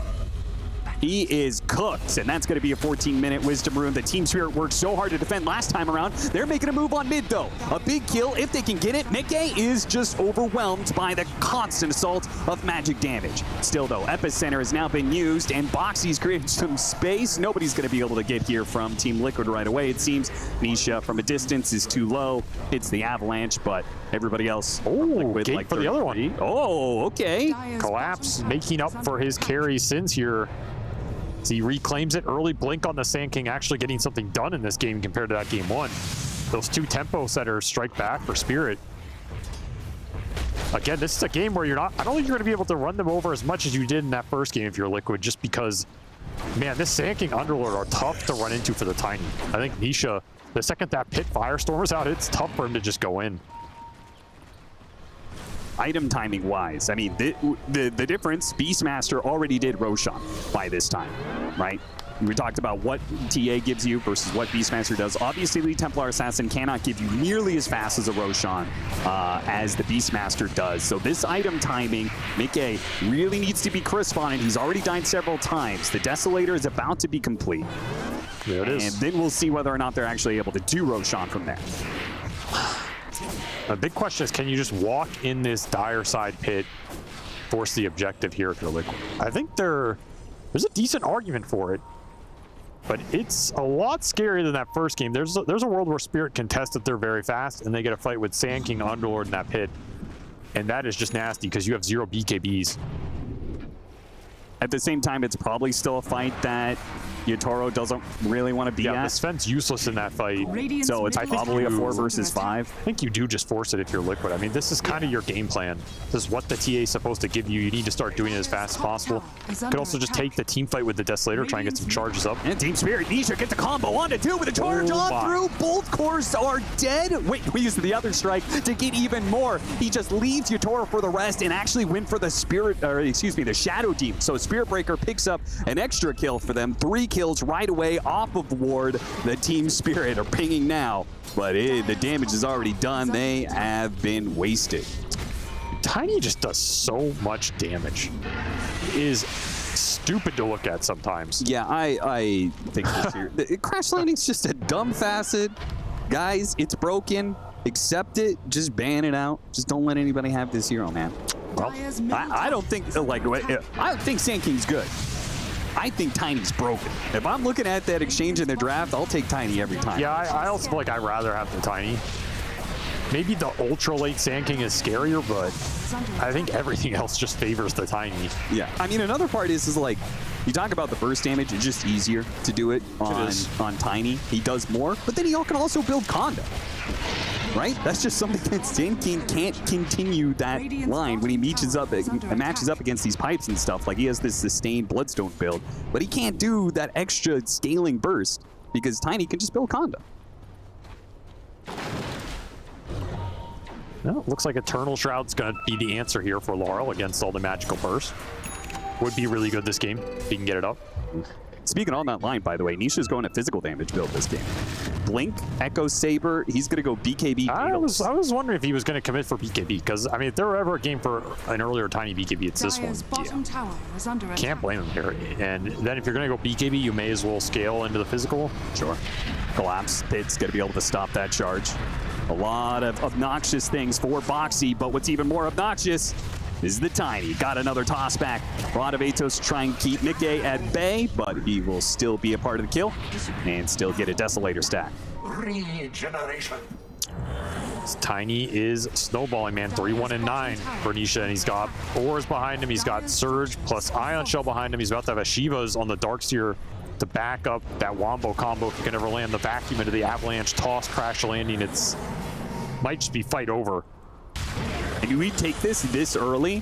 S7: He is cooked, and that's going to be a 14-minute Wisdom Rune. The Team Spirit worked so hard to defend last time around. They're making a move on mid, though. A big kill if they can get it. Mickey is just overwhelmed by the constant assault of magic damage. Still, though, Epicenter has now been used, and Boxy's created some space. Nobody's going to be able to get here from Team Liquid right away, it seems. Misha from a distance is too low. It's the Avalanche, but everybody else.
S15: Oh, gate like for the other one.
S7: Oh, okay.
S15: Collapse making up for his carry sins here. As he reclaims it, early blink on the Sand King, actually getting something done in this game compared to that game one. Those two tempo setters strike back for Spirit. Again, this is a game where you're not, I don't think you're going to be able to run them over as much as you did in that first game if you're Liquid, just because, man, this Sand King Underlord are tough to run into for the Tiny. I think Misha, the second that Pit Firestorm's out, it's tough for him to just go in.
S7: Item timing wise, I mean, the difference, Beastmaster already did Roshan by this time, right? We talked about what TA gives you versus what Beastmaster does. Obviously, Lead Templar Assassin cannot give you nearly as fast as a Roshan as the Beastmaster does. So this item timing, Mickey really needs to be crisp on it. He's already died several times. The Desolator is about to be complete.
S15: There it is.
S7: And then we'll see whether or not they're actually able to do Roshan from there.
S15: The big question is, can you just walk in this dire side pit, force the objective here if you're Liquid? I think there's a decent argument for it, but it's a lot scarier than that first game. There's a world where Spirit can test that they're very fast, and they get a fight with Sand King Underlord in that pit, and that is just nasty because you have 0 BKBs.
S7: At the same time, it's probably still a fight that Yotaro doesn't really want to be at.
S15: Yeah, the Sven's useless in that fight.
S7: So it's probably a 4 versus 5.
S15: I think you do just force it if you're Liquid. I mean, this is kind of your game plan. This is what the TA is supposed to give you. You need to start doing it as fast as possible. You could also just take the team fight with the Desolator, try and get some charges up.
S7: And Team Spirit, Misha gets a combo onto 2 with a charge on through. Both cores are dead. Wait, we used the other strike to get even more. He just leaves Yotaro for the rest and actually went for the the Shadow Demon. So Spirit Breaker picks up an extra kill for them. 3 kills right away off of Ward. The Team Spirit are pinging now, but the damage is already done. They have been wasted.
S15: Tiny just does so much damage. It is stupid to look at sometimes.
S7: Yeah, I think this here. Crash Landing's just a dumb facet. Guys, it's broken. Accept it. Just ban it out. Just don't let anybody have this hero, man. Well, I don't think I don't think Sand King's good. I think Tiny's broken. If I'm looking at that exchange in the draft, I'll take Tiny every time.
S15: Yeah, I also feel like I'd rather have the Tiny. Maybe the ultra late Sand King is scarier, but I think everything else just favors the Tiny.
S7: Yeah, I mean, another part is like, you talk about the burst damage, it's just easier to do it on Tiny. He does more, but then he can also build Conda. Right? That's just something that Sand King can't continue that line when he matches up against these pipes and stuff. Like, he has this sustained Bloodstone build, but he can't do that extra scaling burst because Tiny can just build Conda.
S15: Well, looks like Eternal Shroud's going to be the answer here for Laurel against all the magical bursts. Would be really good this game if he can get it up.
S7: Speaking on that line, by the way, Nisha's going to physical damage build this game. Blink, Echo Saber, he's going to go BKB.
S15: I was wondering if he was going to commit for BKB, because, I mean, if there were ever a game for an earlier Tiny BKB, it's this one.
S4: Bottom tower is under attack.
S15: Can't blame him here. And then if you're going to go BKB, you may as well scale into the physical.
S7: Sure. Collapse Pit's going to be able to stop that charge. A lot of obnoxious things for Boxy, but what's even more obnoxious is the Tiny. Got another toss back. A lot of Atos trying to keep Mickey at bay, but he will still be a part of the kill and still get a Desolator stack.
S15: Regeneration. Tiny is snowballing, man. 3-1 and 9 for Nisha, and he's got Ores behind him. He's got Surge plus Ion Shell behind him. He's about to have a Shivas on the Darkseer to back up that Wombo combo if he can ever land the vacuum into the Avalanche toss crash landing. It's might just be fight over.
S7: And we take this early.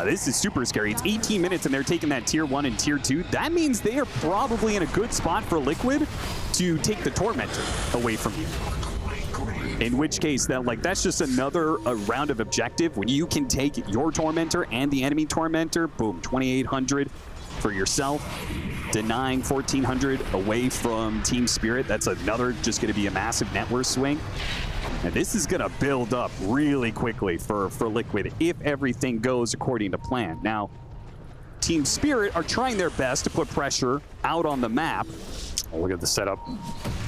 S7: This is super scary. It's 18 minutes and they're taking that tier 1 and tier 2. That means they are probably in a good spot for Liquid to take the Tormentor away from you. In which case, that's just another round of objective. When you can take your Tormentor and the enemy Tormentor, boom, 2,800 for yourself. Denying 1,400 away from Team Spirit. That's another just going to be a massive net worth swing. And this is going to build up really quickly for Liquid if everything goes according to plan. Now, Team Spirit are trying their best to put pressure out on the map.
S15: Oh, look at the setup.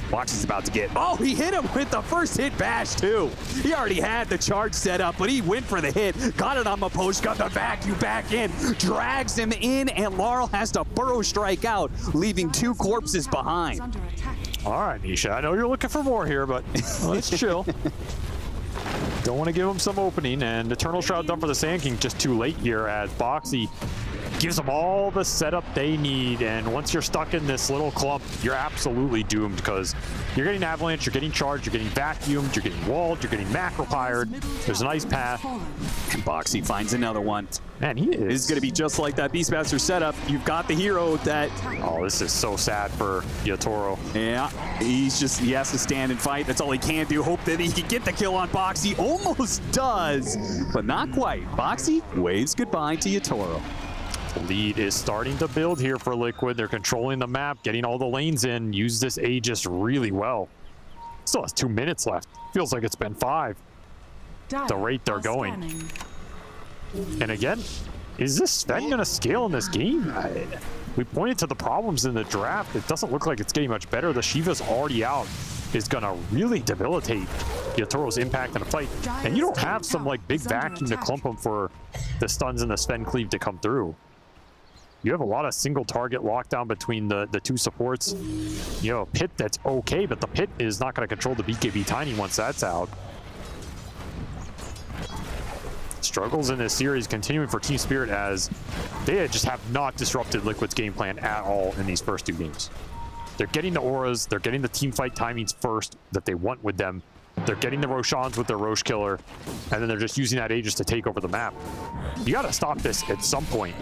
S7: Boxy's about to get... Oh, he hit him with the first hit bash, too. He already had the charge set up, but he went for the hit. Got it on the post, got the vacuum back in. Drags him in, and Laurel has to burrow strike out, leaving 2 corpses behind.
S15: All right, Misha, I know you're looking for more here, but let's chill. Don't want to give him some opening, and Eternal Shroud done for the Sand King just too late here as Boxy gives them all the setup they need, and once you're stuck in this little clump, you're absolutely doomed because you're getting Avalanche, you're getting charged, you're getting vacuumed, you're getting walled, you're getting macro-fired. There's an ice path.
S7: And Boxy finds another one.
S15: Man, he is.
S7: This is going to be just like that Beastmaster setup. You've got the hero that...
S15: Oh, this is so sad for Yatoro.
S7: Yeah, he has to stand and fight. That's all he can do. Hope that he can get the kill on Boxy. Almost does, but not quite. Boxy waves goodbye to Yatoro.
S15: The lead is starting to build here for Liquid. They're controlling the map, getting all the lanes in. Use this Aegis really well. Still has 2 minutes left. Feels like it's been 5. The rate they're going. And again, is this Sven going to scale in this game? We pointed to the problems in the draft. It doesn't look like it's getting much better. The Shiva's already out. Is going to really debilitate Yatoro's impact in a fight. And you don't have some big vacuum to clump him for the stuns and the Sven cleave to come through. You have a lot of single target lockdown between the 2 supports. You have a Pit that's okay, but the Pit is not going to control the BKB Tiny once that's out. Struggles in this series continuing for Team Spirit as they just have not disrupted Liquid's game plan at all in these first 2 games. They're getting the auras, they're getting the team fight timings first that they want with them. They're getting the Roshans with their Rosh Killer, and then they're just using that Aegis to take over the map. You gotta stop this at some point.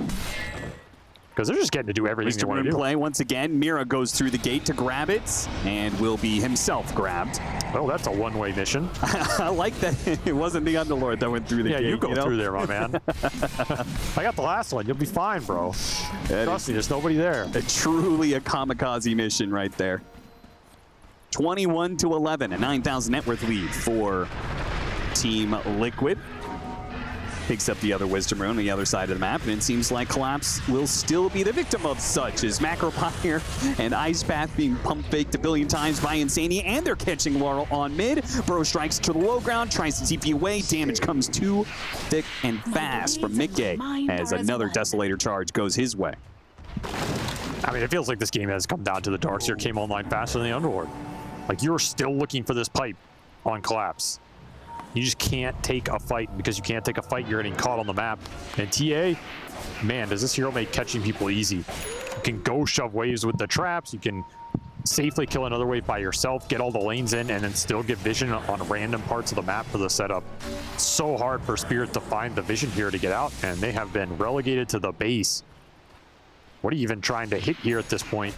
S15: Because they're just getting to do everything they want to do.
S7: Play once again. Mira goes through the gate to grab it and will be himself grabbed.
S15: Oh, that's a one-way mission.
S7: I like that it wasn't the Underlord that went through the gate.
S15: Yeah, you go through there, my man. I got the last one. You'll be fine, bro. Trust me, there's nobody there.
S7: Truly a kamikaze mission right there. 21-11, a 9,000 net worth lead for Team Liquid. picks up the other Wisdom Rune on the other side of the map, and it seems like Collapse will still be the victim of such as Macropire and Ice Path being pump faked a billion times by Insania, and they're catching Laurel on mid. Bro strikes to the low ground, tries to TP away. Damage comes too thick and fast from Mickey as another Desolator charge goes his way.
S15: I mean, it feels like this game has come down to the Darkseer came online faster than the Underlord. Like, you're still looking for this pipe on Collapse. You just can't take a fight, and because you can't take a fight, you're getting caught on the map. And TA, man, does this hero make catching people easy. You can go shove waves with the traps, you can safely kill another wave by yourself, get all the lanes in, and then still get vision on random parts of the map for the setup. It's so hard for Spirit to find the vision here to get out, and they have been relegated to the base. What are you even trying to hit here at this point?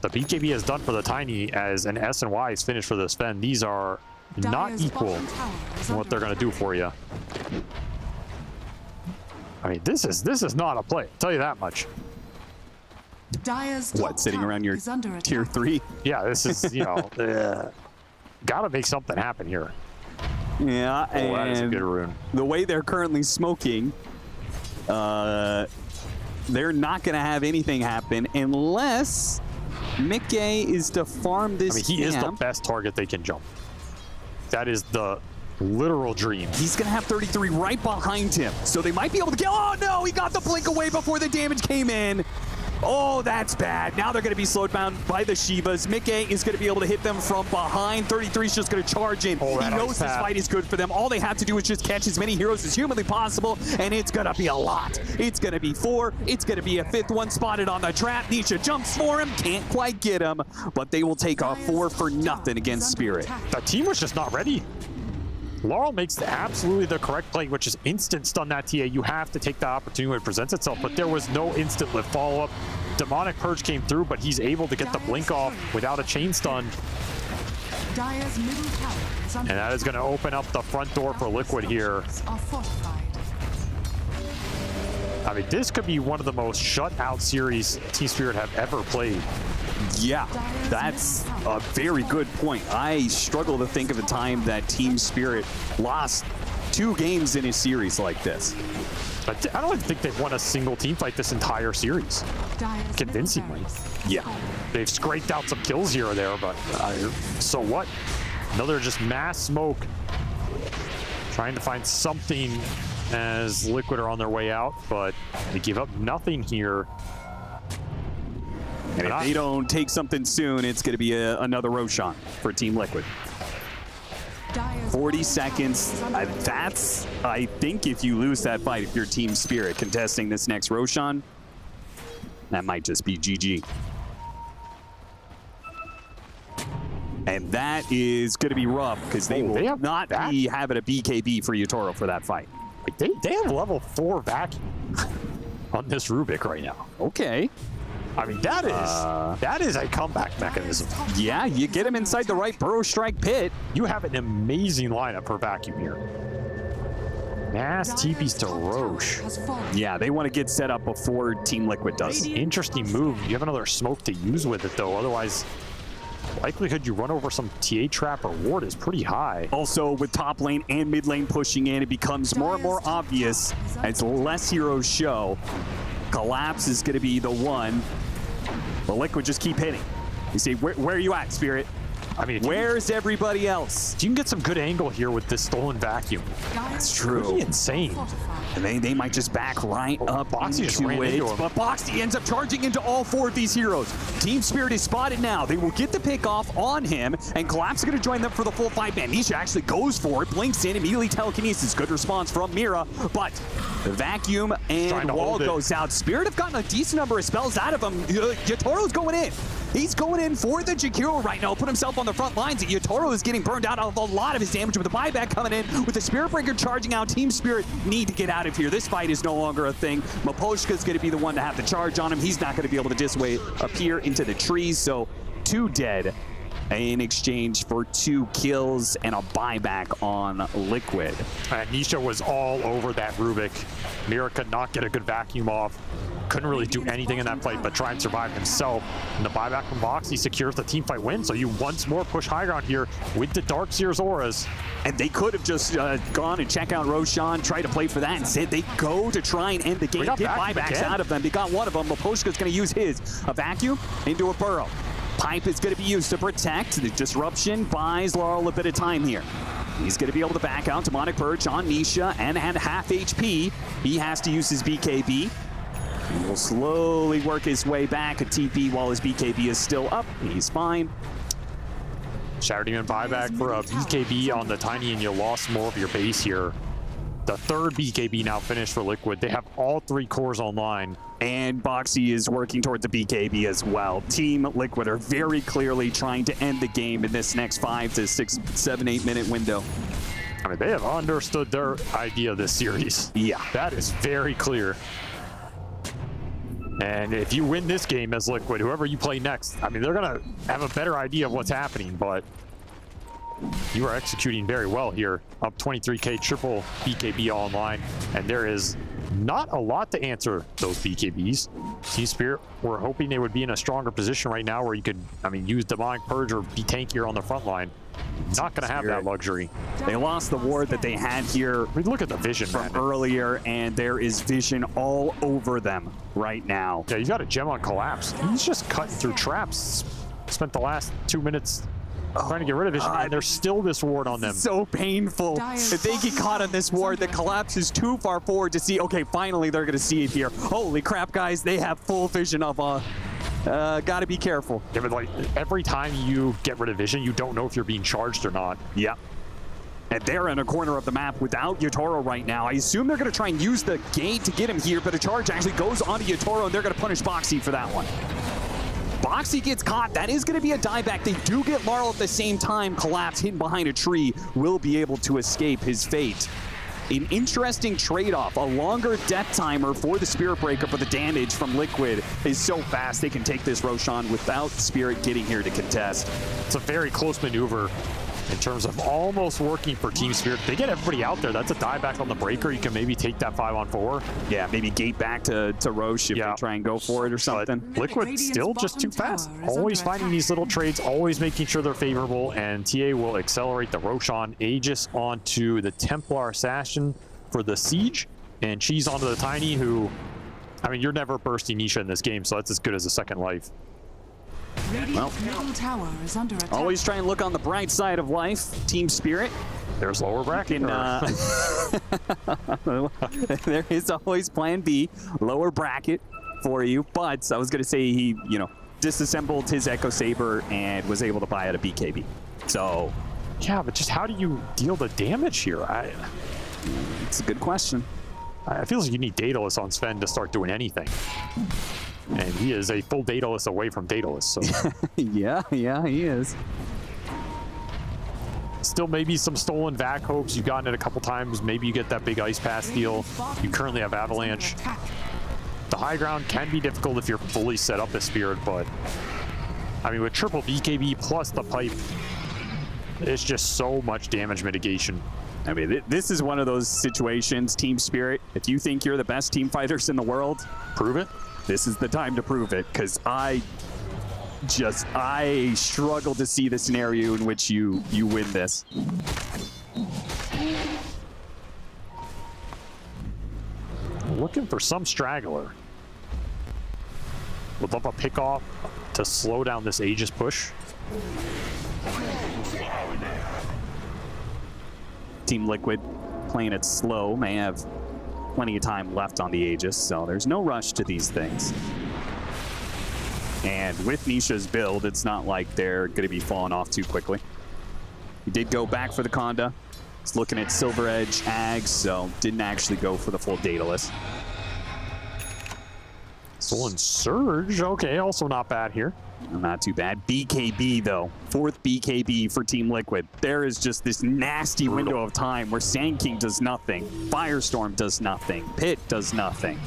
S15: The BKB has done for the Tiny as an S and Y is finished for this Fen. These are not equal in what they're going to do for you. I mean, this is not a play. I'll tell you that much.
S7: What, sitting around your tier 3?
S15: Yeah, this is, you know, gotta make something happen here.
S7: Yeah, and
S15: that is a good rune.
S7: The way they're currently smoking, they're not going to have anything happen unless Mickey is to farm this
S15: I mean, he is the best target they can jump. That is the literal dream.
S7: He's going to have 33 right behind him, so they might be able to get... Oh, no! He got the blink away before the damage came in. Oh, that's bad. Now they're going to be slowed down by the Shivas. Mickey is going to be able to hit them from behind. 33 is just going to charge in. He knows this fight is good for them. All they have to do is just catch as many heroes as humanly possible, and it's going to be a lot. It's going to be 4. It's going to be a 5th one spotted on the trap. Misha jumps for him. Can't quite get him, but they will take a 4 for nothing against Spirit.
S15: The team was just not ready. Laurel makes absolutely the correct play, which is instant stun that TA. You have to take the opportunity when it presents itself, but there was no instant lift follow-up. Demonic Purge came through, but he's able to get the blink off without a chain stun. And that is going to open up the front door for Liquid here. I mean, this could be one of the most shut-out series Team Spirit have ever played.
S7: Yeah, that's a very good point. I struggle to think of a time that Team Spirit lost 2 games in a series like this.
S15: But I don't think they've won a single team fight this entire series convincingly.
S7: Yeah.
S15: They've scraped out some kills here or there, but so what? Another just mass smoke. Trying to find something as Liquid are on their way out, but they give up nothing here.
S7: And if they don't take something soon, it's going to be another Roshan for Team Liquid. 40 seconds. That's, I think, if you lose that fight, if you're Team Spirit contesting this next Roshan, that might just be GG. And that is going to be rough because they will not be having a BKB for Yotaro for that fight.
S15: They have level 4 vacuum on this Rubik right now.
S7: Okay.
S15: I mean, that is a comeback mechanism.
S7: Yeah, you get him inside the right Burrow Strike pit.
S15: You have an amazing lineup for vacuum here. Mass TPs to Roche.
S7: Yeah, they want to get set up before Team Liquid does.
S15: Interesting move. You have another smoke to use with it, though. Otherwise, likelihood you run over some TA trap or ward is pretty high.
S7: Also, with top lane and mid lane pushing in, it becomes more and more obvious as less heroes show. Collapse is going to be the one. The Liquid just keep hitting. You see, where are you at, Spirit?
S15: I mean,
S7: where's everybody else?
S15: You can get some good angle here with this stolen vacuum.
S7: That's true.
S15: Pretty insane.
S7: And they might just back right up
S15: Boxy just ran into him.
S7: But Boxy ends up charging into all 4 of these heroes. Team Spirit is spotted now. They will get the pick off on him, and Collapse is going to join them for the full 5-man. Misha actually goes for it, blinks in, immediately telekinesis. Good response from Mira, but the vacuum and wall goes out. Spirit have gotten a decent number of spells out of him. Yotoro's going in. He's going in for the Jakiro right now, put himself on the front lines. Yotaro is getting burned out of a lot of his damage with the buyback coming in. With the Spirit Breaker charging out, Team Spirit need to get out of here. This fight is no longer a thing. Maposhka's going to be the one to have the charge on him. He's not going to be able to disappear into the trees, so 2 dead. in exchange for 2 kills and a buyback on Liquid.
S15: Misha was all over that Rubik. Mira could not get a good vacuum off. Couldn't really do anything in that fight but try and survive himself. And the buyback from Boxy secures the team fight win. So you once more push high ground here with the Darkseer's auras.
S7: And they could have just gone and check out Roshan, try to play for that. Instead, they go to try and end the game. Get buybacks out of them. They got one of them. Maposhka's going to use his. A vacuum into a burrow. Pipe is going to be used to protect. The disruption buys Laurel a bit of time here. He's going to be able to back out. Demonic Purge on Misha and at half HP. He has to use his BKB. He will slowly work his way back. A TP while his BKB is still up. He's fine.
S15: Shadow Demon buyback for a BKB on the Tiny, and you lost more of your base here. The 3rd BKB now finished for Liquid. They have all 3 cores online.
S7: And Boxy is working towards the BKB as well. Team Liquid are very clearly trying to end the game in this next 5 to 6, 7, 8 minute window.
S15: I mean, they have understood their idea of this series.
S7: Yeah.
S15: That is very clear. And if you win this game as Liquid, whoever you play next, I mean, they're going to have a better idea of what's happening, but you are executing very well here. Up 23k, triple BKB online, and there is not a lot to answer those BKBs. Team Spirit, we're hoping they would be in a stronger position right now where you could, I mean, use Demonic Purge or be tankier on the front line. Not going to have that luxury.
S7: They lost the ward that they had here.
S15: I mean, look at the vision
S7: from earlier, and there is vision all over them right now.
S15: Yeah, you got a gem on Collapse. He's just cutting through traps. Spent the last 2 minutes trying to get rid of vision, and there's still this ward on them.
S7: So painful. If they get caught on this ward, the Collapse is too far forward to see. Okay, finally they're going to see it here. Holy crap, guys. They have full vision of gotta be careful.
S15: Yeah, but like every time you get rid of vision, you don't know if you're being charged or not.
S7: Yeah. And they're in a corner of the map without Yotaro right now. I assume they're going to try and use the gate to get him here, but a charge actually goes onto Yotaro, and they're going to punish Boxy for that one. Boxy gets caught. That is going to be a dieback. They do get Laurel at the same time. Collapse hidden behind a tree will be able to escape his fate. An interesting trade-off, a longer death timer for the Spirit Breaker, but the damage from Liquid is so fast they can take this Roshan without Spirit getting here to contest.
S15: It's a very close maneuver in terms of almost working for Team Spirit. They get everybody out there. That's a dieback on the Breaker. You can maybe take that 5-on-4.
S7: Yeah, maybe gate back to Roche if they try and go for it or something.
S15: But Liquid still just too fast. Always finding these little trades, always making sure they're favorable, and TA will accelerate the Roshan Aegis onto the Templar Assassin for the Siege, and Cheese onto the Tiny, who, I mean, you're never bursting Nisha in this game, so that's as good as a second life.
S7: Well,
S4: tower is under attack.
S7: Always try and look on the bright side of life. Team Spirit.
S15: There's lower bracket.
S7: There is always plan B, lower bracket for you. But I was going to say he, disassembled his Echo Saber and was able to buy out a BKB. So,
S15: yeah, but just how do you deal the damage here?
S7: It's a good question.
S15: I feel like you need Daedalus on Sven to start doing anything. And he is a full Daedalus away from Daedalus. So.
S7: yeah, he is.
S15: Still maybe some stolen vac hopes. You've gotten it a couple times. Maybe you get that big Ice Pass deal. You currently have Avalanche. The high ground can be difficult if you're fully set up as Spirit, but I mean, with triple BKB plus the pipe, it's just so much damage mitigation.
S7: I mean, this is one of those situations, Team Spirit, if you think you're the best team fighters in the world,
S15: prove it.
S7: This is the time to prove it, because I struggle to see the scenario in which you win this.
S15: Looking for some straggler. Would love a pick off to slow down this Aegis push.
S7: Team Liquid playing it slow, may have plenty of time left on the Aegis, so there's no rush to these things. And with Misha's build, it's not like they're going to be falling off too quickly. He did go back for the Conda. He's looking at Silver Edge, Ags, so didn't actually go for the full Daedalus.
S15: Stolen Surge, okay, also not bad here.
S7: Not too bad. BKB, though. 4th BKB for Team Liquid. There is just this nasty window of time where Sand King does nothing. Firestorm does nothing. Pit does nothing.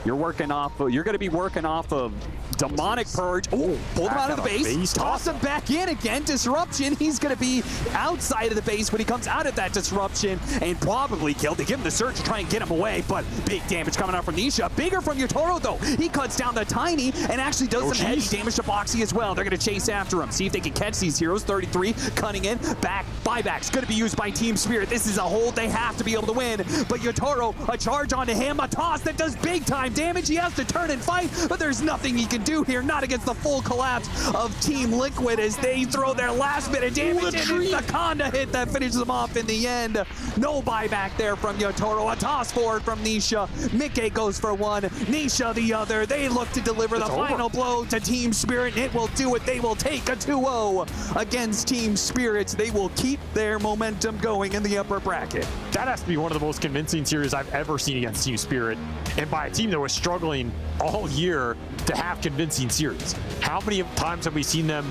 S7: You're going to be working off of Demonic Purge. Oh, pulled him out of the base. Toss him back in again. Disruption. He's going to be outside of the base when he comes out of that disruption and probably killed. They give him the surge to try and get him away, but big damage coming out from Misha. Bigger from Yotaro, though. He cuts down the Tiny and actually does some heavy damage to Boxy as well. They're going to chase after him. See if they can catch these heroes. 33 cutting in. Back. Buyback's going to be used by Team Spirit. This is a hold. They have to be able to win. But Yotaro, a charge onto him. A toss that does big time damage. He has to turn and fight, but there's nothing he can do here. Not against the full collapse of Team Liquid as they throw their last bit of damage. And it's the Conda hit that finishes them off in the end. No buyback there from Yotaro. A toss forward from Nisha. Mickey goes for one. Nisha the other. They look to deliver the final blow to Team Spirit. It will do it. They will take a 2-0 against Team Spirit. They will keep their momentum going in the upper bracket.
S15: That has to be one of the most convincing series I've ever seen against Team Spirit, and by a team that was struggling all year to have convincing series. How many times have we seen them,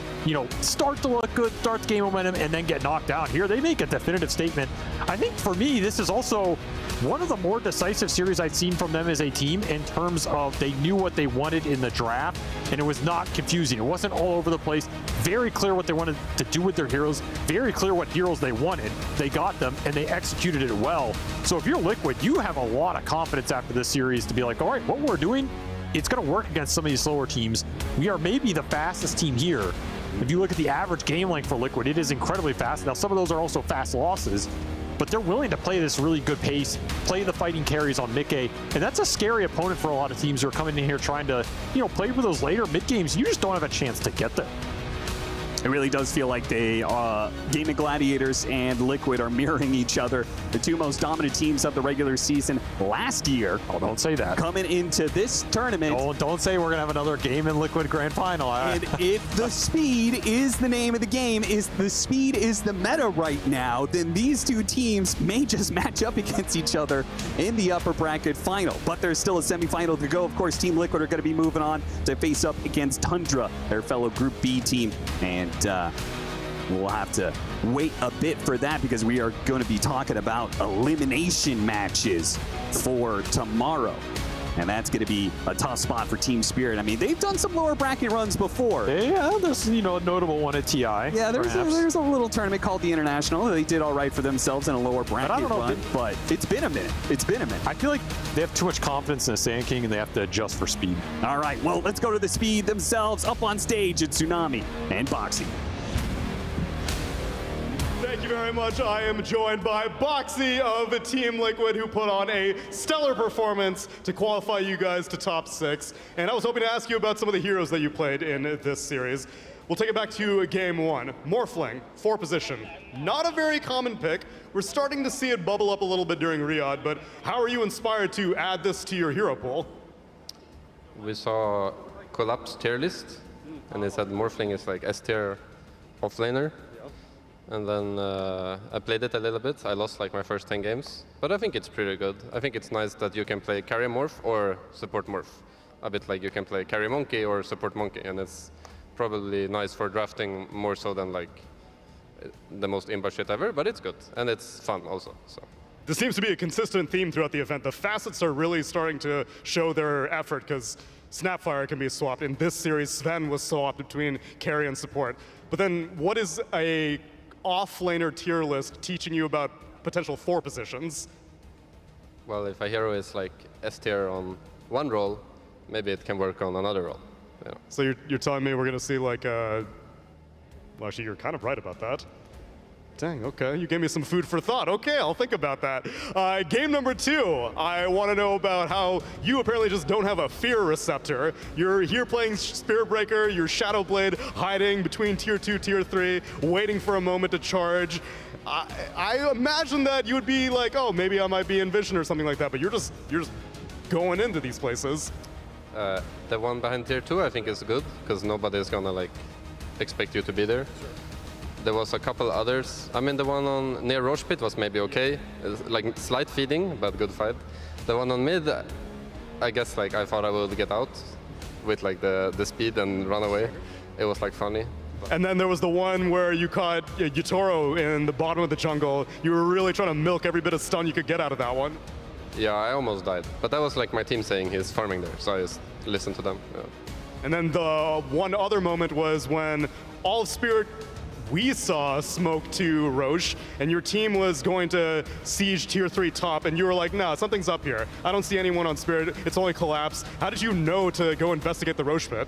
S15: start to look good, start to gain momentum, and then get knocked out? Here, they make a definitive statement. I think for me, this is also one of the more decisive series I've seen from them as a team in terms of they knew what they wanted in the draft, and it was not confusing. It wasn't all over the place. Very clear what they wanted to do with their heroes, very clear what heroes they wanted. They got them, and they executed it well. So if you're Liquid, you have a lot of confidence after this series to be like, all right, what we're doing, it's going to work against some of these slower teams. We are maybe the fastest team here. If you look at the average game length for Liquid, it is incredibly fast. Now, some of those are also fast losses, but they're willing to play this really good pace, play the fighting carries on Mickey, and that's a scary opponent for a lot of teams who are coming in here trying to, play for those later mid games. You just don't have a chance to get there.
S7: It really does feel like Gaming Gladiators and Liquid are mirroring each other. The two most dominant teams of the regular season last year.
S15: Oh, don't say that.
S7: Coming into this tournament.
S15: Don't say we're going to have another game in Liquid Grand Final.
S7: And if the speed is the name of the game, the speed is the meta right now, then these two teams may just match up against each other in the upper bracket final. But there's still a semifinal to go. Of course, Team Liquid are going to be moving on to face up against Tundra, their fellow Group B team. And we'll have to wait a bit for that because we are going to be talking about elimination matches for tomorrow. And that's going to be a tough spot for Team Spirit. I mean, they've done some lower bracket runs before.
S15: Yeah, there's, a notable one at TI.
S7: Yeah, there's a little tournament called the International. They did all right for themselves in a lower bracket run, but it's been a minute. It's been a minute.
S15: I feel like they have too much confidence in the Sand King and they have to adjust for speed.
S7: All right, well, let's go to the speed themselves. Up on stage, it's Tsunami and Boxy.
S1: Thank you very much. I am joined by Boxy of Team Liquid, who put on a stellar performance to qualify you guys to top 6. And I was hoping to ask you about some of the heroes that you played in this series. We'll take it back to game 1. Morphling, 4 position. Not a very common pick. We're starting to see it bubble up a little bit during Riyadh, but how are you inspired to add this to your hero pool?
S11: We saw Collapse tier list, and it said Morphling is like S tier offlaner. And then I played it a little bit. I lost like my first 10 games, but I think it's pretty good. I think it's nice that you can play carry morph or support morph. A bit like you can play carry monkey or support monkey, and it's probably nice for drafting more so than like the most imba shit ever, but it's good, and it's fun also. So.
S1: This seems to be a consistent theme throughout the event. The facets are really starting to show their effort because Snapfire can be swapped. In this series, Sven was swapped between carry and support. But then what is a off-laner tier list teaching you about potential 4 positions?
S11: Well, if a hero is like S tier on one role, maybe it can work on another role. You know.
S1: So you're telling me we're going to see like well, actually, you're kind of right about that. Dang, okay, you gave me some food for thought. Okay, I'll think about that. Game number 2, I want to know about how you apparently just don't have a fear receptor. You're here playing Spirit Breaker, you're Shadow Blade, hiding between tier 2, tier 3, waiting for a moment to charge. I imagine that you would be like, oh, maybe I might be in Vision or something like that, but you're just going into these places.
S11: The one behind tier 2 I think is good, because nobody's gonna like expect you to be there. There was a couple others. I mean, the one on near Roche Pit was maybe okay. It's like slight feeding, but good fight. The one on mid, I guess like I thought I would get out with like the speed and run away. It was like funny.
S1: And then there was the one where you caught Yotaro in the bottom of the jungle. You were really trying to milk every bit of stun you could get out of that one.
S11: Yeah, I almost died. But that was like my team saying he's farming there, so I just listened to them. Yeah.
S1: And then the one other moment was when all of Spirit we saw smoke to Roche, and your team was going to siege tier 3 top, and you were like, no, something's up here. I don't see anyone on Spirit, it's only Collapse. How did you know to go investigate the Roche pit?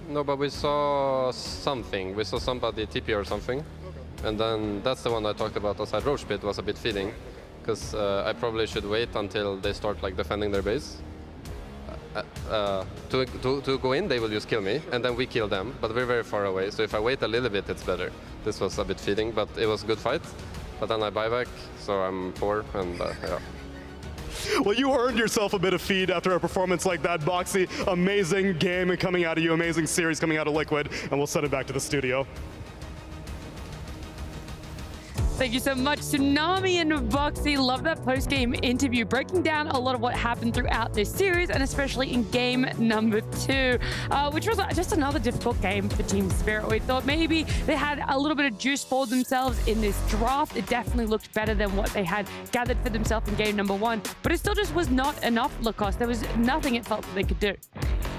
S11: No, but we saw something. We saw somebody TP or something. Okay. And then that's the one I talked about outside Roche pit was a bit feeding, because I probably should wait until they start like defending their base. To go in, they will just kill me, and then we kill them, but we're very far away, so if I wait a little bit, it's better. This was a bit feeding, but it was a good fight. But then I buy back, so I'm poor, and yeah.
S1: Well, you earned yourself a bit of feed after a performance like that, Boxy. Amazing game coming out of you, amazing series coming out of Liquid, and we'll send it back to the studio.
S21: Thank you so much, Tsunami and Boxy. Love that post-game interview, breaking down a lot of what happened throughout this series, and especially in game number 2, which was just another difficult game for Team Spirit. We thought maybe they had a little bit of juice for themselves in this draft. It definitely looked better than what they had gathered for themselves in game number 1, but it still just was not enough, Lacoste. There was nothing it felt that they could do.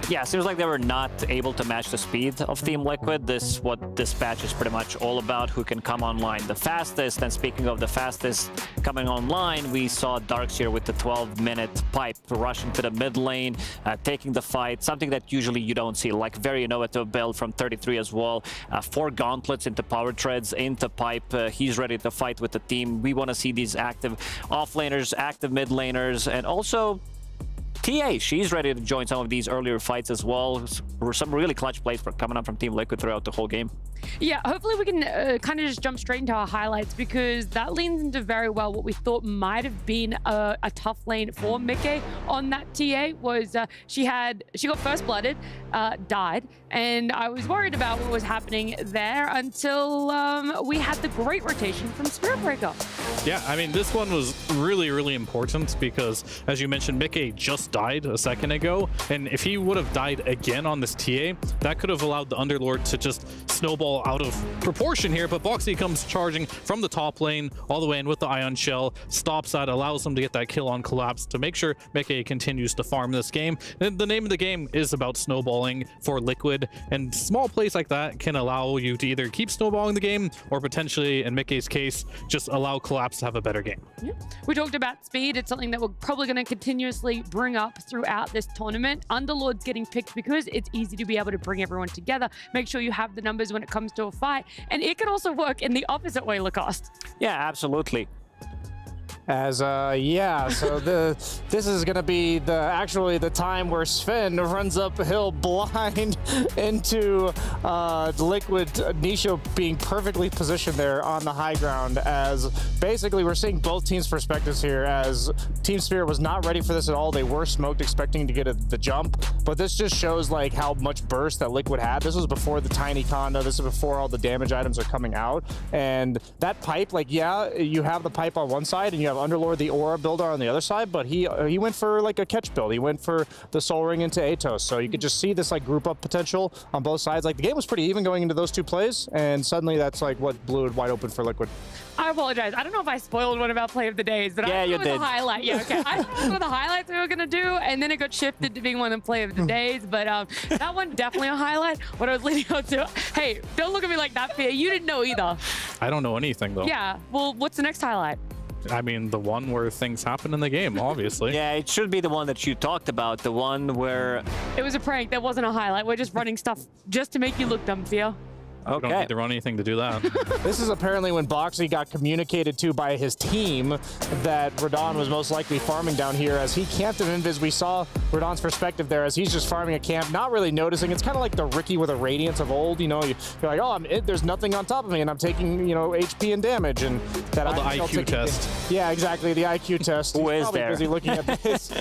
S10: Yeah, seems like they were not able to match the speed of Team Liquid. This is what this patch is pretty much all about, who can come online the fastest. And speaking of the fastest coming online, we saw Darkseer with the 12-minute pipe rushing to the mid lane, taking the fight, something that usually you don't see, like very innovative build from 33 as well. 4 gauntlets into power treads, into pipe. He's ready to fight with the team. We want to see these active offlaners, active mid laners, and also TA, she's ready to join some of these earlier fights as well. Some really clutch plays coming up from Team Liquid throughout the whole game.
S21: Yeah, hopefully we can kind of just jump straight into our highlights, because that leans into very well what we thought might have been a tough lane for Mickey on that TA. Was she got first blooded, died, and I was worried about what was happening there until we had the great rotation from Spirit Breaker.
S5: Yeah, I mean, this one was really, really important because, as you mentioned, Mickey just died a second ago, and if he would have died again on this TA, that could have allowed the Underlord to just snowball out of proportion here. But Boxy comes charging from the top lane all the way in with the Ion Shell, stops that, allows him to get that kill on Collapse to make sure Mickey continues to farm this game. And the name of the game is about snowballing for Liquid, and small plays like that can allow you to either keep snowballing the game or potentially, in Mickey's case, just allow Collapse to have a better game.
S21: Yeah. We talked about speed. It's something that we're probably going to continuously bring up throughout this tournament. Underlord's getting picked because it's easy to be able to bring everyone together, make sure you have the numbers when it comes to a fight, and it can also work in the opposite way, Lacoste.
S10: Yeah, absolutely.
S8: Yeah, so this is gonna be actually the time where Sven runs uphill blind into Liquid. Nisha being perfectly positioned there on the high ground, as basically we're seeing both teams' perspectives here, as Team Spirit was not ready for this at all. They were smoked expecting to get the jump, but this just shows like how much burst that Liquid had. This was before the tiny condo, this is before all the damage items are coming out, and that pipe, like, yeah, you have the pipe on one side and you have Underlord, the Aura builder, on the other side, but he went for like a catch build. He went for the Soul Ring into Atos, so you could just see this like group up potential on both sides. Like, the game was pretty even going into those two plays, and suddenly that's like what blew it wide open for Liquid.
S21: I apologize. I don't know if I spoiled one of our play of the days, but
S10: yeah,
S21: I
S10: you
S21: thought it was
S10: did.
S21: a highlight. Yeah, okay. I thought it was one of the highlights we were going to do, and then it got shifted to being one of the play of the days, but that one definitely a highlight. What I was leading on to, hey, don't look at me like that, Fia. You didn't know either.
S5: I don't know anything, though.
S21: Yeah, well, what's the next highlight?
S5: I mean, the one where things happen in the game, obviously.
S10: Yeah, it should be the one that you talked about, the one where...
S21: It was a prank. That wasn't a highlight. We're just running stuff just to make you look dumb, Fia.
S5: Okay. You don't need to run anything to do that.
S8: This is apparently when Boxy got communicated to by his team that Radon was most likely farming down here, as he camped in Invis. We saw Radon's perspective there as he's just farming a camp, not really noticing. It's kind of like the Ricky with a Radiance of old, you know, you're like, oh, there's nothing on top of me and I'm taking, you know, HP and damage, and that
S5: the IQ test.
S8: Yeah, exactly, the IQ test.
S10: Who
S8: He's
S10: is
S8: probably
S10: there?
S8: busy looking at this.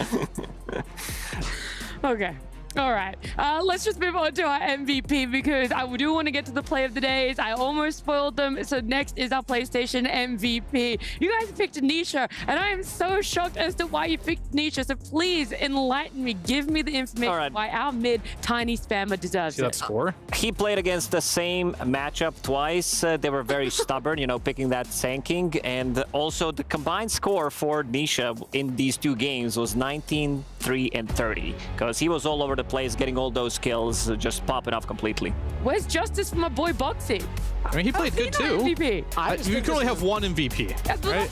S21: Okay. All right, let's just move on to our MVP because I do want to get to the play of the days. I almost spoiled them. So next is our PlayStation MVP. You guys picked Misha, and I am so shocked as to why you picked Misha. So please enlighten me. Give me the information why our mid tiny spammer deserves
S5: See that score?
S10: He played against the same matchup twice. They were very stubborn, you know, picking that Sand King. And also the combined score for Misha in these two games was 19, 3, and 30. Because he was all over the place, getting all those kills, just popping off completely.
S21: Where's justice for my boy Boxy?
S5: I mean, he played good too.
S21: MVP.
S5: You can only have one MVP.
S21: Right?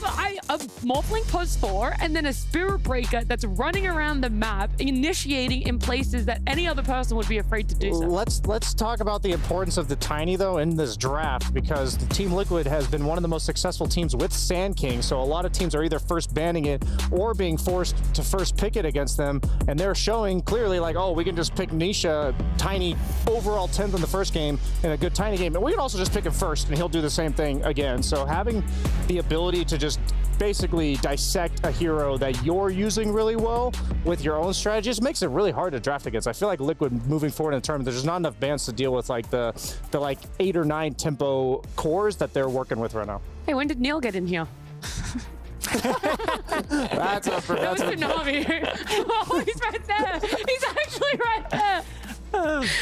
S21: A Morphling post 4 and then a Spirit Breaker that's running around the map, initiating in places that any other person would be afraid to do so.
S8: Let's talk about the importance of the Tiny, though, in this draft, because the Team Liquid has been one of the most successful teams with Sand King, so a lot of teams are either first banning it or being forced to first pick it against them, and they're showing clearly like, oh, we can just pick Nisha Tiny overall 10th in the first game in a good Tiny game, and we can also just pick him first and he'll do the same thing again. So having the ability to just basically dissect a hero that you're using really well with your own strategies makes it really hard to draft against. I feel like Liquid moving forward in the tournament, there's just not enough bans to deal with like the like 8 or 9 tempo cores that they're working with right now.
S21: Hey, when did Neil get in here?
S8: That's a
S21: that was Tsunami. Oh, he's right there. He's actually right there.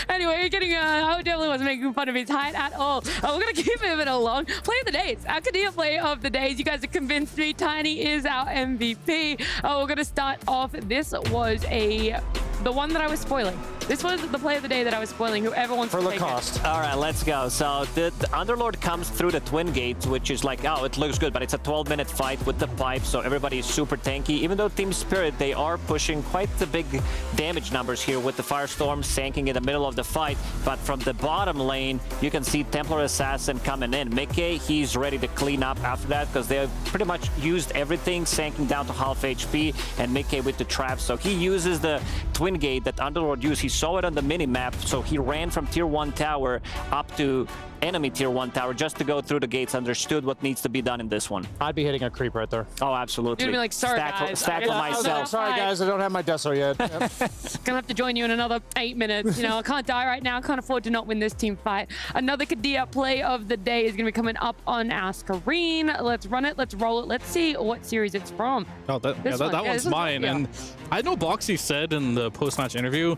S21: Anyway, you're getting, I definitely wasn't making fun of his height at all. We're going to keep moving along. Play of the days. Academia play of the days. You guys have convinced me Tiny is our MVP. We're going to start off. This was the one that I was spoiling. This was the play of the day that I was spoiling. Whoever wants to take it.
S10: All right, let's go. So the Underlord comes through the Twin Gate, which is like, oh, it looks good, but it's a 12-minute fight with the pipe, so everybody is super tanky. Even though Team Spirit, they are pushing quite the big damage numbers here with the Firestorm sinking in the middle of the fight. But from the bottom lane, you can see Templar Assassin coming in. Mickey, he's ready to clean up after that because they have pretty much used everything, sinking down to half HP, and Mickey with the trap. So he uses the Twin Gate that Underlord used. He saw it on the mini-map, so he ran from tier 1 tower up to enemy tier 1 tower just to go through the gates, understood what needs to be done in this one.
S8: I'd be hitting a creep right there.
S10: Oh, absolutely.
S21: You'd be like, sorry, guys.
S10: Stack for myself.
S8: Sorry, guys, I don't have my Deso yet. Yep.
S21: Gonna have to join you in another 8 minutes. You know, I can't die right now. I can't afford to not win this team fight. Another Kadia play of the day is gonna be coming up on our screen. Let's run it. Let's roll it. Let's see what series it's from.
S5: Oh, that one's mine. And I know Boxy said in the post-match interview,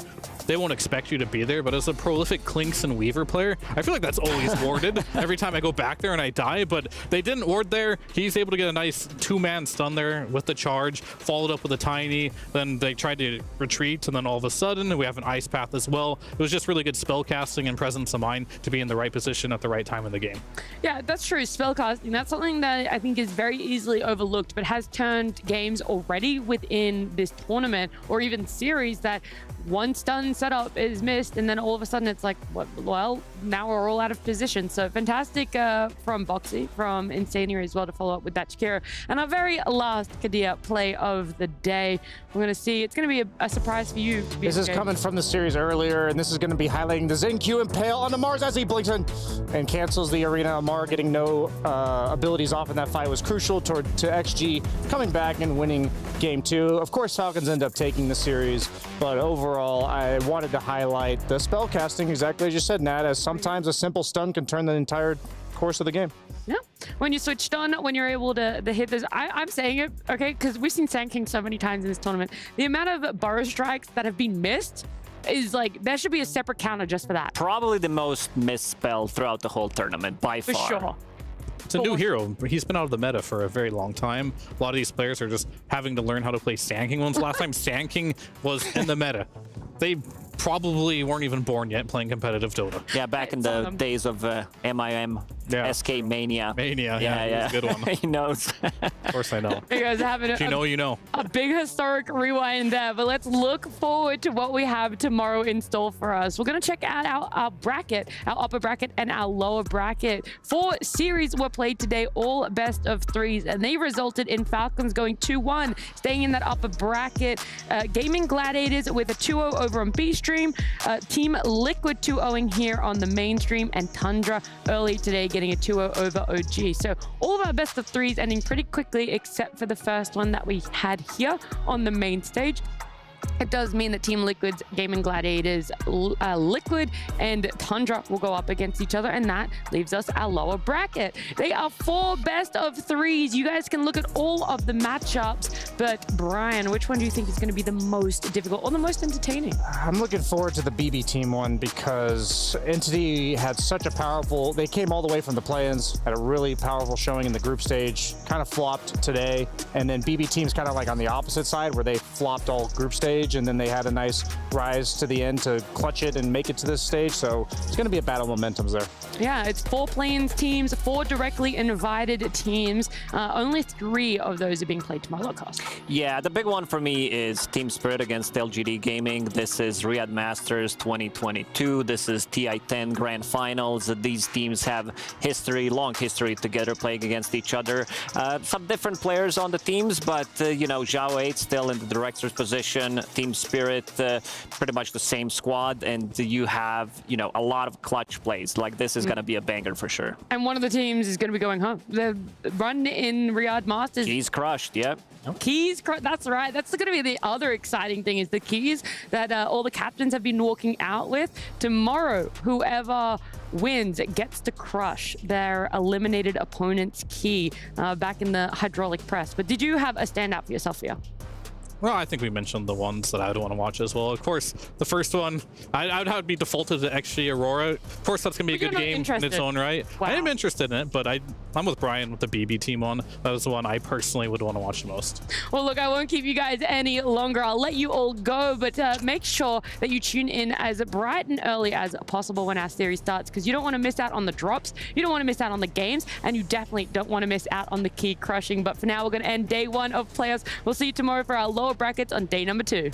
S5: they won't expect you to be there, but as a prolific Clinks and Weaver player, I feel like that's always warded every time I go back there and I die, but they didn't ward there. He's able to get a nice 2-man stun there with the charge, followed up with a Tiny, then they tried to retreat, and then all of a sudden we have an Ice Path as well. It was just really good spell casting and presence of mind to be in the right position at the right time in the game.
S21: Yeah, that's true. Spell casting, that's something that I think is very easily overlooked, but has turned games already within this tournament or even series that one stun setup is missed, and then all of a sudden it's like, well, now we're all out of position. So fantastic from Boxy, from Insania as well to follow up with that Shakira. And our very last Kadia play of the day, we're going to see, it's going to be a surprise for you.
S8: This is coming from the series earlier, and this is going to be highlighting the Zen-Q Impale on the Mars as he blinks in and cancels the arena. Amar getting no abilities off in that fight was crucial to XG coming back and winning game 2. Of course, Falcons end up taking the series, but overall, I wanted to highlight the spell casting, exactly as you said, Nat, as sometimes a simple stun can turn the entire course of the game.
S21: Yeah, when you switched on, when you're able to hit this, I'm saying it, okay, because we've seen Sand King so many times in this tournament. The amount of burrow strikes that have been missed is like, there should be a separate counter just for that.
S10: Probably the most missed spell throughout the whole tournament, by far.
S21: For sure.
S5: It's a new hero. He's been out of the meta for a very long time. A lot of these players are just having to learn how to play Sand King. When's the last time Sand King was in the meta? They probably weren't even born yet playing competitive Dota.
S10: Yeah, back in the days of MIM, SK Mania.
S5: Yeah, it was a good one.
S10: He knows.
S5: Of course I know.
S21: You guys having
S5: if you know, you know.
S21: A big historic rewind there, but let's look forward to what we have tomorrow in store for us. We're going to check out our bracket, our upper bracket and our lower bracket. 4 series were played today, all best of 3s, and they resulted in Falcons going 2-1, staying in that upper bracket. Gaming Gladiators with a 2-0 over on B stream. Team Liquid 2-0ing here on the mainstream, and Tundra early today getting a 2-0 over OG. So all of our best of 3s ending pretty quickly, except for the first one that we had here on the main stage. it does mean that Team Liquid's Gaming Gladiators, Liquid and Tundra will go up against each other, and that leaves us our lower bracket. They are 4 best of 3s. You guys can look at all of the matchups, but Brian, which one do you think is going to be the most difficult or the most entertaining?
S8: I'm looking forward to the BB team one because Entity had such a powerful, they came all the way from the play-ins, had a really powerful showing in the group stage, kind of flopped today, and then BB team's kind of like on the opposite side where they flopped all group stage and then they had a nice rise to the end to clutch it and make it to this stage. So it's going to be a battle of momentums there.
S21: Yeah, it's 4 play-ins teams, 4 directly invited teams. Only 3 of those are being played tomorrow, Cost.
S10: Yeah, the big one for me is Team Spirit against LGD Gaming. This is Riyadh Masters 2022. This is TI-10 Grand Finals. These teams have history, long history together playing against each other. Some different players on the teams, but you know, Zhao 8 still in the director's position. Team Spirit, pretty much the same squad, and you have, you know, a lot of clutch plays. Like, this is going to be a banger for sure.
S21: And one of the teams is going to be going home. The run in Riyadh Masters.
S10: Keys crushed, yeah.
S21: Keys, that's right. That's going to be the other exciting thing, is the keys that all the captains have been walking out with. Tomorrow, whoever wins gets to crush their eliminated opponent's key back in the hydraulic press. But did you have a standout for yourself here?
S5: Well, I think we mentioned the ones that I would want to watch as well. Of course, the first one, I would be defaulted to XG Aurora. Of course, that's going to be a good game in its own right.
S21: Wow.
S5: I am interested in it, but I'm with Brian with the BB team one. That is the one I personally would want to watch the most.
S21: Well, look, I won't keep you guys any longer. I'll let you all go, but make sure that you tune in as bright and early as possible when our series starts, because you don't want to miss out on the drops, you don't want to miss out on the games, and you definitely don't want to miss out on the key crushing. But for now, we're going to end day 1 of playoffs. We'll see you tomorrow for our lower brackets on day number 2.